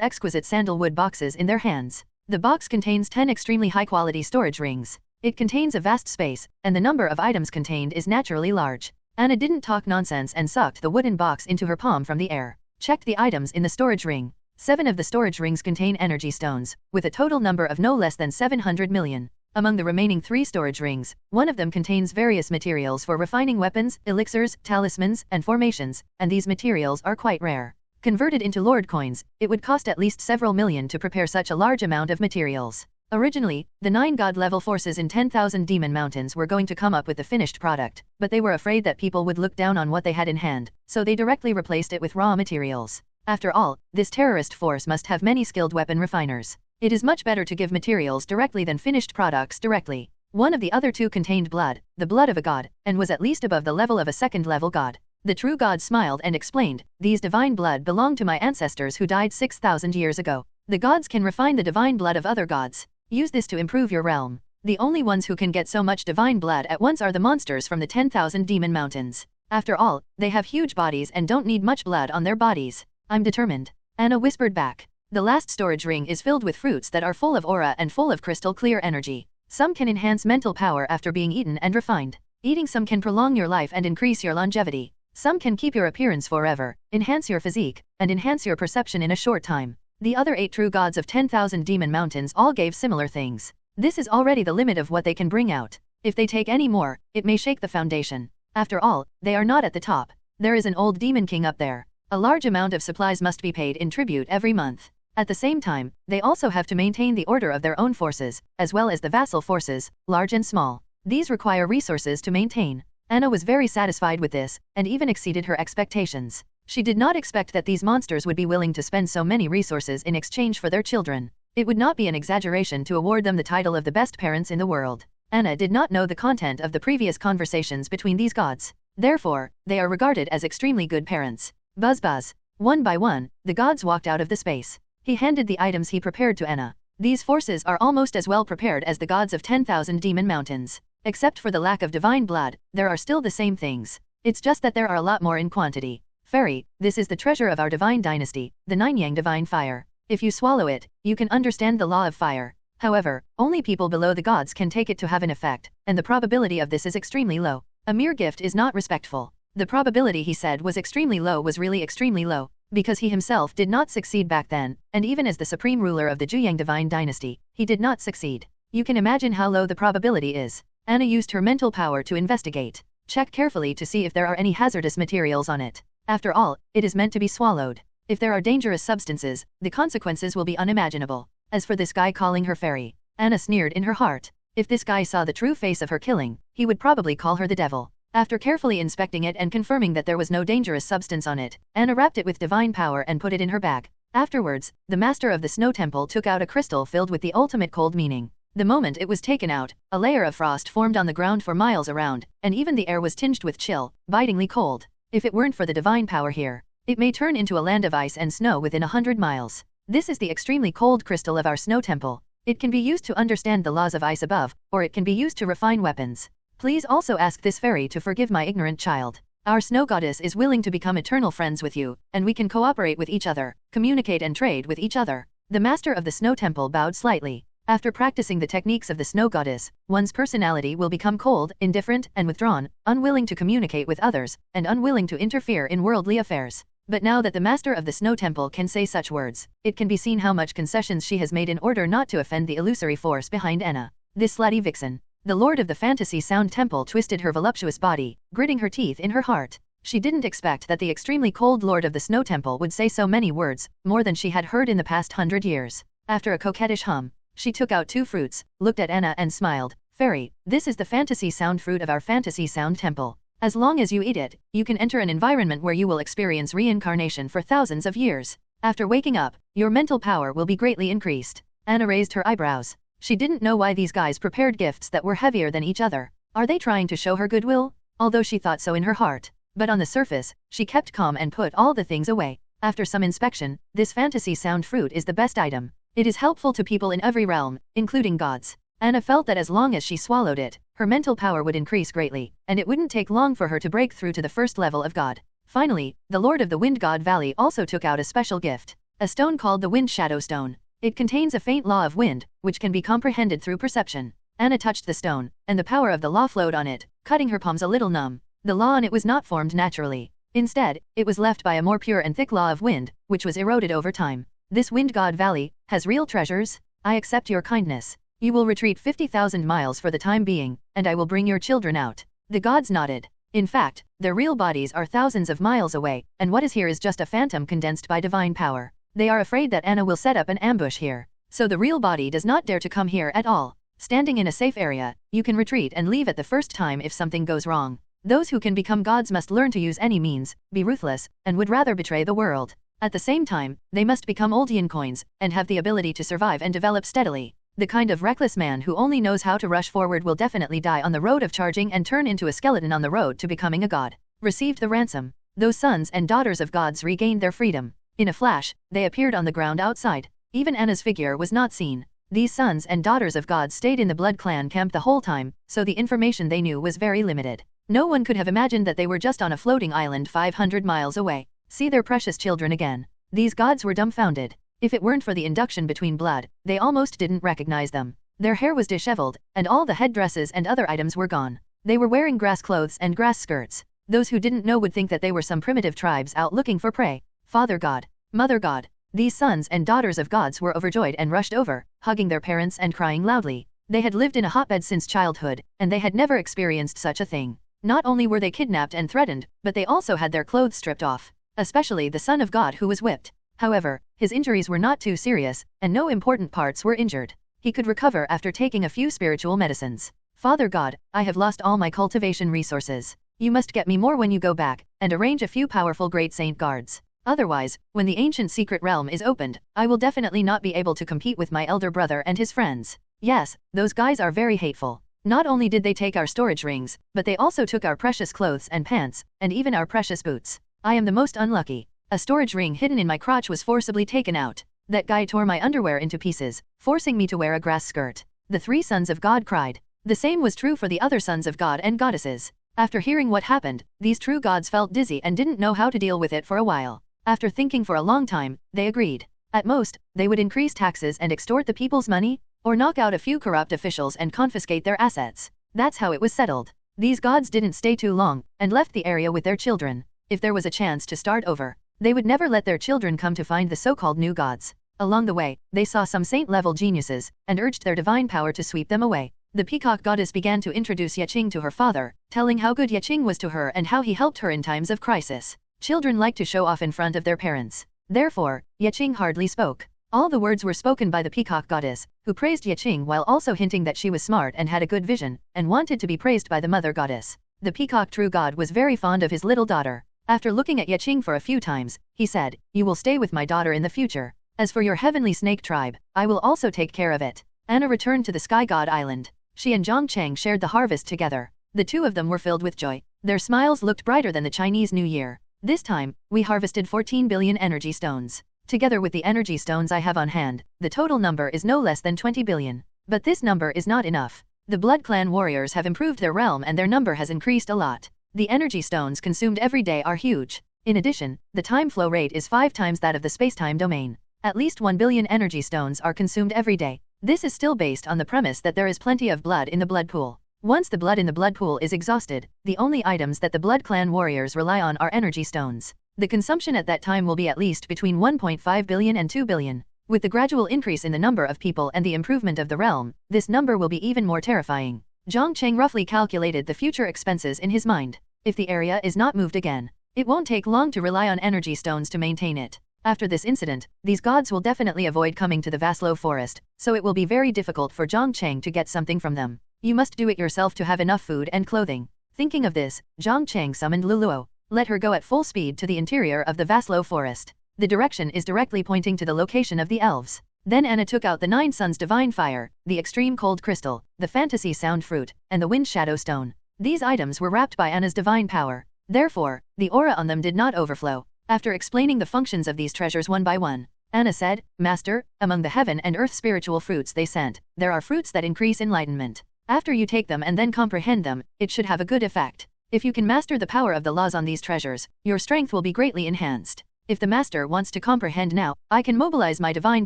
exquisite sandalwood boxes in their hands. The box contains 10 extremely high-quality storage rings. It contains a vast space, and the number of items contained is naturally large. Anna didn't talk nonsense and sucked the wooden box into her palm from the air. Checked the items in the storage ring. 7 of the storage rings contain energy stones, with a total number of no less than 700 million. Among the remaining 3 storage rings, one of them contains various materials for refining weapons, elixirs, talismans, and formations, and these materials are quite rare. Converted into Lord coins, it would cost at least several million to prepare such a large amount of materials. Originally, the 9 god-level forces in 10,000 demon mountains were going to come up with the finished product, but they were afraid that people would look down on what they had in hand, so they directly replaced it with raw materials. After all, this terrorist force must have many skilled weapon refiners. It is much better to give materials directly than finished products directly. One of the other 2 contained blood, the blood of a god, and was at least above the level of a second-level god. The true god smiled and explained, "These divine blood belong to my ancestors who died 6,000 years ago. The gods can refine the divine blood of other gods. Use this to improve your realm. The only ones who can get so much divine blood at once are the monsters from the 10,000 demon mountains. After all, they have huge bodies and don't need much blood on their bodies." "I'm determined," Anna whispered back. The last storage ring is filled with fruits that are full of aura and full of crystal clear energy. Some can enhance mental power after being eaten and refined. Eating some can prolong your life and increase your longevity. Some can keep your appearance forever, enhance your physique, and enhance your perception in a short time. The other 8 true gods of 10,000 demon mountains all gave similar things. This is already the limit of what they can bring out. If they take any more, it may shake the foundation. After all, they are not at the top. There is an old demon king up there. A large amount of supplies must be paid in tribute every month. At the same time, they also have to maintain the order of their own forces, as well as the vassal forces, large and small. These require resources to maintain. Anna was very satisfied with this, and even exceeded her expectations. She did not expect that these monsters would be willing to spend so many resources in exchange for their children. It would not be an exaggeration to award them the title of the best parents in the world. Anna did not know the content of the previous conversations between these gods. Therefore, they are regarded as extremely good parents. Buzz buzz. One by one, the gods walked out of the space. He handed the items he prepared to Anna. These forces are almost as well prepared as the gods of 10,000 demon mountains. Except for the lack of divine blood, there are still the same things. It's just that there are a lot more in quantity. Fairy, this is the treasure of our divine dynasty, the 9-yang divine fire. If you swallow it, you can understand the law of fire. However, only people below the gods can take it to have an effect, and the probability of this is extremely low. A mere gift is not respectful. The probability he said was extremely low was really extremely low, because he himself did not succeed back then, and even as the supreme ruler of the Jiang divine dynasty, he did not succeed. You can imagine how low the probability is. Anna used her mental power to investigate. Check carefully to see if there are any hazardous materials on it. After all, it is meant to be swallowed. If there are dangerous substances, the consequences will be unimaginable. As for this guy calling her fairy, Anna sneered in her heart. If this guy saw the true face of her killing, he would probably call her the devil. After carefully inspecting it and confirming that there was no dangerous substance on it, Anna wrapped it with divine power and put it in her bag. Afterwards, the master of the snow temple took out a crystal filled with the ultimate cold meaning. The moment it was taken out, a layer of frost formed on the ground for miles around, and even the air was tinged with chill, bitingly cold. If it weren't for the divine power here, it may turn into a land of ice and snow within 100 miles. This is the extremely cold crystal of our snow temple. It can be used to understand the laws of ice above, or it can be used to refine weapons. Please also ask this fairy to forgive my ignorant child. Our snow goddess is willing to become eternal friends with you, and we can cooperate with each other, communicate and trade with each other. The master of the snow temple bowed slightly. After practicing the techniques of the snow goddess, one's personality will become cold, indifferent, and withdrawn, unwilling to communicate with others, and unwilling to interfere in worldly affairs. But now that the master of the snow temple can say such words, it can be seen how much concessions she has made in order not to offend the illusory force behind Anna. This slutty vixen. The lord of the fantasy sound temple twisted her voluptuous body, gritting her teeth in her heart. She didn't expect that the extremely cold lord of the snow temple would say so many words, more than she had heard in the past 100 years. After a coquettish hum, she took out 2 fruits, looked at Anna and smiled. Fairy, this is the fantasy sound fruit of our fantasy sound temple. As long as you eat it, you can enter an environment where you will experience reincarnation for thousands of years. After waking up, your mental power will be greatly increased. Anna raised her eyebrows. She didn't know why these guys prepared gifts that were heavier than each other. Are they trying to show her goodwill? Although she thought so in her heart. But on the surface, she kept calm and put all the things away. After some inspection, this fantasy sound fruit is the best item. It is helpful to people in every realm, including gods. Anna felt that as long as she swallowed it, her mental power would increase greatly, and it wouldn't take long for her to break through to the first level of god. Finally, the lord of the wind god valley also took out a special gift. a stone called the Wind Shadow Stone. It contains a faint law of wind, which can be comprehended through perception. Anna touched the stone, and the power of the law flowed on it, cutting her palms a little numb. The law on it was not formed naturally. Instead, it was left by a more pure and thick law of wind, which was eroded over time. This Wind God Valley has real treasures. I accept your kindness. You will retreat 50,000 miles for the time being, and I will bring your children out. The gods nodded. In fact, their real bodies are thousands of miles away, and what is here is just a phantom condensed by divine power. They are afraid that Anna will set up an ambush here, so the real body does not dare to come here at all. Standing in a safe area, you can retreat and leave at the first time if something goes wrong. Those who can become gods must learn to use any means, be ruthless, and would rather betray the world. At the same time, they must become Oldian coins, and have the ability to survive and develop steadily. The kind of reckless man who only knows how to rush forward will definitely die on the road of charging and turn into a skeleton on the road to becoming a god. Received the ransom. Those sons and daughters of gods regained their freedom. In a flash, they appeared on the ground outside. Even Anna's figure was not seen. These sons and daughters of gods stayed in the Blood Clan camp the whole time, so the information they knew was very limited. No one could have imagined that they were just on a floating island 500 miles away. See their precious children again. These gods were dumbfounded. If it weren't for the induction between blood, they almost didn't recognize them. Their hair was disheveled, and all the headdresses and other items were gone. They were wearing grass clothes and grass skirts. Those who didn't know would think that they were some primitive tribes out looking for prey. Father God, Mother God. These sons and daughters of gods were overjoyed and rushed over, hugging their parents and crying loudly. They had lived in a hotbed since childhood, and they had never experienced such a thing. Not only were they kidnapped and threatened, but they also had their clothes stripped off. Especially the son of God who was whipped. However, his injuries were not too serious, and no important parts were injured. He could recover after taking a few spiritual medicines. Father God, I have lost all my cultivation resources. You must get me more when you go back, and arrange a few powerful great saint guards. Otherwise, when the ancient secret realm is opened, I will definitely not be able to compete with my elder brother and his friends. Yes, those guys are very hateful. Not only did they take our storage rings, but they also took our precious clothes and pants, and even our precious boots. I am the most unlucky. A storage ring hidden in my crotch was forcibly taken out. That guy tore my underwear into pieces, forcing me to wear a grass skirt. The three sons of God cried. The same was true for the other sons of God and goddesses. After hearing what happened, these true gods felt dizzy and didn't know how to deal with it for a while. After thinking for a long time, they agreed. At most, they would increase taxes and extort the people's money, or knock out a few corrupt officials and confiscate their assets. That's how it was settled. These gods didn't stay too long, and left the area with their children. If there was a chance to start over, they would never let their children come to find the so-called new gods. Along the way, they saw some saint-level geniuses, and urged their divine power to sweep them away. The peacock goddess began to introduce Jiang to her father, telling how good Jiang was to her and how he helped her in times of crisis. Children like to show off in front of their parents. Therefore, Jiang hardly spoke. All the words were spoken by the peacock goddess, who praised Jiang while also hinting that she was smart and had a good vision, and wanted to be praised by the mother goddess. The peacock true god was very fond of his little daughter. After looking at Jiang for a few times, he said, "You will stay with my daughter in the future. As for your heavenly snake tribe, I will also take care of it." Anna returned to the sky god island. She and Jiang Cheng shared the harvest together. The two of them were filled with joy. Their smiles looked brighter than the Chinese New Year. This time, we harvested 14 billion energy stones. Together with the energy stones I have on hand, the total number is no less than 20 billion. But this number is not enough. The Blood Clan warriors have improved their realm and their number has increased a lot. The energy stones consumed every day are huge. In addition, the time flow rate is 5 times that of the spacetime domain. At least 1 billion energy stones are consumed every day. This is still based on the premise that there is plenty of blood in the blood pool. Once the blood in the blood pool is exhausted, the only items that the Blood Clan warriors rely on are energy stones. The consumption at that time will be at least between 1.5 billion and 2 billion. With the gradual increase in the number of people and the improvement of the realm, this number will be even more terrifying. Jiang Cheng roughly calculated the future expenses in his mind. If the area is not moved again, it won't take long to rely on energy stones to maintain it. After this incident, these gods will definitely avoid coming to the Vaslo forest, so it will be very difficult for Jiang Cheng to get something from them. You must do it yourself to have enough food and clothing. Thinking of this, Jiang Cheng summoned Luluo. Let her go at full speed to the interior of the Vaslo forest. The direction is directly pointing to the location of the elves. Then Anna took out the 9 suns divine fire, the extreme cold crystal, the fantasy sound fruit, and the wind shadow stone. These items were wrapped by Anna's divine power. Therefore, the aura on them did not overflow. After explaining the functions of these treasures one by one, Anna said, "Master, among the heaven and earth spiritual fruits they sent, there are fruits that increase enlightenment. After you take them and then comprehend them, it should have a good effect. If you can master the power of the laws on these treasures, your strength will be greatly enhanced. If the master wants to comprehend now, I can mobilize my divine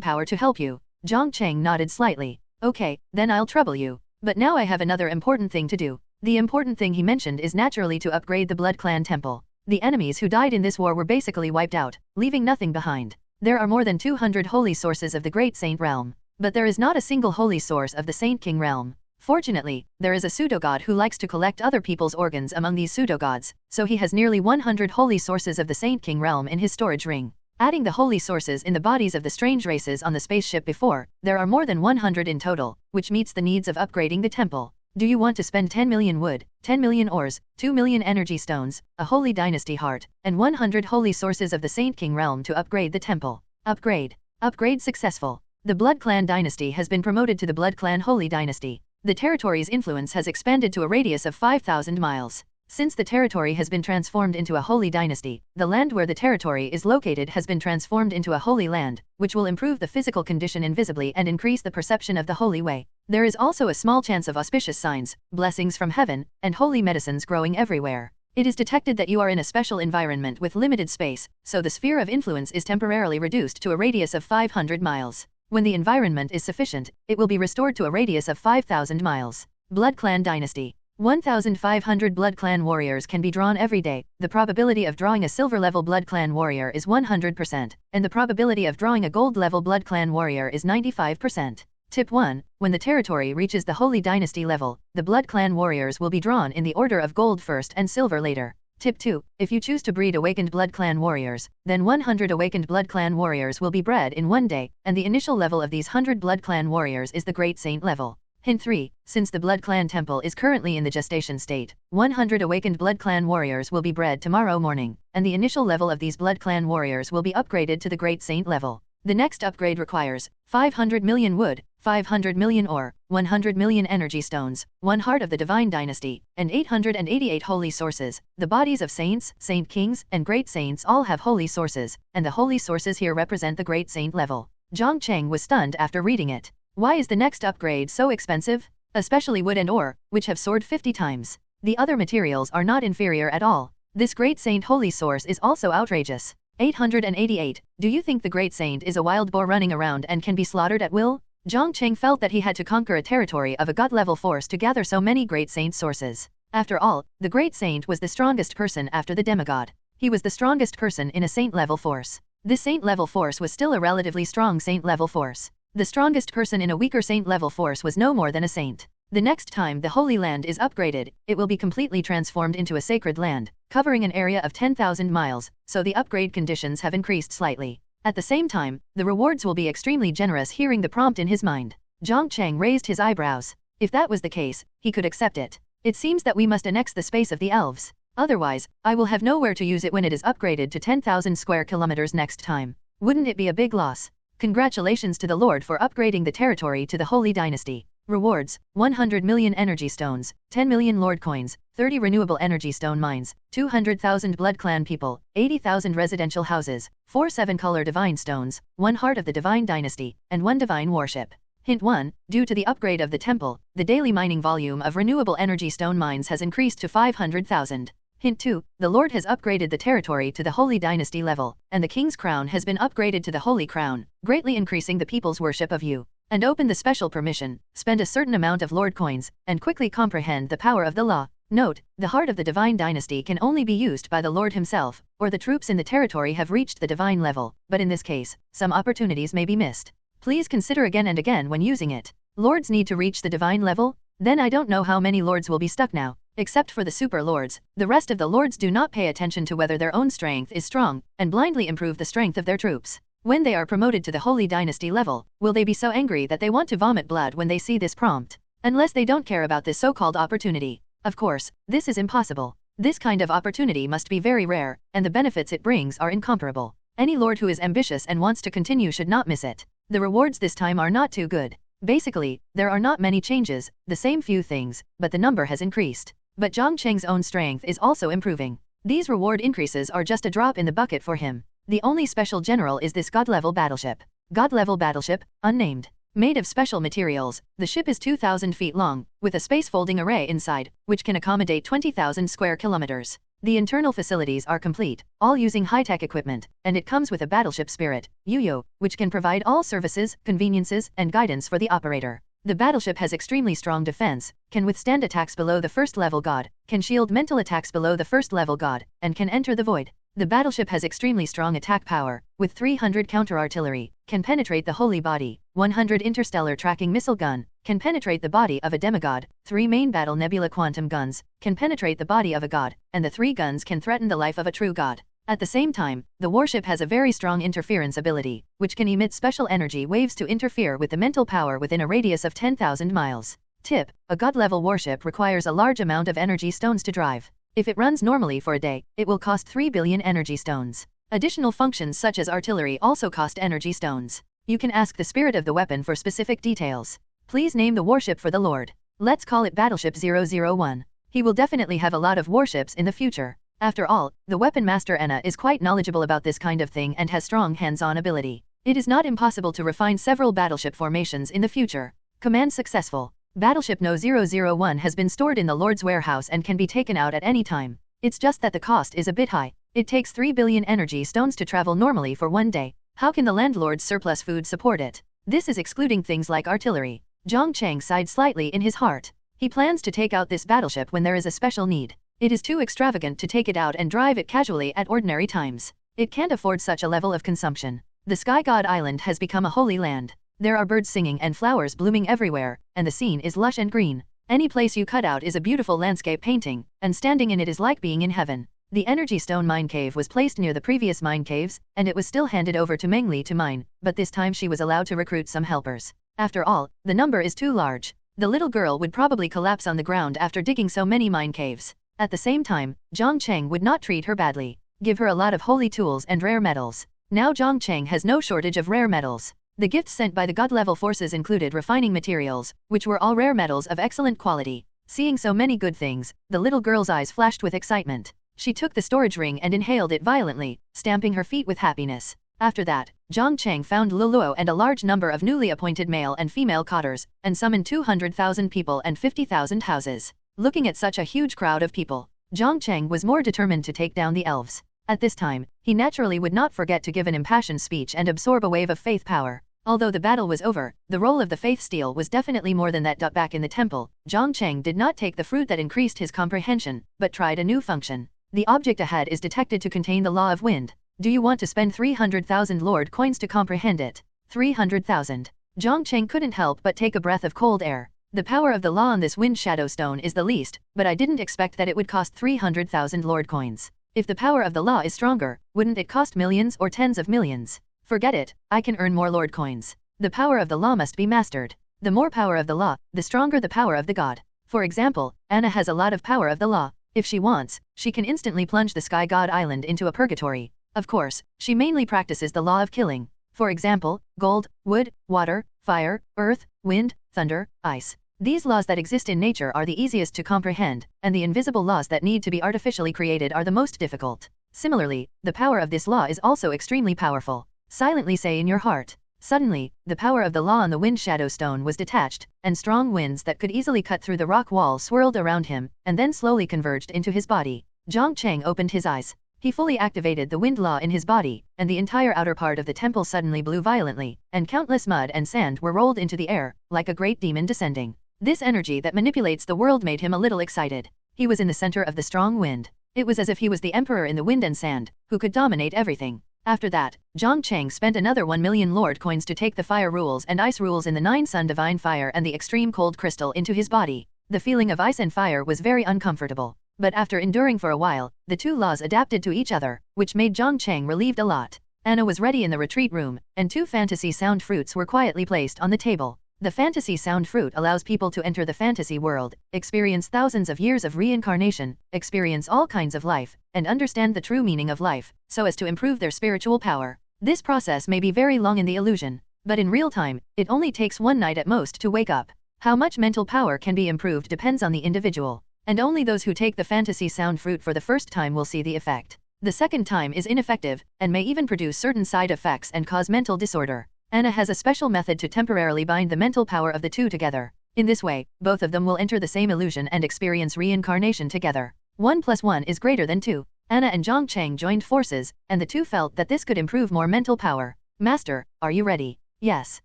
power to help you. Jiang Cheng nodded slightly. Okay, then I'll trouble you. But now I have another important thing to do. The important thing he mentioned is naturally to upgrade the Blood Clan temple. The enemies who died in this war were basically wiped out, leaving nothing behind. There are more than 200 holy sources of the Great Saint realm. But there is not a single holy source of the Saint King realm. Fortunately, there is a pseudo-god who likes to collect other people's organs among these pseudo-gods, so he has nearly 100 holy sources of the Saint King realm in his storage ring. Adding the holy sources in the bodies of the strange races on the spaceship before, there are more than 100 in total, which meets the needs of upgrading the temple. Do you want to spend 10 million wood, 10 million ores, 2 million energy stones, a holy dynasty heart, and 100 holy sources of the Saint King realm to upgrade the temple? Upgrade. Upgrade successful. The Blood Clan dynasty has been promoted to the Blood Clan Holy Dynasty. The territory's influence has expanded to a radius of 5,000 miles. Since the territory has been transformed into a holy dynasty, the land where the territory is located has been transformed into a holy land, which will improve the physical condition invisibly and increase the perception of the holy way. There is also a small chance of auspicious signs, blessings from heaven, and holy medicines growing everywhere. It is detected that you are in a special environment with limited space, so the sphere of influence is temporarily reduced to a radius of 500 miles. When the environment is sufficient, it will be restored to a radius of 5,000 miles. Blood Clan Dynasty. 1,500 Blood Clan warriors can be drawn every day. The probability of drawing a silver-level Blood Clan warrior is 100%, and the probability of drawing a gold-level Blood Clan warrior is 95%. Tip 1. When the territory reaches the Holy Dynasty level, the Blood Clan warriors will be drawn in the order of gold first and silver later. Tip 2. If you choose to breed awakened Blood Clan warriors, then 100 awakened Blood Clan warriors will be bred in one day, and the initial level of these 100 Blood Clan warriors is the Great Saint level. Hint 3. Since the Blood Clan temple is currently in the gestation state, 100 awakened Blood Clan warriors will be bred tomorrow morning, and the initial level of these Blood Clan warriors will be upgraded to the Great Saint level. The next upgrade requires 500 million wood, 500 million ore, 100 million energy stones, 1 heart of the Divine Dynasty, and 888 holy sources. The bodies of saints, saint kings, and great saints all have holy sources, and the holy sources here represent the Great Saint level. Jiang Cheng was stunned after reading it. Why is the next upgrade so expensive? Especially wood and ore, which have soared 50 times. The other materials are not inferior at all. This Great Saint holy source is also outrageous. 888. Do you think the Great Saint is a wild boar running around and can be slaughtered at will? Jiang Cheng felt that he had to conquer a territory of a god-level force to gather so many Great Saint sources. After all, the Great Saint was the strongest person after the demigod. He was the strongest person in a saint-level force. This saint-level force was still a relatively strong saint-level force. The strongest person in a weaker saint-level force was no more than a saint. The next time the Holy Land is upgraded, it will be completely transformed into a sacred land, covering an area of 10,000 miles, so the upgrade conditions have increased slightly. At the same time, the rewards will be extremely generous. Hearing the prompt in his mind, Jiang Cheng raised his eyebrows. If that was the case, he could accept it. It seems that we must annex the space of the elves. Otherwise, I will have nowhere to use it when it is upgraded to 10,000 square kilometers next time. Wouldn't it be a big loss? Congratulations to the Lord for upgrading the territory to the Holy Dynasty. Rewards: 100 million energy stones, 10 million Lord coins, 30 renewable energy stone mines, 200,000 Blood Clan people, 80,000 residential houses, 4 7-color divine stones, 1 heart of the Divine Dynasty, and 1 divine warship. Hint 1. Due to the upgrade of the temple, the daily mining volume of renewable energy stone mines has increased to 500,000. Hint 2. The Lord has upgraded the territory to the Holy Dynasty level, and the King's crown has been upgraded to the Holy Crown, greatly increasing the people's worship of you. And open the special permission, spend a certain amount of Lord coins, and quickly comprehend the power of the law. Note, the heart of the Divine Dynasty can only be used by the Lord himself, or the troops in the territory have reached the divine level, but in this case, some opportunities may be missed. Please consider again and again when using it. Lords need to reach the divine level? Then I don't know how many lords will be stuck now. Except for the super lords, the rest of the lords do not pay attention to whether their own strength is strong, and blindly improve the strength of their troops. When they are promoted to the Holy Dynasty level, will they be so angry that they want to vomit blood when they see this prompt? Unless they don't care about this so-called opportunity. Of course, this is impossible. This kind of opportunity must be very rare, and the benefits it brings are incomparable. Any lord who is ambitious and wants to continue should not miss it. The rewards this time are not too good. Basically, there are not many changes, the same few things, but the number has increased. But Jiang Cheng's own strength is also improving. These reward increases are just a drop in the bucket for him. The only special general is this god-level battleship. God-level battleship, unnamed. Made of special materials, the ship is 2,000 feet long, with a space-folding array inside, which can accommodate 20,000 square kilometers. The internal facilities are complete, all using high-tech equipment, and it comes with a battleship spirit, Yuyo, which can provide all services, conveniences, and guidance for the operator. The battleship has extremely strong defense, can withstand attacks below the first level god, can shield mental attacks below the first level god, and can enter the void. The battleship has extremely strong attack power, with 300 counter-artillery, can penetrate the holy body, 100 interstellar tracking missile gun, can penetrate the body of a demigod, 3 main battle nebula quantum guns, can penetrate the body of a god, and the 3 guns can threaten the life of a true god. At the same time, the warship has a very strong interference ability, which can emit special energy waves to interfere with the mental power within a radius of 10,000 miles. Tip: a god-level warship requires a large amount of energy stones to drive. If it runs normally for a day, it will cost 3 billion energy stones. Additional functions such as artillery also cost energy stones. You can ask the spirit of the weapon for specific details. Please name the warship for the Lord. Let's call it Battleship 001. He will definitely have a lot of warships in the future. After all, the weapon master Anna is quite knowledgeable about this kind of thing and has strong hands-on ability. It is not impossible to refine several battleship formations in the future. Command successful. Battleship No. 001 has been stored in the Lord's warehouse and can be taken out at any time. It's just that the cost is a bit high. It takes 3 billion energy stones to travel normally for 1 day. How can the landlord's surplus food support it? This is excluding things like artillery. Jiang Cheng sighed slightly in his heart. He plans to take out this battleship when there is a special need. It is too extravagant to take it out and drive it casually at ordinary times. It can't afford such a level of consumption. The Sky God Island has become a holy land. There are birds singing and flowers blooming everywhere, and the scene is lush and green. Any place you cut out is a beautiful landscape painting, and standing in it is like being in heaven. The energy stone mine cave was placed near the previous mine caves, and it was still handed over to Meng Li to mine, but this time she was allowed to recruit some helpers. After all, the number is too large. The little girl would probably collapse on the ground after digging so many mine caves. At the same time, Jiang Cheng would not treat her badly. Give her a lot of holy tools and rare metals. Now Jiang Cheng has no shortage of rare metals. The gifts sent by the god-level forces included refining materials, which were all rare metals of excellent quality. Seeing so many good things, the little girl's eyes flashed with excitement. She took the storage ring and inhaled it violently, stamping her feet with happiness. After that, Jiang Cheng found Luluo and a large number of newly appointed male and female cotters, and summoned 200,000 people and 50,000 houses. Looking at such a huge crowd of people, Jiang Cheng was more determined to take down the elves. At this time, he naturally would not forget to give an impassioned speech and absorb a wave of faith power. Although the battle was over, the role of the faith steel was definitely more than that. Back in the temple, Jiang Cheng did not take the fruit that increased his comprehension, but tried a new function. The object ahead is detected to contain the law of wind. Do you want to spend 300,000 Lord coins to comprehend it? 300,000. Jiang Cheng couldn't help but take a breath of cold air. The power of the law on this wind shadow stone is the least, but I didn't expect that it would cost 300,000 Lord coins. If the power of the law is stronger, wouldn't it cost millions or tens of millions? Forget it, I can earn more Lord coins. The power of the law must be mastered. The more power of the law, the stronger the power of the god. For example, Anna has a lot of power of the law. If she wants, she can instantly plunge the Sky God Island into a purgatory. Of course, she mainly practices the law of killing. For example, gold, wood, water, fire, earth, wind, thunder, ice. These laws that exist in nature are the easiest to comprehend, and the invisible laws that need to be artificially created are the most difficult. Similarly, the power of this law is also extremely powerful. Silently say in your heart. Suddenly, the power of the law on the wind shadow stone was detached, and strong winds that could easily cut through the rock wall swirled around him, and then slowly converged into his body. Jiang Cheng opened his eyes. He fully activated the wind law in his body, and the entire outer part of the temple suddenly blew violently, and countless mud and sand were rolled into the air, like a great demon descending. This energy that manipulates the world made him a little excited. He was in the center of the strong wind. It was as if he was the emperor in the wind and sand, who could dominate everything. After that, Jiang Cheng spent another 1 million Lord coins to take the fire rules and ice rules in the 9 Sun Divine Fire and the extreme cold crystal into his body. The feeling of ice and fire was very uncomfortable. But after enduring for a while, the two laws adapted to each other, which made Jiang Cheng relieved a lot. Anna was ready in the retreat room, and 2 fantasy sound fruits were quietly placed on the table. The fantasy sound fruit allows people to enter the fantasy world, experience thousands of years of reincarnation, experience all kinds of life, and understand the true meaning of life, so as to improve their spiritual power. This process may be very long in the illusion, but in real time, it only takes 1 night at most to wake up. How much mental power can be improved depends on the individual, and only those who take the fantasy sound fruit for the first time will see the effect. The second time is ineffective, and may even produce certain side effects and cause mental disorder. Anna has a special method to temporarily bind the mental power of the two together. In this way, both of them will enter the same illusion and experience reincarnation together. 1 plus 1 is greater than 2. Anna and Jiang Cheng joined forces, and the two felt that this could improve more mental power. Master, are you ready? Yes.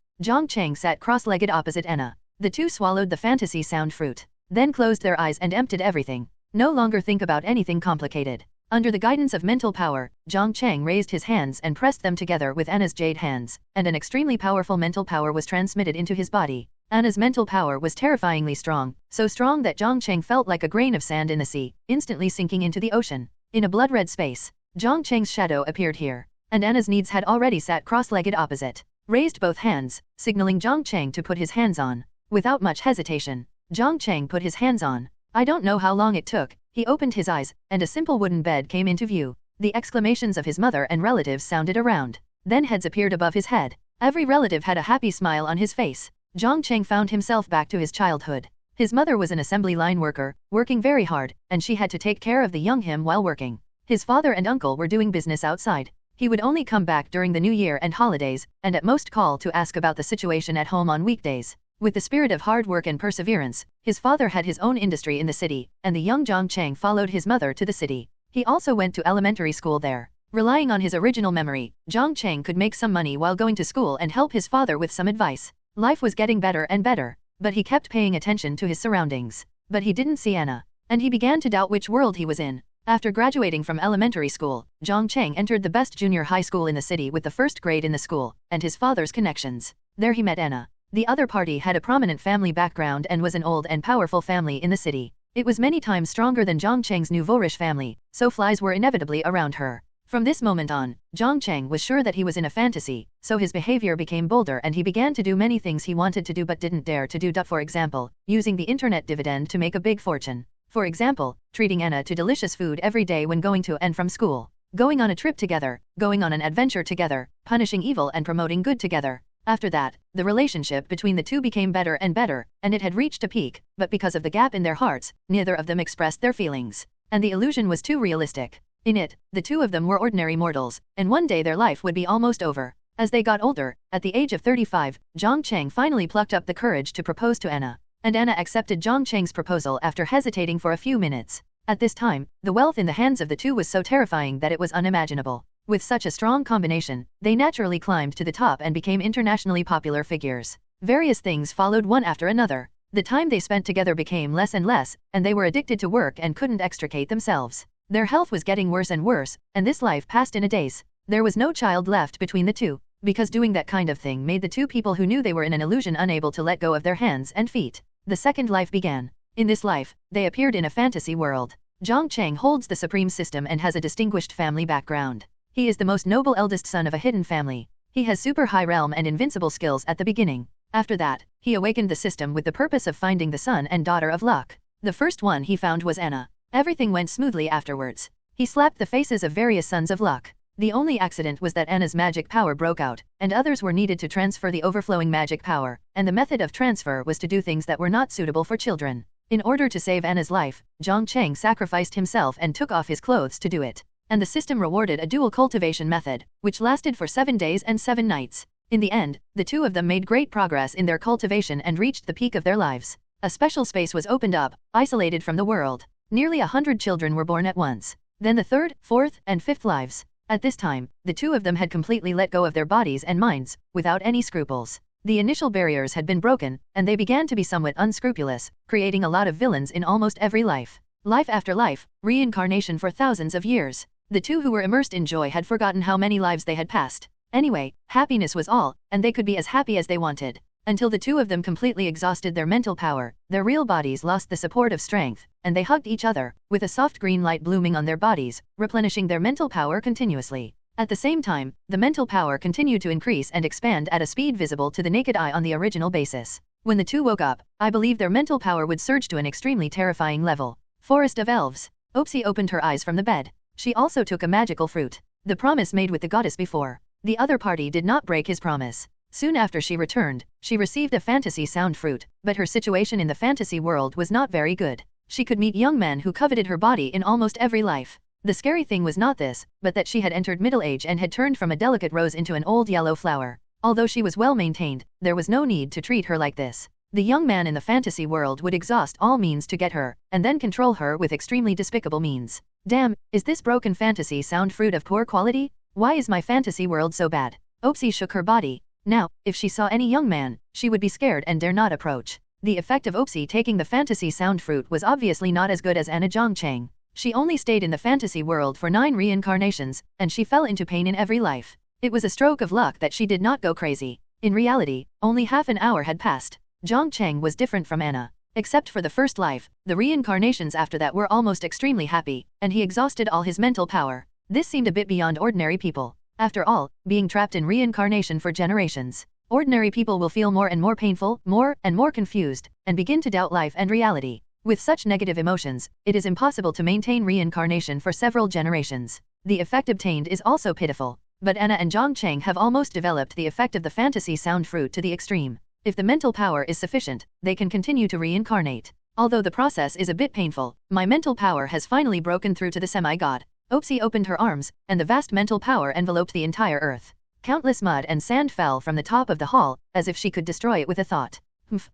Jiang Cheng sat cross-legged opposite Anna. The two swallowed the fantasy sound fruit, then closed their eyes and emptied everything. No longer think about anything complicated. Under the guidance of mental power, Jiang Cheng raised his hands and pressed them together with Anna's jade hands, and an extremely powerful mental power was transmitted into his body. Anna's mental power was terrifyingly strong, so strong that Jiang Cheng felt like a grain of sand in the sea, instantly sinking into the ocean. In a blood-red space, Jiang Cheng's shadow appeared here, and Anna's needs had already sat cross-legged opposite, raised both hands, signaling Jiang Cheng to put his hands on. Without much hesitation, Jiang Cheng put his hands on. I don't know how long it took, he opened his eyes, and a simple wooden bed came into view. The exclamations of his mother and relatives sounded around. Then heads appeared above his head. Every relative had a happy smile on his face. Jiang Cheng found himself back to his childhood. His mother was an assembly line worker, working very hard, and she had to take care of the young him while working. His father and uncle were doing business outside. He would only come back during the New Year and holidays, and at most call to ask about the situation at home on weekdays. With the spirit of hard work and perseverance, his father had his own industry in the city, and the young Jiang Cheng followed his mother to the city. He also went to elementary school there. Relying on his original memory, Jiang Cheng could make some money while going to school and help his father with some advice. Life was getting better and better, but he kept paying attention to his surroundings. But he didn't see Anna, and he began to doubt which world he was in. After graduating from elementary school, Jiang Cheng entered the best junior high school in the city with the first grade in the school, and his father's connections. There he met Anna. The other party had a prominent family background and was an old and powerful family in the city. It was many times stronger than Jiang Cheng's nouveau-riche family, so flies were inevitably around her. From this moment on, Jiang Cheng was sure that he was in a fantasy, so his behavior became bolder and he began to do many things he wanted to do but didn't dare to do. For example, using the internet dividend to make a big fortune. For example, treating Anna to delicious food every day when going to and from school. Going on a trip together, going on an adventure together, punishing evil and promoting good together. After that, the relationship between the two became better and better, and it had reached a peak, but because of the gap in their hearts, neither of them expressed their feelings. And the illusion was too realistic. In it, the two of them were ordinary mortals, and one day their life would be almost over. As they got older, at the age of 35, Jiang Cheng finally plucked up the courage to propose to Anna. And Anna accepted Jiang Cheng's proposal after hesitating for a few minutes. At this time, the wealth in the hands of the two was so terrifying that it was unimaginable. With such a strong combination, they naturally climbed to the top and became internationally popular figures. Various things followed one after another. The time they spent together became less and less, and they were addicted to work and couldn't extricate themselves. Their health was getting worse and worse, and this life passed in a daze. There was no child left between the two, because doing that kind of thing made the two people who knew they were in an illusion unable to let go of their hands and feet. The second life began. In this life, they appeared in a fantasy world. Jiang Cheng holds the supreme system and has a distinguished family background. He is the most noble eldest son of a hidden family. He has super high realm and invincible skills at the beginning. After that, he awakened the system with the purpose of finding the son and daughter of luck. The first one he found was Anna. Everything went smoothly afterwards. He slapped the faces of various sons of luck. The only accident was that Anna's magic power broke out, and others were needed to transfer the overflowing magic power, and the method of transfer was to do things that were not suitable for children. In order to save Anna's life, Jiang Cheng sacrificed himself and took off his clothes to do it. And the system rewarded a dual cultivation method, which lasted for 7 days and 7 nights. In the end, the two of them made great progress in their cultivation and reached the peak of their lives. A special space was opened up, isolated from the world. Nearly 100 children were born at once. Then the third, fourth, and fifth lives. At this time, the two of them had completely let go of their bodies and minds, without any scruples. The initial barriers had been broken, and they began to be somewhat unscrupulous, creating a lot of villains in almost every life. Life after life, reincarnation for thousands of years. The two who were immersed in joy had forgotten how many lives they had passed. Anyway, happiness was all, and they could be as happy as they wanted. Until the two of them completely exhausted their mental power, their real bodies lost the support of strength, and they hugged each other, with a soft green light blooming on their bodies, replenishing their mental power continuously. At the same time, the mental power continued to increase and expand at a speed visible to the naked eye on the original basis. When the two woke up, I believe their mental power would surge to an extremely terrifying level. Forest of Elves. Opsi opened her eyes from the bed. She also took a magical fruit. The promise made with the goddess before. The other party did not break his promise. Soon after she returned, she received a fantasy sound fruit, but her situation in the fantasy world was not very good. She could meet young men who coveted her body in almost every life. The scary thing was not this, but that she had entered middle age and had turned from a delicate rose into an old yellow flower. Although she was well maintained, there was no need to treat her like this. The young man in the fantasy world would exhaust all means to get her, and then control her with extremely despicable means. Damn, is this broken fantasy sound fruit of poor quality? Why is my fantasy world so bad? Opsi shook her body. Now, if she saw any young man, she would be scared and dare not approach. The effect of Opsi taking the fantasy sound fruit was obviously not as good as Anna Jiang Cheng. She only stayed in the fantasy world for 9 reincarnations, and she fell into pain in every life. It was a stroke of luck that she did not go crazy. In reality, only half an hour had passed. Jiang Cheng was different from Anna. Except for the first life, the reincarnations after that were almost extremely happy, and he exhausted all his mental power. This seemed a bit beyond ordinary people. After all, being trapped in reincarnation for generations, ordinary people will feel more and more painful, more and more confused, and begin to doubt life and reality. With such negative emotions, it is impossible to maintain reincarnation for several generations. The effect obtained is also pitiful. But Anna and Jiang Cheng have almost developed the effect of the fantasy sound fruit to the extreme. If the mental power is sufficient, they can continue to reincarnate. Although the process is a bit painful, my mental power has finally broken through to the semi-god. Opsi opened her arms, and the vast mental power enveloped the entire earth. Countless mud and sand fell from the top of the hall, as if she could destroy it with a thought.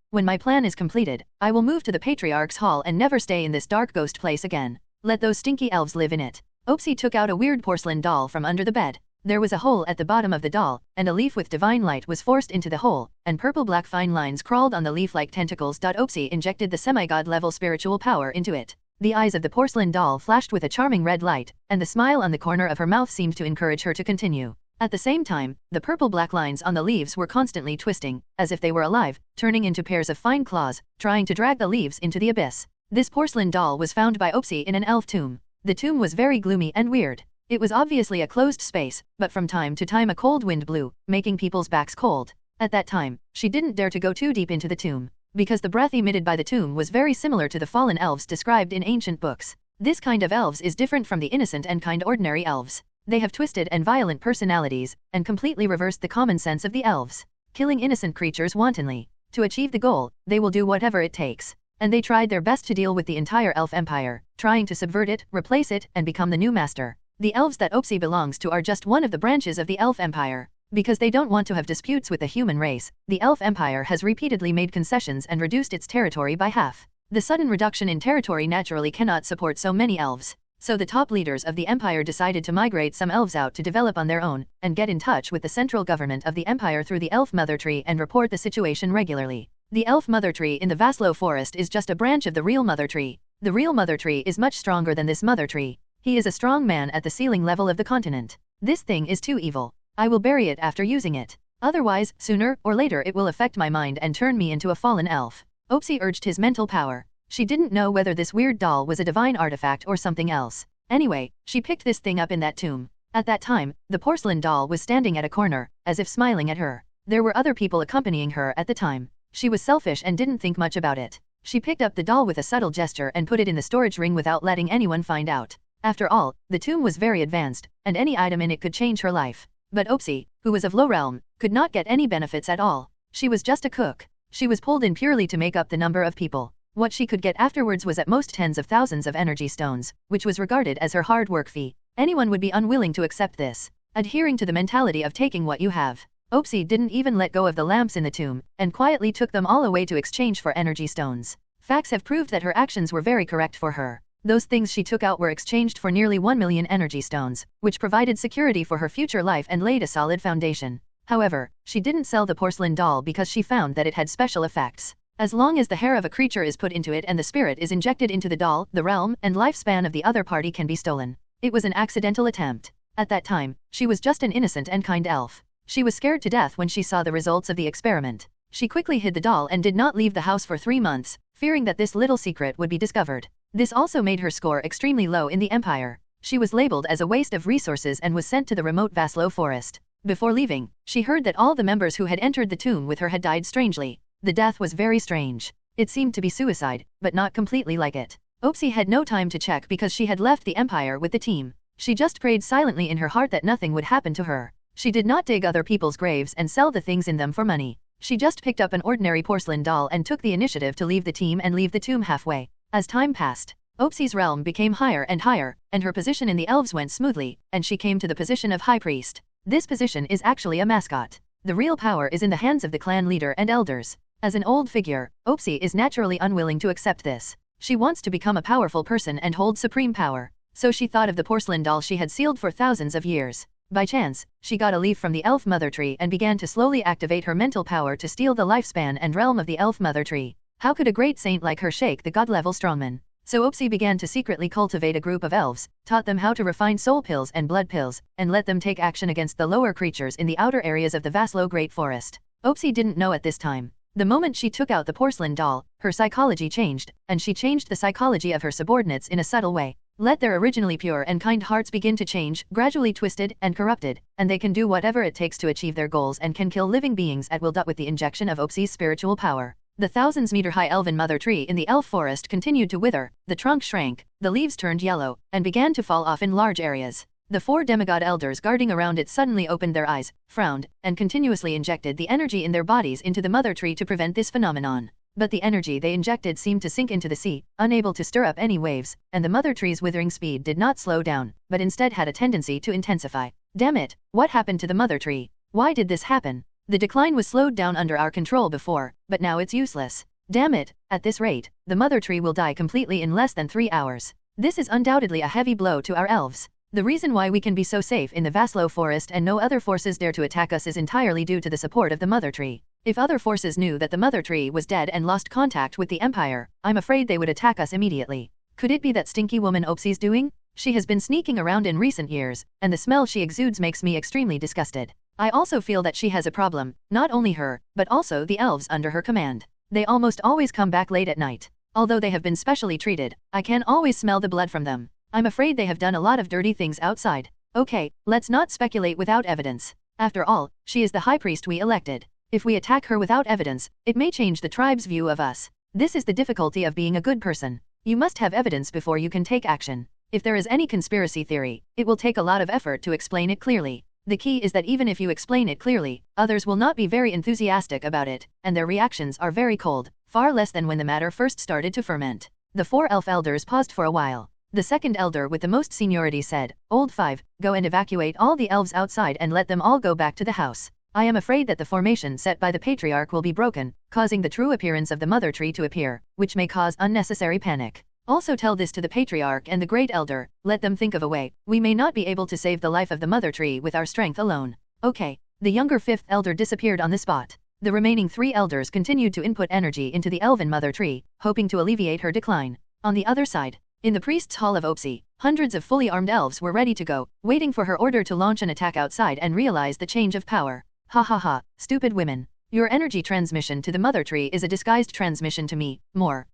When my plan is completed, I will move to the Patriarch's Hall and never stay in this dark ghost place again. Let those stinky elves live in it. Opsi took out a weird porcelain doll from under the bed. There was a hole at the bottom of the doll, and a leaf with divine light was forced into the hole, and purple-black fine lines crawled on the leaf like tentacles. Opsi injected the semi-god level spiritual power into it. The eyes of the porcelain doll flashed with a charming red light, and the smile on the corner of her mouth seemed to encourage her to continue. At the same time, the purple-black lines on the leaves were constantly twisting, as if they were alive, turning into pairs of fine claws, trying to drag the leaves into the abyss. This porcelain doll was found by Opsi in an elf tomb. The tomb was very gloomy and weird. It was obviously a closed space, but from time to time a cold wind blew, making people's backs cold. At that time, she didn't dare to go too deep into the tomb, because the breath emitted by the tomb was very similar to the fallen elves described in ancient books. This kind of elves is different from the innocent and kind ordinary elves. They have twisted and violent personalities, and completely reversed the common sense of the elves, killing innocent creatures wantonly. To achieve the goal, they will do whatever it takes. And they tried their best to deal with the entire elf empire, trying to subvert it, replace it, and become the new master. The elves that Opsi belongs to are just one of the branches of the elf empire. Because they don't want to have disputes with the human race, the elf empire has repeatedly made concessions and reduced its territory by half. The sudden reduction in territory naturally cannot support so many elves. So the top leaders of the empire decided to migrate some elves out to develop on their own, and get in touch with the central government of the empire through the elf mother tree and report the situation regularly. The elf mother tree in the Vaslo forest is just a branch of the real mother tree. The real mother tree is much stronger than this mother tree. He is a strong man at the ceiling level of the continent. This thing is too evil. I will bury it after using it. Otherwise, sooner or later it will affect my mind and turn me into a fallen elf. Opsi urged his mental power. She didn't know whether this weird doll was a divine artifact or something else. Anyway, she picked this thing up in that tomb. At that time, the porcelain doll was standing at a corner, as if smiling at her. There were other people accompanying her at the time. She was selfish and didn't think much about it. She picked up the doll with a subtle gesture and put it in the storage ring without letting anyone find out. After all, the tomb was very advanced, and any item in it could change her life. But Opsi, who was of low realm, could not get any benefits at all. She was just a cook. She was pulled in purely to make up the number of people. What she could get afterwards was at most tens of thousands of energy stones, which was regarded as her hard work fee. Anyone would be unwilling to accept this, adhering to the mentality of taking what you have. Opsi didn't even let go of the lamps in the tomb, and quietly took them all away to exchange for energy stones. Facts have proved that her actions were very correct for her. Those things she took out were exchanged for nearly 1 million energy stones, which provided security for her future life and laid a solid foundation. However, she didn't sell the porcelain doll because she found that it had special effects. As long as the hair of a creature is put into it and the spirit is injected into the doll, the realm and lifespan of the other party can be stolen. It was an accidental attempt. At that time, she was just an innocent and kind elf. She was scared to death when she saw the results of the experiment. She quickly hid the doll and did not leave the house for 3 months, fearing that this little secret would be discovered. This also made her score extremely low in the empire. She was labeled as a waste of resources and was sent to the remote Vaslo forest. Before leaving, she heard that all the members who had entered the tomb with her had died strangely. The death was very strange. It seemed to be suicide, but not completely like it. Opsi had no time to check because she had left the empire with the team. She just prayed silently in her heart that nothing would happen to her. She did not dig other people's graves and sell the things in them for money. She just picked up an ordinary porcelain doll and took the initiative to leave the team and leave the tomb halfway. As time passed, Opsi's realm became higher, and her position in the elves went smoothly, and she came to the position of high priest. This position is actually a mascot. The real power is in the hands of the clan leader and elders. As an old figure, Opsi is naturally unwilling to accept this. She wants to become a powerful person and hold supreme power. So she thought of the porcelain doll she had sealed for thousands of years. By chance, she got a leaf from the elf mother tree and began to slowly activate her mental power to steal the lifespan and realm of the elf mother tree. How could a great saint like her shake the god-level strongman? So Opsi began to secretly cultivate a group of elves, taught them how to refine soul pills and blood pills, and let them take action against the lower creatures in the outer areas of the Vaslo Great Forest. Opsi didn't know at this time. The moment she took out the porcelain doll, her psychology changed, and she changed the psychology of her subordinates in a subtle way. Let their originally pure and kind hearts begin to change, gradually twisted and corrupted, and they can do whatever it takes to achieve their goals and can kill living beings at will. With the injection of Opsi's spiritual power, the thousands-meter-high elven mother tree in the elf forest continued to wither, the trunk shrank, the leaves turned yellow, and began to fall off in large areas. The 4 demigod elders guarding around it suddenly opened their eyes, frowned, and continuously injected the energy in their bodies into the mother tree to prevent this phenomenon. But the energy they injected seemed to sink into the sea, unable to stir up any waves, and the mother tree's withering speed did not slow down, but instead had a tendency to intensify. Damn it, what happened to the mother tree? Why did this happen? The decline was slowed down under our control before, but now it's useless. Damn it, at this rate, the mother tree will die completely in less than 3 hours. This is undoubtedly a heavy blow to our elves. The reason why we can be so safe in the Vaslo forest and no other forces dare to attack us is entirely due to the support of the mother tree. If other forces knew that the mother tree was dead and lost contact with the Empire, I'm afraid they would attack us immediately. Could it be that stinky woman Opsi's doing? She has been sneaking around in recent years, and the smell she exudes makes me extremely disgusted. I also feel that she has a problem, not only her, but also the elves under her command. They almost always come back late at night. Although they have been specially treated, I can always smell the blood from them. I'm afraid they have done a lot of dirty things outside. Okay, let's not speculate without evidence. After all, she is the high priest we elected. If we attack her without evidence, it may change the tribe's view of us. This is the difficulty of being a good person. You must have evidence before you can take action. If there is any conspiracy theory, it will take a lot of effort to explain it clearly. The key is that even if you explain it clearly, others will not be very enthusiastic about it, and their reactions are very cold, far less than when the matter first started to ferment. The 4 elf elders paused for a while. The second elder with the most seniority said, "Old 5, go and evacuate all the elves outside and let them all go back to the house. I am afraid that the formation set by the patriarch will be broken, causing the true appearance of the mother tree to appear, which may cause unnecessary panic. Also tell this to the patriarch and the great elder, let them think of a way. We may not be able to save the life of the mother tree with our strength alone." Okay. The younger 5th elder disappeared on the spot. The remaining 3 elders continued to input energy into the elven mother tree, hoping to alleviate her decline. On the other side, in the priest's hall of Opsi, hundreds of fully armed elves were ready to go, waiting for her order to launch an attack outside and realize the change of power. Ha ha ha, stupid women. Your energy transmission to the mother tree is a disguised transmission to me. More.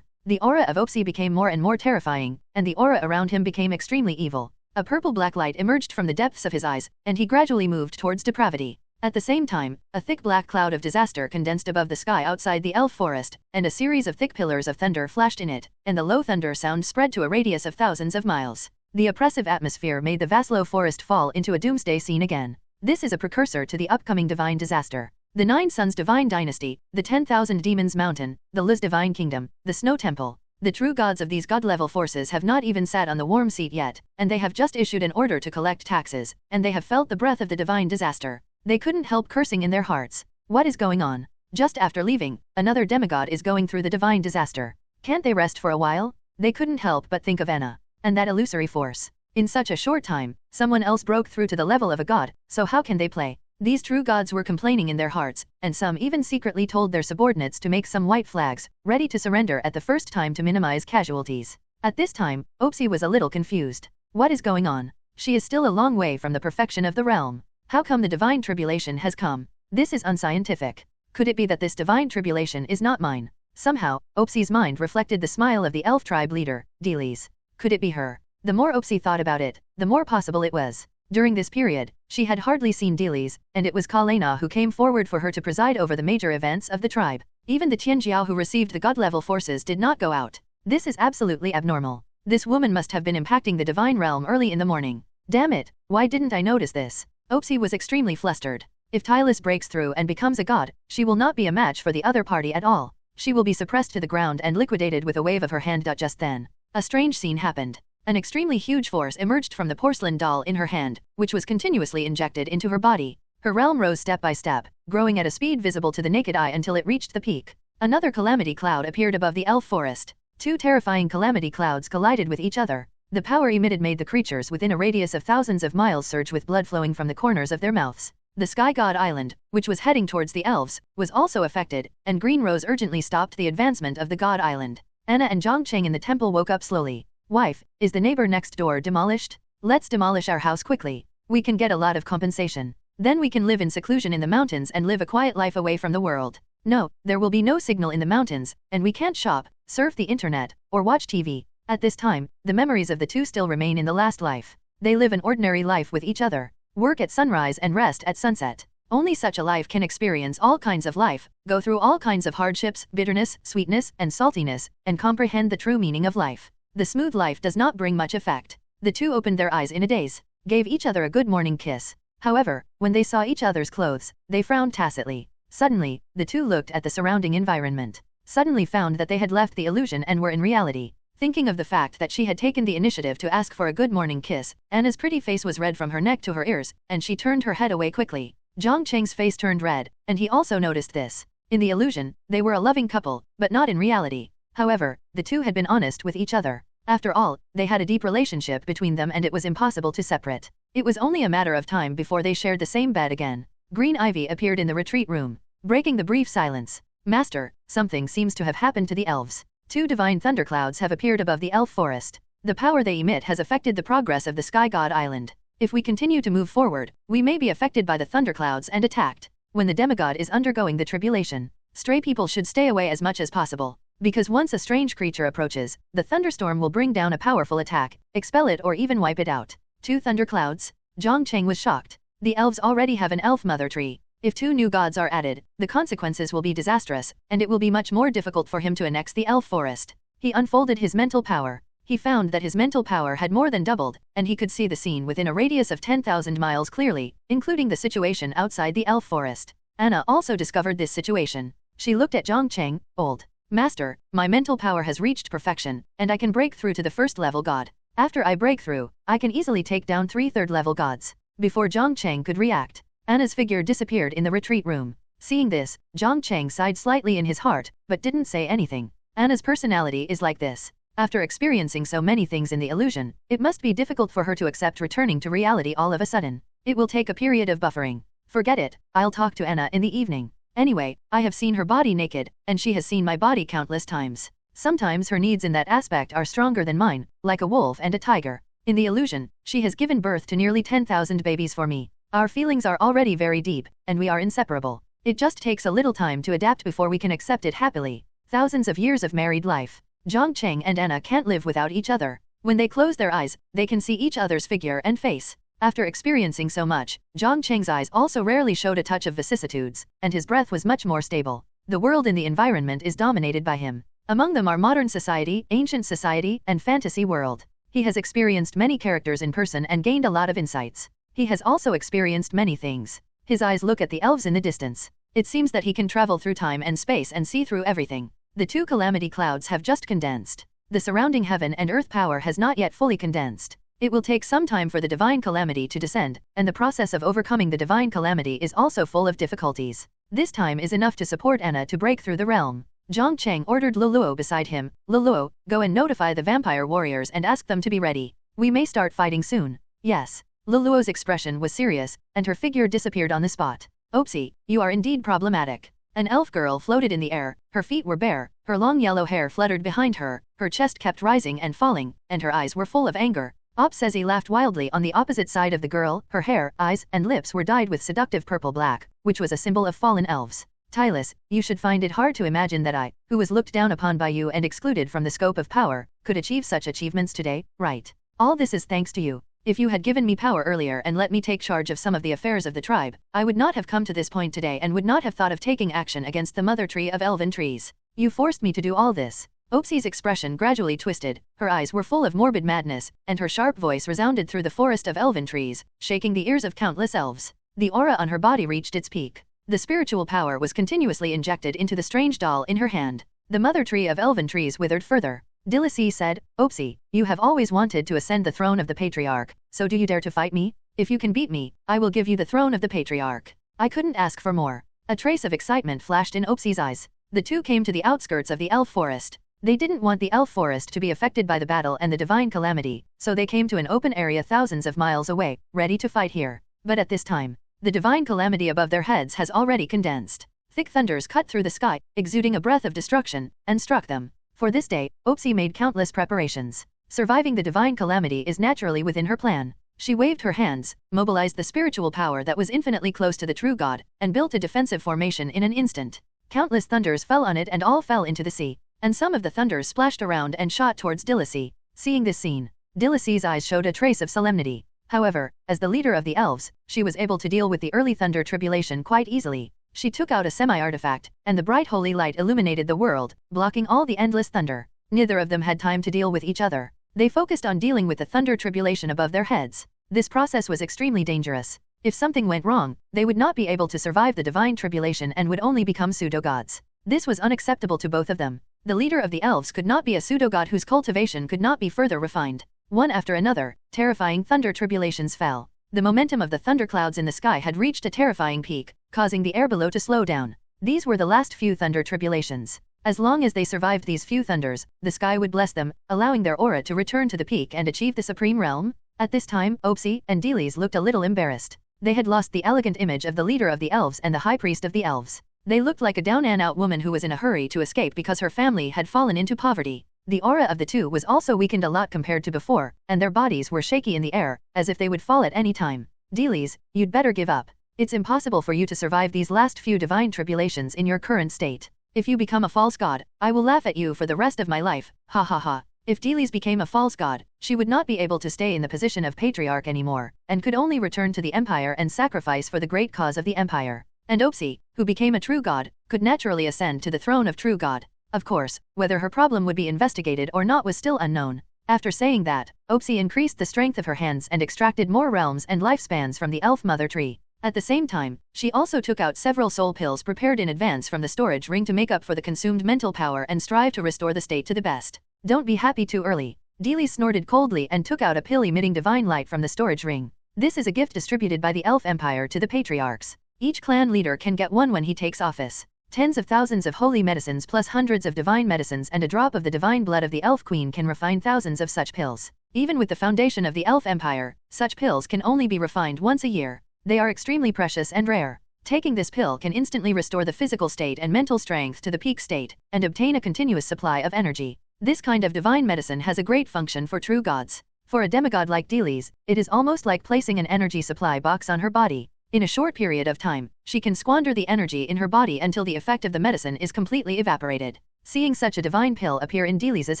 The aura of Opsi became more and more terrifying, and the aura around him became extremely evil. A purple-black light emerged from the depths of his eyes, and he gradually moved towards depravity. At the same time, a thick black cloud of disaster condensed above the sky outside the elf forest, and a series of thick pillars of thunder flashed in it, and the low thunder sound spread to a radius of thousands of miles. The oppressive atmosphere made the Vaslo forest fall into a doomsday scene again. This is a precursor to the upcoming divine disaster. The 9 Suns Divine Dynasty, the 10,000 Demons Mountain, the Luz Divine Kingdom, the Snow Temple. The true gods of these god-level forces have not even sat on the warm seat yet, and they have just issued an order to collect taxes, and they have felt the breath of the divine disaster. They couldn't help cursing in their hearts. What is going on? Just after leaving, another demigod is going through the divine disaster. Can't they rest for a while? They couldn't help but think of Enna, and that illusory force. In such a short time, someone else broke through to the level of a god, so how can they play? These true gods were complaining in their hearts, and some even secretly told their subordinates to make some white flags, ready to surrender at the first time to minimize casualties. At this time, Opsi was a little confused. What is going on? She is still a long way from the perfection of the realm. How come the divine tribulation has come? This is unscientific. Could it be that this divine tribulation is not mine? Somehow, Opsi's mind reflected the smile of the elf tribe leader, Delis. Could it be her? The more Opsi thought about it, the more possible it was. During this period, she had hardly seen Delis, and it was Kalena who came forward for her to preside over the major events of the tribe. Even the Tianjiao who received the god-level forces did not go out. This is absolutely abnormal. This woman must have been impacting the divine realm early in the morning. Damn it, why didn't I notice this? Opsi was extremely flustered. If Tylus breaks through and becomes a god, she will not be a match for the other party at all. She will be suppressed to the ground and liquidated with a wave of her hand. Just then, a strange scene happened. An extremely huge force emerged from the porcelain doll in her hand, which was continuously injected into her body. Her realm rose step by step, growing at a speed visible to the naked eye until it reached the peak. Another calamity cloud appeared above the elf forest. Two terrifying calamity clouds collided with each other. The power emitted made the creatures within a radius of thousands of miles surge with blood flowing from the corners of their mouths. The Sky God Island, which was heading towards the elves, was also affected, and Green Rose urgently stopped the advancement of the God Island. Anna and Jiang Cheng in the temple woke up slowly. Wife, is the neighbor next door demolished? Let's demolish our house quickly. We can get a lot of compensation. Then we can live in seclusion in the mountains and live a quiet life away from the world. No, there will be no signal in the mountains, and we can't shop, surf the internet, or watch TV. At this time, the memories of the two still remain in the last life. They live an ordinary life with each other, work at sunrise and rest at sunset. Only such a life can experience all kinds of life, go through all kinds of hardships, bitterness, sweetness, and saltiness, and comprehend the true meaning of life. The smooth life does not bring much effect. The two opened their eyes in a daze, gave each other a good morning kiss. However, when they saw each other's clothes, they frowned tacitly. Suddenly, the two looked at the surrounding environment, suddenly found that they had left the illusion and were in reality. Thinking of the fact that she had taken the initiative to ask for a good morning kiss, Anna's pretty face was red from her neck to her ears, and she turned her head away quickly. Jiang Cheng's face turned red, and he also noticed this. In the illusion, they were a loving couple, but not in reality. However, the two had been honest with each other. After all, they had a deep relationship between them and it was impossible to separate. It was only a matter of time before they shared the same bed again. Green Ivy appeared in the retreat room, breaking the brief silence. Master, something seems to have happened to the elves. Two divine thunderclouds have appeared above the elf forest. The power they emit has affected the progress of the Sky God Island. If we continue to move forward, we may be affected by the thunderclouds and attacked. When the demigod is undergoing the tribulation, stray people should stay away as much as possible. Because once a strange creature approaches, the thunderstorm will bring down a powerful attack, expel it or even wipe it out. Two thunderclouds? Jiang Cheng was shocked. The elves already have an elf mother tree. If two new gods are added, the consequences will be disastrous, and it will be much more difficult for him to annex the elf forest. He unfolded his mental power. He found that his mental power had more than doubled, and he could see the scene within a radius of 10,000 miles clearly, including the situation outside the elf forest. Anna also discovered this situation. She looked at Jiang Cheng, old. Master, my mental power has reached perfection, and I can break through to the first level god. After I break through, I can easily take down 3 third-level gods. Before Jiang Cheng could react, Anna's figure disappeared in the retreat room. Seeing this, Jiang Cheng sighed slightly in his heart, but didn't say anything. Anna's personality is like this. After experiencing so many things in the illusion, it must be difficult for her to accept returning to reality all of a sudden. It will take a period of buffering. Forget it, I'll talk to Anna in the evening. Anyway, I have seen her body naked, and she has seen my body countless times. Sometimes her needs in that aspect are stronger than mine, like a wolf and a tiger. In the illusion, she has given birth to nearly 10,000 babies for me. Our feelings are already very deep, and we are inseparable. It just takes a little time to adapt before we can accept it happily. Thousands of years of married life. Jiang Cheng and Anna can't live without each other. When they close their eyes, they can see each other's figure and face. After experiencing so much, Jiang Cheng's eyes also rarely showed a touch of vicissitudes, and his breath was much more stable. The world and the environment is dominated by him. Among them are modern society, ancient society, and fantasy world. He has experienced many characters in person and gained a lot of insights. He has also experienced many things. His eyes look at the elves in the distance. It seems that he can travel through time and space and see through everything. The 2 calamity clouds have just condensed. The surrounding heaven and earth power has not yet fully condensed. It will take some time for the divine calamity to descend, and the process of overcoming the divine calamity is also full of difficulties. This time is enough to support Anna to break through the realm. Jiang Cheng ordered Luluo beside him. Luluo, go and notify the vampire warriors and ask them to be ready. We may start fighting soon. Yes. Luluo's expression was serious, and her figure disappeared on the spot. Oopsie, you are indeed problematic. An elf girl floated in the air, her feet were bare, her long yellow hair fluttered behind her, her chest kept rising and falling, and her eyes were full of anger. Opsezi laughed wildly on the opposite side of the girl. Her hair, eyes, and lips were dyed with seductive purple-black, which was a symbol of fallen elves. Tylus, you should find it hard to imagine that I, who was looked down upon by you and excluded from the scope of power, could achieve such achievements today, right? All this is thanks to you. If you had given me power earlier and let me take charge of some of the affairs of the tribe, I would not have come to this point today and would not have thought of taking action against the mother tree of elven trees. You forced me to do all this. Opsie's expression gradually twisted, her eyes were full of morbid madness, and her sharp voice resounded through the forest of elven trees, shaking the ears of countless elves. The aura on her body reached its peak. The spiritual power was continuously injected into the strange doll in her hand. The mother tree of elven trees withered further. Dilisi said, Opsie, you have always wanted to ascend the throne of the patriarch, so do you dare to fight me? If you can beat me, I will give you the throne of the patriarch. I couldn't ask for more. A trace of excitement flashed in Opsi's eyes. The two came to the outskirts of the elf forest. They didn't want the elf forest to be affected by the battle and the divine calamity, so they came to an open area thousands of miles away, ready to fight here. But at this time, the divine calamity above their heads has already condensed. Thick thunders cut through the sky, exuding a breath of destruction, and struck them. For this day, Opsi made countless preparations. Surviving the divine calamity is naturally within her plan. She waved her hands, mobilized the spiritual power that was infinitely close to the true god, and built a defensive formation in an instant. Countless thunders fell on it and all fell into the sea, and some of the thunders splashed around and shot towards Dilicy. Seeing this scene, Dilicy's eyes showed a trace of solemnity. However, as the leader of the elves, she was able to deal with the early thunder tribulation quite easily. She took out a semi-artifact, and the bright holy light illuminated the world, blocking all the endless thunder. Neither of them had time to deal with each other. They focused on dealing with the thunder tribulation above their heads. This process was extremely dangerous. If something went wrong, they would not be able to survive the divine tribulation and would only become pseudo-gods. This was unacceptable to both of them. The leader of the elves could not be a pseudo-god whose cultivation could not be further refined. One after another, terrifying thunder tribulations fell. The momentum of the thunderclouds in the sky had reached a terrifying peak, causing the air below to slow down. These were the last few thunder tribulations. As long as they survived these few thunders, the sky would bless them, allowing their aura to return to the peak and achieve the supreme realm. At this time, Opsi and Dili's looked a little embarrassed. They had lost the elegant image of the leader of the elves and the high priest of the elves. They looked like a down-and-out woman who was in a hurry to escape because her family had fallen into poverty. The aura of the two was also weakened a lot compared to before, and their bodies were shaky in the air, as if they would fall at any time. Dilis, you'd better give up. It's impossible for you to survive these last few divine tribulations in your current state. If you become a false god, I will laugh at you for the rest of my life, ha ha ha. If Dilis became a false god, she would not be able to stay in the position of patriarch anymore, and could only return to the empire and sacrifice for the great cause of the empire. And Opsi, who became a true god, could naturally ascend to the throne of true god. Of course, whether her problem would be investigated or not was still unknown. After saying that, Opsi increased the strength of her hands and extracted more realms and lifespans from the elf mother tree. At the same time, she also took out several soul pills prepared in advance from the storage ring to make up for the consumed mental power and strive to restore the state to the best. Don't be happy too early. Dilis snorted coldly and took out a pill emitting divine light from the storage ring. This is a gift distributed by the elf empire to the patriarchs. Each clan leader can get one when he takes office. Tens of thousands of holy medicines plus hundreds of divine medicines and a drop of the divine blood of the elf queen can refine thousands of such pills. Even with the foundation of the elf empire, such pills can only be refined once a year. They are extremely precious and rare. Taking this pill can instantly restore the physical state and mental strength to the peak state, and obtain a continuous supply of energy. This kind of divine medicine has a great function for true gods. For a demigod like Dilis, it is almost like placing an energy supply box on her body. In a short period of time, she can squander the energy in her body until the effect of the medicine is completely evaporated. Seeing such a divine pill appear in Dilis's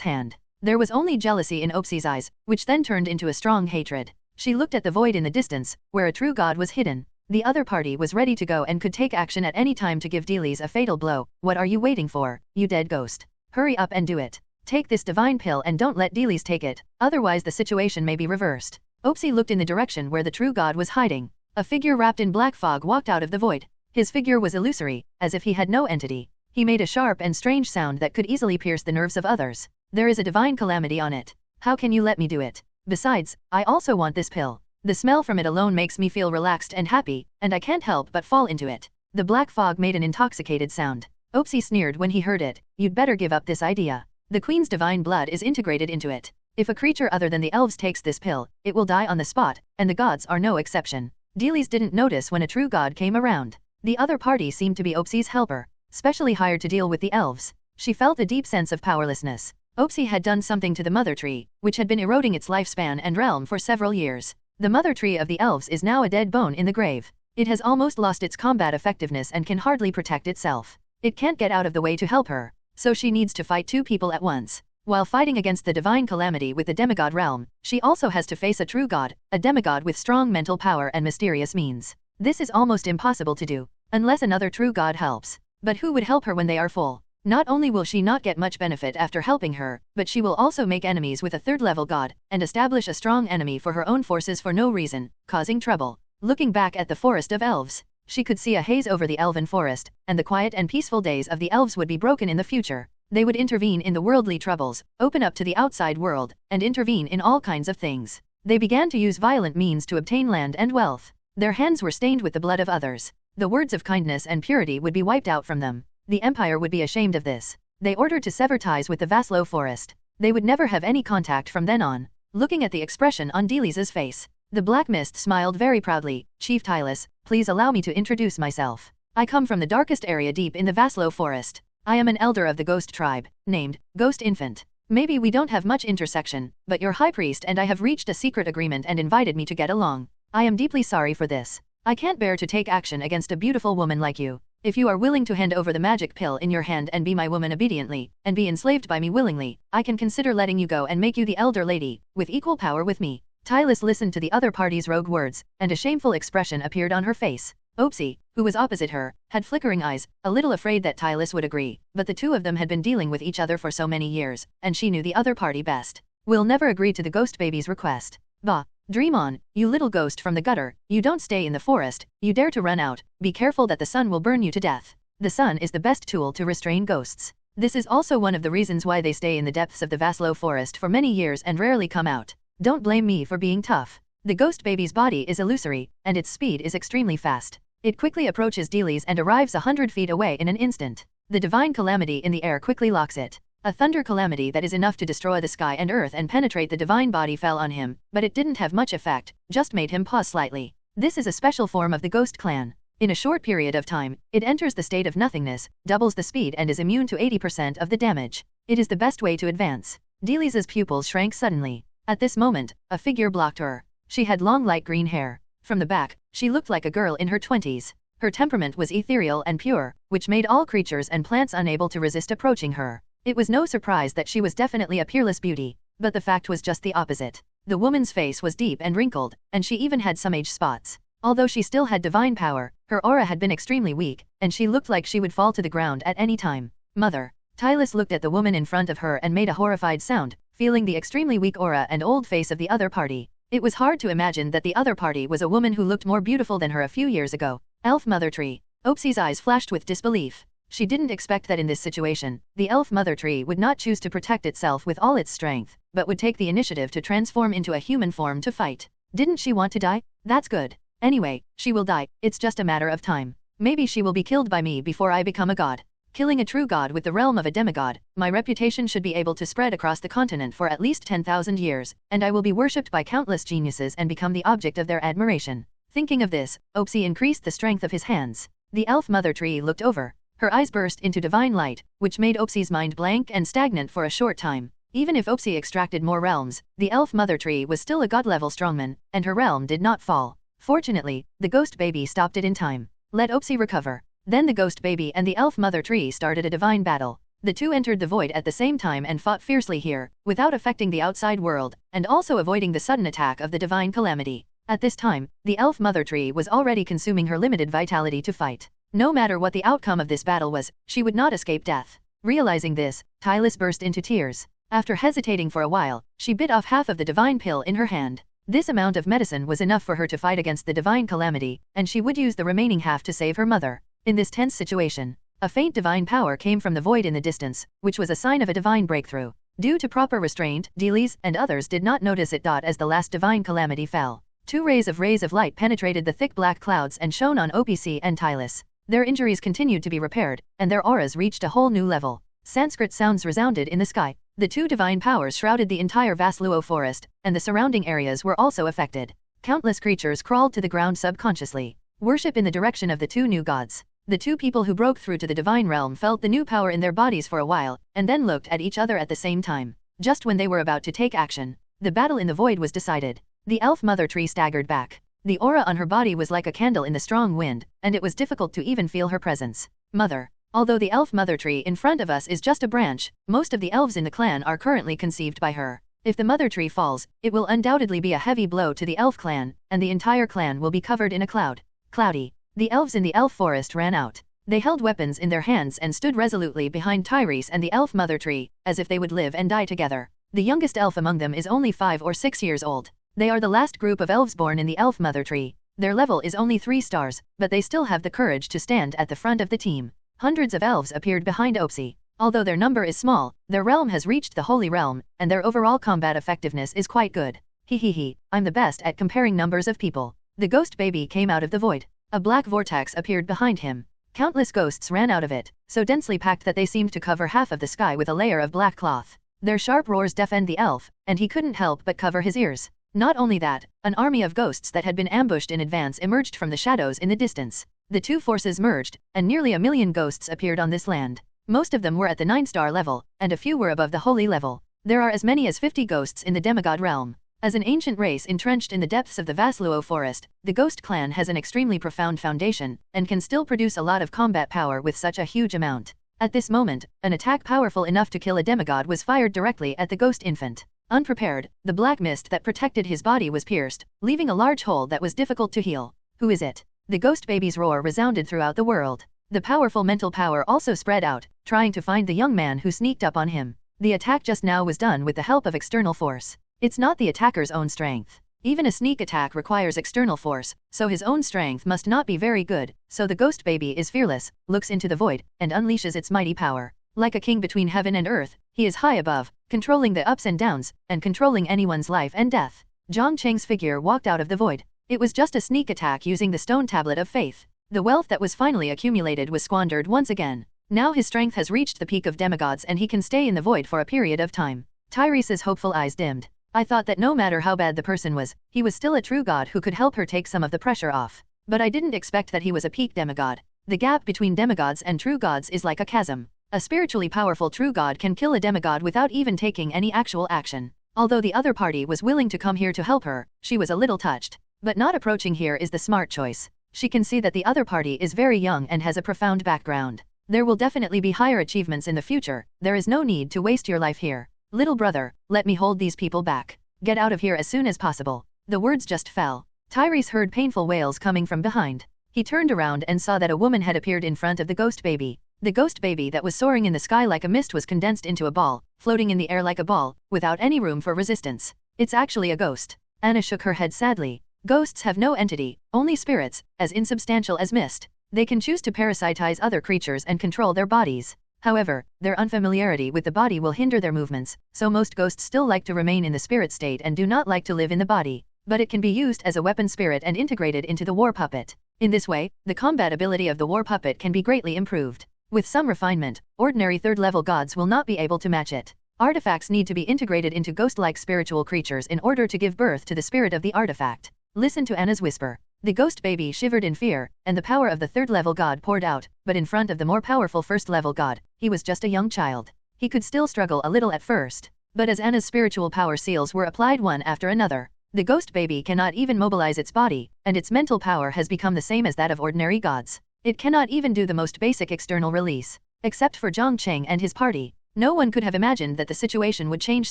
hand, there was only jealousy in Opsi's eyes, which then turned into a strong hatred. She looked at the void in the distance, where a true god was hidden. The other party was ready to go and could take action at any time to give Dilis a fatal blow. What are you waiting for, you dead ghost? Hurry up and do it. Take this divine pill and don't let Dilis take it, otherwise the situation may be reversed. Opsi looked in the direction where the true god was hiding. A figure wrapped in black fog walked out of the void. His figure was illusory, as if he had no entity. He made a sharp and strange sound that could easily pierce the nerves of others. There is a divine calamity on it. How can you let me do it? Besides, I also want this pill. The smell from it alone makes me feel relaxed and happy, and I can't help but fall into it. The black fog made an intoxicated sound. Opsi sneered when he heard it. You'd better give up this idea. The queen's divine blood is integrated into it. If a creature other than the elves takes this pill, it will die on the spot, and the gods are no exception. Dilis didn't notice when a true god came around. The other party seemed to be Opsi's helper, specially hired to deal with the elves. She felt a deep sense of powerlessness. Opsi had done something to the mother tree, which had been eroding its lifespan and realm for several years. The mother tree of the elves is now a dead bone in the grave. It has almost lost its combat effectiveness and can hardly protect itself. It can't get out of the way to help her, so she needs to fight two people at once. While fighting against the divine calamity with the demigod realm, she also has to face a true god, a demigod with strong mental power and mysterious means. This is almost impossible to do, unless another true god helps. But who would help her when they are full? Not only will she not get much benefit after helping her, but she will also make enemies with a third-level god, and establish a strong enemy for her own forces for no reason, causing trouble. Looking back at the forest of elves, she could see a haze over the elven forest, and the quiet and peaceful days of the elves would be broken in the future. They would intervene in the worldly troubles, open up to the outside world, and intervene in all kinds of things. They began to use violent means to obtain land and wealth. Their hands were stained with the blood of others. The words of kindness and purity would be wiped out from them. The empire would be ashamed of this. They ordered to sever ties with the Vaslo forest. They would never have any contact from then on. Looking at the expression on Delisa's face, the Black Mist smiled very proudly. Chief Tylus, please allow me to introduce myself. I come from the darkest area deep in the Vaslo forest. I am an elder of the Ghost tribe, named Ghost Infant. Maybe we don't have much intersection, but your high priest and I have reached a secret agreement and invited me to get along. I am deeply sorry for this. I can't bear to take action against a beautiful woman like you. If you are willing to hand over the magic pill in your hand and be my woman obediently, and be enslaved by me willingly, I can consider letting you go and make you the elder lady, with equal power with me. Tylus listened to the other party's rogue words, and a shameful expression appeared on her face. Opsi, who was opposite her, had flickering eyes, a little afraid that Tylus would agree, but the two of them had been dealing with each other for so many years, and she knew the other party best. We'll never agree to the ghost baby's request. Bah, dream on, you little ghost from the gutter, you don't stay in the forest, you dare to run out, be careful that the sun will burn you to death. The sun is the best tool to restrain ghosts. This is also one of the reasons why they stay in the depths of the Vaslo forest for many years and rarely come out. Don't blame me for being tough. The ghost baby's body is illusory, and its speed is extremely fast. It quickly approaches Delis and arrives 100 feet away in an instant. The divine calamity in the air quickly locks it. A thunder calamity that is enough to destroy the sky and earth and penetrate the divine body fell on him, but it didn't have much effect, just made him pause slightly. This is a special form of the Ghost Clan. In a short period of time, it enters the state of nothingness, doubles the speed and is immune to 80% of the damage. It is the best way to advance. Delis's pupils shrank suddenly. At this moment, a figure blocked her. She had long light green hair. From the back, she looked like a girl in her 20s. Her temperament was ethereal and pure, which made all creatures and plants unable to resist approaching her. It was no surprise that she was definitely a peerless beauty, but the fact was just the opposite. The woman's face was deep and wrinkled, and she even had some age spots. Although she still had divine power, her aura had been extremely weak, and she looked like she would fall to the ground at any time. Mother. Tylus looked at the woman in front of her and made a horrified sound, feeling the extremely weak aura and old face of the other party. It was hard to imagine that the other party was a woman who looked more beautiful than her a few years ago. Elf Mother Tree. Opsi's eyes flashed with disbelief. She didn't expect that in this situation, the Elf Mother Tree would not choose to protect itself with all its strength, but would take the initiative to transform into a human form to fight. Didn't she want to die? That's good. Anyway, she will die, it's just a matter of time. Maybe she will be killed by me before I become a god. Killing a true god with the realm of a demigod, my reputation should be able to spread across the continent for at least 10,000 years, and I will be worshipped by countless geniuses and become the object of their admiration. Thinking of this, Opsi increased the strength of his hands. The Elf Mother Tree looked over. Her eyes burst into divine light, which made Opsi's mind blank and stagnant for a short time. Even if Opsi extracted more realms, the Elf Mother Tree was still a god-level strongman, and her realm did not fall. Fortunately, the ghost baby stopped it in time. Let Opsi recover. Then the ghost baby and the Elf Mother Tree started a divine battle. The two entered the void at the same time and fought fiercely here, without affecting the outside world, and also avoiding the sudden attack of the divine calamity. At this time, the Elf Mother Tree was already consuming her limited vitality to fight. No matter what the outcome of this battle was, she would not escape death. Realizing this, Tylus burst into tears. After hesitating for a while, she bit off half of the divine pill in her hand. This amount of medicine was enough for her to fight against the divine calamity, and she would use the remaining half to save her mother. In this tense situation, a faint divine power came from the void in the distance, which was a sign of a divine breakthrough. Due to proper restraint, Delis and others did not notice it. As the last divine calamity fell, two rays of light penetrated the thick black clouds and shone on OPC and Tylus. Their injuries continued to be repaired, and their auras reached a whole new level. Sanskrit sounds resounded in the sky. The two divine powers shrouded the entire Vasluo forest, and the surrounding areas were also affected. Countless creatures crawled to the ground subconsciously. Worship in the direction of the two new gods. The two people who broke through to the divine realm felt the new power in their bodies for a while, and then looked at each other at the same time. Just when they were about to take action, the battle in the void was decided. The Elf Mother Tree staggered back. The aura on her body was like a candle in the strong wind, and it was difficult to even feel her presence. Mother. Although the Elf Mother Tree in front of us is just a branch, most of the elves in the clan are currently conceived by her. If the Mother Tree falls, it will undoubtedly be a heavy blow to the Elf clan, and the entire clan will be covered in a cloud. Cloudy. The elves in the elf forest ran out. They held weapons in their hands and stood resolutely behind Tyrese and the Elf Mother Tree, as if they would live and die together. The youngest elf among them is only 5 or 6 years old. They are the last group of elves born in the Elf Mother Tree. Their level is only 3 stars, but they still have the courage to stand at the front of the team. Hundreds of elves appeared behind Opsi. Although their number is small, their realm has reached the Holy Realm, and their overall combat effectiveness is quite good. He, I'm the best at comparing numbers of people. The ghost baby came out of the void. A black vortex appeared behind him. Countless ghosts ran out of it, so densely packed that they seemed to cover half of the sky with a layer of black cloth. Their sharp roars deafened the elf, and he couldn't help but cover his ears. Not only that, an army of ghosts that had been ambushed in advance emerged from the shadows in the distance. The two forces merged, and nearly 1,000,000 ghosts appeared on this land. Most of them were at the 9-star level, and a few were above the holy level. There are as many as 50 ghosts in the demigod realm. As an ancient race entrenched in the depths of the vast Luo forest, the Ghost Clan has an extremely profound foundation, and can still produce a lot of combat power with such a huge amount. At this moment, an attack powerful enough to kill a demigod was fired directly at the ghost infant. Unprepared, the black mist that protected his body was pierced, leaving a large hole that was difficult to heal. Who is it? The ghost baby's roar resounded throughout the world. The powerful mental power also spread out, trying to find the young man who sneaked up on him. The attack just now was done with the help of external force. It's not the attacker's own strength. Even a sneak attack requires external force, so his own strength must not be very good, so the ghost baby is fearless, looks into the void, and unleashes its mighty power. Like a king between heaven and earth, he is high above, controlling the ups and downs, and controlling anyone's life and death. Jiang Cheng's figure walked out of the void. It was just a sneak attack using the stone tablet of faith. The wealth that was finally accumulated was squandered once again. Now his strength has reached the peak of demigods and he can stay in the void for a period of time. Tyrese's hopeful eyes dimmed. I thought that no matter how bad the person was, he was still a true god who could help her take some of the pressure off. But I didn't expect that he was a peak demigod. The gap between demigods and true gods is like a chasm. A spiritually powerful true god can kill a demigod without even taking any actual action. Although the other party was willing to come here to help her, she was a little touched. But not approaching here is the smart choice. She can see that the other party is very young and has a profound background. There will definitely be higher achievements in the future. There is no need to waste your life here. Little brother, let me hold these people back. Get out of here as soon as possible. The words just fell. Tyrese heard painful wails coming from behind. He turned around and saw that a woman had appeared in front of the ghost baby. The ghost baby that was soaring in the sky like a mist was condensed into a ball, floating in the air like a ball, without any room for resistance. It's actually a ghost. Anna shook her head sadly. Ghosts have no entity, only spirits, as insubstantial as mist. They can choose to parasitize other creatures and control their bodies. However, their unfamiliarity with the body will hinder their movements, so most ghosts still like to remain in the spirit state and do not like to live in the body. But it can be used as a weapon spirit and integrated into the war puppet. In this way, the combat ability of the war puppet can be greatly improved. With some refinement, ordinary third-level gods will not be able to match it. Artifacts need to be integrated into ghost-like spiritual creatures in order to give birth to the spirit of the artifact. Listen to Anna's whisper. The ghost baby shivered in fear, and the power of the third-level god poured out, but in front of the more powerful first-level god, he was just a young child. He could still struggle a little at first, but as Anna's spiritual power seals were applied one after another, the ghost baby cannot even mobilize its body, and its mental power has become the same as that of ordinary gods. It cannot even do the most basic external release. Except for Jiang Cheng and his party, no one could have imagined that the situation would change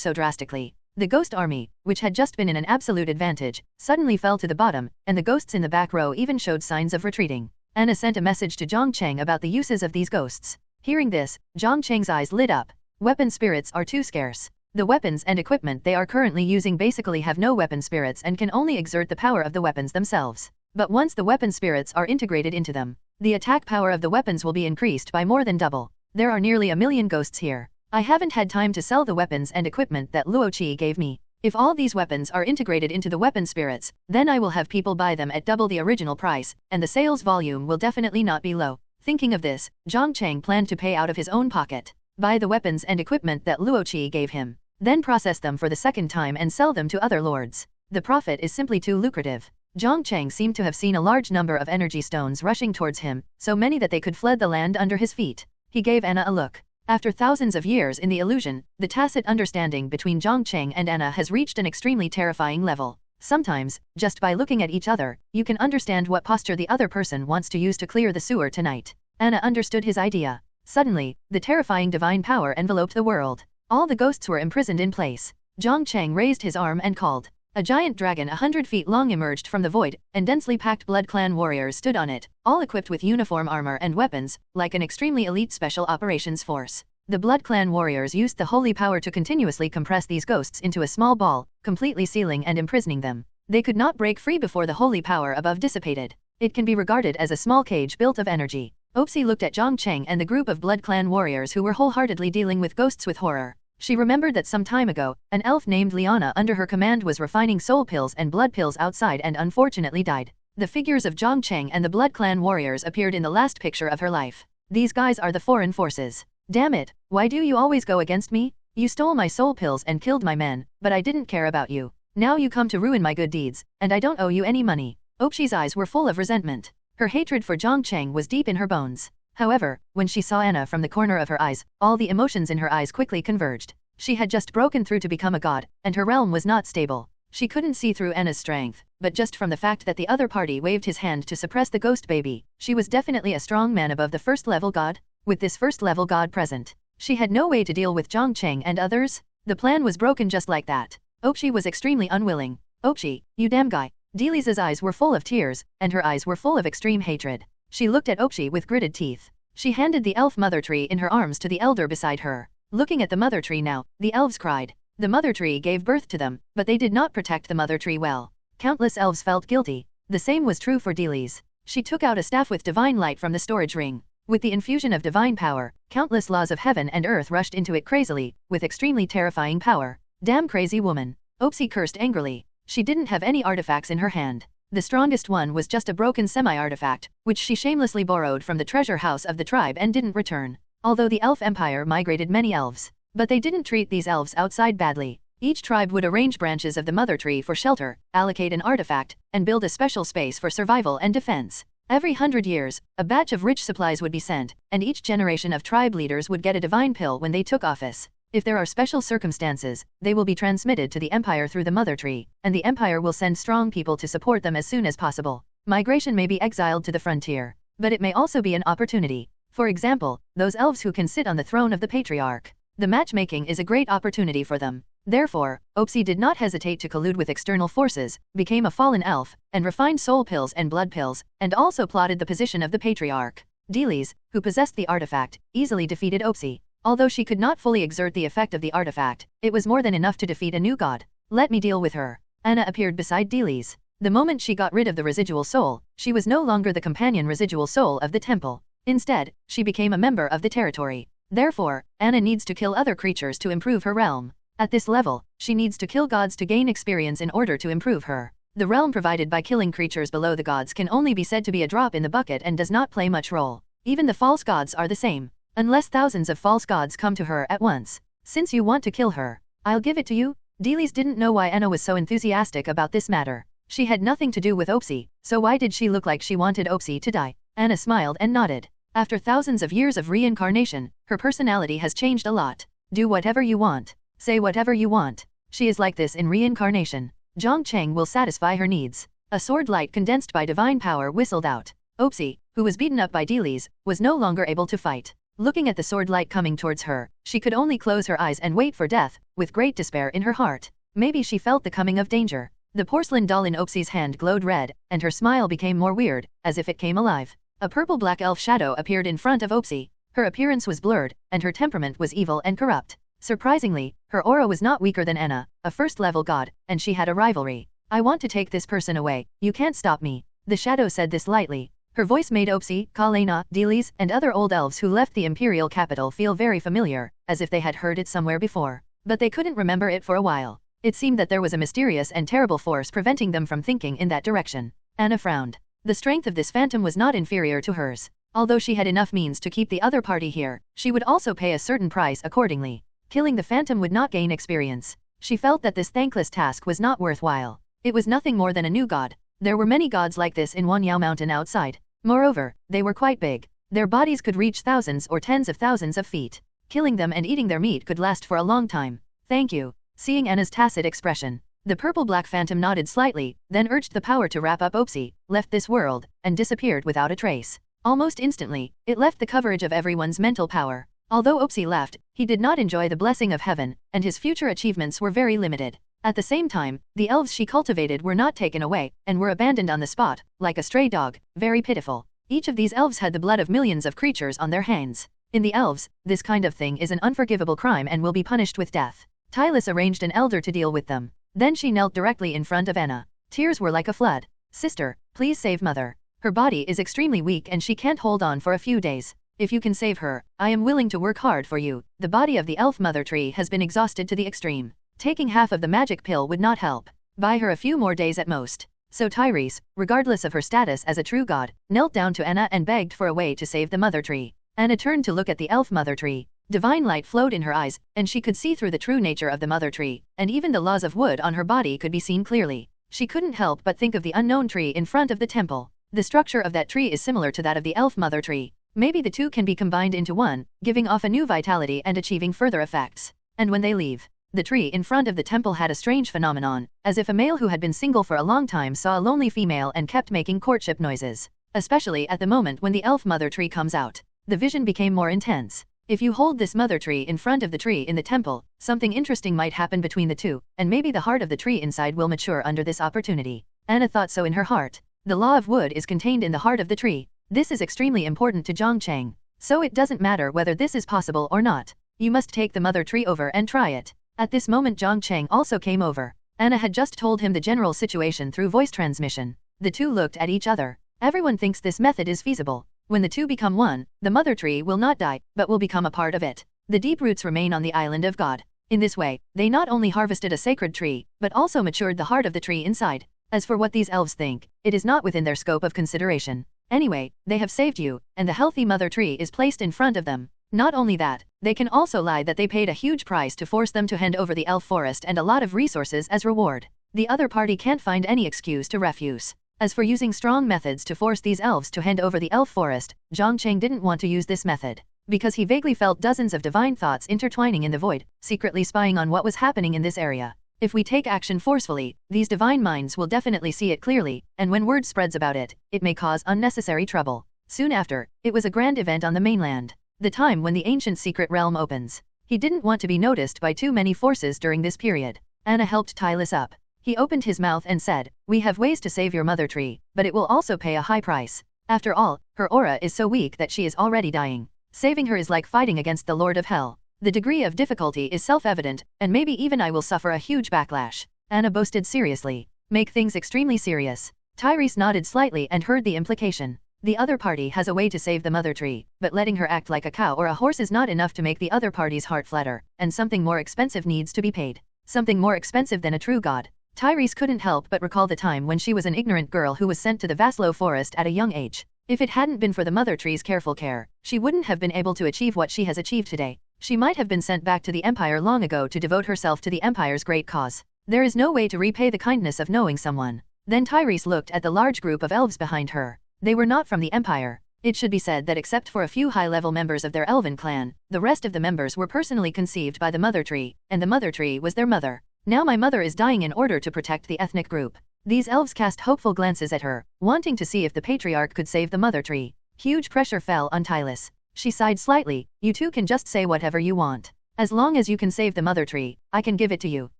so drastically. The ghost army, which had just been in an absolute advantage, suddenly fell to the bottom, and the ghosts in the back row even showed signs of retreating. Anna sent a message to Jiang Cheng about the uses of these ghosts. Hearing this, Jiang Cheng's eyes lit up. Weapon spirits are too scarce. The weapons and equipment they are currently using basically have no weapon spirits and can only exert the power of the weapons themselves. But once the weapon spirits are integrated into them, the attack power of the weapons will be increased by more than double. There are nearly 1,000,000 ghosts here. I haven't had time to sell the weapons and equipment that Luo Qi gave me. If all these weapons are integrated into the weapon spirits, then I will have people buy them at double the original price, and the sales volume will definitely not be low. Thinking of this, Jiang Cheng planned to pay out of his own pocket, buy the weapons and equipment that Luo Qi gave him, then process them for the second time and sell them to other lords. The profit is simply too lucrative. Jiang Cheng seemed to have seen a large number of energy stones rushing towards him, so many that they could flood the land under his feet. He gave Anna a look. After thousands of years in the illusion, the tacit understanding between Jiang Cheng and Anna has reached an extremely terrifying level. Sometimes, just by looking at each other, you can understand what posture the other person wants to use to clear the sewer tonight. Anna understood his idea. Suddenly, the terrifying divine power enveloped the world. All the ghosts were imprisoned in place. Jiang Cheng raised his arm and called. A giant dragon 100 feet long emerged from the void, and densely packed Blood Clan warriors stood on it, all equipped with uniform armor and weapons, like an extremely elite special operations force. The Blood Clan warriors used the holy power to continuously compress these ghosts into a small ball, completely sealing and imprisoning them. They could not break free before the holy power above dissipated. It can be regarded as a small cage built of energy. Opsi looked at Jiang Cheng and the group of Blood Clan warriors who were wholeheartedly dealing with ghosts with horror. She remembered that some time ago, an elf named Liana under her command was refining soul pills and blood pills outside and unfortunately died. The figures of Jiang Cheng and the Blood Clan warriors appeared in the last picture of her life. These guys are the foreign forces. Damn it, why do you always go against me? You stole my soul pills and killed my men, but I didn't care about you. Now you come to ruin my good deeds, and I don't owe you any money. Opshi's eyes were full of resentment. Her hatred for Jiang Cheng was deep in her bones. However, when she saw Anna from the corner of her eyes, all the emotions in her eyes quickly converged. She had just broken through to become a god, and her realm was not stable. She couldn't see through Anna's strength, but just from the fact that the other party waved his hand to suppress the ghost baby, she was definitely a strong man above the first-level god. With this first-level god present, she had no way to deal with Jiang Cheng and others. The plan was broken just like that. Opshi was extremely unwilling. Opshi, you damn guy. Deli's eyes were full of tears, and her eyes were full of extreme hatred. She looked at Opshi with gritted teeth. She handed the elf mother tree in her arms to the elder beside her. Looking at the mother tree now, the elves cried. The mother tree gave birth to them, but they did not protect the mother tree well. Countless elves felt guilty. The same was true for Delis. She took out a staff with divine light from the storage ring. With the infusion of divine power, countless laws of heaven and earth rushed into it crazily, with extremely terrifying power. Damn crazy woman. Opsi cursed angrily. She didn't have any artifacts in her hand. The strongest one was just a broken semi-artifact, which she shamelessly borrowed from the treasure house of the tribe and didn't return. Although the elf empire migrated many elves, but they didn't treat these elves outside badly. Each tribe would arrange branches of the mother tree for shelter, allocate an artifact, and build a special space for survival and defense. Every 100 years, a batch of rich supplies would be sent, and each generation of tribe leaders would get a divine pill when they took office. If there are special circumstances, they will be transmitted to the empire through the mother tree, and the empire will send strong people to support them as soon as possible. Migration may be exiled to the frontier, but it may also be an opportunity. For example, those elves who can sit on the throne of the patriarch. The matchmaking is a great opportunity for them. Therefore, Opsi did not hesitate to collude with external forces, became a fallen elf, and refined soul pills and blood pills, and also plotted the position of the patriarch. Delis, who possessed the artifact, easily defeated Opsi. Although she could not fully exert the effect of the artifact, it was more than enough to defeat a new god. Let me deal with her. Anna appeared beside Delis. The moment she got rid of the residual soul, she was no longer the companion residual soul of the temple. Instead, she became a member of the territory. Therefore, Anna needs to kill other creatures to improve her realm. At this level, she needs to kill gods to gain experience in order to improve her. The realm provided by killing creatures below the gods can only be said to be a drop in the bucket and does not play much role. Even the false gods are the same. Unless thousands of false gods come to her at once. Since you want to kill her, I'll give it to you. Delis didn't know why Anna was so enthusiastic about this matter. She had nothing to do with Opsi, so why did she look like she wanted Opsi to die? Anna smiled and nodded. After thousands of years of reincarnation, her personality has changed a lot. Do whatever you want. Say whatever you want. She is like this in reincarnation. Jiang Cheng will satisfy her needs. A sword light condensed by divine power whistled out. Opsi, who was beaten up by Delis, was no longer able to fight. Looking at the sword light coming towards her, she could only close her eyes and wait for death, with great despair in her heart. Maybe she felt the coming of danger. The porcelain doll in Opsi's hand glowed red, and her smile became more weird, as if it came alive. A purple-black elf shadow appeared in front of Opsi. Her appearance was blurred, and her temperament was evil and corrupt. Surprisingly, her aura was not weaker than Anna, a first-level god, and she had a rivalry. I want to take this person away. You can't stop me. The shadow said this lightly. Her voice made Opsi, Kalena, Delis, and other old elves who left the imperial capital feel very familiar, as if they had heard it somewhere before. But they couldn't remember it for a while. It seemed that there was a mysterious and terrible force preventing them from thinking in that direction. Anna frowned. The strength of this phantom was not inferior to hers. Although she had enough means to keep the other party here, she would also pay a certain price accordingly. Killing the phantom would not gain experience. She felt that this thankless task was not worthwhile. It was nothing more than a new god. There were many gods like this in Wanyao Mountain outside. Moreover, they were quite big. Their bodies could reach thousands or tens of thousands of feet. Killing them and eating their meat could last for a long time. Thank you. Seeing Anna's tacit expression, the purple-black phantom nodded slightly, then urged the power to wrap up Opsi, left this world, and disappeared without a trace. Almost instantly, it left the coverage of everyone's mental power. Although Opsi left, he did not enjoy the blessing of heaven, and his future achievements were very limited. At the same time, the elves she cultivated were not taken away, and were abandoned on the spot, like a stray dog, very pitiful. Each of these elves had the blood of millions of creatures on their hands. In the elves, this kind of thing is an unforgivable crime and will be punished with death. Tylus arranged an elder to deal with them. Then she knelt directly in front of Anna. Tears were like a flood. Sister, please save mother. Her body is extremely weak and she can't hold on for a few days. If you can save her, I am willing to work hard for you. The body of the elf mother tree has been exhausted to the extreme. Taking half of the magic pill would not help. Buy her a few more days at most. So Tyrese, regardless of her status as a true god, knelt down to Anna and begged for a way to save the mother tree. Anna turned to look at the elf mother tree. Divine light flowed in her eyes, and she could see through the true nature of the mother tree, and even the laws of wood on her body could be seen clearly. She couldn't help but think of the unknown tree in front of the temple. The structure of that tree is similar to that of the elf mother tree. Maybe the two can be combined into one, giving off a new vitality and achieving further effects. And when they leave, the tree in front of the temple had a strange phenomenon, as if a male who had been single for a long time saw a lonely female and kept making courtship noises. Especially at the moment when the elf mother tree comes out. The vision became more intense. If you hold this mother tree in front of the tree in the temple, something interesting might happen between the two, and maybe the heart of the tree inside will mature under this opportunity. Anna thought so in her heart. The law of wood is contained in the heart of the tree. This is extremely important to Jiang Cheng. So it doesn't matter whether this is possible or not. You must take the mother tree over and try it. At this moment Jiang Cheng also came over. Anna had just told him the general situation through voice transmission. The two looked at each other. Everyone thinks this method is feasible. When the two become one, the mother tree will not die, but will become a part of it. The deep roots remain on the island of God. In this way, they not only harvested a sacred tree, but also matured the heart of the tree inside. As for what these elves think, it is not within their scope of consideration. Anyway, they have saved you, and the healthy mother tree is placed in front of them. Not only that, they can also lie that they paid a huge price to force them to hand over the elf forest and a lot of resources as reward. The other party can't find any excuse to refuse. As for using strong methods to force these elves to hand over the elf forest, Jiang Cheng didn't want to use this method. Because he vaguely felt dozens of divine thoughts intertwining in the void, secretly spying on what was happening in this area. If we take action forcefully, these divine minds will definitely see it clearly, and when word spreads about it, it may cause unnecessary trouble. Soon after, it was a grand event on the mainland. The time when the ancient secret realm opens. He didn't want to be noticed by too many forces during this period. Anna helped Tylus up. He opened his mouth and said, "We have ways to save your mother tree, but it will also pay a high price. After all, her aura is so weak that she is already dying. Saving her is like fighting against the Lord of Hell. The degree of difficulty is self-evident, and maybe even I will suffer a huge backlash." Anna boasted seriously. "Make things extremely serious." Tyrese nodded slightly and heard the implication. The other party has a way to save the mother tree, but letting her act like a cow or a horse is not enough to make the other party's heart flutter, and something more expensive needs to be paid. Something more expensive than a true god. Tyrese couldn't help but recall the time when she was an ignorant girl who was sent to the Vaslo forest at a young age. If it hadn't been for the mother tree's careful care, she wouldn't have been able to achieve what she has achieved today. She might have been sent back to the Empire long ago to devote herself to the Empire's great cause. There is no way to repay the kindness of knowing someone. Then Tyrese looked at the large group of elves behind her. They were not from the Empire. It should be said that except for a few high-level members of their elven clan, the rest of the members were personally conceived by the mother tree, and the mother tree was their mother. Now my mother is dying in order to protect the ethnic group. These elves cast hopeful glances at her, wanting to see if the patriarch could save the mother tree. Huge pressure fell on Tylus. She sighed slightly. "You two can just say whatever you want. As long as you can save the mother tree, I can give it to you.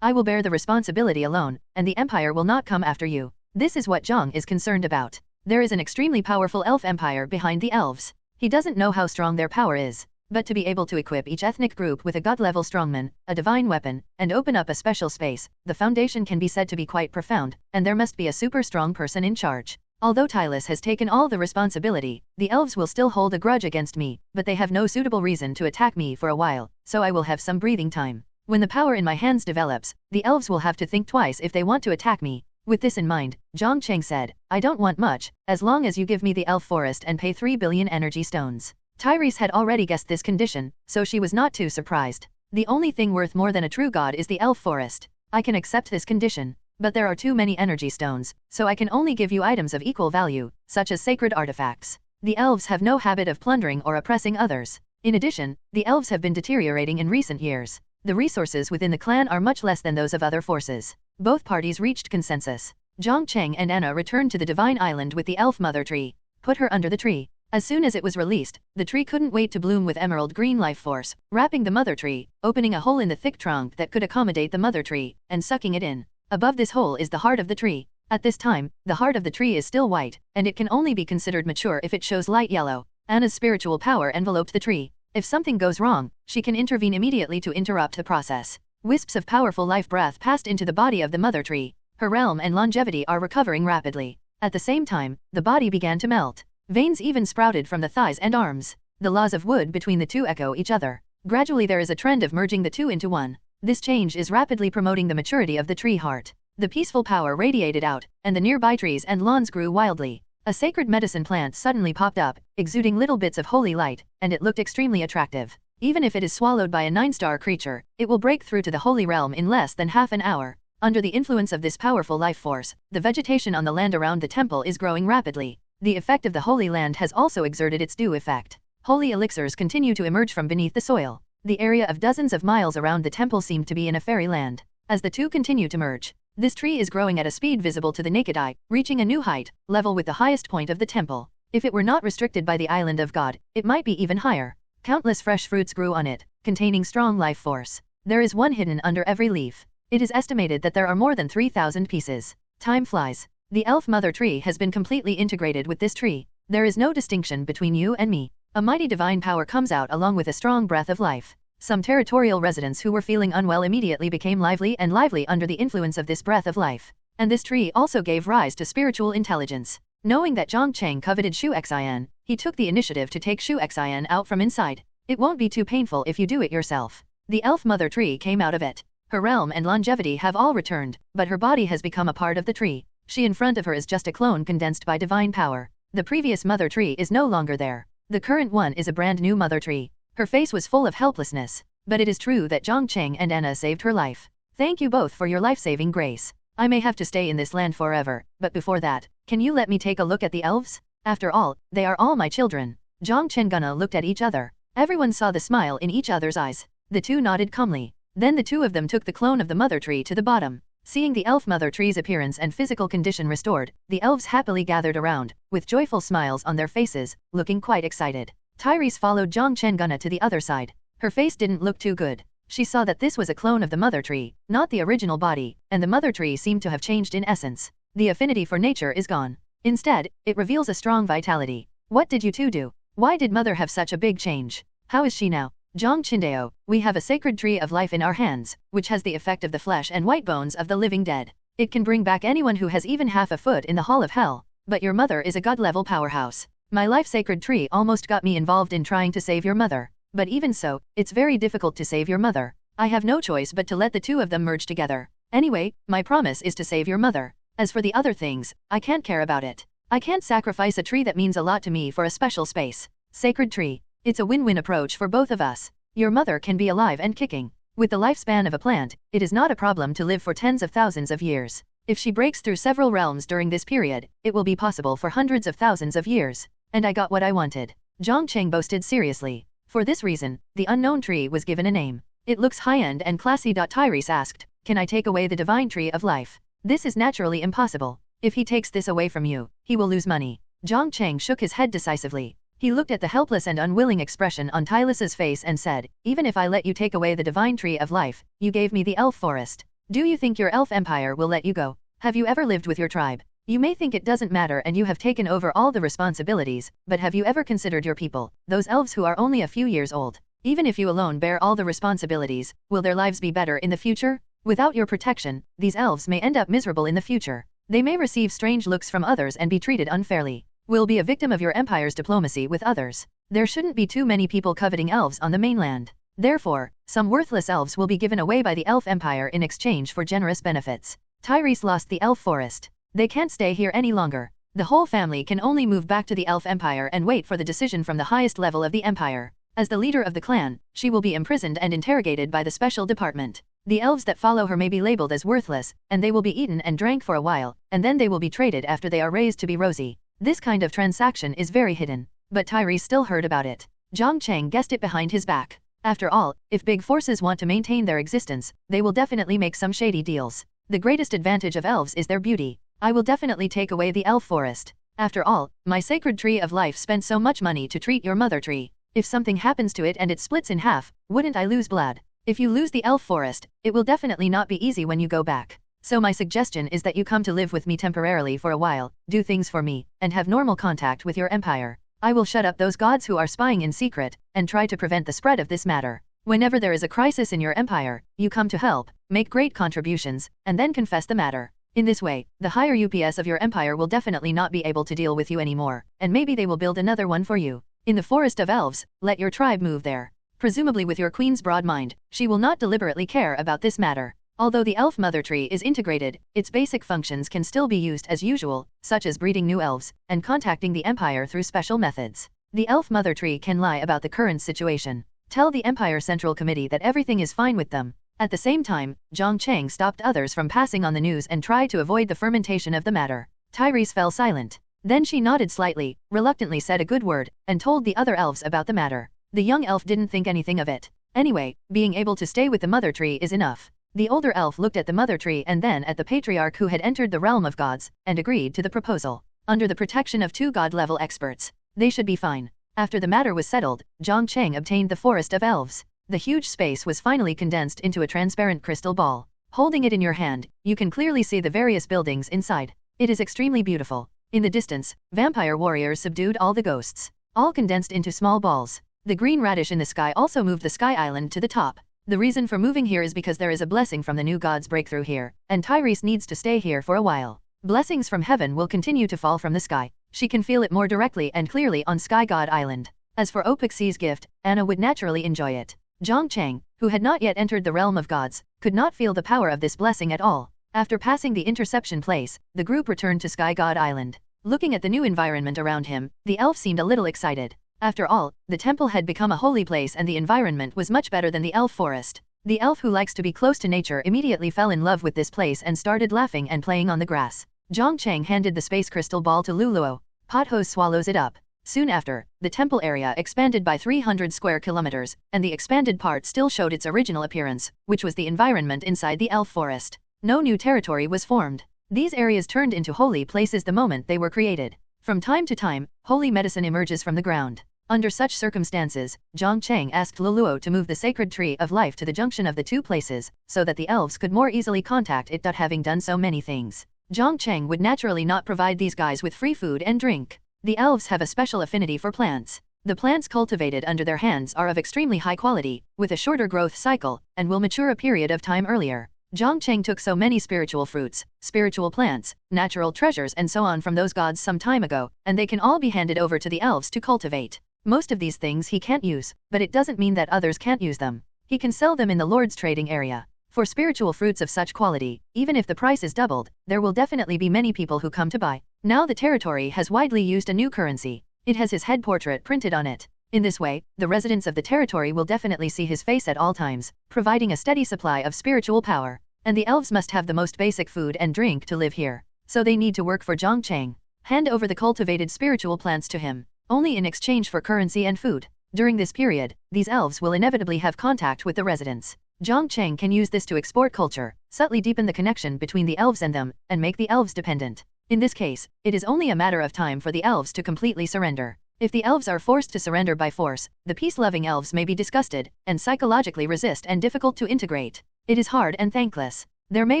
I will bear the responsibility alone, and the Empire will not come after you." This is what Jiang is concerned about. There is an extremely powerful elf empire behind the elves. He doesn't know how strong their power is. But to be able to equip each ethnic group with a god-level strongman, a divine weapon, and open up a special space, the foundation can be said to be quite profound, and there must be a super strong person in charge. Although Tylus has taken all the responsibility, the elves will still hold a grudge against me, but they have no suitable reason to attack me for a while, so I will have some breathing time. When the power in my hands develops, the elves will have to think twice if they want to attack me. With this in mind, Jiang Cheng said, "I don't want much, as long as you give me the elf forest and pay 3 billion energy stones." Tyrese had already guessed this condition, so she was not too surprised. "The only thing worth more than a true god is the elf forest. I can accept this condition, but there are too many energy stones, so I can only give you items of equal value, such as sacred artifacts. The elves have no habit of plundering or oppressing others. In addition, the elves have been deteriorating in recent years. The resources within the clan are much less than those of other forces." Both parties reached consensus. Jiang Cheng and Anna returned to the Divine Island with the elf mother tree. Put her under the tree. As soon as it was released, the tree couldn't wait to bloom with emerald green life force, wrapping the mother tree, opening a hole in the thick trunk that could accommodate the mother tree, and sucking it in. Above this hole is the heart of the tree. At this time, the heart of the tree is still white, and it can only be considered mature if it shows light yellow. Anna's spiritual power enveloped the tree. If something goes wrong, she can intervene immediately to interrupt the process. Wisps of powerful life breath passed into the body of the mother tree. Her realm and longevity are recovering rapidly. At the same time, the body began to melt. Veins even sprouted from the thighs and arms. the laws of wood between the two echo each other. Gradually there is a trend of merging the two into one. This change is rapidly promoting the maturity of the tree heart. The peaceful power radiated out, and the nearby trees and lawns grew wildly. A sacred medicine plant suddenly popped up, exuding little bits of holy light, and it looked extremely attractive. Even if it is swallowed by a 9-star creature, it will break through to the holy realm in less than half an hour. Under the influence of this powerful life force, the vegetation on the land around the temple is growing rapidly. The effect of the holy land has also exerted its due effect. Holy elixirs continue to emerge from beneath the soil. The area of dozens of miles around the temple seemed to be in a fairyland. As the two continue to merge, this tree is growing at a speed visible to the naked eye, reaching a new height, level with the highest point of the temple. If it were not restricted by the island of God, it might be even higher. Countless fresh fruits grew on it, containing strong life force. There is one hidden under every leaf. It is estimated that there are more than 3,000 pieces. Time flies. The elf mother tree has been completely integrated with this tree. There is no distinction between you and me. A mighty divine power comes out along with a strong breath of life. Some territorial residents who were feeling unwell immediately became lively under the influence of this breath of life. And this tree also gave rise to spiritual intelligence. Knowing that Jiang Cheng coveted Shu Xian, he took the initiative to take Shu Xian out from inside. It won't be too painful if you do it yourself. The elf mother tree came out of it. Her realm and longevity have all returned, but her body has become a part of the tree. She in front of her is just a clone condensed by divine power. The previous mother tree is no longer there. The current one is a brand new mother tree. Her face was full of helplessness. But it is true that Jiang Cheng and Anna saved her life. Thank you both for your life-saving grace. I may have to stay in this land forever, but before that, can you let me take a look at the elves? After all, they are all my children. Jiang Cheng and Anna looked at each other. Everyone saw the smile in each other's eyes. The two nodded calmly. Then the two of them took the clone of the mother tree to the bottom. Seeing the elf mother tree's appearance and physical condition restored, the elves happily gathered around, with joyful smiles on their faces, looking quite excited. Tyrese followed Jiang Cheng and Anna to the other side. Her face didn't look too good. She saw that this was a clone of the mother tree, not the original body, and the mother tree seemed to have changed in essence. The affinity for nature is gone. Instead, it reveals a strong vitality. What did you two do? Why did mother have such a big change? How is she now? Jiang Chindeo, we have a sacred tree of life in our hands, which has the effect of the flesh and white bones of the living dead. It can bring back anyone who has even half a foot in the hall of hell. But your mother is a god-level powerhouse. My life sacred tree almost got me involved in trying to save your mother. But even so, it's very difficult to save your mother. I have no choice but to let the two of them merge together. Anyway, my promise is to save your mother. As for the other things, I can't care about it. I can't sacrifice a tree that means a lot to me for a special space. Sacred tree. It's a win-win approach for both of us. Your mother can be alive and kicking. With the lifespan of a plant, it is not a problem to live for tens of thousands of years. If she breaks through several realms during this period, it will be possible for hundreds of thousands of years. And I got what I wanted. Jiang Cheng boasted seriously. For this reason, the unknown tree was given a name. It looks high-end and classy. Tyrese asked, can I take away the divine tree of life? This is naturally impossible. If he takes this away from you, he will lose money. Jiang Cheng shook his head decisively. He looked at the helpless and unwilling expression on Tylus's face and said, even if I let you take away the divine tree of life, you gave me the elf forest. Do you think your elf empire will let you go? Have you ever lived with your tribe? You may think it doesn't matter and you have taken over all the responsibilities, but have you ever considered your people, those elves who are only a few years old? Even if you alone bear all the responsibilities, will their lives be better in the future? Without your protection, these elves may end up miserable in the future. They may receive strange looks from others and be treated unfairly. Will be a victim of your empire's diplomacy with others. There shouldn't be too many people coveting elves on the mainland. Therefore, some worthless elves will be given away by the elf empire in exchange for generous benefits. Tyrese lost the elf forest. They can't stay here any longer. The whole family can only move back to the elf empire and wait for the decision from the highest level of the empire. As the leader of the clan, she will be imprisoned and interrogated by the special department. The elves that follow her may be labeled as worthless, and they will be eaten and drank for a while, and then they will be traded after they are raised to be rosy. This kind of transaction is very hidden. But Tyrese still heard about it. Jiang Cheng guessed it behind his back. After all, if big forces want to maintain their existence, they will definitely make some shady deals. The greatest advantage of elves is their beauty. I will definitely take away the elf forest. After all, my sacred tree of life spent so much money to treat your mother tree. If something happens to it and it splits in half, wouldn't I lose blood? If you lose the elf forest, it will definitely not be easy when you go back. So my suggestion is that you come to live with me temporarily for a while, do things for me, and have normal contact with your empire. I will shut up those gods who are spying in secret, and try to prevent the spread of this matter. Whenever there is a crisis in your empire, you come to help, make great contributions, and then confess the matter. In this way, the higher UPS of your empire will definitely not be able to deal with you anymore, and maybe they will build another one for you. In the Forest of Elves, let your tribe move there. Presumably with your queen's broad mind, she will not deliberately care about this matter. Although the elf mother tree is integrated, its basic functions can still be used as usual, such as breeding new elves, and contacting the Empire through special methods. The elf mother tree can lie about the current situation. Tell the Empire Central Committee that everything is fine with them. At the same time, Jiang Cheng stopped others from passing on the news and tried to avoid the fermentation of the matter. Tyrese fell silent. Then she nodded slightly, reluctantly said a good word, and told the other elves about the matter. The young elf didn't think anything of it. Anyway, being able to stay with the mother tree is enough. The older elf looked at the mother tree and then at the patriarch who had entered the realm of gods, and agreed to the proposal. Under the protection of 2 god-level experts, they should be fine. After the matter was settled, Jiang Cheng obtained the Forest of Elves. The huge space was finally condensed into a transparent crystal ball. Holding it in your hand, you can clearly see the various buildings inside. It is extremely beautiful. In the distance, vampire warriors subdued all the ghosts, all condensed into small balls. The green radish in the sky also moved the sky island to the top. The reason for moving here is because there is a blessing from the new god's breakthrough here, and Tyrese needs to stay here for a while. Blessings from heaven will continue to fall from the sky. She can feel it more directly and clearly on Sky God Island. As for Opixie's gift, Anna would naturally enjoy it. Jiang Cheng, who had not yet entered the realm of gods, could not feel the power of this blessing at all. After passing the interception place, the group returned to Sky God Island. Looking at the new environment around him, the elf seemed a little excited. After all, the temple had become a holy place and the environment was much better than the elf forest. The elf who likes to be close to nature immediately fell in love with this place and started laughing and playing on the grass. Jiang Cheng handed the space crystal ball to Luluo. Pothose swallows it up. Soon after, the temple area expanded by 300 square kilometers, and the expanded part still showed its original appearance, which was the environment inside the elf forest. No new territory was formed. These areas turned into holy places the moment they were created. From time to time, holy medicine emerges from the ground. Under such circumstances, Jiang Cheng asked Luluo to move the sacred tree of life to the junction of the 2 places, so that the elves could more easily contact it. Having done so many things, Jiang Cheng would naturally not provide these guys with free food and drink. The elves have a special affinity for plants. The plants cultivated under their hands are of extremely high quality, with a shorter growth cycle, and will mature a period of time earlier. Jiang Cheng took so many spiritual fruits, spiritual plants, natural treasures and so on from those gods some time ago, and they can all be handed over to the elves to cultivate. Most of these things he can't use, but it doesn't mean that others can't use them. He can sell them in the Lord's trading area. For spiritual fruits of such quality, even if the price is doubled, there will definitely be many people who come to buy. Now the territory has widely used a new currency. It has his head portrait printed on it. In this way, the residents of the territory will definitely see his face at all times, providing a steady supply of spiritual power. And the elves must have the most basic food and drink to live here. So they need to work for Jiang Cheng. Hand over the cultivated spiritual plants to him, only in exchange for currency and food. During this period, these elves will inevitably have contact with the residents. Jiang Cheng can use this to export culture, subtly deepen the connection between the elves and them, and make the elves dependent. In this case, it is only a matter of time for the elves to completely surrender. If the elves are forced to surrender by force, the peace-loving elves may be disgusted, and psychologically resist and difficult to integrate. It is hard and thankless. There may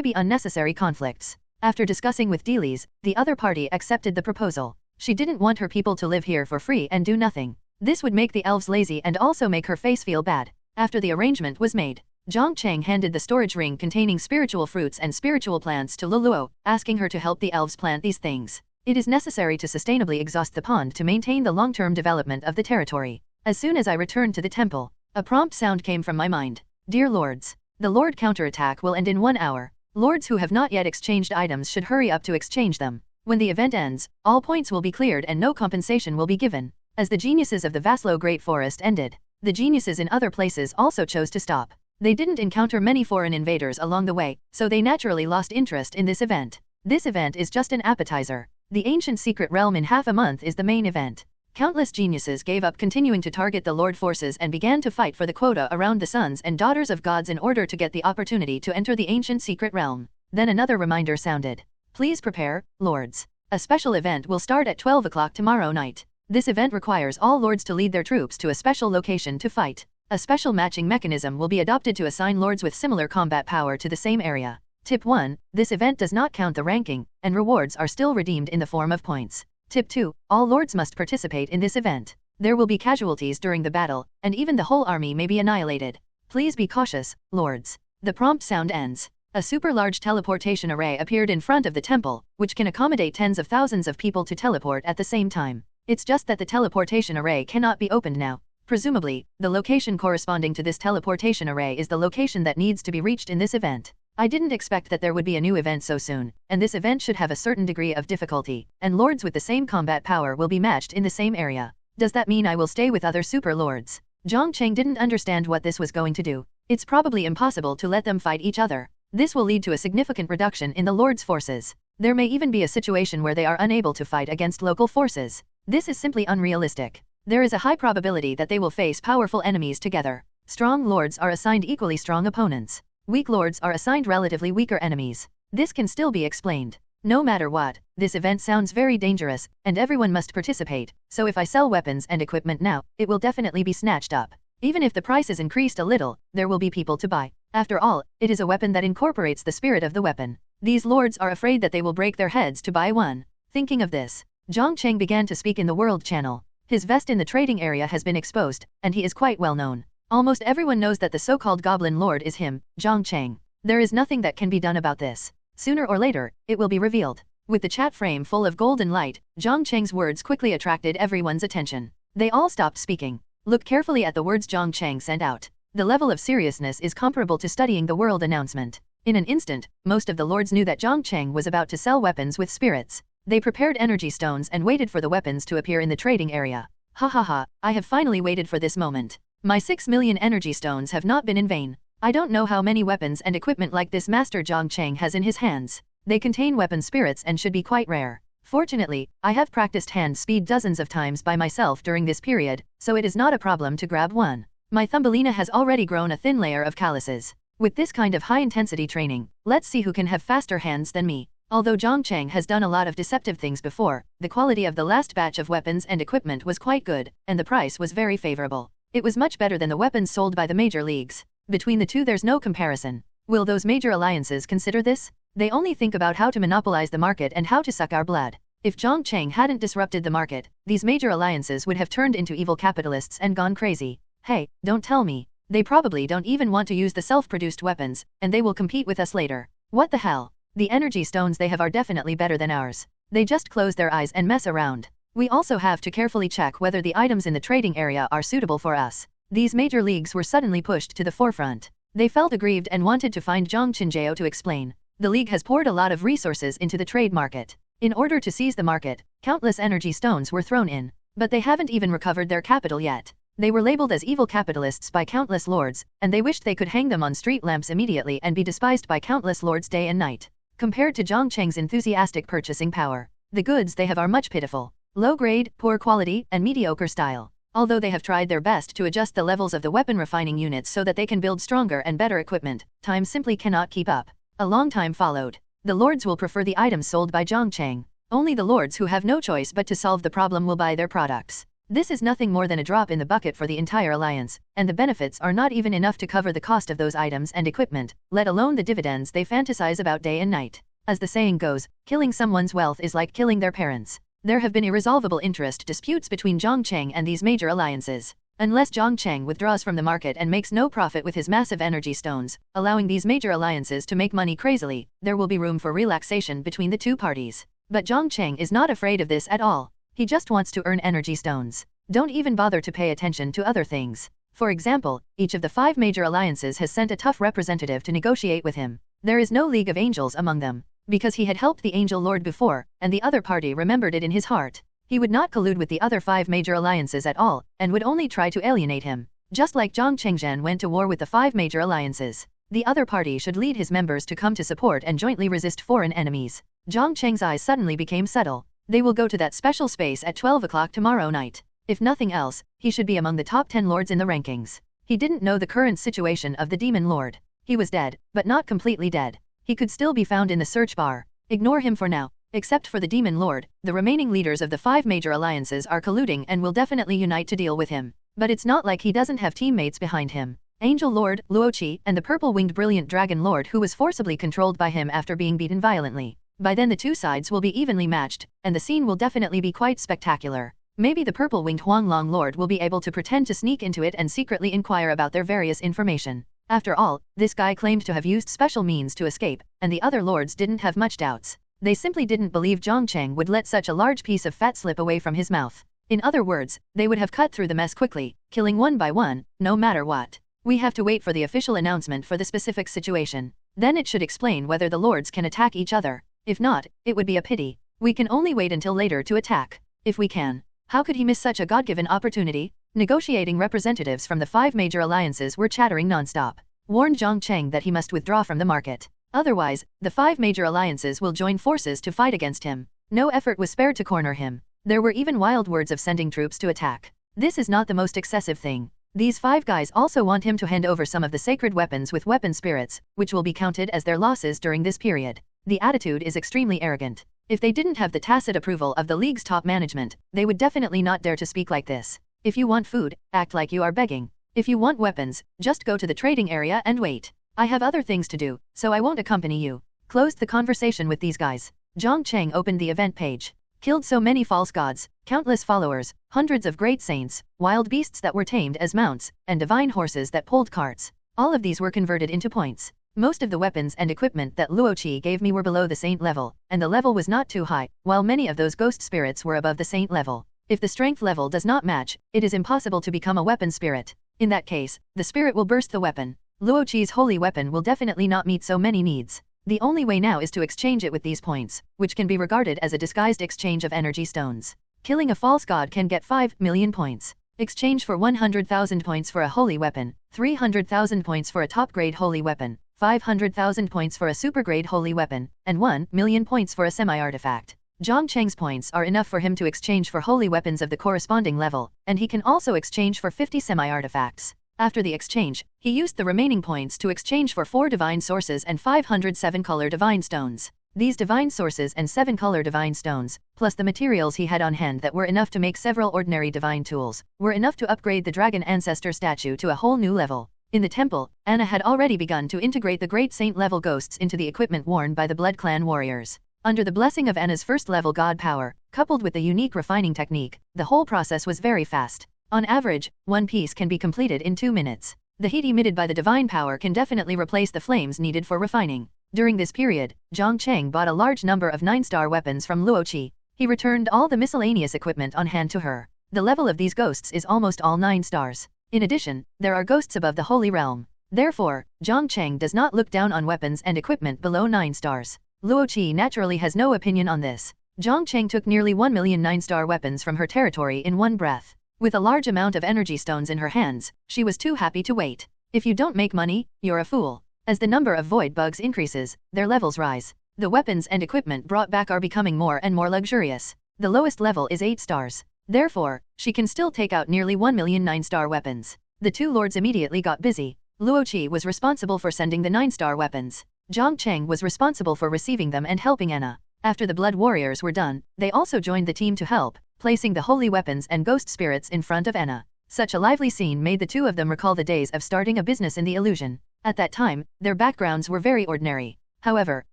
be unnecessary conflicts. After discussing with Delis, the other party accepted the proposal. She didn't want her people to live here for free and do nothing. This would make the elves lazy and also make her face feel bad. After the arrangement was made, Jiang Cheng handed the storage ring containing spiritual fruits and spiritual plants to Luluo, asking her to help the elves plant these things. It is necessary to sustainably exhaust the pond to maintain the long-term development of the territory. As soon as I returned to the temple, a prompt sound came from my mind. Dear lords, the Lord counterattack will end in 1 hour. Lords who have not yet exchanged items should hurry up to exchange them. When the event ends, all points will be cleared and no compensation will be given. As the geniuses of the Vaslo Great Forest ended, the geniuses in other places also chose to stop. They didn't encounter many foreign invaders along the way, so they naturally lost interest in this event. This event is just an appetizer. The ancient secret realm in half a month is the main event. Countless geniuses gave up continuing to target the Lord forces and began to fight for the quota around the sons and daughters of gods in order to get the opportunity to enter the ancient secret realm. Then another reminder sounded. Please prepare, lords. A special event will start at 12 o'clock tomorrow night. This event requires all lords to lead their troops to a special location to fight. A special matching mechanism will be adopted to assign lords with similar combat power to the same area. Tip 1. This event does not count the ranking, and rewards are still redeemed in the form of points. Tip 2. All lords must participate in this event. There will be casualties during the battle, and even the whole army may be annihilated. Please be cautious, lords. The prompt sound ends. A super large teleportation array appeared in front of the temple, which can accommodate tens of thousands of people to teleport at the same time. It's just that the teleportation array cannot be opened now. Presumably, the location corresponding to this teleportation array is the location that needs to be reached in this event. I didn't expect that there would be a new event so soon, and this event should have a certain degree of difficulty, and lords with the same combat power will be matched in the same area. Does that mean I will stay with other super lords? Jiang Cheng didn't understand what this was going to do. It's probably impossible to let them fight each other. This will lead to a significant reduction in the lords' forces. There may even be a situation where they are unable to fight against local forces. This is simply unrealistic. There is a high probability that they will face powerful enemies together. Strong lords are assigned equally strong opponents. Weak lords are assigned relatively weaker enemies. This can still be explained. No matter what, this event sounds very dangerous, and everyone must participate, so if I sell weapons and equipment now, it will definitely be snatched up. Even if the price is increased a little, there will be people to buy. After all, it is a weapon that incorporates the spirit of the weapon. These lords are afraid that they will break their heads to buy one. Thinking of this, Jiang Cheng began to speak in the World Channel. His vest in the trading area has been exposed, and he is quite well known. Almost everyone knows that the so-called Goblin Lord is him, Jiang Cheng. There is nothing that can be done about this. Sooner or later, it will be revealed. With the chat frame full of golden light, Jiang Cheng's words quickly attracted everyone's attention. They all stopped speaking. Look carefully at the words Jiang Cheng sent out. The level of seriousness is comparable to studying the world announcement. In an instant, most of the lords knew that Jiang Cheng was about to sell weapons with spirits. They prepared energy stones and waited for the weapons to appear in the trading area. Ha ha ha, I have finally waited for this moment. My 6 million energy stones have not been in vain. I don't know how many weapons and equipment like this Master Jiang Cheng has in his hands. They contain weapon spirits and should be quite rare. Fortunately, I have practiced hand speed dozens of times by myself during this period, so it is not a problem to grab one. My Thumbelina has already grown a thin layer of calluses. With this kind of high-intensity training, let's see who can have faster hands than me. Although Jiang Cheng has done a lot of deceptive things before, the quality of the last batch of weapons and equipment was quite good, and the price was very favorable. It was much better than the weapons sold by the major leagues. Between the two there's no comparison. Will those major alliances consider this? They only think about how to monopolize the market and how to suck our blood. If Jiang Cheng hadn't disrupted the market, these major alliances would have turned into evil capitalists and gone crazy. Hey, don't tell me. They probably don't even want to use the self-produced weapons, and they will compete with us later. What the hell? The energy stones they have are definitely better than ours. They just close their eyes and mess around. We also have to carefully check whether the items in the trading area are suitable for us. These major leagues were suddenly pushed to the forefront. They felt aggrieved and wanted to find Jiang Chenjiao to explain. The league has poured a lot of resources into the trade market. In order to seize the market, countless energy stones were thrown in. But they haven't even recovered their capital yet. They were labeled as evil capitalists by countless lords, and they wished they could hang them on street lamps immediately and be despised by countless lords day and night. Compared to Jiang Cheng's enthusiastic purchasing power, the goods they have are much pitiful. Low grade, poor quality, and mediocre style. Although they have tried their best to adjust the levels of the weapon refining units so that they can build stronger and better equipment, time simply cannot keep up. A long time followed. The lords will prefer the items sold by Jiang Cheng. Only the lords who have no choice but to solve the problem will buy their products. This is nothing more than a drop in the bucket for the entire alliance, and the benefits are not even enough to cover the cost of those items and equipment, let alone the dividends they fantasize about day and night. As the saying goes, killing someone's wealth is like killing their parents. There have been irresolvable interest disputes between Jiang Cheng and these major alliances. Unless Jiang Cheng withdraws from the market and makes no profit with his massive energy stones, allowing these major alliances to make money crazily, there will be room for relaxation between the two parties. But Jiang Cheng is not afraid of this at all. He just wants to earn energy stones. Don't even bother to pay attention to other things. For example, each of the 5 major alliances has sent a tough representative to negotiate with him. There is no League of Angels among them. Because he had helped the Angel Lord before, and the other party remembered it in his heart. He would not collude with the other 5 major alliances at all, and would only try to alienate him. Just like Jiang Chengzhen went to war with the 5 major alliances. The other party should lead his members to come to support and jointly resist foreign enemies. Jiang Cheng's eyes suddenly became subtle. They will go to that special space at 12 o'clock tomorrow night. If nothing else, he should be among the top 10 lords in the rankings. He didn't know the current situation of the Demon Lord. He was dead, but not completely dead. He could still be found in the search bar. Ignore him for now. Except for the Demon Lord, the remaining leaders of the 5 major alliances are colluding and will definitely unite to deal with him. But it's not like he doesn't have teammates behind him. Angel Lord, Luoqi, and the purple-winged brilliant dragon lord who was forcibly controlled by him after being beaten violently. By then the two sides will be evenly matched, and the scene will definitely be quite spectacular. Maybe the purple-winged Huanglong Lord will be able to pretend to sneak into it and secretly inquire about their various information. After all, this guy claimed to have used special means to escape, and the other lords didn't have much doubts. They simply didn't believe Jiang Cheng would let such a large piece of fat slip away from his mouth. In other words, they would have cut through the mess quickly, killing one by one, no matter what. We have to wait for the official announcement for the specific situation. Then it should explain whether the lords can attack each other. If not, it would be a pity. We can only wait until later to attack. If we can. How could he miss such a God-given opportunity? Negotiating representatives from the 5 major alliances were chattering non-stop. Warned Jiang Cheng that he must withdraw from the market. Otherwise, the 5 major alliances will join forces to fight against him. No effort was spared to corner him. There were even wild words of sending troops to attack. This is not the most excessive thing. These 5 guys also want him to hand over some of the sacred weapons with weapon spirits, which will be counted as their losses during this period. The attitude is extremely arrogant. If they didn't have the tacit approval of the league's top management, they would definitely not dare to speak like this. If you want food, act like you are begging. If you want weapons, just go to the trading area and wait. I have other things to do, so I won't accompany you. Closed the conversation with these guys. Jiang Cheng opened the event page. Killed so many false gods, countless followers, hundreds of great saints, wild beasts that were tamed as mounts, and divine horses that pulled carts. All of these were converted into points. Most of the weapons and equipment that Luoqi gave me were below the saint level, and the level was not too high, while many of those ghost spirits were above the saint level. If the strength level does not match, it is impossible to become a weapon spirit. In that case, the spirit will burst the weapon. Luoqi's holy weapon will definitely not meet so many needs. The only way now is to exchange it with these points, which can be regarded as a disguised exchange of energy stones. Killing a false god can get 5 million points. Exchange for 100,000 points for a holy weapon, 300,000 points for a top-grade holy weapon, 500,000 points for a super-grade holy weapon, and 1 million points for a semi-artifact. Jiang Cheng's points are enough for him to exchange for holy weapons of the corresponding level, and he can also exchange for 50 semi-artifacts. After the exchange, he used the remaining points to exchange for 4 divine sources and 507 color divine stones. These divine sources and 7 color divine stones, plus the materials he had on hand that were enough to make several ordinary divine tools, were enough to upgrade the dragon ancestor statue to a whole new level. In the temple, Anna had already begun to integrate the great saint-level ghosts into the equipment worn by the Blood Clan warriors. Under the blessing of Anna's first-level god power, coupled with the unique refining technique, the whole process was very fast. On average, one piece can be completed in 2 minutes. The heat emitted by the divine power can definitely replace the flames needed for refining. During this period, Jiang Cheng bought a large number of 9-star weapons from Luoqi. He returned all the miscellaneous equipment on hand to her. The level of these ghosts is almost all 9 stars. In addition, there are ghosts above the Holy Realm. Therefore, Jiang Cheng does not look down on weapons and equipment below 9 stars. Luoqi naturally has no opinion on this. Jiang Cheng took nearly 1 million 9-star weapons from her territory in one breath. With a large amount of energy stones in her hands, she was too happy to wait. If you don't make money, you're a fool. As the number of void bugs increases, their levels rise. The weapons and equipment brought back are becoming more and more luxurious. The lowest level is 8 stars. Therefore, she can still take out nearly 1 million 9-star weapons. The 2 lords immediately got busy. Luoqi was responsible for sending the 9-star weapons. Jiang Cheng was responsible for receiving them and helping Anna. After the blood warriors were done, they also joined the team to help, placing the holy weapons and ghost spirits in front of Anna. Such a lively scene made the 2 of them recall the days of starting a business in the illusion. At that time, their backgrounds were very ordinary. However,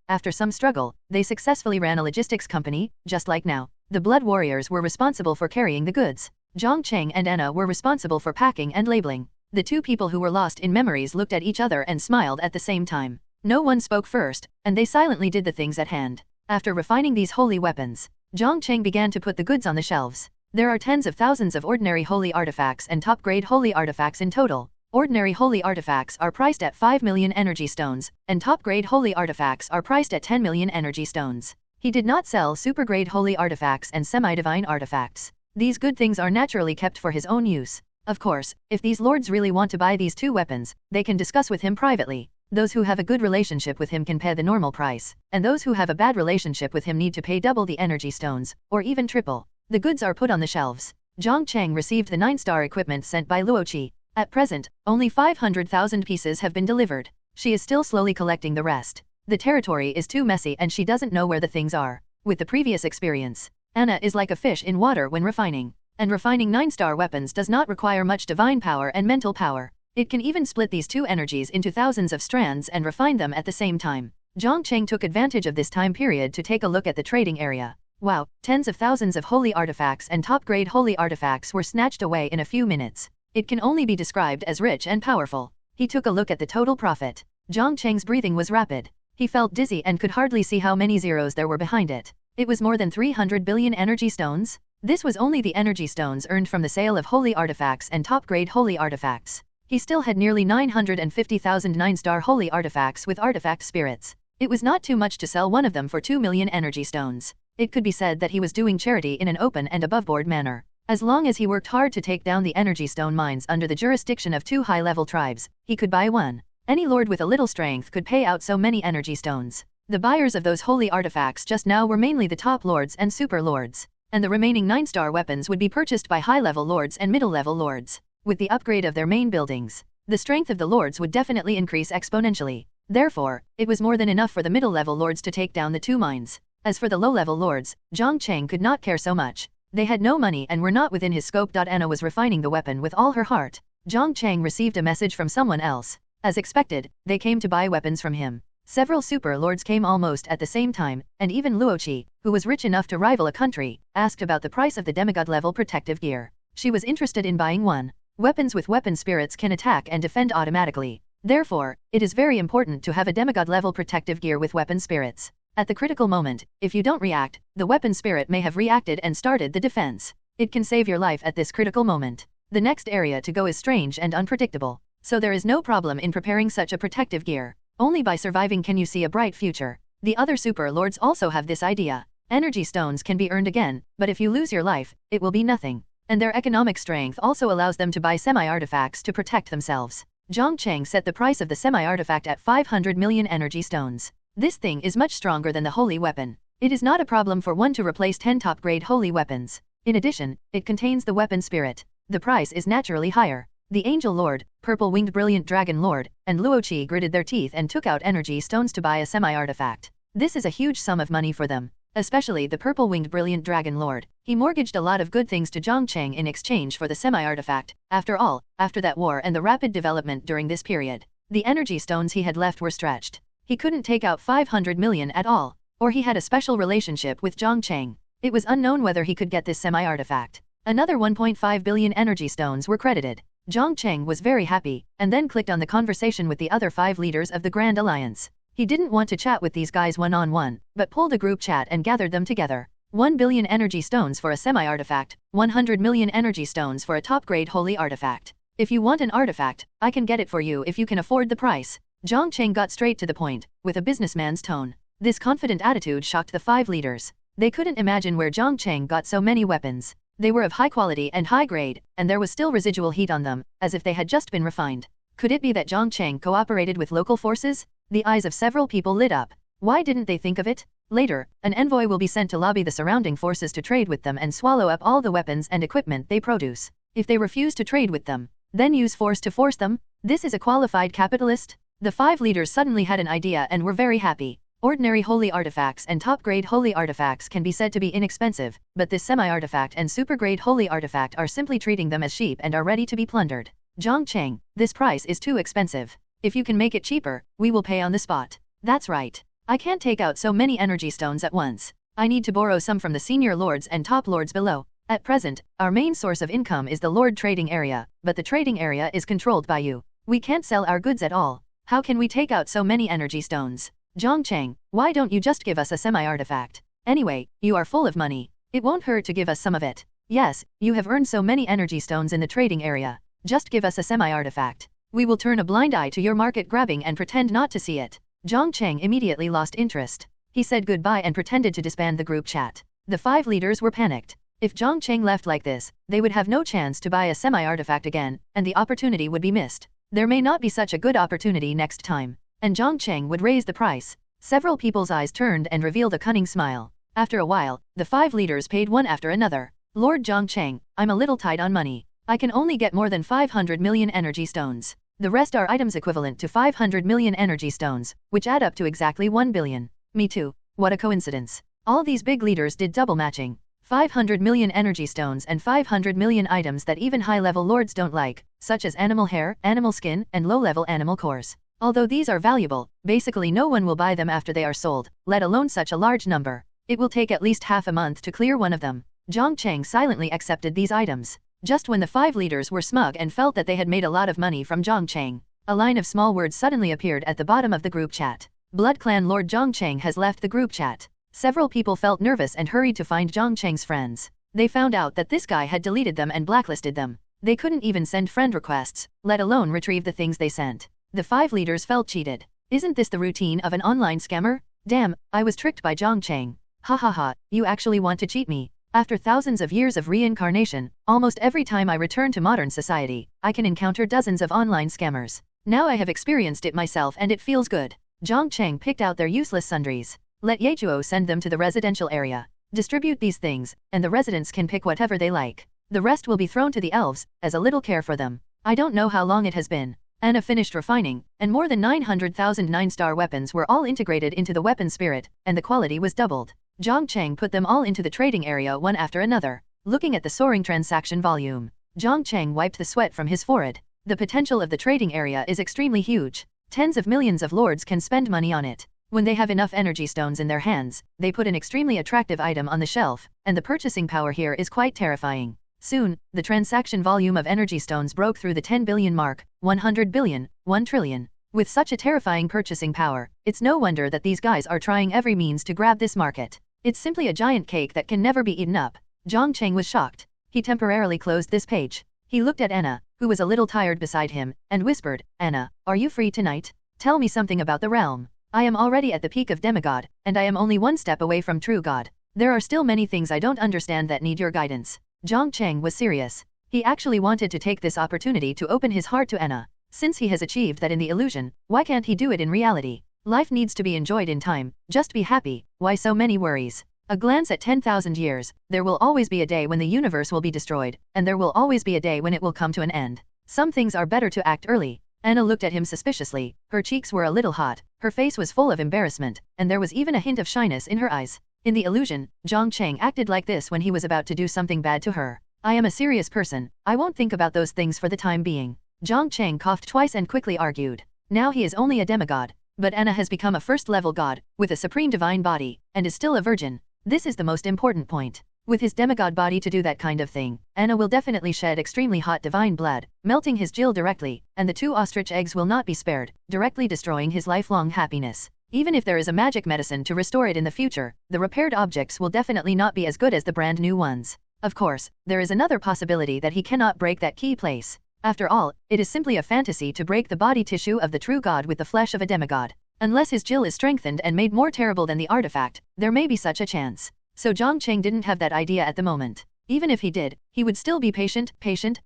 after some struggle, they successfully ran a logistics company, just like now. The blood warriors were responsible for carrying the goods. Jiang Cheng and Anna were responsible for packing and labeling. The 2 people who were lost in memories looked at each other and smiled at the same time. No one spoke first, and they silently did the things at hand. After refining these holy weapons, Jiang Cheng began to put the goods on the shelves. There are tens of thousands of ordinary holy artifacts and top-grade holy artifacts in total. Ordinary holy artifacts are priced at 5 million energy stones, and top-grade holy artifacts are priced at 10 million energy stones. He did not sell super-grade holy artifacts and semi-divine artifacts. These good things are naturally kept for his own use. Of course, if these lords really want to buy these 2 weapons, they can discuss with him privately. Those who have a good relationship with him can pay the normal price, and those who have a bad relationship with him need to pay double the energy stones, or even triple. The goods are put on the shelves. Jiang Cheng received the 9-star equipment sent by Luoqi. At present, only 500,000 pieces have been delivered. She is still slowly collecting the rest. The territory is too messy and she doesn't know where the things are. With the previous experience, Anna is like a fish in water when refining. And refining 9-star weapons does not require much divine power and mental power. It can even split these 2 energies into thousands of strands and refine them at the same time. Jiang Cheng took advantage of this time period to take a look at the trading area. Wow, tens of thousands of holy artifacts and top-grade holy artifacts were snatched away in a few minutes. It can only be described as rich and powerful. He took a look at the total profit. Jiang Cheng's breathing was rapid. He felt dizzy and could hardly see how many zeros there were behind it. It was more than 300 billion energy stones. This was only the energy stones earned from the sale of holy artifacts and top-grade holy artifacts. He still had nearly 950,000 9-star holy artifacts with artifact spirits. It was not too much to sell one of them for 2 million energy stones. It could be said that he was doing charity in an open and above-board manner. As long as he worked hard to take down the energy stone mines under the jurisdiction of 2 high-level tribes, he could buy one. Any lord with a little strength could pay out so many energy stones. The buyers of those holy artifacts just now were mainly the top lords and super lords, and the remaining 9-star weapons would be purchased by high-level lords and middle-level lords. With the upgrade of their main buildings, the strength of the lords would definitely increase exponentially. Therefore, it was more than enough for the middle-level lords to take down the 2 mines. As for the low-level lords, Jiang Cheng could not care so much. They had no money and were not within his scope. Anna was refining the weapon with all her heart. Jiang Cheng received a message from someone else. As expected, they came to buy weapons from him. Several super lords came almost at the same time, and even Luoqi, who was rich enough to rival a country, asked about the price of the demigod-level protective gear. She was interested in buying one. Weapons with weapon spirits can attack and defend automatically. Therefore, it is very important to have a demigod-level protective gear with weapon spirits. At the critical moment, if you don't react, the weapon spirit may have reacted and started the defense. It can save your life at this critical moment. The next area to go is strange and unpredictable, so there is no problem in preparing such a protective gear. Only by surviving can you see a bright future. The other super lords also have this idea. Energy stones can be earned again, but if you lose your life, it will be nothing. And their economic strength also allows them to buy semi-artifacts to protect themselves. Jiang Cheng set the price of the semi-artifact at 500 million energy stones. This thing is much stronger than the holy weapon. It is not a problem for one to replace 10 top-grade holy weapons. In addition, it contains the weapon spirit. The price is naturally higher. The Angel Lord, Purple-Winged Brilliant Dragon Lord, and Luoqi gritted their teeth and took out energy stones to buy a semi-artifact. This is a huge sum of money for them. Especially the Purple-Winged Brilliant Dragon Lord. He mortgaged a lot of good things to Jiang Cheng in exchange for the semi-artifact. After all, after that war and the rapid development during this period, the energy stones he had left were stretched. He couldn't take out 500 million at all, or he had a special relationship with Jiang Cheng. It was unknown whether he could get this semi-artifact. Another 1.5 billion energy stones were credited. Jiang Cheng was very happy, and then clicked on the conversation with the other 5 leaders of the Grand Alliance. He didn't want to chat with these guys one-on-one, but pulled a group chat and gathered them together. 1 billion energy stones for a semi-artifact, 100 million energy stones for a top-grade holy artifact. If you want an artifact, I can get it for you if you can afford the price. Jiang Cheng got straight to the point, with a businessman's tone. This confident attitude shocked the 5 leaders. They couldn't imagine where Jiang Cheng got so many weapons. They were of high quality and high grade, and there was still residual heat on them, as if they had just been refined. Could it be that Jiang Cheng cooperated with local forces? The eyes of several people lit up. Why didn't they think of it? Later, an envoy will be sent to lobby the surrounding forces to trade with them and swallow up all the weapons and equipment they produce. If they refuse to trade with them, then use force to force them? This is a qualified capitalist? The 5 leaders suddenly had an idea and were very happy. Ordinary holy artifacts and top-grade holy artifacts can be said to be inexpensive, but this semi-artifact and super-grade holy artifact are simply treating them as sheep and are ready to be plundered. Jiang Cheng, this price is too expensive. If you can make it cheaper, we will pay on the spot. That's right. I can't take out so many energy stones at once. I need to borrow some from the senior lords and top lords below. At present, our main source of income is the lord trading area, but the trading area is controlled by you. We can't sell our goods at all. How can we take out so many energy stones? Jiang Cheng, why don't you just give us a semi-artifact? Anyway, you are full of money. It won't hurt to give us some of it. Yes, you have earned so many energy stones in the trading area. Just give us a semi-artifact. We will turn a blind eye to your market grabbing and pretend not to see it. Jiang Cheng immediately lost interest. He said goodbye and pretended to disband the group chat. The 5 leaders were panicked. If Jiang Cheng left like this, they would have no chance to buy a semi-artifact again, and the opportunity would be missed. There may not be such a good opportunity next time, and Jiang Cheng would raise the price. Several people's eyes turned and revealed a cunning smile. After a while, the 5 leaders paid one after another. Lord Jiang Cheng, I'm a little tight on money. I can only get more than 500 million energy stones. The rest are items equivalent to 500 million energy stones, which add up to exactly 1 billion. Me too. What a coincidence. All these big leaders did double matching. 500 million energy stones and 500 million items that even high-level lords don't like, such as animal hair, animal skin, and low-level animal cores. Although these are valuable, basically no one will buy them after they are sold, let alone such a large number. It will take at least half a month to clear one of them. Jiang Cheng silently accepted these items. Just when the 5 leaders were smug and felt that they had made a lot of money from Jiang Cheng, a line of small words suddenly appeared at the bottom of the group chat. Blood Clan Lord Jiang Cheng has left the group chat. Several people felt nervous and hurried to find Jiang Cheng's friends. They found out that this guy had deleted them and blacklisted them. They couldn't even send friend requests, let alone retrieve the things they sent. The 5 leaders felt cheated. Isn't this the routine of an online scammer? Damn, I was tricked by Jiang Cheng. Ha ha ha, you actually want to cheat me. After thousands of years of reincarnation, almost every time I return to modern society, I can encounter dozens of online scammers. Now I have experienced it myself and it feels good. Jiang Cheng picked out their useless sundries. Let Yechuo send them to the residential area. Distribute these things, and the residents can pick whatever they like. The rest will be thrown to the elves, as a little care for them. I don't know how long it has been. Anna finished refining, and more than 900,000 9-star weapons were all integrated into the weapon spirit, and the quality was doubled. Jiang Cheng put them all into the trading area one after another. Looking at the soaring transaction volume, Jiang Cheng wiped the sweat from his forehead. The potential of the trading area is extremely huge. Tens of millions of lords can spend money on it. When they have enough energy stones in their hands, they put an extremely attractive item on the shelf, and the purchasing power here is quite terrifying. Soon, the transaction volume of energy stones broke through the 10 billion mark, 100 billion, 1 trillion. With such a terrifying purchasing power, it's no wonder that these guys are trying every means to grab this market. It's simply a giant cake that can never be eaten up. Jiang Cheng was shocked. He temporarily closed this page. He looked at Anna, who was a little tired beside him, and whispered, Anna, are you free tonight? Tell me something about the realm. I am already at the peak of demigod, and I am only one step away from true god. There are still many things I don't understand that need your guidance. Jiang Cheng was serious. He actually wanted to take this opportunity to open his heart to Anna. Since he has achieved that in the illusion, why can't he do it in reality? Life needs to be enjoyed in time, just be happy, why so many worries? A glance at 10,000 years, there will always be a day when the universe will be destroyed, and there will always be a day when it will come to an end. Some things are better to act early. Anna looked at him suspiciously, her cheeks were a little hot, her face was full of embarrassment, and there was even a hint of shyness in her eyes. In the illusion, Jiang Cheng acted like this when he was about to do something bad to her. I am a serious person, I won't think about those things for the time being. Jiang Cheng coughed twice and quickly argued. Now he is only a demigod, but Anna has become a first-level god, with a supreme divine body, and is still a virgin. This is the most important point. With his demigod body to do that kind of thing, Anna will definitely shed extremely hot divine blood, melting his Jill directly, and the 2 ostrich eggs will not be spared, directly destroying his lifelong happiness. Even if there is a magic medicine to restore it in the future, the repaired objects will definitely not be as good as the brand new ones. Of course, there is another possibility that he cannot break that key place. After all, it is simply a fantasy to break the body tissue of the true god with the flesh of a demigod. Unless his Jill is strengthened and made more terrible than the artifact, there may be such a chance. So Jiang Cheng didn't have that idea at the moment. Even if he did, he would still be patient,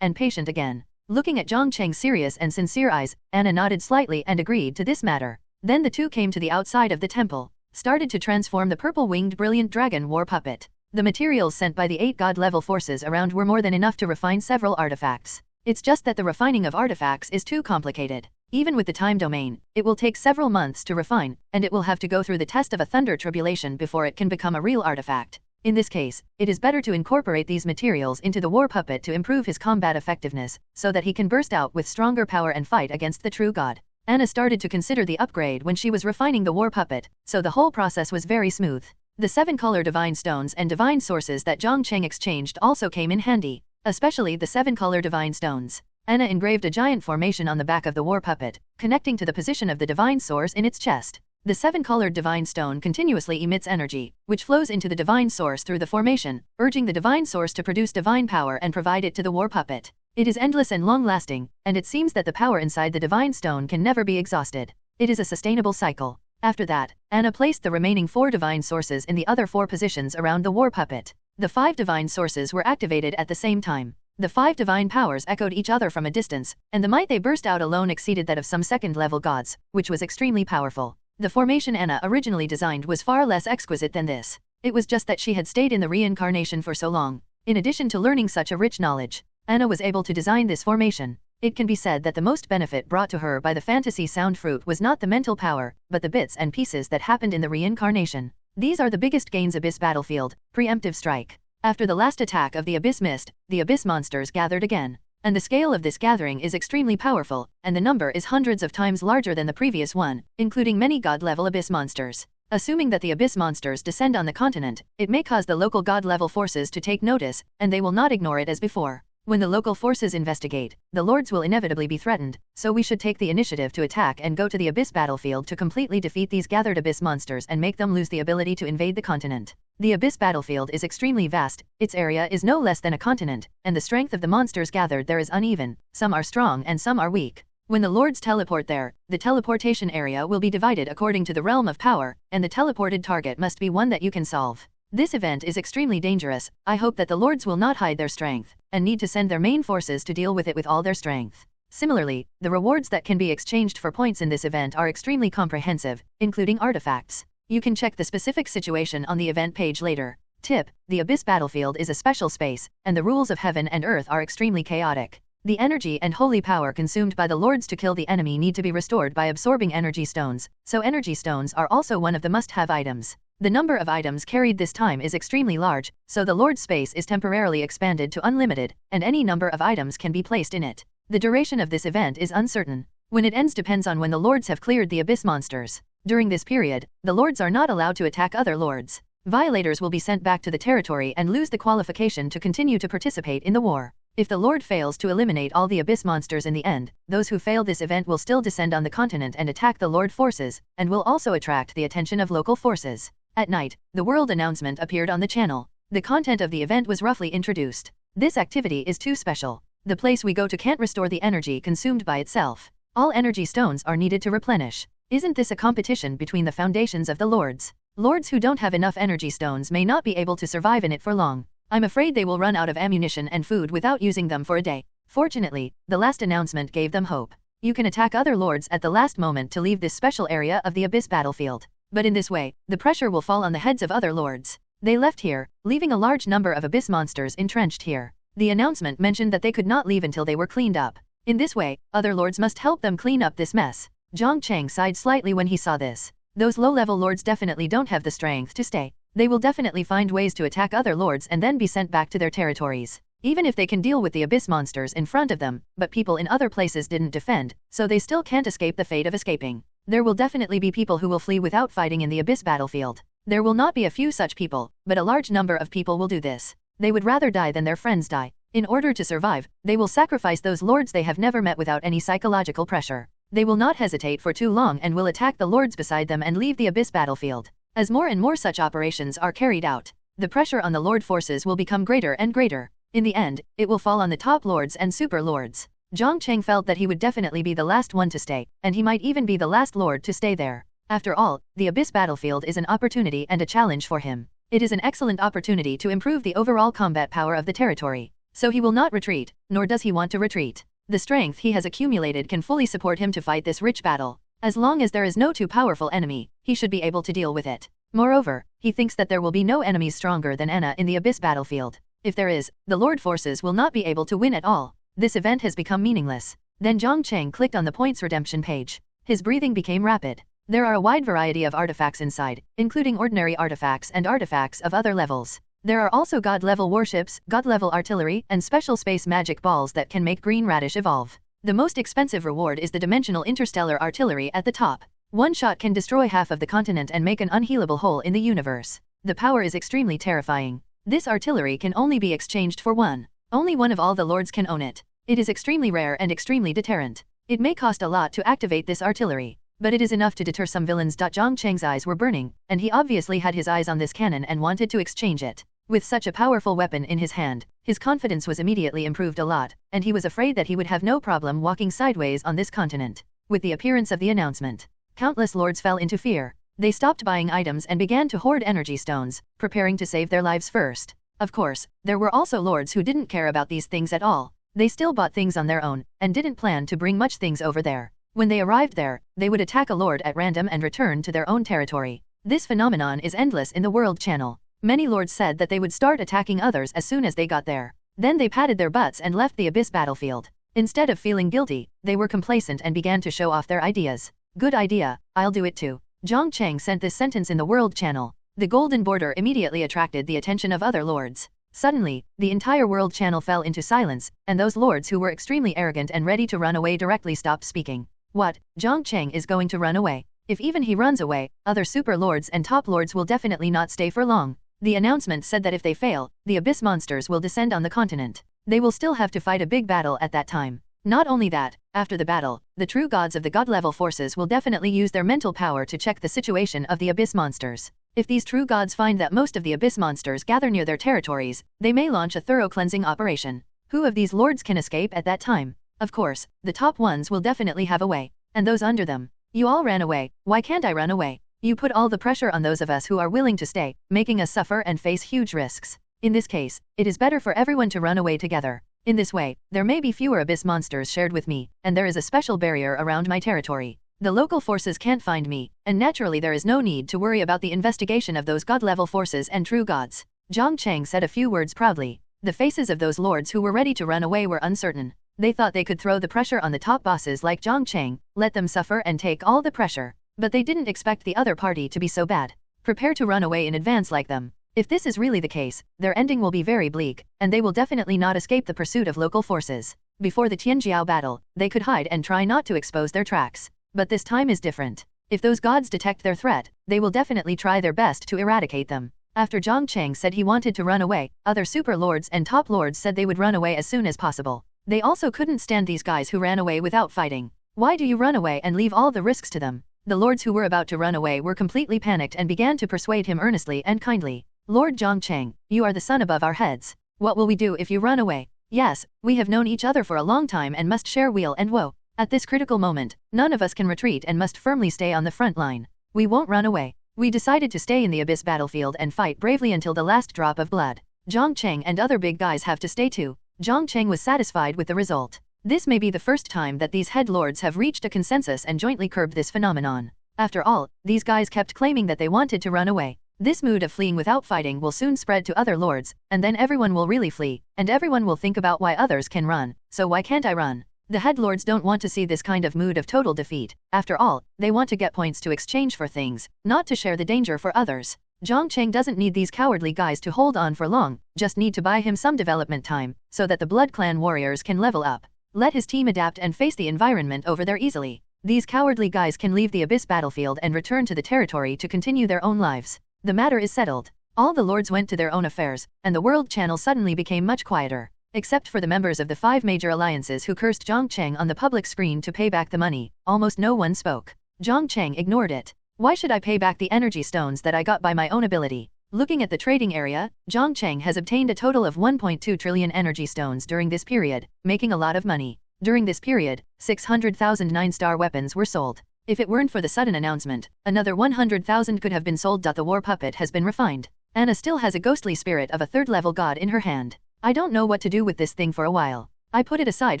and patient again. Looking at Jiang Cheng's serious and sincere eyes, Anna nodded slightly and agreed to this matter. Then the two came to the outside of the temple, started to transform the purple-winged brilliant dragon war puppet. The materials sent by the 8 god-level forces around were more than enough to refine several artifacts. It's just that the refining of artifacts is too complicated. Even with the time domain, it will take several months to refine, and it will have to go through the test of a thunder tribulation before it can become a real artifact. In this case, it is better to incorporate these materials into the war puppet to improve his combat effectiveness, so that he can burst out with stronger power and fight against the true god. Anna started to consider the upgrade when she was refining the war puppet, so the whole process was very smooth. The 7-color divine stones and divine sources that Jiang Cheng exchanged also came in handy, especially the 7-color divine stones. Anna engraved a giant formation on the back of the war puppet, connecting to the position of the divine source in its chest. The 7-colored divine stone continuously emits energy, which flows into the divine source through the formation, urging the divine source to produce divine power and provide it to the war puppet. It is endless and long-lasting, and it seems that the power inside the divine stone can never be exhausted. It is a sustainable cycle. After that, Anna placed the remaining 4 divine sources in the other 4 positions around the war puppet. The 5 divine sources were activated at the same time. The 5 divine powers echoed each other from a distance, and the might they burst out alone exceeded that of some second-level gods, which was extremely powerful. The formation Anna originally designed was far less exquisite than this. It was just that she had stayed in the reincarnation for so long. In addition to learning such a rich knowledge, Anna was able to design this formation. It can be said that the most benefit brought to her by the fantasy sound fruit was not the mental power, but the bits and pieces that happened in the reincarnation. These are the biggest gains Abyss Battlefield, preemptive strike. After the last attack of the Abyss Mist, the Abyss monsters gathered again. And the scale of this gathering is extremely powerful, and the number is hundreds of times larger than the previous one, including many god-level Abyss monsters. Assuming that the Abyss monsters descend on the continent, it may cause the local god-level forces to take notice, and they will not ignore it as before. When the local forces investigate, the lords will inevitably be threatened, so we should take the initiative to attack and go to the Abyss battlefield to completely defeat these gathered Abyss monsters and make them lose the ability to invade the continent. The Abyss battlefield is extremely vast, its area is no less than a continent, and the strength of the monsters gathered there is uneven, some are strong and some are weak. When the lords teleport there, the teleportation area will be divided according to the realm of power, and the teleported target must be one that you can solve. This event is extremely dangerous. I hope that the lords will not hide their strength, and need to send their main forces to deal with it with all their strength. Similarly, the rewards that can be exchanged for points in this event are extremely comprehensive, including artifacts. You can check the specific situation on the event page later. Tip: the Abyss battlefield is a special space, and the rules of heaven and earth are extremely chaotic. The energy and holy power consumed by the lords to kill the enemy need to be restored by absorbing energy stones, so energy stones are also one of the must-have items. The number of items carried this time is extremely large, so the lord's space is temporarily expanded to unlimited, and any number of items can be placed in it. The duration of this event is uncertain. When it ends depends on when the lords have cleared the Abyss monsters. During this period, the lords are not allowed to attack other lords. Violators will be sent back to the territory and lose the qualification to continue to participate in the war. If the lord fails to eliminate all the Abyss monsters in the end, those who fail this event will still descend on the continent and attack the lord forces, and will also attract the attention of local forces. At night, the world announcement appeared on the channel. The content of the event was roughly introduced. This activity is too special. The place we go to can't restore the energy consumed by itself. All energy stones are needed to replenish. Isn't this a competition between the foundations of the lords? Lords who don't have enough energy stones may not be able to survive in it for long. I'm afraid they will run out of ammunition and food without using them for a day. Fortunately, the last announcement gave them hope. You can attack other lords at the last moment to leave this special area of the Abyss battlefield. But in this way, the pressure will fall on the heads of other lords. They left here, leaving a large number of Abyss monsters entrenched here. The announcement mentioned that they could not leave until they were cleaned up. In this way, other lords must help them clean up this mess. Jiang Cheng sighed slightly when he saw this. Those low-level lords definitely don't have the strength to stay. They will definitely find ways to attack other lords and then be sent back to their territories. Even if they can deal with the Abyss monsters in front of them, but people in other places didn't defend, so they still can't escape the fate of escaping. There will definitely be people who will flee without fighting in the Abyss battlefield. There will not be a few such people, but a large number of people will do this. They would rather die than their friends die. In order to survive, they will sacrifice those lords they have never met without any psychological pressure. They will not hesitate for too long and will attack the lords beside them and leave the Abyss battlefield. As more and more such operations are carried out, the pressure on the lord forces will become greater and greater. In the end, it will fall on the top lords and super lords. Jiang Cheng felt that he would definitely be the last one to stay, and he might even be the last lord to stay there. After all, the Abyss battlefield is an opportunity and a challenge for him. It is an excellent opportunity to improve the overall combat power of the territory. So he will not retreat, nor does he want to retreat. The strength he has accumulated can fully support him to fight this rich battle. As long as there is no too powerful enemy, he should be able to deal with it. Moreover, he thinks that there will be no enemies stronger than Anna in the Abyss battlefield. If there is, the Lord forces will not be able to win at all. This event has become meaningless. Then Jiang Cheng clicked on the points redemption page. His breathing became rapid. There are a wide variety of artifacts inside, including ordinary artifacts and artifacts of other levels. There are also god-level warships, god-level artillery, and special space magic balls that can make green radish evolve. The most expensive reward is the dimensional interstellar artillery at the top. One shot can destroy half of the continent and make an unhealable hole in the universe. The power is extremely terrifying. This artillery can only be exchanged for one. Only one of all the lords can own it. It is extremely rare and extremely deterrent. It may cost a lot to activate this artillery, but it is enough to deter some villains. Jiang Cheng's eyes were burning, and he obviously had his eyes on this cannon and wanted to exchange it. With such a powerful weapon in his hand, his confidence was immediately improved a lot, and he was afraid that he would have no problem walking sideways on this continent. With the appearance of the announcement, countless lords fell into fear. They stopped buying items and began to hoard energy stones, preparing to save their lives first. Of course, there were also lords who didn't care about these things at all. They still bought things on their own, and didn't plan to bring much things over there. When they arrived there, they would attack a lord at random and return to their own territory. This phenomenon is endless in the World Channel. Many lords said that they would start attacking others as soon as they got there. Then they patted their butts and left the Abyss battlefield. Instead of feeling guilty, they were complacent and began to show off their ideas. Good idea, I'll do it too. Jiang Cheng sent this sentence in the World Channel. The golden border immediately attracted the attention of other lords. Suddenly, the entire World Channel fell into silence, and those lords who were extremely arrogant and ready to run away directly stopped speaking. What? Jiang Cheng is going to run away? If even he runs away, other super lords and top lords will definitely not stay for long. The announcement said that if they fail, the Abyss monsters will descend on the continent. They will still have to fight a big battle at that time. Not only that, after the battle, the true gods of the god-level forces will definitely use their mental power to check the situation of the abyss monsters. If these true gods find that most of the abyss monsters gather near their territories, they may launch a thorough cleansing operation. Who of these lords can escape at that time? Of course, the top ones will definitely have a way. And those under them. You all ran away, why can't I run away? You put all the pressure on those of us who are willing to stay, making us suffer and face huge risks. In this case, it is better for everyone to run away together. In this way, there may be fewer abyss monsters shared with me, and there is a special barrier around my territory. The local forces can't find me, and naturally there is no need to worry about the investigation of those god-level forces and true gods. Jiang Cheng said a few words proudly. The faces of those lords who were ready to run away were uncertain. They thought they could throw the pressure on the top bosses like Jiang Cheng, let them suffer and take all the pressure. But they didn't expect the other party to be so bad. Prepare to run away in advance like them. If this is really the case, their ending will be very bleak, and they will definitely not escape the pursuit of local forces. Before the Tianjiao battle, they could hide and try not to expose their tracks. But this time is different. If those gods detect their threat, they will definitely try their best to eradicate them. After Jiang Cheng said he wanted to run away, other super lords and top lords said they would run away as soon as possible. They also couldn't stand these guys who ran away without fighting. Why do you run away and leave all the risks to them? The lords who were about to run away were completely panicked and began to persuade him earnestly and kindly. Lord Jiang Cheng, you are the sun above our heads. What will we do if you run away? Yes, we have known each other for a long time and must share weal and woe. At this critical moment, none of us can retreat and must firmly stay on the front line. We won't run away. We decided to stay in the abyss battlefield and fight bravely until the last drop of blood. Jiang Cheng and other big guys have to stay too. Jiang Cheng was satisfied with the result. This may be the first time that these head lords have reached a consensus and jointly curbed this phenomenon. After all, these guys kept claiming that they wanted to run away. This mood of fleeing without fighting will soon spread to other lords, and then everyone will really flee, and everyone will think about why others can run, so why can't I run? The head lords don't want to see this kind of mood of total defeat. After all, they want to get points to exchange for things, not to share the danger for others. Jiang Cheng doesn't need these cowardly guys to hold on for long, just need to buy him some development time, so that the Blood Clan warriors can level up. Let his team adapt and face the environment over there easily. These cowardly guys can leave the abyss battlefield and return to the territory to continue their own lives. The matter is settled. All the lords went to their own affairs, and the world channel suddenly became much quieter. Except for the members of the 5 major alliances who cursed Jiang Cheng on the public screen to pay back the money, almost no one spoke. Jiang Cheng ignored it. Why should I pay back the energy stones that I got by my own ability? Looking at the trading area, Jiang Cheng has obtained a total of 1.2 trillion energy stones during this period, making a lot of money. During this period, 600,000 9-star weapons were sold. If it weren't for the sudden announcement, another 100,000 could have been sold. The war puppet has been refined. Anna still has a ghostly spirit of a 3rd-level god in her hand. I don't know what to do with this thing for a while. I put it aside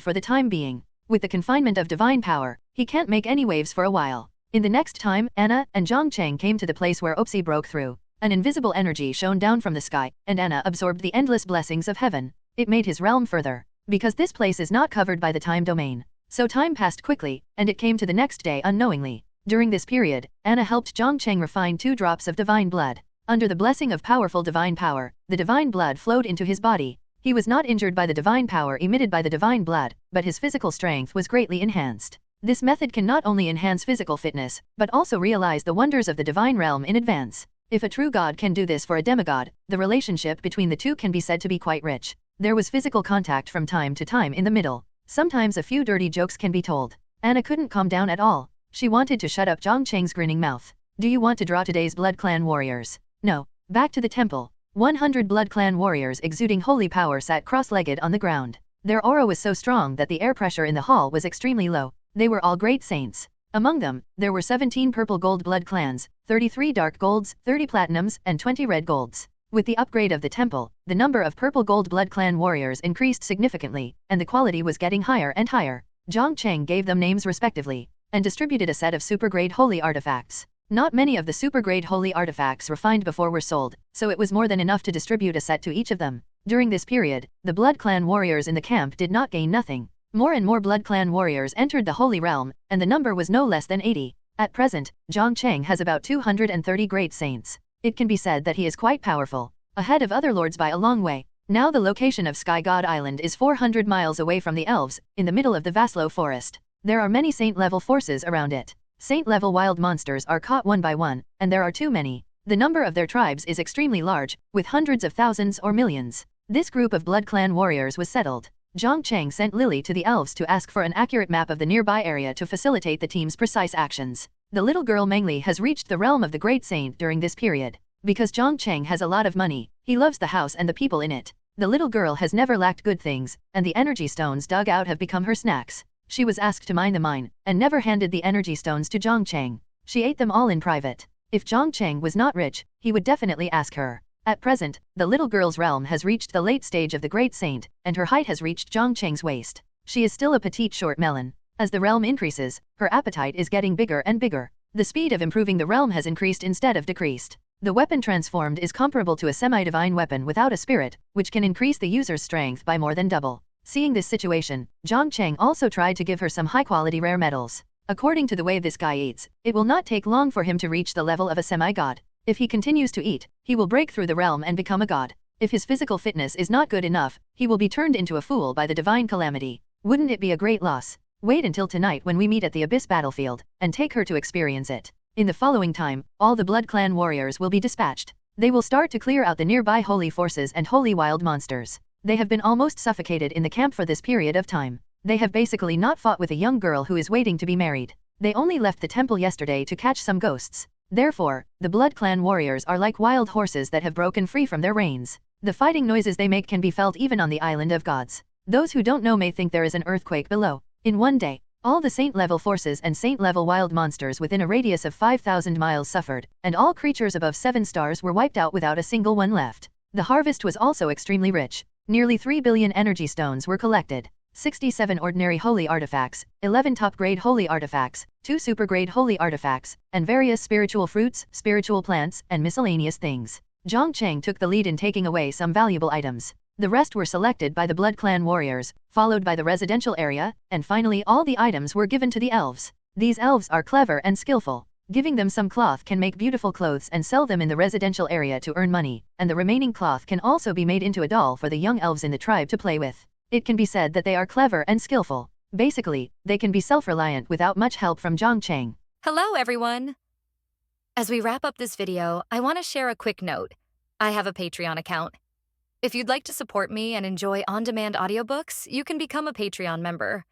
for the time being. With the confinement of divine power, he can't make any waves for a while. In the next time, Anna and Jiang Cheng came to the place where Opsi broke through. An invisible energy shone down from the sky, and Anna absorbed the endless blessings of heaven. It made his realm further. Because this place is not covered by the time domain. So time passed quickly, and it came to the next day unknowingly. During this period, Anna helped Jiang Cheng refine 2 drops of divine blood. Under the blessing of powerful divine power, the divine blood flowed into his body. He was not injured by the divine power emitted by the divine blood, but his physical strength was greatly enhanced. This method can not only enhance physical fitness, but also realize the wonders of the divine realm in advance. If a true god can do this for a demigod, the relationship between the two can be said to be quite rich. There was physical contact from time to time in the middle. Sometimes a few dirty jokes can be told. Anna couldn't calm down at all. She wanted to shut up Jiang Cheng's grinning mouth. Do you want to draw today's Blood Clan warriors? No. Back to the temple. 100 Blood Clan warriors exuding holy power sat cross-legged on the ground. Their aura was so strong that the air pressure in the hall was extremely low. They were all great saints. Among them, there were 17 purple gold blood clans, 33 dark golds, 30 platinums, and 20 red golds. With the upgrade of the temple, the number of purple gold blood clan warriors increased significantly, and the quality was getting higher and higher. Jiang Cheng gave them names respectively, and distributed a set of super-grade holy artifacts. Not many of the super-grade holy artifacts refined before were sold, so it was more than enough to distribute a set to each of them. During this period, the Blood Clan warriors in the camp did not gain nothing. More and more Blood Clan warriors entered the Holy Realm, and the number was no less than 80. At present, Jiang Cheng has about 230 great saints. It can be said that he is quite powerful, ahead of other lords by a long way. Now the location of Sky God Island is 400 miles away from the elves, in the middle of the Vaslo forest. There are many saint-level forces around it. Saint-level wild monsters are caught one by one, and there are too many. The number of their tribes is extremely large, with hundreds of thousands or millions. This group of Blood Clan warriors was settled. Jiang Cheng sent Lily to the elves to ask for an accurate map of the nearby area to facilitate the team's precise actions. The little girl Mengli has reached the realm of the Great Saint during this period. Because Jiang Cheng has a lot of money, he loves the house and the people in it. The little girl has never lacked good things, and the energy stones dug out have become her snacks. She was asked to mine the mine, and never handed the energy stones to Jiang Cheng. She ate them all in private. If Jiang Cheng was not rich, he would definitely ask her. At present, the little girl's realm has reached the late stage of the Great Saint, and her height has reached Jiang Cheng's waist. She is still a petite short melon. As the realm increases, her appetite is getting bigger and bigger. The speed of improving the realm has increased instead of decreased. The weapon transformed is comparable to a semi-divine weapon without a spirit, which can increase the user's strength by more than double. Seeing this situation, Jiang Cheng also tried to give her some high-quality rare metals. According to the way this guy eats, it will not take long for him to reach the level of a semi-god. If he continues to eat, he will break through the realm and become a god. If his physical fitness is not good enough, he will be turned into a fool by the divine calamity. Wouldn't it be a great loss? Wait until tonight when we meet at the Abyss battlefield, and take her to experience it. In the following time, all the Blood Clan warriors will be dispatched. They will start to clear out the nearby holy forces and holy wild monsters. They have been almost suffocated in the camp for this period of time. They have basically not fought with a young girl who is waiting to be married. They only left the temple yesterday to catch some ghosts. Therefore, the Blood Clan warriors are like wild horses that have broken free from their reins. The fighting noises they make can be felt even on the island of gods. Those who don't know may think there is an earthquake below. In one day, all the saint-level forces and saint-level wild monsters within a radius of 5,000 miles suffered, and all creatures above 7 stars were wiped out without a single one left. The harvest was also extremely rich. Nearly 3 billion energy stones were collected. 67 ordinary holy artifacts, 11 top-grade holy artifacts, 2 super-grade holy artifacts, and various spiritual fruits, spiritual plants, and miscellaneous things. Jiang Cheng took the lead in taking away some valuable items. The rest were selected by the Blood Clan warriors, followed by the residential area, and finally all the items were given to the elves. These elves are clever and skillful. Giving them some cloth can make beautiful clothes and sell them in the residential area to earn money, and the remaining cloth can also be made into a doll for the young elves in the tribe to play with. It can be said that they are clever and skillful. Basically, they can be self-reliant without much help from Jiang Cheng. Hello, everyone! As we wrap up this video, I want to share a quick note. I have a Patreon account. If you'd like to support me and enjoy on-demand audiobooks, you can become a Patreon member.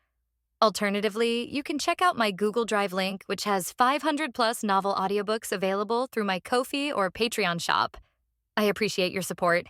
Alternatively, you can check out my Google Drive link, which has 500+ novel audiobooks available through my Ko-fi or Patreon shop. I appreciate your support.